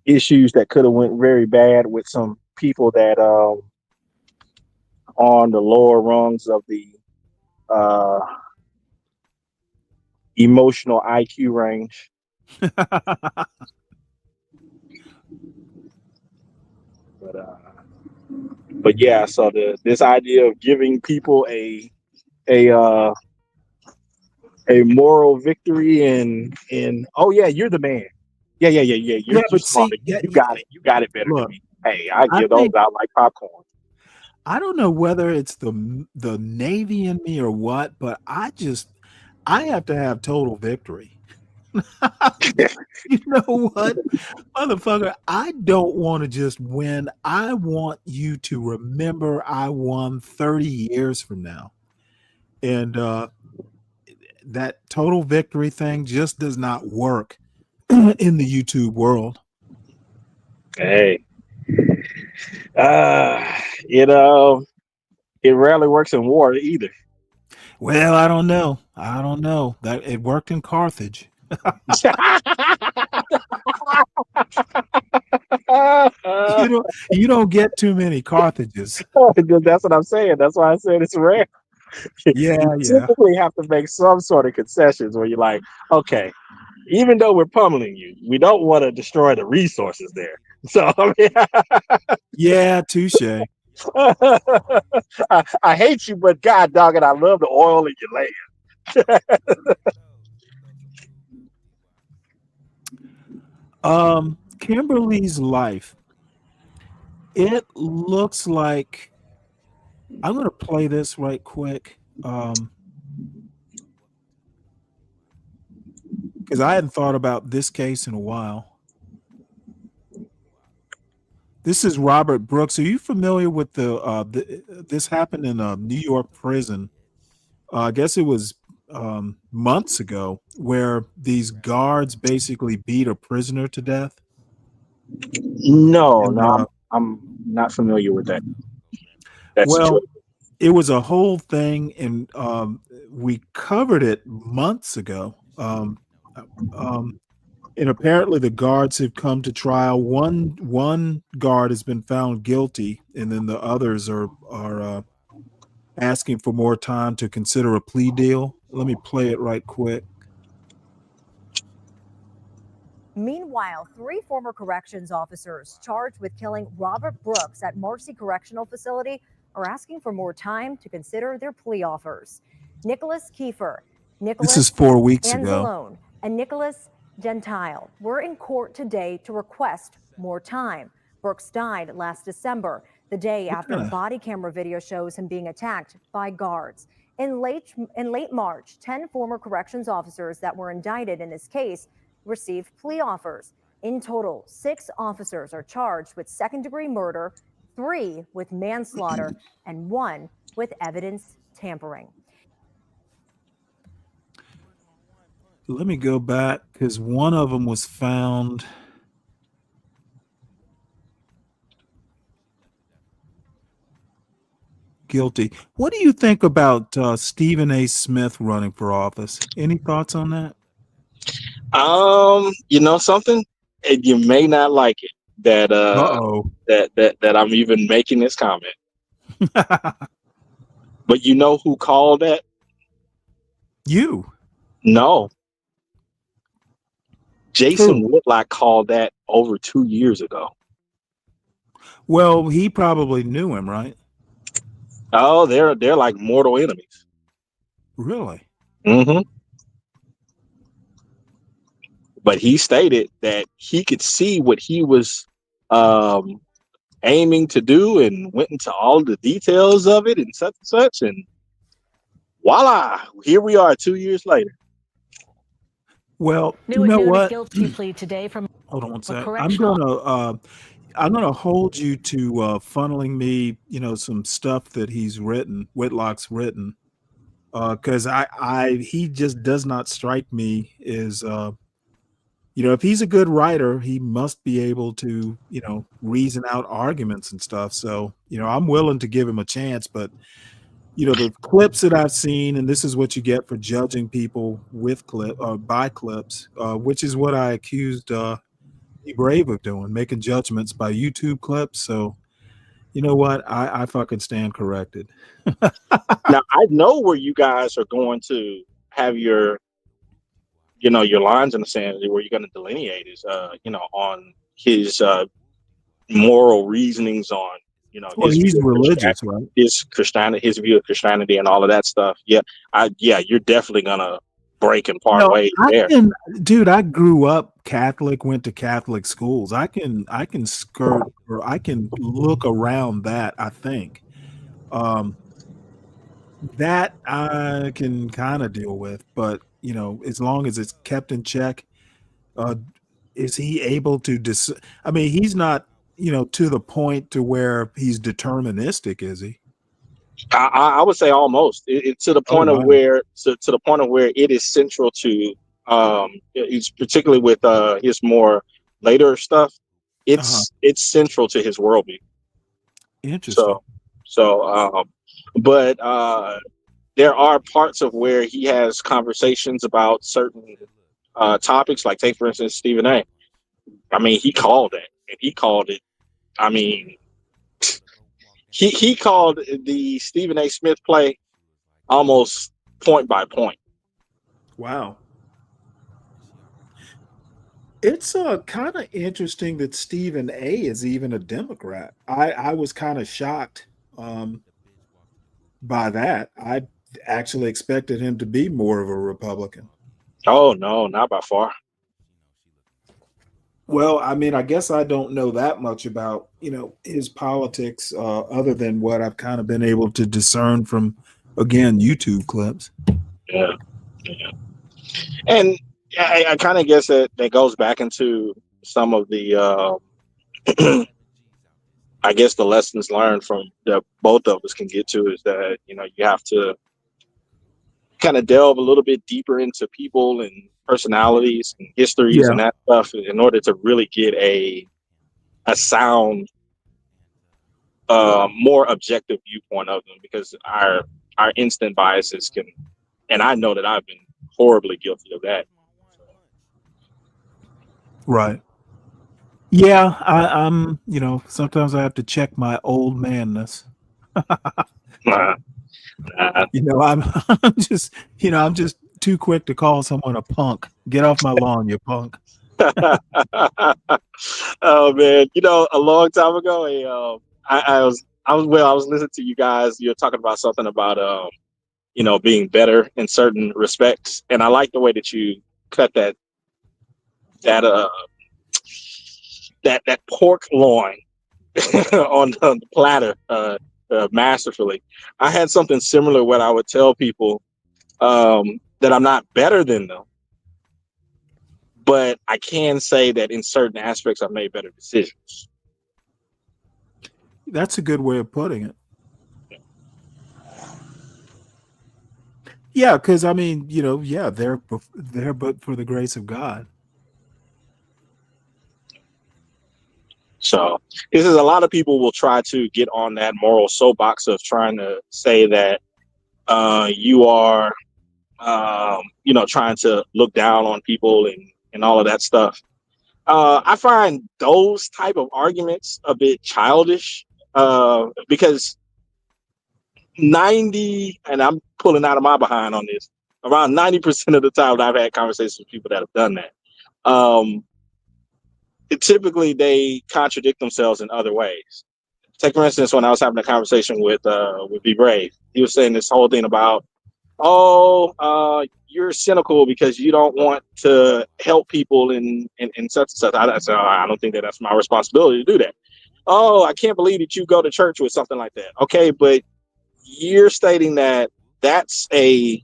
Speaker 8: issues that could have went very bad with some people that on the lower rungs of the emotional IQ range. But yeah, so this idea of giving people a moral victory and oh yeah, you're the man. Yeah. You're
Speaker 5: But
Speaker 8: smart.
Speaker 5: see,
Speaker 8: You got it. You got it better than me. Hey, I give those out like popcorn.
Speaker 5: I don't know whether it's the Navy in me or what, but I have to have total victory. You know what, motherfucker? I don't want to just win. I want you to remember I won 30 years from now. And that total victory thing just does not work in the YouTube world.
Speaker 8: Hey, it rarely works in war either.
Speaker 5: Well, I don't know. That it worked in Carthage. You don't get too many Carthages.
Speaker 8: That's what I'm saying. That's why I said it's rare.
Speaker 5: Yeah.
Speaker 8: You typically have to make some sort of concessions where you're like, okay, even though we're pummeling you, we don't want to destroy the resources there. So I mean,
Speaker 5: yeah, touche.
Speaker 8: I hate you, but God dog it, I love the oil in your land.
Speaker 5: Kimberly's life. It looks like I'm gonna play this right quick. Because I hadn't thought about this case in a while. This is Robert Brooks. Are you familiar with this happened in a New York prison? I guess it was months ago, where these guards basically beat a prisoner to death.
Speaker 8: No, I'm not familiar with that.
Speaker 5: Well, it was a whole thing, and and we covered it months ago. And And apparently the guards have come to trial. One guard has been found guilty, and then the others are asking for more time to consider a plea deal. Let me play it right quick.
Speaker 12: Meanwhile, 3 former corrections officers charged with killing Robert Brooks at Marcy Correctional Facility are asking for more time to consider their plea offers. Nicholas Kiefer,
Speaker 5: This is 4 weeks ago.
Speaker 12: Anzalone, and Nicholas Gentile were in court today to request more time. Brooks died last December, the day after body camera video shows him being attacked by guards. In late March, 10 former corrections officers that were indicted in this case received plea offers. In total, 6 officers are charged with second-degree murder, 3 with manslaughter, and 1 with evidence tampering.
Speaker 5: Let me go back because one of them was found guilty. What do you think about Stephen A. Smith running for office? Any thoughts on that?
Speaker 20: You know something, and you may not like it that that I'm even making this comment. But you know who called that?
Speaker 5: You?
Speaker 20: No. Jason Whitlock called that over 2 years ago.
Speaker 5: Well, he probably knew him, right?
Speaker 20: Oh, they're like mortal enemies.
Speaker 5: Really?
Speaker 20: Mm-hmm. But he stated that he could see what he was aiming to do and went into all the details of it and such. And voila, here we are 2 years later.
Speaker 5: Well,
Speaker 13: New
Speaker 5: you know
Speaker 13: a
Speaker 5: what?
Speaker 13: guilty plea today from
Speaker 5: Hold on one second.
Speaker 13: correctional.
Speaker 5: I'm gonna hold you to funneling me, some stuff that he's written, Whitlock's written, because he just does not strike me as if he's a good writer, he must be able to reason out arguments and stuff. So I'm willing to give him a chance, but the clips that I've seen, and this is what you get for judging people with by clips, which is what I accused Be Brave of doing, making judgments by YouTube clips. So you know what? I fucking stand corrected.
Speaker 20: Now I know where you guys are going to have your lines in the sand, where you're going to delineate is on his moral reasonings on
Speaker 5: Well, he's religious, right?
Speaker 20: his Christianity, his view of Christianity, and all of that stuff. Yeah, you're definitely gonna break and part ways there.
Speaker 5: Dude, I grew up Catholic, went to Catholic schools. I can skirt, or I can look around that. I think that I can kind of deal with, but as long as it's kept in check, is he able to I mean, he's not to the point to where he's deterministic, is he?
Speaker 20: I would say almost to the point of where to the point of where it is central to it's particularly with his more later stuff. It's central to his worldview.
Speaker 5: Interesting.
Speaker 20: But there are parts of where he has conversations about certain topics, like take for instance Stephen A. I mean, he called it, and he called it. I mean, he called the Stephen A. Smith play almost point by point.
Speaker 5: Wow. It's kind of interesting that Stephen A. is even a Democrat. I was kind of shocked by that. I actually expected him to be more of a Republican.
Speaker 20: Oh, no, not by far.
Speaker 5: Well, I mean, I guess I don't know that much about, his politics other than what I've kind of been able to discern from, again, YouTube clips.
Speaker 20: Yeah. And I kind of guess that goes back into some of the, I guess the lessons learned from that both of us can get to is that, you have to kind of delve a little bit deeper into people and personalities and histories and that stuff in order to really get a sound, more objective viewpoint of them, because our instant biases can, and I know that I've been horribly guilty of that.
Speaker 5: Right. Yeah, I'm. Sometimes I have to check my old manness. I'm, I'm just too quick to call someone a punk. Get off my lawn, you punk.
Speaker 15: Oh man, a long time ago, I was listening to you guys. You're talking about something about being better in certain respects, and I like the way that you cut that that pork loin on the platter masterfully. I had something similar where I would tell people that I'm not better than them, but I can say that in certain aspects I've made better decisions.
Speaker 5: That's a good way of putting it. Yeah, because I mean, they're but for the grace of God.
Speaker 15: So this is a lot of people will try to get on that moral soapbox of trying to say that you are, trying to look down on people and all of that stuff. I find those type of arguments a bit childish because 90, and I'm pulling out of my behind on this, around 90% of the time that I've had conversations with people that have done that. Typically they contradict themselves in other ways. Take for instance, when I was having a conversation with Be Brave, he was saying this whole thing about, you're cynical because you don't want to help people in such and such. I said, I don't think that's my responsibility to do that. Oh, I can't believe that you go to church with something like that. Okay, but you're stating that that's a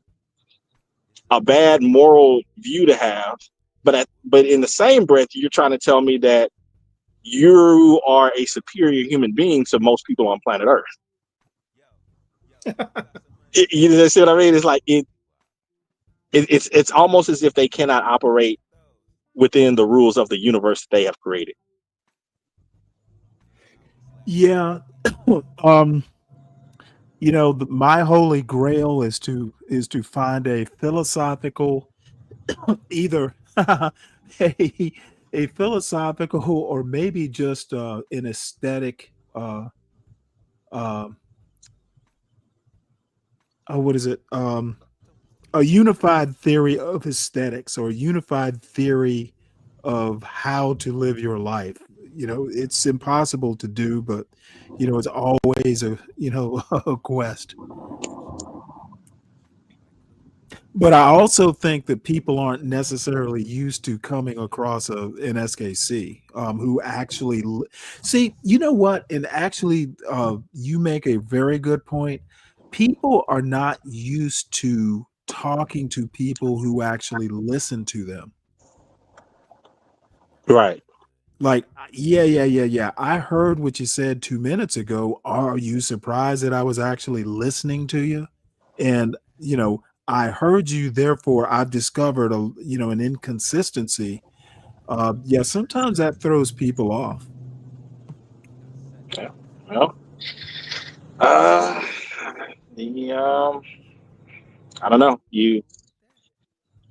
Speaker 15: bad moral view to have, but in the same breath, you're trying to tell me that you are a superior human being to most people on planet Earth. You see what I mean? It's like it's almost as if they cannot operate within the rules of the universe that they have created.
Speaker 5: Yeah. My holy grail is to find a philosophical either a philosophical or maybe just an aesthetic what is it, a unified theory of aesthetics or a unified theory of how to live your life. It's impossible to do, but it's always a a quest. But I also think that people aren't necessarily used to coming across an SKC who actually see, you know what? And actually, you make a very good point. People are not used to talking to people who actually listen to them.
Speaker 15: Right.
Speaker 5: Like, yeah. I heard what you said 2 minutes ago. Are you surprised that I was actually listening to you? And, I heard you, therefore I've discovered an inconsistency. Yeah, sometimes that throws people off.
Speaker 15: Yeah. Well, I don't know. You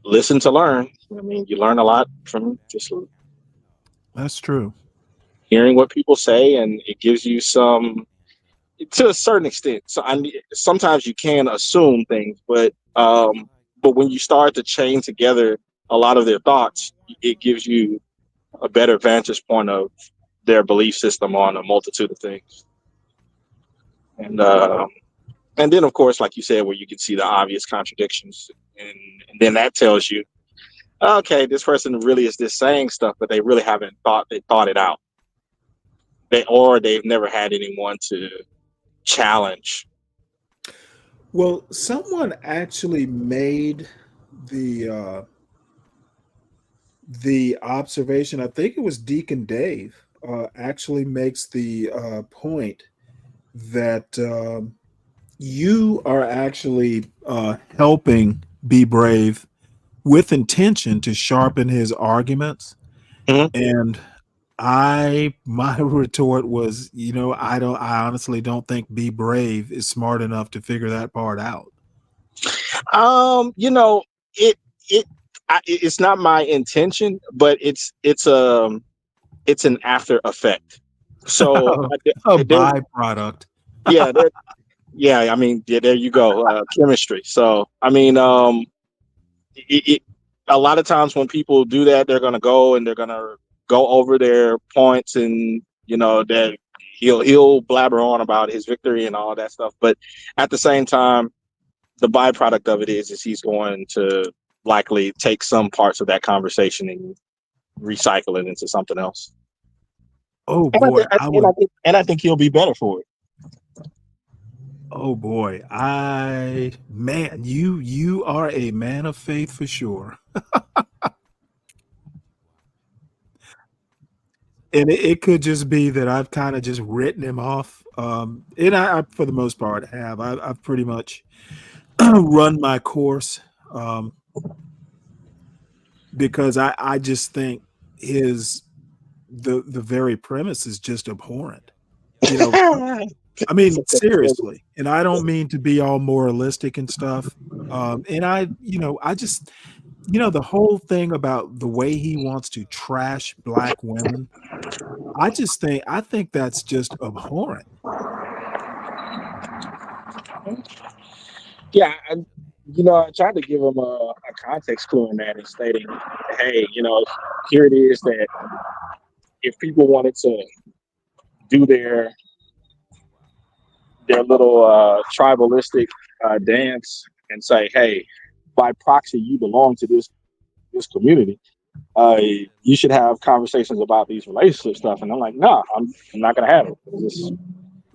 Speaker 15: listen to learn. I mean, you learn a lot from just
Speaker 5: That's true.
Speaker 15: hearing what people say, and it gives you some, to a certain extent. So sometimes you can assume things, but when you start to chain together a lot of their thoughts, it gives you a better vantage point of their belief system on a multitude of things. And then of course, like you said, where you can see the obvious contradictions, and then that tells you, okay, this person really is just saying stuff, but they really haven't thought it out. They've never had anyone to challenge.
Speaker 5: Well, someone actually made the observation. I think it was Deacon Dave actually makes the point that you are actually helping Be Brave with intention to sharpen his arguments. And my retort was, I honestly don't think Be Brave is smart enough to figure that part out.
Speaker 15: It It's not my intention, but it's an after effect. So
Speaker 5: A byproduct.
Speaker 15: yeah, yeah. I mean, yeah, there you go, chemistry. So I mean, a lot of times when people do that, they're gonna go and they're gonna go over their points, and that he'll blabber on about his victory and all that stuff. But at the same time, the byproduct of it is he's going to likely take some parts of that conversation and recycle it into something else.
Speaker 5: Oh boy,
Speaker 15: I think he'll be better for it.
Speaker 5: Oh boy, man, you are a man of faith for sure. And it could just be that I've kind of just written him off. And I for the most part, have. I've pretty much run my course, because I just think the very premise is just abhorrent. I mean, seriously, and I don't mean to be all moralistic and stuff. And I just, the whole thing about the way he wants to trash black women, I think that's just abhorrent.
Speaker 15: Yeah, I tried to give him a context clue in that and stating, hey, here it is that if people wanted to do their little tribalistic dance and say, hey, by proxy, you belong to this community. You should have conversations about these relationship stuff. And I'm like, no, I'm not gonna have it.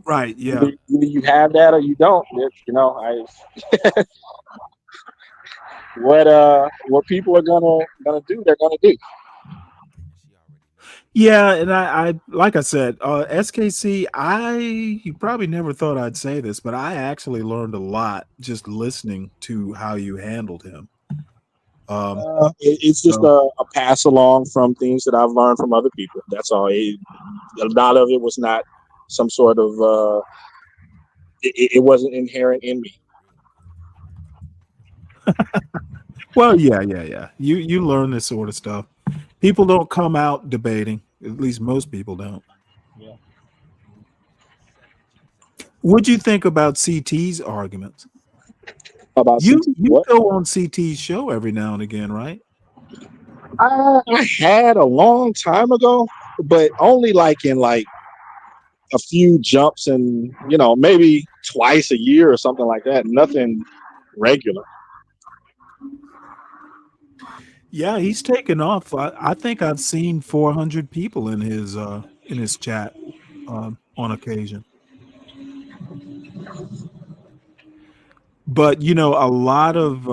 Speaker 5: Right? Yeah.
Speaker 15: Either you have that or you don't. What people are gonna do, they're gonna do.
Speaker 5: Yeah, and I like I said, SKC, you probably never thought I'd say this, but I actually learned a lot just listening to how you handled him.
Speaker 15: It's just a pass along from things that I've learned from other people. That's all. A lot of it was not some sort of. It wasn't inherent in me.
Speaker 5: Well, yeah. You learn this sort of stuff. People don't come out debating. At least most people don't.
Speaker 15: Yeah.
Speaker 5: What'd you think about CT's arguments?
Speaker 15: About
Speaker 5: you
Speaker 15: CT,
Speaker 5: you go on CT's show every now and again, right?
Speaker 15: I had a long time ago, but only in a few jumps, and maybe twice a year or something like that. Nothing regular.
Speaker 5: Yeah, he's taken off. I think I've seen 400 people in his chat on occasion. But a lot of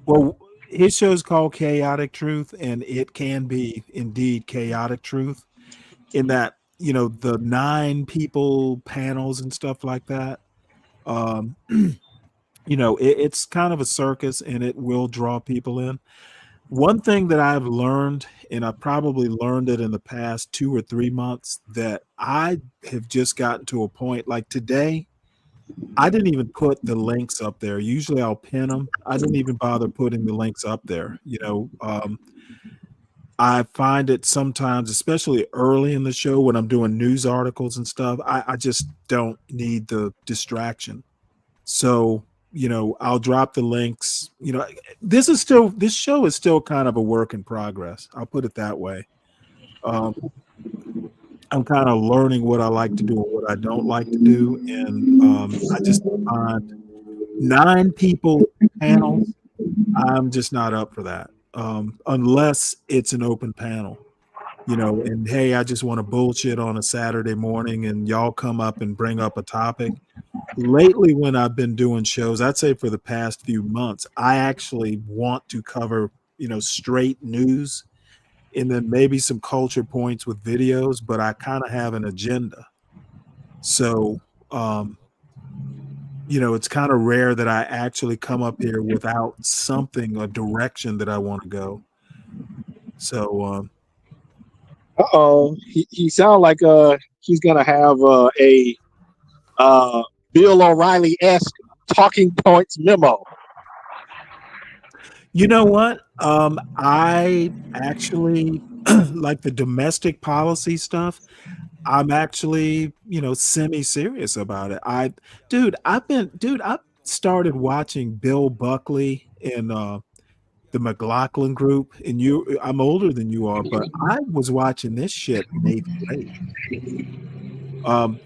Speaker 5: well, his show is called Chaotic Truth, and it can be indeed chaotic truth in that the 9 people panels and stuff like that. It's kind of a circus, and it will draw people in. One thing that I've learned, and I probably learned it in the past 2 or 3 months, that I have just gotten to a point like today, I didn't even put the links up there. Usually I'll pin them. I didn't even bother putting the links up there. I find it sometimes, especially early in the show when I'm doing news articles and stuff, I just don't need the distraction. So, I'll drop the links. This show is still kind of a work in progress. I'll put it that way. I'm kind of learning what I like to do and what I don't like to do. And I just find 9 people panels, I'm just not up for that. Unless it's an open panel, and hey, I just want to bullshit on a Saturday morning and y'all come up and bring up a topic. Lately, when I've been doing shows, I'd say for the past few months, I actually want to cover, straight news and then maybe some culture points with videos, but I kind of have an agenda. So, it's kind of rare that I actually come up here without a direction that I want to go. So,
Speaker 15: he sounds like he's gonna have a Bill O'Reilly-esque talking points memo.
Speaker 5: You know what? I actually like the domestic policy stuff. I'm actually, semi-serious about it. I've started watching Bill Buckley in the McLaughlin group, and I'm older than you are, but I was watching this shit in 8th grade.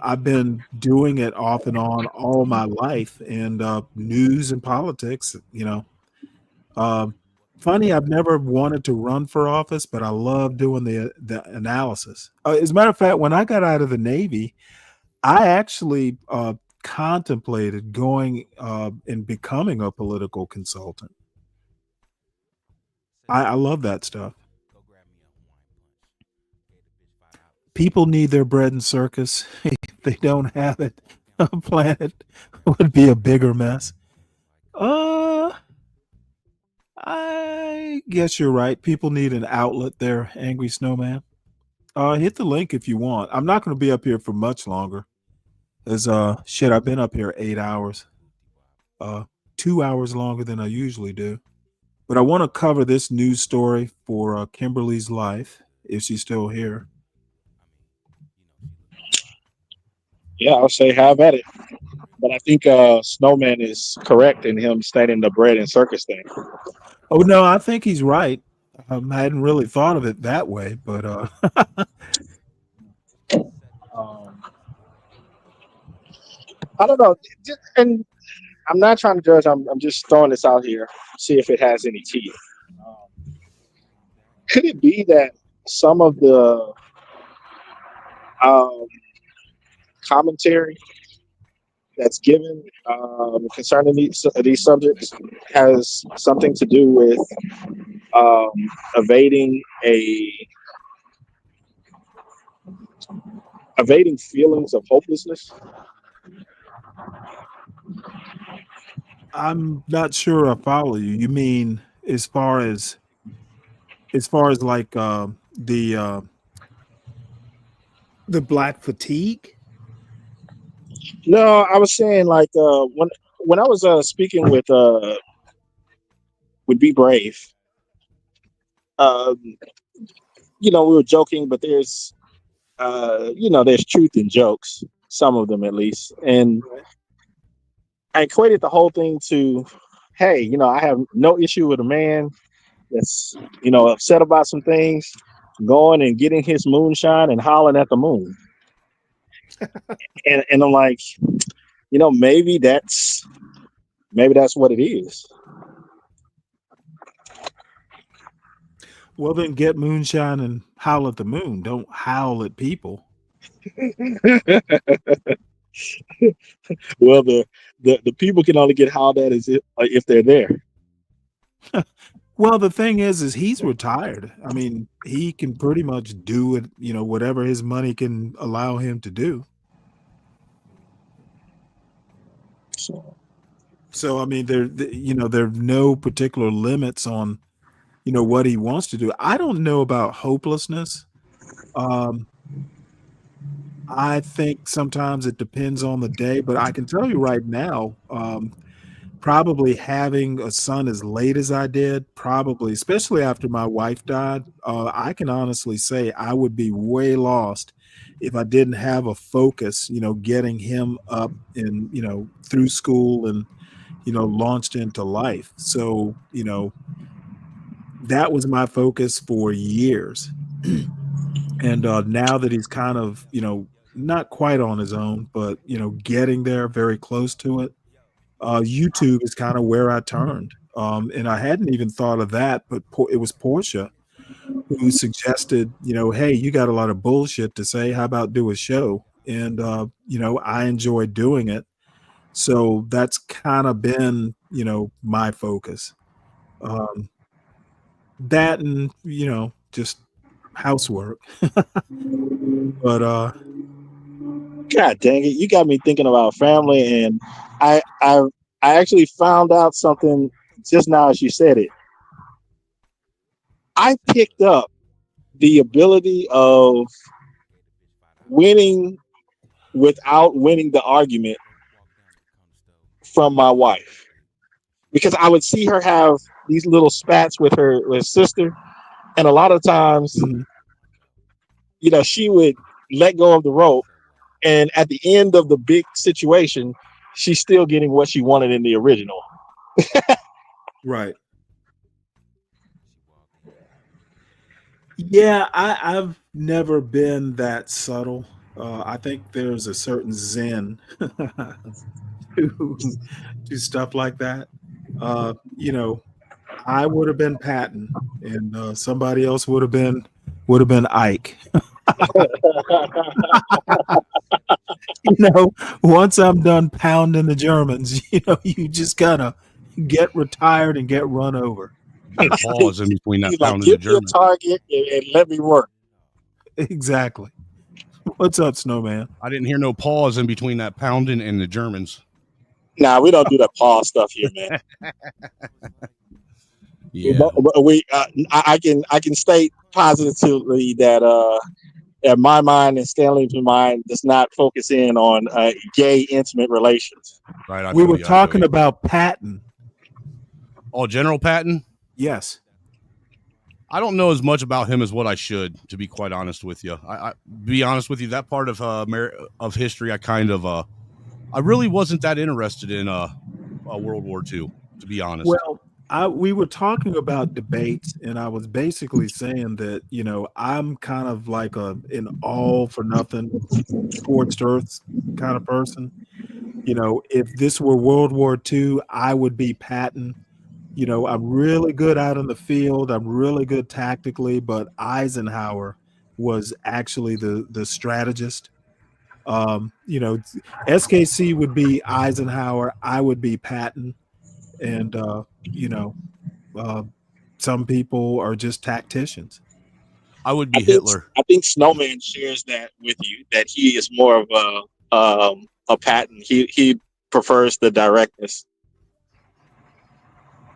Speaker 5: I've been doing it off and on all my life, and news and politics, Um, funny, I've never wanted to run for office, but I love doing the analysis. As a matter of fact, when I got out of the Navy, I actually contemplated going and becoming a political consultant. I love that stuff. People need their bread and circus. If they don't have it, a planet would be a bigger mess. I guess you're right. People need an outlet there, Angry Snowman. Hit the link if you want. I'm not going to be up here for much longer. As shit, I've been up here 8 hours, 2 hours longer than I usually do. But I want to cover this news story for Kimberly's life, if she's still here.
Speaker 15: Yeah, I'll say have at it. But I think Snowman is correct in him stating the bread and circus thing.
Speaker 5: Oh no, I think he's right. I hadn't really thought of it that way, but
Speaker 15: I don't know. And I'm not trying to judge. I'm just throwing this out here, see if it has any teeth. Could it be that some of the commentary that's given concerning these subjects has something to do with evading feelings of hopelessness?
Speaker 5: I'm not sure I follow you. You mean as far as like the black fatigue?
Speaker 15: No, I was saying like when I was speaking with Be Brave, we were joking, but there's there's truth in jokes, some of them at least, and I equated the whole thing to, hey, I have no issue with a man that's upset about some things going and getting his moonshine and hollering at the moon. and I'm like, maybe that's what it is.
Speaker 5: Well, then get moonshine and howl at the moon. Don't howl at people.
Speaker 15: Well, the people can only get howled at if they're there.
Speaker 5: Well, the thing is he's retired. I mean, he can pretty much do it, whatever his money can allow him to do. So I mean, there are no particular limits on, what he wants to do. I don't know about hopelessness. I think sometimes it depends on the day, but I can tell you right now, probably having a son as late as I did, probably, especially after my wife died, I can honestly say I would be way lost if I didn't have a focus, getting him up and, through school and, launched into life. So, that was my focus for years. And now that he's kind of, not quite on his own, but, getting there, very close to it, YouTube is kind of where I turned. And I hadn't even thought of that, but it was Portia who suggested, hey, you got a lot of bullshit to say. How about do a show? And, I enjoy doing it. So that's kind of been, my focus. That and, just housework. But
Speaker 15: God dang it, you got me thinking about family, and I actually found out something just now as you said it. I picked up the ability of winning without winning the argument from my wife. because I would see her have these little spats with her sister, and a lot of times, you know, she would let go of the rope, and at the end of the big situation, she's still getting what she wanted in the original.
Speaker 5: Right. Yeah, I've never been that subtle. I think there's a certain zen to stuff like that. You know, I would have been Patton, and somebody else would have been Ike. You know, once I'm done pounding the Germans, you know, you just gotta get retired and get run over.
Speaker 17: And pause in between that
Speaker 15: He's like,
Speaker 17: pounding the
Speaker 15: give me a
Speaker 17: German.
Speaker 15: target and let me work.
Speaker 5: Exactly. What's up, Snowman?
Speaker 17: I didn't hear no pause in between that pounding and the Germans.
Speaker 15: Nah, we don't do that pause stuff here, man.
Speaker 17: Yeah.
Speaker 15: But I can state positively that in my mind and Stanley's mind does not focus in on gay intimate relations.
Speaker 17: Right.
Speaker 5: We were talking about Patton.
Speaker 17: Oh, General Patton?
Speaker 5: Yes.
Speaker 17: I don't know as much about him as what I should, to be quite honest with you. I be honest with you, that part of history, I kind of I really wasn't that interested in World War II, to be honest.
Speaker 5: Well, we were talking about debates, and I was basically saying that, you know, I'm kind of like an all for nothing, scorched earth kind of person. You know, if this were World War II, I would be Patton. You know, I'm really good out in the field. I'm really good tactically, but Eisenhower was actually the strategist. You know, SKC would be Eisenhower. I would be Patton. And, you know, some people are just tacticians.
Speaker 17: I would be Hitler.
Speaker 15: I think Snowman shares that with you, that he is more of a Patton. He prefers the directness.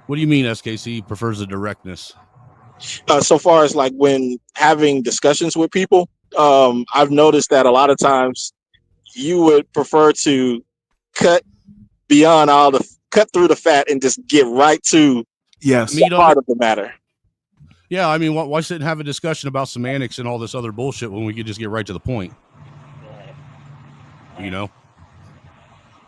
Speaker 17: What do you mean SKC prefers the directness?
Speaker 15: So far as like when having discussions with people, I've noticed that a lot of times you would prefer to cut beyond cut through the fat and just get right to
Speaker 17: meat
Speaker 15: part of the matter.
Speaker 17: Yeah, I mean, why sit and have a discussion about semantics and all this other bullshit when we could just get right to the point? You know,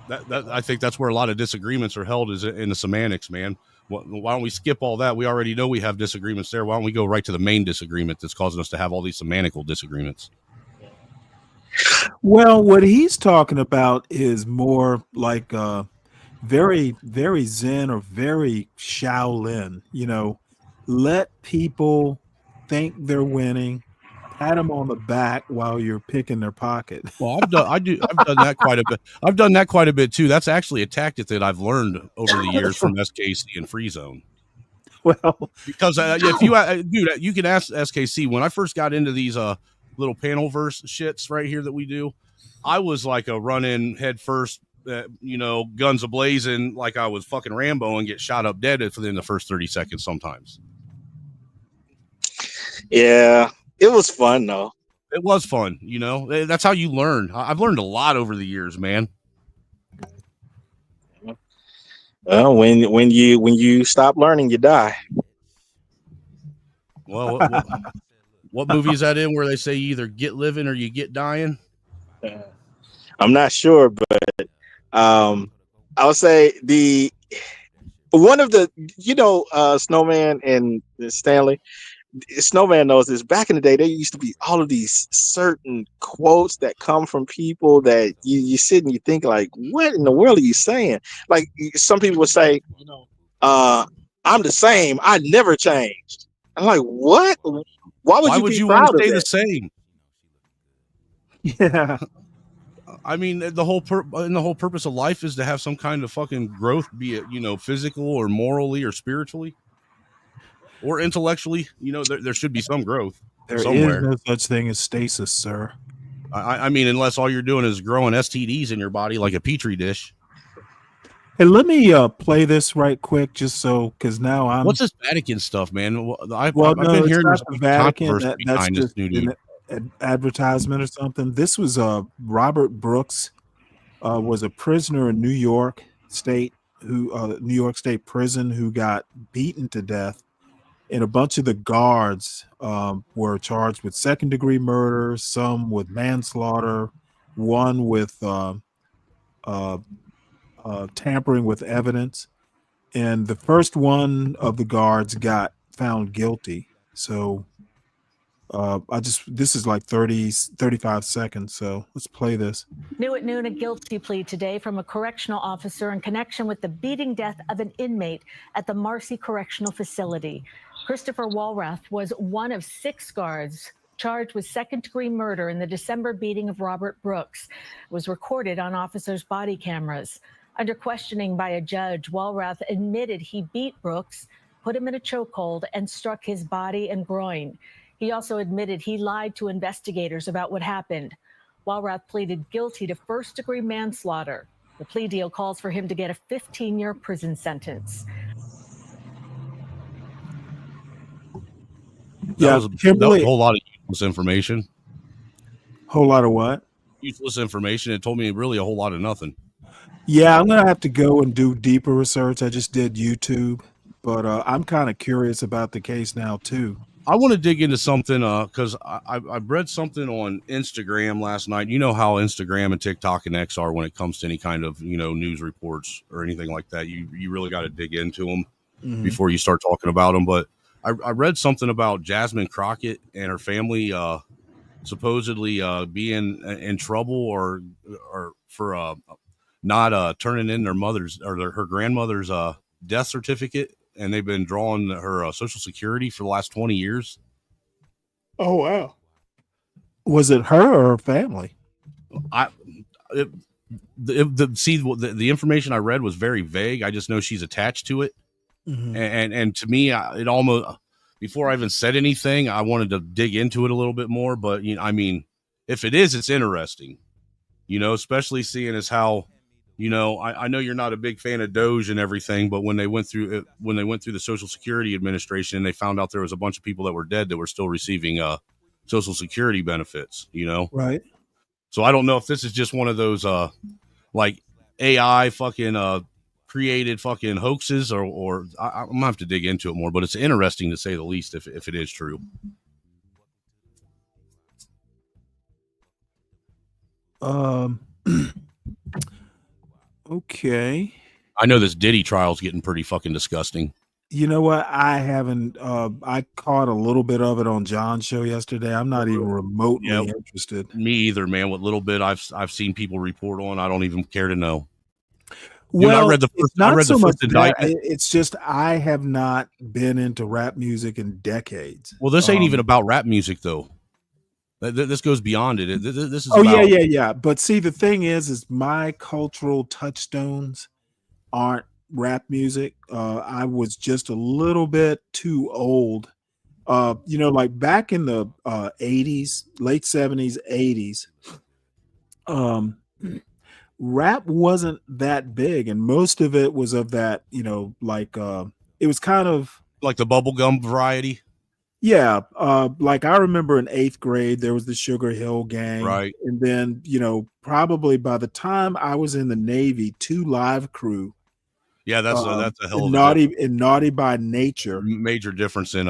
Speaker 17: that I think that's where a lot of disagreements are held, is in the semantics, man. Why don't we skip all that? We already know we have disagreements there. Why don't we go right to the main disagreement that's causing us to have all these semantical disagreements?
Speaker 5: Well, what he's talking about is more like very, very Zen or very Shaolin. You know, let people think they're winning, pat them on the back while you're picking their pocket.
Speaker 17: Well, I've done that quite a bit. I've done that quite a bit too. That's actually a tactic that I've learned over the years from SKC and Free Zone.
Speaker 5: Well,
Speaker 17: because if you dude, you can ask SKC. When I first got into these little panel verse shits right here that we do, I was like a run in head first, you know, guns a-blazing, like I was fucking Rambo, and get shot up dead within the first 30 seconds sometimes.
Speaker 15: Yeah, it was fun though.
Speaker 17: It was fun, you know. That's how you learn. I've learned a lot over the years, man.
Speaker 15: Well, when you stop learning, you die.
Speaker 17: Well, what movie is that in where they say you either get living or you get dying?
Speaker 15: I'm not sure, but I would say one of the, you know, Snowman and Stanley. Snowman knows this. Back in the day, there used to be all of these certain quotes that come from people that you sit and you think like, what in the world are you saying? Like some people would say, I'm the same. I never changed. I'm like, what? Why would you
Speaker 17: want to
Speaker 15: stay
Speaker 17: the same?
Speaker 5: Yeah.
Speaker 17: I mean, the whole purpose of life is to have some kind of fucking growth, be it, you know, physical or morally or spiritually. Or intellectually, you know, there should be some growth somewhere.
Speaker 5: Is no such thing as stasis, sir.
Speaker 17: I mean, unless all you're doing is growing STDs in your body like a petri dish.
Speaker 5: Hey, let me play this right quick, just so, because now I'm.
Speaker 17: What's this Vatican stuff, man? I've
Speaker 5: no,
Speaker 17: been hearing
Speaker 5: it's
Speaker 17: there's
Speaker 5: not the Vatican.
Speaker 17: controversy
Speaker 5: That's
Speaker 17: behind this
Speaker 5: just
Speaker 17: new dude.
Speaker 5: an advertisement or something. This was Robert Brooks was a prisoner in New York State New York State prison, who got beaten to death, and a bunch of the guards were charged with second-degree murder, some with manslaughter, one with tampering with evidence, and the first one of the guards got found guilty. So this is like 35 seconds, so let's play this.
Speaker 13: New at noon, a guilty plea today from a correctional officer in connection with the beating death of an inmate at the Marcy Correctional Facility. Christopher Walrath was one of 6 guards charged with second-degree murder in the December beating of Robert Brooks. It was recorded on officers' body cameras. Under questioning by a judge, Walrath admitted he beat Brooks, put him in a chokehold, and struck his body and groin. He also admitted he lied to investigators about what happened. Walrath pleaded guilty to first-degree manslaughter. The plea deal calls for him to get a 15-year prison sentence.
Speaker 17: That was a whole lot of useless information.
Speaker 5: Whole lot of what?
Speaker 17: Useless information. It told me really a whole lot of nothing.
Speaker 5: Yeah, I'm gonna have to go and do deeper research. I just did YouTube, but I'm kind of curious about the case now too.
Speaker 17: I want to dig into something because I read something on Instagram last night. You know how Instagram and TikTok and X are when it comes to any kind of news reports or anything like that. You really got to dig into them before you start talking about them. But I read something about Jasmine Crockett and her family supposedly being in trouble or for not turning in their mother's or her grandmother's death certificate. And they've been drawing her Social Security for the last 20 years.
Speaker 5: Oh, wow. Was it her or her family?
Speaker 17: The information I read was very vague. I just know she's attached to it.
Speaker 5: Mm-hmm.
Speaker 17: And to me, it almost, before I even said anything, I wanted to dig into it a little bit more. But, I mean, if it is, it's interesting, especially seeing as how, I know you're not a big fan of Doge and everything, but when they went through the Social Security Administration and they found out there was a bunch of people that were dead that were still receiving Social Security benefits,
Speaker 5: Right.
Speaker 17: So I don't know if this is just one of those like AI fucking created fucking hoaxes or I'm gonna have to dig into it more, but it's interesting to say the least if it is true.
Speaker 5: Okay.
Speaker 17: I know this Diddy trial is getting pretty fucking disgusting.
Speaker 5: You know what? I haven't. I caught a little bit of it on John's show yesterday. I'm not even remotely interested.
Speaker 17: Me either, man. What little bit I've seen people report on, I don't even care to know.
Speaker 5: Well,
Speaker 17: I read the first indictment.
Speaker 5: It's just I have not been into rap music in decades.
Speaker 17: Well, this ain't even about rap music though. This goes beyond it. This is.
Speaker 5: Oh, yeah. But see, the thing is my cultural touchstones aren't rap music. I was just a little bit too old. Like back in the 80s, late 70s, 80s, rap wasn't that big, and most of it was of that, it was kind of
Speaker 17: like the bubblegum variety.
Speaker 5: Yeah, like I remember in 8th grade there was the Sugar Hill Gang,
Speaker 17: right?
Speaker 5: And then probably by the time I was in the Navy, 2 Live Crew.
Speaker 17: Yeah, that's a hell of
Speaker 5: a Naughty by Nature.
Speaker 17: Major difference in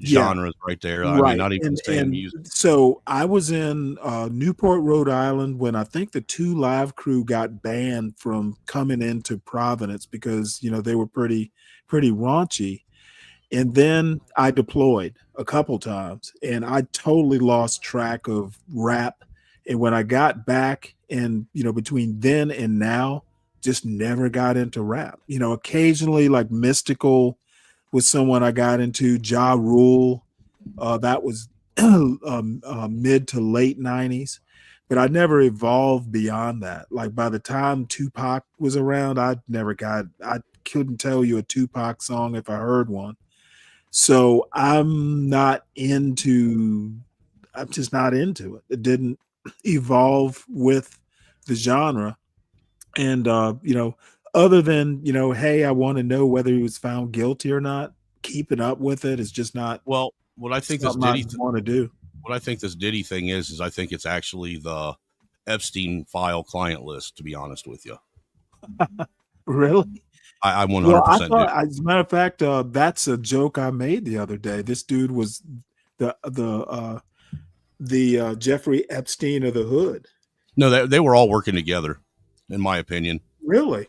Speaker 17: genres right there.
Speaker 5: Right.
Speaker 17: I mean, not even the same music.
Speaker 5: So I was in Newport, Rhode Island when I think the 2 Live Crew got banned from coming into Providence because they were pretty raunchy. And then I deployed a couple times and I totally lost track of rap. And when I got back and, between then and now, just never got into rap. Occasionally like Mystical was someone I got into, Ja Rule. That was mid to late 90s. But I never evolved beyond that. Like by the time Tupac was around, I couldn't tell you a Tupac song if I heard one. So I'm just not into it. It didn't evolve with the genre. And, other than, hey, I want to know whether he was found guilty or not, keeping up with it is just not.
Speaker 17: Well, what I think this
Speaker 5: Diddy want to do.
Speaker 17: What I think this Diddy thing is I think it's actually the Epstein file client list, to be honest with you.
Speaker 5: Really?
Speaker 17: I
Speaker 5: Well,
Speaker 17: 100%
Speaker 5: I
Speaker 17: do.
Speaker 5: thought, as a matter of fact, that's a joke I made the other day. This dude was the Jeffrey Epstein of the hood.
Speaker 17: No, they were all working together, in my opinion.
Speaker 5: Really?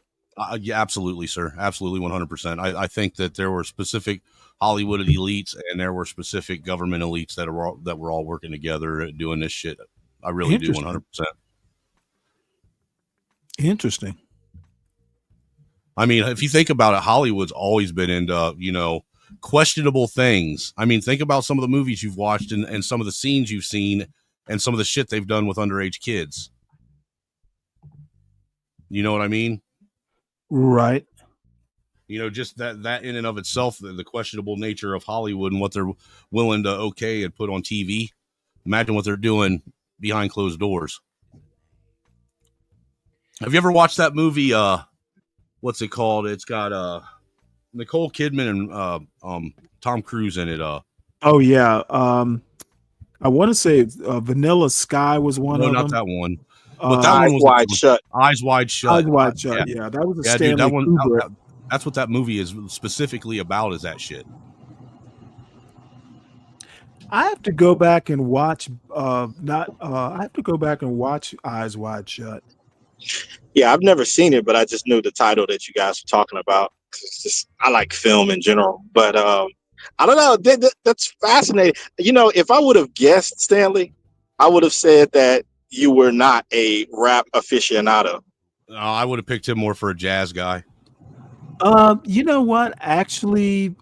Speaker 17: Yeah, absolutely, sir. Absolutely, 100%. I think that there were specific Hollywood elites and there were specific government elites that were all working together doing this shit. I really do, 100%.
Speaker 5: Interesting.
Speaker 17: I mean, if you think about it, Hollywood's always been into, questionable things. I mean, think about some of the movies you've watched and some of the scenes you've seen and some of the shit they've done with underage kids. You know what I mean?
Speaker 5: Right.
Speaker 17: Just that in and of itself, the questionable nature of Hollywood and what they're willing to okay and put on TV. Imagine what they're doing behind closed doors. Have you ever watched that movie? What's it called? It's got Nicole Kidman and Tom Cruise in it.
Speaker 5: Oh yeah. I want to say Vanilla Sky was one of them.
Speaker 17: No, not that one. But that
Speaker 15: Eyes
Speaker 17: one was
Speaker 15: Wide Shut.
Speaker 17: Eyes Wide Shut.
Speaker 5: Eyes Wide Shut. Yeah, that was a Stanley
Speaker 17: dude, that one.
Speaker 5: Kubrick.
Speaker 17: That's what that movie is specifically about. Is that shit?
Speaker 5: I have to go back and watch. I have to go back and watch Eyes Wide Shut.
Speaker 15: Yeah, I've never seen it, but I just knew the title that you guys were talking about. I like film in general, but I don't know. That's fascinating. If I would have guessed, Stanley, I would have said that you were not a rap aficionado.
Speaker 17: I would have picked him more for a jazz guy.
Speaker 5: You know what? Actually,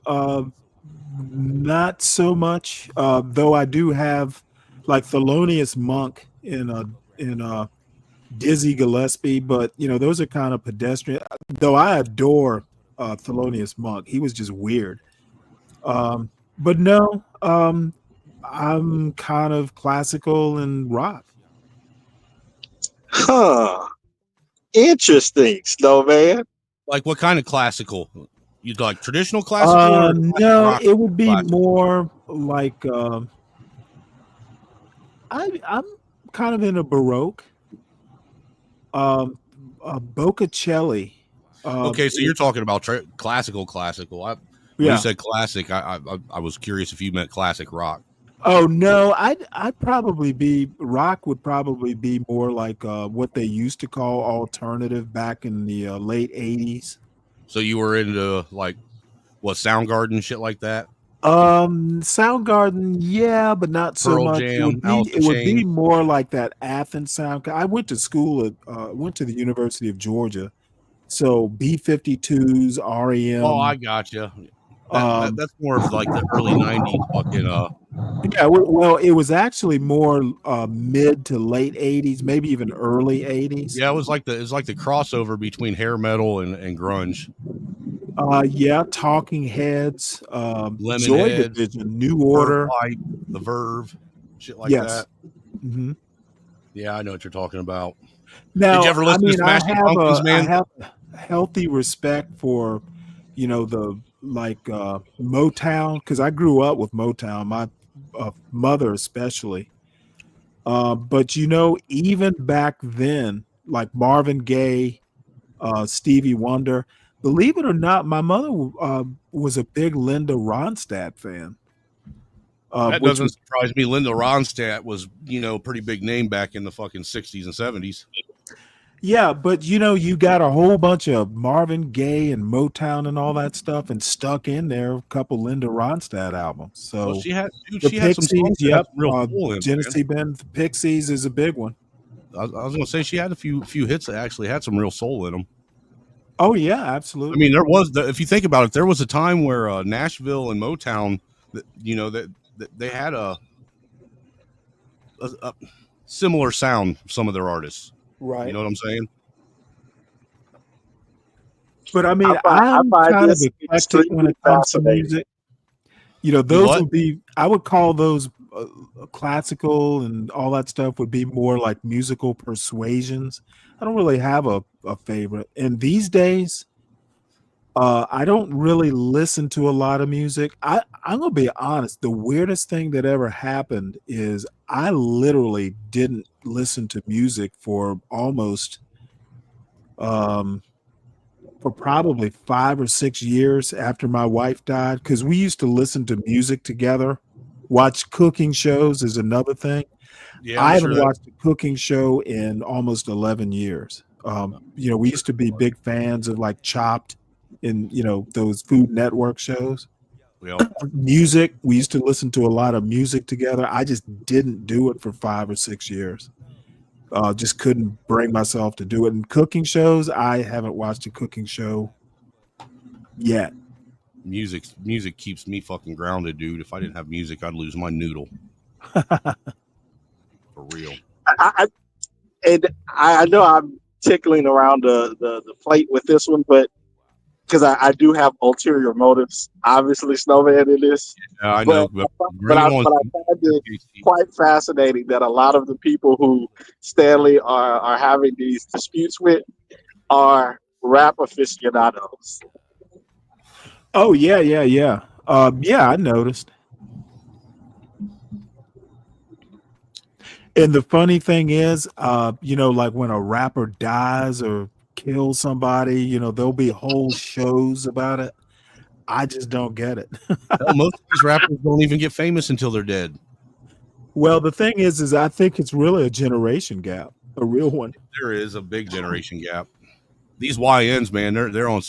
Speaker 5: not so much. Though I do have like Thelonious Monk in Dizzy Gillespie, but those are kind of pedestrian. Though I adore Thelonious Monk, he was just weird. But no, I'm kind of classical and rock.
Speaker 15: Huh. Interesting, Snowman.
Speaker 17: Like what kind of classical? You'd like traditional classical?
Speaker 5: No, it would be more like I'm kind of in a Baroque. Boccacelli.
Speaker 17: Okay, so you're talking about classical. When you said classic, I was curious if you meant classic rock.
Speaker 5: Oh no, I'd probably be rock would probably be more like what they used to call alternative back in the late 80s.
Speaker 17: So you were into like what Soundgarden shit like that?
Speaker 5: Soundgarden, yeah, but not so
Speaker 17: Pearl
Speaker 5: much.
Speaker 17: Jam,
Speaker 5: It would be more like that Athens sound. I went to school went to the University of Georgia, so B-52s, REM.
Speaker 17: Oh, I gotcha. That's more of like the early 90s fucking
Speaker 5: Yeah, well, it was actually more mid to late 80s, maybe even early 80s.
Speaker 17: Yeah, it was like the crossover between hair metal and grunge.
Speaker 5: Yeah, Talking Heads, Joy
Speaker 17: Lemonheads,
Speaker 5: Division, New Order,
Speaker 17: Pipe, The Verve, shit like
Speaker 5: yes.
Speaker 17: that.
Speaker 5: Mm-hmm.
Speaker 17: Yeah, I know what you're talking about.
Speaker 5: Now,
Speaker 17: did you ever listen to Smashing Pumpkins, man?
Speaker 5: I have a healthy respect for, the Motown, because I grew up with Motown. My mother especially. But even back then, like Marvin Gaye, Stevie Wonder. Believe it or not, my mother was a big Linda Ronstadt fan.
Speaker 17: That doesn't surprise me. Linda Ronstadt was, pretty big name back in the fucking 60s and 70s.
Speaker 5: Yeah, but you got a whole bunch of Marvin Gaye and Motown and all that stuff, and stuck in there a couple Linda Ronstadt albums. So
Speaker 17: well, she had
Speaker 5: the
Speaker 17: some
Speaker 5: Pixies,
Speaker 17: songs that
Speaker 5: yep,
Speaker 17: had some real soul in,
Speaker 5: Genesee Band, the Pixies is a big one.
Speaker 17: I was going to say she had a few hits that actually had some real soul in them.
Speaker 5: Oh yeah, absolutely.
Speaker 17: I mean, there was if you think about it, there was a time where Nashville and Motown, that they had a similar sound. Some of their artists,
Speaker 5: right?
Speaker 17: You know what I'm saying?
Speaker 5: But I mean, I'm kind of eclectic when it comes to music. Those would be, I would call those classical and all that stuff would be more like musical persuasions. I don't really have a favorite. And these days, I don't really listen to a lot of music. I'm going to be honest. The weirdest thing that ever happened is I literally didn't listen to music for almost for probably 5 or 6 years after my wife died, because we used to listen to music together. Watch cooking shows is another thing.
Speaker 17: Yeah,
Speaker 5: I
Speaker 17: I'm
Speaker 5: haven't
Speaker 17: sure that.
Speaker 5: watched a cooking show in almost 11 years. We used to be big fans of like Chopped and, those Food Network shows.
Speaker 17: Well,
Speaker 5: Music, we used to listen to a lot of music together. I just didn't do it for 5 or 6 years. Just couldn't bring myself to do it. And cooking shows, I haven't watched a cooking show yet.
Speaker 17: music keeps me fucking grounded, dude. If I didn't have music, I'd lose my noodle. For real.
Speaker 15: I know I'm tickling around the plate with this one, but because I do have ulterior motives, obviously, Snowman, in this.
Speaker 17: Yeah, I know. But
Speaker 15: I find it quite fascinating that a lot of the people who Stanley are having these disputes with are rap aficionados.
Speaker 5: Oh, yeah. Yeah, I noticed. And the funny thing is, like when a rapper dies or kills somebody, there'll be whole shows about it. I just don't get it.
Speaker 17: Hell, most of these rappers don't even get famous until they're dead.
Speaker 5: Well, the thing is I think it's really a generation gap, a real one.
Speaker 17: There is a big generation gap. These YNs, man, they're on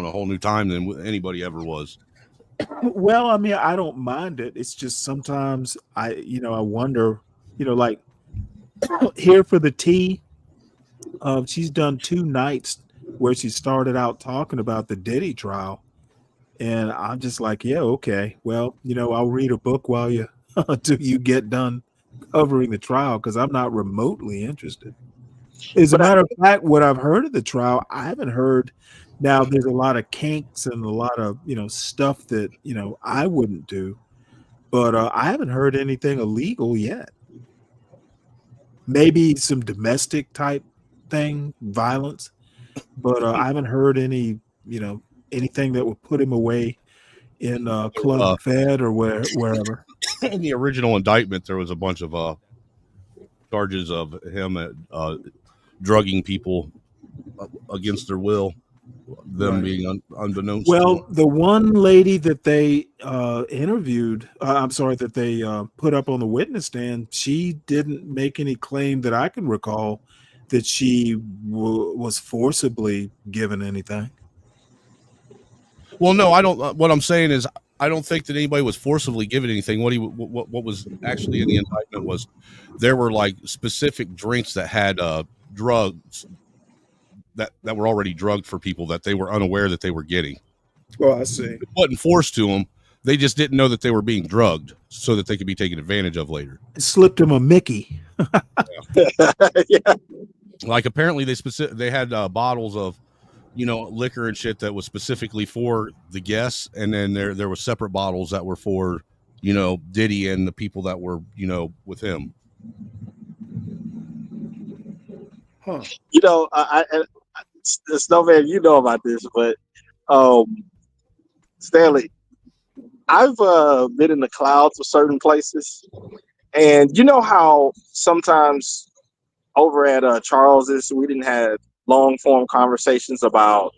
Speaker 17: a whole new time than anybody ever was.
Speaker 5: Well, I mean, I don't mind it. It's just sometimes I wonder, like Here for the Tea. She's done 2 nights where she started out talking about the Diddy trial. And I'm just like, yeah, okay. Well, I'll read a book while you until you get done covering the trial, because I'm not remotely interested. As a matter of fact, what I've heard of the trial, I haven't heard. Now, there's a lot of kinks and a lot of stuff that I wouldn't do, but I haven't heard anything illegal yet. Maybe some domestic type thing, violence, but I haven't heard any anything that would put him away in Club Fed or wherever.
Speaker 17: In the original indictment, there was a bunch of charges of him at drugging people against their will, them being unbeknownst.
Speaker 5: Well, the one lady that they interviewed, that they put up on the witness stand, she didn't make any claim that I can recall that she was forcibly given anything.
Speaker 17: Well, no, I don't. What I'm saying is, I don't think that anybody was forcibly given anything. What was actually in the indictment was there were like specific drinks that had drugs that were already drugged for people that they were unaware that they were getting.
Speaker 5: Oh, I see.
Speaker 17: It wasn't forced to them. They just didn't know that they were being drugged so that they could be taken advantage of later.
Speaker 5: It slipped him a Mickey.
Speaker 15: Yeah.
Speaker 17: Like apparently they had bottles of liquor and shit that was specifically for the guests, and then there was separate bottles that were for Diddy and the people that were with him.
Speaker 5: Huh.
Speaker 15: I Snowman, you know about this, but Stanley, I've been in the clouds of certain places, and you know how sometimes over at Charles's we didn't have long form conversations about,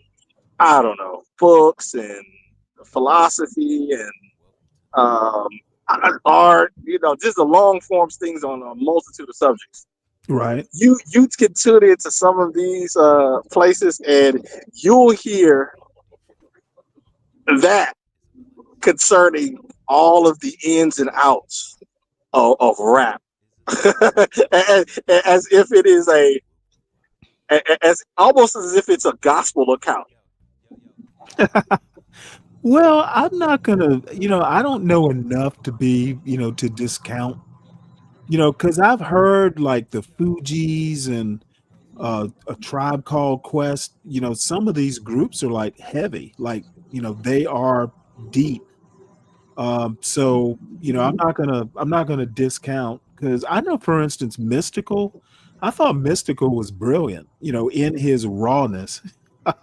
Speaker 15: I don't know, books and philosophy and art, just the long form things on a multitude of subjects.
Speaker 5: Right.
Speaker 15: You can tune into some of these places and you'll hear that concerning all of the ins and outs of rap. as if it is almost as if it's a gospel account.
Speaker 5: Well, I'm not gonna, I don't know enough to be, to discount, because I've heard like the Fugees and A Tribe Called Quest. Some of these groups are like heavy, like they are deep. So I'm not gonna discount, because I know, for instance, Mystical. I thought Mystical was brilliant, in his rawness.
Speaker 17: I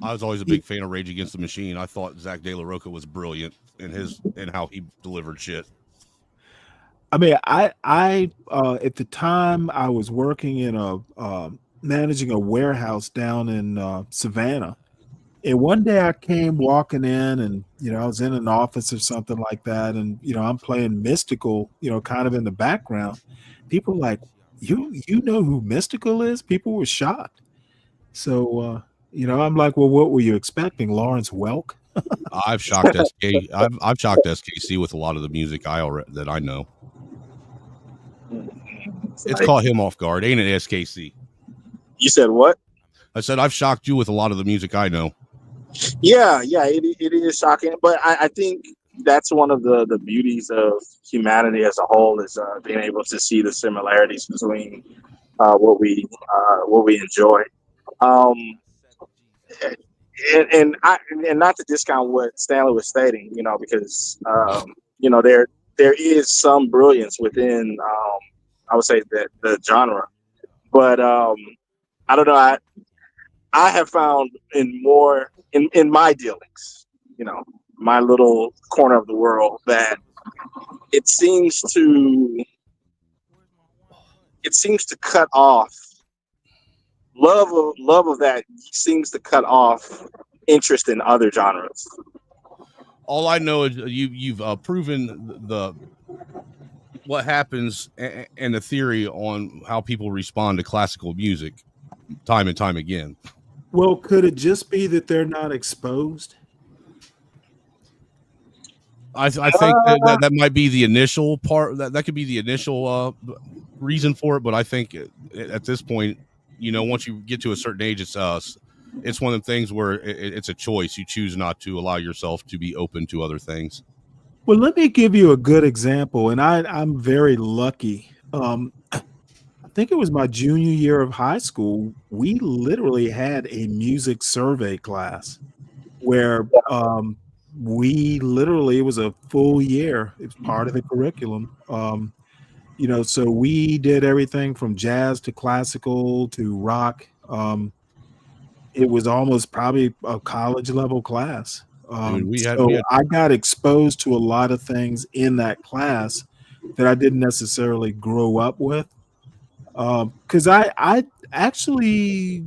Speaker 17: was always a big fan of Rage Against the Machine. I thought Zach De La Rocha was brilliant in how he delivered shit.
Speaker 5: I mean, I at the time I was working in managing a warehouse down in Savannah. And one day I came walking in, and I was in an office or something like that, and I'm playing Mystical, kind of in the background. People were like, you know who Mystical is? People were shocked. So I'm like, well, what were you expecting, Lawrence Welk?
Speaker 17: I've shocked I've shocked SKC with a lot of the music that I know. It's caught him off guard, ain't it, SKC?
Speaker 15: You said what?
Speaker 17: I said I've shocked you with a lot of the music I know.
Speaker 15: Yeah, it is shocking, but I think that's one of the beauties of humanity as a whole is being able to see the similarities between what we enjoy. And not to discount what Stanley was stating, because there is some brilliance within I would say that the genre, but I don't know. I have found in my dealings, my little corner of the world, that it seems to cut off love of that seems to cut off interest in other genres.
Speaker 17: All I know is you've proven what happens and the theory on how people respond to classical music time and time again.
Speaker 5: Well, could it just be that they're not exposed?
Speaker 17: I think that might be the initial part. That could be the initial reason for it. But I think at this point, once you get to a certain age, it's one of the things where it's a choice. You choose not to allow yourself to be open to other things.
Speaker 5: Well, let me give you a good example, and I'm very lucky. I think it was my junior year of high school. We literally had a music survey class where it was a full year. It's part of the curriculum. So we did everything from jazz to classical to rock. It was almost probably a college level class. I got exposed to a lot of things in that class that I didn't necessarily grow up with. Because I actually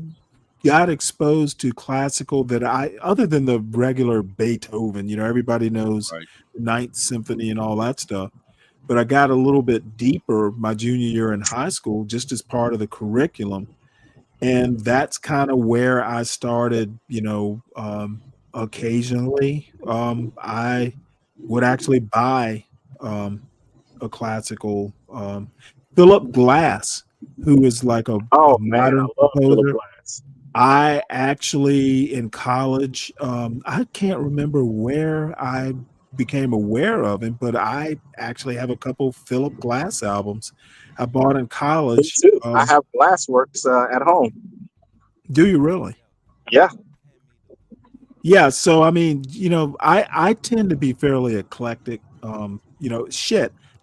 Speaker 5: got exposed to classical that other than the regular Beethoven, everybody knows the Ninth Symphony and all that stuff. But I got a little bit deeper my junior year in high school, just as part of the curriculum. And that's kind of where I started, occasionally, I would actually buy a classical Philip Glass, who is like a modern composer. I actually, in college, I can't remember where I became aware of him, but I actually have a couple Philip Glass albums I bought in college.
Speaker 15: Me too. I have Glassworks at home.
Speaker 5: Do you really?
Speaker 15: Yeah.
Speaker 5: Yeah. So, I mean, I tend to be fairly eclectic.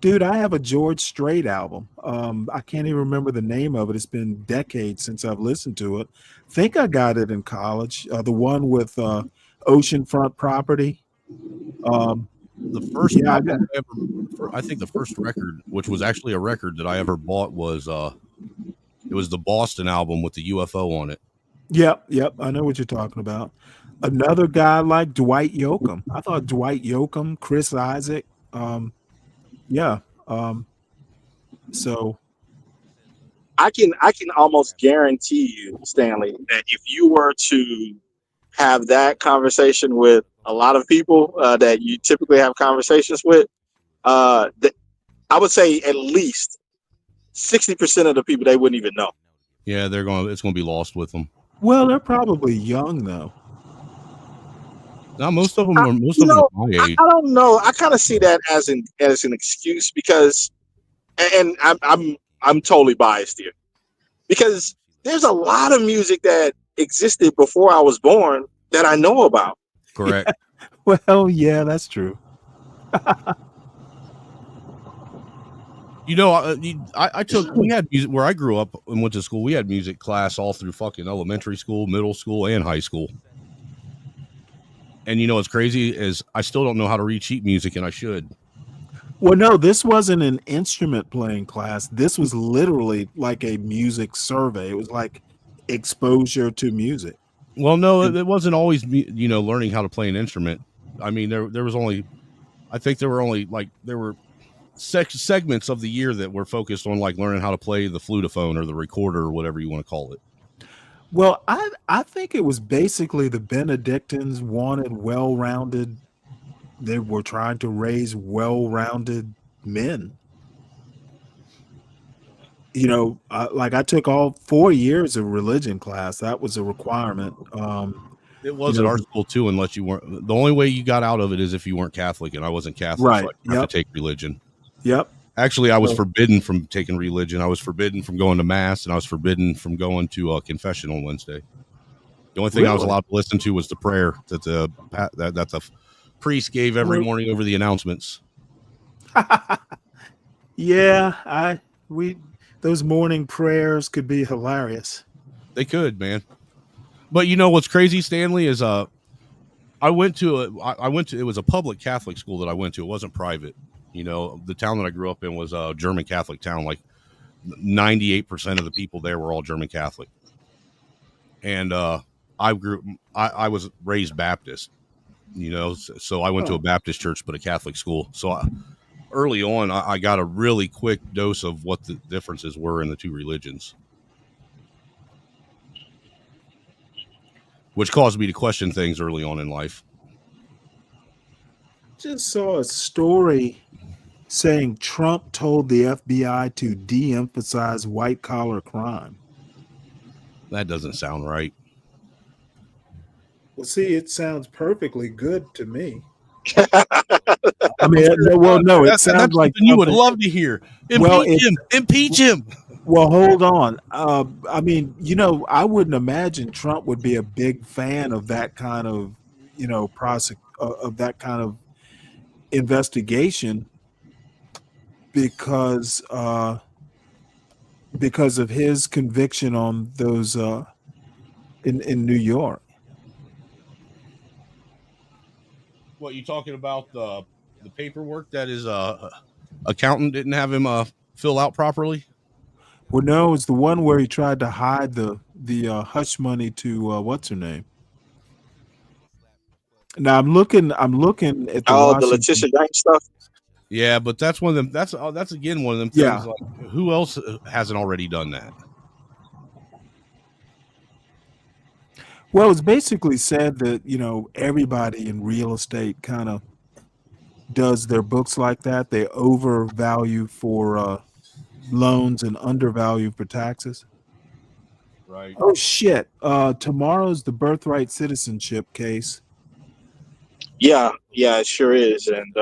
Speaker 5: Dude, I have a George Strait album. I can't even remember the name of it. It's been decades since I've listened to it. Think I got it in college. The one with Oceanfront Property.
Speaker 17: The first album I think the first record, which was actually a record that I ever bought, was it was the Boston album with the UFO on it.
Speaker 5: Yep. I know what you're talking about. Another guy like Dwight Yoakam. I thought Dwight Yoakam, Chris Isaac. So
Speaker 15: I can almost guarantee you, Stanley, that if you were to have that conversation with a lot of people that you typically have conversations with, I would say at least 60% of the people they wouldn't even know.
Speaker 17: Yeah, it's going to be lost with them.
Speaker 5: Well, they're probably young though.
Speaker 17: Now, most of them are my age.
Speaker 15: I don't know. I kind of see that as an excuse because, and I'm totally biased here, because there's a lot of music that existed before I was born that I know about.
Speaker 17: Correct.
Speaker 5: Well, yeah, that's true.
Speaker 17: We had music where I grew up and went to school. We had music class all through fucking elementary school, middle school, and high school. And what's crazy is I still don't know how to read sheet music, and I should.
Speaker 5: Well, no, this wasn't an instrument playing class. This was literally like a music survey. It was like exposure to music.
Speaker 17: Well, no, it wasn't always learning how to play an instrument. I mean, there was only, I think there were segments of the year that were focused on like learning how to play the flutophone or the recorder or whatever you want to call it.
Speaker 5: Well, I think it was basically the Benedictines wanted well-rounded. They were trying to raise well-rounded men. Like I took all 4 years of religion class. That was a requirement.
Speaker 17: It was at our school too, unless you weren't. The only way you got out of it is if you weren't Catholic, and I wasn't Catholic, so
Speaker 5: Right.
Speaker 17: I have to take religion.
Speaker 5: Yep.
Speaker 17: Actually, I was
Speaker 5: So-
Speaker 17: forbidden from taking religion. I was forbidden from going to mass, and I was forbidden from going to confession on Wednesday. The only thing I was
Speaker 5: Really?
Speaker 17: allowed to listen to was the prayer that the priest gave every
Speaker 5: Well-
Speaker 17: morning over the announcements.
Speaker 5: Yeah, those morning prayers could be hilarious.
Speaker 17: They could, man. But you know what's crazy, Stanley, is it was a public Catholic school that I went to. It wasn't private. The town that I grew up in was a German Catholic town. Like 98% of the people there were all German Catholic. And I was raised Baptist, so I went to a Baptist church, but a Catholic school. So early on, I got a really quick dose of what the differences were in the two religions, which caused me to question things early on in life.
Speaker 5: Just saw a story saying Trump told the FBI to de-emphasize white-collar crime.
Speaker 17: That doesn't sound right.
Speaker 5: Well, see, it sounds perfectly good to me. I mean, no, it sounds like
Speaker 17: you would love to hear. Impeach him.
Speaker 5: Well, hold on. I mean, I wouldn't imagine Trump would be a big fan of that kind of, of that kind of investigation because of his conviction on those in New York.
Speaker 17: What you talking about? The paperwork that his accountant didn't have him fill out properly?
Speaker 5: Well, no, it's the one where he tried to hide the hush money to what's her name. Now I'm looking at the
Speaker 15: the Letitia James stuff.
Speaker 17: Yeah, but that's one of them. That's again one of them things.
Speaker 5: Yeah.
Speaker 17: Like, who else hasn't already done that?
Speaker 5: Well, it's basically said that, everybody in real estate kind of does their books like that. They overvalue for loans and undervalue for taxes.
Speaker 17: Right.
Speaker 5: Oh, shit. Tomorrow's the birthright citizenship case.
Speaker 15: Yeah, it sure is. And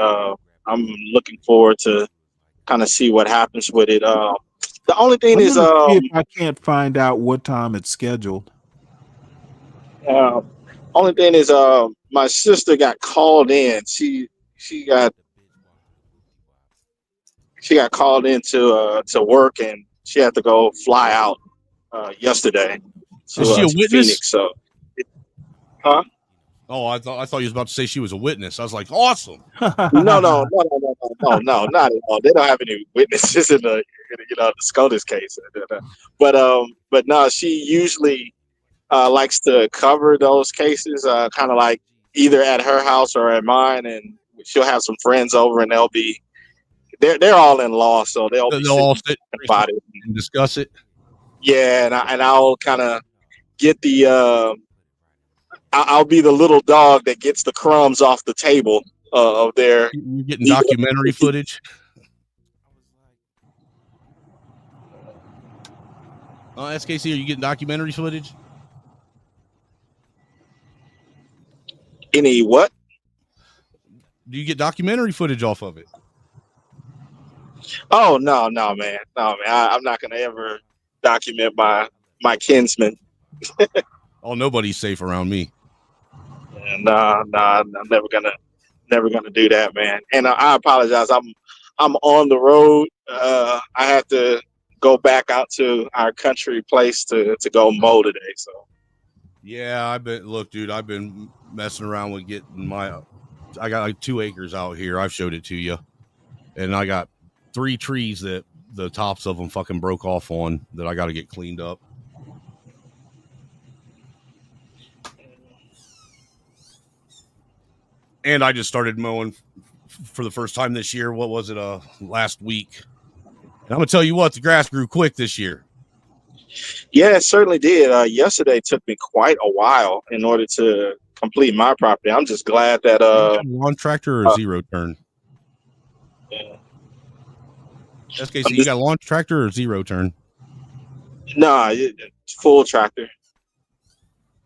Speaker 15: I'm looking forward to kind of see what happens with it. The only thing is,
Speaker 5: see if I can't find out what time it's scheduled.
Speaker 15: only thing is, my sister got called in. She got called into to work, and she had to go fly out yesterday.
Speaker 17: Is she a
Speaker 15: to
Speaker 17: witness?
Speaker 15: Phoenix, so, huh?
Speaker 17: Oh, I thought you was about to say she was a witness. I was like, awesome.
Speaker 15: No, not at all. They don't have any witnesses in the SCOTUS case. But no, she usually likes to cover those cases, kind of like either at her house or at mine, and she'll have some friends over, and they're all in law, so they'll
Speaker 17: all sit and discuss it.
Speaker 15: Yeah, and I'll kind of get the I'll be the little dog that gets the crumbs off the table of their.
Speaker 17: You're getting documentary footage. SKC, are you getting documentary footage?
Speaker 15: Any what?
Speaker 17: Do you get documentary footage off of it?
Speaker 15: Oh no, man. I'm not gonna ever document my kinsman.
Speaker 17: Oh, nobody's safe around me.
Speaker 15: No, I'm never gonna do that, man. And I apologize. I'm on the road. I have to go back out to our country place to go mow today. So
Speaker 17: yeah, I've been messing around with getting I got like 2 acres out here. I've showed it to you, and I got 3 trees that the tops of them fucking broke off on that I got to get cleaned up. And I just started mowing for the first time this year. What was it? Last week. And I'm gonna tell you what, the grass grew quick this year.
Speaker 15: Yeah, it certainly did. Yesterday took me quite a while in order to complete my property. I'm just glad that
Speaker 17: lawn tractor or a zero turn.
Speaker 15: Yeah.
Speaker 17: SKC, you got a lawn tractor or zero turn?
Speaker 15: Nah, it's full tractor.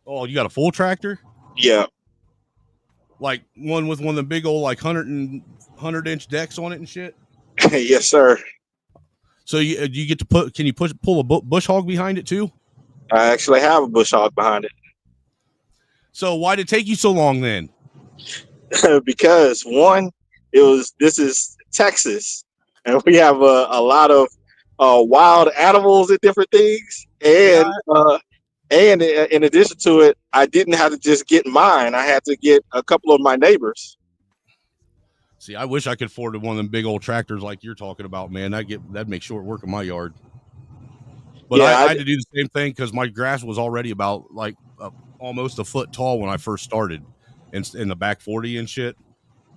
Speaker 17: Oh, you got a full tractor?
Speaker 15: Yeah.
Speaker 17: Like one with one of the big old like 100-inch decks on it and shit?
Speaker 15: Yes, sir.
Speaker 17: So you get to can you pull a bush hog behind it too?
Speaker 15: I actually have a bush hog behind it.
Speaker 17: So why did it take you so long then?
Speaker 15: Because one, this is Texas, and we have a lot of wild animals and different things, and in addition to it, I didn't have to just get mine. I had to get a couple of my neighbors.
Speaker 17: See, I wish I could afford one of them big old tractors like you're talking about, man. That'd make short work in my yard. But yeah, I had to do the same thing because my grass was already about like almost a foot tall when I first started in the back 40 and shit.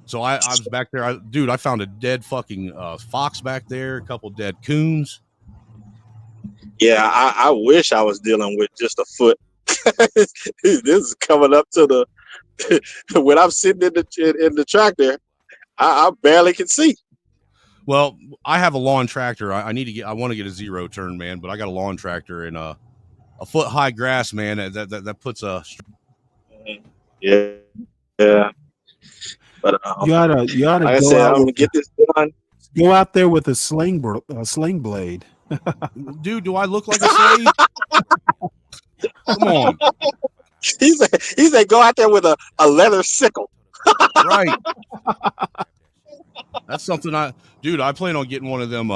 Speaker 17: So I was back there. I found a dead fucking fox back there, a couple dead coons.
Speaker 15: Yeah, I wish I was dealing with just a foot. This is coming up to the when I'm sitting in the tractor, I barely can see.
Speaker 17: Well, I have a lawn tractor. I want to get a zero turn, man, but I got a lawn tractor and a foot high grass, man. That puts a
Speaker 15: yeah. But
Speaker 5: you oughta
Speaker 15: like I
Speaker 5: go
Speaker 15: said,
Speaker 5: out
Speaker 15: I'm gonna get this done.
Speaker 5: Go out there with a sling blade.
Speaker 17: Dude, do I look like a slave? Come on.
Speaker 15: He said go out there with a leather sickle.
Speaker 17: Right. That's something I plan on getting one of them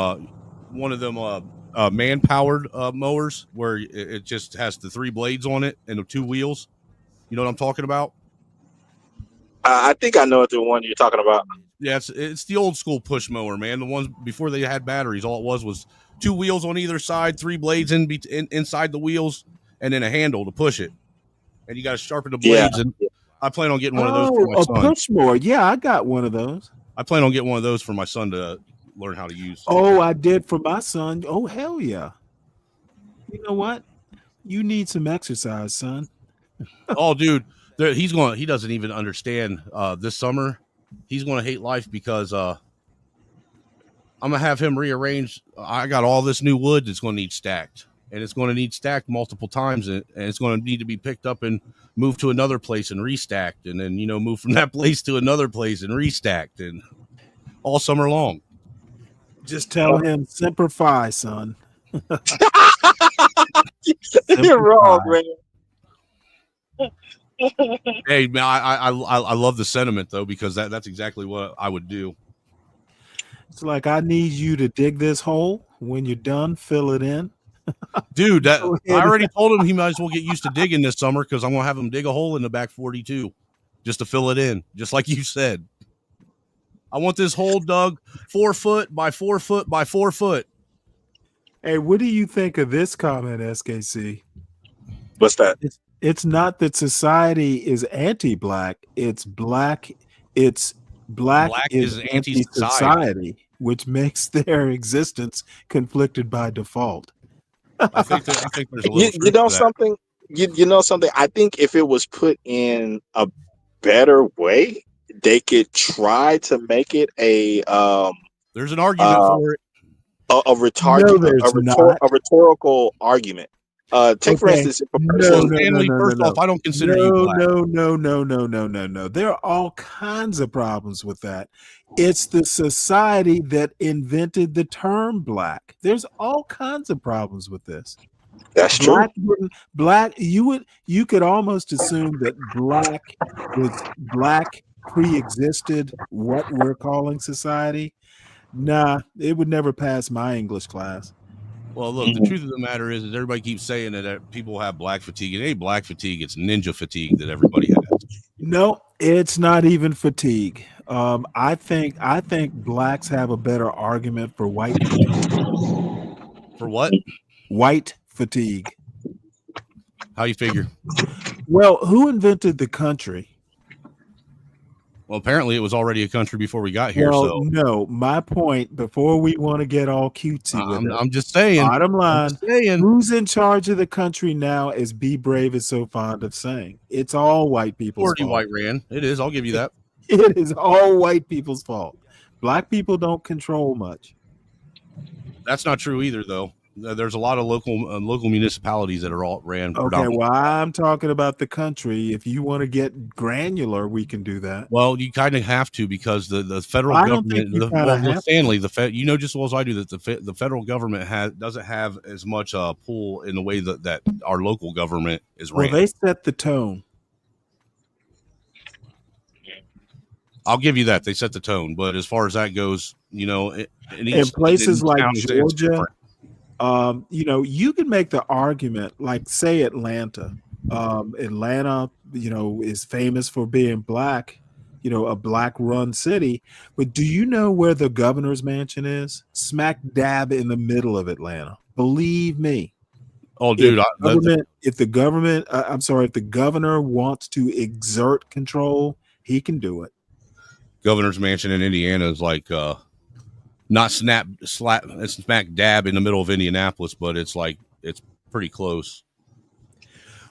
Speaker 17: man-powered mowers where it just has the 3 blades on it and the 2 wheels. You know what I'm talking about?
Speaker 15: I think I know the one you're talking about.
Speaker 17: Yeah, it's the old school push mower, man. The ones before they had batteries. All it was 2 wheels on either side, 3 blades inside the wheels, and then a handle to push it. And you got to sharpen the blades. Yeah. And I plan on getting one of those for my son.
Speaker 5: A push mower. Yeah, I got one of those.
Speaker 17: I plan on getting one of those for my son to learn how to use.
Speaker 5: Oh, I did for my son. Oh, hell yeah. You know what? You need some exercise, son.
Speaker 17: Oh, dude. He doesn't even understand this summer. He's going to hate life because I'm going to have him rearrange. I got all this new wood that's going to need stacked. And it's going to need stacked multiple times. And it's going to need to be picked up and moved to another place and restacked. And then, move from that place to another place and restacked. And all summer long.
Speaker 5: Just tell him, Semper Fi, son.
Speaker 15: You're wrong, man.
Speaker 17: Hey, man, I love the sentiment, though, because that's exactly what I would do.
Speaker 5: It's like, I need you to dig this hole. When you're done, fill it in.
Speaker 17: Dude, I already told him he might as well get used to digging this summer because I'm going to have him dig a hole in the back 42 just to fill it in, just like you said. I want this hole dug 4 foot by 4 foot by 4 foot.
Speaker 5: Hey, what do you think of this comment, SKC?
Speaker 15: What's that?
Speaker 5: It's not that society is anti-black. It's black. It's black is anti-society, which makes their existence conflicted by default.
Speaker 17: I think there's a little
Speaker 15: you know something. You know something. I think if it was put in a better way, they could try to make it a.
Speaker 17: There's an argument for it.
Speaker 15: A rhetorical argument. Take for instance, if a person.
Speaker 17: Stanley, first off, I don't consider you black.
Speaker 5: No. There are all kinds of problems with that. It's the society that invented the term black. There's all kinds of problems with this.
Speaker 15: That's true.
Speaker 5: Black, you could almost assume that black pre-existed what we're calling society. Nah, it would never pass my English class.
Speaker 17: Well, look, the truth of the matter is everybody keeps saying that people have black fatigue. It ain't black fatigue, it's ninja fatigue that everybody has.
Speaker 5: No, it's not even fatigue. I think blacks have a better argument for white fatigue.
Speaker 17: For what?
Speaker 5: White fatigue.
Speaker 17: How you figure?
Speaker 5: Well, who invented the country?
Speaker 17: Well, apparently it was already a country before we got here.
Speaker 5: Well,
Speaker 17: So
Speaker 5: no, my point, before we want to get all cutesy with it,
Speaker 17: I'm just saying.
Speaker 5: bottom line,
Speaker 17: saying.
Speaker 5: who's in charge of the country now, as B Brave is so fond of saying? It's all white people's
Speaker 17: Majority
Speaker 5: fault.
Speaker 17: white ran. It is. I'll give you that.
Speaker 5: It is all white people's fault. Black people don't control much.
Speaker 17: That's not true either, though. There's a lot of local municipalities that are all ran.
Speaker 5: Okay, well, I'm talking about the country. If you want to get granular, we can do that.
Speaker 17: Well, you kind of have to, because the federal
Speaker 5: I don't think
Speaker 17: government,
Speaker 5: you kinda have to.
Speaker 17: Stanley, you know just as well as I do that the federal government doesn't have as much pull in the way that our local government is ran.
Speaker 5: Well, they set the tone.
Speaker 17: I'll give you that. They set the tone, but as far as that goes, you know,
Speaker 5: In places like
Speaker 17: county, it's
Speaker 5: Georgia,
Speaker 17: different.
Speaker 5: you know, you can make the argument, like say Atlanta. Atlanta, you know, is famous for being black, you know, a black run city. But do you know where the governor's mansion is? Smack dab in the middle of Atlanta. Believe me.
Speaker 17: Oh, dude,
Speaker 5: If the governor wants to exert control, he can do it.
Speaker 17: Governor's mansion in Indiana is like not smack dab in the middle of Indianapolis, but it's pretty close.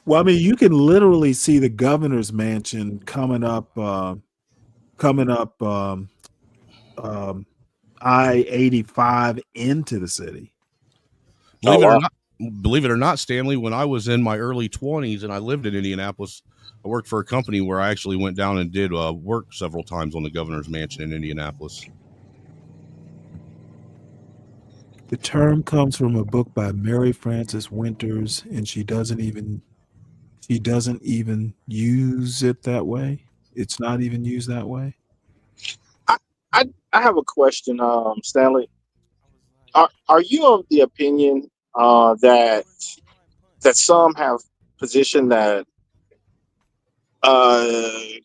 Speaker 5: Well, I mean, you can literally see the governor's mansion coming up I-85 into the city.
Speaker 17: Believe it or not, Stanley, when I was in my early 20s and I lived in Indianapolis, I worked for a company where I actually went down and did work several times on the governor's mansion in Indianapolis.
Speaker 5: The term comes from a book by Mary Frances Winters, and she doesn't even use it that way. It's not even used that way.
Speaker 15: I have a question, Stanley. Are you of the opinion that some have positioned that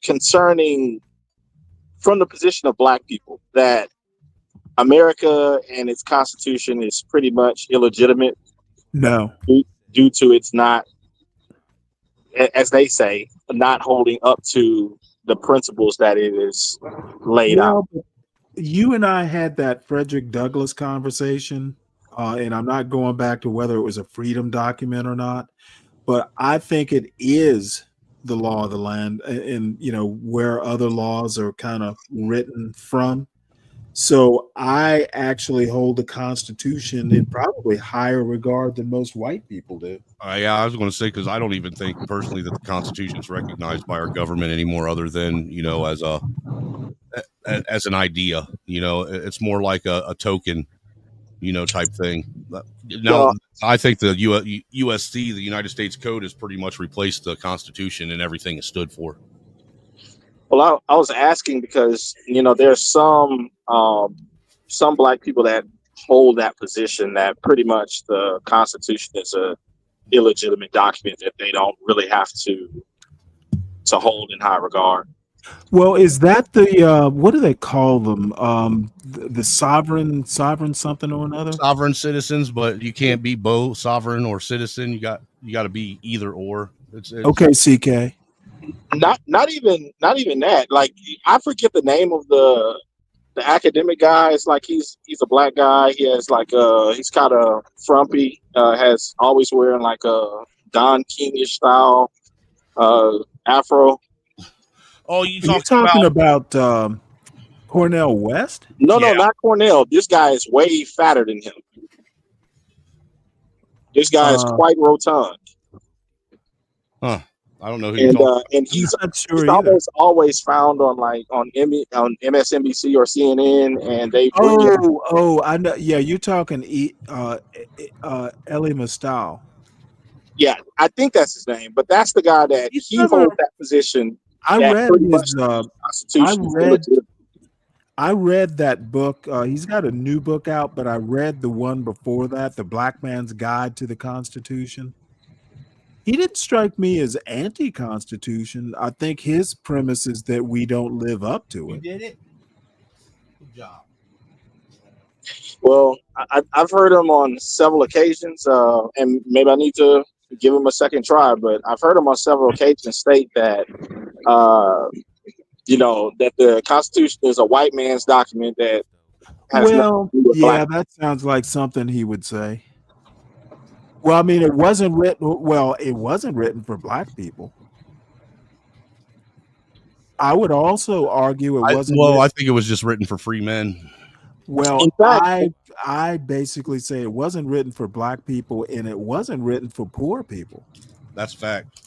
Speaker 15: concerning, from the position of black people, that America and its constitution is pretty much illegitimate?
Speaker 5: No.
Speaker 15: Due to its not, as they say, not holding up to the principles that it is laid out.
Speaker 5: You and I had that Frederick Douglass conversation, and I'm not going back to whether it was a freedom document or not, but I think it is the law of the land, and you know, where other laws are kind of written from. So I actually hold the Constitution in probably higher regard than most white people do.
Speaker 17: Yeah, I was going to say, because I don't even think personally that the Constitution is recognized by our government anymore, other than, you know, as an idea. You know, it's more like a token, you know, type thing. Now, I think the USC, the United States Code, has pretty much replaced the Constitution and everything it stood for.
Speaker 15: Well, I was asking because, you know, there's some black people that hold that position, that pretty much the Constitution is a illegitimate document that they don't really have to hold in high regard.
Speaker 5: Well, is that the what do they call them? The sovereign something or another?
Speaker 17: Sovereign citizens, but you can't be both sovereign or citizen. You got to be either or. It's
Speaker 5: okay, CK.
Speaker 15: Not even that. Like, I forget the name of the academic guy. It's like he's a black guy. He has like he's kind of frumpy. Has always wearing like a Don Kingish style afro.
Speaker 17: Oh,
Speaker 5: you talking about Cornel West?
Speaker 15: No, not Cornell. This guy is way fatter than him. This guy is quite rotund.
Speaker 17: Huh. I don't know who you're talking about.
Speaker 15: And he's always found on MSNBC or CNN, and they
Speaker 5: I know. Yeah, you're talking Elie Mystal.
Speaker 15: Yeah, I think that's his name, but that's the guy that he holds that position.
Speaker 5: I read that book. He's got a new book out, but I read the one before that, The Black Man's Guide to the Constitution. He didn't strike me as anti-Constitution. I think his premise is that we don't live up to it.
Speaker 17: You did it. Good job.
Speaker 15: Well, I've heard him on several occasions, and maybe I need to give him a second try, but I've heard him on several occasions state that that the Constitution is a white man's document that has nothing
Speaker 5: Well,
Speaker 15: to do with
Speaker 5: yeah,
Speaker 15: black.
Speaker 5: that sounds like something he would say. Well, I mean, it wasn't written. Well, it wasn't written for black people. I would also argue it wasn't.
Speaker 17: I think it was just written for free men.
Speaker 5: Well,
Speaker 15: In fact,
Speaker 5: I basically say it wasn't written for black people, and it wasn't written for poor people.
Speaker 17: That's fact.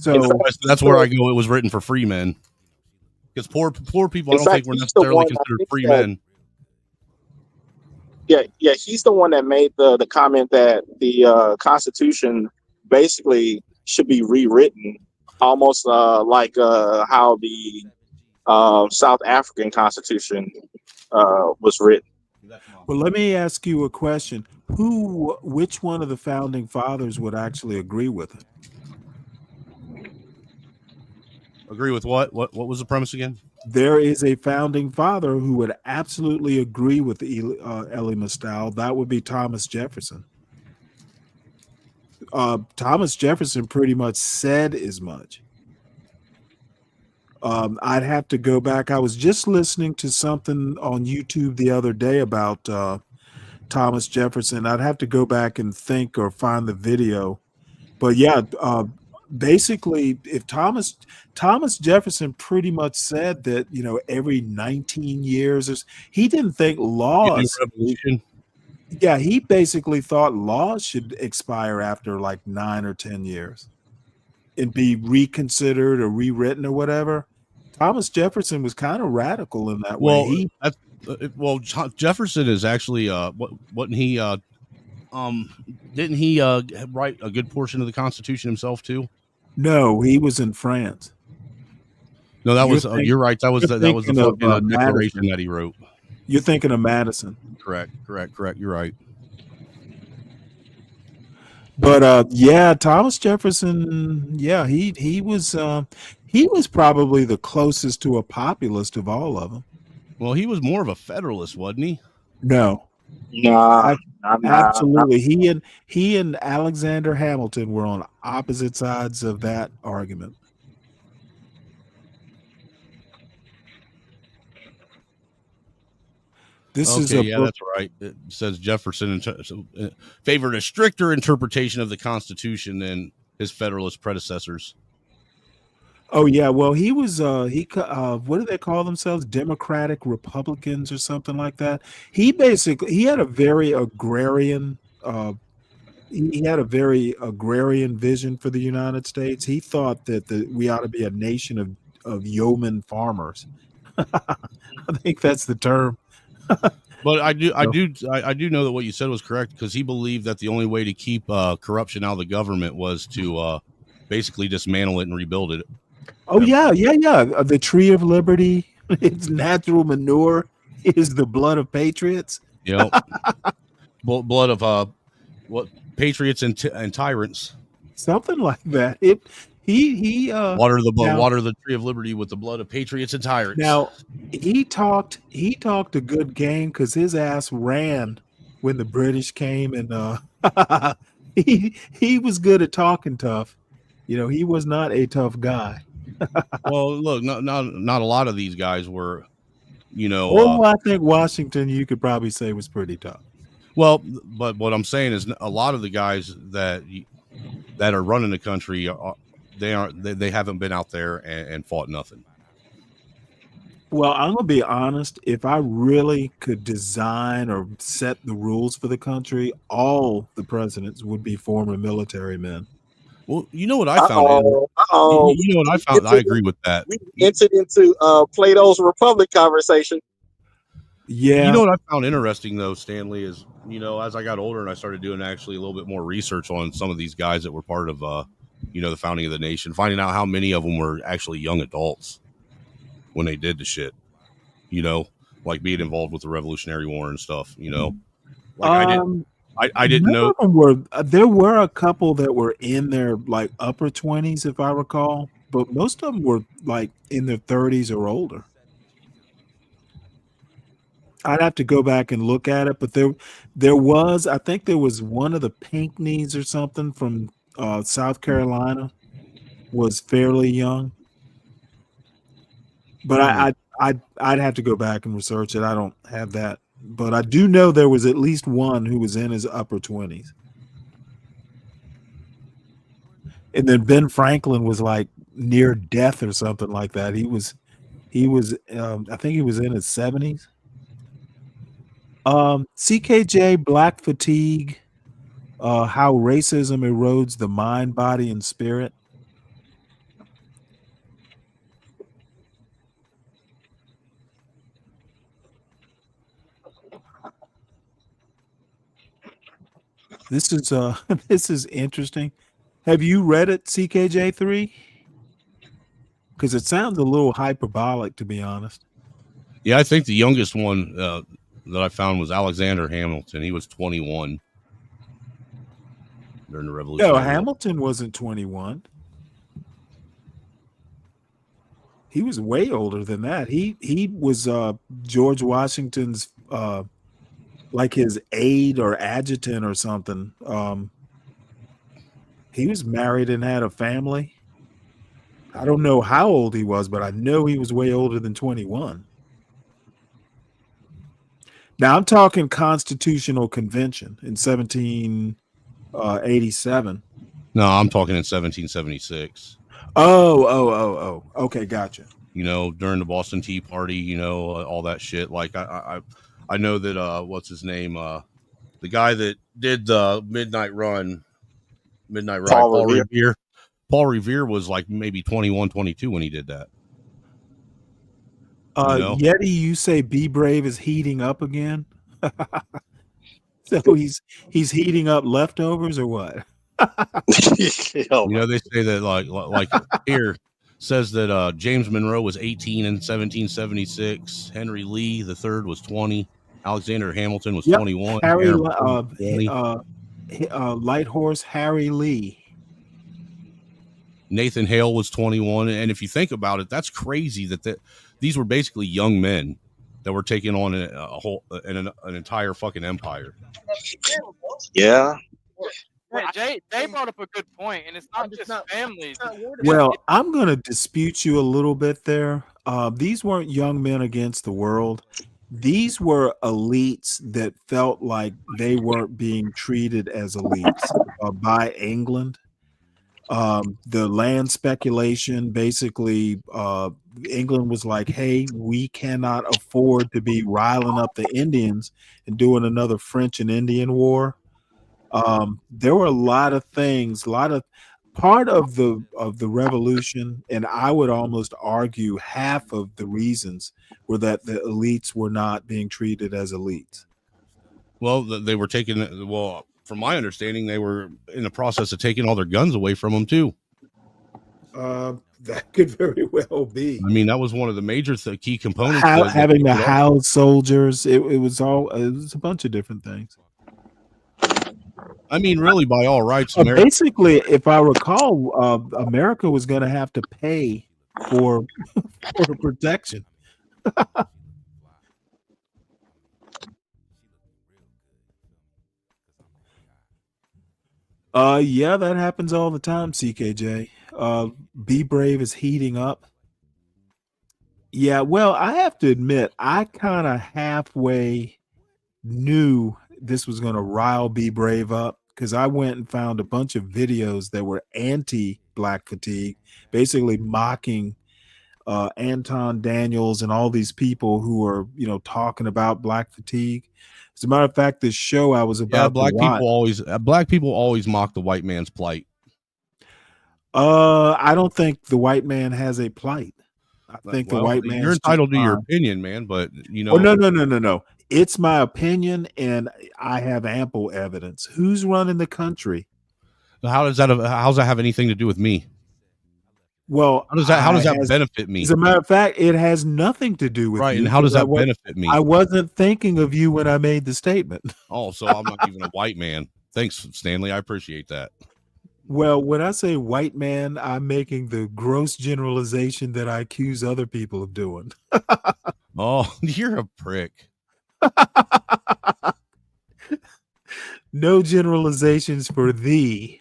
Speaker 5: So
Speaker 17: that's where I go. It was written for free men, because poor people, I don't think were necessarily considered free men.
Speaker 15: Yeah, he's the one that made the comment that the Constitution basically should be rewritten, almost like how the South African Constitution was written.
Speaker 5: Well, let me ask you a question. Which one of the founding fathers would actually agree with it?
Speaker 17: Agree with what? What was the premise again?
Speaker 5: There is a founding father who would absolutely agree with Elie Mystal. That would be Thomas Jefferson. Thomas Jefferson pretty much said as much. I'd have to go back. I was just listening to something on YouTube the other day about Thomas Jefferson. I'd have to go back and think or find the video. But yeah, basically, if Thomas Jefferson pretty much said that, every 19 years, he didn't think laws.
Speaker 17: Revolution.
Speaker 5: Yeah, he basically thought laws should expire after like 9 or 10 years and be reconsidered or rewritten or whatever. Thomas Jefferson was kind of radical in that way.
Speaker 17: Jefferson is actually wasn't he didn't he write a good portion of the Constitution himself too?
Speaker 5: No, he was in France.
Speaker 17: No, that was you're right. That was the fucking declaration that he wrote.
Speaker 5: You're thinking of Madison.
Speaker 17: Correct. You're right.
Speaker 5: But yeah, Thomas Jefferson, yeah, he was probably the closest to a populist of all of them.
Speaker 17: Well, he was more of a federalist, wasn't he?
Speaker 5: No.
Speaker 15: Nah,
Speaker 5: absolutely. He and Alexander Hamilton were on opposite sides of that argument.
Speaker 17: That's right. It says Jefferson favored a stricter interpretation of the Constitution than his Federalist predecessors.
Speaker 5: Oh yeah, well he was what do they call themselves? Democratic Republicans or something like that. He had a very agrarian vision for the United States. He thought that we ought to be a nation of yeoman farmers. I think that's the term.
Speaker 17: But I do know that what you said was correct, because he believed that the only way to keep corruption out of the government was to basically dismantle it and rebuild it.
Speaker 5: Oh yeah. The tree of liberty, its natural manure is the blood of patriots.
Speaker 17: Yep. Blood of patriots and tyrants.
Speaker 5: Something like that.
Speaker 17: Water the tree of liberty with the blood of patriots and tyrants.
Speaker 5: Now he talked a good game, because his ass ran when the British came, and he was good at talking tough. He was not a tough guy.
Speaker 17: Well, look, not a lot of these guys were,
Speaker 5: I think Washington, you could probably say, was pretty tough.
Speaker 17: Well, but what I'm saying is a lot of the guys that are running the country they haven't been out there and fought nothing.
Speaker 5: Well, I'm gonna be honest. If I really could design or set the rules for the country, all the presidents would be former military men.
Speaker 17: Well, you know what I found? You know what I found? I agree with that.
Speaker 15: We entered into Plato's Republic conversation.
Speaker 5: Yeah.
Speaker 17: You know what I found interesting though, Stanley, is as I got older and I started doing actually a little bit more research on some of these guys that were part of the founding of the nation, finding out how many of them were actually young adults when they did the shit, like being involved with the Revolutionary War and stuff, I didn't know.
Speaker 5: There were a couple that were in their like upper 20s, if I recall, but most of them were like in their 30s or older. I'd have to go back and look at it, but I think there was one of the Pinckneys or something from South Carolina was fairly young. But I'd have to go back and research it. I don't have that, but I do know there was at least one who was in his upper 20s. And then Ben Franklin was like near death or something like that. He was I think he was in his 70s. CKJ, Black Fatigue, how racism erodes the mind, body, and spirit. This is this is interesting. Have you read it, CKJ3? Because it sounds a little hyperbolic, to be honest.
Speaker 17: Yeah, I think the youngest one that I found was Alexander Hamilton. He was 21 during the Revolutionary
Speaker 5: No,
Speaker 17: War.
Speaker 5: Hamilton wasn't 21. He was way older than that. He was George Washington's like his aide or adjutant or something. He was married and had a family. I don't know how old he was, but I know he was way older than 21. Now I'm talking Constitutional Convention in 1787.
Speaker 17: No, I'm talking in 1776.
Speaker 5: Oh. Okay, gotcha.
Speaker 17: You know, during the Boston Tea Party, you know, all that shit. Like I know that what's his name? The guy that did the Midnight Ride, Paul Revere. Paul Revere was like maybe 21, 22 when he did that.
Speaker 5: Yeti, you say Be Brave is heating up again? So he's heating up leftovers or what?
Speaker 17: You know, they say that like here says that James Monroe was 18 in 1776. Henry Lee the third was 20. Alexander Hamilton was 21.
Speaker 5: Harry
Speaker 17: Aaron
Speaker 5: Light Horse Harry Lee.
Speaker 17: Nathan Hale was 21. And if you think about it, that's crazy that these were basically young men that were taking on an entire fucking empire.
Speaker 15: Yeah.
Speaker 6: Jay brought up a good point, and it's not just families.
Speaker 5: Well, I'm going to dispute you a little bit there. These weren't young men against the world. These were elites that felt like they weren't being treated as elites by England. The land speculation, basically, England was like, hey, we cannot afford to be riling up the Indians and doing another French and Indian war. There were a lot of things, part of the revolution, and I would almost argue half of the reasons were that the elites were not being treated as elites.
Speaker 17: Well, they were taking, well, from my understanding, they were in the process of taking all their guns away from them too.
Speaker 5: That could very well be.
Speaker 17: I mean, that was one of the major key components.
Speaker 5: Having to house soldiers, it was a bunch of different things.
Speaker 17: I mean, really, by all rights,
Speaker 5: basically, if I recall, America was going to have to pay for protection. Yeah, that happens all the time, CKJ. Be Brave is heating up. Yeah, well, I have to admit, I kind of halfway knew this was going to rile Be Brave up, because I went and found a bunch of videos that were anti-Black fatigue, basically mocking Anton Daniels and all these people who are, talking about Black fatigue. As a matter of fact, this show I was about
Speaker 17: black
Speaker 5: to watch,
Speaker 17: people always mock the white man's plight.
Speaker 5: I don't think the white man has a plight. I think the white man.
Speaker 17: You're entitled to your opinion, man, but
Speaker 5: Oh, no. It's my opinion, and I have ample evidence. Who's running the country?
Speaker 17: How's that have anything to do with me?
Speaker 5: Well,
Speaker 17: how does that benefit me?
Speaker 5: As a matter of fact, it has nothing to do with
Speaker 17: right.
Speaker 5: you.
Speaker 17: And how does that benefit me?
Speaker 5: I wasn't thinking of you when I made the statement.
Speaker 17: Oh, so I'm not even a white man. Thanks, Stanley. I appreciate that.
Speaker 5: Well, when I say white man, I'm making the gross generalization that I accuse other people of doing.
Speaker 17: Oh, you're a prick.
Speaker 5: No generalizations for thee.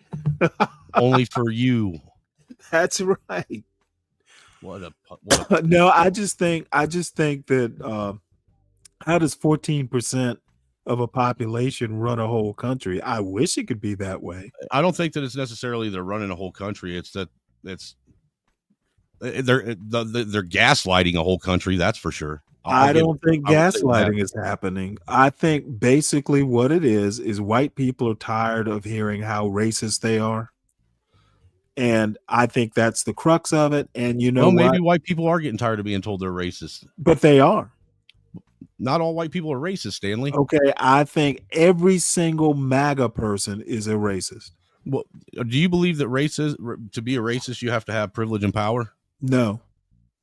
Speaker 17: Only for you.
Speaker 5: That's right. No, I just think that how does 14% of a population run a whole country? I wish it could be that way.
Speaker 17: I don't think that it's necessarily they're running a whole country. It's that they're gaslighting a whole country. That's for sure.
Speaker 5: I don't think gaslighting is happening. I think basically what it is white people are tired of hearing how racist they are. And I think that's the crux of it. And you know,
Speaker 17: well, maybe white people are getting tired of being told they're racist.
Speaker 5: But they are.
Speaker 17: Not all white people are racist, Stanley.
Speaker 5: Okay, I think every single MAGA person is a racist.
Speaker 17: Well, do you believe that to be a racist, you have to have privilege and power?
Speaker 5: No.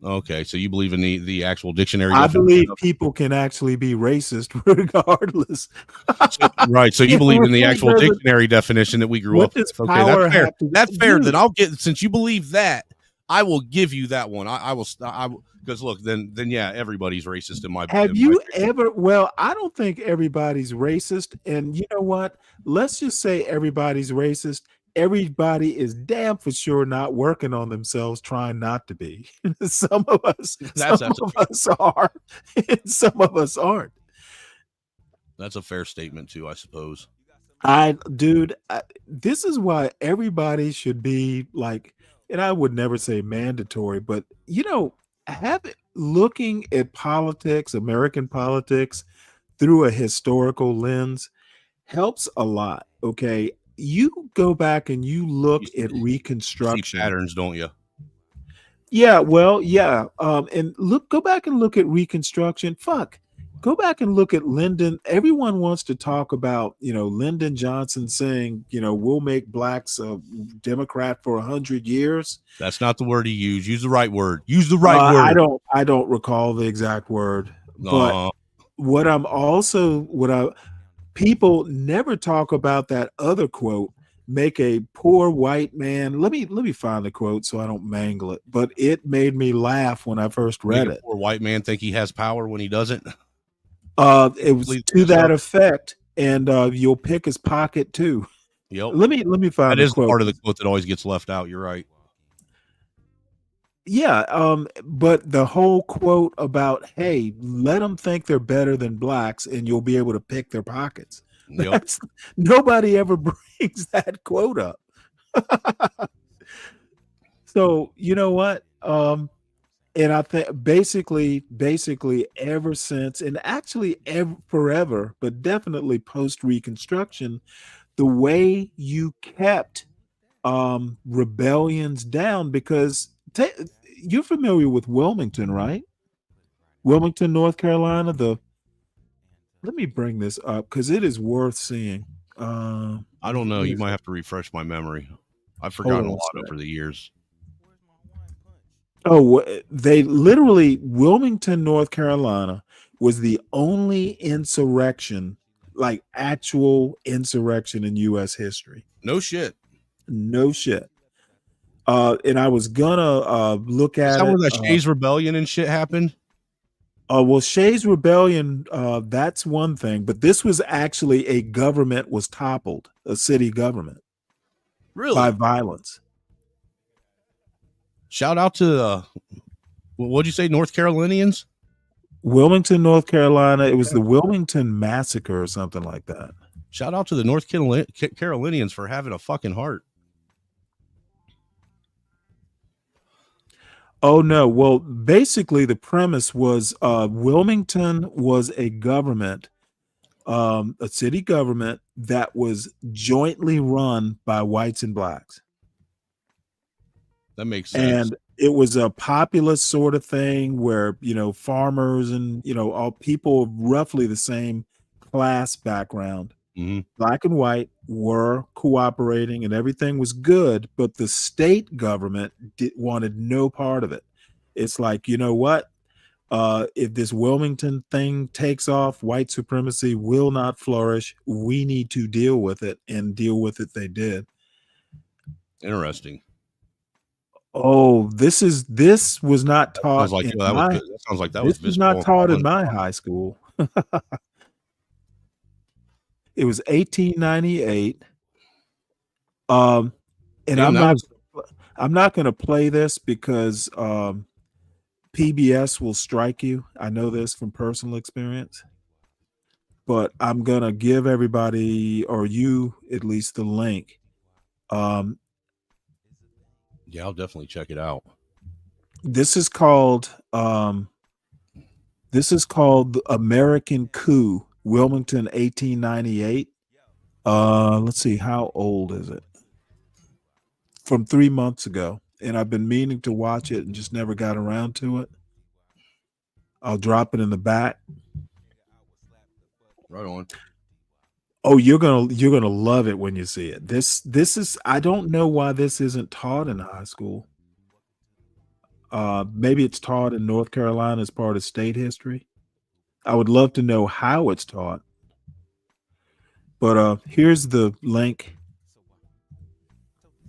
Speaker 17: Okay, so you believe in the actual dictionary?
Speaker 5: I believe people can actually be racist regardless.
Speaker 17: Right. So you believe in the actual dictionary definition that we grew up with. Okay, that's fair. That's fair. Then I'll get, since you believe that, I will give you that one. I will because look, then yeah, everybody's racist in my.
Speaker 5: Have you ever? Well, I don't think everybody's racist, and you know what? Let's just say everybody's racist. Everybody is damn for sure not working on themselves, trying not to be. Some of us are, and some of us aren't.
Speaker 17: That's a fair statement too, I suppose.
Speaker 5: This is why everybody should be like, and I would never say mandatory, but you know, looking at politics, American politics, through a historical lens helps a lot. Okay. You go back and you look at Reconstruction.
Speaker 17: You see patterns, don't you?
Speaker 5: Yeah, well, yeah. And go back and look at Reconstruction. Go back and look at Lyndon. Everyone wants to talk about, Lyndon Johnson saying, we'll make blacks a Democrat for 100 years.
Speaker 17: That's not the word he used. Use the right word. Use the right word.
Speaker 5: I don't recall the exact word. But people never talk about that other quote, make a poor white man. Let me find the quote so I don't mangle it, but it made me laugh when I first read it.
Speaker 17: Poor white man think he has power when he doesn't.
Speaker 5: It was to that effect, and you'll pick his pocket too.
Speaker 17: Yep.
Speaker 5: Let me find
Speaker 17: that is
Speaker 5: quote.
Speaker 17: Part of the quote that always gets left out. You're right.
Speaker 5: Yeah, but the whole quote about, hey, let them think they're better than blacks and you'll be able to pick their pockets.
Speaker 17: Yep.
Speaker 5: Nobody ever brings that quote up. So, you know what? And I think basically ever since, and actually forever, but definitely post-Reconstruction, the way you kept rebellions down, because you're familiar with Wilmington, right? Wilmington, North Carolina. Let me bring this up because it is worth seeing.
Speaker 17: I don't know. You might have to refresh my memory. I've forgotten a lot over the years.
Speaker 5: Oh, Wilmington, North Carolina was the only insurrection, like actual insurrection in U.S. history.
Speaker 17: No shit.
Speaker 5: No shit. And I was gonna look at
Speaker 17: it. Is that where the Shays Rebellion and shit happened?
Speaker 5: Well, Shays Rebellion, that's one thing, but this was actually a government was toppled, a city government.
Speaker 17: Really?
Speaker 5: By violence.
Speaker 17: Shout out to what'd you say, North Carolinians?
Speaker 5: Wilmington, North Carolina. It was the Wilmington Massacre or something like that.
Speaker 17: Shout out to the North Carolinians for having a fucking heart.
Speaker 5: Oh, no. Well, basically, the premise was Wilmington was a government, a city government that was jointly run by whites and blacks.
Speaker 17: That makes sense.
Speaker 5: And it was a populist sort of thing where, farmers and, all people of roughly the same class background, black and white, were cooperating and everything was good, but the state government wanted no part of it. It's like, you know what? If this Wilmington thing takes off, white supremacy will not flourish. We need to deal with it, and deal with it they did.
Speaker 17: Interesting.
Speaker 5: Oh, this was not taught.
Speaker 17: Sounds like that was
Speaker 5: not taught in my high school. It was 1898. And I'm not going to play this because PBS will strike you. I know this from personal experience. But I'm going to give everybody, or you at least, the link.
Speaker 17: Yeah, I'll definitely check it out.
Speaker 5: This is called American Coup, Wilmington, 1898. Let's see, how old is it? From 3 months ago. And I've been meaning to watch it and just never got around to it. I'll drop it in the back.
Speaker 17: Right on.
Speaker 5: Oh, you're gonna love it when you see it. This is, I don't know why this isn't taught in high school. Maybe it's taught in North Carolina as part of state history. I would love to know how it's taught. But here's the link.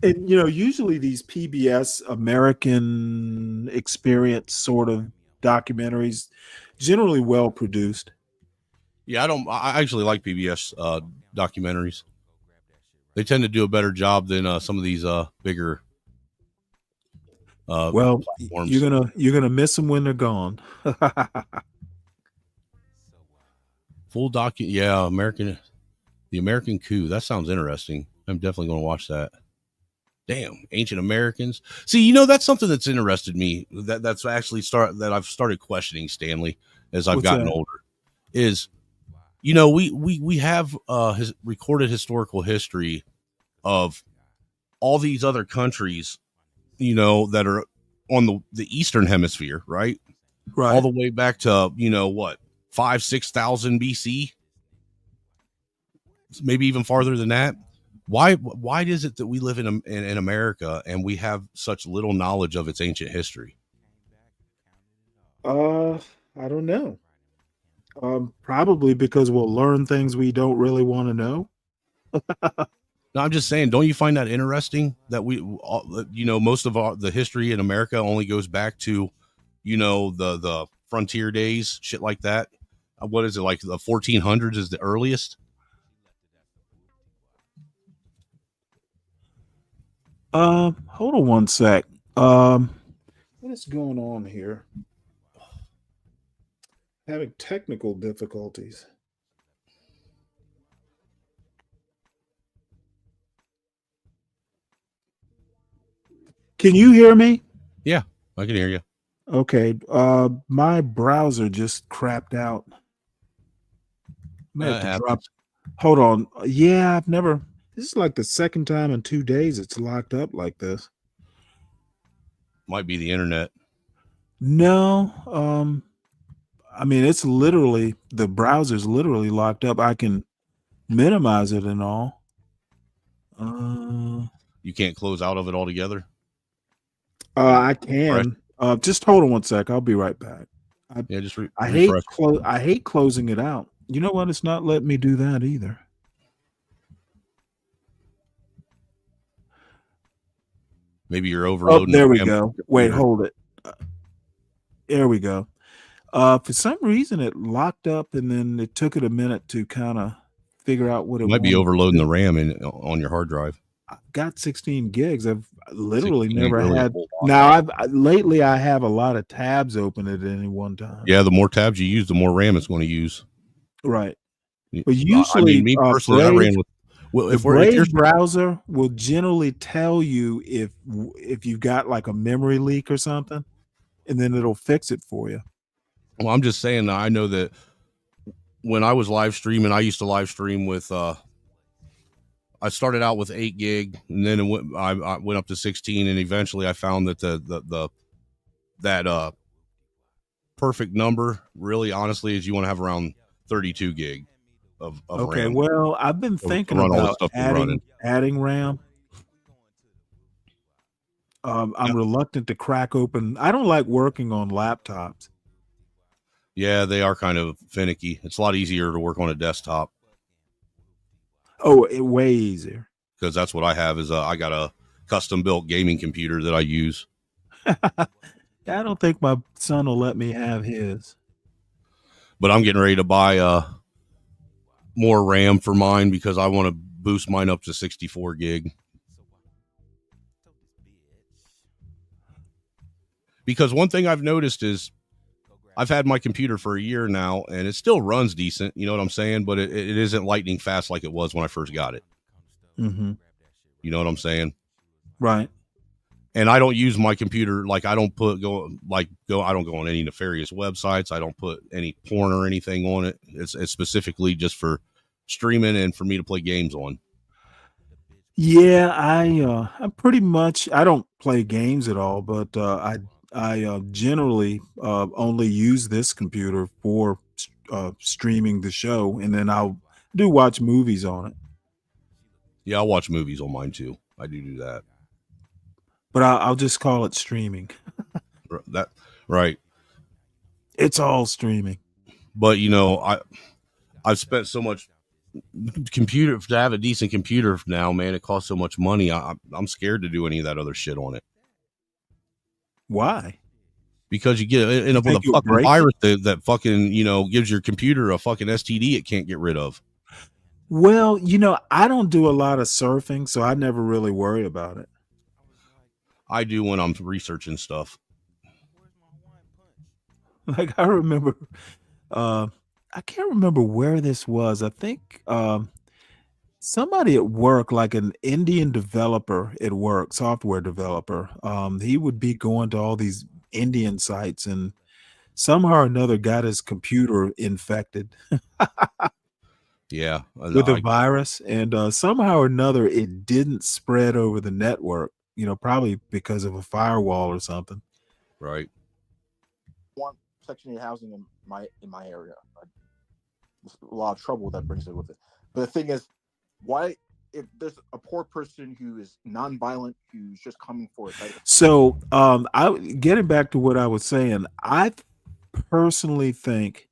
Speaker 5: And usually these PBS American experience sort of documentaries, generally well produced.
Speaker 17: Yeah, I actually like PBS documentaries. They tend to do a better job than some of these bigger
Speaker 5: well,
Speaker 17: platforms.
Speaker 5: You're gonna miss them when they're gone.
Speaker 17: Full yeah, the American Coup. That sounds interesting. I'm definitely going to watch that. Damn, ancient Americans. See, that's something that's interested me. That's actually that I've started questioning, Stanley, as I've gotten older. Is we have recorded historical history of all these other countries, that are on the Eastern Hemisphere, right?
Speaker 5: Right.
Speaker 17: All the way back to, 5,000-6,000 BC, maybe even farther than that. Why is it that we live in America and we have such little knowledge of its ancient history?
Speaker 5: I don't know. Probably because we'll learn things we don't really want to know.
Speaker 17: No, I'm just saying, don't you find that interesting that most of the history in America only goes back to, the frontier days, shit like that? What is it, like the 1400s is the earliest?
Speaker 5: Hold on one sec. What is going on here? Having technical difficulties. Can you hear me?
Speaker 17: Yeah, I can hear you.
Speaker 5: Okay. My browser just crapped out. Hold on. Yeah, this is like the second time in 2 days it's locked up like this.
Speaker 17: Might be the internet.
Speaker 5: No. I mean, the browser's literally locked up. I can minimize it and all.
Speaker 17: You can't close out of it altogether?
Speaker 5: I can. Just hold on one sec. I'll be right back. I hate closing it out. You know what? It's not letting me do that either.
Speaker 17: Maybe you're overloading.
Speaker 5: There we go. Wait, hold it. There we go. For some reason, it locked up, and then it took it a minute to kind of figure out what it
Speaker 17: might be overloading the RAM on your hard drive.
Speaker 5: I've got 16 gigs. I've literally never had. Now, lately I have a lot of tabs open at any one time.
Speaker 17: Yeah, the more tabs you use, the more RAM it's going to use.
Speaker 5: Right. But usually,
Speaker 17: me personally, I ran with.
Speaker 5: Well, if your browser will generally tell you if you've got like a memory leak or something, and then it'll fix it for you.
Speaker 17: Well, I'm just saying that I know that when I was live streaming, I used to live stream with. I started out with 8 gig, and then I went up to 16, and eventually I found that that perfect number, really, honestly, is you want to have around 32 gig of
Speaker 5: okay,
Speaker 17: RAM.
Speaker 5: well, I've been thinking about adding RAM. I'm reluctant to crack open. I don't like working on laptops.
Speaker 17: Yeah, they are kind of finicky. It's a lot easier to work on a desktop.
Speaker 5: Oh, way easier.
Speaker 17: Because that's what I have is I got a custom built gaming computer that I use.
Speaker 5: I don't think my son will let me have his.
Speaker 17: But I'm getting ready to buy more RAM for mine because I want to boost mine up to 64 gig. Because one thing I've noticed is I've had my computer for a year now, and it still runs decent. You know what I'm saying? But it isn't lightning fast like it was when I first got it.
Speaker 5: Mm-hmm.
Speaker 17: You know what I'm saying?
Speaker 5: Right.
Speaker 17: And I don't use my computer like I don't go on any nefarious websites. I don't put any porn or anything on it. It's specifically just for streaming and for me to play games on.
Speaker 5: Yeah, I pretty much I don't play games at all, but I generally only use this computer for streaming the show, and then I'll do watch movies on it.
Speaker 17: Yeah, I'll watch movies on mine too. I do that.
Speaker 5: But I'll just call it streaming.
Speaker 17: That right.
Speaker 5: It's all streaming.
Speaker 17: But you know, I've spent so much computer to have a decent computer now, man. It costs so much money. I'm scared to do any of that other shit on it.
Speaker 5: Why?
Speaker 17: Because you get end up with a fucking virus that fucking, you know, gives your computer a fucking STD it can't get rid of.
Speaker 5: Well, you know, I don't do a lot of surfing, so I never really worry about it.
Speaker 17: I do when I'm researching stuff.
Speaker 5: Like I remember, I can't remember where this was. I think somebody at work, like an Indian developer at work, software developer, he would be going to all these Indian sites and somehow or another got his computer infected.
Speaker 17: Yeah.
Speaker 5: With a virus, and somehow or another it didn't spread over the network, you know, probably because of a firewall or something.
Speaker 17: Right.
Speaker 16: One section of housing in my area. There's a lot of trouble that brings it with it. But the thing is, why if there's a poor person who is nonviolent, who's just coming for it?
Speaker 5: So getting back to what I was saying, I personally think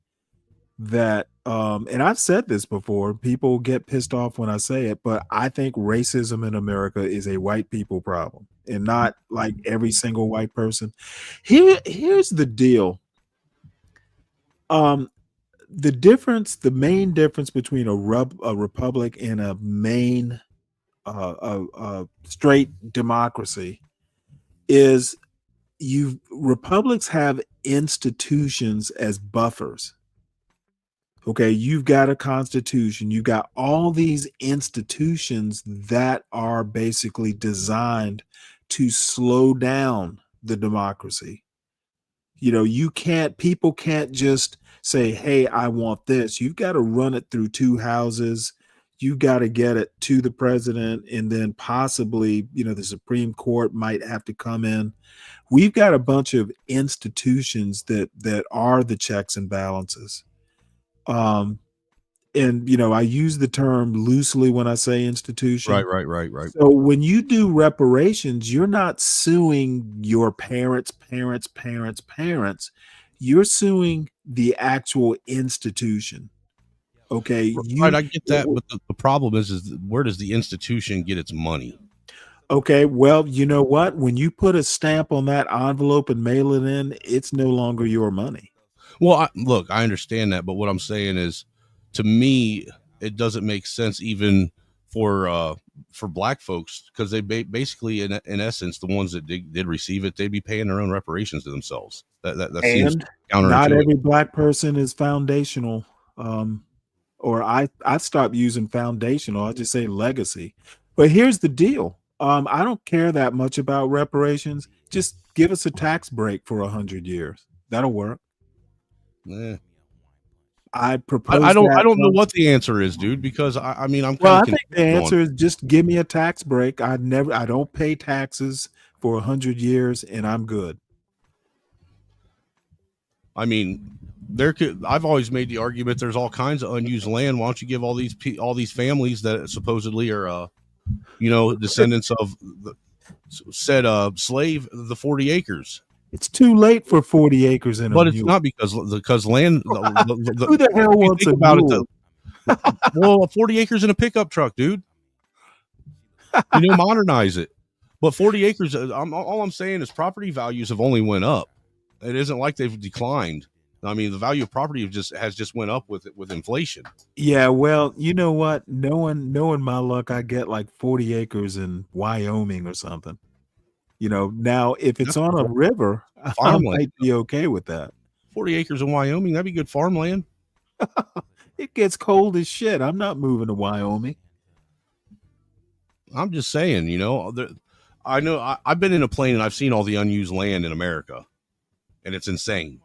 Speaker 5: that and I've said this before, people get pissed off when I say it, but I think racism in America is a white people problem and not like every single white person. Here's the deal. The main difference between a republic and a main straight democracy is republics have institutions as buffers. Okay, you've got a constitution, you got all these institutions that are basically designed to slow down the democracy. You know, people can't just say, hey, I want this. You've got to run it through two houses. You've got to get it to the president, and then possibly, you know, the Supreme Court might have to come in. We've got a bunch of institutions that are the checks and balances. And you know, I use the term loosely when I say institution.
Speaker 17: Right.
Speaker 5: So when you do reparations, you're not suing your parents. You're suing the actual institution. Okay.
Speaker 17: Right, I get that, but the problem is where does the institution get its money?
Speaker 5: Okay, well, you know what? When you put a stamp on that envelope and mail it in, it's no longer your money.
Speaker 17: Well, look, I understand that, but what I'm saying is, to me, it doesn't make sense even for black folks, because they basically, in essence, the ones that did receive it, they'd be paying their own reparations to themselves. That seems counterintuitive.
Speaker 5: Not every black person is foundational. Or I've stopped using foundational. I just say legacy. But here's the deal. I don't care that much about reparations. Just give us a tax break for 100 years. That'll work.
Speaker 17: Yeah.
Speaker 5: I propose.
Speaker 17: I don't know what the answer is, dude, because I mean,
Speaker 5: I think the answer is just give me a tax break. I don't pay taxes for 100 years and I'm good.
Speaker 17: I mean, I've always made the argument there's all kinds of unused land. Why don't you give all these families that supposedly are you know, descendants of the said slave the 40 acres?
Speaker 5: It's too late for 40 acres in a
Speaker 17: But it's
Speaker 5: mule.
Speaker 17: not because land.
Speaker 5: Who the hell wants a mule?
Speaker 17: Well, 40 acres in a pickup truck, dude. You know, modernize it. But 40 acres. All I'm saying is property values have only went up. It isn't like they've declined. I mean, the value of property has just went up with inflation.
Speaker 5: Yeah, well, you know what? Knowing my luck, I get like 40 acres in Wyoming or something. You know, now if it's on a river, I might be okay with that.
Speaker 17: 40 acres in Wyoming, that'd be good farmland.
Speaker 5: It gets cold as shit. I'm not moving to Wyoming.
Speaker 17: I'm just saying, I know I've been in a plane and I've seen all the unused land in America, and it's insane,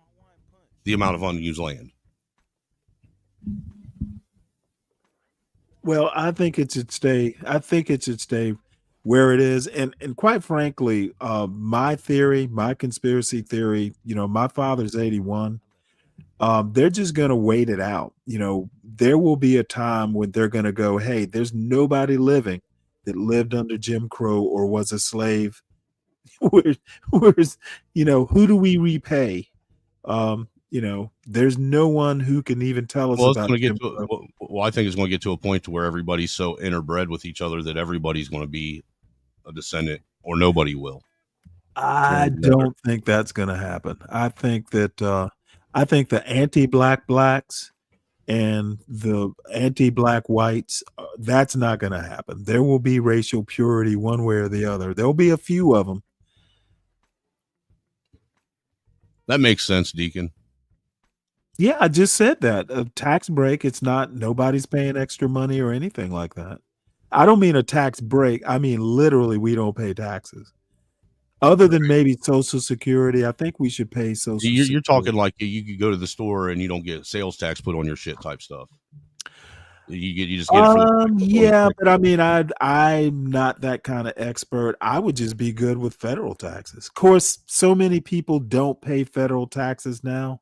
Speaker 17: the amount of unused land.
Speaker 5: Well, I think it should stay. I think it should stay where it is. And quite frankly, my theory, my conspiracy theory, my father's 81. They're just going to wait it out. There will be a time when they're going to go, hey, there's nobody living that lived under Jim Crow or was a slave. Where's, who do we repay? There's no one who can even tell us
Speaker 17: Well, it's
Speaker 5: about
Speaker 17: going to
Speaker 5: Jim
Speaker 17: get to.
Speaker 5: Crow.
Speaker 17: Well, I think it's going to get to a point to where everybody's so interbred with each other that everybody's going to be a descendant, or nobody will.
Speaker 5: I don't think that's going to happen. I think that the anti-black blacks and the anti-black whites, that's not going to happen. There will be racial purity one way or the other. There'll be a few of them.
Speaker 17: That makes sense, Deacon.
Speaker 5: Yeah, I just said that. A tax break, it's not, nobody's paying extra money or anything like that. I don't mean a tax break. I mean, literally, we don't pay taxes. Other than maybe Social Security, I think we should pay Social Security.
Speaker 17: You're talking like you could go to the store and you don't get sales tax put on your shit type stuff. You just get it from
Speaker 5: yeah, but I mean, I'm not that kind of expert. I would just be good with federal taxes. Of course, so many people don't pay federal taxes now.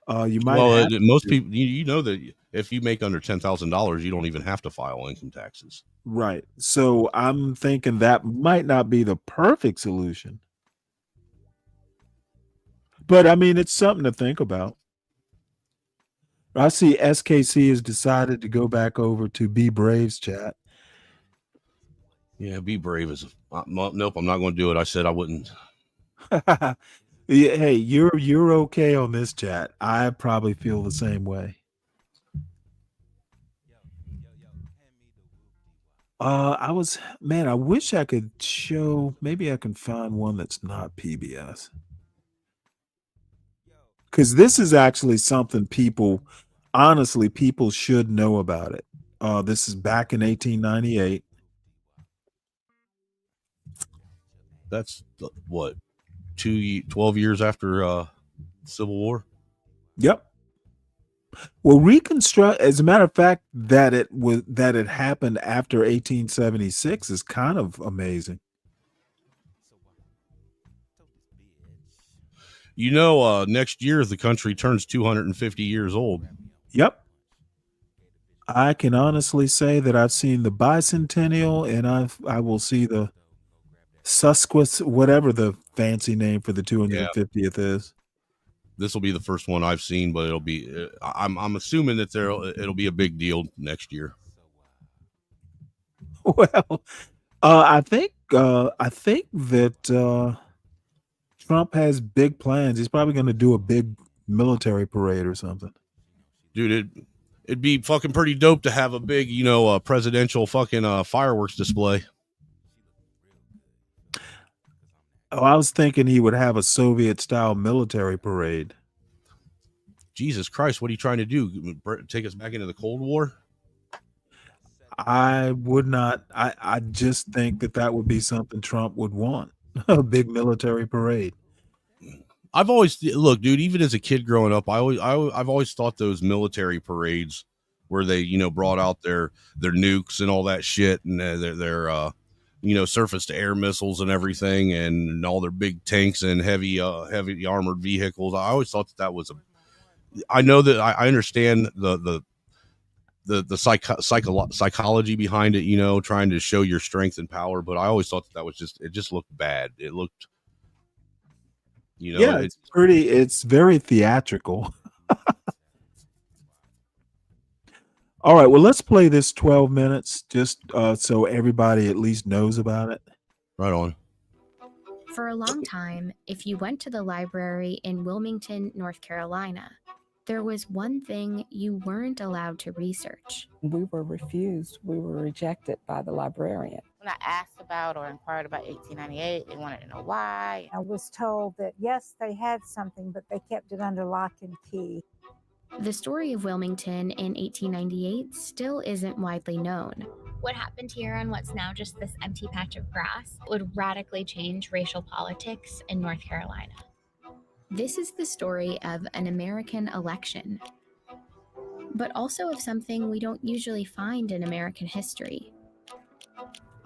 Speaker 5: You might
Speaker 17: most people, you know that if you make under $10,000, you don't even have to file income taxes.
Speaker 5: Right. So I'm thinking that might not be the perfect solution. But I mean, it's something to think about. I see SKC has decided to go back over to Be Brave's chat.
Speaker 17: Yeah, Be Brave is nope, I'm not going to do it. I said I wouldn't.
Speaker 5: Yeah, hey, you're okay on this chat. I probably feel the same way. I wish I could show, maybe I can find one that's not PBS. Because this is actually something people should know about it. This is back in 1898.
Speaker 17: That's what, 12 years after Civil War?
Speaker 5: Yep. Well, reconstruct, as a matter of fact, that it happened after 1876 is kind of amazing.
Speaker 17: Next year the country turns 250 years old.
Speaker 5: Yep. I can honestly say that I've seen the bicentennial, and I will see the whatever the fancy name for the 250th is.
Speaker 17: This will be the first one I've seen, but it'll be. I'm assuming that it'll be a big deal next year.
Speaker 5: Well, I think that Trump has big plans. He's probably going to do a big military parade or something.
Speaker 17: Dude, it'd be fucking pretty dope to have a big, presidential fucking fireworks display.
Speaker 5: Oh, I was thinking he would have a Soviet-style military parade.
Speaker 17: Jesus Christ, what are you trying to do? Take us back into the Cold War?
Speaker 5: I would not. I just think that would be something Trump would want. A big military parade.
Speaker 17: I've always dude, even as a kid growing up, I've always thought those military parades where they, brought out their nukes and all that shit, and their surface to air missiles and everything, and all their big tanks and heavy armored vehicles. I always thought that was I know that I understand the psychology behind it, trying to show your strength and power, but I always thought that was it just looked bad. It looked,
Speaker 5: it's very theatrical. All right, well, let's play this 12 minutes just so everybody at least knows about it.
Speaker 17: Right on.
Speaker 14: For a long time, if you went to the library in Wilmington, North Carolina, there was one thing you weren't allowed to research.
Speaker 18: We were refused. We were rejected by the librarian.
Speaker 10: When I asked about or inquired about 1898, they wanted to know why.
Speaker 18: I was told that yes, they had something, but they kept it under lock and key.
Speaker 14: The story of Wilmington in 1898 still isn't widely known.
Speaker 23: What happened here on what's now just this empty patch of grass would radically change racial politics in North Carolina.
Speaker 14: This is the story of an American election, but also of something we don't usually find in American history: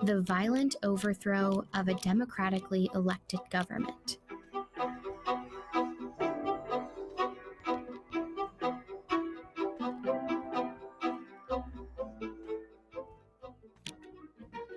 Speaker 14: the violent overthrow of a democratically elected government.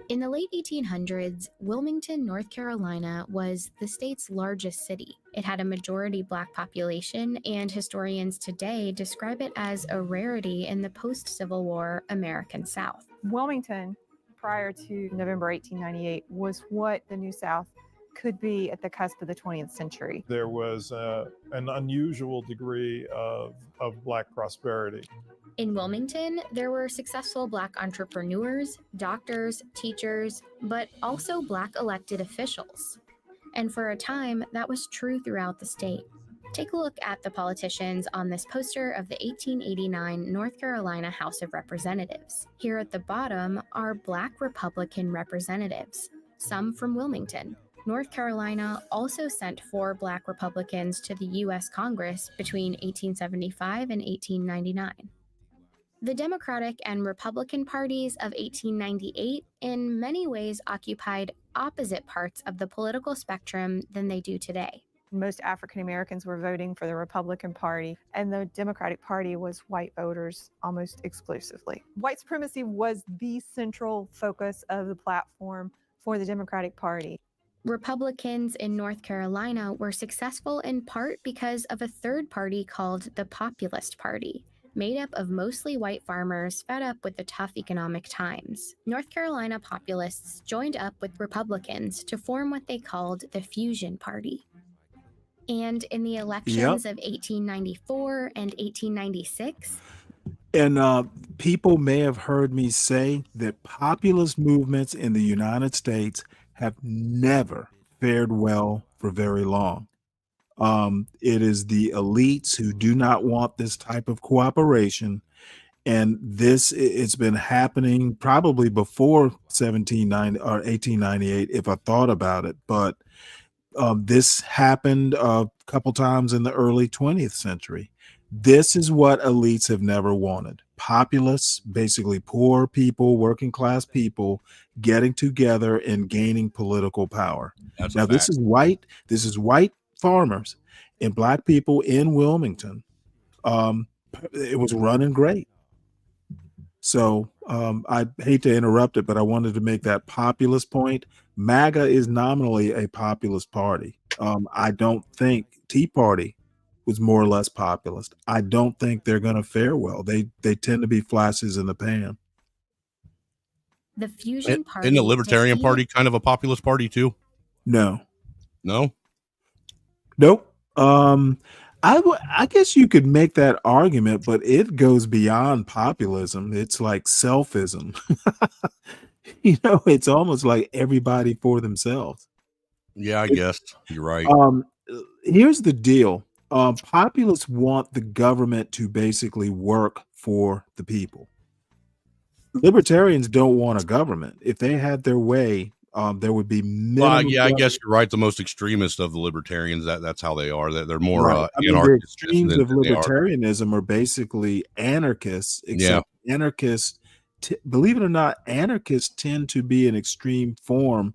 Speaker 14: In the late 1800s, Wilmington, North Carolina was the state's largest city. It had a majority Black population, and historians today describe it as a rarity in the post-Civil War American South.
Speaker 24: Wilmington, prior to November 1898, was what the New South could be at the cusp of the 20th century.
Speaker 25: There was an unusual degree of Black prosperity.
Speaker 14: In Wilmington, there were successful Black entrepreneurs, doctors, teachers, but also Black elected officials. And for a time, that was true throughout the state. Take a look at the politicians on this poster of the 1889 North Carolina House of Representatives. Here at the bottom are Black Republican representatives, some from Wilmington. North Carolina also sent 4 Black Republicans to the U.S. Congress between 1875 and 1899. The Democratic and Republican parties of 1898 in many ways occupied opposite parts of the political spectrum than they do today.
Speaker 24: Most African Americans were voting for the Republican Party, and the Democratic Party was white voters almost exclusively. White supremacy was the central focus of the platform for the Democratic Party.
Speaker 14: Republicans in North Carolina were successful in part because of a third party called the Populist Party, made up of mostly white farmers fed up with the tough economic times. North Carolina populists joined up with Republicans to form what they called the Fusion Party. And in the elections of 1894 and 1896,
Speaker 5: and people may have heard me say that populist movements in the United States have never fared well for very long. It is the elites who do not want this type of cooperation. And it's been happening probably before 1790 or 1898, if I thought about it. But this happened a couple times in the early 20th century. This is what elites have never wanted. Populists, basically poor people, working class people, getting together and gaining political power. Now, this is white farmers and Black people in Wilmington. It was running great. So I hate to interrupt it, but I wanted to make that populist point. MAGA is nominally a populist party. I don't think Tea Party was more or less populist. I don't think they're going to fare well. They tend to be flashes in the pan.
Speaker 14: the Fusion Party.
Speaker 17: Isn't the Libertarian Party kind of a populist party too?
Speaker 5: No.
Speaker 17: No?
Speaker 5: Nope. I guess you could make that argument, but it goes beyond populism. It's like selfism. It's almost like everybody for themselves.
Speaker 17: Yeah, I guess you're right.
Speaker 5: Here's the deal. Populists want the government to basically work for the people. Libertarians don't want a government. If they had their way, there would be
Speaker 17: yeah, I guess you're right. The most extremist of the libertarians, that's how they are. They're more
Speaker 5: right. The extremes of libertarianism are basically anarchists, except anarchists, believe it or not, anarchists tend to be an extreme form.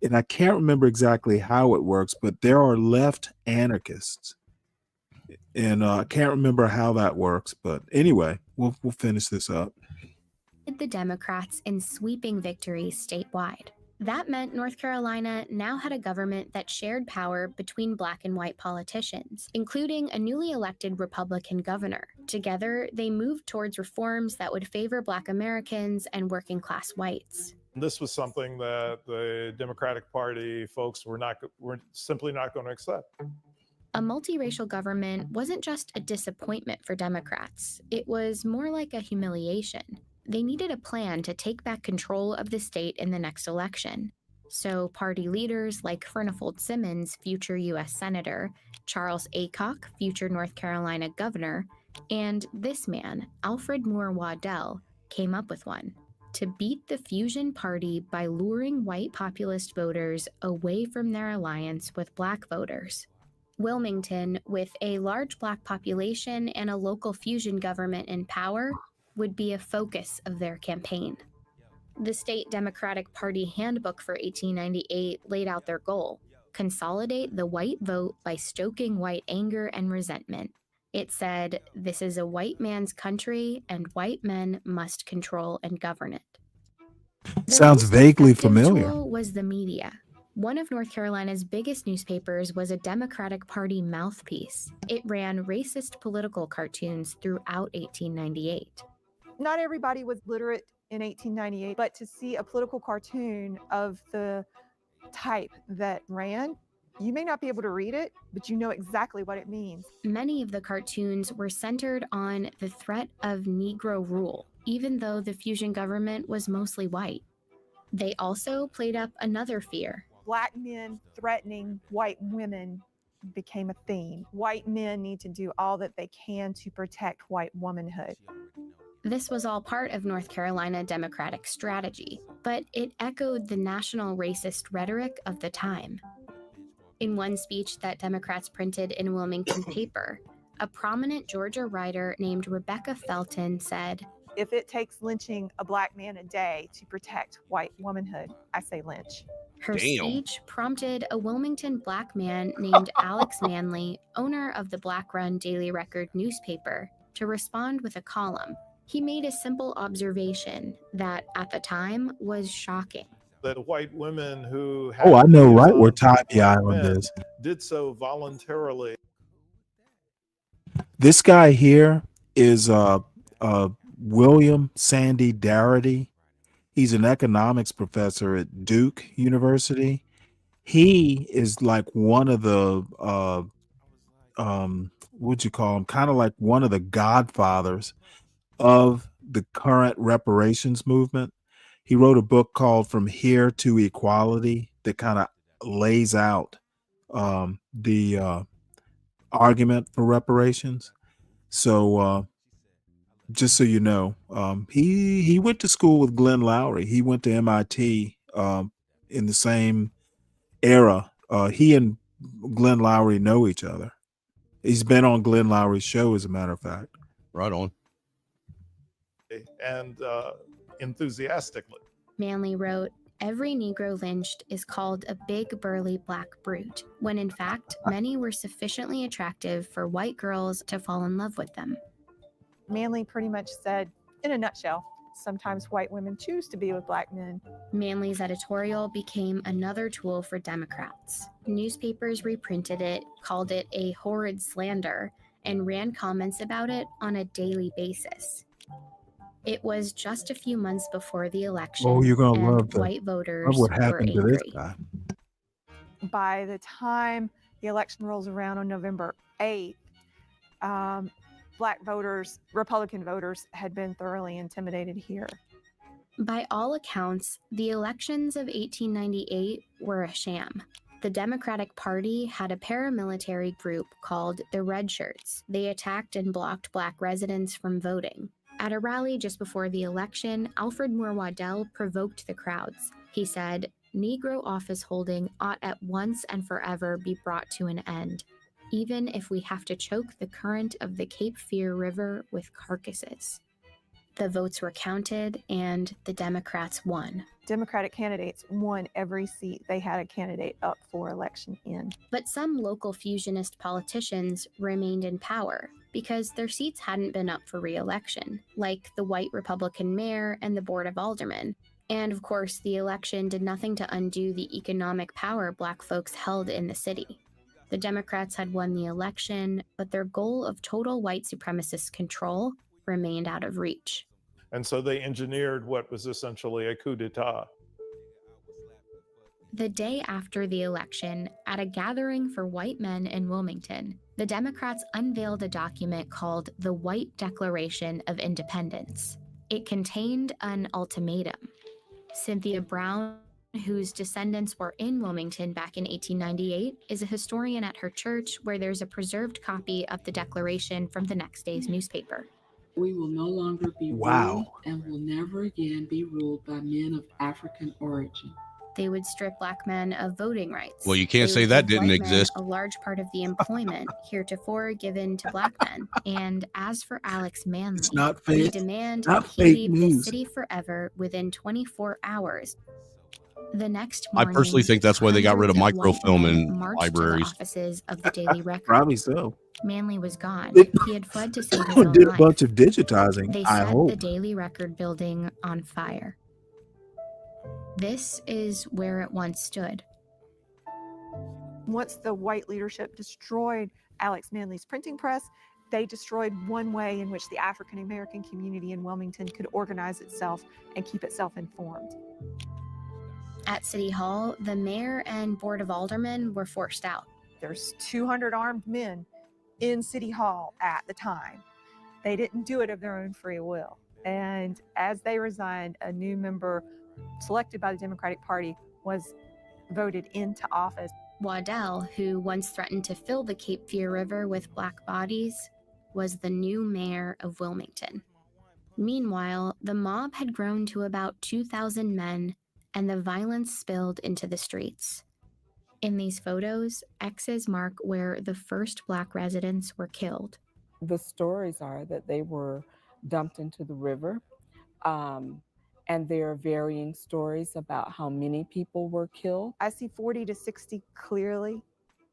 Speaker 5: And I can't remember exactly how it works, but there are left anarchists. And I can't remember how that works. But anyway, we'll finish this up.
Speaker 14: The Democrats in sweeping victories statewide. That meant North Carolina now had a government that shared power between Black and white politicians, including a newly elected Republican governor. Together, they moved towards reforms that would favor Black Americans and working class whites.
Speaker 25: This was something that the Democratic Party folks were simply not going to accept.
Speaker 14: A multiracial government wasn't just a disappointment for Democrats. It was more like a humiliation. They needed a plan to take back control of the state in the next election. So party leaders like Furnifold Simmons, future U.S. Senator, Charles Aycock, future North Carolina governor, and this man, Alfred Moore Waddell, came up with one: to beat the Fusion Party by luring white populist voters away from their alliance with black voters. Wilmington, with a large black population and a local fusion government in power, would be a focus of their campaign. The state Democratic Party handbook for 1898 laid out their goal: consolidate the white vote by stoking white anger and resentment. It said, "This is a white man's country, and white men must control and govern it." The
Speaker 5: Sounds
Speaker 14: most
Speaker 5: vaguely
Speaker 14: effective
Speaker 5: familiar.
Speaker 14: tool was the media. One of North Carolina's biggest newspapers was a Democratic Party mouthpiece. It ran racist political cartoons throughout 1898.
Speaker 24: Not everybody was literate in 1898, but to see a political cartoon of the type that ran, you may not be able to read it, but you know exactly what it means.
Speaker 14: Many of the cartoons were centered on the threat of Negro rule, even though the fusion government was mostly white. They also played up another fear.
Speaker 24: Black men threatening white women became a theme. White men need to do all that they can to protect white womanhood.
Speaker 14: This was all part of North Carolina Democratic strategy, but it echoed the national racist rhetoric of the time. In one speech that Democrats printed in Wilmington paper, a prominent Georgia writer named Rebecca Felton said,
Speaker 24: "If it takes lynching a black man a day to protect white womanhood, I say lynch."
Speaker 14: Her speech prompted a Wilmington black man named Alex Manley, owner of the black-run Daily Record newspaper, to respond with a column. He made a simple observation that, at the time, was shocking.
Speaker 25: That white women who had
Speaker 5: Oh, I know right where
Speaker 25: liaisons with
Speaker 5: Tybee
Speaker 25: black
Speaker 5: Island
Speaker 25: men
Speaker 5: is.
Speaker 25: did so voluntarily.
Speaker 5: This guy here is William Sandy Darity. He's an economics professor at Duke University. He is like one of the what'd you call him? Kind of like one of the godfathers of the current reparations movement. He wrote a book called From Here to Equality that kind of lays out the argument for reparations. So just so you know, he went to school with Glenn Loury. He went to MIT in the same era. He and Glenn Loury know each other. He's been on Glenn Loury's show, as a matter of fact.
Speaker 17: Right on.
Speaker 25: And enthusiastically.
Speaker 14: Manley wrote, "Every Negro lynched is called a big burly black brute, when in fact, many were sufficiently attractive for white girls to fall in love with them."
Speaker 24: Manley pretty much said, in a nutshell, sometimes white women choose to be with black men.
Speaker 14: Manley's editorial became another tool for Democrats. Newspapers reprinted it, called it a horrid slander, and ran comments about it on a daily basis. It was just a few months before the election,
Speaker 5: Oh, you're gonna
Speaker 14: and
Speaker 5: love
Speaker 14: white voters
Speaker 5: what
Speaker 14: were
Speaker 5: happened to this
Speaker 14: angry.
Speaker 5: guy.
Speaker 24: By the time the election rolls around on November 8th, black voters, Republican voters, had been thoroughly intimidated here.
Speaker 14: By all accounts, the elections of 1898 were a sham. The Democratic Party had a paramilitary group called the Red Shirts. They attacked and blocked black residents from voting. At a rally just before the election, Alfred Moore Waddell provoked the crowds. He said, "Negro office holding ought at once and forever be brought to an end, even if we have to choke the current of the Cape Fear River with carcasses." The votes were counted, and the Democrats won.
Speaker 24: Democratic candidates won every seat they had a candidate up for election in.
Speaker 14: But some local fusionist politicians remained in power because their seats hadn't been up for re-election, like the white Republican mayor and the Board of Aldermen. And of course, the election did nothing to undo the economic power black folks held in the city. The Democrats had won the election, but their goal of total white supremacist control remained out of reach.
Speaker 25: And so they engineered what was essentially a coup d'etat.
Speaker 14: The day after the election, at a gathering for white men in Wilmington, the Democrats unveiled a document called the White Declaration of Independence. It contained an ultimatum. Cynthia Brown, whose descendants were in Wilmington back in 1898, is a historian at her church where there's a preserved copy of the declaration from the next day's newspaper.
Speaker 2: We will no longer be ruled and will never again be ruled by men of African origin.
Speaker 14: They would strip Black men of voting rights.
Speaker 17: Well, you can't
Speaker 14: They
Speaker 17: say
Speaker 14: would
Speaker 17: that
Speaker 14: give
Speaker 17: didn't
Speaker 14: white men
Speaker 17: exist.
Speaker 14: a large part of the employment heretofore given to Black men. And as for Alex Manley,
Speaker 5: It's not
Speaker 14: we
Speaker 5: fake.
Speaker 14: demand
Speaker 5: Not
Speaker 14: that he
Speaker 5: fake
Speaker 14: leave
Speaker 5: news.
Speaker 14: the city forever within 24 hours. The next
Speaker 17: I
Speaker 14: morning,
Speaker 17: personally think that's why they got rid of
Speaker 14: hundreds white
Speaker 17: microfilm
Speaker 14: men
Speaker 17: in
Speaker 14: marched to the
Speaker 17: libraries.
Speaker 14: offices of the Daily Record.
Speaker 5: Probably so.
Speaker 14: Manley was gone.
Speaker 5: It-
Speaker 14: He had fled to save his own
Speaker 5: Did a
Speaker 14: life.
Speaker 5: bunch of digitizing,
Speaker 14: They
Speaker 5: I
Speaker 14: set
Speaker 5: hope.
Speaker 14: the Daily Record building on fire. This is where it once stood.
Speaker 24: Once the white leadership destroyed Alex Manley's printing press, they destroyed one way in which the African American community in Wilmington could organize itself and keep itself informed.
Speaker 14: At City Hall, the mayor and board of aldermen were forced out.
Speaker 24: There's 200 armed men in City Hall at the time. They didn't do it of their own free will. And as they resigned, a new member selected by the Democratic Party was voted into office.
Speaker 14: Waddell, who once threatened to fill the Cape Fear River with Black bodies, was the new mayor of Wilmington. Meanwhile, the mob had grown to about 2,000 men, and the violence spilled into the streets. In these photos, X's mark where the first Black residents were killed.
Speaker 3: The stories are that they were dumped into the river, and there are varying stories about how many people were killed.
Speaker 24: I see 40 to 60 clearly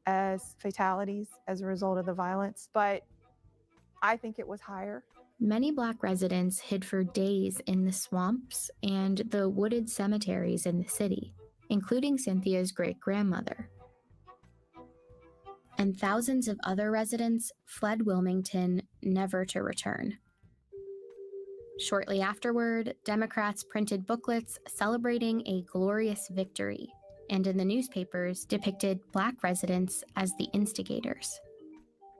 Speaker 24: as fatalities as a result of the violence, but I think it was higher.
Speaker 14: Many Black residents hid for days in the swamps and the wooded cemeteries in the city, including Cynthia's great-grandmother. And thousands of other residents fled Wilmington, never to return. Shortly afterward, Democrats printed booklets celebrating a glorious victory, and in the newspapers depicted Black residents as the instigators.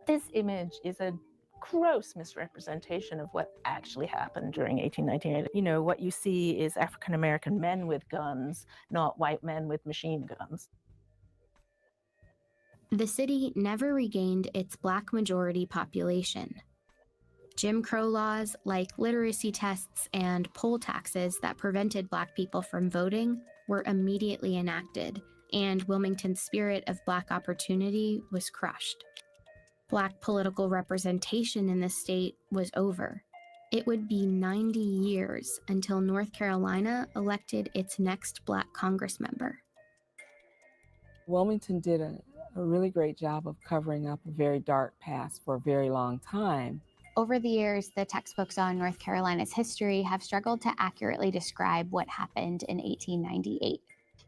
Speaker 7: This image is a gross misrepresentation of what actually happened during 1898. You know, what you see is African American men with guns, not white men with machine guns.
Speaker 14: The city never regained its Black majority population. Jim Crow laws like literacy tests and poll taxes that prevented Black people from voting were immediately enacted, and Wilmington's spirit of Black opportunity was crushed. Black political representation in the state was over. It would be 90 years until North Carolina elected its next Black Congress member.
Speaker 3: Wilmington did a really great job of covering up a very dark past for a very long time.
Speaker 23: Over the years, the textbooks on North Carolina's history have struggled to accurately describe what happened in 1898.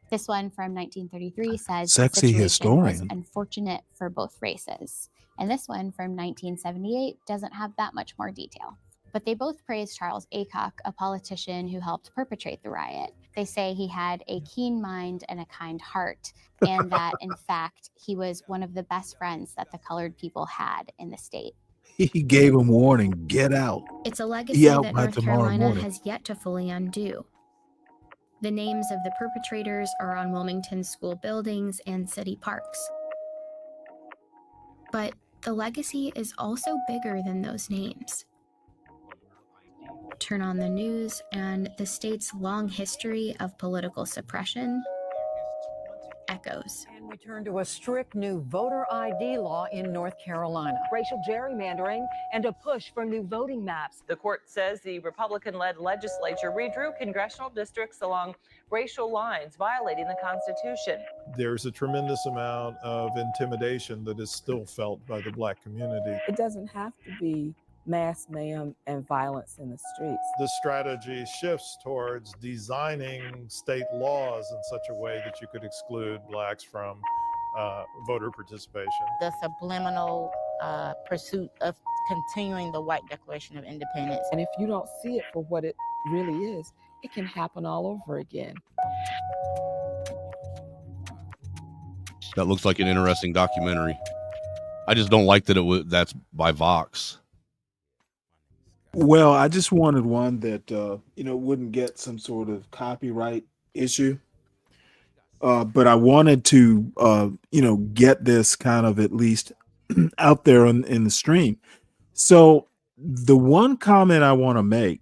Speaker 23: This one from 1933 says
Speaker 5: Sexy
Speaker 23: the situation
Speaker 5: historian.
Speaker 23: was unfortunate for both races. And this one from 1978 doesn't have that much more detail. But they both praise Charles Aycock, a politician who helped perpetrate the riot. They say he had a keen mind and a kind heart, and that, in fact, he was one of the best friends that the colored people had in the state.
Speaker 5: He gave him warning, get out.
Speaker 14: It's a legacy
Speaker 5: He out
Speaker 14: that
Speaker 5: by
Speaker 14: North
Speaker 5: tomorrow
Speaker 14: Carolina
Speaker 5: morning.
Speaker 14: has yet to fully undo. The names of the perpetrators are on Wilmington's school buildings and city parks. But the legacy is also bigger than those names. Turn on the news, and the state's long history of political suppression echoes.
Speaker 9: And we turn to a strict new voter ID law in North Carolina, racial gerrymandering, and a push for new voting maps.
Speaker 19: The court says the Republican-led legislature redrew congressional districts along racial lines, violating the Constitution.
Speaker 25: There's a tremendous amount of intimidation that is still felt by the Black community.
Speaker 3: It doesn't have to be mass mayhem and violence in the streets.
Speaker 25: The strategy shifts towards designing state laws in such a way that you could exclude Blacks from voter participation.
Speaker 10: The subliminal pursuit of continuing the white Declaration of Independence.
Speaker 3: And if you don't see it for what it really is, it can happen all over again.
Speaker 17: That looks like an interesting documentary. I just don't like that that's by Vox.
Speaker 5: Well, I just wanted one that wouldn't get some sort of copyright issue. But I wanted to get this kind of at least out there in the stream. So the one comment I want to make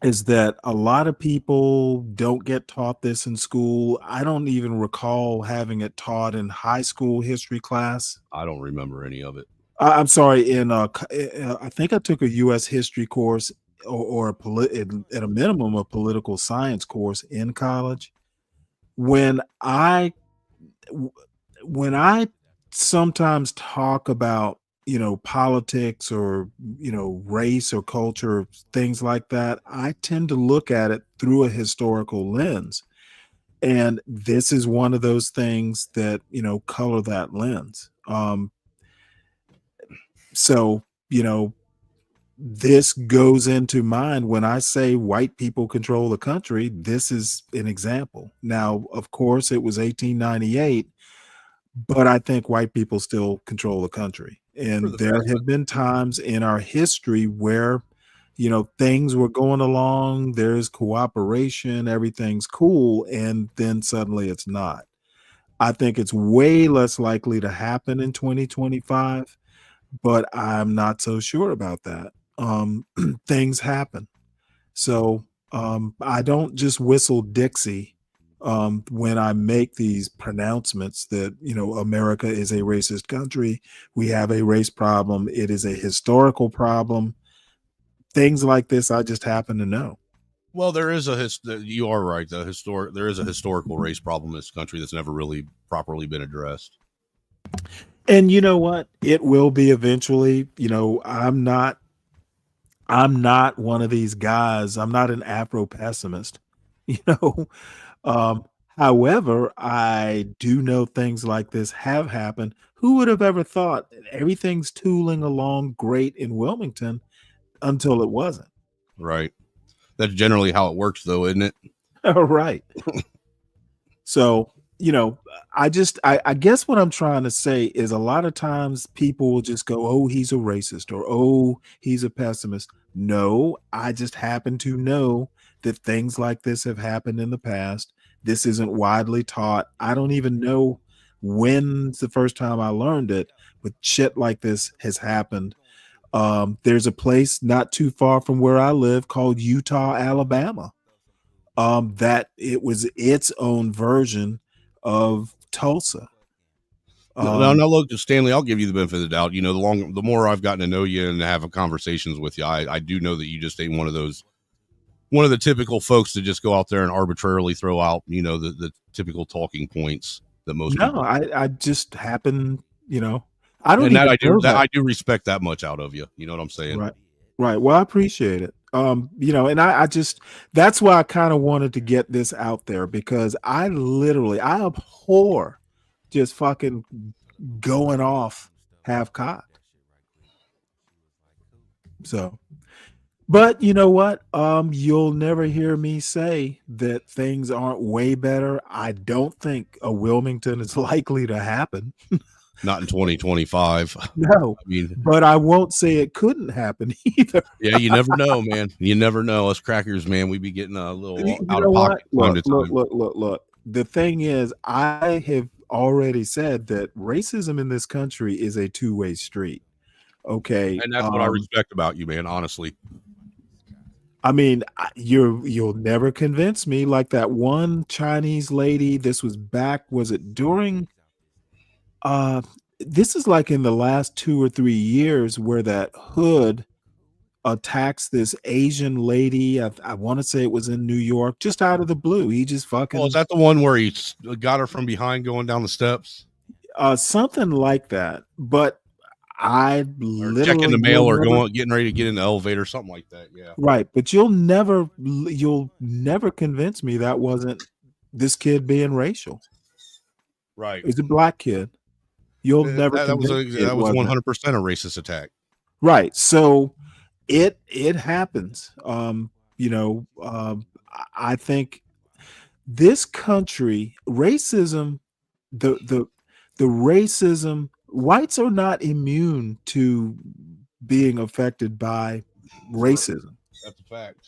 Speaker 5: is that a lot of people don't get taught this in school. I don't even recall having it taught in high school history class.
Speaker 17: I don't remember any of it.
Speaker 5: I'm sorry. I think I took a U.S. history course or at a minimum a political science course in college. When I sometimes talk about politics or race or culture, things like that, I tend to look at it through a historical lens, and this is one of those things that color that lens. So this goes into mind when I say white people control the country. This is an example. Now, of course, it was 1898, but I think white people still control the country. And there have been times in our history where, things were going along, there's cooperation, everything's cool, and then suddenly it's not. I think it's way less likely to happen in 2025, but I'm not so sure about that. Things happen. So I don't just whistle Dixie when I make these pronouncements that, America is a racist country. We have a race problem. It is a historical problem. Things like this, I just happen to know.
Speaker 17: Well, there is you are right. There is a historical race problem in this country that's never really properly been addressed.
Speaker 5: And you know what? It will be eventually. I'm not one of these guys. I'm not an Afro pessimist, however, I do know things like this have happened. Who would have ever thought everything's tooling along great in Wilmington until it wasn't?
Speaker 17: Right. That's generally how it works, though, isn't it?
Speaker 5: All right. So, I guess what I'm trying to say is a lot of times people will just go, oh, he's a racist, or oh, he's a pessimist. No, I just happen to know that things like this have happened in the past. This isn't widely taught. I don't even know when's the first time I learned it, but shit like this has happened. There's a place not too far from where I live called Utah, Alabama. That it was its own version of Tulsa.
Speaker 17: No, look, Stanley, I'll give you the benefit of the doubt. The more I've gotten to know you and have conversations with you, I do know that you just ain't one of the typical folks to just go out there and arbitrarily throw out, the typical talking points that most people.
Speaker 5: I just happen, I don't.
Speaker 17: And
Speaker 5: even
Speaker 17: I do respect that much out of you. You know what I'm saying?
Speaker 5: Right. Well, I appreciate it. And I just, that's why I kind of wanted to get this out there, because I abhor just fucking going off half-cocked. So, but you know what? You'll never hear me say that things aren't way better. I don't think a Wilmington is likely to happen.
Speaker 17: Not in 2025.
Speaker 5: No, but I won't say it couldn't happen either.
Speaker 17: Yeah, you never know, man. You never know. Us crackers, man, we be getting a little out of pocket.
Speaker 5: Look. The thing is, I have already said that racism in this country is a two-way street. Okay,
Speaker 17: and that's what I respect about you, man. Honestly,
Speaker 5: I mean, you'll never convince me. Like that one Chinese lady. This was back. Was it during? This is like in the last 2 or 3 years where that hood attacks this Asian lady. I want to say it was in New York, just out of the blue. He just fucking.
Speaker 17: Oh, is that the one where he got her from behind going down the steps?
Speaker 5: Something like that. But I literally
Speaker 17: checking the mail or getting ready to get in the elevator, something like that. Yeah.
Speaker 5: Right. But you'll never convince me that wasn't this kid being racial.
Speaker 17: Right.
Speaker 5: It's a black kid. You'll never.
Speaker 17: That was 100% a racist attack.
Speaker 5: Right. So it happens. I think this country, racism, the racism, whites are not immune to being affected by racism.
Speaker 17: That's a fact.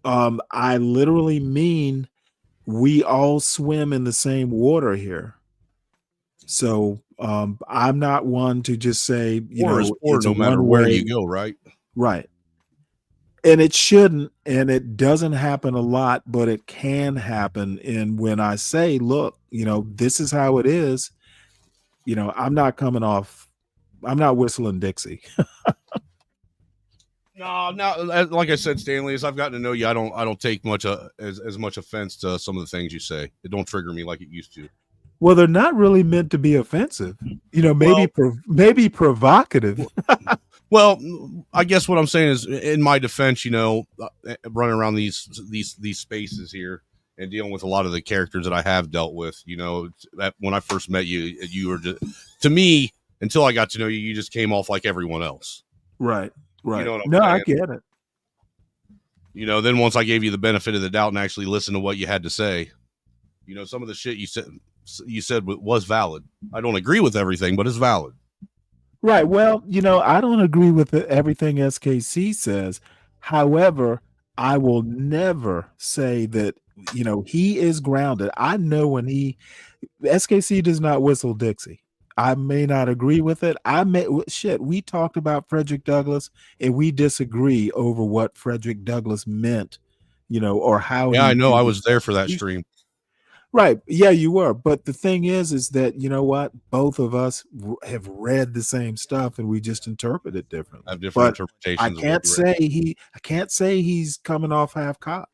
Speaker 5: I literally mean we all swim in the same water here. So I'm not one to just say,
Speaker 17: War is war,
Speaker 5: it's
Speaker 17: no
Speaker 5: a
Speaker 17: matter
Speaker 5: one
Speaker 17: where
Speaker 5: way.
Speaker 17: you go, right?
Speaker 5: Right. And it shouldn't, and it doesn't happen a lot, but it can happen. And when I say, look, this is how it is, I'm not whistling Dixie.
Speaker 17: No, like I said, Stanley, as I've gotten to know you, I don't take much as much offense to some of the things you say. It don't trigger me like it used to.
Speaker 5: Well, they're not really meant to be offensive. Maybe provocative.
Speaker 17: Well, I guess what I'm saying is, in my defense, running around these spaces here and dealing with a lot of the characters that I have dealt with, that when I first met you, you were just, to me, until I got to know you, you just came off like everyone else.
Speaker 5: Right.
Speaker 17: You know what I'm
Speaker 5: No,
Speaker 17: saying?
Speaker 5: I get it.
Speaker 17: Then once I gave you the benefit of the doubt and actually listened to what you had to say, some of the shit you said was valid. I don't agree with everything, but it's valid.
Speaker 5: Right. Well, I don't agree with everything SKC says. However, I will never say that, he is grounded. I know when SKC does not whistle Dixie. I may not agree with it. We talked about Frederick Douglass and we disagree over what Frederick Douglass meant, or how.
Speaker 17: Yeah, I know. I was there for that stream.
Speaker 5: Right. Yeah, you were. But the thing is that, you know what? Both of us have read the same stuff and we just interpret it differently.
Speaker 17: I have different interpretations.
Speaker 5: I can't say he's coming off half-cocked.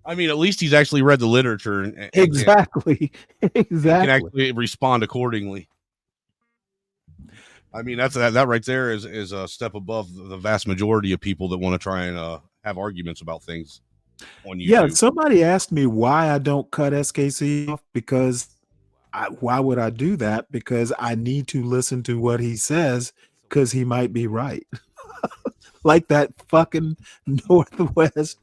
Speaker 17: I mean, at least he's actually read the literature. And
Speaker 5: exactly.
Speaker 17: Can actually respond accordingly. I mean, that right there is a step above the vast majority of people that want to try and have arguments about things on YouTube.
Speaker 5: Yeah, somebody asked me why I don't cut SKC off, because why would I do that? Because I need to listen to what he says, because he might be right. Like that fucking Northwest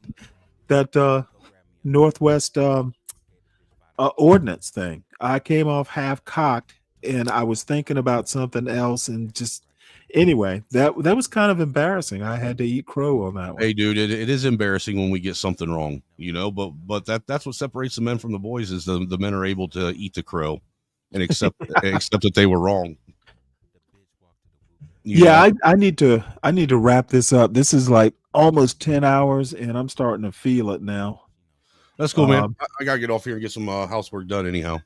Speaker 5: ordinance thing. I came off half cocked and I was thinking about something else, and just anyway, that was kind of embarrassing. I had to eat crow on that one.
Speaker 17: Hey, dude, it is embarrassing when we get something wrong, but that's what separates the men from the boys, is the men are able to eat the crow and accept that they were wrong.
Speaker 5: I need to wrap this up. This is like almost 10 hours and I'm starting to feel it now.
Speaker 17: That's cool, man. I gotta get off here and get some housework done anyhow.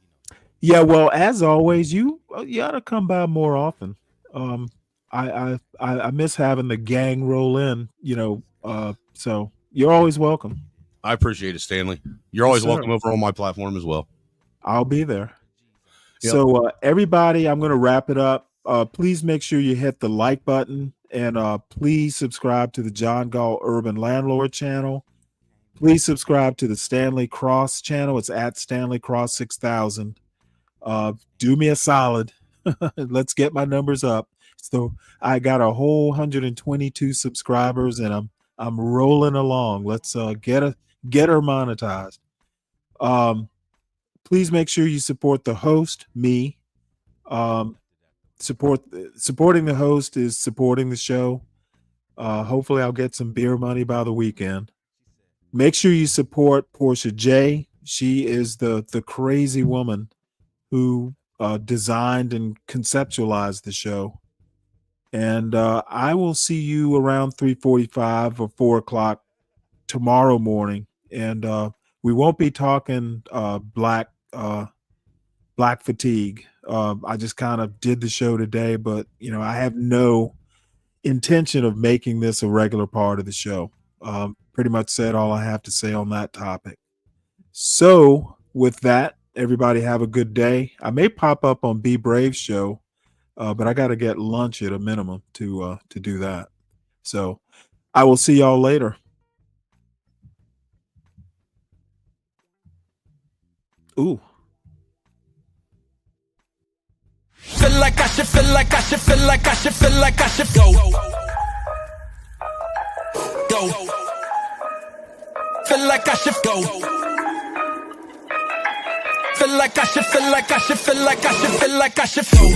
Speaker 5: Yeah, well, as always, you ought to come by more often. I miss having the gang roll in, so you're always welcome.
Speaker 17: I appreciate it, Stanley. You're always welcome over on my platform as well.
Speaker 5: I'll be there.
Speaker 17: Yep.
Speaker 5: So everybody, I'm going to wrap it up. Please make sure you hit the like button, and please subscribe to the John Galt Urban Landlord channel. Please subscribe to the Stanley Cross channel. It's at Stanley Cross 6000. Do me a solid. Let's get my numbers up. So I got a whole 122 subscribers and I'm rolling along. Let's get her monetized. Please make sure you support the host, me. Supporting the host is supporting the show. Hopefully I'll get some beer money by the weekend. Make sure you support Portia J. She is the crazy woman who designed and conceptualized the show. And I will see you around 3:45 or 4 o'clock tomorrow morning. And we won't be talking black fatigue. I just kind of did the show today, but I have no intention of making this a regular part of the show. Pretty much said all I have to say on that topic. So with that, everybody have a good day. I may pop up on Be Brave show, but I got to get lunch at a minimum to do that. So I will see y'all later. Ooh.
Speaker 1: Feel like I should go. Feel like I should go. Feel like I should go.